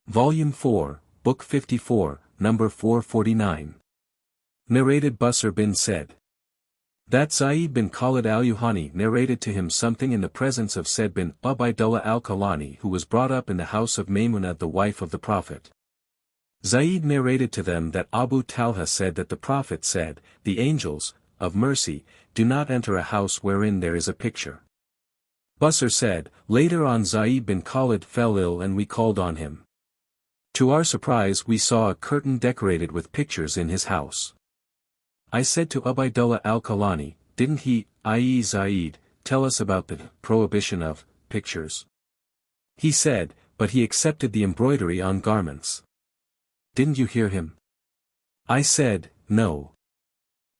Volume 4, Book 54, number 449. Narrated Busr bin said that Sa'id bin Khalid al-Yuhani narrated to him something in the presence of Said bin Ubaydullah al-Kalani, who was brought up in the house of Maymunah, the wife of the Prophet. Zayd narrated to them that Abu Talha said that the Prophet said, "The angels, of mercy, do not enter a house wherein there is a picture." Busr said, "Later on Zayd bin Khalid fell ill and we called on him. To our surprise we saw a curtain decorated with pictures in his house. I said to Ubaydullah al-Kalani, didn't he, i.e. Zayd, tell us about the prohibition of pictures? He said, but he accepted the embroidery on garments. Didn't you hear him? I said, no.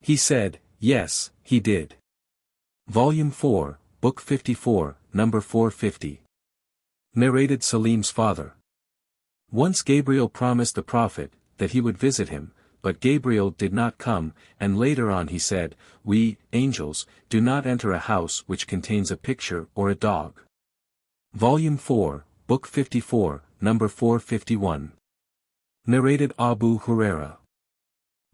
He said, yes, he did. Volume 4, Book 54, number 450. Narrated Salim's father. Once Gabriel promised the Prophet that he would visit him, but Gabriel did not come, and later on he said, "We, angels, do not enter a house which contains a picture or a dog." Volume 4, Book 54, number 451. Narrated Abu Huraira.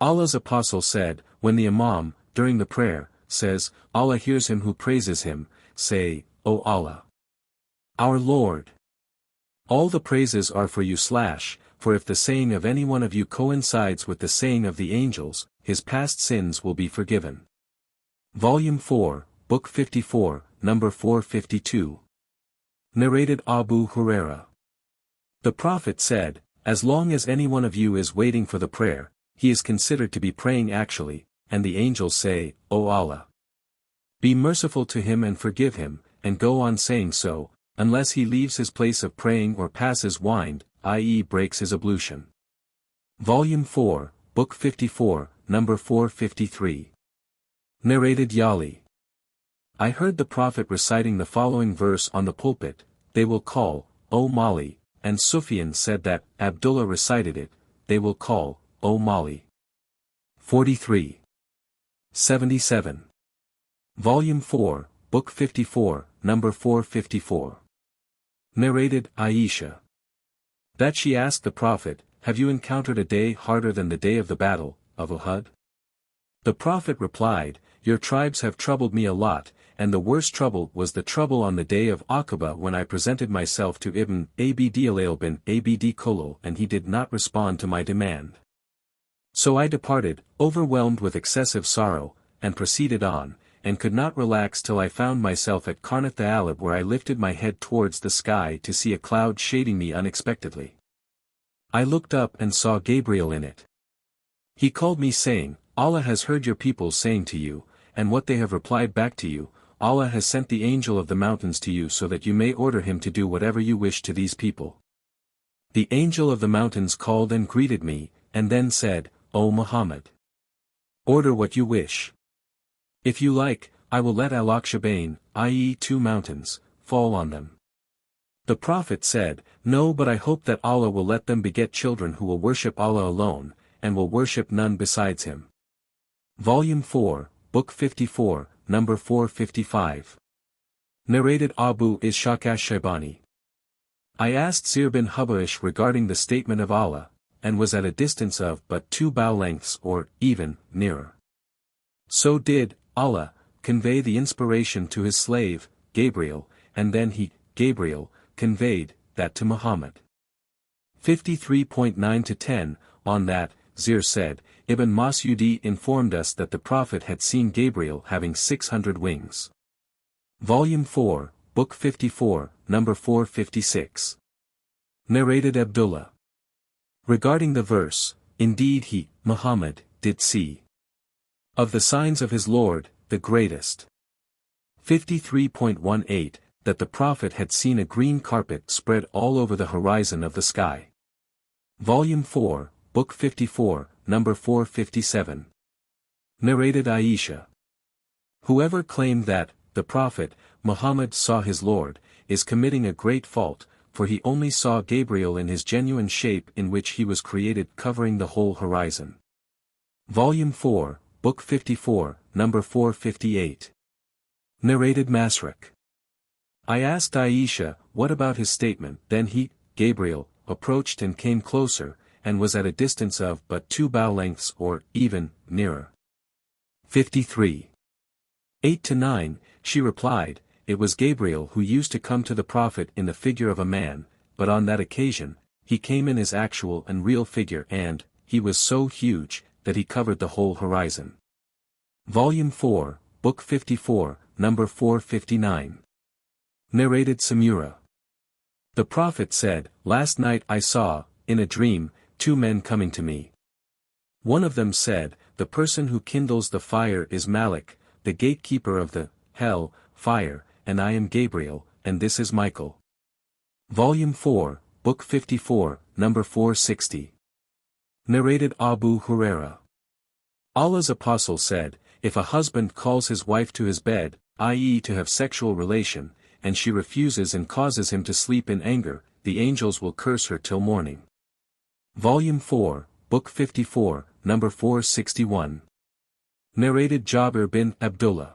Allah's apostle said, when the Imam, during the prayer, says, "Allah hears him who praises him," say, "O Allah, our Lord, all the praises are for you for if the saying of any one of you coincides with the saying of the angels, his past sins will be forgiven." Volume 4, Book 54, number 452. Narrated Abu Huraira. The Prophet said, "As long as any one of you is waiting for the prayer, he is considered to be praying actually, and the angels say, O Allah, be merciful to him and forgive him, and go on saying so, unless he leaves his place of praying or passes wind, i.e. breaks his ablution." Volume 4, Book 54, number 453. Narrated Yali. I heard the Prophet reciting the following verse on the pulpit, "They will call, O Mali," and Sufyan said that Abdullah recited it, "They will call, O Mali." 43. 77. Volume 4, Book 54, number 454. Narrated Aisha. That she asked the Prophet, "Have you encountered a day harder than the day of the battle, of Uhud?" The Prophet replied, "Your tribes have troubled me a lot, and the worst trouble was the trouble on the day of Aqaba when I presented myself to Ibn Abd bin Abd Kolol and he did not respond to my demand. So I departed, overwhelmed with excessive sorrow, and proceeded on, and could not relax till I found myself at Karnath Alib where I lifted my head towards the sky to see a cloud shading me unexpectedly. I looked up and saw Gabriel in it. He called me saying, 'Allah has heard your people saying to you, and what they have replied back to you, Allah has sent the angel of the mountains to you so that you may order him to do whatever you wish to these people.' The angel of the mountains called and greeted me, and then said, 'O Muhammad, order what you wish. If you like, I will let al-Akshabain, i.e. 2 mountains, fall on them.' The Prophet said, 'No, but I hope that Allah will let them beget children who will worship Allah alone, and will worship none besides him.' Volume 4, Book 54, number 455. Narrated Abu Ishaq ash-Shaybani. I asked Zir bin Hubaysh regarding the statement of Allah, and was at a distance of but 2 bow lengths or, even, nearer. So did Allah convey the inspiration to his slave, Gabriel, and then he, Gabriel, conveyed that to Muhammad. 53.9-10, on that, Zir said, Ibn Mas'udi informed us that the Prophet had seen Gabriel having 600 wings. Volume 4, Book 54, number 456. Narrated Abdullah. Regarding the verse, indeed he, Muhammad, did see of the signs of his Lord, the greatest. 53.18, that the Prophet had seen a green carpet spread all over the horizon of the sky. Volume 4, Book 54, number 457. Narrated Aisha. Whoever claimed that, the Prophet, Muhammad saw his Lord, is committing a great fault, for he only saw Gabriel in his genuine shape in which he was created covering the whole horizon. Volume 4, Book 54, number 458. Narrated Masruk. I asked Aisha, what about his statement? Then he, Gabriel, approached and came closer, and was at a distance of but 2 bow lengths or, even, nearer. 53. 8-9, she replied, it was Gabriel who used to come to the Prophet in the figure of a man, but on that occasion, he came in his actual and real figure and, he was so huge, that he covered the whole horizon. Volume 4, Book 54, number 459. Narrated Samura. The Prophet said, "Last night I saw, in a dream, two men coming to me. One of them said, the person who kindles the fire is Malik, the gatekeeper of the hell fire, and I am Gabriel, and this is Michael." Volume 4, Book 54, number 460. Narrated Abu Huraira. Allah's Apostle said, if a husband calls his wife to his bed, i.e. to have sexual relation, and she refuses and causes him to sleep in anger, the angels will curse her till morning. Volume 4, Book 54, number 461. Narrated Jabir bin Abdullah.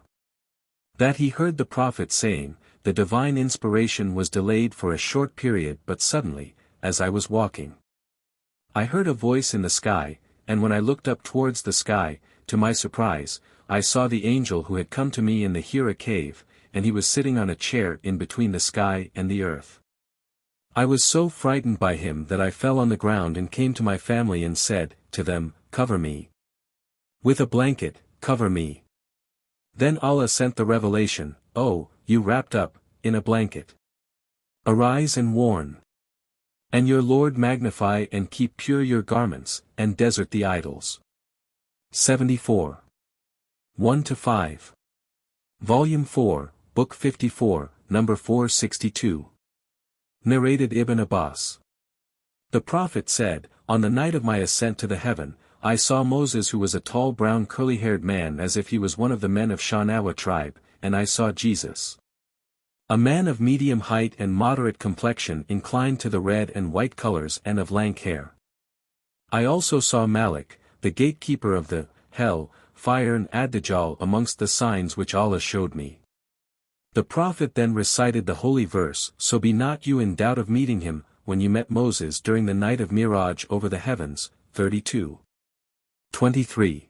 That he heard the Prophet saying, the divine inspiration was delayed for a short period but suddenly, as I was walking, I heard a voice in the sky, and when I looked up towards the sky, to my surprise, I saw the angel who had come to me in the Hira cave, and he was sitting on a chair in between the sky and the earth. I was so frightened by him that I fell on the ground and came to my family and said, to them, cover me with a blanket, cover me. Then Allah sent the revelation, oh, you wrapped up, in a blanket. Arise and warn. And your Lord magnify and keep pure your garments, and desert the idols. 74. 1-5. Volume 4, Book 54, number 462. Narrated Ibn Abbas. The Prophet said, on the night of my ascent to the heaven, I saw Moses who was a tall brown curly-haired man as if he was one of the men of Shanawa tribe, and I saw Jesus, a man of medium height and moderate complexion inclined to the red and white colors and of lank hair. I also saw Malik, the gatekeeper of the hell fire and Ad-Dajjal amongst the signs which Allah showed me. The Prophet then recited the holy verse, so be not you in doubt of meeting him, when you met Moses during the night of Miraj over the heavens, 32. 23.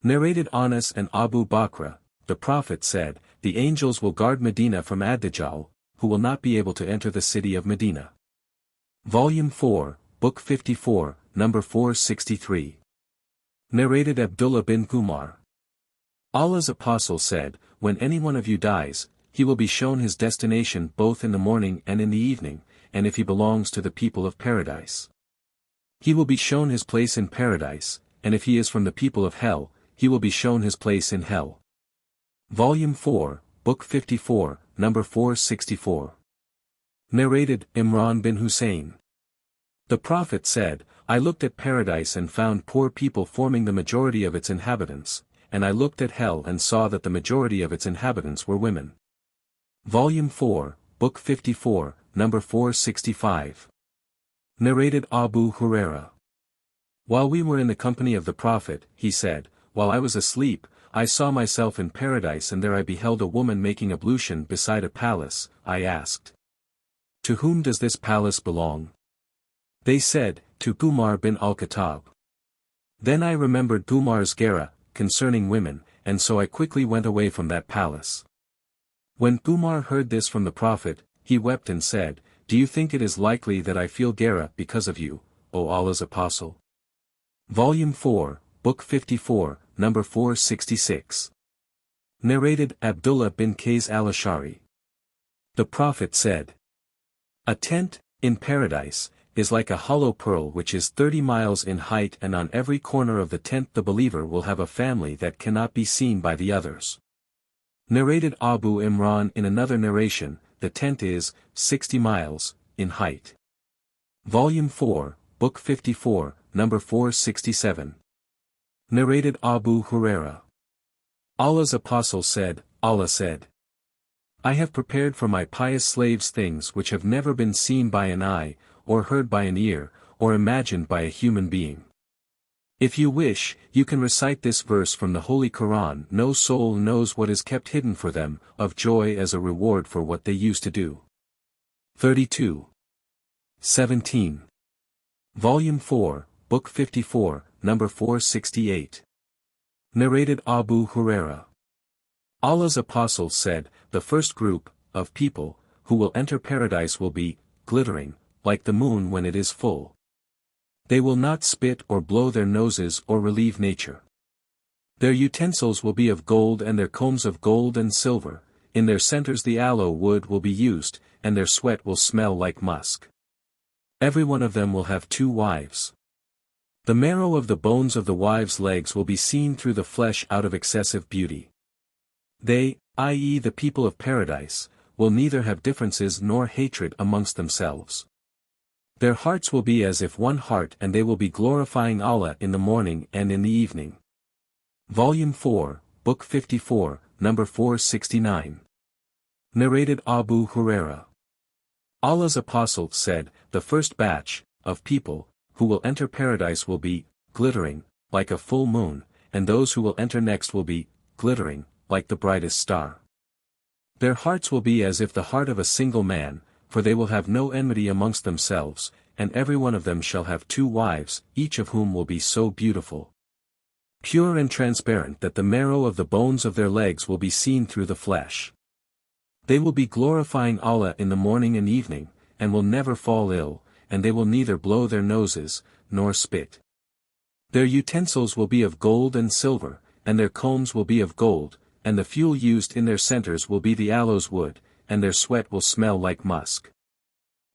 Narrated Anas and Abu Bakr, the Prophet said, the angels will guard Medina from Ad-Dajjal, who will not be able to enter the city of Medina. Volume 4, Book 54, number 463. Narrated Abdullah bin Umar. Allah's Apostle said, when any one of you dies, he will be shown his destination both in the morning and in the evening, and if he belongs to the people of paradise, he will be shown his place in paradise, and if he is from the people of hell, he will be shown his place in hell. Volume 4, Book 54, number 464. Narrated Imran bin Hussein. The Prophet said, I looked at paradise and found poor people forming the majority of its inhabitants, and I looked at hell and saw that the majority of its inhabitants were women. Volume 4, Book 54, number 465. Narrated Abu Huraira. While we were in the company of the Prophet, he said, while I was asleep, I saw myself in paradise and there I beheld a woman making ablution beside a palace. I asked, to whom does this palace belong? They said, to Umar bin al-Khattab. Then I remembered Umar's Gara, concerning women, and so I quickly went away from that palace. When Umar heard this from the Prophet, he wept and said, do you think it is likely that I feel Gara because of you, O Allah's Apostle? Volume 4, Book 54, number 466. Narrated Abdullah bin Qais al-Ashari. The Prophet said, a tent, in paradise, is like a hollow pearl which is 30 miles in height, and on every corner of the tent the believer will have a family that cannot be seen by the others. Narrated Abu Imran. In another narration, the tent is 60 miles in height. Volume 4, Book 54, number 467. Narrated Abu Huraira. Allah's Apostle said, Allah said, I have prepared for my pious slaves things which have never been seen by an eye, or heard by an ear, or imagined by a human being. If you wish, you can recite this verse from the Holy Qur'an. No soul knows what is kept hidden for them, of joy as a reward for what they used to do. 32. 17. Volume 4, Book 54, number 468. Narrated Abu Huraira. Allah's Apostle said, the first group, of people, who will enter paradise will be, glittering, like the moon when it is full. They will not spit or blow their noses or relieve nature. Their utensils will be of gold and their combs of gold and silver, in their centers the aloe wood will be used, and their sweat will smell like musk. Every one of them will have 2 wives. The marrow of the bones of the wives' legs will be seen through the flesh out of excessive beauty. They, i.e. the people of paradise, will neither have differences nor hatred amongst themselves. Their hearts will be as if one heart and they will be glorifying Allah in the morning and in the evening. Volume 4, Book 54, number 469. Narrated Abu Huraira. Allah's Apostle said, the first batch of people who will enter paradise will be glittering, like a full moon, and those who will enter next will be glittering, like the brightest star. Their hearts will be as if the heart of a single man, for they will have no enmity amongst themselves, and every one of them shall have 2 wives, each of whom will be so beautiful, pure and transparent that the marrow of the bones of their legs will be seen through the flesh. They will be glorifying Allah in the morning and evening, and will never fall ill, and they will neither blow their noses, nor spit. Their utensils will be of gold and silver, and their combs will be of gold, and the fuel used in their centers will be the aloes wood, and their sweat will smell like musk.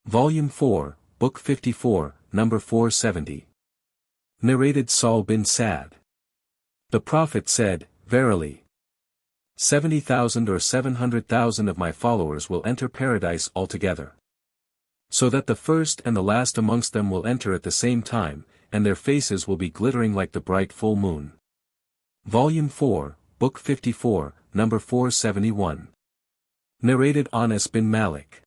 Volume 4, Book 54, number 470. Narrated Sahl bin Sa'd. The Prophet said, verily, 70,000 or 700,000 of my followers will enter paradise altogether. So that the first and the last amongst them will enter at the same time, and their faces will be glittering like the bright full moon. Volume 4, Book 54, number 471. Narrated Anas bin Malik.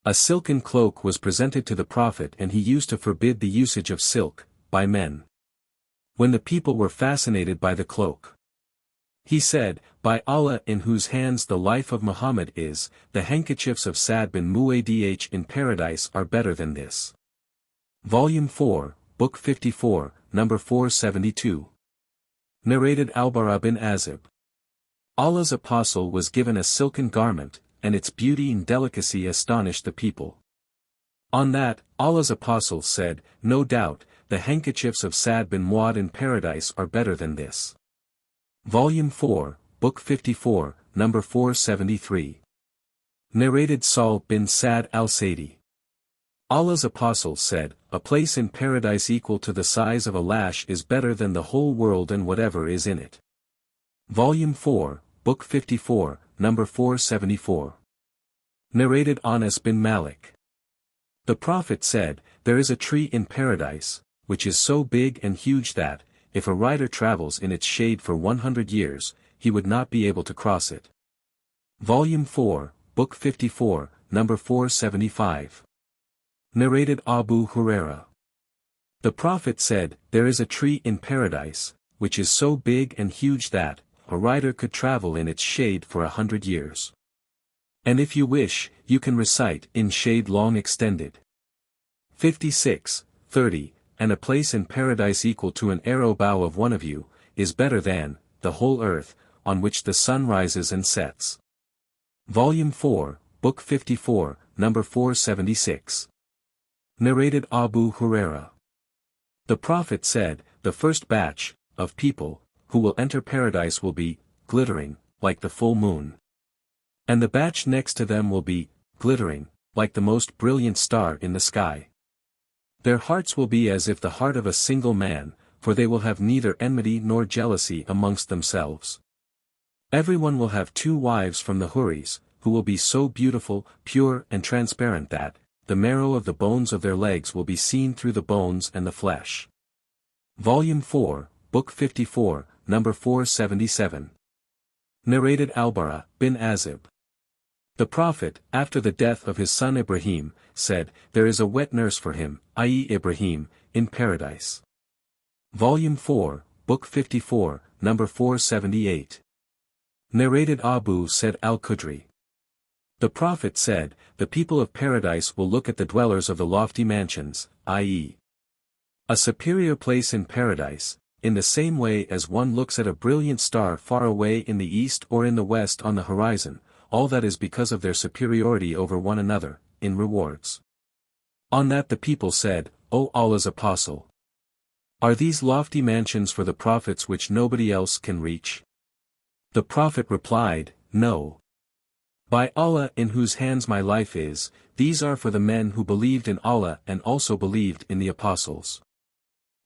A silken cloak was presented to the Prophet and he used to forbid the usage of silk, by men. When the people were fascinated by the cloak, he said, by Allah in whose hands the life of Muhammad is, the handkerchiefs of Sa'd bin Mu'adh in paradise are better than this. Volume 4, Book 54, number 472. Narrated Al-Bara bin Azib. Allah's Apostle was given a silken garment, and its beauty and delicacy astonished the people. On that, Allah's Apostle said, no doubt, the handkerchiefs of Sa'd bin Mu'adh in paradise are better than this. Volume 4, Book 54, number 473. Narrated Sahl bin Sa'd al-Sa'di. Allah's Apostle said, a place in paradise equal to the size of a lash is better than the whole world and whatever is in it. Volume 4, Book 54, number 474. Narrated Anas bin Malik. The Prophet said, there is a tree in paradise, which is so big and huge that, if a rider travels in its shade for 100 years, he would not be able to cross it. Volume 4, Book 54, number 475. Narrated Abu Huraira. The Prophet said, there is a tree in paradise, which is so big and huge that, a rider could travel in its shade for 100 years. And if you wish, you can recite in shade long extended. 56, 30, and a place in paradise equal to an arrow bow of one of you, is better than, the whole earth, on which the sun rises and sets. Volume 4, Book 54, number 476. Narrated Abu Huraira. The Prophet said, the first batch of people who will enter paradise will be glittering, like the full moon. And the batch next to them will be glittering, like the most brilliant star in the sky. Their hearts will be as if the heart of a single man, for they will have neither enmity nor jealousy amongst themselves. Everyone will have 2 wives from the Huris, who will be so beautiful, pure and transparent that, the marrow of the bones of their legs will be seen through the bones and the flesh. Volume 4, Book 54, number 477. Narrated Al-Bara bin Azib. The Prophet, after the death of his son Ibrahim, said, there is a wet nurse for him, i.e. Ibrahim, in paradise. Volume 4, Book 54, number 478. Narrated Abu Sa'd al-Khudri. The Prophet said, the people of paradise will look at the dwellers of the lofty mansions, i.e. a superior place in paradise, in the same way as one looks at a brilliant star far away in the east or in the west on the horizon, all that is because of their superiority over one another, in rewards. On that the people said, O Allah's Apostle, are these lofty mansions for the prophets which nobody else can reach? The Prophet replied, No. By Allah in whose hands my life is, these are for the men who believed in Allah and also believed in the Apostles.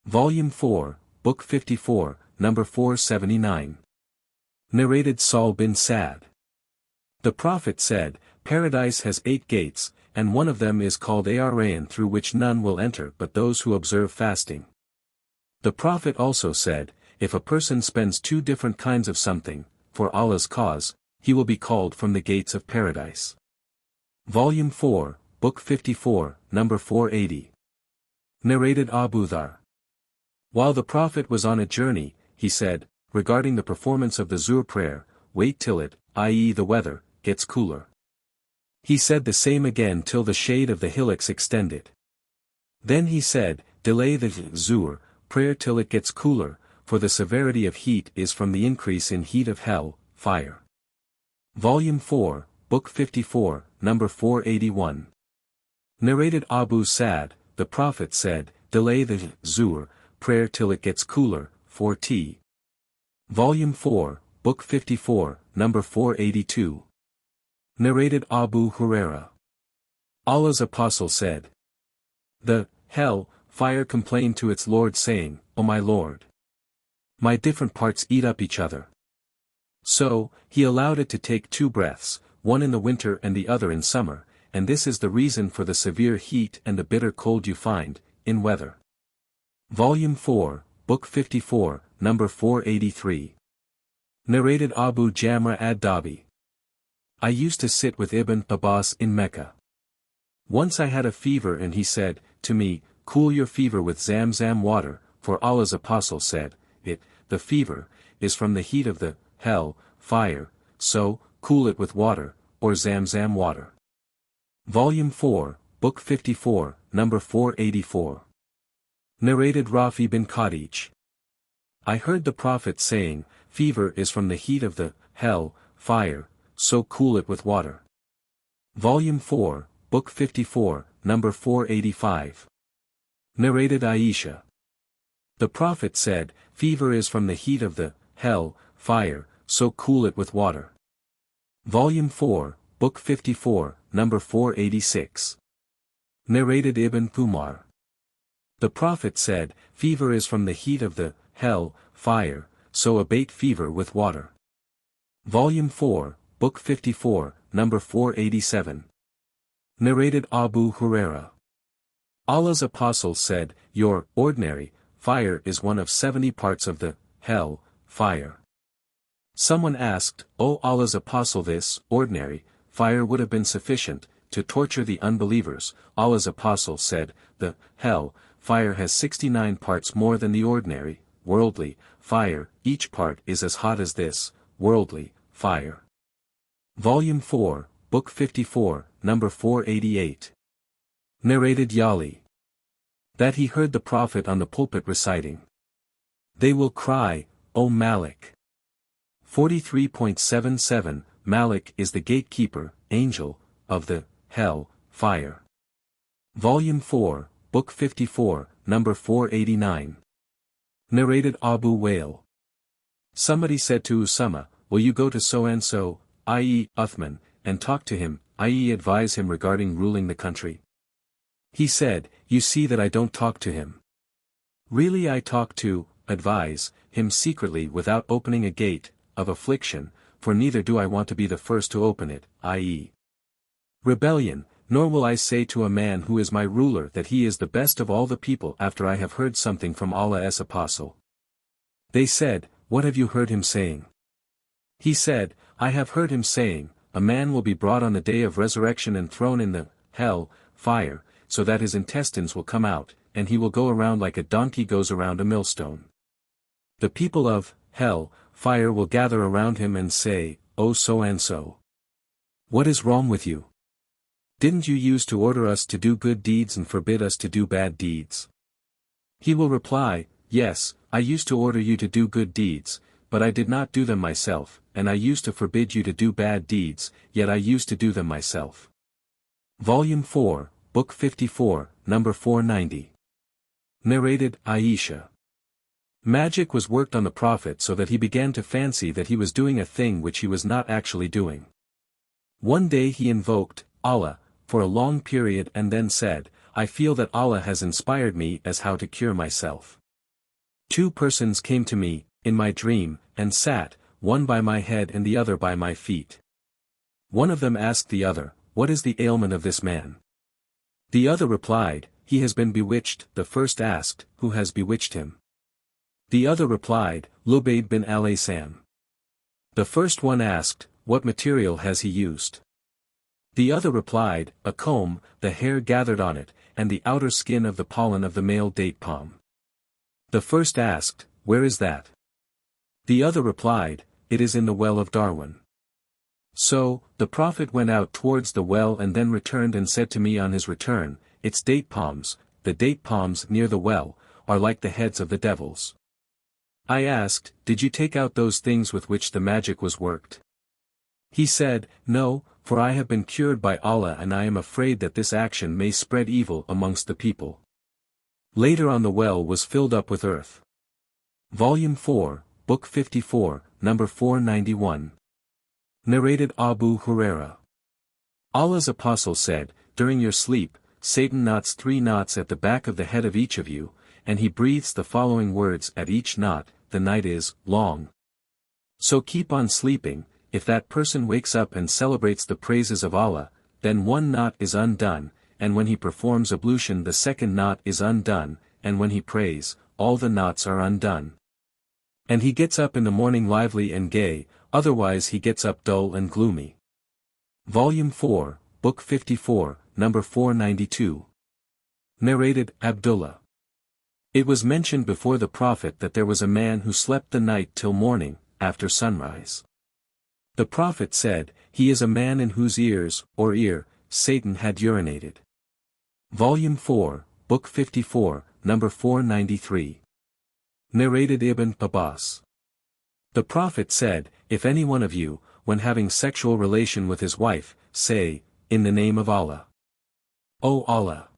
Volume 4, Book 54, number 479. Narrated Sahl bin Sa'd. The Prophet said, Paradise has 8 gates, and one of them is called Ar-Rayyan, through which none will enter but those who observe fasting. The Prophet also said, if a person spends 2 different kinds of something, for Allah's cause, he will be called from the gates of paradise. Volume 4, Book 54, number 480. Narrated Abu Dharr. While the Prophet was on a journey, he said, regarding the performance of the Zuhr prayer, wait till it, i.e. the weather, gets cooler. He said the same again till the shade of the hillocks extended. Then he said, delay the Zuhr prayer till it gets cooler, for the severity of heat is from the increase in heat of hell, fire. Volume 4, Book 54, number 481. Narrated Abu Sa'd, the Prophet said, delay the Zuhr prayer till it gets cooler, 4t. Volume 4, Book 54, number 482. Narrated Abu Hurairah. Allah's Apostle said, the hell fire complained to its Lord saying, O my Lord, my different parts eat up each other. So, he allowed it to take 2 breaths, one in the winter and the other in summer, and this is the reason for the severe heat and the bitter cold you find, in weather. Volume 4, Book 54, number 483. Narrated Abu Jamrah ad-Dabi. I used to sit with Ibn Abbas in Mecca. Once I had a fever and he said, to me, cool your fever with Zamzam water, for Allah's Apostle said, the fever, is from the heat of the hell, fire, so, cool it with water, or Zamzam water. Volume 4, Book 54, number 484. Narrated Rafi bin Khadij. I heard the Prophet saying, fever is from the heat of the hell, fire, so cool it with water. Volume 4, Book 54, number 485. Narrated Aisha. The Prophet said, fever is from the heat of the hell, fire, so cool it with water. Volume 4, Book 54, number 486. Narrated Ibn Umar. The Prophet said, fever is from the heat of the hell, fire, so abate fever with water. Volume 4, Book 54, number 487. Narrated Abu Hurairah. Allah's Apostle said, your ordinary fire is one of 70 parts of the hell, fire. Someone asked, O Allah's Apostle, this ordinary fire would have been sufficient to torture the unbelievers. Allah's Apostle said, the hell fire has 69 parts more than the ordinary worldly fire, each part is as hot as this worldly fire. Volume 4, Book 54, number 488. Narrated Yali. That he heard the Prophet on the pulpit reciting, they will cry, O Malik. 43.77 Malik is the gatekeeper, angel, of the hell, fire. Volume 4, Book 54, number 489. Narrated Abu Wail. Somebody said to Usama, will you go to so-and-so, i.e. Uthman, and talk to him, i.e. advise him regarding ruling the country? He said, you see that I don't talk to him. Really I talk to, advise, him secretly without opening a gate, of affliction, for neither do I want to be the first to open it, i.e. rebellion, nor will I say to a man who is my ruler that he is the best of all the people after I have heard something from Allah's Apostle. They said, what have you heard him saying? He said, I have heard him saying, a man will be brought on the day of resurrection and thrown in the hell, fire, so that his intestines will come out, and he will go around like a donkey goes around a millstone. The people of hell, fire will gather around him and say, O so-and-so, what is wrong with you? Didn't you used to order us to do good deeds and forbid us to do bad deeds? He will reply, yes, I used to order you to do good deeds, but I did not do them myself, and I used to forbid you to do bad deeds, yet I used to do them myself. Volume 4, Book 54, number 490. Narrated Aisha. Magic was worked on the Prophet so that he began to fancy that he was doing a thing which he was not actually doing. One day he invoked Allah for a long period and then said, I feel that Allah has inspired me as how to cure myself. Two persons came to me, in my dream, and sat, one by my head and the other by my feet. One of them asked the other, What is the ailment of this man? The other replied, He has been bewitched. The first asked, Who has bewitched him? The other replied, Lubayd bin al-Asam. The first one asked, What material has he used? The other replied, A comb, the hair gathered on it, and the outer skin of the pollen of the male date palm. The first asked, Where is that? The other replied, It is in the well of Darwin. So, the Prophet went out towards the well and then returned and said to me on his return, Its date palms, the date palms near the well, are like the heads of the devils. I asked, Did you take out those things with which the magic was worked? He said, No, for I have been cured by Allah and I am afraid that this action may spread evil amongst the people. Later on the well was filled up with earth. Volume 4, Book 54, number 491. Narrated Abu Huraira. Allah's Apostle said, During your sleep, Satan knots 3 knots at the back of the head of each of you, and he breathes the following words at each knot, the night is long. So keep on sleeping. If that person wakes up and celebrates the praises of Allah, then 1 knot is undone, and when he performs ablution the 2nd knot is undone, and when he prays, all the knots are undone. And he gets up in the morning lively and gay, otherwise he gets up dull and gloomy. Volume 4, Book 54, number 492. Narrated Abdullah. It was mentioned before the Prophet that there was a man who slept the night till morning, after sunrise. The Prophet said, He is a man in whose ears, or ear, Satan had urinated. Volume 4, Book 54, number 493. Narrated Ibn Abbas. The Prophet said, If any one of you, when having sexual relation with his wife, say, In the name of Allah. O Allah!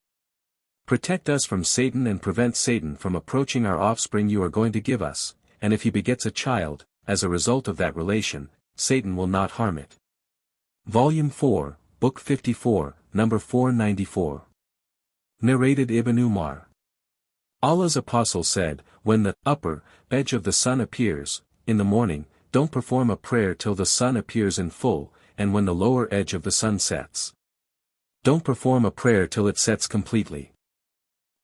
Protect us from Satan and prevent Satan from approaching our offspring you are going to give us, and if he begets a child, as a result of that relation, Satan will not harm it. Volume 4, Book 54, number 494. Narrated Ibn Umar. Allah's Apostle said, When the upper edge of the sun appears, in the morning, don't perform a prayer till the sun appears in full, and when the lower edge of the sun sets. Don't perform a prayer till it sets completely.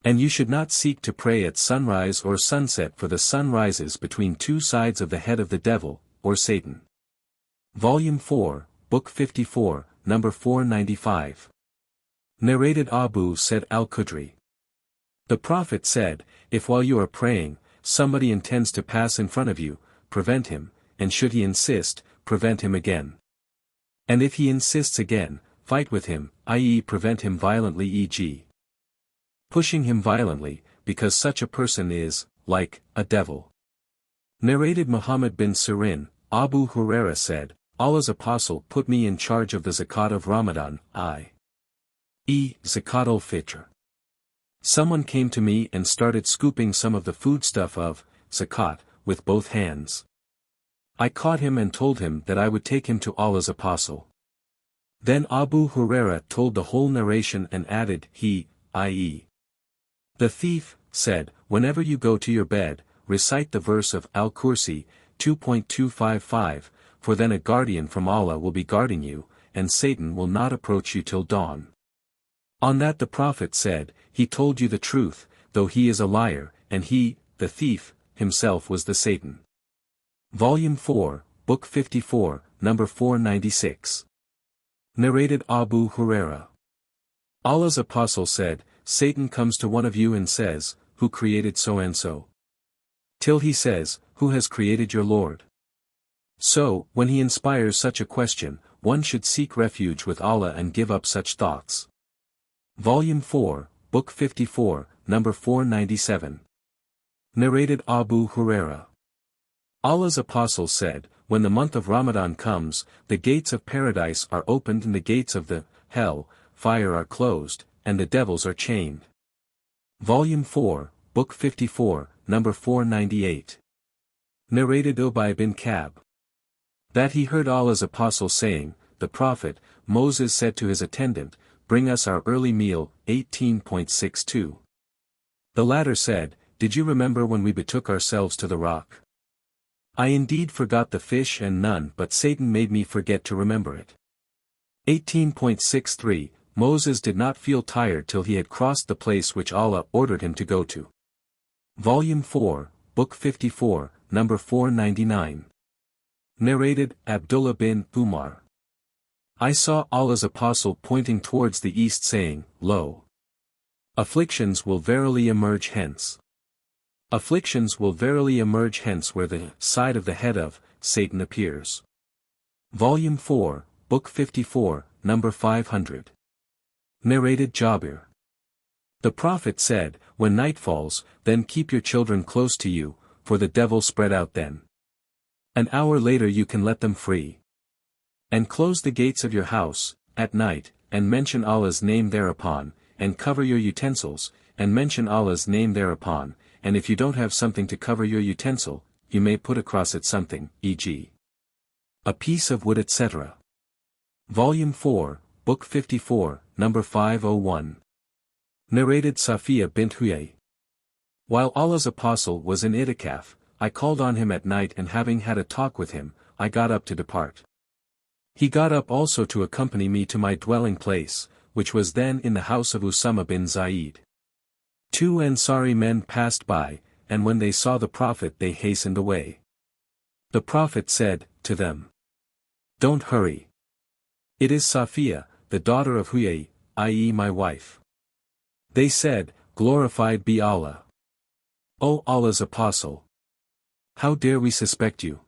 And you should not seek to pray at sunrise or sunset, for the sun rises between 2 sides of the head of the devil, or Satan. Volume 4, Book 54, number 495. Narrated Abu Said al-Khudri. The Prophet said, If while you are praying, somebody intends to pass in front of you, prevent him, and should he insist, prevent him again. And if he insists again, fight with him, i.e. prevent him violently, e.g. pushing him violently, because such a person is, like, a devil. Narrated Muhammad bin Sirin. Abu Huraira said, Allah's Apostle put me in charge of the zakat of Ramadan, i.e. zakat al-fitr. Someone came to me and started scooping some of the foodstuff of zakat with both hands. I caught him and told him that I would take him to Allah's Apostle. Then Abu Huraira told the whole narration and added, he, i.e. the thief, said, Whenever you go to your bed, recite the verse of Al-Kursi, 2.255, for then a guardian from Allah will be guarding you, and Satan will not approach you till dawn. On that the Prophet said, He told you the truth, though he is a liar, and he, the thief, himself was the Satan. Volume 4, Book 54, number 496. Narrated Abu Huraira. Allah's Apostle said, Satan comes to one of you and says, Who created so-and-so? Till he says, Who has created your Lord? So, when he inspires such a question, one should seek refuge with Allah and give up such thoughts. Volume 4, Book 54, number 497. Narrated Abu Huraira. Allah's Apostle said, When the month of Ramadan comes, the gates of paradise are opened and the gates of the hell fire are closed, and the devils are chained. Volume 4, Book 54, number 498. Narrated Ubay bin Ka'b. That he heard Allah's apostle saying, the Prophet, Moses said to his attendant, bring us our early meal, 18.62. The latter said, did you remember when we betook ourselves to the rock? I indeed forgot the fish and none but Satan made me forget to remember it. 18.63, Moses did not feel tired till he had crossed the place which Allah ordered him to go to. Volume 4, Book 54, number 499. Narrated, Abdullah bin Umar. I saw Allah's apostle pointing towards the east saying, lo! Afflictions will verily emerge hence. Afflictions will verily emerge hence where the side of the head of Satan appears. Volume 4, Book 54, number 500. Narrated Jabir. The Prophet said, when night falls, then keep your children close to you, for the devil spread out then. An hour later you can let them free. And close the gates of your house, at night, and mention Allah's name thereupon, and cover your utensils, and mention Allah's name thereupon, and if you don't have something to cover your utensil, you may put across it something, e.g. a piece of wood etc. Volume 4, Book 54, number 501. Narrated Safiya bint Huyay. While Allah's apostle was in itikaf, I called on him at night and having had a talk with him, I got up to depart. He got up also to accompany me to my dwelling place, which was then in the house of Usama bin Zaid. 2 Ansari men passed by, and when they saw the Prophet they hastened away. The Prophet said, to them, don't hurry. It is Safiya, the daughter of Huyay, i.e. my wife. They said, glorified be Allah. O Allah's apostle! How dare we suspect you?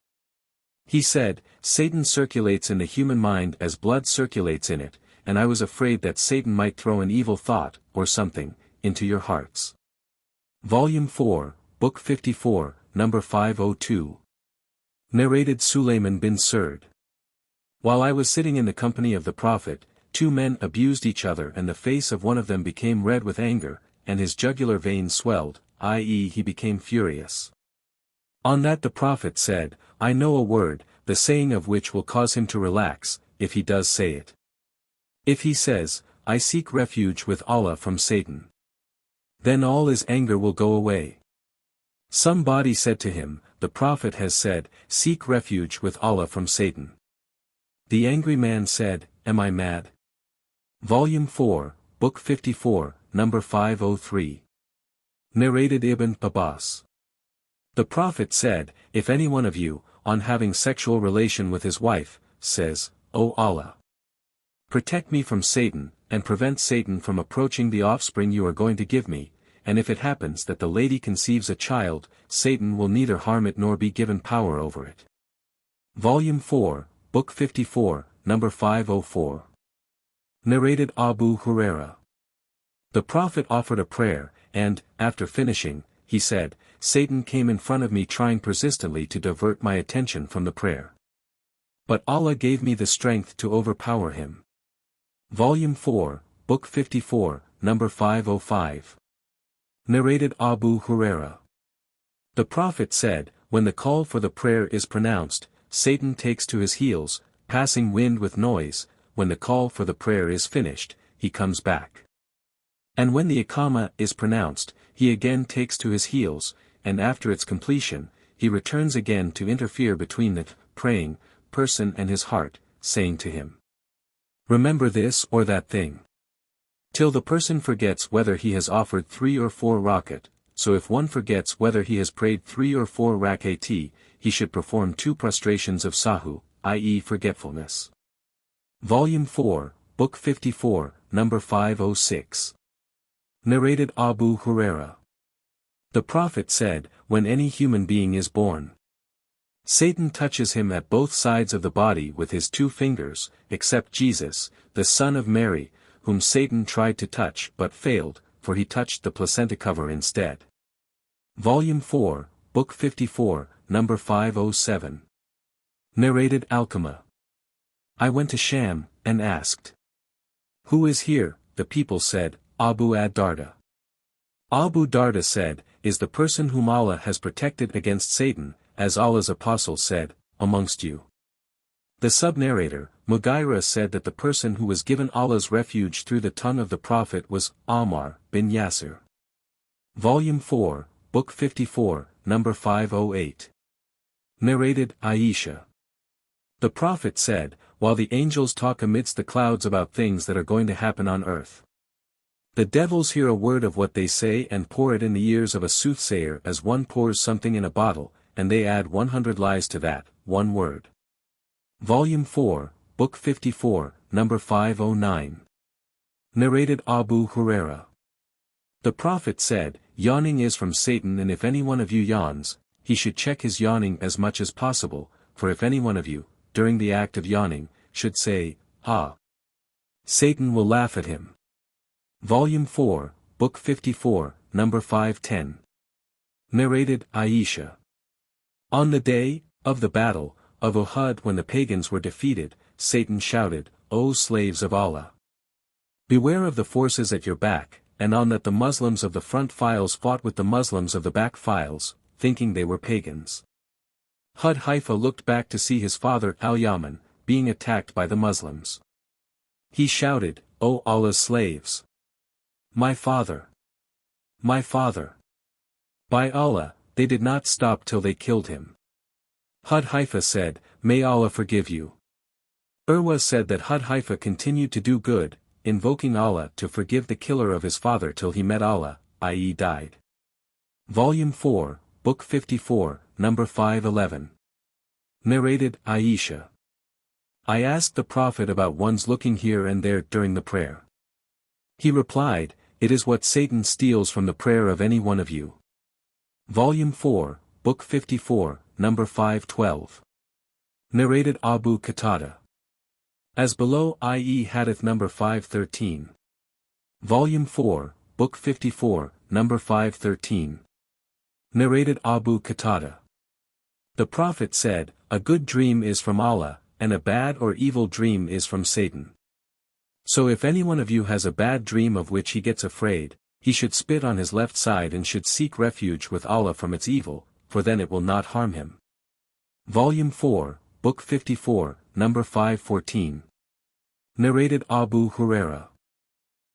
He said, Satan circulates in the human mind as blood circulates in it, and I was afraid that Satan might throw an evil thought, or something, into your hearts. Volume 4, Book 54, number 502. Narrated Sulayman bin Surd. While I was sitting in the company of the Prophet, 2 men abused each other and the face of one of them became red with anger, and his jugular vein swelled, i.e. he became furious. On that the Prophet said, I know a word, the saying of which will cause him to relax, if he does say it. If he says, I seek refuge with Allah from Satan. Then all his anger will go away. Somebody said to him, the Prophet has said, seek refuge with Allah from Satan. The angry man said, am I mad? Volume 4, Book 54, number 503. Narrated Ibn Abbas. The Prophet said, if any one of you, on having sexual relation with his wife, says, O Allah, protect me from Satan, and prevent Satan from approaching the offspring you are going to give me, and if it happens that the lady conceives a child, Satan will neither harm it nor be given power over it. Volume 4, Book 54, number 504. Narrated Abu Huraira. The Prophet offered a prayer, and, after finishing, he said, Satan came in front of me trying persistently to divert my attention from the prayer. But Allah gave me the strength to overpower him. Volume 4, Book 54, number 505. Narrated Abu Huraira. The Prophet said, when the call for the prayer is pronounced, Satan takes to his heels, passing wind with noise, when the call for the prayer is finished, he comes back. And when the Iqamah is pronounced, he again takes to his heels, and after its completion, he returns again to interfere between the praying person and his heart, saying to him, remember this or that thing. Till the person forgets whether he has offered 3 or 4 rakat, so if one forgets whether he has prayed 3 or 4 rak'ati, he should perform 2 prostrations of sahu, i.e. forgetfulness. Volume 4, Book 54, number 506. Narrated Abu Huraira. The Prophet said, when any human being is born, Satan touches him at both sides of the body with his 2 fingers, except Jesus, the son of Mary, whom Satan tried to touch but failed, for he touched the placenta cover instead. Volume 4, Book 54, number 507. Narrated Alqamah. I went to Sham, and asked, who is here? The people said, Abu ad-Darda. Abu Darda said, is the person whom Allah has protected against Satan, as Allah's apostle said, amongst you. The sub-narrator, Mughira said that the person who was given Allah's refuge through the tongue of the Prophet was Ammar bin Yasir. Volume 4, Book 54, number 508. Narrated Aisha. The Prophet said, while the angels talk amidst the clouds about things that are going to happen on earth, the devils hear a word of what they say and pour it in the ears of a soothsayer as one pours something in a bottle, and they add 100 lies to that, one word. Volume 4, Book 54, number 509. Narrated Abu Huraira. The Prophet said, yawning is from Satan, and if any one of you yawns, he should check his yawning as much as possible, for if any one of you, during the act of yawning, should say, ah, Satan will laugh at him. Volume 4, Book 54, number 510. Narrated Aisha. On the day of the battle of Uhud, when the pagans were defeated, Satan shouted, O slaves of Allah! Beware of the forces at your back, and on that the Muslims of the front files fought with the Muslims of the back files, thinking they were pagans. Hudhaifa looked back to see his father Al-Yaman, being attacked by the Muslims. He shouted, O Allah's slaves! My father! My father! By Allah, they did not stop till they killed him. Hudhaifa said, May Allah forgive you. Urwa said that Hudhaifa continued to do good, invoking Allah to forgive the killer of his father till he met Allah, i.e. died. Volume 4, Book 54, number 511. Narrated Aisha. I asked the Prophet about one's looking here and there during the prayer. He replied, it is what Satan steals from the prayer of any one of you. Volume 4, Book 54, number 512. Narrated Abu Qatada. As below, i.e. Hadith number 513. Volume 4, Book 54, number 513. Narrated Abu Qatada. The Prophet said, a good dream is from Allah, and a bad or evil dream is from Satan. So if any one of you has a bad dream of which he gets afraid, he should spit on his left side and should seek refuge with Allah from its evil, for then it will not harm him. Volume 4, Book 54, number 514. Narrated Abu Huraira.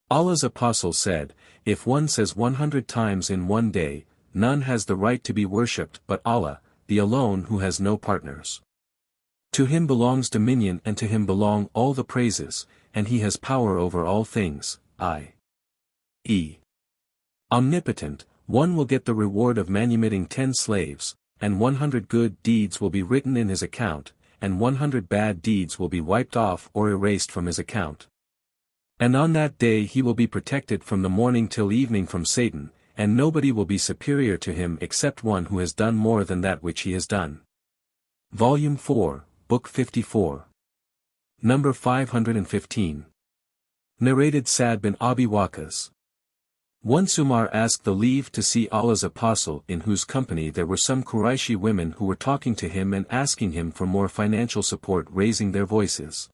Allah's Apostle said, if one says 100 times in one day, none has the right to be worshipped but Allah, the alone who has no partners. To him belongs dominion and to him belong all the praises, and he has power over all things, i.e. omnipotent. One will get the reward of manumitting 10 slaves, and 100 good deeds will be written in his account, and 100 bad deeds will be wiped off or erased from his account. And on that day he will be protected from the morning till evening from Satan, and nobody will be superior to him except one who has done more than that which he has done. Volume 4, Book 54. Number 515. Narrated Sa'd bin Abi Waqqas. Once Umar asked the leave to see Allah's Apostle, in whose company there were some Qurayshi women who were talking to him and asking him for more financial support, raising their voices.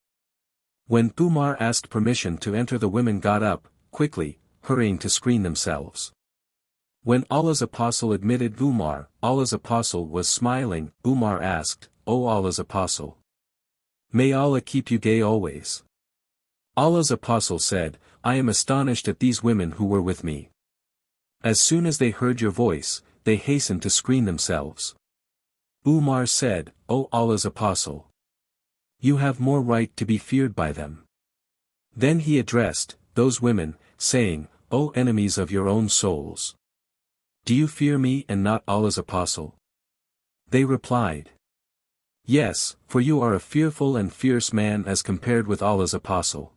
When Umar asked permission to enter, the women got up, quickly, hurrying to screen themselves. When Allah's Apostle admitted Umar, Allah's Apostle was smiling. Umar asked, O Allah's Apostle, may Allah keep you gay always. Allah's Apostle said, I am astonished at these women who were with me. As soon as they heard your voice, they hastened to screen themselves. Umar said, O Allah's Apostle, you have more right to be feared by them. Then he addressed those women, saying, O enemies of your own souls, do you fear me and not Allah's Apostle? They replied, yes, for you are a fearful and fierce man as compared with Allah's Apostle.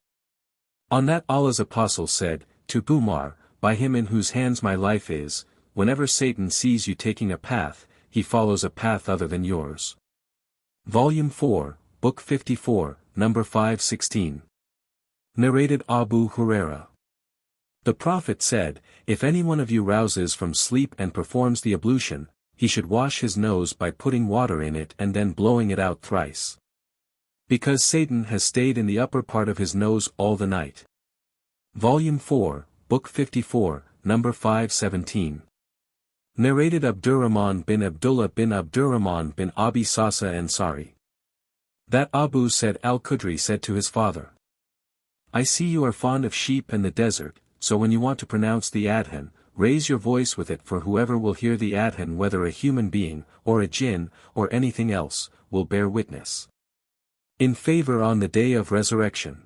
On that Allah's Apostle said, to Umar, by him in whose hands my life is, whenever Satan sees you taking a path, he follows a path other than yours. Volume 4, Book 54, number 516. Narrated Abu Huraira. The Prophet said, if any one of you rouses from sleep and performs the ablution, he should wash his nose by putting water in it and then blowing it out thrice. Because Satan has stayed in the upper part of his nose all the night. Volume 4, Book 54, number 517. Narrated Abdurrahman bin Abdullah bin Abdurrahman bin Abi Sasa Ansari. That Abu Said al-Khudri said to his father, I see you are fond of sheep and the desert, so when you want to pronounce the adhan, raise your voice with it, for whoever will hear the adhan, whether a human being, or a jinn, or anything else, will bear witness in favor on the day of resurrection.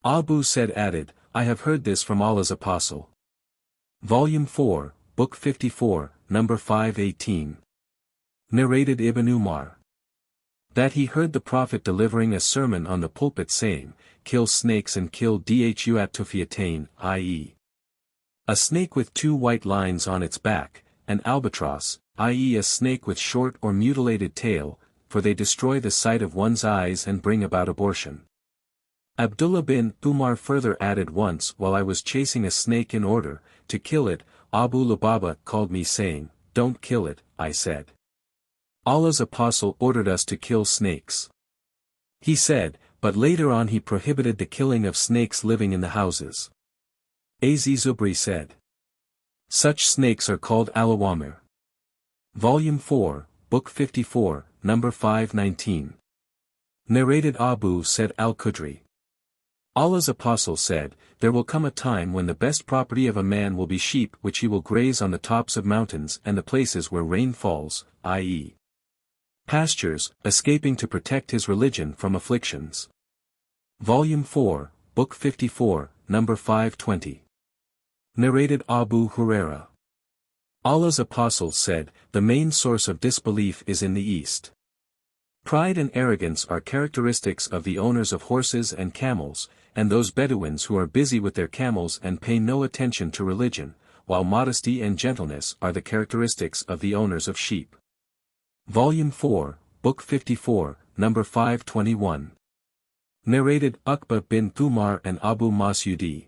Abu Said added, I have heard this from Allah's Apostle. Volume 4, Book 54, number 518. Narrated Ibn Umar. That he heard the Prophet delivering a sermon on the pulpit saying, kill snakes and kill dhu at-tufiyatain, i.e. a snake with 2 white lines on its back, an albatross, i.e. a snake with short or mutilated tail, for they destroy the sight of one's eyes and bring about abortion. Abdullah bin Umar further added, once while I was chasing a snake in order to kill it, Abu Lubaba called me saying, don't kill it, I said. Allah's Apostle ordered us to kill snakes. He said, but later on he prohibited the killing of snakes living in the houses. Az Zubri said, such snakes are called al-awamir. Volume 4, Book 54, number 519. Narrated Abu Said al-Khudri. Allah's Apostle said, there will come a time when the best property of a man will be sheep which he will graze on the tops of mountains and the places where rain falls, i.e. pastures, escaping to protect his religion from afflictions. Volume 4, Book 54, number 520. Narrated Abu Huraira. Allah's Apostle said, the main source of disbelief is in the east. Pride and arrogance are characteristics of the owners of horses and camels, and those Bedouins who are busy with their camels and pay no attention to religion, while modesty and gentleness are the characteristics of the owners of sheep. Volume 4, Book 54, number 521. Narrated Uqba bin Umar and Abu Mas'udi.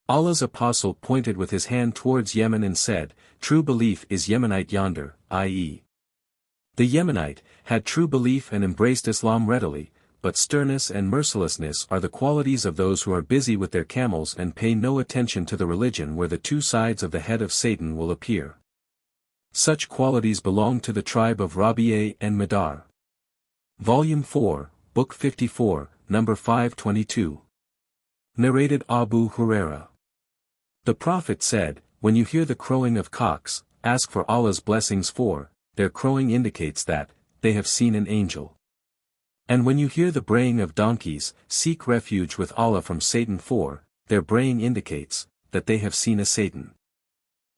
Allah's Apostle pointed with his hand towards Yemen and said, true belief is Yemenite yonder, i.e. the Yemenite had true belief and embraced Islam readily, but sternness and mercilessness are the qualities of those who are busy with their camels and pay no attention to the religion where the 2 sides of the head of Satan will appear. Such qualities belong to the tribe of Rabi'a and Madar. Volume 4, Book 54, number 522. Narrated Abu Huraira. The Prophet said, when you hear the crowing of cocks, ask for Allah's blessings, for their crowing indicates that they have seen an angel. And when you hear the braying of donkeys, seek refuge with Allah from Satan, for their braying indicates that they have seen a Satan.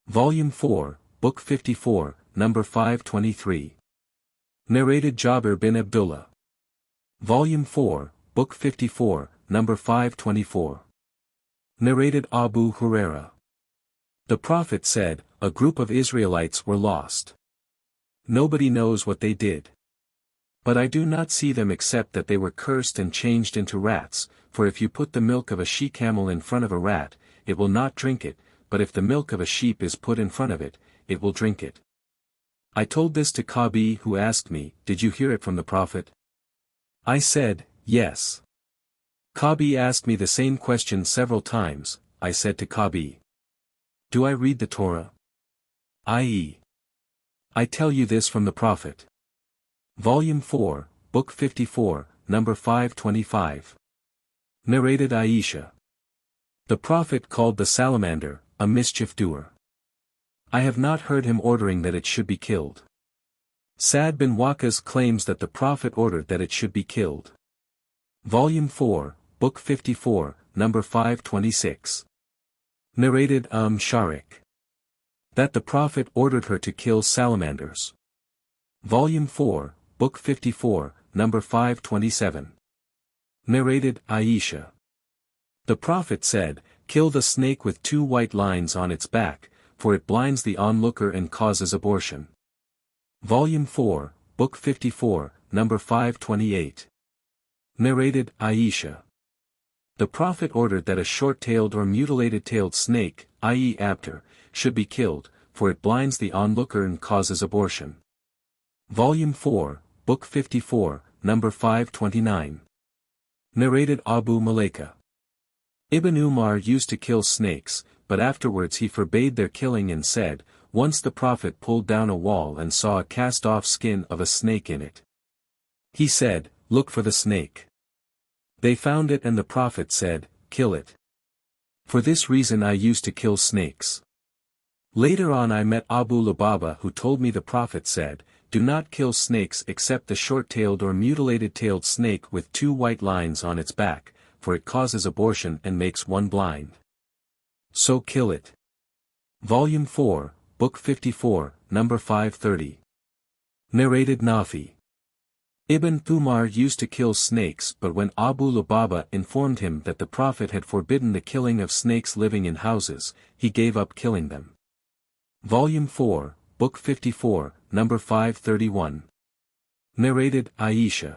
Volume 4, Book 54, number 523. Narrated Jabir bin Abdullah. Volume 4, Book 54, number 524. Narrated Abu Huraira. The Prophet said, a group of Israelites were lost. Nobody knows what they did. But I do not see them except that they were cursed and changed into rats, for if you put the milk of a she-camel in front of a rat, it will not drink it, but if the milk of a sheep is put in front of it, it will drink it. I told this to Kabi, who asked me, did you hear it from the Prophet? I said, yes. Kabi asked me the same question several times. I said to Kabi, do I read the Torah? I.e. I tell you this from the Prophet. Volume 4, Book 54, number 525. Narrated Aisha. The Prophet called the salamander a mischief doer. I have not heard him ordering that it should be killed. Sa'd bin Waqqas claims that the Prophet ordered that it should be killed. Volume 4, Book 54, number 526. Narrated Sharik. That the Prophet ordered her to kill salamanders. Volume 4, Book 54, number 527. Narrated Aisha. The Prophet said, kill the snake with 2 white lines on its back, for it blinds the onlooker and causes abortion. Volume 4, Book 54, number 528. Narrated Aisha. The Prophet ordered that a short-tailed or mutilated-tailed snake, i.e. abtar, should be killed, for it blinds the onlooker and causes abortion. Volume 4, Book 54, number 529. Narrated Abu Malaika. Ibn Umar used to kill snakes, but afterwards he forbade their killing and said, once the Prophet pulled down a wall and saw a cast-off skin of a snake in it. He said, look for the snake. They found it and the Prophet said, kill it. For this reason I used to kill snakes. Later on I met Abu Lubaba who told me the Prophet said, do not kill snakes except the short-tailed or mutilated-tailed snake with 2 white lines on its back, for it causes abortion and makes one blind. So kill it. Volume 4, Book 54, number 530. Narrated Nafi. Ibn Umar used to kill snakes, but when Abu Lubaba informed him that the Prophet had forbidden the killing of snakes living in houses, he gave up killing them. Volume 4, Book 54, number 531. Narrated Aisha.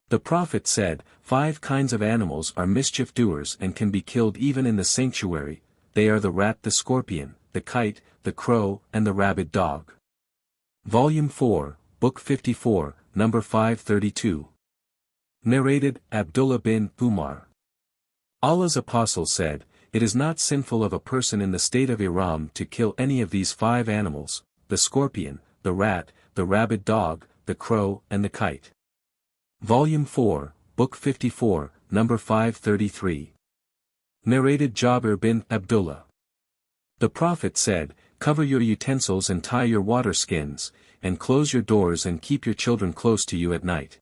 The Prophet said, 5 kinds of animals are mischief doers and can be killed even in the sanctuary, they are the rat, the scorpion, the kite, the crow, and the rabid dog. Volume 4, Book 54, number 532. Narrated Abdullah bin Umar. Allah's Apostle said, it is not sinful of a person in the state of Ihram to kill any of these 5 animals, the scorpion, the rat, the rabid dog, the crow, and the kite. Volume 4, Book 54, number 533. Narrated Jabir bin Abdullah. The Prophet said, cover your utensils and tie your water skins, and close your doors and keep your children close to you at night.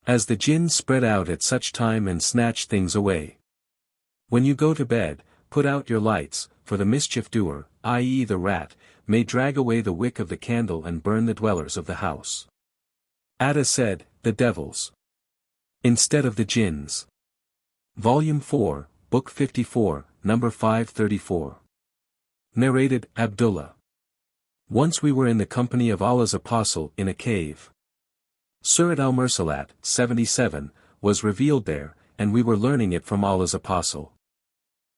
As the jinn spread out at such time and snatch things away. When you go to bed, put out your lights, for the mischief doer, i.e. the rat, may drag away the wick of the candle and burn the dwellers of the house. Atta said, the devils. Instead of the jinns. Volume 4, Book 54, number 534. Narrated Abdullah. Once we were in the company of Allah's Apostle in a cave. Surat al-Mursalat, 77, was revealed there, and we were learning it from Allah's Apostle.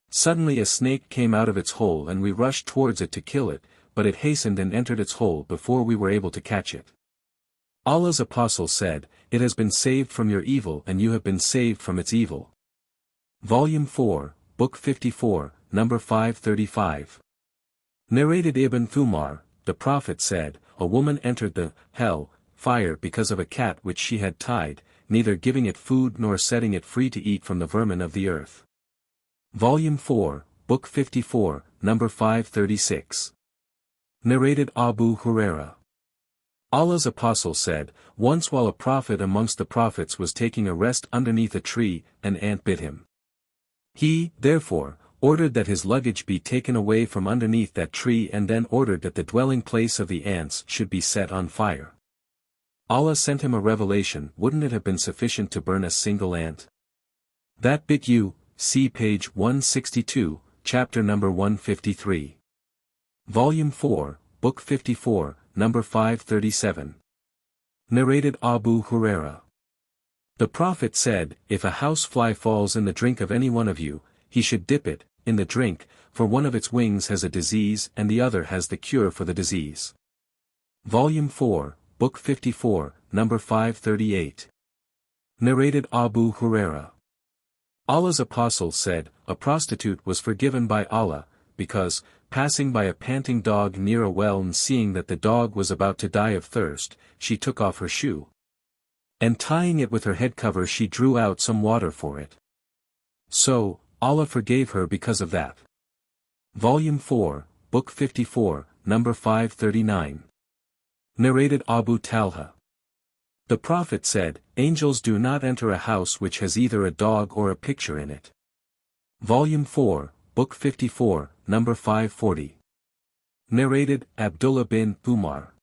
Suddenly a snake came out of its hole and we rushed towards it to kill it, but it hastened and entered its hole before we were able to catch it. Allah's Apostle said, it has been saved from your evil and you have been saved from its evil. Volume 4, Book 54, number 535. Narrated Ibn Umar, the Prophet said, a woman entered the hell fire because of a cat which she had tied, neither giving it food nor setting it free to eat from the vermin of the earth. Volume 4, Book 54, number 536. Narrated Abu Huraira. Allah's Apostle said, once while a prophet amongst the prophets was taking a rest underneath a tree, an ant bit him. He, therefore, ordered that his luggage be taken away from underneath that tree and then ordered that the dwelling place of the ants should be set on fire. Allah sent him a revelation. Wouldn't it have been sufficient to burn a single ant? That bit you, see page 162, chapter number 153. Volume 4, Book 54, number 537. Narrated Abu Huraira. The Prophet said, if a housefly falls in the drink of any one of you, he should dip it in the drink, for one of its wings has a disease and the other has the cure for the disease. Volume 4, Book 54, number 538. Narrated Abu Huraira. Allah's Apostle said, a prostitute was forgiven by Allah, because, passing by a panting dog near a well and seeing that the dog was about to die of thirst, she took off her shoe. And tying it with her head cover she drew out some water for it. So, Allah forgave her because of that. Volume 4, Book 54, number 539. Narrated Abu Talha. The Prophet said, angels do not enter a house which has either a dog or a picture in it. Volume 4, Book 54, number 540. Narrated Abdullah bin Umar.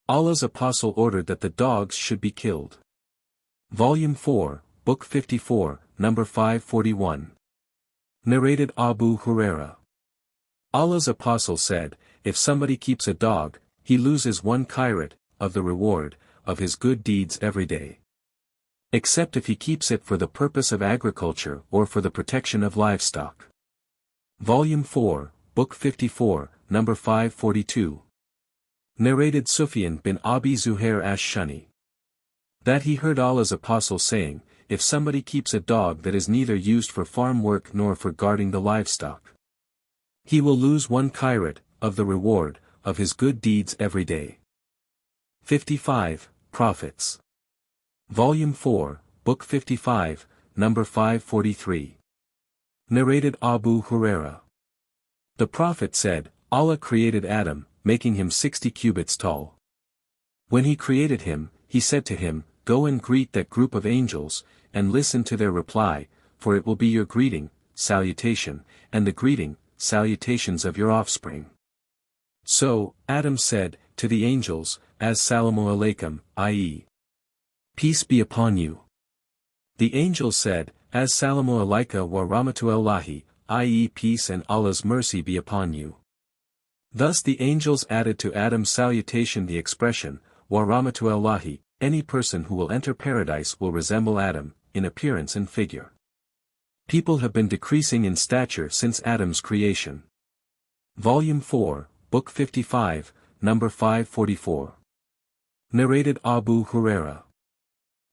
Allah's Apostle ordered that the dogs should be killed. Volume 4, Book 54, number 541. Narrated Abu Huraira. Allah's Apostle said, if somebody keeps a dog, he loses 1 qirat of the reward of his good deeds every day. Except if he keeps it for the purpose of agriculture or for the protection of livestock. Volume 4, Book 54, number 542. Narrated Sufyan bin Abi Zuhair ash-Shani. That he heard Allah's Apostle saying, if somebody keeps a dog that is neither used for farm work nor for guarding the livestock, he will lose 1 kairat, of the reward, of his good deeds every day. 55, Prophets. Volume 4, Book 55, number 543. Narrated Abu Huraira. The Prophet said, Allah created Adam, making him 60 cubits tall. When he created him, he said to him, Go and greet that group of angels, and listen to their reply, for it will be your greeting, salutation, and the greeting, salutations of your offspring. So, Adam said, to the angels, As-salamu alaykum, i.e., peace be upon you. The angels said, As-salamu alayka wa rahmatullahi, i.e., peace and Allah's mercy be upon you. Thus the angels added to Adam's salutation the expression, wa rahmatullahi, any person who will enter paradise will resemble Adam, in appearance and figure. People have been decreasing in stature since Adam's creation. Volume 4, Book 55, number 544. Narrated Abu Huraira.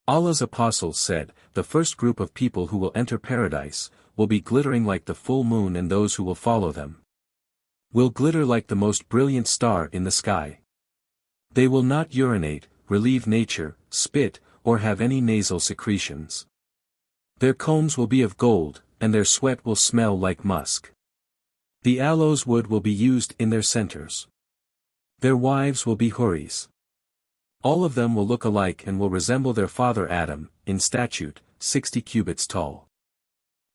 Allah's apostles said, the first group of people who will enter paradise, will be glittering like the full moon, and those who will follow them will glitter like the most brilliant star in the sky. They will not urinate, relieve nature, spit, or have any nasal secretions. Their combs will be of gold, and their sweat will smell like musk. The aloes wood will be used in their centers. Their wives will be houris. All of them will look alike and will resemble their father Adam, in statute, 60 cubits tall.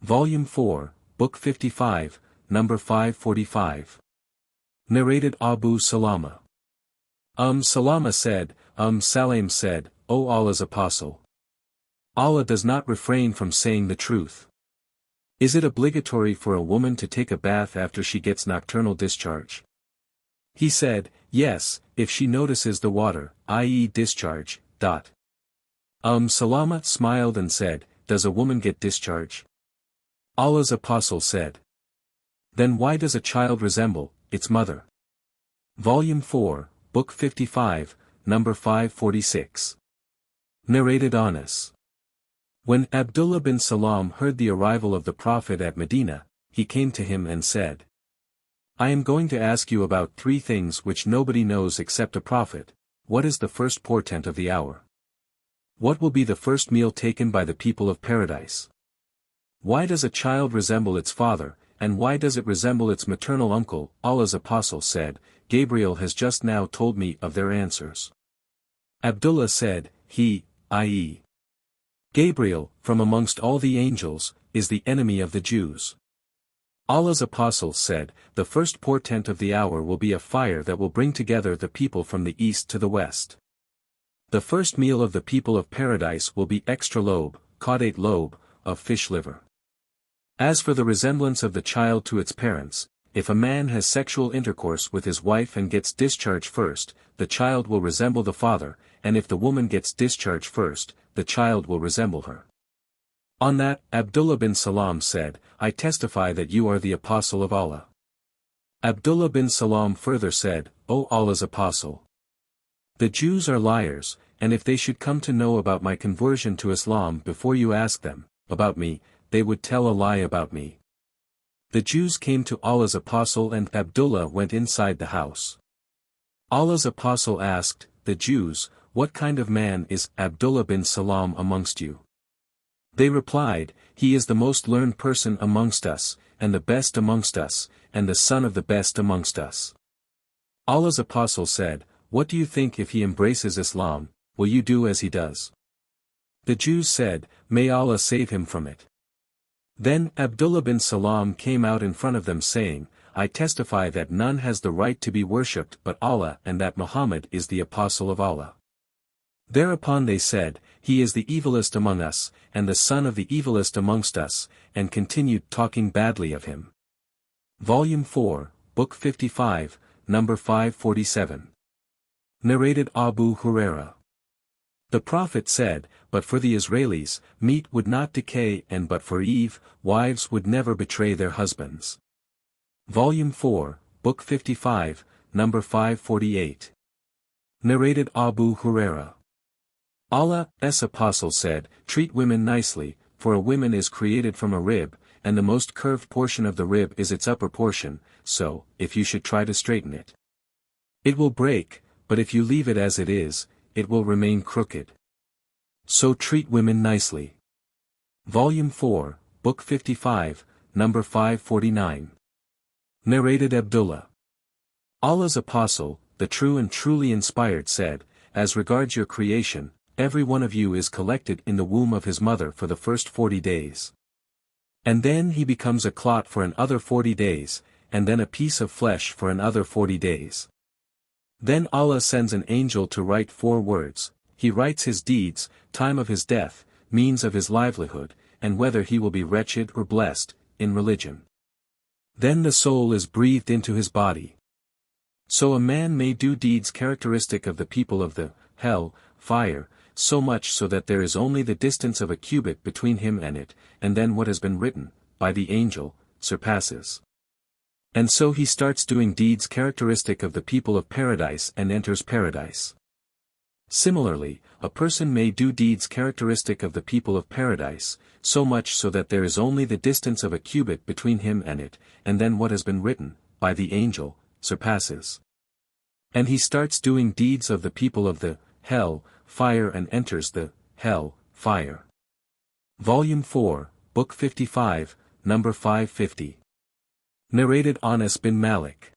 Volume 4, Book 55, number 545. Narrated Abu Salama. Salama said, Salam said, O Allah's apostle, Allah does not refrain from saying the truth. Is it obligatory for a woman to take a bath after she gets nocturnal discharge? He said, yes, if she notices the water, i.e. discharge. Salama smiled and said, does a woman get discharge? Allah's apostle said, then why does a child resemble its mother? Volume 4, Book 55, number 546. Narrated Anas. When Abdullah bin Salam heard the arrival of the Prophet at Medina, he came to him and said, I am going to ask you about 3 things which nobody knows except a prophet. What is the first portent of the hour? What will be the first meal taken by the people of paradise? Why does a child resemble its father, and why does it resemble its maternal uncle? Allah's apostle said, Gabriel has just now told me of their answers. Abdullah said, he, i.e. Gabriel, from amongst all the angels, is the enemy of the Jews. Allah's apostle said, the first portent of the hour will be a fire that will bring together the people from the east to the west. The first meal of the people of paradise will be extra lobe, caudate lobe, of fish liver. As for the resemblance of the child to its parents, if a man has sexual intercourse with his wife and gets discharge first, the child will resemble the father, and if the woman gets discharge first, the child will resemble her. On that, Abdullah bin Salam said, I testify that you are the apostle of Allah. Abdullah bin Salam further said, O Allah's apostle, the Jews are liars, and if they should come to know about my conversion to Islam before you ask them about me, they would tell a lie about me. The Jews came to Allah's apostle and Abdullah went inside the house. Allah's apostle asked the Jews, what kind of man is Abdullah bin Salam amongst you? They replied, he is the most learned person amongst us, and the best amongst us, and the son of the best amongst us. Allah's apostle said, what do you think if he embraces Islam, will you do as he does? The Jews said, may Allah save him from it. Then Abdullah bin Salam came out in front of them saying, I testify that none has the right to be worshipped but Allah and that Muhammad is the apostle of Allah. Thereupon they said, he is the evilest among us, and the son of the evilest amongst us, and continued talking badly of him. Volume 4, Book 55, number 547. Narrated Abu Huraira. The Prophet said, but for the Israelis, meat would not decay, and but for Eve, wives would never betray their husbands. Volume 4, Book 55, number 548. Narrated Abu Huraira. Allah's apostle said, "Treat women nicely, for a woman is created from a rib, and the most curved portion of the rib is its upper portion, so, if you should try to straighten it, it will break, but if you leave it as it is, it will remain crooked. So treat women nicely." Volume 4, Book 55, number 549. Narrated Abdullah. Allah's apostle, the true and truly inspired, said, "As regards your creation, every one of you is collected in the womb of his mother for the first 40 days. And then he becomes a clot for another 40 days, and then a piece of flesh for another 40 days. Then Allah sends an angel to write 4 words. He writes his deeds, time of his death, means of his livelihood, and whether he will be wretched or blessed, in religion. Then the soul is breathed into his body. So a man may do deeds characteristic of the people of the hell, fire, so much so that there is only the distance of a cubit between him and it, and then what has been written, by the angel, surpasses. And so he starts doing deeds characteristic of the people of paradise and enters paradise. Similarly, a person may do deeds characteristic of the people of paradise, so much so that there is only the distance of a cubit between him and it, and then what has been written, by the angel, surpasses. And he starts doing deeds of the people of the hell, fire and enters the hell, fire. Volume 4, Book 55, number 550. Narrated Anas bin Malik.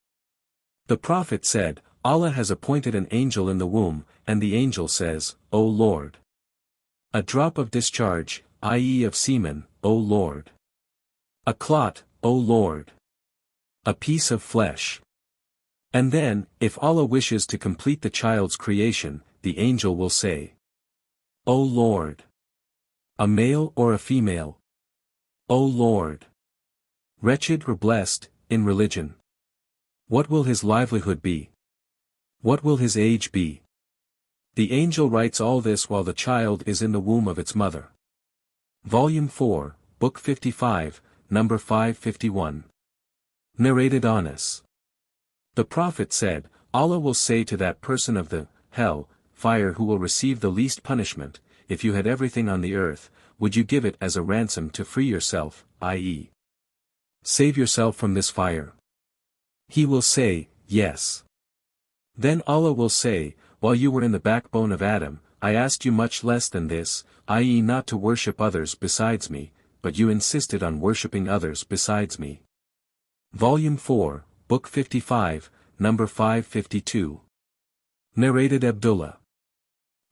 The Prophet said, "Allah has appointed an angel in the womb, and the angel says, O Lord. A drop of discharge, i.e. of semen, O Lord. A clot, O Lord. A piece of flesh." And then, if Allah wishes to complete the child's creation, the angel will say, O Lord. A male or a female? O Lord. Wretched or blessed, in religion? What will his livelihood be? What will his age be? The angel writes all this while the child is in the womb of its mother. Volume 4, Book 55, number 551. Narrated Anas. The Prophet said, Allah will say to that person of the hell, fire who will receive the least punishment, if you had everything on the earth, would you give it as a ransom to free yourself, i.e. save yourself from this fire? He will say, yes. Then Allah will say, while you were in the backbone of Adam, I asked you much less than this, i.e. not to worship others besides me, but you insisted on worshipping others besides me. Volume 4, Book 55, number 552. Narrated Abdullah.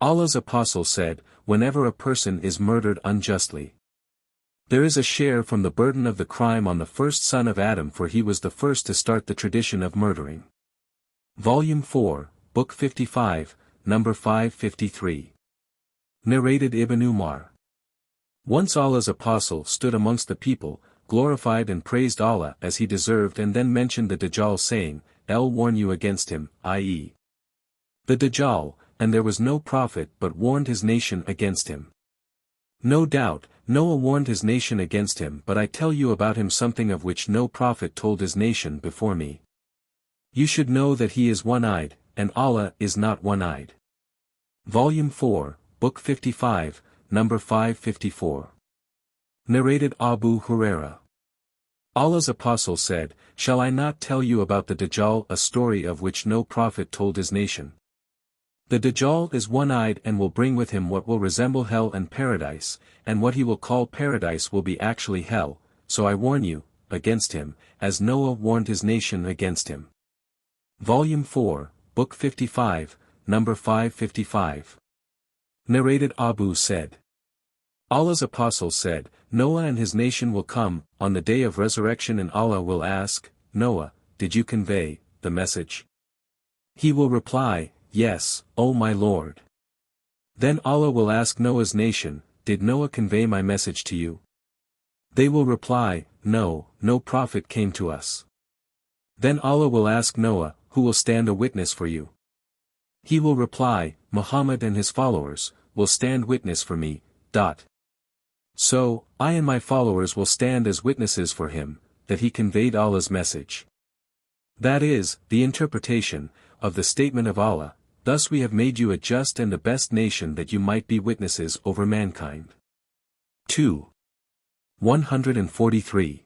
Allah's apostle said, whenever a person is murdered unjustly, there is a share from the burden of the crime on the first son of Adam, for he was the first to start the tradition of murdering. Volume 4, Book 55, number 553. Narrated Ibn Umar. Once Allah's apostle stood amongst the people, glorified and praised Allah as he deserved, and then mentioned the Dajjal, saying, I'll warn you against him, i.e. the Dajjal, and there was no prophet but warned his nation against him. No doubt, Noah warned his nation against him, but I tell you about him something of which no prophet told his nation before me. You should know that he is one-eyed, and Allah is not one-eyed. Volume 4, Book 55, number 554. Narrated Abu Huraira. Allah's apostle said, Shall I not tell you about the Dajjal, a story of which no prophet told his nation? The Dajjal is one-eyed and will bring with him what will resemble hell and paradise, and what he will call paradise will be actually hell, so I warn you, against him, as Noah warned his nation against him. Volume 4, Book 55, number 555. Narrated Abu said. Allah's apostle said, Noah and his nation will come, on the day of resurrection, and Allah will ask, Noah, did you convey the message? He will reply, Yes, O my Lord. Then Allah will ask Noah's nation, Did Noah convey my message to you? They will reply, No, no prophet came to us. Then Allah will ask Noah, Who will stand a witness for you? He will reply, Muhammad and his followers will stand witness for me. So, I and my followers will stand as witnesses for him, that he conveyed Allah's message. That is, the interpretation of the statement of Allah, thus we have made you a just and the best nation that you might be witnesses over mankind. 2. 143.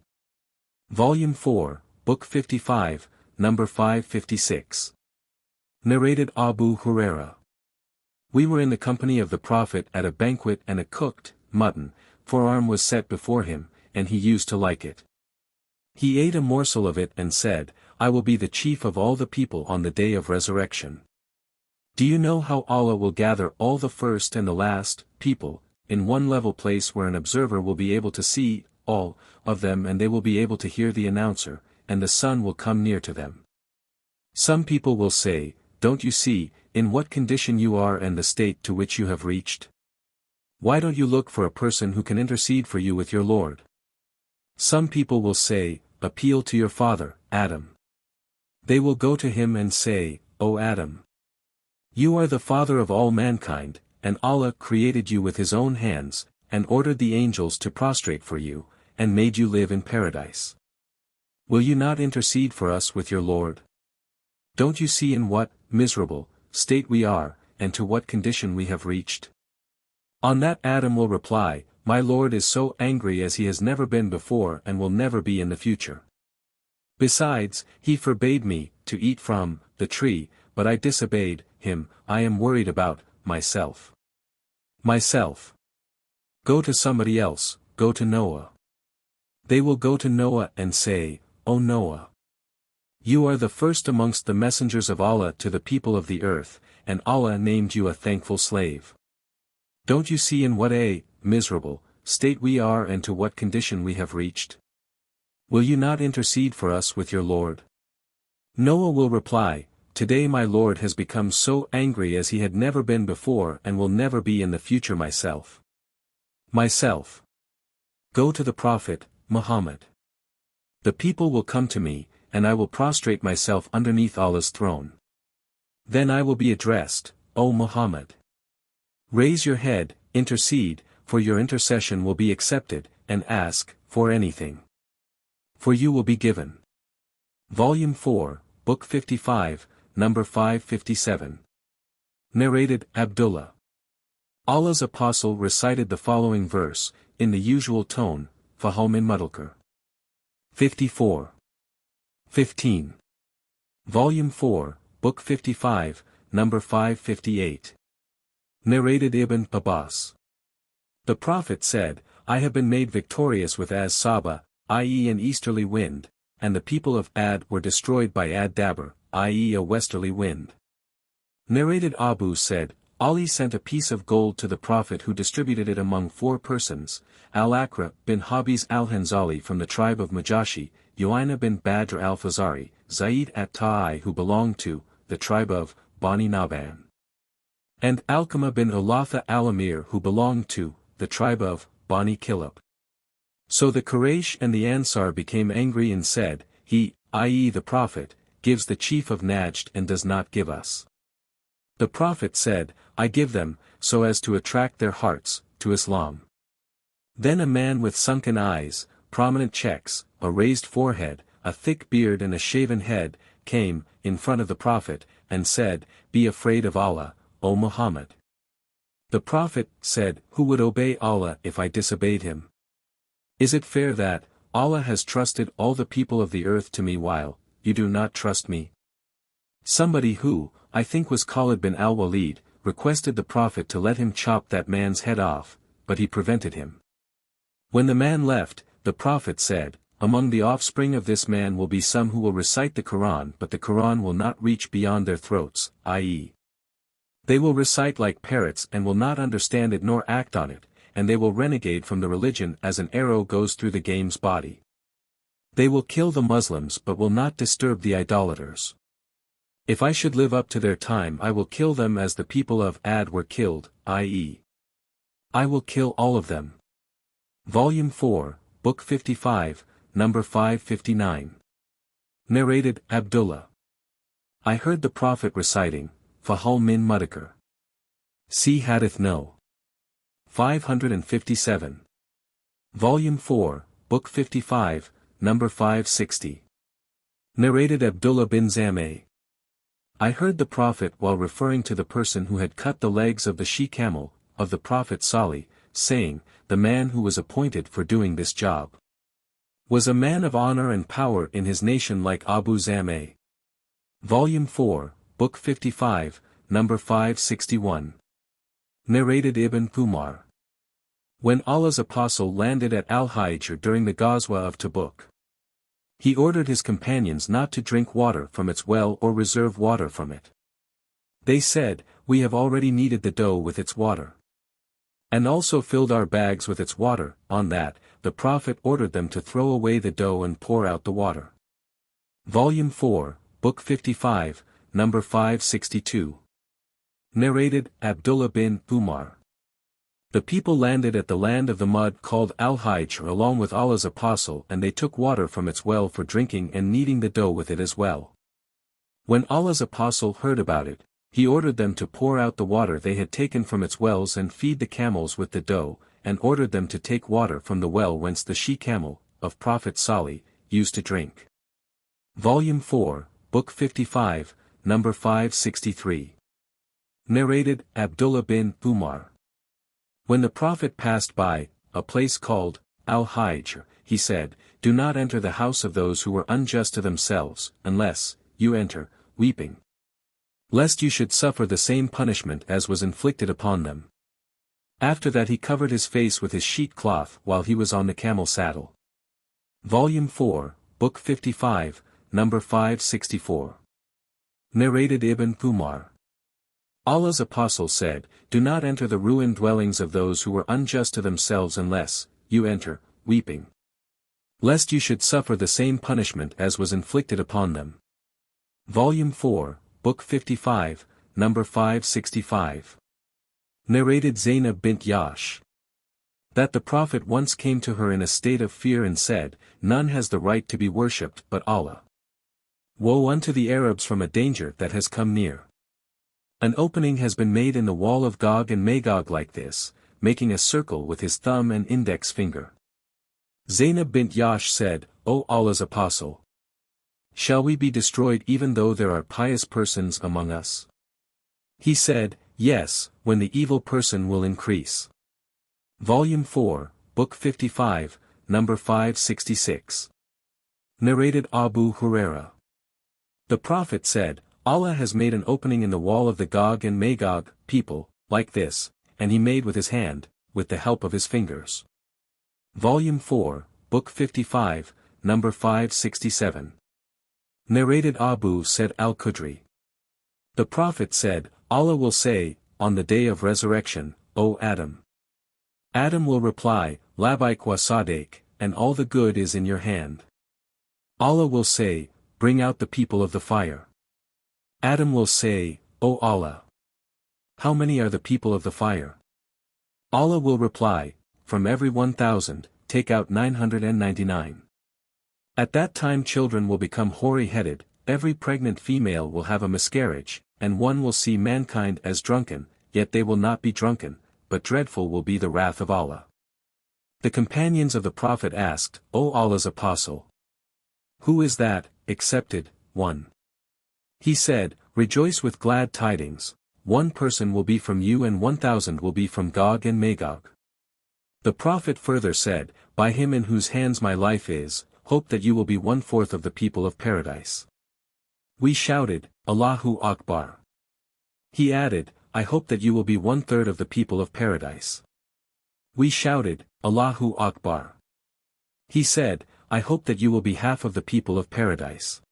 Volume 4, Book 55, number 556. Narrated Abu Huraira. We were in the company of the Prophet at a banquet and a cooked mutton forearm was set before him, and he used to like it. He ate a morsel of it and said, I will be the chief of all the people on the day of resurrection. Do you know how Allah will gather all the first and the last people in one level place where an observer will be able to see all of them and they will be able to hear the announcer, and the sun will come near to them? Some people will say, don't you see, in what condition you are and the state to which you have reached? Why don't you look for a person who can intercede for you with your Lord? Some people will say, appeal to your father, Adam. They will go to him and say, O Adam, you are the father of all mankind, and Allah created you with his own hands, and ordered the angels to prostrate for you, and made you live in paradise. Will you not intercede for us with your Lord? Don't you see in what miserable state we are, and to what condition we have reached? On that Adam will reply, my Lord is so angry as he has never been before and will never be in the future. Besides, he forbade me to eat from the tree, but I disobeyed him. I am worried about myself. Myself. Go to somebody else, go to Noah. They will go to Noah and say, O Noah, you are the first amongst the messengers of Allah to the people of the earth, and Allah named you a thankful slave. Don't you see in what a miserable state we are and to what condition we have reached? Will you not intercede for us with your Lord? Noah will reply, today my Lord has become so angry as he had never been before and will never be in the future. Myself. Go to the Prophet, Muhammad. The people will come to me, and I will prostrate myself underneath Allah's throne. Then I will be addressed, O Muhammad. Raise your head, intercede, for your intercession will be accepted, and ask for anything. For you will be given. Volume 4, Book 55, number 557. Narrated Abdullah. Allah's Apostle recited the following verse, in the usual tone, Fahal min Mudalkar. 54. 15. Volume 4, Book 55, number 558. Narrated Ibn Abbas. The Prophet said, I have been made victorious with Az-Saba, i.e. an easterly wind, and the people of Ad were destroyed by Ad-Dabr, i.e. a westerly wind. Narrated Abu said, Ali sent a piece of gold to the Prophet who distributed it among 4 persons, Al-Akra bin Habis al-Hanzali from the tribe of Majashi, Yuaina bin Badr al-Fazari, Zaid at-Ta'i who belonged to the tribe of Bani Naban, and Alqamah bin Ulatha al-Amir who belonged to the tribe of Bani Kilab. So the Quraysh and the Ansar became angry and said, he, i.e. the Prophet, gives the chief of Najd and does not give us. The Prophet said, I give them, so as to attract their hearts to Islam. Then a man with sunken eyes, prominent checks, a raised forehead, a thick beard and a shaven head, came in front of the Prophet, and said, Be afraid of Allah, O Muhammad. The Prophet said, Who would obey Allah if I disobeyed him? Is it fair that Allah has trusted all the people of the earth to me while you do not trust me? Somebody who, I think was Khalid bin al-Walid, requested the Prophet to let him chop that man's head off, but he prevented him. When the man left, the Prophet said, Among the offspring of this man will be some who will recite the Qur'an but the Qur'an will not reach beyond their throats, i.e. they will recite like parrots and will not understand it nor act on it, and they will renegade from the religion as an arrow goes through the game's body. They will kill the Muslims but will not disturb the idolaters. If I should live up to their time I will kill them as the people of Ad were killed, i.e. I will kill all of them. Volume 4, Book 55, number 559. Narrated Abdullah. I heard the Prophet reciting, Fahal min Mudalkar. See Hadith No. 557. Volume 4, Book 55, number 560. Narrated Abdullah bin Zameh. I heard the Prophet while referring to the person who had cut the legs of the she-camel, of the Prophet Salih, saying, the man who was appointed for doing this job was a man of honor and power in his nation like Abu Zam'a. Volume 4, Book 55, number 561. Narrated Ibn Umar. When Allah's Apostle landed at al-Hajj during the Ghazwa of Tabuk, he ordered his companions not to drink water from its well or reserve water from it. They said, we have already kneaded the dough with its water, and also filled our bags with its water. On that, the Prophet ordered them to throw away the dough and pour out the water. Volume 4, Book 55, number 562. Narrated Abdullah bin Umar. The people landed at the land of the mud called al-Hajj along with Allah's Apostle, and they took water from its well for drinking and kneading the dough with it as well. When Allah's Apostle heard about it, he ordered them to pour out the water they had taken from its wells and feed the camels with the dough, and ordered them to take water from the well whence the she-camel, of Prophet Salih, used to drink. Volume 4, Book 55, number 563. Narrated Abdullah bin Umar. When the Prophet passed by a place called al-Hajj, he said, do not enter the house of those who were unjust to themselves, unless you enter, weeping, lest you should suffer the same punishment as was inflicted upon them. After that he covered his face with his sheet cloth while he was on the camel saddle. Volume 4, Book 55, number 564. Narrated Ibn Umar. Allah's Apostle said, do not enter the ruined dwellings of those who were unjust to themselves unless you enter, weeping, lest you should suffer the same punishment as was inflicted upon them. Volume 4, Book 55, number 565. Narrated Zainab bint Jahsh. That the Prophet once came to her in a state of fear and said, none has the right to be worshipped but Allah. Woe unto the Arabs from a danger that has come near. An opening has been made in the wall of Gog and Magog like this, making a circle with his thumb and index finger. Zainab bint Jahsh said, O Allah's Apostle, shall we be destroyed even though there are pious persons among us? He said, yes, when the evil person will increase. Volume 4, Book 55, number 566. Narrated Abu Huraira. The Prophet said, Allah has made an opening in the wall of the Gog and Magog people, like this, and he made with his hand, with the help of his fingers. Volume 4, Book 55, number 567. Narrated Abu Said al-Khudri. The Prophet said, Allah will say, on the day of resurrection, O Adam. Adam will reply, Labbaik wa Sadiq, and all the good is in your hand. Allah will say, bring out the people of the fire. Adam will say, O Allah, how many are the people of the fire? Allah will reply, from every 1,000, take out 999. At that time children will become hoary-headed, every pregnant female will have a miscarriage, and one will see mankind as drunken, yet they will not be drunken, but dreadful will be the wrath of Allah. The companions of the Prophet asked, O Allah's Apostle, who is that, accepted, one? He said, rejoice with glad tidings, one person will be from you and 1,000 will be from Gog and Magog. The Prophet further said, by him in whose hands my life is, hope that you will be 1/4 of the people of paradise. We shouted, Allahu Akbar. He added, I hope that you will be 1/3 of the people of paradise. We shouted, Allahu Akbar. He said, I hope that you will be half of the people of paradise.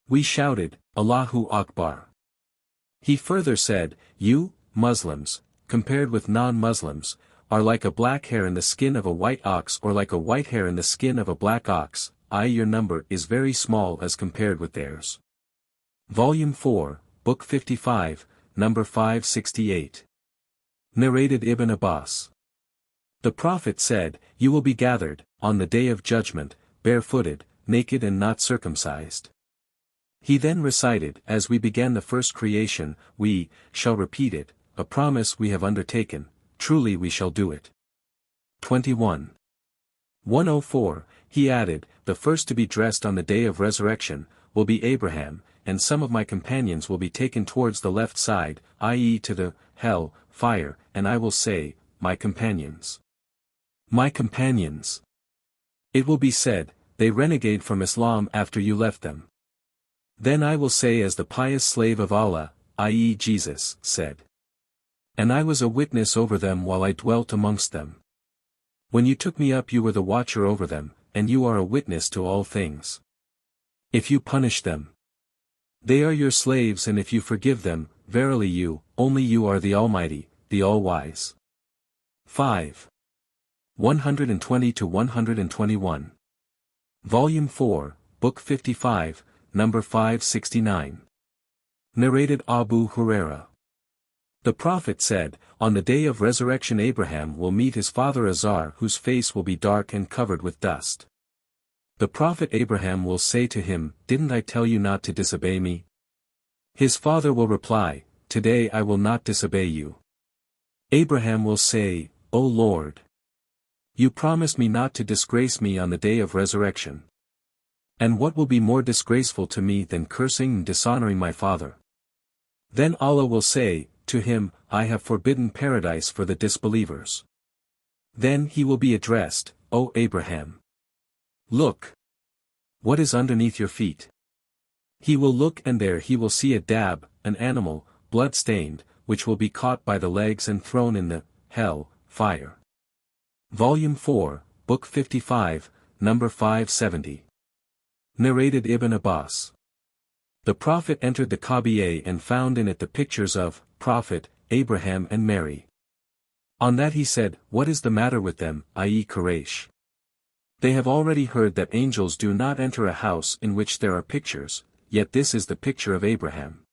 We shouted, Allahu Akbar. He further said, you, Muslims, compared with non-Muslims, are like a black hair in the skin of a white ox or like a white hair in the skin of a black ox, your number is very small as compared with theirs. Volume 4, Book 55, number 568. Narrated Ibn Abbas. The Prophet said, you will be gathered, on the day of judgment, barefooted, naked and not circumcised. He then recited, as we began the first creation, we shall repeat it, a promise we have undertaken, truly we shall do it. 21. 104, he added, the first to be dressed on the day of resurrection, will be Abraham, and some of my companions will be taken towards the left side, i.e. to the hell fire, and I will say, my companions. My companions. It will be said, they renegade from Islam after you left them. Then I will say as the pious slave of Allah, i.e. Jesus, said. And I was a witness over them while I dwelt amongst them. When you took me up you were the watcher over them, and you are a witness to all things. If you punish them, they are your slaves, and if you forgive them, verily you, only you are the Almighty, the All-Wise. 5. 120-121. Volume 4, Book 55, number 569. Narrated Abu Huraira. The Prophet said, on the day of resurrection Abraham will meet his father Azar, whose face will be dark and covered with dust. The Prophet Abraham will say to him, didn't I tell you not to disobey me? His father will reply, today I will not disobey you. Abraham will say, O Lord, you promised me not to disgrace me on the day of resurrection. And what will be more disgraceful to me than cursing and dishonoring my father? Then Allah will say, to him, I have forbidden paradise for the disbelievers. Then he will be addressed, O Abraham. Look. What is underneath your feet? He will look and there he will see a dab, an animal, blood-stained, which will be caught by the legs and thrown in the hell fire. Volume 4, Book 55, number 570. Narrated Ibn Abbas. The Prophet entered the Kaaba and found in it the pictures of Prophet, Abraham and Mary. On that he said, what is the matter with them, i.e. Quraysh? They have already heard that angels do not enter a house in which there are pictures, yet this is the picture of Abraham.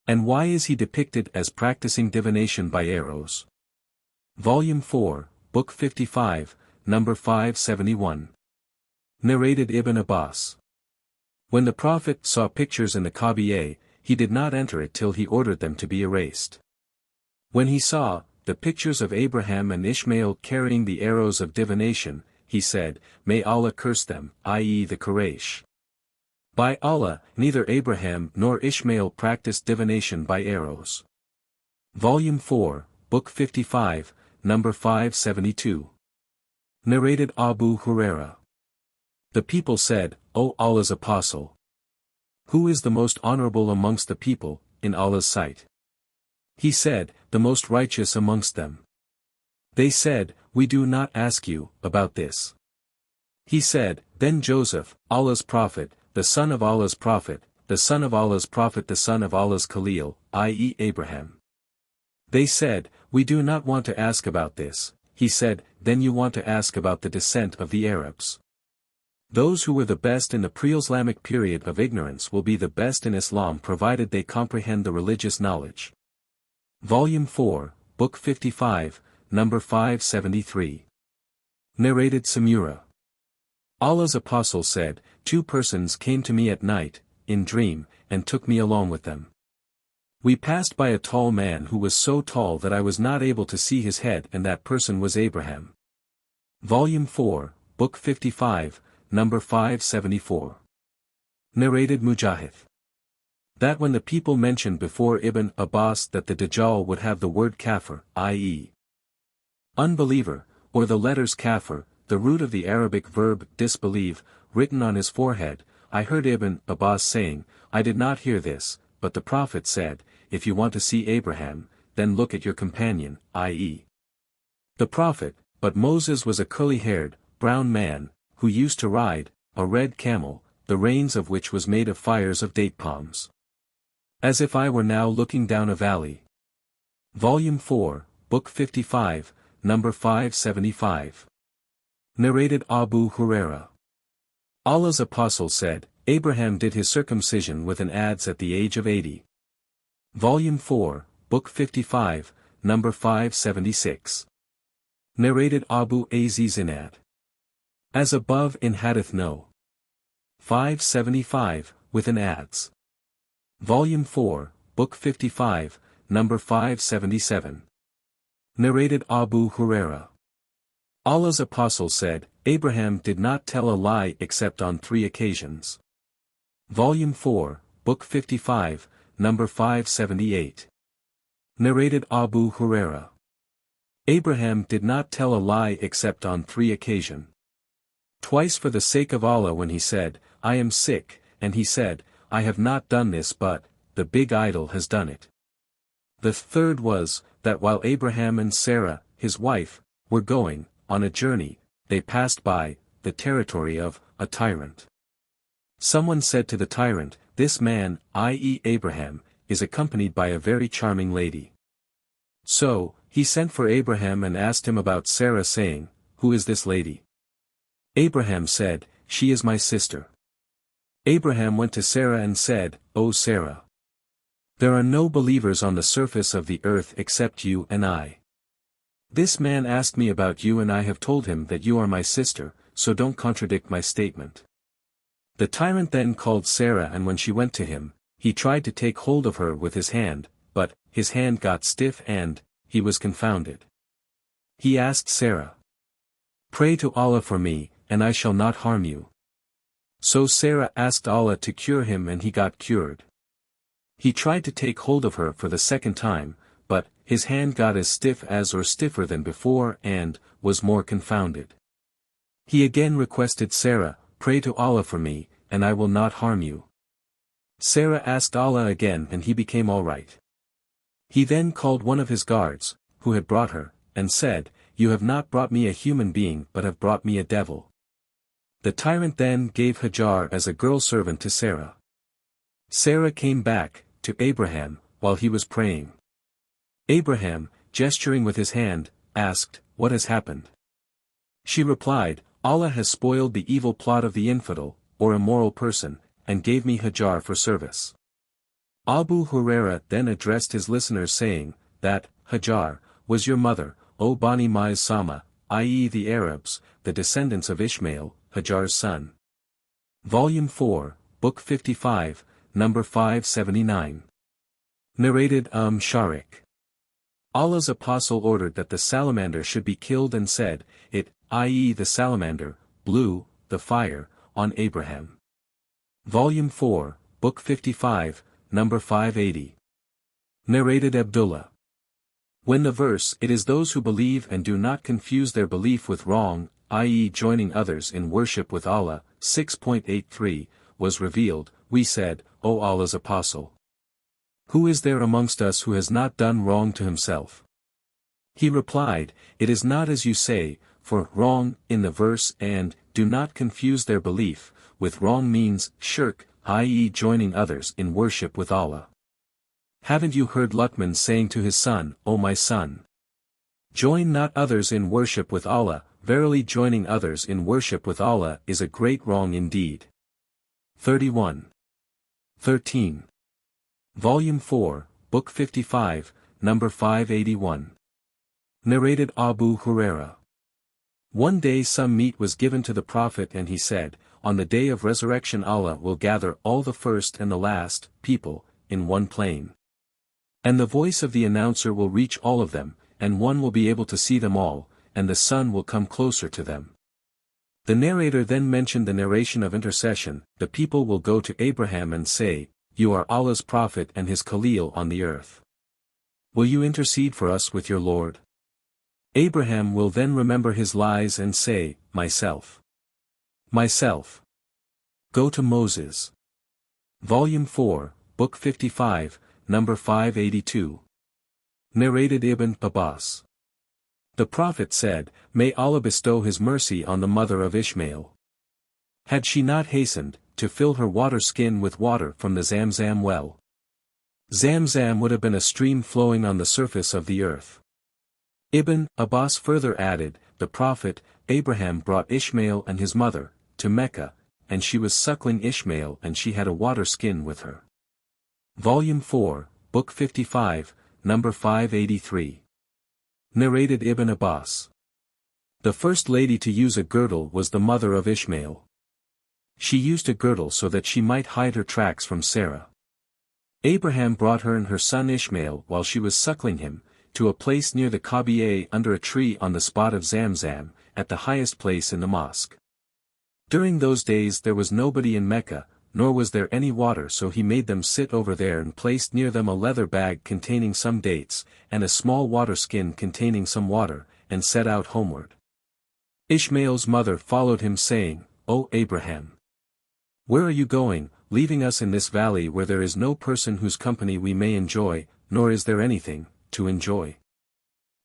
And why is he depicted as practicing divination by arrows? Volume 4, Book 55, number 571. Narrated Ibn Abbas. When the Prophet saw pictures in the Kaaba, he did not enter it till he ordered them to be erased. When he saw the pictures of Abraham and Ishmael carrying the arrows of divination, he said, may Allah curse them, i.e. the Quraysh. By Allah, neither Abraham nor Ishmael practiced divination by arrows. Volume 4, Book 55, number 572. Narrated Abu Huraira. The people said, O Allah's Apostle, who is the most honorable amongst the people, in Allah's sight? He said, the most righteous amongst them. They said, we do not ask you about this. He said, then Joseph, Allah's prophet, the son of Allah's prophet, the son of Allah's prophet, the son of Allah's Khalil, i.e. Abraham. They said, we do not want to ask about this. He said, then you want to ask about the descent of the Arabs. Those who were the best in the pre-Islamic period of ignorance will be the best in Islam provided they comprehend the religious knowledge. Volume 4, Book 55, number 573. Narrated Samura. Allah's Apostle said, 2 persons came to me at night, in dream, and took me along with them. We passed by a tall man who was so tall that I was not able to see his head, and that person was Abraham. Volume 4, Book 55, number 574. Narrated Mujahid. That when the people mentioned before Ibn Abbas that the Dajjal would have the word kafir, i.e. unbeliever, or the letters kafir, the root of the Arabic verb disbelieve, written on his forehead, I heard Ibn Abbas saying, I did not hear this, but the Prophet said, if you want to see Abraham, then look at your companion, i.e. the Prophet, but Moses was a curly-haired, brown man, who used to ride a red camel, the reins of which was made of fires of date palms. As if I were now looking down a valley. Volume 4, Book 55, number 575. Narrated Abu Huraira. Allah's Apostle said, Abraham did his circumcision with an adze at the age of 80. Volume 4, Book 55, number 576. Narrated Abu Zinad. As above in Hadith No. 575, with an adze. Volume 4, Book 55, number 577. Narrated Abu Huraira. Allah's Apostle said, Abraham did not tell a lie except on 3 occasions. Volume 4, Book Book 55, number 578. Narrated Abu Huraira. Abraham did not tell a lie except on 3 occasions. Twice for the sake of Allah when he said, I am sick, and he said, I have not done this but, the big idol has done it. The third was, that while Abraham and Sarah, his wife, were going, on a journey, they passed by, the territory of, a tyrant. Someone said to the tyrant, this man, i.e. Abraham, is accompanied by a very charming lady. So, he sent for Abraham and asked him about Sarah saying, who is this lady? Abraham said, she is my sister. Abraham went to Sarah and said, O Sarah! There are no believers on the surface of the earth except you and I. This man asked me about you and I have told him that you are my sister, so don't contradict my statement. The tyrant then called Sarah and when she went to him, he tried to take hold of her with his hand, but, his hand got stiff and, he was confounded. He asked Sarah, pray to Allah for me, and I shall not harm you. So Sarah asked Allah to cure him and he got cured. He tried to take hold of her for the second time, but, his hand got as stiff as or stiffer than before and, was more confounded. He again requested Sarah, pray to Allah for me, and I will not harm you. Sarah asked Allah again and he became all right. He then called one of his guards, who had brought her, and said, you have not brought me a human being but have brought me a devil. The tyrant then gave Hajar as a girl servant to Sarah. Sarah came back, to Abraham, while he was praying. Abraham, gesturing with his hand, asked, what has happened? She replied, Allah has spoiled the evil plot of the infidel, or immoral person, and gave me Hajar for service. Abu Huraira then addressed his listeners saying, that, Hajar, was your mother, O Bani Maiz Sama, i.e. the Arabs, the descendants of Ishmael, Hajar's son. Volume 4, Book 55, number 579. Narrated Sharik. Allah's apostle ordered that the salamander should be killed and said, it, i.e. the salamander, blew, the fire, on Abraham. Volume 4, Book 55, number 580. Narrated Abdullah. When the verse, it is those who believe and do not confuse their belief with wrong, i.e. joining others in worship with Allah, 6.83, was revealed, we said, O Allah's apostle. Who is there amongst us who has not done wrong to himself? He replied, it is not as you say, for wrong, in the verse and, do not confuse their belief, with wrong means, shirk, i.e. joining others in worship with Allah. Haven't you heard Luqman saying to his son, O my son? Join not others in worship with Allah, verily joining others in worship with Allah is a great wrong indeed. 31. 13. Volume 4, Book 55, number 581. Narrated Abu Huraira. One day some meat was given to the Prophet and he said, on the day of resurrection Allah will gather all the first and the last, people, in one plain. And the voice of the announcer will reach all of them, and one will be able to see them all, and the sun will come closer to them. The narrator then mentioned the narration of intercession, the people will go to Abraham and say, you are Allah's prophet and his Khalil on the earth. Will you intercede for us with your Lord? Abraham will then remember his lies and say, myself. Myself. Go to Moses. Volume 4, Book 55, number 582. Narrated Ibn Abbas. The Prophet said, may Allah bestow his mercy on the mother of Ishmael. Had she not hastened, to fill her water skin with water from the Zamzam well. Zamzam would have been a stream flowing on the surface of the earth. Ibn Abbas further added, the Prophet, Abraham brought Ishmael and his mother, to Mecca, and she was suckling Ishmael and she had a water skin with her. Volume 4, Book 55, number 583. Narrated Ibn Abbas. The first lady to use a girdle was the mother of Ishmael. She used a girdle so that she might hide her tracks from Sarah. Abraham brought her and her son Ishmael while she was suckling him, to a place near the Kaaba under a tree on the spot of Zamzam, at the highest place in the mosque. During those days there was nobody in Mecca, nor was there any water, so he made them sit over there and placed near them a leather bag containing some dates, and a small water skin containing some water, and set out homeward. Ishmael's mother followed him saying, "O Abraham! Where are you going, leaving us in this valley where there is no person whose company we may enjoy, nor is there anything to enjoy?"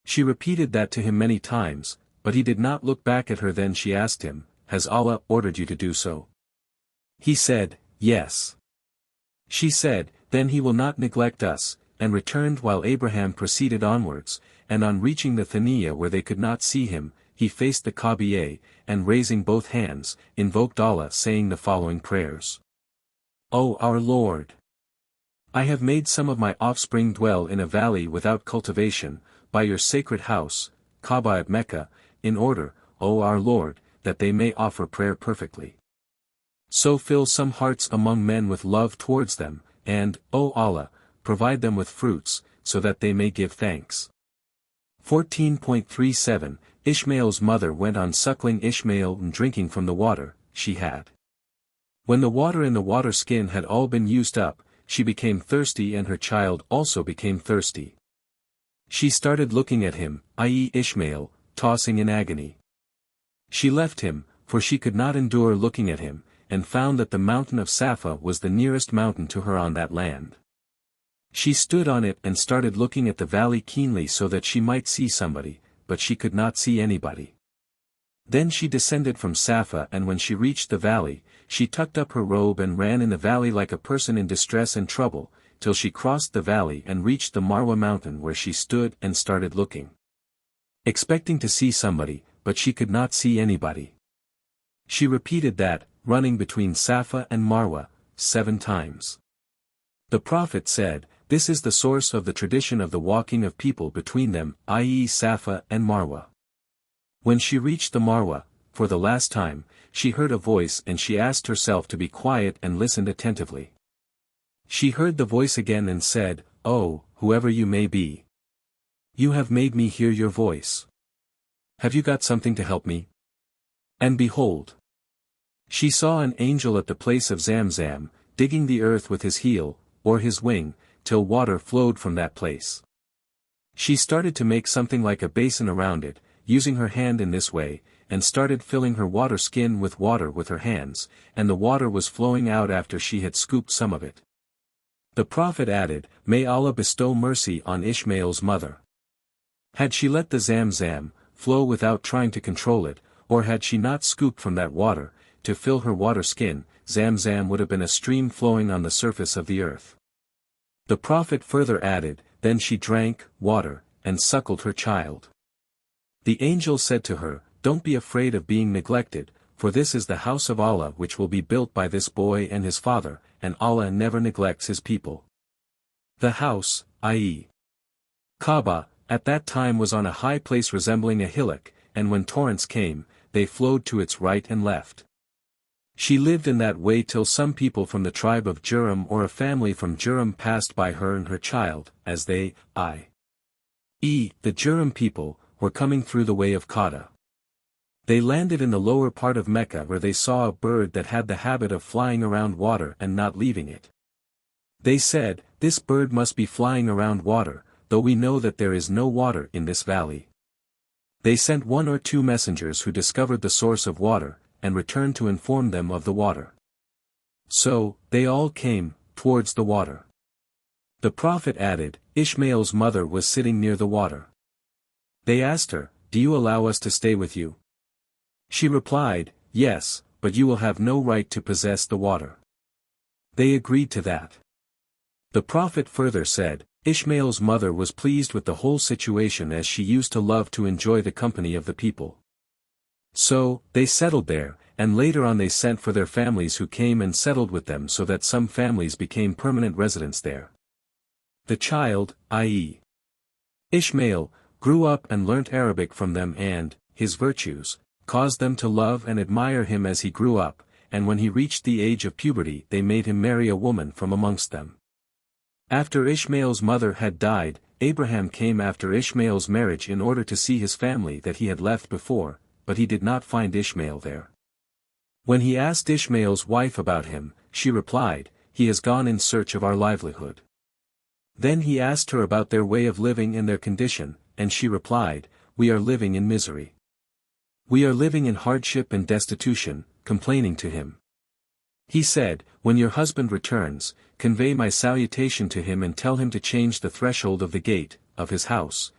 She repeated that to him many times, but he did not look back at her. Then she asked him, "Has Allah ordered you to do so?" He said, "Yes." She said, "Then he will not neglect us," and returned while Abraham proceeded onwards, and on reaching the Thaniya where they could not see him, he faced the Kaaba, and raising both hands, invoked Allah, saying the following prayers. "O our Lord! I have made some of my offspring dwell in a valley without cultivation, by your sacred house, Kaaba at Mecca, in order, O our Lord, that they may offer prayer perfectly. So fill some hearts among men with love towards them, and, O Allah, provide them with fruits, so that they may give thanks." 14.37 Ishmael's mother went on suckling Ishmael and drinking from the water she had. When the water in the water skin had all been used up, she became thirsty and her child also became thirsty. She started looking at him, i.e. Ishmael, tossing in agony. She left him, for she could not endure looking at him, and found that the mountain of Safa was the nearest mountain to her on that land. She stood on it and started looking at the valley keenly so that she might see somebody, but she could not see anybody. Then she descended from Safa, and when she reached the valley, she tucked up her robe and ran in the valley like a person in distress and trouble, till she crossed the valley and reached the Marwa mountain, where she stood and started looking, expecting to see somebody, but she could not see anybody. She repeated that, running between Safa and Marwa, 7 times. The Prophet said, "This is the source of the tradition of the walking of people between them, i.e. Safa and Marwa." When she reached the Marwa, for the last time, she heard a voice and she asked herself to be quiet and listened attentively. She heard the voice again and said, "Oh, whoever you may be, you have made me hear your voice. Have you got something to help me?" And behold, she saw an angel at the place of Zamzam, digging the earth with his heel, or his wing, till water flowed from that place. She started to make something like a basin around it, using her hand in this way, and started filling her water skin with water with her hands, and the water was flowing out after she had scooped some of it. The Prophet added, "May Allah bestow mercy on Ishmael's mother. Had she let the Zamzam flow without trying to control it, or had she not scooped from that water, to fill her water skin, Zamzam would have been a stream flowing on the surface of the earth." The Prophet further added, "Then she drank water, and suckled her child." The angel said to her, "Don't be afraid of being neglected, for this is the house of Allah which will be built by this boy and his father, and Allah never neglects his people." The house, i.e. Kaaba, at that time was on a high place resembling a hillock, and when torrents came, they flowed to its right and left. She lived in that way till some people from the tribe of Juram or a family from Juram passed by her and her child, as they, i.e. the Juram people, were coming through the way of Qadr. They landed in the lower part of Mecca, where they saw a bird that had the habit of flying around water and not leaving it. They said, "This bird must be flying around water, though we know that there is no water in this valley." They sent 1 or 2 messengers who discovered the source of water, and returned to inform them of the water. So, they all came towards the water. The Prophet added, "Ishmael's mother was sitting near the water." They asked her, "Do you allow us to stay with you?" She replied, "Yes, but you will have no right to possess the water." They agreed to that. The Prophet further said, "Ishmael's mother was pleased with the whole situation, as she used to love to enjoy the company of the people." So, they settled there, and later on they sent for their families who came and settled with them, so that some families became permanent residents there. The child, i.e. Ishmael, grew up and learnt Arabic from them, and, his virtues, caused them to love and admire him as he grew up, and when he reached the age of puberty they made him marry a woman from amongst them. After Ishmael's mother had died, Abraham came after Ishmael's marriage in order to see his family that he had left before, but he did not find Ishmael there. When he asked Ishmael's wife about him, she replied, "He has gone in search of our livelihood." Then he asked her about their way of living and their condition, and she replied, "We are living in misery. We are living in hardship and destitution, complaining to him." He said, "When your husband returns, convey my salutation to him and tell him to change the threshold of the gate, of his house."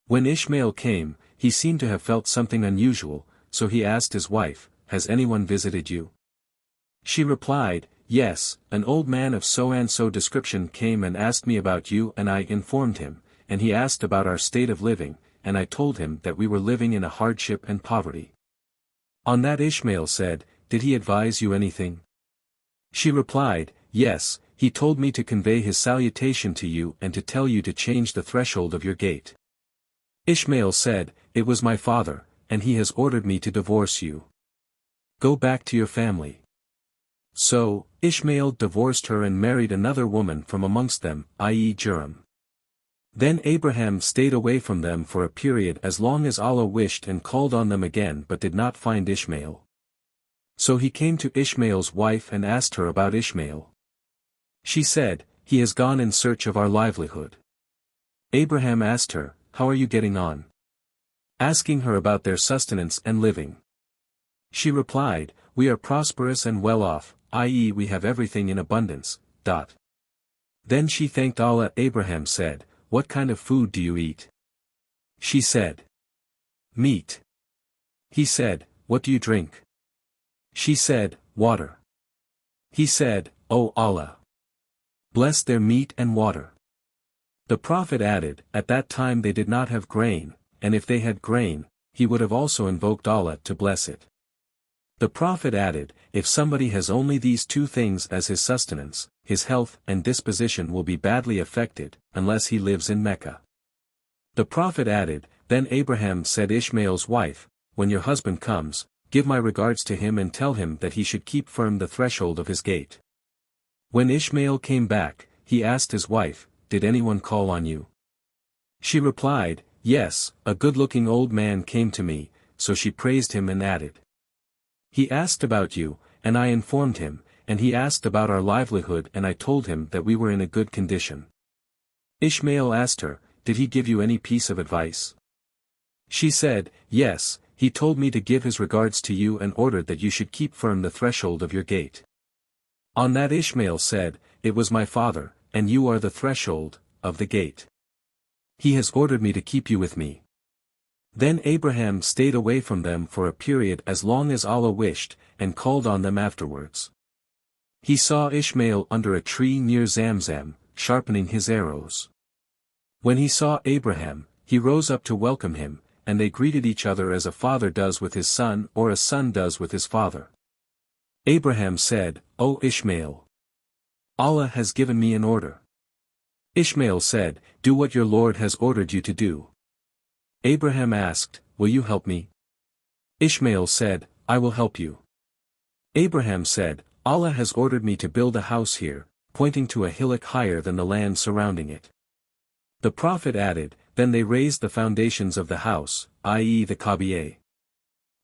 When Ishmael came, he seemed to have felt something unusual, so he asked his wife, "Has anyone visited you?" She replied, "Yes, an old man of so-and-so description came and asked me about you, and I informed him, and he asked about our state of living, and I told him that we were living in a hardship and poverty." On that Ishmael said, "Did he advise you anything?" She replied, "Yes, he told me to convey his salutation to you and to tell you to change the threshold of your gate." Ishmael said, "It was my father, and he has ordered me to divorce you. Go back to your family." So, Ishmael divorced her and married another woman from amongst them, i.e. Joram. Then Abraham stayed away from them for a period as long as Allah wished and called on them again but did not find Ishmael. So he came to Ishmael's wife and asked her about Ishmael. She said, "He has gone in search of our livelihood." Abraham asked her, "How are you getting on?" asking her about their sustenance and living. She replied, "We are prosperous and well off, i.e. we have everything in abundance." Then she thanked Allah. Abraham said, "What kind of food do you eat?" She said, "Meat." He said, "What do you drink?" She said, "Water." He said, "O Allah, bless their meat and water." The Prophet added, "At that time they did not have grain, and if they had grain, he would have also invoked Allah to bless it." The Prophet added, "If somebody has only these two things as his sustenance, his health and disposition will be badly affected, unless he lives in Mecca." The Prophet added, "Then Abraham said Ishmael's wife, when your husband comes, give my regards to him and tell him that he should keep firm the threshold of his gate." When Ishmael came back, he asked his wife, "Did anyone call on you?" She replied, "Yes, a good-looking old man came to me," so she praised him and added, "He asked about you, and I informed him, and he asked about our livelihood and I told him that we were in a good condition." Ishmael asked her, "Did he give you any piece of advice?" She said, "Yes, he told me to give his regards to you and ordered that you should keep firm the threshold of your gate." On that Ishmael said, "It was my father, and you are the threshold of the gate. He has ordered me to keep you with me." Then Abraham stayed away from them for a period as long as Allah wished, and called on them afterwards. He saw Ishmael under a tree near Zamzam, sharpening his arrows. When he saw Abraham, he rose up to welcome him, and they greeted each other as a father does with his son or a son does with his father. Abraham said, "O Ishmael, Allah has given me an order." Ishmael said, "Do what your Lord has ordered you to do." Abraham asked, "Will you help me?" Ishmael said, "I will help you." Abraham said, "Allah has ordered me to build a house here," pointing to a hillock higher than the land surrounding it. The Prophet added, "Then they raised the foundations of the house, i.e. the Kaaba.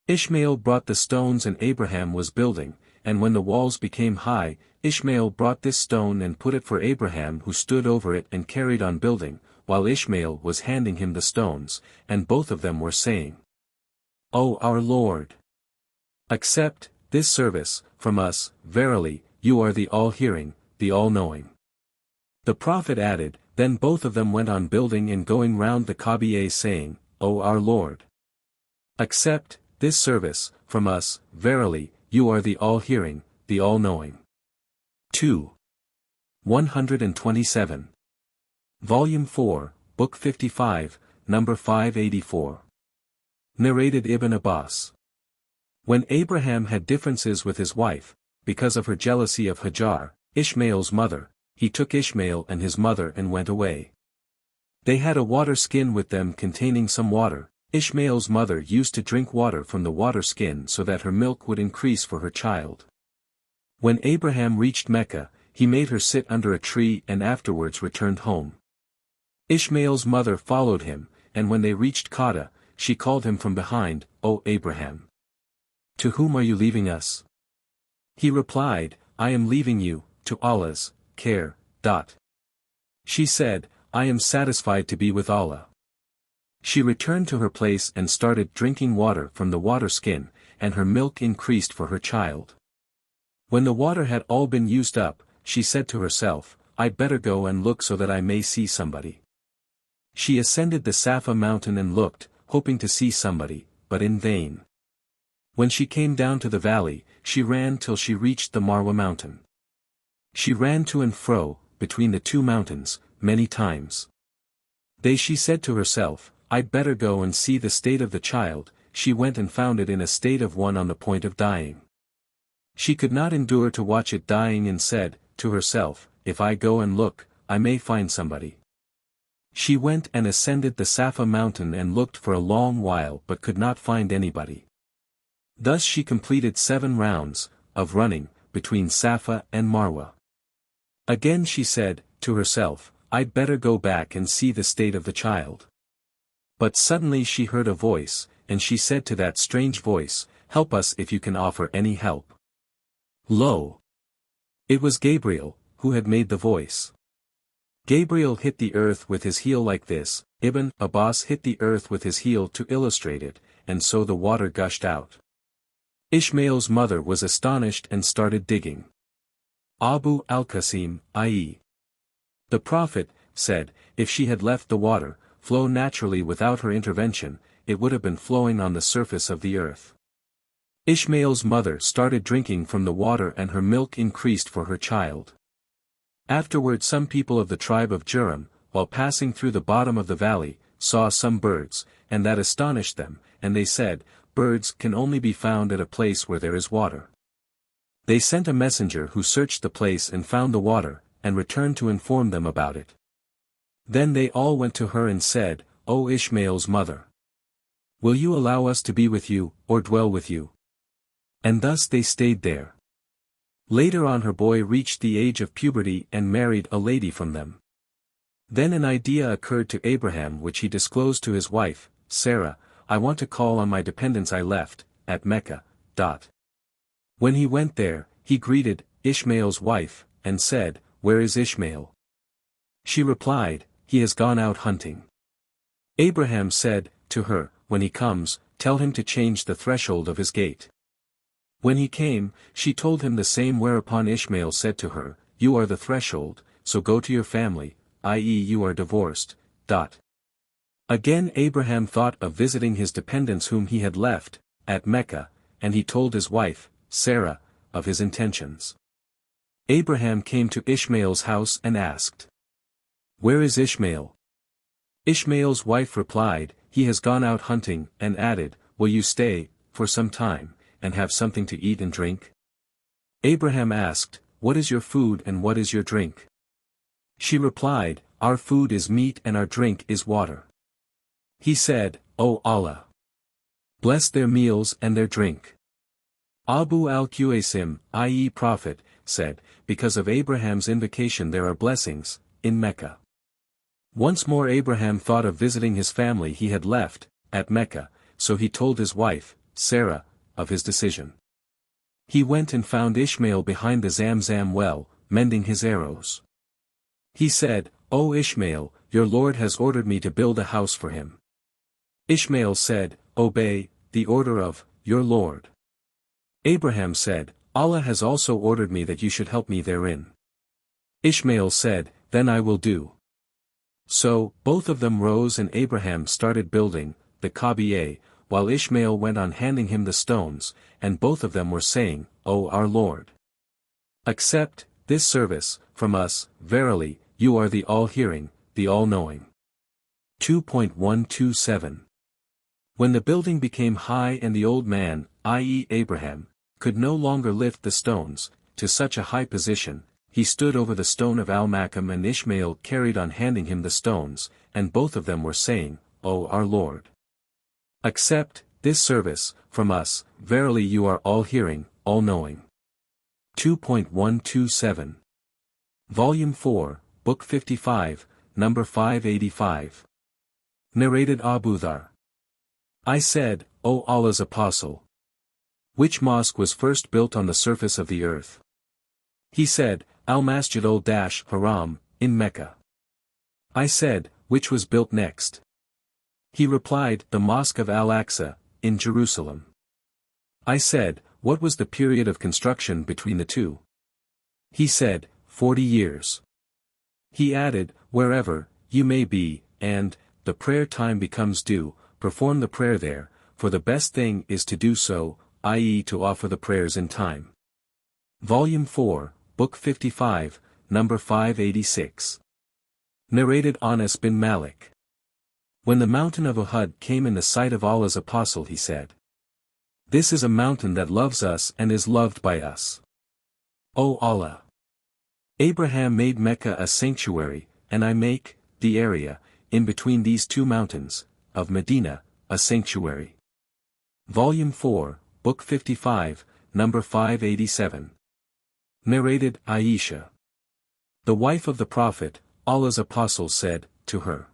Ishmael brought the stones and Abraham was building, and when the walls became high, Ishmael brought this stone and put it for Abraham who stood over it and carried on building, while Ishmael was handing him the stones, and both of them were saying, "O our Lord, accept this service from us, verily, you are the all-hearing, the all-knowing." The Prophet added, "Then both of them went on building and going round the Kaaba saying, O our Lord, accept this service from us, verily, you are the all-hearing, the all-knowing." 2. 127. Volume 4, Book 55, number 584. Narrated Ibn Abbas. When Abraham had differences with his wife, because of her jealousy of Hajar, Ishmael's mother, he took Ishmael and his mother and went away. They had a water skin with them containing some water. Ishmael's mother used to drink water from the water skin so that her milk would increase for her child. When Abraham reached Mecca, he made her sit under a tree and afterwards returned home. Ishmael's mother followed him, and when they reached Qadr, she called him from behind, "O Abraham! To whom are you leaving us?" He replied, I am leaving you, to Allah's care. She said, I am satisfied to be with Allah. She returned to her place and started drinking water from the water skin, and her milk increased for her child. When the water had all been used up, she said to herself, I'd better go and look so that I may see somebody. She ascended the Safa mountain and looked, hoping to see somebody, but in vain. When she came down to the valley, she ran till she reached the Marwa mountain. She ran to and fro, between the two mountains, many times. She said to herself, I'd better go and see the state of the child. She went and found it in a state of one on the point of dying. She could not endure to watch it dying and said, to herself, if I go and look, I may find somebody. She went and ascended the Safa mountain and looked for a long while but could not find anybody. Thus she completed 7 rounds, of running, between Safa and Marwa. Again she said, to herself, I'd better go back and see the state of the child. But suddenly she heard a voice, and she said to that strange voice, help us if you can offer any help. Lo! It was Gabriel, who had made the voice. Gabriel hit the earth with his heel like this. Ibn Abbas hit the earth with his heel to illustrate it, and so the water gushed out. Ishmael's mother was astonished and started digging. Abu al-Qasim, i.e. the Prophet, said, if she had left the water flow naturally without her intervention, it would have been flowing on the surface of the earth. Ishmael's mother started drinking from the water and her milk increased for her child. Afterward some people of the tribe of Jurham, while passing through the bottom of the valley, saw some birds, and that astonished them, and they said, birds can only be found at a place where there is water. They sent a messenger who searched the place and found the water, and returned to inform them about it. Then they all went to her and said, O Ishmael's mother! Will you allow us to be with you, or dwell with you? And thus they stayed there. Later on her boy reached the age of puberty and married a lady from them. Then an idea occurred to Abraham which he disclosed to his wife, Sarah, I want to call on my dependents I left, at Mecca. When he went there, he greeted Ishmael's wife, and said, Where is Ishmael? She replied, He has gone out hunting. Abraham said, to her, When he comes, tell him to change the threshold of his gate. When he came, she told him the same whereupon Ishmael said to her, You are the threshold, so go to your family, i.e. you are divorced. Again Abraham thought of visiting his dependents whom he had left, at Mecca, and he told his wife, Sarah, of his intentions. Abraham came to Ishmael's house and asked, Where is Ishmael? Ishmael's wife replied, He has gone out hunting, and added, Will you stay, for some time, and have something to eat and drink? Abraham asked, What is your food and what is your drink? She replied, Our food is meat and our drink is water. He said, O Allah! Bless their meals and their drink. Abu al-Qasim, i.e. Prophet, said, Because of Abraham's invocation there are blessings, in Mecca. Once more Abraham thought of visiting his family he had left, at Mecca, so he told his wife, Sarah, of his decision. He went and found Ishmael behind the Zamzam well, mending his arrows. He said, O Ishmael, your Lord has ordered me to build a house for him. Ishmael said, Obey the order of your Lord. Abraham said, Allah has also ordered me that you should help me therein. Ishmael said, Then I will do. So, both of them rose and Abraham started building the Kaaba, while Ishmael went on handing him the stones, and both of them were saying, O our Lord! Accept this service from us, verily, you are the all-hearing, the all-knowing. 2.127 When the building became high and the old man, i.e. Abraham, could no longer lift the stones, to such a high position, he stood over the stone of al-Makam and Ishmael carried on handing him the stones, and both of them were saying, O our Lord! Accept this service from us, verily you are all-hearing, all-knowing. 2.127 Volume 4, Book 55, Number 585. Narrated Abu Dhar. I said, O Allah's Apostle! Which mosque was first built on the surface of the earth? He said, Al-Masjid al-Haram, in Mecca. I said, which was built next? He replied, the Mosque of Al-Aqsa, in Jerusalem. I said, what was the period of construction between the two? He said, 40 years. He added, wherever you may be, and the prayer time becomes due, perform the prayer there, for the best thing is to do so, i.e. to offer the prayers in time. Volume 4, Book 55, number 586. Narrated Anas bin Malik. When the mountain of Uhud came in the sight of Allah's apostle, he said, this is a mountain that loves us and is loved by us. O Allah! Abraham made Mecca a sanctuary, and I make, the area, in between these two mountains, of Medina, a sanctuary. Volume 4, Book 55, number 587. Narrated Aisha. The wife of the Prophet, Allah's apostle, said to her,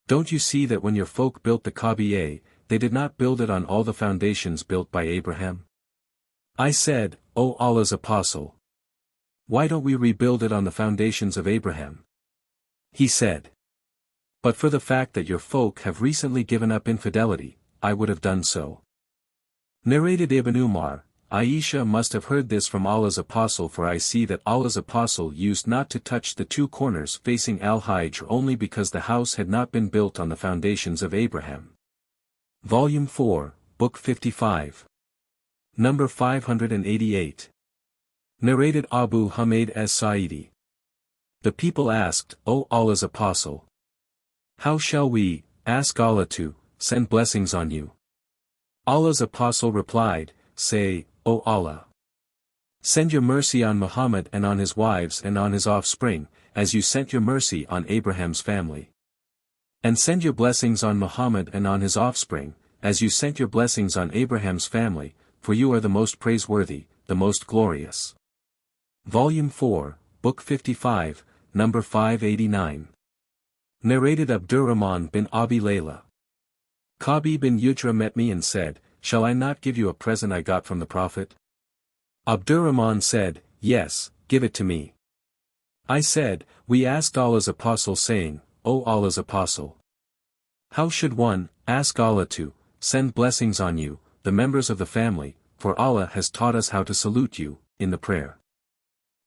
don't you see that when your folk built the Kaaba, they did not build it on all the foundations built by Abraham? I said, O Allah's apostle, why don't we rebuild it on the foundations of Abraham? He said, but for the fact that your folk have recently given up infidelity, I would have done so. Narrated Ibn Umar, Aisha must have heard this from Allah's apostle, for I see that Allah's apostle used not to touch the two corners facing Al-Hajj only because the house had not been built on the foundations of Abraham. Volume 4, Book 55. Number 588. Narrated Abu Hamid as-Sa'idi. The people asked, O Allah's apostle, how shall we ask Allah to send blessings on you? Allah's apostle replied, say, O Allah, send your mercy on Muhammad and on his wives and on his offspring, as you sent your mercy on Abraham's family. And send your blessings on Muhammad and on his offspring, as you sent your blessings on Abraham's family, for you are the most praiseworthy, the most glorious. Volume 4, Book 55, number 589. Narrated Abdurrahman bin Abi Layla. Kabi bin Ujra met me and said, shall I not give you a present I got from the Prophet? Abdurrahman said, yes, give it to me. I said, we asked Allah's apostle saying, O Allah's apostle, how should one ask Allah to send blessings on you, the members of the family, for Allah has taught us how to salute you, in the prayer.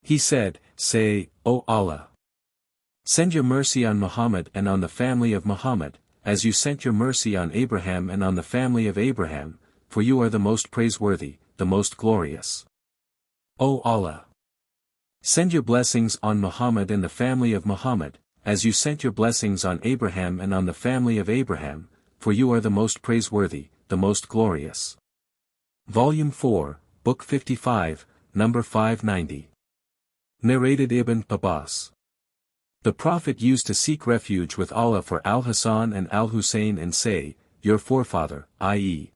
He said, say, O Allah, send your mercy on Muhammad and on the family of Muhammad, as you sent your mercy on Abraham and on the family of Abraham, for you are the most praiseworthy, the most glorious. O Allah, send your blessings on Muhammad and the family of Muhammad, as you sent your blessings on Abraham and on the family of Abraham, for you are the most praiseworthy, the most glorious. Volume 4, Book 55, number 590. Narrated Ibn Abbas. The Prophet used to seek refuge with Allah for Al-Hasan and Al-Hussein and say, your forefather, i.e.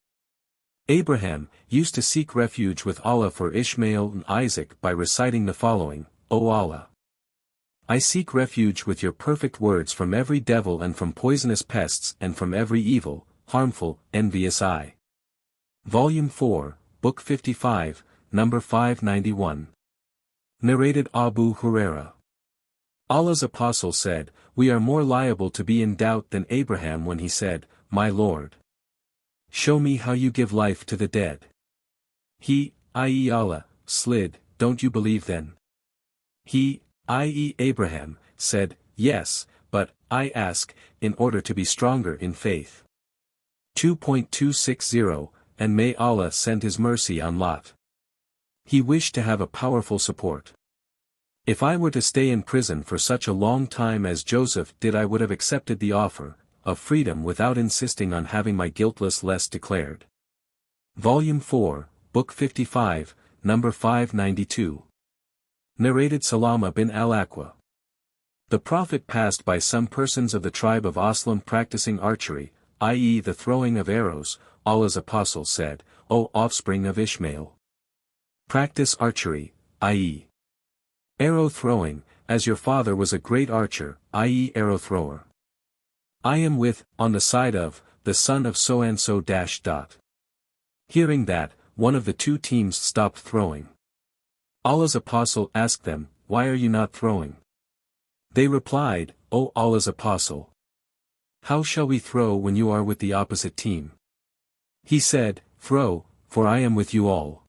Abraham, used to seek refuge with Allah for Ishmael and Isaac by reciting the following, O Allah, I seek refuge with your perfect words from every devil and from poisonous pests and from every evil, harmful, envious eye. Volume 4, Book 55, number 591. Narrated Abu Huraira. Allah's apostle said, we are more liable to be in doubt than Abraham when he said, my Lord, show me how you give life to the dead. He, i.e. Allah, slid, don't you believe then? He, i.e. Abraham, said, yes, but, I ask, in order to be stronger in faith. 2.260, and may Allah send his mercy on Lot. He wished to have a powerful support. If I were to stay in prison for such a long time as Joseph did, I would have accepted the offer of freedom without insisting on having my guiltless less declared. Volume 4, Book 55, number 592. Narrated Salama bin al-Aqwa. The Prophet passed by some persons of the tribe of Aslam practicing archery, i.e. the throwing of arrows. Allah's apostle said, O offspring of Ishmael, practice archery, i.e. arrow throwing, as your father was a great archer, i.e. arrow thrower. I am on the side of, the son of so-and-so. Hearing that, one of the two teams stopped throwing. Allah's apostle asked them, "Why are you not throwing?" They replied, "O Allah's apostle, how shall we throw when you are with the opposite team?" He said, "Throw, for I am with you all."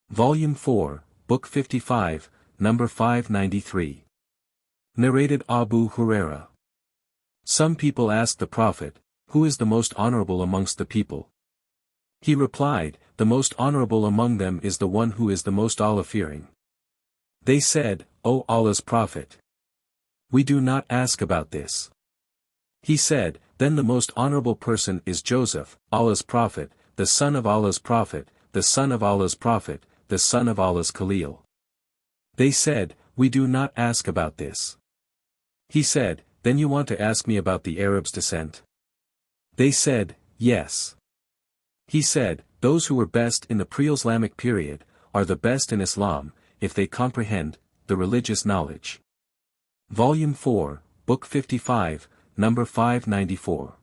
Volume 4, Book 55, number 593. Narrated Abu Huraira. Some people asked the Prophet, "Who is the most honorable amongst the people?" He replied, "The most honorable among them is the one who is the most Allah-fearing." They said, "O Allah's Prophet, we do not ask about this." He said, "Then the most honorable person is Joseph, Allah's Prophet, the son of Allah's Prophet, the son of Allah's Prophet, the son of Allah's Khalil." They said, "We do not ask about this." He said, "Then you want to ask me about the Arabs' descent?" They said, "Yes." He said, "Those who were best in the pre-Islamic period, are the best in Islam, if they comprehend the religious knowledge." Volume 4, Book 55, number 594.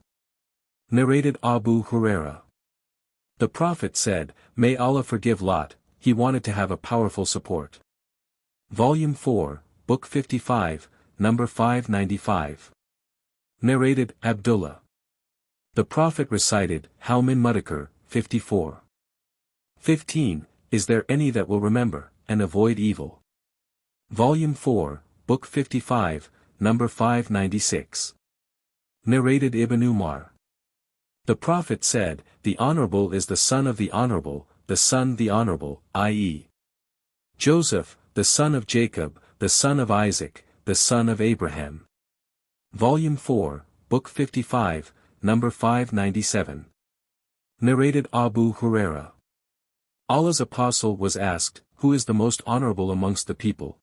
Narrated Abu Huraira. The Prophet said, "May Allah forgive Lot, he wanted to have a powerful support." Volume 4, Book 55, number 595. Narrated Abdullah. The Prophet recited, How min Mudakar, 54. 15. Is there any that will remember, and avoid evil? Volume 4, Book 55, number 596. Narrated Ibn Umar. The Prophet said, The honorable is the son of the honorable, the son the honorable, i.e. Joseph, the son of Jacob, the son of Isaac, the son of Abraham. Volume 4, Book 55, number 597. Narrated Abu Huraira. Allah's apostle was asked, Who is the most honorable amongst the people?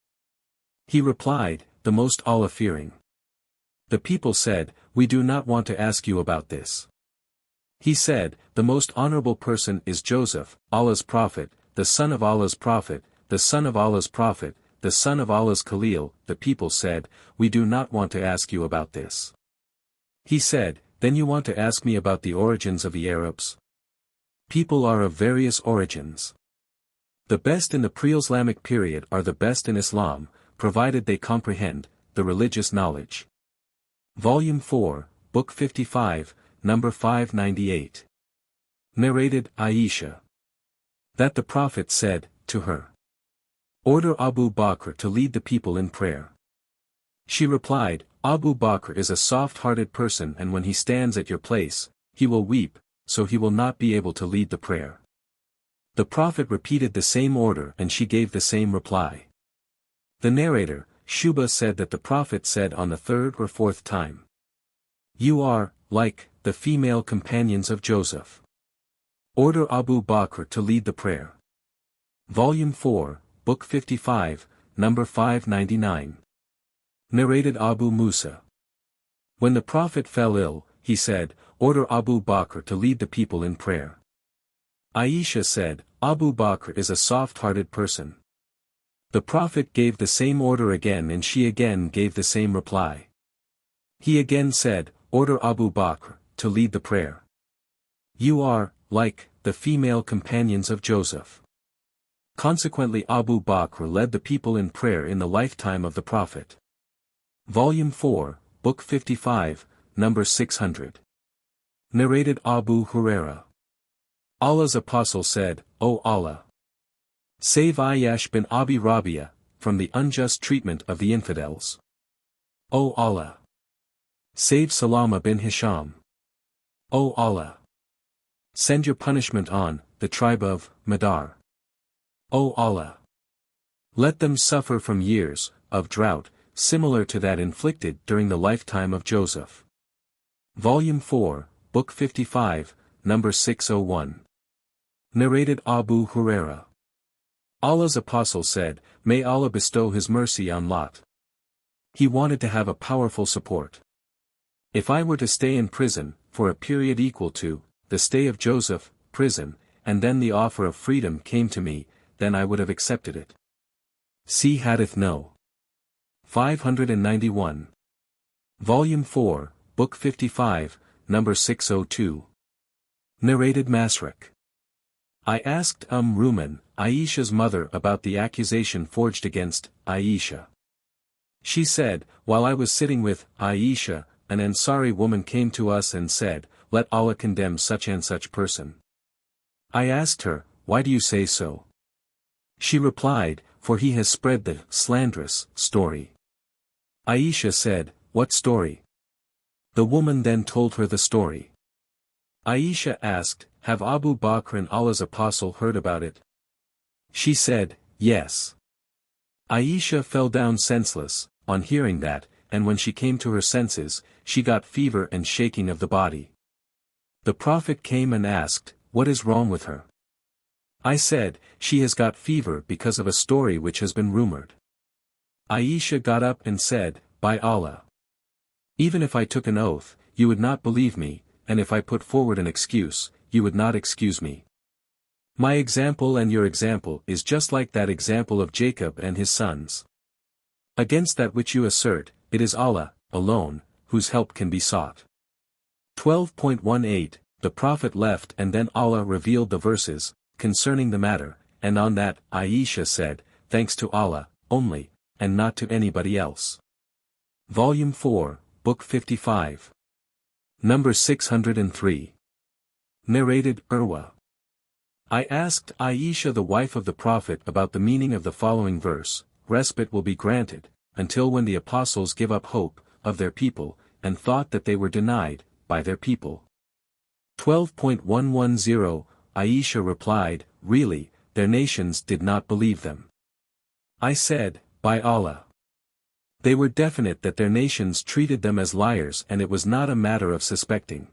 He replied, The most Allah-fearing. The people said, We do not want to ask you about this. He said, The most honorable person is Joseph, Allah's prophet, the son of Allah's prophet, the son of Allah's prophet, the son of Allah's Khalil. The people said, We do not want to ask you about this. He said, Then you want to ask me about the origins of the Arabs? People are of various origins. The best in the pre-Islamic period are the best in Islam, provided they comprehend the religious knowledge. Volume 4, Book 55, number 598. Narrated Aisha. That the Prophet said to her, Order Abu Bakr to lead the people in prayer. She replied, Abu Bakr is a soft-hearted person, and when he stands at your place, he will weep, so he will not be able to lead the prayer. The Prophet repeated the same order and she gave the same reply. The narrator, Shuf'a, said that the Prophet said on the third or fourth time, You are, like, the female companions of Joseph. Order Abu Bakr to lead the prayer. Volume 4, Book 55, number 599. Narrated Abu Musa. When the Prophet fell ill, he said, Order Abu Bakr to lead the people in prayer. Aisha said, Abu Bakr is a soft-hearted person. The Prophet gave the same order again and she again gave the same reply. He again said, Order Abu Bakr to lead the prayer. You are, like, the female companions of Joseph. Consequently Abu Bakr led the people in prayer in the lifetime of the Prophet. Volume 4, Book 55, number 600. Narrated Abu Huraira. Allah's apostle said, O Allah, save Ayyash bin Abi Rabia from the unjust treatment of the infidels. O Allah, save Salama bin Hisham. O Allah, send your punishment on the tribe of Madar. O Allah, let them suffer from years of drought, similar to that inflicted during the lifetime of Joseph. Volume 4, Book 55, number 601. Narrated Abu Huraira. Allah's apostle said, May Allah bestow his mercy on Lot. He wanted to have a powerful support. If I were to stay in prison, for a period equal to the stay of Joseph, prison, and then the offer of freedom came to me, then I would have accepted it. See Hadith No. 591. Volume 4, Book 55, number 602. Narrated Masruk. I asked Ruman, Aisha's mother, about the accusation forged against Aisha. She said, while I was sitting with Aisha, an Ansari woman came to us and said, let Allah condemn such and such person. I asked her, why do you say so? She replied, for he has spread the slanderous story. Aisha said, what story? The woman then told her the story. Aisha asked, have Abu Bakr and Allah's apostle heard about it? She said, yes. Aisha fell down senseless, on hearing that, and when she came to her senses, she got fever and shaking of the body. The Prophet came and asked, what is wrong with her? I said, she has got fever because of a story which has been rumored. Aisha got up and said, by Allah. Even if I took an oath, you would not believe me, and if I put forward an excuse, you would not excuse me. My example and your example is just like that example of Jacob and his sons. Against that which you assert, it is Allah, alone, whose help can be sought. 12.18 The Prophet left and then Allah revealed the verses, concerning the matter, and on that, Aisha said, thanks to Allah, only, and not to anybody else. Volume 4, Book 55. Number 603. Narrated Urwa. I asked Aisha the wife of the Prophet about the meaning of the following verse, respite will be granted, until when the apostles give up hope, of their people, and thought that they were denied, by their people. 12.110 Aisha replied, really, their nations did not believe them. I said, by Allah. They were definite that their nations treated them as liars and it was not a matter of suspecting.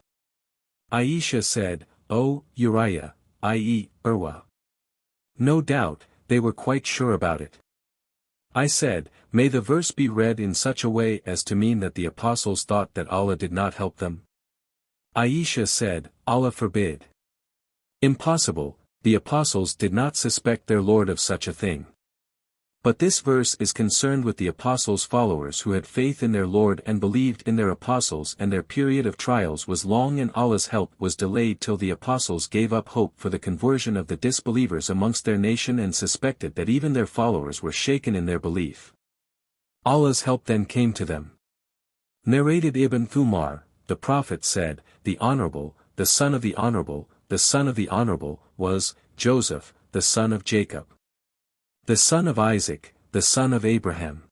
Aisha said, O Uriah, i.e., Urwa. No doubt, they were quite sure about it. I said, may the verse be read in such a way as to mean that the apostles thought that Allah did not help them? Aisha said, Allah forbid. Impossible, the apostles did not suspect their Lord of such a thing. But this verse is concerned with the apostles' followers who had faith in their Lord and believed in their apostles, and their period of trials was long and Allah's help was delayed till the apostles gave up hope for the conversion of the disbelievers amongst their nation and suspected that even their followers were shaken in their belief. Allah's help then came to them. Narrated Ibn Thumar, the Prophet said, the Honorable, the son of the Honorable, the son of the Honorable, was Joseph, the son of Jacob, the son of Isaac, the son of Abraham.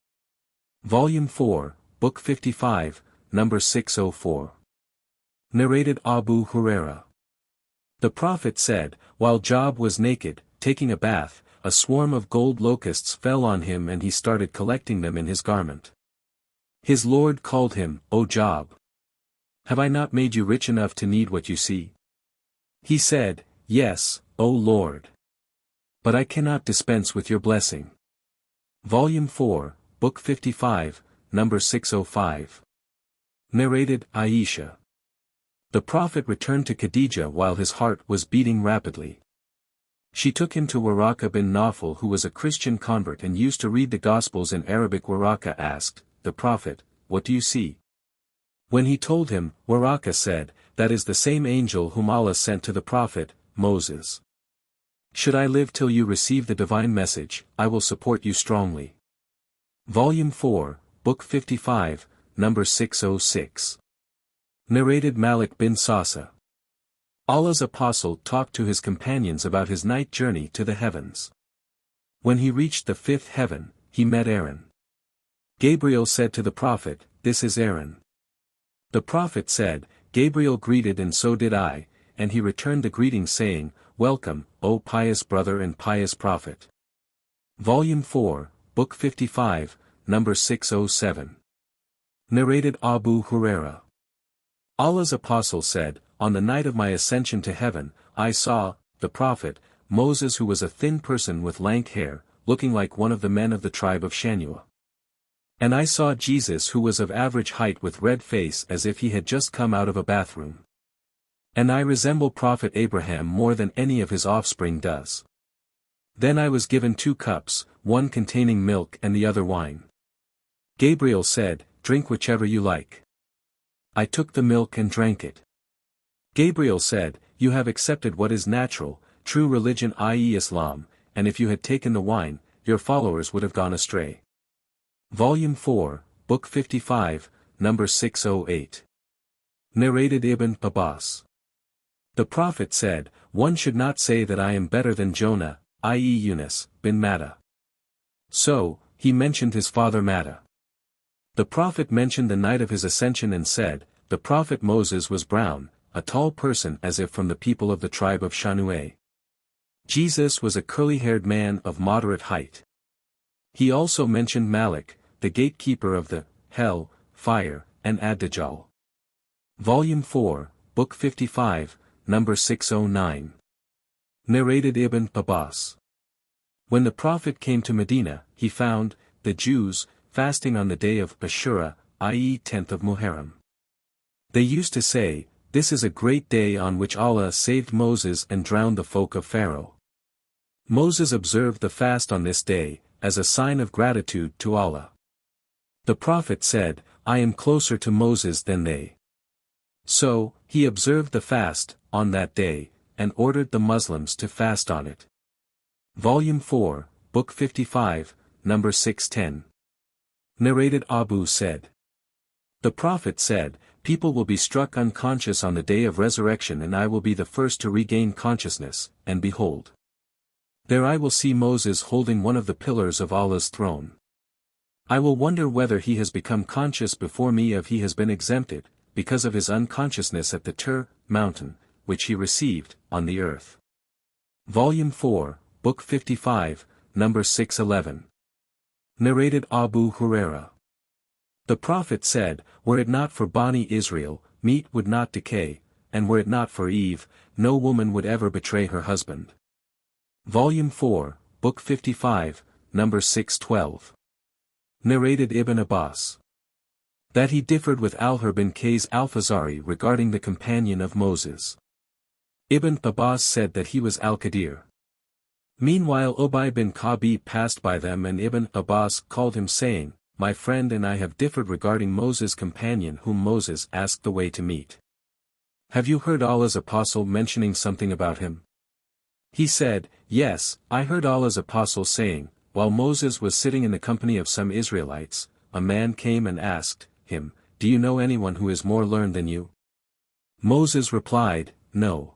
Volume 4, Book 55, Number 604. Narrated Abu Huraira. The Prophet said, while Job was naked, taking a bath, a swarm of gold locusts fell on him and he started collecting them in his garment. His Lord called him, O Job. Have I not made you rich enough to need what you see? He said, yes, O Lord. But I cannot dispense with your blessing. Volume 4, Book 55, Number 605. Narrated Aisha. The Prophet returned to Khadijah while his heart was beating rapidly. She took him to Waraka bin Nawfal, who was a Christian convert and used to read the Gospels in Arabic. Waraka asked the Prophet, what do you see? When he told him, Waraka said, that is the same angel whom Allah sent to the Prophet, Moses. Should I live till you receive the divine message, I will support you strongly. Volume 4, Book 55, Number 606. Narrated Malik bin Sasa. Allah's apostle talked to his companions about his night journey to the heavens. When he reached the fifth heaven, he met Aaron. Gabriel said to the Prophet, this is Aaron. The Prophet said, Gabriel greeted and so did I, and he returned the greeting saying, welcome, O pious brother and pious prophet. Volume 4, Book 55, Number 607. Narrated Abu Huraira. Allah's apostle said, on the night of my ascension to heaven, I saw, the Prophet, Moses, who was a thin person with lank hair, looking like one of the men of the tribe of Shanua. And I saw Jesus, who was of average height with red face as if he had just come out of a bathroom. And I resemble Prophet Abraham more than any of his offspring does. Then I was given 2 cups, one containing milk and the other wine. Gabriel said, drink whichever you like. I took the milk and drank it. Gabriel said, you have accepted what is natural, true religion i.e. Islam, and if you had taken the wine, your followers would have gone astray. Volume 4, Book 55, number 608. Narrated Ibn Abbas. The Prophet said, one should not say that I am better than Jonah, i.e. Yunus, bin Matta. So, he mentioned his father Matta. The Prophet mentioned the night of his ascension and said, the Prophet Moses was brown, a tall person as if from the people of the tribe of Shanu'eh. Jesus was a curly-haired man of moderate height. He also mentioned Malik, the gatekeeper of the hell, fire, and Ad-Dajjal. Volume 4, Book 55, number 609. Narrated Ibn Abbas. When the Prophet came to Medina, he found the Jews fasting on the day of Ashura, i.e. 10th of Muharram. They used to say, this is a great day on which Allah saved Moses and drowned the folk of Pharaoh. Moses observed the fast on this day, as a sign of gratitude to Allah. The Prophet said, I am closer to Moses than they. So, he observed the fast, on that day, and ordered the Muslims to fast on it. Volume 4, Book 55, number 610. Narrated Abu said. The Prophet said, people will be struck unconscious on the day of resurrection and I will be the first to regain consciousness, and behold. There I will see Moses holding one of the pillars of Allah's throne. I will wonder whether he has become conscious before me if he has been exempted, because of his unconsciousness at the Tur mountain, which he received, on the earth. Volume 4, Book 55, number 611. Narrated Abu Huraira. The Prophet said, were it not for Bani Israel, meat would not decay, and were it not for Eve, no woman would ever betray her husband. Volume 4, Book 55, number 612. Narrated Ibn Abbas. That he differed with Al-Hur bin Qays al-Fazari regarding the companion of Moses. Ibn Abbas said that he was Al-Qadir. Meanwhile Ubay bin Ka'b passed by them and Ibn Abbas called him saying, my friend and I have differed regarding Moses' companion whom Moses asked the way to meet. Have you heard Allah's apostle mentioning something about him? He said, yes, I heard Allah's apostle saying, while Moses was sitting in the company of some Israelites, a man came and asked him, do you know anyone who is more learned than you? Moses replied, no.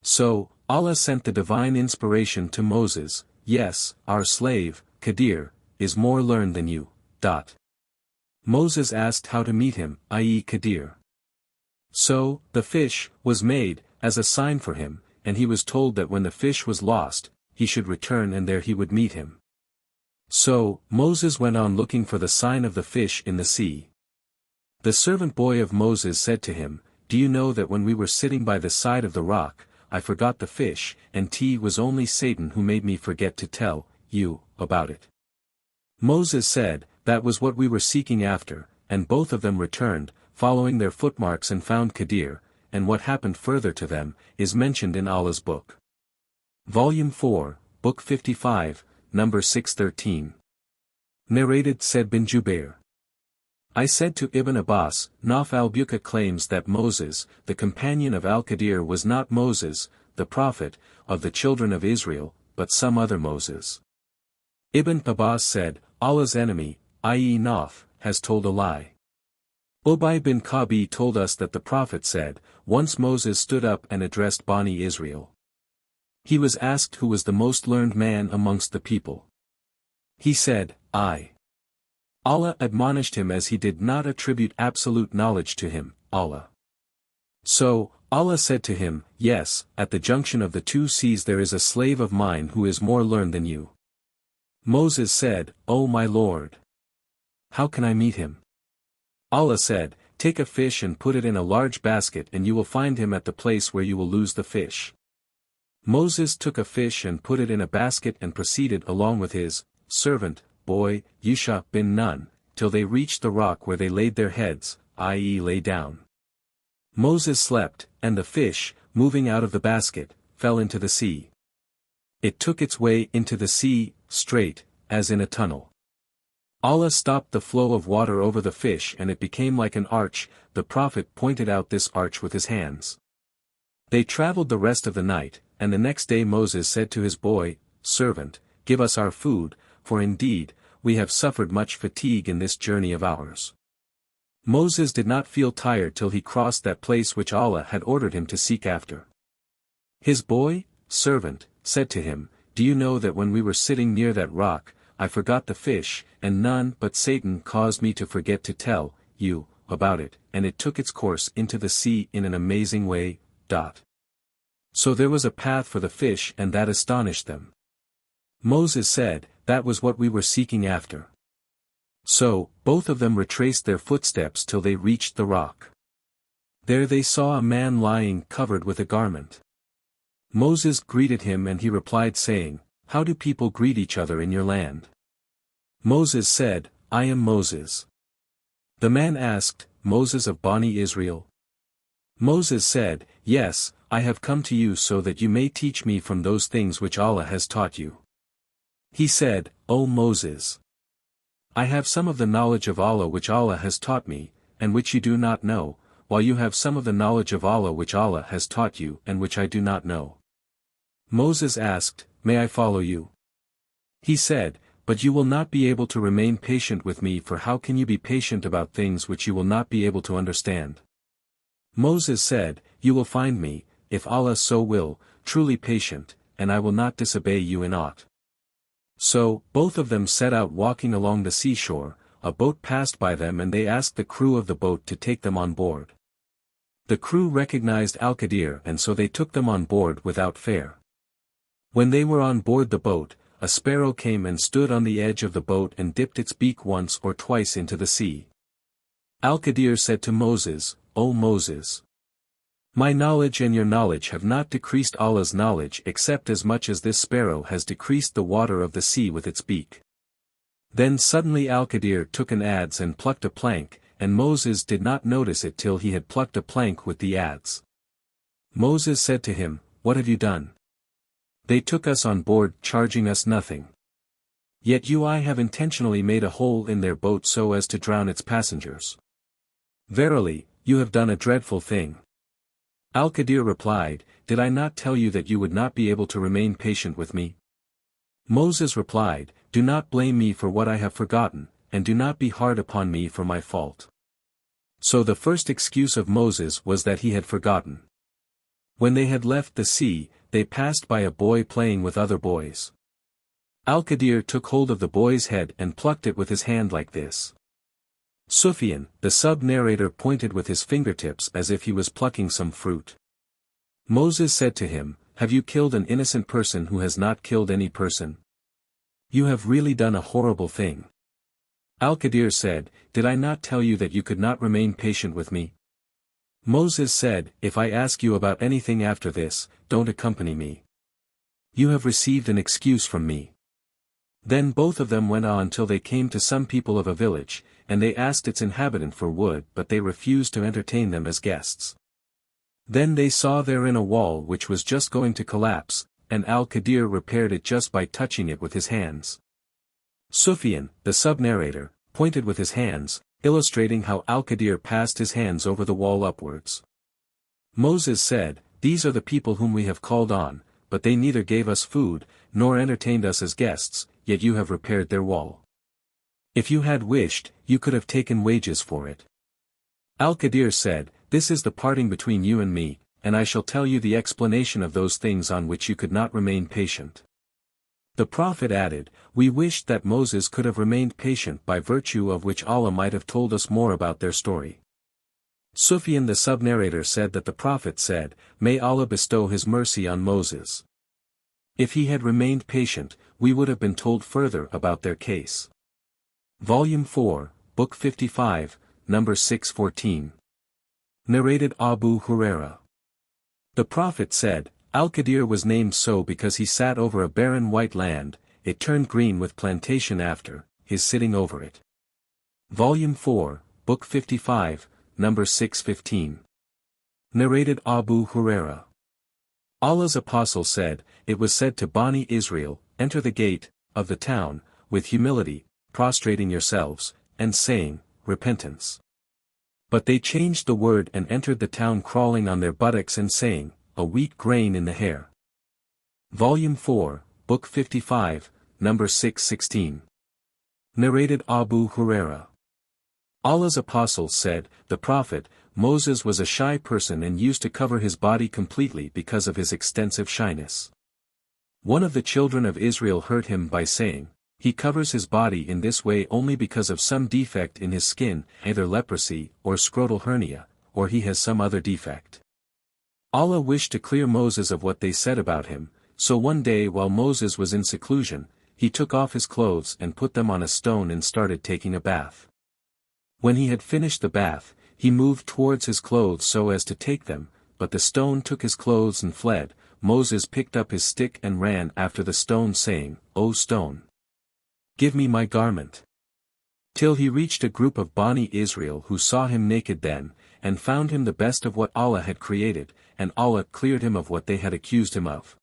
So, Allah sent the divine inspiration to Moses, yes, our slave, Qadir, is more learned than you. Moses asked how to meet him, i.e. Qadir. So, the fish was made, as a sign for him, and he was told that when the fish was lost, he should return and there he would meet him. So, Moses went on looking for the sign of the fish in the sea. The servant boy of Moses said to him, do you know that when we were sitting by the side of the rock, I forgot the fish, and it was only Satan who made me forget to tell you about it. Moses said, that was what we were seeking after, and both of them returned, following their footmarks and found Qadir, and what happened further to them, is mentioned in Allah's book. Volume 4, Book 55, number 613. Narrated Said bin Jubair. I said to Ibn Abbas, Naf al-Bukhari claims that Moses, the companion of al-Qadir was not Moses, the prophet, of the children of Israel, but some other Moses. Ibn Abbas said, Allah's enemy, i.e. Naf, has told a lie. Ubay bin Ka'b told us that the Prophet said, once Moses stood up and addressed Bani Israel. He was asked who was the most learned man amongst the people. He said, I. Allah admonished him as he did not attribute absolute knowledge to him, Allah. So, Allah said to him, yes, at the junction of the two seas there is a slave of mine who is more learned than you. Moses said, O my Lord! How can I meet him? Allah said, take a fish and put it in a large basket and you will find him at the place where you will lose the fish. Moses took a fish and put it in a basket and proceeded along with his servant boy, Yusha bin Nun, till they reached the rock where they laid their heads, i.e. lay down. Moses slept, and the fish, moving out of the basket, fell into the sea. It took its way into the sea, straight, as in a tunnel. Allah stopped the flow of water over the fish and it became like an arch. The Prophet pointed out this arch with his hands. They traveled the rest of the night, and the next day Moses said to his boy, "Servant, give us our food, for indeed, we have suffered much fatigue in this journey of ours." Moses did not feel tired till he crossed that place which Allah had ordered him to seek after. His boy, servant, said to him, "Do you know that when we were sitting near that rock, I forgot the fish, and none but Satan caused me to forget to tell you about it, and it took its course into the sea in an amazing way." So there was a path for the fish, and that astonished them. Moses said, "That was what we were seeking after." So, both of them retraced their footsteps till they reached the rock. There they saw a man lying covered with a garment. Moses greeted him and he replied saying, "How do people greet each other in your land?" Moses said, "I am Moses." The man asked, "Moses of Bani Israel?" Moses said, "Yes, I have come to you so that you may teach me from those things which Allah has taught you." He said, "O Moses, I have some of the knowledge of Allah which Allah has taught me, and which you do not know, while you have some of the knowledge of Allah which Allah has taught you and which I do not know." Moses asked, "May I follow you?" He said, "But you will not be able to remain patient with me, for how can you be patient about things which you will not be able to understand?" Moses said, "You will find me, if Allah so will, truly patient, and I will not disobey you in aught." So, both of them set out walking along the seashore. A boat passed by them and they asked the crew of the boat to take them on board. The crew recognized al-Qadr and so they took them on board without fare. When they were on board the boat, a sparrow came and stood on the edge of the boat and dipped its beak once or twice into the sea. Al-Qadr said to Moses, "O Moses, my knowledge and your knowledge have not decreased Allah's knowledge except as much as this sparrow has decreased the water of the sea with its beak." Then suddenly al-Qadr took an adze and plucked a plank, and Moses did not notice it till he had plucked a plank with the adze. Moses said to him, "What have you done?" "They took us on board charging us nothing. Yet I have intentionally made a hole in their boat so as to drown its passengers. Verily, you have done a dreadful thing." Al-Qadr replied, "Did I not tell you that you would not be able to remain patient with me?" Moses replied, "Do not blame me for what I have forgotten, and do not be hard upon me for my fault." So the first excuse of Moses was that he had forgotten. When they had left the sea, they passed by a boy playing with other boys. Al-Qadr took hold of the boy's head and plucked it with his hand like this. Sufyan, the sub-narrator, pointed with his fingertips as if he was plucking some fruit. Moses said to him, "Have you killed an innocent person who has not killed any person? You have really done a horrible thing." Al-Qadr said, "Did I not tell you that you could not remain patient with me?" Moses said, "If I ask you about anything after this, don't accompany me. You have received an excuse from me." Then both of them went on till they came to some people of a village, and they asked its inhabitant for wood, but they refused to entertain them as guests. Then they saw therein a wall which was just going to collapse, and al-Qadr repaired it just by touching it with his hands. Sufyan, the sub-narrator, pointed with his hands, illustrating how al-Qadr passed his hands over the wall upwards. Moses said, "These are the people whom we have called on, but they neither gave us food, nor entertained us as guests, yet you have repaired their wall. If you had wished, you could have taken wages for it." Al-Qadr said, "This is the parting between you and me, and I shall tell you the explanation of those things on which you could not remain patient." The Prophet added, "We wished that Moses could have remained patient, by virtue of which Allah might have told us more about their story." Sufyan the sub-narrator said that the Prophet said, "May Allah bestow his mercy on Moses. If he had remained patient, we would have been told further about their case." Volume 4, Book 55, Number 614. Narrated Abu Huraira. The Prophet said, Al-Qadr was named so because he sat over a barren white land, it turned green with plantation after his sitting over it. Volume 4, Book 55, Number 615. Narrated Abu Huraira. Allah's Apostle said, "It was said to Bani Israel, enter the gate of the town, with humility, prostrating yourselves, and saying, repentance. But they changed the word and entered the town crawling on their buttocks and saying, a weak grain in the hair. Volume 4, Book 55, number 616. Narrated Abu Huraira. Allah's Apostle said, the Prophet, Moses was a shy person and used to cover his body completely because of his extensive shyness. One of the children of Israel hurt him by saying, he covers his body in this way only because of some defect in his skin, either leprosy or scrotal hernia, or he has some other defect. Allah wished to clear Moses of what they said about him, so one day while Moses was in seclusion, he took off his clothes and put them on a stone and started taking a bath. When he had finished the bath, he moved towards his clothes so as to take them, but the stone took his clothes and fled. Moses picked up his stick and ran after the stone saying, O stone! Give me my garment. Till he reached a group of Bani Israel who saw him naked then, and found him the best of what Allah had created, and Allah cleared him of what they had accused him of.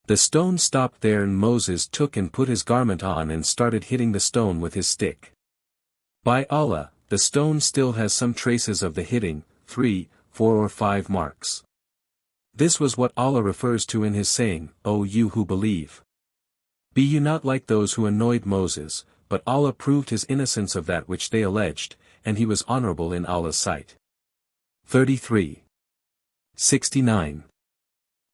The stone stopped there and Moses took and put his garment on and started hitting the stone with his stick. By Allah, the stone still has some traces of the hitting, 3, 4 or 5 marks. This was what Allah refers to in his saying, O you who believe. Be you not like those who annoyed Moses, but Allah proved his innocence of that which they alleged, and he was honorable in Allah's sight. 33. 69.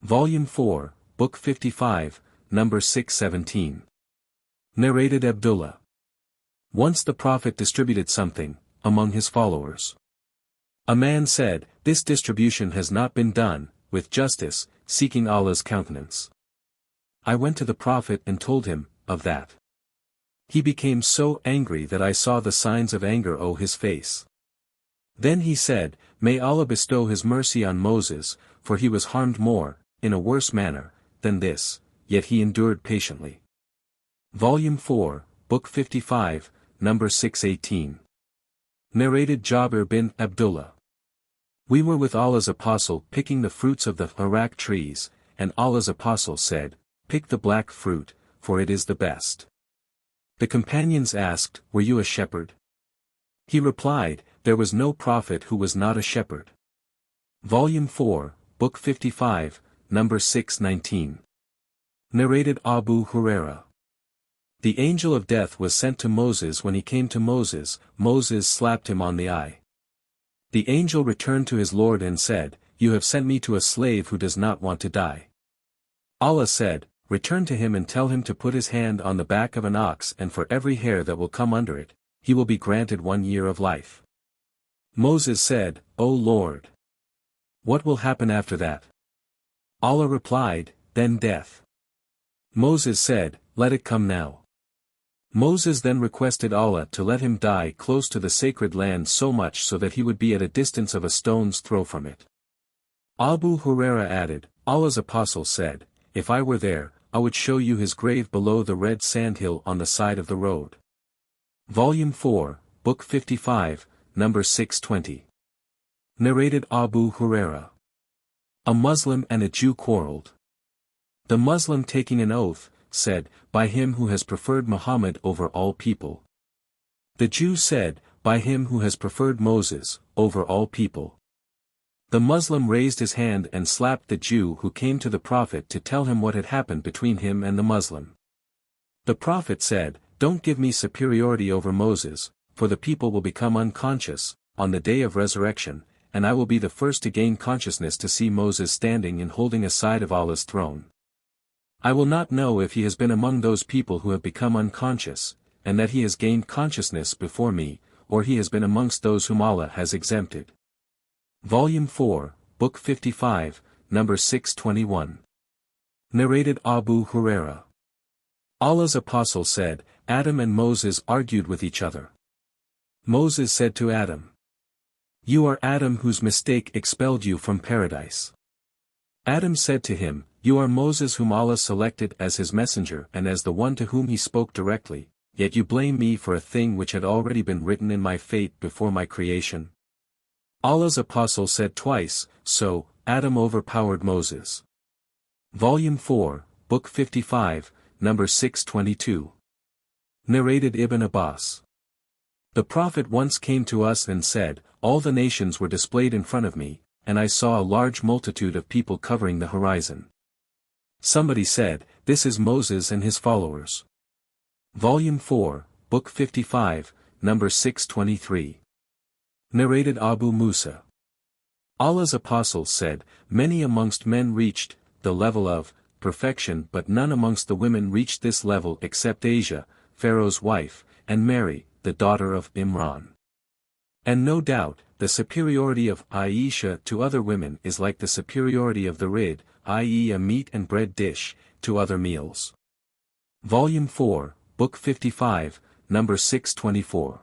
Volume 4, Book 55, number 617. Narrated Abdullah. Once the Prophet distributed something, among his followers. A man said, this distribution has not been done, with justice, seeking Allah's countenance. I went to the Prophet and told him, of that. He became so angry that I saw the signs of anger on his face. Then he said, may Allah bestow his mercy on Moses, for he was harmed more, in a worse manner, than this, yet he endured patiently. Volume 4, Book 55, number 618. Narrated Jabir bin Abdullah. We were with Allah's Apostle picking the fruits of the harak trees, and Allah's Apostle said, pick the black fruit, for it is the best. The companions asked, were you a shepherd? He replied, there was no prophet who was not a shepherd. Volume 4, Book 55, number 619. Narrated Abu Huraira. The angel of death was sent to Moses. When he came to Moses, Moses slapped him on the eye. The angel returned to his Lord and said, you have sent me to a slave who does not want to die. Allah said, return to him and tell him to put his hand on the back of an ox, and for every hair that will come under it, he will be granted 1 year of life. Moses said, O Lord! What will happen after that? Allah replied, then death. Moses said, let it come now. Moses then requested Allah to let him die close to the sacred land, so much so that he would be at a distance of a stone's throw from it. Abu Huraira added, Allah's Apostle said, if I were there, I would show you his grave below the red sandhill on the side of the road. Volume 4, Book 55, number 620. Narrated Abu Huraira. A Muslim and a Jew quarreled. The Muslim, taking an oath, said, by him who has preferred Muhammad over all people. The Jew said, by him who has preferred Moses, over all people. The Muslim raised his hand and slapped the Jew who came to the Prophet to tell him what had happened between him and the Muslim. The Prophet said, don't give me superiority over Moses, for the people will become unconscious, on the day of resurrection, and I will be the first to gain consciousness to see Moses standing and holding a side of Allah's throne. I will not know if he has been among those people who have become unconscious, and that he has gained consciousness before me, or he has been amongst those whom Allah has exempted. Volume 4, Book 55, number 621. Narrated Abu Huraira. Allah's Apostle said, Adam and Moses argued with each other. Moses said to Adam, you are Adam whose mistake expelled you from paradise. Adam said to him, you are Moses whom Allah selected as his messenger and as the one to whom he spoke directly, yet you blame me for a thing which had already been written in my fate before my creation. Allah's Apostle said twice, so Adam overpowered Moses. Volume 4, Book 55, number 622. Narrated Ibn Abbas. The Prophet once came to us and said, all the nations were displayed in front of me, and I saw a large multitude of people covering the horizon. Somebody said, "This is Moses and his followers." Volume 4, Book 55, number 623. Narrated Abu Musa. Allah's Apostle said, "Many amongst men reached the level of perfection, but none amongst the women reached this level except Asia, Pharaoh's wife, and Mary, the daughter of Imran. And no doubt, the superiority of Aisha to other women is like the superiority of the rid, i.e. a meat and bread dish, to other meals." Volume 4, Book 55, number 624.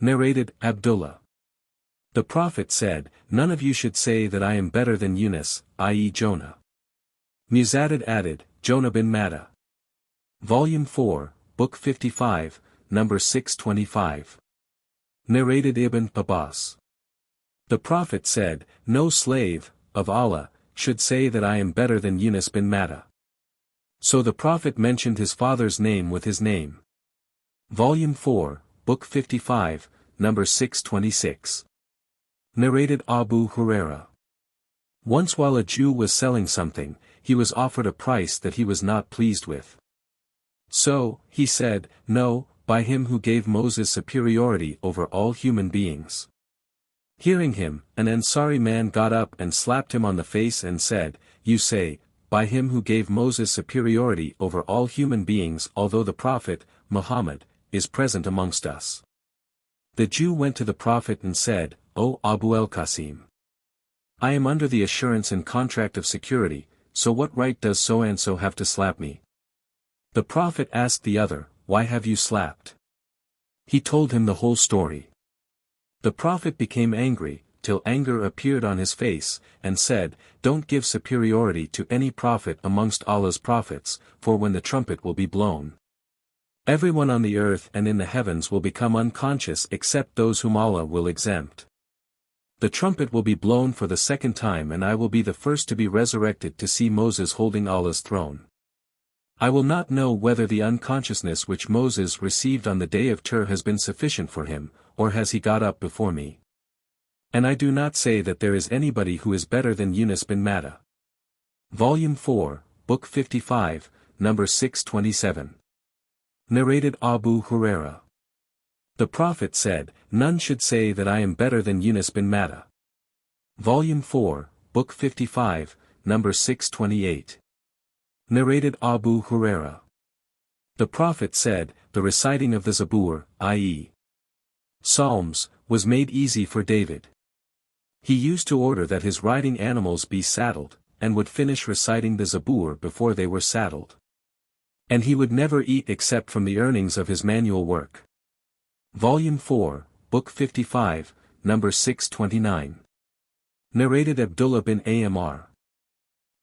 Narrated Abdullah. The Prophet said, "None of you should say that I am better than Yunus, i.e. Jonah." Muzaddid added, Jonah bin Matta. Volume 4, Book 55, number 625. Narrated Ibn Abbas. The Prophet said, "No slave of Allah should say that I am better than Yunus bin Matta." So the Prophet mentioned his father's name with his name. Volume 4, Book 55, number 626. Narrated Abu Huraira. Once while a Jew was selling something, he was offered a price that he was not pleased with. So, he said, "No, by him who gave Moses superiority over all human beings." Hearing him, an Ansari man got up and slapped him on the face and said, "You say, by him who gave Moses superiority over all human beings, although the Prophet, Muhammad, is present amongst us." The Jew went to the Prophet and said, "O Abu al-Qasim, I am under the assurance and contract of security, so what right does so-and-so have to slap me?" The Prophet asked the other, "Why have you slapped?" He told him the whole story. The Prophet became angry, till anger appeared on his face, and said, "Don't give superiority to any prophet amongst Allah's prophets, for when the trumpet will be blown, everyone on the earth and in the heavens will become unconscious except those whom Allah will exempt. The trumpet will be blown for the second time and I will be the first to be resurrected to see Moses holding Allah's throne. I will not know whether the unconsciousness which Moses received on the day of Tur has been sufficient for him, or has he got up before me. And I do not say that there is anybody who is better than Yunus bin Matta." Volume 4, Book 55, number 627. Narrated Abu Huraira. The Prophet said, "None should say that I am better than Yunus bin Matta." Volume 4, Book 55, number 628. Narrated Abu Huraira. The Prophet said, "The reciting of the Zabur, i.e. Psalms, was made easy for David. He used to order that his riding animals be saddled, and would finish reciting the Zabur before they were saddled. And he would never eat except from the earnings of his manual work." Volume 4, Book 55, number 629. Narrated Abdullah bin Amr.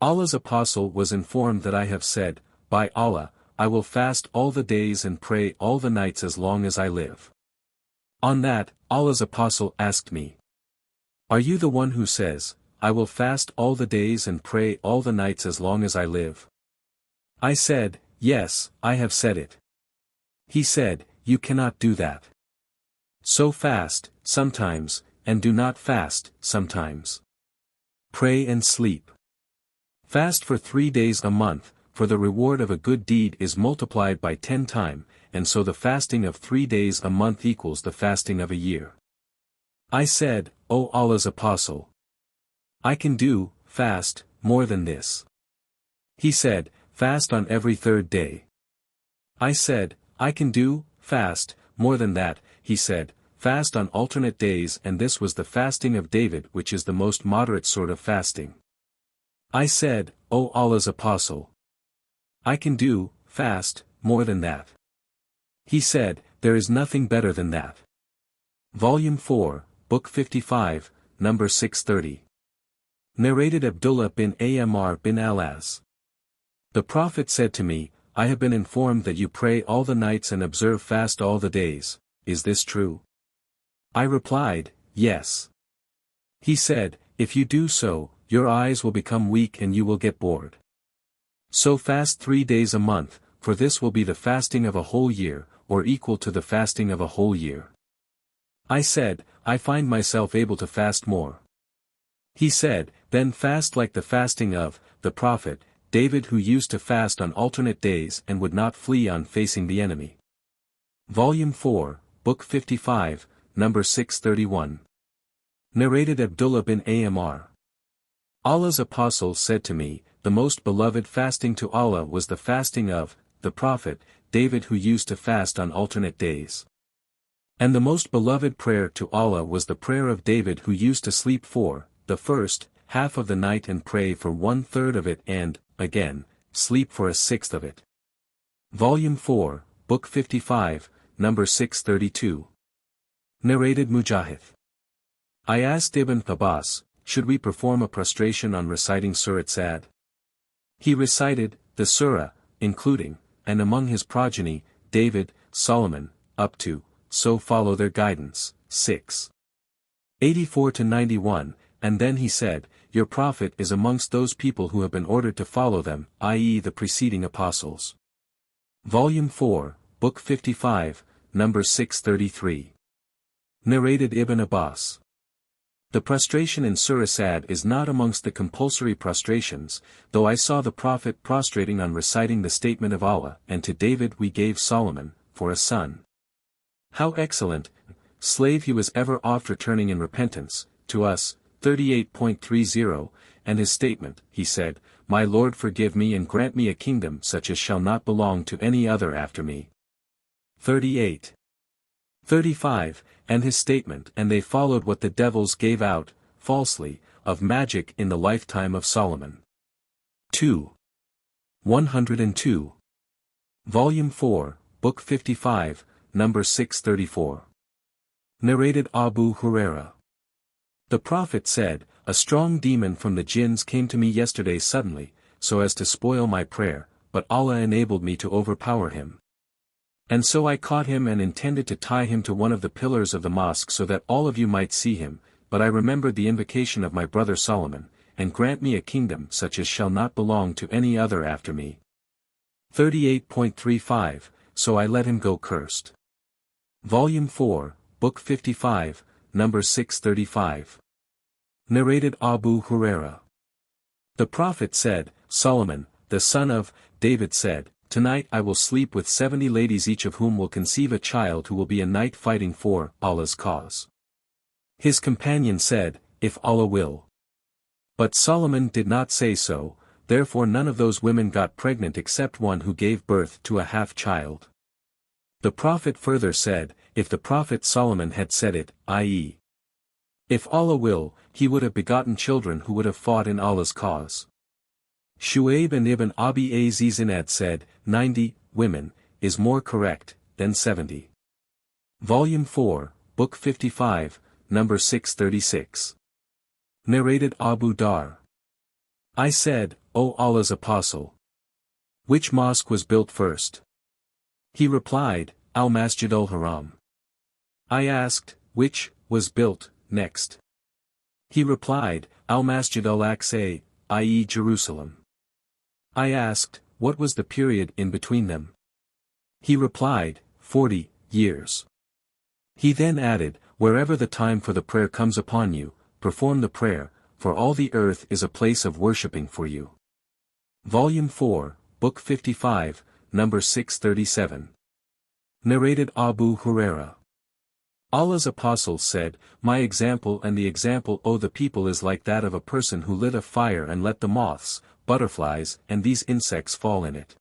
Allah's Apostle was informed that I have said, "By Allah, I will fast all the days and pray all the nights as long as I live." On that, Allah's Apostle asked me, "Are you the one who says, 'I will fast all the days and pray all the nights as long as I live'?" I said, "Yes, I have said it." He said, "You cannot do that. So fast, sometimes, and do not fast, sometimes. Pray and sleep. Fast for 3 days a month, for the reward of a good deed is multiplied by 10 times, and so the fasting of 3 days a month equals the fasting of a year." I said, "O Allah's Apostle, I can do, fast, more than this." He said, "Fast on every 3rd day." I said, "I can do, fast, more than that." He said, "Fast on alternate days, and this was the fasting of David, which is the most moderate sort of fasting." I said, "O Allah's Apostle, I can do, fast, more than that." He said, "There is nothing better than that." Volume 4, Book 55, number 630. Narrated Abdullah bin Amr bin al-As. The Prophet said to me, "I have been informed that you pray all the nights and observe fast all the days, is this true?" I replied, "Yes." He said, "If you do so, your eyes will become weak and you will get bored. So fast 3 days a month, for this will be the fasting of a whole year, or equal to the fasting of a whole year." I said, "I find myself able to fast more." He said, "Then fast like the fasting of the Prophet, David who used to fast on alternate days and would not flee on facing the enemy. Volume 4, Book 55, number 631. Narrated Abdullah bin Amr. Allah's apostle said to me, the most beloved fasting to Allah was the fasting of, the Prophet, David who used to fast on alternate days. And the most beloved prayer to Allah was the prayer of David who used to sleep for, the first, half of the night and pray for 1/3 of it and, again, sleep for 1/6 of it. Volume 4, Book 55, number 632. Narrated Mujahid. I asked Ibn Abbas, should we perform a prostration on reciting Surat Sad? He recited, the surah, including, and among his progeny, David, Solomon, up to, so follow their guidance, 6:84-91, and then he said, your prophet is amongst those people who have been ordered to follow them, i.e. the preceding apostles. Volume 4, Book 55, number 633. Narrated Ibn Abbas. The prostration in Surah Sad is not amongst the compulsory prostrations, though I saw the Prophet prostrating on reciting the statement of Allah, and to David we gave Solomon, for a son. How excellent, slave he was ever oft returning in repentance, to us, 38.30, and his statement, he said, my Lord forgive me and grant me a kingdom such as shall not belong to any other after me. 38. 35, and his statement, and they followed what the devils gave out, falsely, of magic in the lifetime of Solomon. 2. 102. Volume 4, Book 55, number 634. Narrated Abu Hurairah. The Prophet said, a strong demon from the jinns came to me yesterday suddenly, so as to spoil my prayer, but Allah enabled me to overpower him. And so I caught him and intended to tie him to one of the pillars of the mosque so that all of you might see him, but I remembered the invocation of my brother Solomon, and grant me a kingdom such as shall not belong to any other after me. 38.35, so I let him go cursed. Volume 4, Book 55, number 635. Narrated Abu Hurairah. The Prophet said, Solomon, the son of David said, tonight I will sleep with 70 ladies each of whom will conceive a child who will be a knight fighting for Allah's cause. His companion said, if Allah will. But Solomon did not say so, therefore none of those women got pregnant except one who gave birth to a half-child. The Prophet further said, if the Prophet Solomon had said it, i.e. if Allah will, he would have begotten children who would have fought in Allah's cause. Shu'aib and Ibn Abi Zinad said, 90 women is more correct than 70. Volume 4, Book 55, number 636. Narrated Abu Dar. I said, O Allah's Apostle, which mosque was built first? He replied, Al-Masjid al-Haram. I asked, which was built next? He replied, Al-Masjid al-Aqsa, i.e. Jerusalem. I asked, what was the period in between them? He replied, 40 years. He then added, wherever the time for the prayer comes upon you, perform the prayer, for all the earth is a place of worshipping for you. Volume 4, Book 55, number 637. Narrated Abu Hurairah. Allah's Apostle said, my example and the example of the people is like that of a person who lit a fire and let the moths, butterflies and these insects fall in it.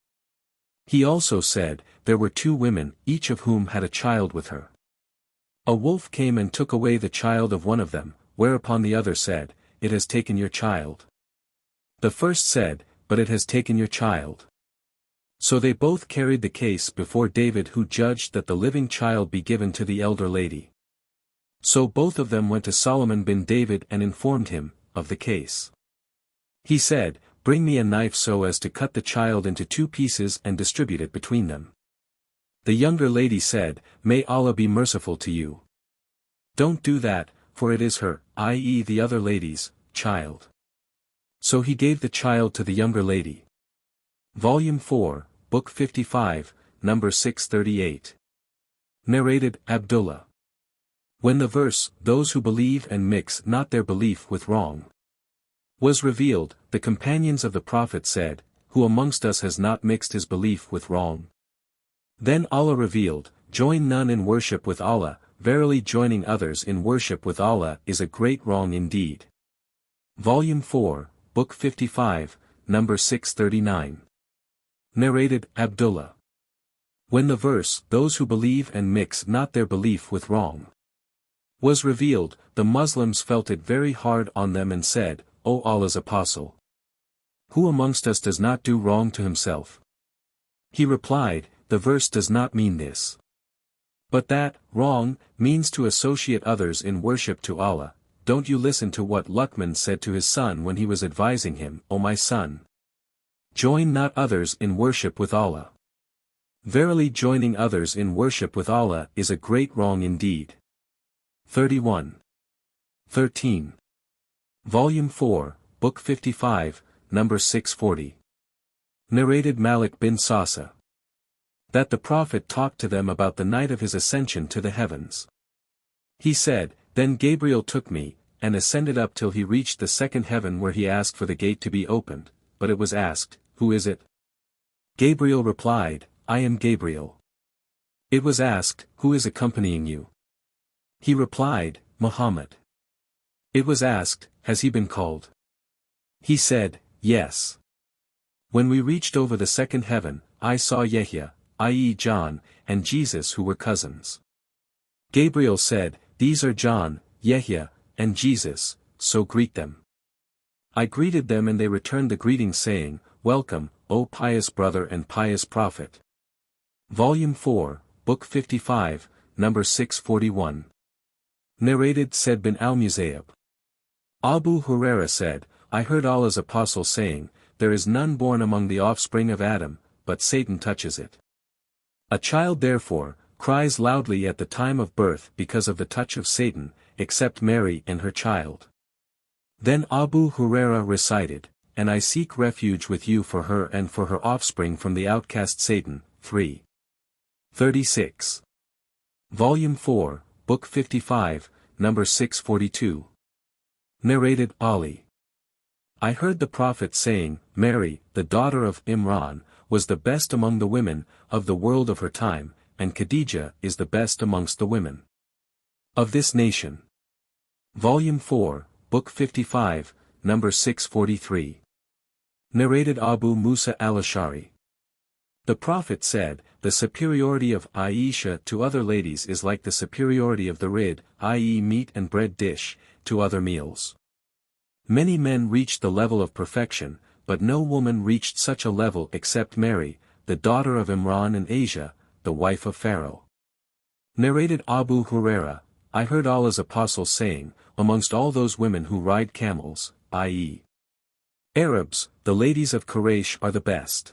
He also said, there were 2 women, each of whom had a child with her. A wolf came and took away the child of one of them, whereupon the other said, it has taken your child. The first said, but it has taken your child. So they both carried the case before David, who judged that the living child be given to the elder lady. So both of them went to Solomon bin David and informed him of the case. He said, bring me a knife so as to cut the child into 2 pieces and distribute it between them. The younger lady said, may Allah be merciful to you. Don't do that, for it is her, i.e. the other lady's, child. So he gave the child to the younger lady. Volume 4, Book 55, number 638. Narrated Abdullah. When the verse, those who believe and mix not their belief with wrong, was revealed, the companions of the Prophet said, who amongst us has not mixed his belief with wrong? Then Allah revealed, join none in worship with Allah, verily joining others in worship with Allah is a great wrong indeed. Volume 4, Book 55, number 639. Narrated, Abdullah. When the verse, those who believe and mix not their belief with wrong, was revealed, the Muslims felt it very hard on them and said, O Allah's Apostle, who amongst us does not do wrong to himself? He replied, the verse does not mean this. But that, wrong, means to associate others in worship to Allah. Don't you listen to what Luqman said to his son when he was advising him, O my son, join not others in worship with Allah. Verily joining others in worship with Allah is a great wrong indeed. 31. 13. Volume 4, Book 55, number 640. Narrated Malik bin Sasa. That the Prophet talked to them about the night of his ascension to the heavens. He said, then Gabriel took me, and ascended up till he reached the second heaven where he asked for the gate to be opened, but it was asked, who is it? Gabriel replied, I am Gabriel. It was asked, who is accompanying you? He replied, Muhammad. It was asked, has he been called? He said, yes. When we reached over the second heaven, I saw Yahya, i.e. John, and Jesus who were cousins. Gabriel said, these are John, Yahya, and Jesus, so greet them. I greeted them and they returned the greeting saying, welcome, O pious brother and pious prophet. Volume 4, Book 55, number 641. Narrated Said bin al-Musayyab. Abu Huraira said, I heard Allah's Apostle saying, there is none born among the offspring of Adam, but Satan touches it. A child therefore, cries loudly at the time of birth because of the touch of Satan, except Mary and her child. Then Abu Huraira recited, and I seek refuge with you for her and for her offspring from the outcast Satan. 3. 36. Volume 4, Book 55, number 642. Narrated Ali. I heard the Prophet saying, Mary, the daughter of Imran, was the best among the women of the world of her time, and Khadijah is the best amongst the women of this nation. Volume 4, Book 55, number 643. Narrated Abu Musa al-Ash'ari. The Prophet said, the superiority of Aisha to other ladies is like the superiority of the rid, i.e. meat and bread dish, to other meals. Many men reached the level of perfection, but no woman reached such a level except Mary, the daughter of Imran and Asia, the wife of Pharaoh. Narrated Abu Huraira, I heard Allah's Apostle saying, amongst all those women who ride camels, i.e. Arabs, the ladies of Quraysh are the best.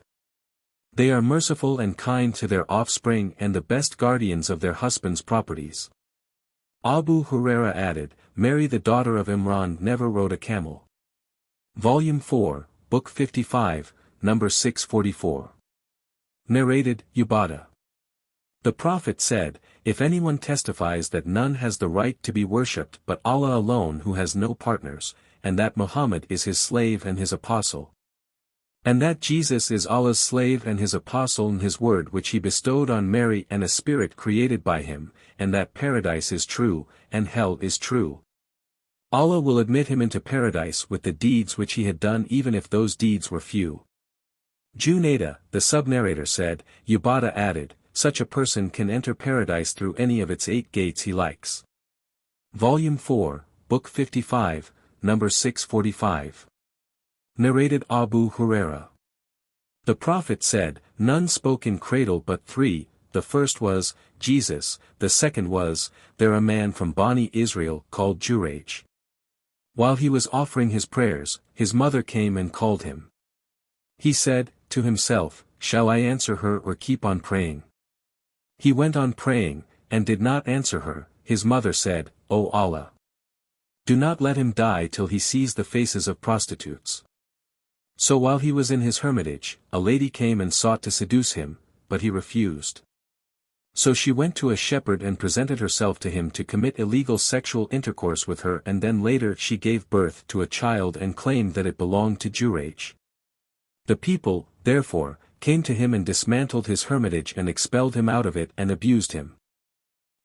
They are merciful and kind to their offspring and the best guardians of their husbands' properties. Abu Huraira added, Mary the daughter of Imran never rode a camel. Volume 4, Book 55, number 644. Narrated, Ubadah. The Prophet said, if anyone testifies that none has the right to be worshipped but Allah alone who has no partners, and that Muhammad is his slave and his apostle, and that Jesus is Allah's slave and his apostle and his word which he bestowed on Mary and a spirit created by him, and that paradise is true, and hell is true, Allah will admit him into paradise with the deeds which he had done even if those deeds were few. Junayda, the sub-narrator said, Ubadah added, such a person can enter paradise through any of its 8 gates he likes. Volume 4, Book 55, number 645. Narrated Abu Huraira. The Prophet said, none spoke in cradle but 3, the first was, Jesus, the second was, there a man from Bani Israel called Jurayj. While he was offering his prayers, his mother came and called him. He said, to himself, shall I answer her or keep on praying? He went on praying, and did not answer her. His mother said, O Allah, do not let him die till he sees the faces of prostitutes. So while he was in his hermitage, a lady came and sought to seduce him, but he refused. So she went to a shepherd and presented herself to him to commit illegal sexual intercourse with her, and then later she gave birth to a child and claimed that it belonged to Jurayj. The people, therefore, came to him and dismantled his hermitage and expelled him out of it and abused him.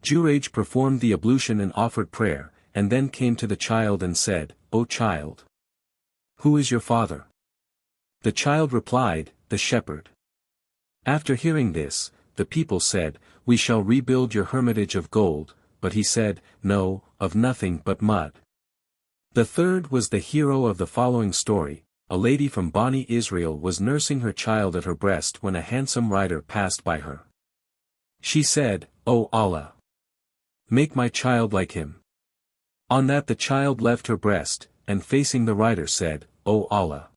Juraj performed the ablution and offered prayer, and then came to the child and said, "O child! Who is your father?" The child replied, "The shepherd." After hearing this, the people said, "We shall rebuild your hermitage of gold," but he said, "No, of nothing but mud." The third was the hero of the following story. A lady from Bani Israel was nursing her child at her breast when a handsome rider passed by her. She said, "O Allah! Make my child like him." On that the child left her breast, and facing the rider said, "O Allah!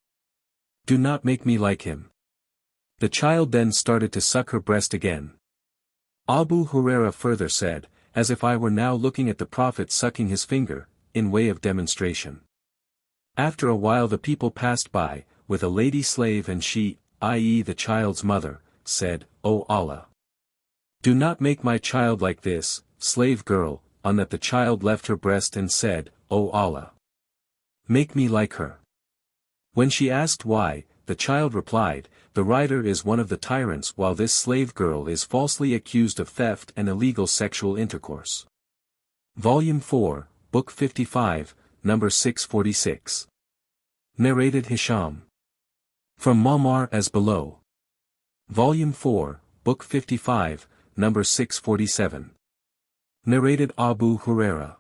Do not make me like him." The child then started to suck her breast again. Abu Huraira further said, "As if I were now looking at the Prophet sucking his finger, in way of demonstration." After a while the people passed by, with a lady slave, and she, i.e. the child's mother, said, "O Allah! Do not make my child like this, slave girl." On that the child left her breast and said, "O Allah! Make me like her." When she asked why, the child replied, "The rider is one of the tyrants while this slave girl is falsely accused of theft and illegal sexual intercourse." Volume 4, Book 55, number 646. Narrated Hisham. From Ma'mar as below. Volume 4, Book 55, number 647. Narrated Abu Huraira.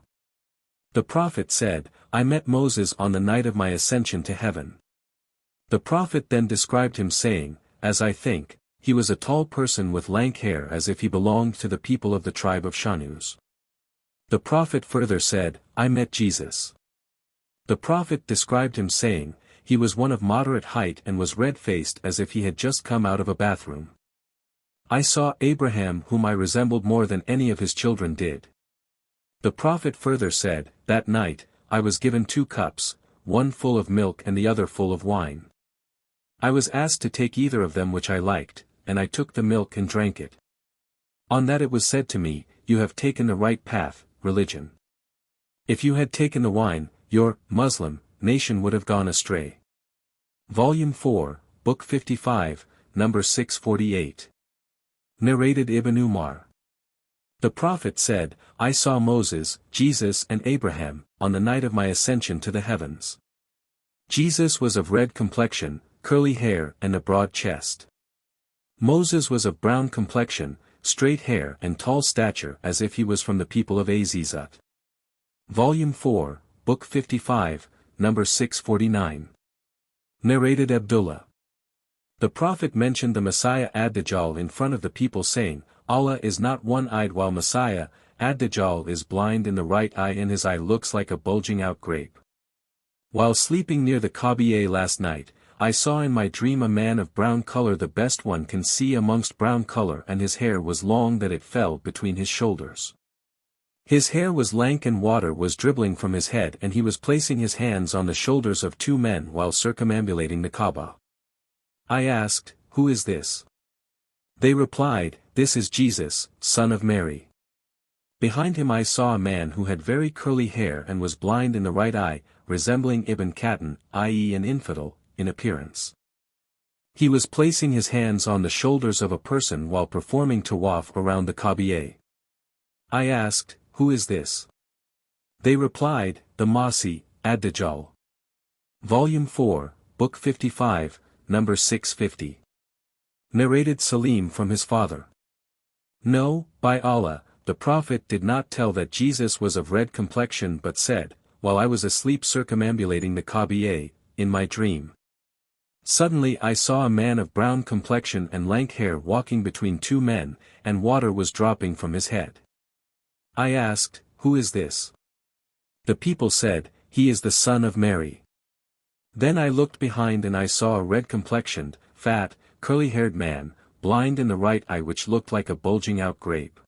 The Prophet said, "I met Moses on the night of my ascension to heaven." The Prophet then described him saying, "As I think, he was a tall person with lank hair as if he belonged to the people of the tribe of Shanus." The Prophet further said, "I met Jesus." The Prophet described him saying, "He was one of moderate height and was red-faced as if he had just come out of a bathroom." I saw Abraham whom I resembled more than any of his children did. The Prophet further said, "That night, I was given 2 cups, one full of milk and the other full of wine. I was asked to take either of them which I liked, and I took the milk and drank it. On that it was said to me, 'You have taken the right path, religion. If you had taken the wine, your Muslim nation would have gone astray.'" Volume 4, Book 55, number 648. Narrated Ibn Umar. The Prophet said, "I saw Moses, Jesus and Abraham, on the night of my ascension to the heavens. Jesus was of red complexion, curly hair and a broad chest. Moses was of brown complexion, straight hair and tall stature as if he was from the people of Azizat." Volume 4, Book 55, number 649. Narrated Abdullah. The Prophet mentioned the Messiah Ad-Dajjal in front of the people saying, "Allah is not one-eyed while Messiah, Ad-Dajjal is blind in the right eye and his eye looks like a bulging out grape. While sleeping near the Kaaba last night, I saw in my dream a man of brown color, the best one can see amongst brown color, and his hair was long that it fell between his shoulders. His hair was lank and water was dribbling from his head, and he was placing his hands on the shoulders of 2 men while circumambulating the Kaaba. I asked, 'Who is this?' They replied, 'This is Jesus, son of Mary.' Behind him I saw a man who had very curly hair and was blind in the right eye, resembling Ibn Qatan, i.e. an infidel, in appearance. He was placing his hands on the shoulders of a person while performing tawaf around the Kaaba. I asked, 'Who is this?' They replied, 'The Masih, Ad-Dajjal.' Volume 4, Book 55, number 650. Narrated Salim from his father. No, by Allah, the Prophet did not tell that Jesus was of red complexion but said, while I was asleep circumambulating the Kaaba, in my dream. Suddenly I saw a man of brown complexion and lank hair walking between 2 men, and water was dropping from his head. I asked, 'Who is this?' The people said, 'He is the son of Mary.' Then I looked behind and I saw a red-complexioned, fat, curly-haired man, blind in the right eye which looked like a bulging out grape.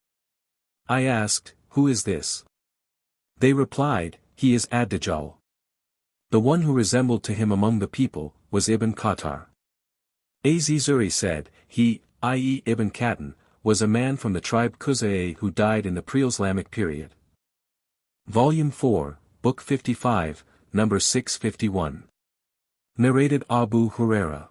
I asked, 'Who is this?' They replied, 'He is Ad-Dajjal.' The one who resembled to him among the people, was Ibn Qatar. Az-Zuri said, he, i.e. Ibn Qatan, was a man from the tribe Khuzai who died in the pre-Islamic period. Volume 4, Book 55, number 651. Narrated Abu Huraira.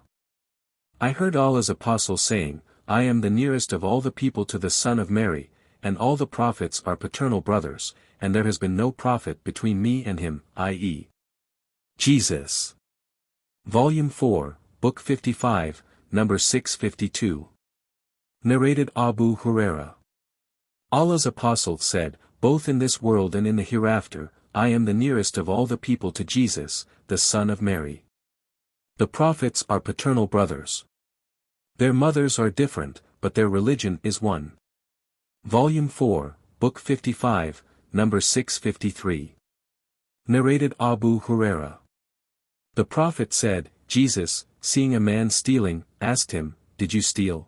I heard Allah's apostle saying, I am the nearest of all the people to the son of Mary, and all the prophets are paternal brothers, and there has been no prophet between me and him, i.e. Jesus. Volume 4, Book 55, number 652. Narrated Abu Huraira. Allah's apostle said, both in this world and in the hereafter, I am the nearest of all the people to Jesus, the son of Mary. The prophets are paternal brothers. Their mothers are different, but their religion is one. Volume 4, Book 55, number 653. Narrated Abu Huraira. The Prophet said, Jesus, seeing a man stealing, asked him, Did you steal?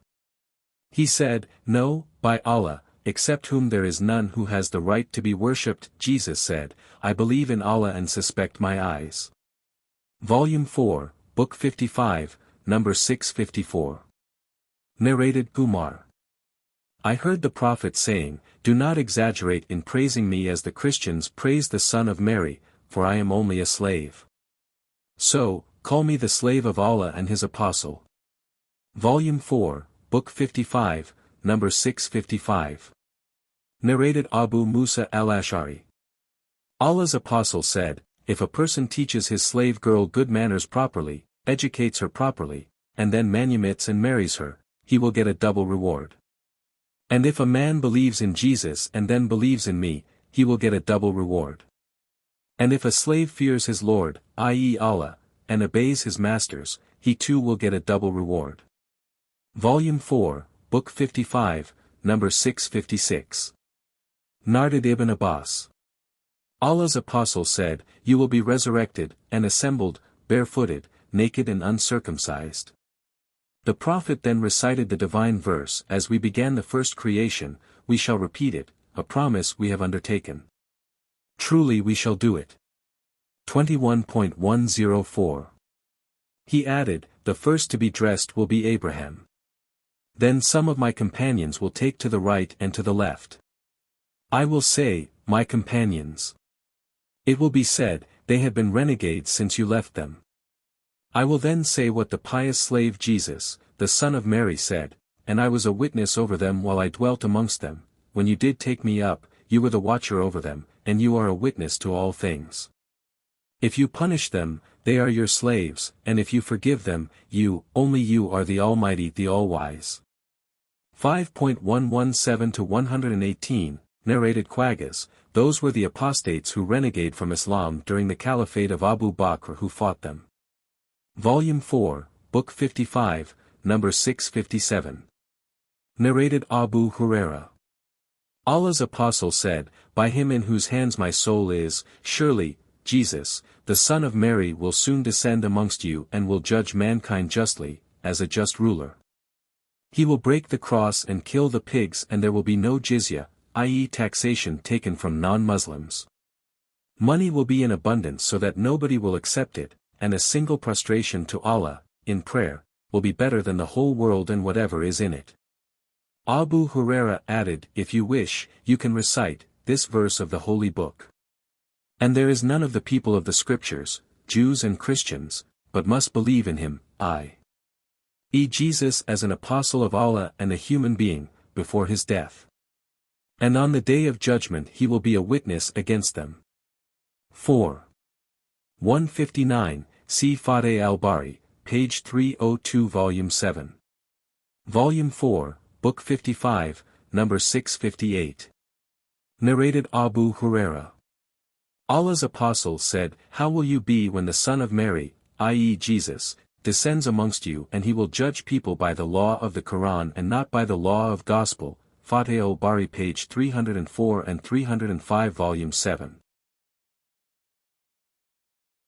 He said, No, by Allah, except whom there is none who has the right to be worshipped. Jesus said, I believe in Allah and suspect my eyes. Volume 4, Book 55, number 654. Narrated Kumar. I heard the Prophet saying, Do not exaggerate in praising me as the Christians praise the Son of Mary, for I am only a slave. So, call me the slave of Allah and His Apostle. Volume 4, Book 55, number 655. Narrated Abu Musa al-Ash'ari. Allah's Apostle said, If a person teaches his slave girl good manners properly, educates her properly, and then manumits and marries her, he will get a double reward. And if a man believes in Jesus and then believes in me, he will get a double reward. And if a slave fears his Lord, i.e. Allah, and obeys his masters, he too will get a double reward. Volume 4, Book 55, number 656. Narrated Ibn Abbas. Allah's Apostle said, You will be resurrected, and assembled, barefooted, naked and uncircumcised. The Prophet then recited the divine verse, As we began the first creation, we shall repeat it, a promise we have undertaken. Truly we shall do it. 21.104. He added, The first to be dressed will be Abraham. Then some of my companions will take to the right and to the left. I will say, My companions. It will be said, They have been renegades since you left them. I will then say what the pious slave Jesus, the son of Mary said, And I was a witness over them while I dwelt amongst them, when you did take me up, you were the watcher over them, and you are a witness to all things. If you punish them, they are your slaves, and if you forgive them, only you are the Almighty, the All-Wise. 5.117-118, narrated Quaggas, those were the apostates who renegade from Islam during the caliphate of Abu Bakr who fought them. Volume 4, Book 55, number 657. Narrated Abu Huraira. Allah's Apostle said, By him in whose hands my soul is, surely, Jesus, the son of Mary will soon descend amongst you and will judge mankind justly, as a just ruler. He will break the cross and kill the pigs and there will be no jizya, i.e. taxation taken from non-Muslims. Money will be in abundance so that nobody will accept it, and a single prostration to Allah, in prayer, will be better than the whole world and whatever is in it. Abu Huraira added, If you wish, you can recite this verse of the Holy Book. And there is none of the people of the Scriptures, Jews and Christians, but must believe in him, i.e. Jesus as an apostle of Allah and a human being, before his death. And on the day of judgment he will be a witness against them. 4. 159, see Fateh al-Bari, page 302 Volume 7. Volume 4, Book 55, number 658. Narrated Abu Huraira. Allah's Apostle said, How will you be when the Son of Mary, i.e. Jesus, descends amongst you and he will judge people by the law of the Qur'an and not by the law of gospel? Fateh al-Bari page 304 and 305 Volume 7.